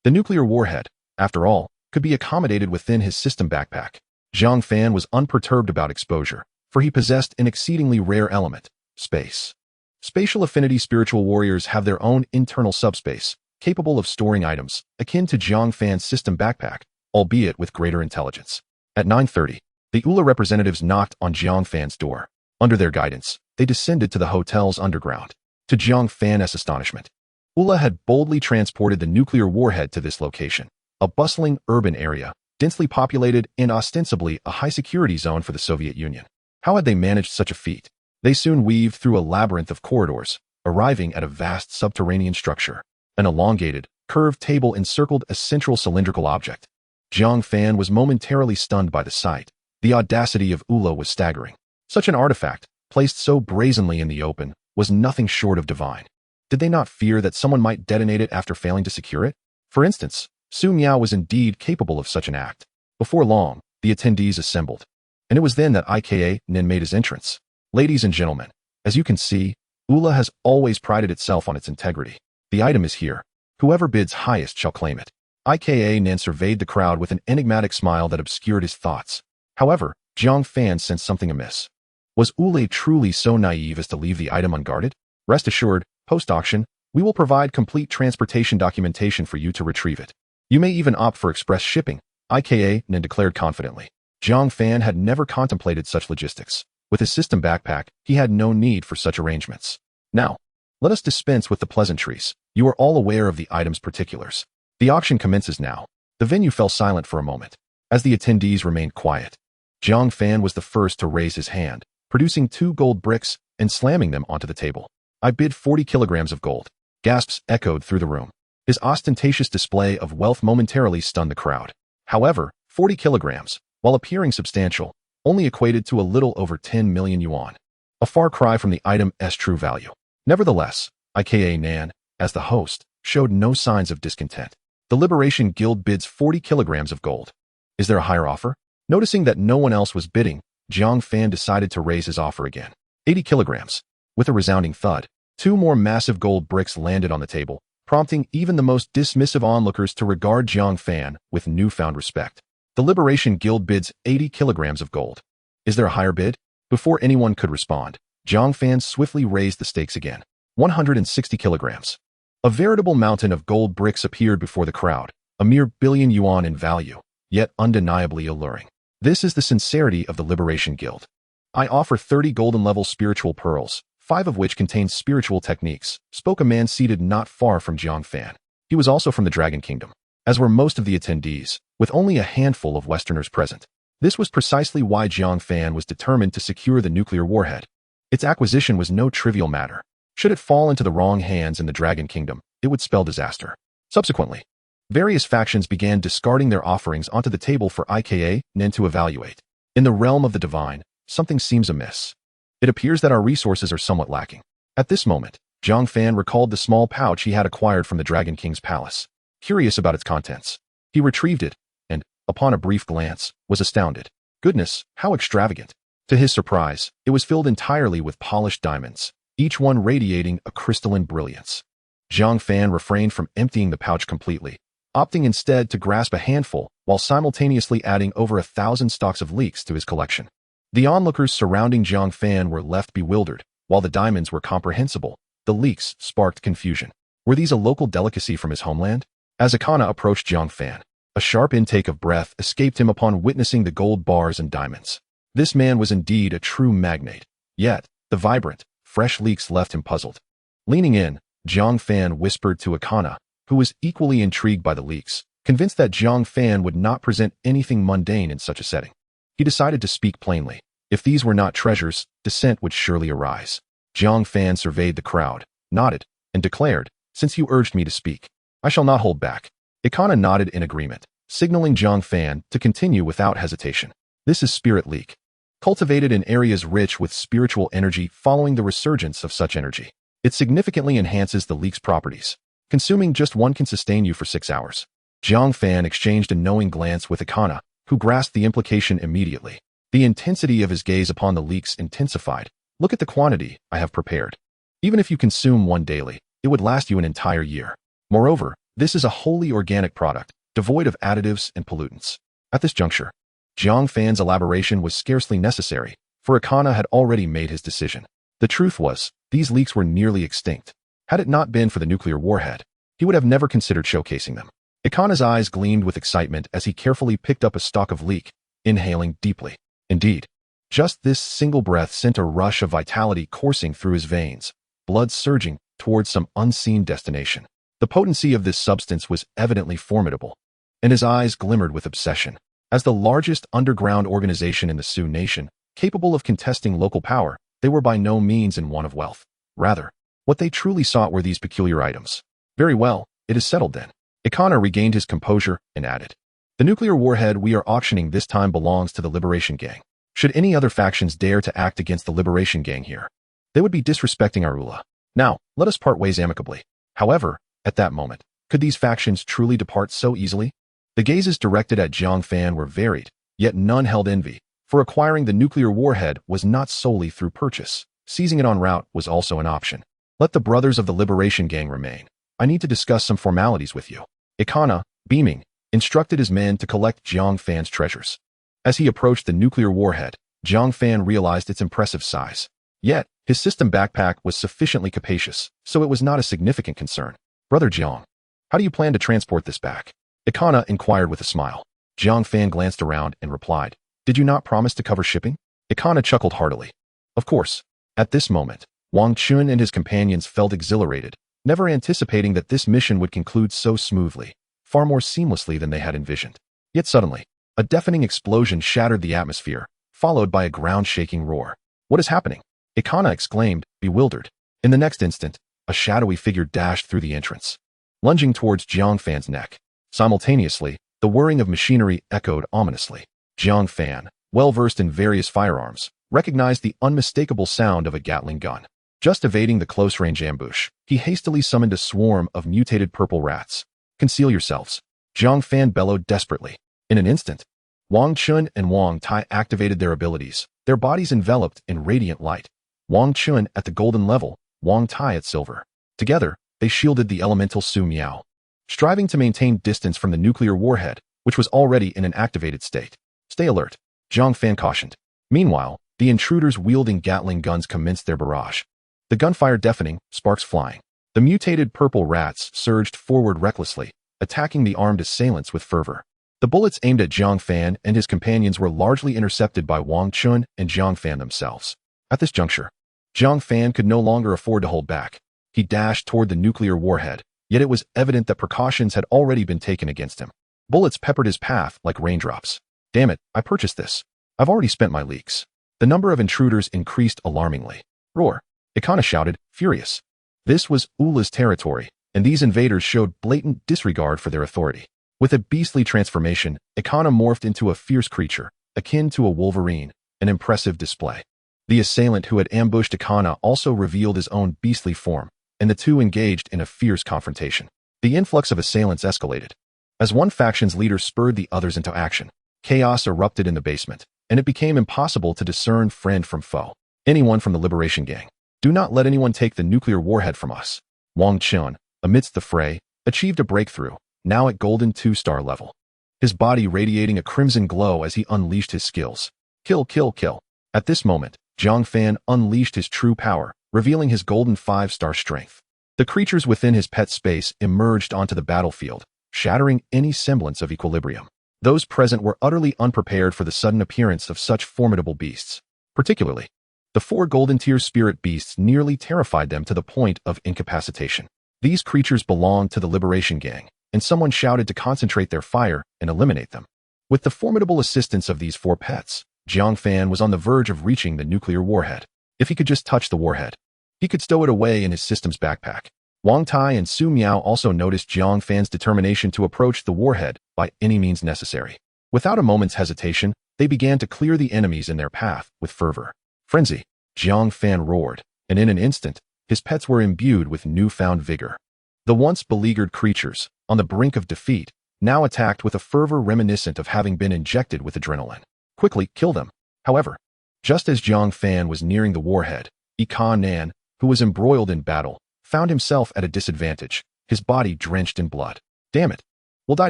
The nuclear warhead, after all, could be accommodated within his system backpack. Jiang Fan was unperturbed about exposure, for he possessed an exceedingly rare element, space. Spatial affinity spiritual warriors have their own internal subspace, capable of storing items, akin to Jiang Fan's system backpack, albeit with greater intelligence. At 9:30, the Ula representatives knocked on Jiang Fan's door. Under their guidance, they descended to the hotel's underground. To Jiang Fan's astonishment, Ula had boldly transported the nuclear warhead to this location, a bustling urban area, densely populated and ostensibly a high-security zone for the Soviet Union. How had they managed such a feat? They soon weaved through a labyrinth of corridors, arriving at a vast subterranean structure. An elongated, curved table encircled a central cylindrical object. Jiang Fan was momentarily stunned by the sight. The audacity of Ula was staggering. Such an artifact, placed so brazenly in the open, was nothing short of divine. Did they not fear that someone might detonate it after failing to secure it? For instance, Su Miao was indeed capable of such an act. Before long, the attendees assembled, and it was then that IKA Nin made his entrance. Ladies and gentlemen, as you can see, Ula has always prided itself on its integrity. The item is here. Whoever bids highest shall claim it. IKA Nin surveyed the crowd with an enigmatic smile that obscured his thoughts. However, Jiang Fan sensed something amiss. Was Ula truly so naive as to leave the item unguarded? Rest assured, post-auction, we will provide complete transportation documentation for you to retrieve it. You may even opt for express shipping, IKA Nin declared confidently. Jiang Fan had never contemplated such logistics. With his system backpack, he had no need for such arrangements. Now, let us dispense with the pleasantries. You are all aware of the item's particulars. The auction commences now. The venue fell silent for a moment. As the attendees remained quiet, Jiang Fan was the first to raise his hand, producing 2 gold bricks and slamming them onto the table. I bid 40 kilograms of gold. Gasps echoed through the room. His ostentatious display of wealth momentarily stunned the crowd. However, 40 kilograms, while appearing substantial, only equated to a little over 10 million yuan. A far cry from the item's true value. Nevertheless, IKA Nan, as the host, showed no signs of discontent. The Liberation Guild bids 40 kilograms of gold. Is there a higher offer? Noticing that no one else was bidding, Jiang Fan decided to raise his offer again. 80 kilograms. With a resounding thud, 2 more massive gold bricks landed on the table, prompting even the most dismissive onlookers to regard Jiang Fan with newfound respect. The Liberation Guild bids 80 kilograms of gold. Is there a higher bid? Before anyone could respond, Jiang Fan swiftly raised the stakes again. 160 kilograms. A veritable mountain of gold bricks appeared before the crowd, a mere billion yuan in value, yet undeniably alluring. This is the sincerity of the Liberation Guild. I offer 30 golden-level spiritual pearls, 5 of which contain spiritual techniques, spoke a man seated not far from Jiang Fan. He was also from the Dragon Kingdom, as were most of the attendees, with only a handful of Westerners present. This was precisely why Jiang Fan was determined to secure the nuclear warhead. Its acquisition was no trivial matter. Should it fall into the wrong hands in the Dragon Kingdom, it would spell disaster. Subsequently, various factions began discarding their offerings onto the table for IKA and to evaluate. In the realm of the divine, something seems amiss. It appears that our resources are somewhat lacking. At this moment, Jiang Fan recalled the small pouch he had acquired from the Dragon King's palace. Curious about its contents, he retrieved it, and, upon a brief glance, was astounded. Goodness, how extravagant! To his surprise, it was filled entirely with polished diamonds, each one radiating a crystalline brilliance. Jiang Fan refrained from emptying the pouch completely, opting instead to grasp a handful while simultaneously adding over 1,000 stocks of leeks to his collection. The onlookers surrounding Jiang Fan were left bewildered. While the diamonds were comprehensible, the leeks sparked confusion. Were these a local delicacy from his homeland? As Akana approached Jiang Fan, a sharp intake of breath escaped him upon witnessing the gold bars and diamonds. This man was indeed a true magnate. Yet, the vibrant, fresh leeks left him puzzled. Leaning in, Jiang Fan whispered to Akana, who was equally intrigued by the leeks, convinced that Jiang Fan would not present anything mundane in such a setting. He decided to speak plainly. If these were not treasures, dissent would surely arise. Jiang Fan surveyed the crowd, nodded, and declared, "Since you urged me to speak, I shall not hold back." Akana nodded in agreement, signaling Jiang Fan to continue without hesitation. This is spirit leek, cultivated in areas rich with spiritual energy following the resurgence of such energy. It significantly enhances the leek's properties. Consuming just one can sustain you for 6 hours. Jiang Fan exchanged a knowing glance with Akana, who grasped the implication immediately. The intensity of his gaze upon the leeks intensified. Look at the quantity I have prepared. Even if you consume one daily, it would last you an entire year. Moreover, this is a wholly organic product, devoid of additives and pollutants. At this juncture, Jiang Fan's elaboration was scarcely necessary, for Akana had already made his decision. The truth was, these leeks were nearly extinct. Had it not been for the nuclear warhead, he would have never considered showcasing them. Akana's eyes gleamed with excitement as he carefully picked up a stalk of leek, inhaling deeply. Indeed, just this single breath sent a rush of vitality coursing through his veins, blood surging towards some unseen destination. The potency of this substance was evidently formidable, and his eyes glimmered with obsession. As the largest underground organization in the Sioux Nation, capable of contesting local power, they were by no means in want of wealth. Rather, what they truly sought were these peculiar items. Very well, it is settled then. Akana regained his composure and added, "The nuclear warhead we are auctioning this time belongs to the Liberation Gang. Should any other factions dare to act against the Liberation Gang here, they would be disrespecting our Ula. Now, let us part ways amicably." However, at that moment, could these factions truly depart so easily? The gazes directed at Jiang Fan were varied, yet none held envy, for acquiring the nuclear warhead was not solely through purchase. Seizing it en route was also an option. "Let the brothers of the Liberation Gang remain. I need to discuss some formalities with you." Akana, beaming, instructed his men to collect Jiang Fan's treasures. As he approached the nuclear warhead, Jiang Fan realized its impressive size. Yet, his system backpack was sufficiently capacious, so it was not a significant concern. "Brother Jiang, how do you plan to transport this back?" Akana inquired with a smile. Jiang Fan glanced around and replied, "Did you not promise to cover shipping?" Akana chuckled heartily. Of course. At this moment, Wang Chun and his companions felt exhilarated, never anticipating that this mission would conclude so smoothly, far more seamlessly than they had envisioned. Yet suddenly, a deafening explosion shattered the atmosphere, followed by a ground-shaking roar. "What is happening?" Akana exclaimed, bewildered. In the next instant, a shadowy figure dashed through the entrance, lunging towards Jiang Fan's neck. Simultaneously, the whirring of machinery echoed ominously. Jiang Fan, well-versed in various firearms, recognized the unmistakable sound of a Gatling gun. Just evading the close-range ambush, he hastily summoned a swarm of mutated purple rats. "Conceal yourselves," Jiang Fan bellowed desperately. In an instant, Wang Chun and Wang Tai activated their abilities, their bodies enveloped in radiant light. Wang Chun at the golden level, Wang Tai at silver. Together, they shielded the elemental Su Miao, striving to maintain distance from the nuclear warhead, which was already in an activated state. Stay alert, Jiang Fan cautioned. Meanwhile, the intruders wielding Gatling guns commenced their barrage. The gunfire deafening, sparks flying. The mutated purple rats surged forward recklessly, attacking the armed assailants with fervor. The bullets aimed at Jiang Fan and his companions were largely intercepted by Wang Chun and Jiang Fan themselves. At this juncture, Jiang Fan could no longer afford to hold back. He dashed toward the nuclear warhead, yet it was evident that precautions had already been taken against him. Bullets peppered his path like raindrops. Damn it, I purchased this. I've already spent my leaks. The number of intruders increased alarmingly. Roar! Ikana shouted, furious. This was Ula's territory, and these invaders showed blatant disregard for their authority. With a beastly transformation, Ikana morphed into a fierce creature, akin to a wolverine, an impressive display. The assailant who had ambushed Ikana also revealed his own beastly form, and the two engaged in a fierce confrontation. The influx of assailants escalated. As one faction's leader spurred the others into action, chaos erupted in the basement, and it became impossible to discern friend from foe. Anyone from the Liberation Gang. Do not let anyone take the nuclear warhead from us. Wang Chun, amidst the fray, achieved a breakthrough, now at golden 2-star level. His body radiating a crimson glow as he unleashed his skills. Kill, kill, kill. At this moment, Jiang Fan unleashed his true power, revealing his golden 5-star strength. The creatures within his pet space emerged onto the battlefield, shattering any semblance of equilibrium. Those present were utterly unprepared for the sudden appearance of such formidable beasts. Particularly, the 4 golden-tier spirit beasts nearly terrified them to the point of incapacitation. These creatures belonged to the Liberation Gang, and someone shouted to concentrate their fire and eliminate them. With the formidable assistance of these 4 pets, Jiang Fan was on the verge of reaching the nuclear warhead. If he could just touch the warhead, he could stow it away in his system's backpack. Wang Tai and Su Miao also noticed Jiang Fan's determination to approach the warhead by any means necessary. Without a moment's hesitation, they began to clear the enemies in their path with fervor. Frenzy! Jiang Fan roared, and in an instant, his pets were imbued with newfound vigor. The once beleaguered creatures, on the brink of defeat, now attacked with a fervor reminiscent of having been injected with adrenaline. Quickly, kill them. However, just as Jiang Fan was nearing the warhead, Ikan Nan, who was embroiled in battle, found himself at a disadvantage, his body drenched in blood. Damn it! We'll die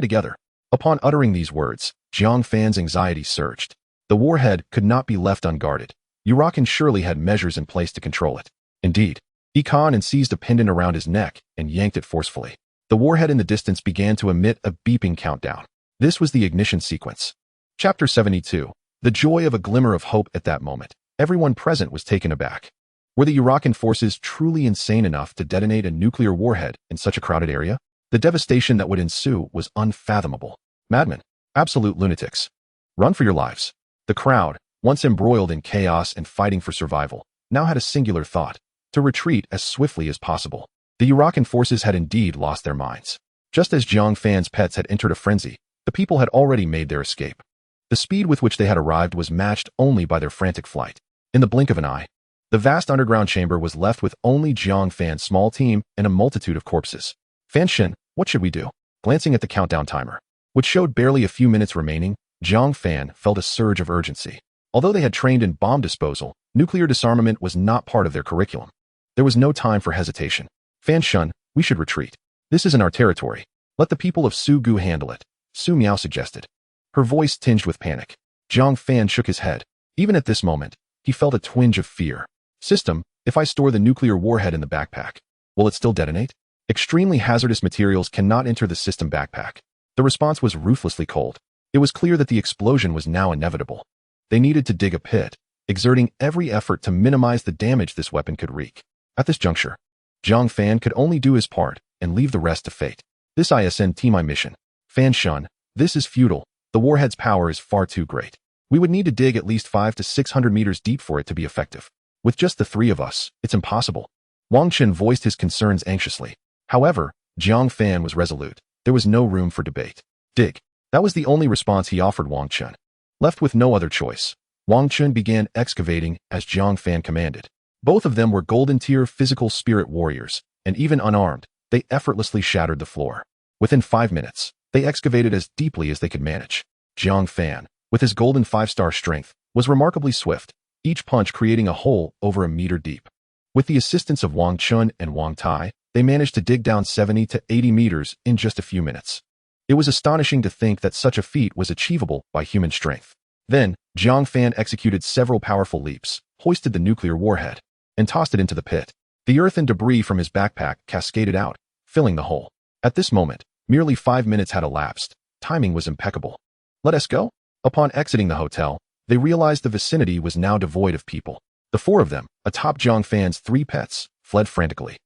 together. Upon uttering these words, Jiang Fan's anxiety surged. The warhead could not be left unguarded. Urakan surely had measures in place to control it. Indeed, Ikan Nan seized a pendant around his neck and yanked it forcefully. The warhead in the distance began to emit a beeping countdown. This was the ignition sequence. Chapter 72. The joy of a glimmer of hope at that moment. Everyone present was taken aback. Were the Urakan forces truly insane enough to detonate a nuclear warhead in such a crowded area? The devastation that would ensue was unfathomable. Madmen. Absolute lunatics. Run for your lives. The crowd, once embroiled in chaos and fighting for survival, now had a singular thought: to retreat as swiftly as possible. The Urakan forces had indeed lost their minds. Just as Jiang Fan's pets had entered a frenzy, the people had already made their escape. The speed with which they had arrived was matched only by their frantic flight. In the blink of an eye, the vast underground chamber was left with only Jiang Fan's small team and a multitude of corpses. Fan Shen, what should we do? Glancing at the countdown timer, which showed barely a few minutes remaining, Jiang Fan felt a surge of urgency. Although they had trained in bomb disposal, nuclear disarmament was not part of their curriculum. There was no time for hesitation. Fan Shen, we should retreat. This isn't our territory. Let the people of Su Gu handle it, Su Miao suggested. Her voice tinged with panic. Jiang Fan shook his head. Even at this moment, he felt a twinge of fear. System, if I store the nuclear warhead in the backpack, will it still detonate? Extremely hazardous materials cannot enter the system backpack. The response was ruthlessly cold. It was clear that the explosion was now inevitable. They needed to dig a pit, exerting every effort to minimize the damage this weapon could wreak. At this juncture, Jiang Fan could only do his part and leave the rest to fate. This isn't my mission. Fan Shun, this is futile. The warhead's power is far too great. We would need to dig at least 500 to 600 meters deep for it to be effective. With just the 3 of us, it's impossible. Wang Chen voiced his concerns anxiously. However, Jiang Fan was resolute. There was no room for debate. Dig. That was the only response he offered Wang Chen. Left with no other choice, Wang Chen began excavating as Jiang Fan commanded. Both of them were golden-tier physical spirit warriors, and even unarmed, they effortlessly shattered the floor. Within 5 minutes, they excavated as deeply as they could manage. Jiang Fan, with his golden 5-star strength, was remarkably swift, each punch creating a hole over a meter deep. With the assistance of Wang Chun and Wang Tai, they managed to dig down 70 to 80 meters in just a few minutes. It was astonishing to think that such a feat was achievable by human strength. Then, Jiang Fan executed several powerful leaps, hoisted the nuclear warhead, and tossed it into the pit. The earth and debris from his backpack cascaded out, filling the hole. At this moment, merely 5 minutes had elapsed. Timing was impeccable. Let us go? Upon exiting the hotel, they realized the vicinity was now devoid of people. The 4 of them, atop Jiang Fan's 3 pets, fled frantically.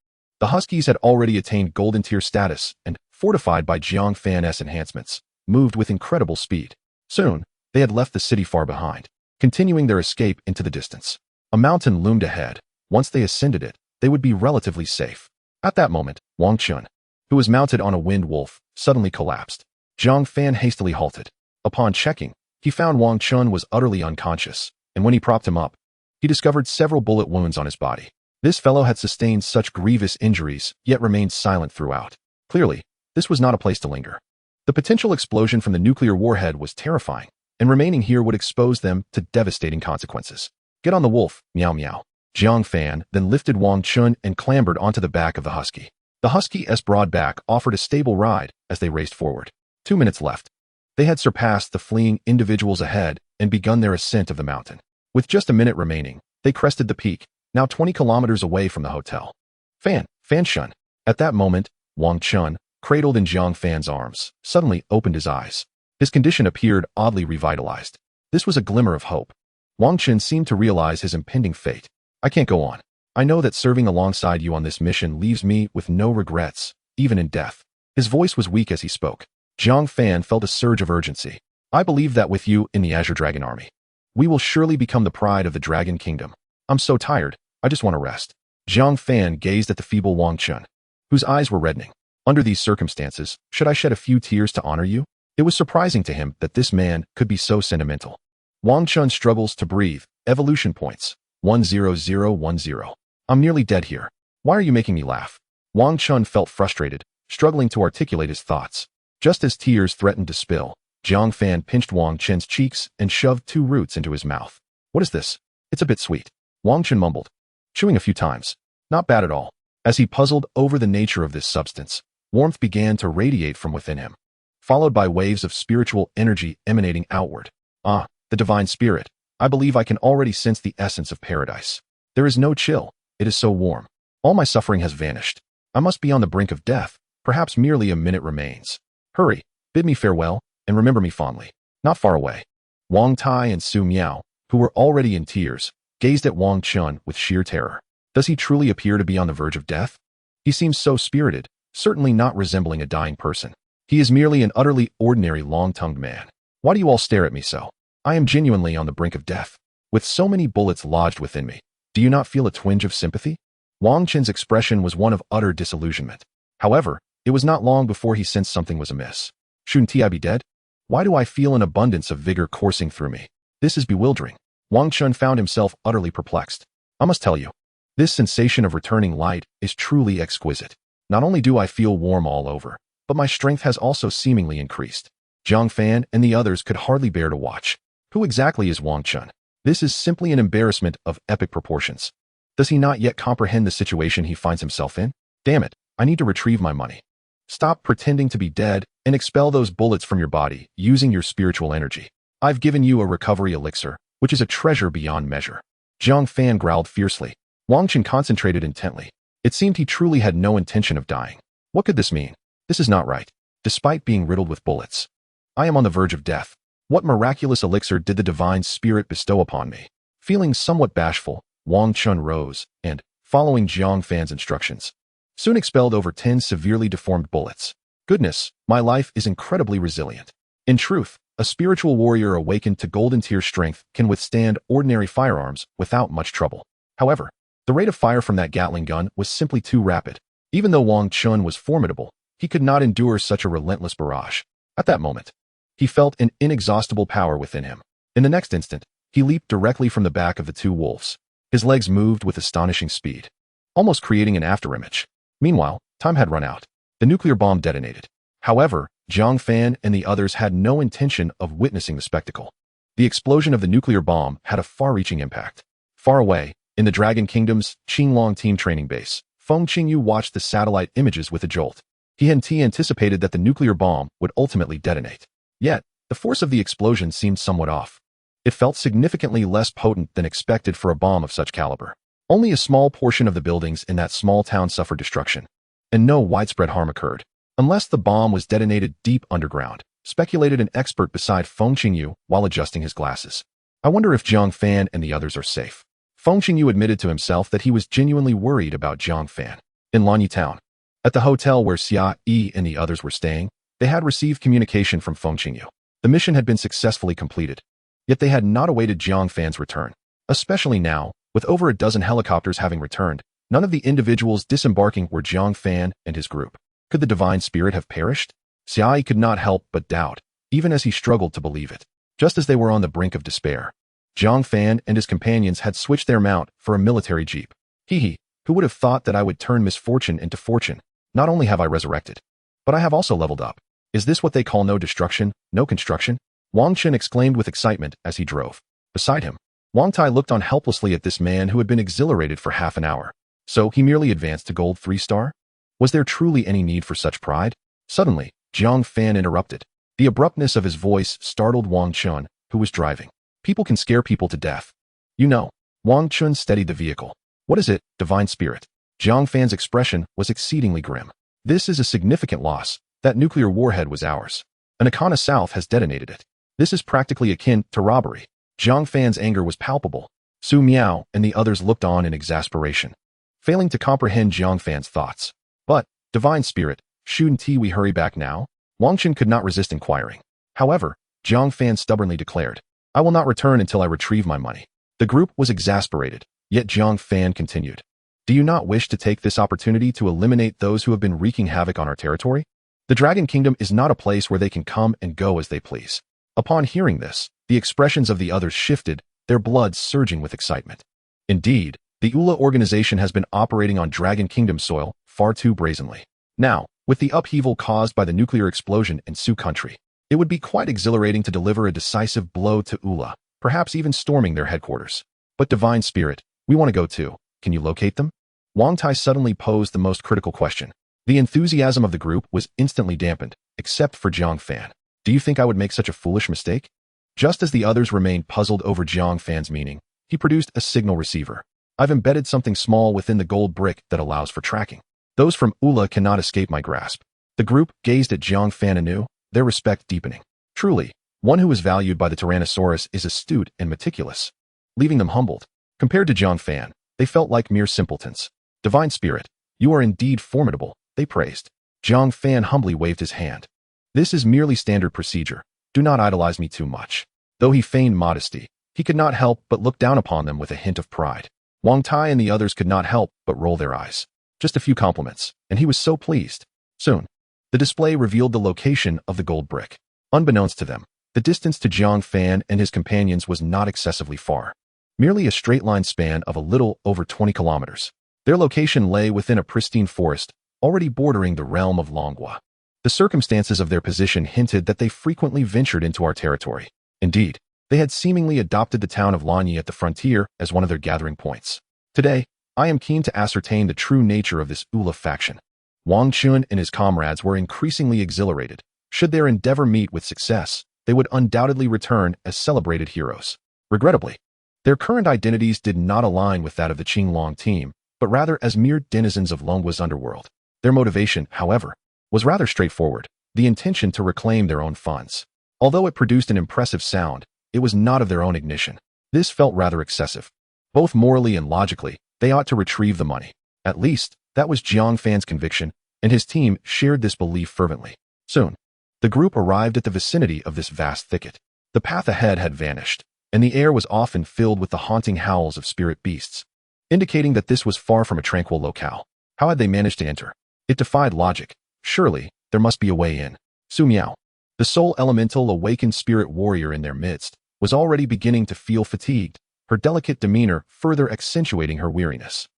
The Huskies had already attained golden tier status and, fortified by Jiang Fan's enhancements, moved with incredible speed. Soon, they had left the city far behind, continuing their escape into the distance. A mountain loomed ahead. Once they ascended it, they would be relatively safe. At that moment, Wang Chun, who was mounted on a wind wolf, suddenly collapsed. Jiang Fan hastily halted. Upon checking, he found Wang Chun was utterly unconscious, and when he propped him up, he discovered several bullet wounds on his body. This fellow had sustained such grievous injuries, yet remained silent throughout. Clearly, this was not a place to linger. The potential explosion from the nuclear warhead was terrifying, and remaining here would expose them to devastating consequences. Get on the wolf, meow meow. Jiang Fan then lifted Wang Chun and clambered onto the back of the husky. The husky's broad back offered a stable ride as they raced forward. 2 minutes left. They had surpassed the fleeing individuals ahead and begun their ascent of the mountain. With just a minute remaining, they crested the peak, now 20 kilometers away from the hotel. Fan Shun. At that moment, Wang Chun, cradled in Jiang Fan's arms, suddenly opened his eyes. His condition appeared oddly revitalized. This was a glimmer of hope. Wang Chun seemed to realize his impending fate. I can't go on. I know that serving alongside you on this mission leaves me with no regrets, even in death. His voice was weak as he spoke. Jiang Fan felt a surge of urgency. I believe that with you in the Azure Dragon Army, we will surely become the pride of the Dragon Kingdom. I'm so tired, I just want to rest. Jiang Fan gazed at the feeble Wang Chun, whose eyes were reddening. Under these circumstances, should I shed a few tears to honor you? It was surprising to him that this man could be so sentimental. Wang Chun struggles to breathe. Evolution points. 10010. I'm nearly dead here. Why are you making me laugh? Wang Chun felt frustrated, struggling to articulate his thoughts. Just as tears threatened to spill, Jiang Fan pinched Wang Chun's cheeks and shoved 2 roots into his mouth. What is this? It's a bit sweet. Wang Chun mumbled, chewing a few times. Not bad at all. As he puzzled over the nature of this substance, warmth began to radiate from within him, followed by waves of spiritual energy emanating outward. Ah, the divine spirit. I believe I can already sense the essence of paradise. There is no chill. It is so warm. All my suffering has vanished. I must be on the brink of death. Perhaps merely a minute remains. Hurry, bid me farewell, and remember me fondly. Not far away. Wang Tai and Su Miao, who were already in tears, gazed at Wang Chun with sheer terror. Does he truly appear to be on the verge of death? He seems so spirited, certainly not resembling a dying person. He is merely an utterly ordinary long-tongued man. Why do you all stare at me so? I am genuinely on the brink of death. With so many bullets lodged within me, do you not feel a twinge of sympathy? Wang Chun's expression was one of utter disillusionment. However, it was not long before he sensed something was amiss. Shouldn't I be dead? Why do I feel an abundance of vigor coursing through me? This is bewildering. Wang Chun found himself utterly perplexed. I must tell you, this sensation of returning light is truly exquisite. Not only do I feel warm all over, but my strength has also seemingly increased. Jiang Fan and the others could hardly bear to watch. Who exactly is Wang Chun? This is simply an embarrassment of epic proportions. Does he not yet comprehend the situation he finds himself in? Damn it, I need to retrieve my money. Stop pretending to be dead and expel those bullets from your body using your spiritual energy. I've given you a recovery elixir, which is a treasure beyond measure. Jiang Fan growled fiercely. Wang Chun concentrated intently. It seemed he truly had no intention of dying. What could this mean? This is not right. Despite being riddled with bullets, I am on the verge of death. What miraculous elixir did the divine spirit bestow upon me? Feeling somewhat bashful, Wang Chun rose and, following Jiang Fan's instructions, soon expelled over 10 severely deformed bullets. Goodness, my life is incredibly resilient. In truth, a spiritual warrior awakened to golden tier strength can withstand ordinary firearms without much trouble. However, the rate of fire from that Gatling gun was simply too rapid. Even though Wang Chun was formidable, he could not endure such a relentless barrage. At that moment, he felt an inexhaustible power within him. In the next instant, he leaped directly from the back of the 2 wolves. His legs moved with astonishing speed, almost creating an afterimage. Meanwhile, time had run out. The nuclear bomb detonated. However, Jiang Fan and the others had no intention of witnessing the spectacle. The explosion of the nuclear bomb had a far-reaching impact. Far away, In the Dragon Kingdom's Qinglong team training base, Feng Qingyu watched the satellite images with a jolt. He had anticipated that the nuclear bomb would ultimately detonate. Yet, the force of the explosion seemed somewhat off. It felt significantly less potent than expected for a bomb of such caliber. Only a small portion of the buildings in that small town suffered destruction, and no widespread harm occurred. Unless the bomb was detonated deep underground, speculated an expert beside Feng Qingyu while adjusting his glasses. I wonder if Jiang Fan and the others are safe. Feng Qingyu admitted to himself that he was genuinely worried about Jiang Fan. In Lanyi Town, at the hotel where Xia Yi and the others were staying, they had received communication from Feng Qingyu. The mission had been successfully completed, yet they had not awaited Jiang Fan's return. Especially now, with over a dozen helicopters having returned, none of the individuals disembarking were Jiang Fan and his group. Could the divine spirit have perished? Xia Yi could not help but doubt, even as he struggled to believe it. Just as they were on the brink of despair, Jiang Fan and his companions had switched their mount for a military jeep. Hee, who would have thought that I would turn misfortune into fortune? Not only have I resurrected, but I have also leveled up. Is this what they call no destruction, no construction? Wang Chen exclaimed with excitement as he drove. Beside him, Wang Tai looked on helplessly at this man who had been exhilarated for half an hour. So he merely advanced to gold 3-star? Was there truly any need for such pride? Suddenly, Jiang Fan interrupted. The abruptness of his voice startled Wang Chun, who was driving. People can scare people to death. You know. Wang Chun steadied the vehicle. What is it, divine spirit? Jiang Fan's expression was exceedingly grim. This is a significant loss. That nuclear warhead was ours. Anakana South has detonated it. This is practically akin to robbery. Jiang Fan's anger was palpable. Su Miao and the others looked on in exasperation, failing to comprehend Jiang Fan's thoughts. But, divine spirit, shouldn't we hurry back now? Wang Chen could not resist inquiring. However, Jiang Fan stubbornly declared, I will not return until I retrieve my money. The group was exasperated, yet Jiang Fan continued. Do you not wish to take this opportunity to eliminate those who have been wreaking havoc on our territory? The Dragon Kingdom is not a place where they can come and go as they please. Upon hearing this, the expressions of the others shifted, their blood surging with excitement. Indeed, the ULA organization has been operating on Dragon Kingdom soil far too brazenly. Now, with the upheaval caused by the nuclear explosion in Su country, it would be quite exhilarating to deliver a decisive blow to ULA, perhaps even storming their headquarters. But divine spirit, we want to go too. Can you locate them? Wang Tai suddenly posed the most critical question. The enthusiasm of the group was instantly dampened, except for Jiang Fan. Do you think I would make such a foolish mistake? Just as the others remained puzzled over Jiang Fan's meaning, he produced a signal receiver. I've embedded something small within the gold brick that allows for tracking. Those from ULA cannot escape my grasp. The group gazed at Jiang Fan anew, their respect deepening. Truly, one who is valued by the Tyrannosaurus is astute and meticulous. Leaving them humbled. Compared to Jiang Fan, they felt like mere simpletons. Divine spirit, you are indeed formidable, they praised. Jiang Fan humbly waved his hand. This is merely standard procedure. Do not idolize me too much. Though he feigned modesty, he could not help but look down upon them with a hint of pride. Wang Tai and the others could not help but roll their eyes. Just a few compliments, and he was so pleased. Soon, the display revealed the location of the gold brick. Unbeknownst to them, the distance to Jiang Fan and his companions was not excessively far. Merely a straight line span of a little over 20 kilometers. Their location lay within a pristine forest, already bordering the realm of Longhua. The circumstances of their position hinted that they frequently ventured into our territory. Indeed, they had seemingly adopted the town of Lanyi at the frontier as one of their gathering points. Today, I am keen to ascertain the true nature of this ULA faction. Wang Chun and his comrades were increasingly exhilarated. Should their endeavor meet with success, they would undoubtedly return as celebrated heroes. Regrettably, their current identities did not align with that of the Qinglong team, but rather as mere denizens of Longhua's underworld. Their motivation, however, was rather straightforward, the intention to reclaim their own funds. Although it produced an impressive sound, it was not of their own ignition. This felt rather excessive. Both morally and logically, they ought to retrieve the money. At least, that was Jiang Fan's conviction, and his team shared this belief fervently. Soon, the group arrived at the vicinity of this vast thicket. The path ahead had vanished, and the air was often filled with the haunting howls of spirit beasts, indicating that this was far from a tranquil locale. How had they managed to enter? It defied logic. Surely, there must be a way in. Su Miao, the sole elemental awakened spirit warrior in their midst, was already beginning to feel fatigued, her delicate demeanor further accentuating her weariness.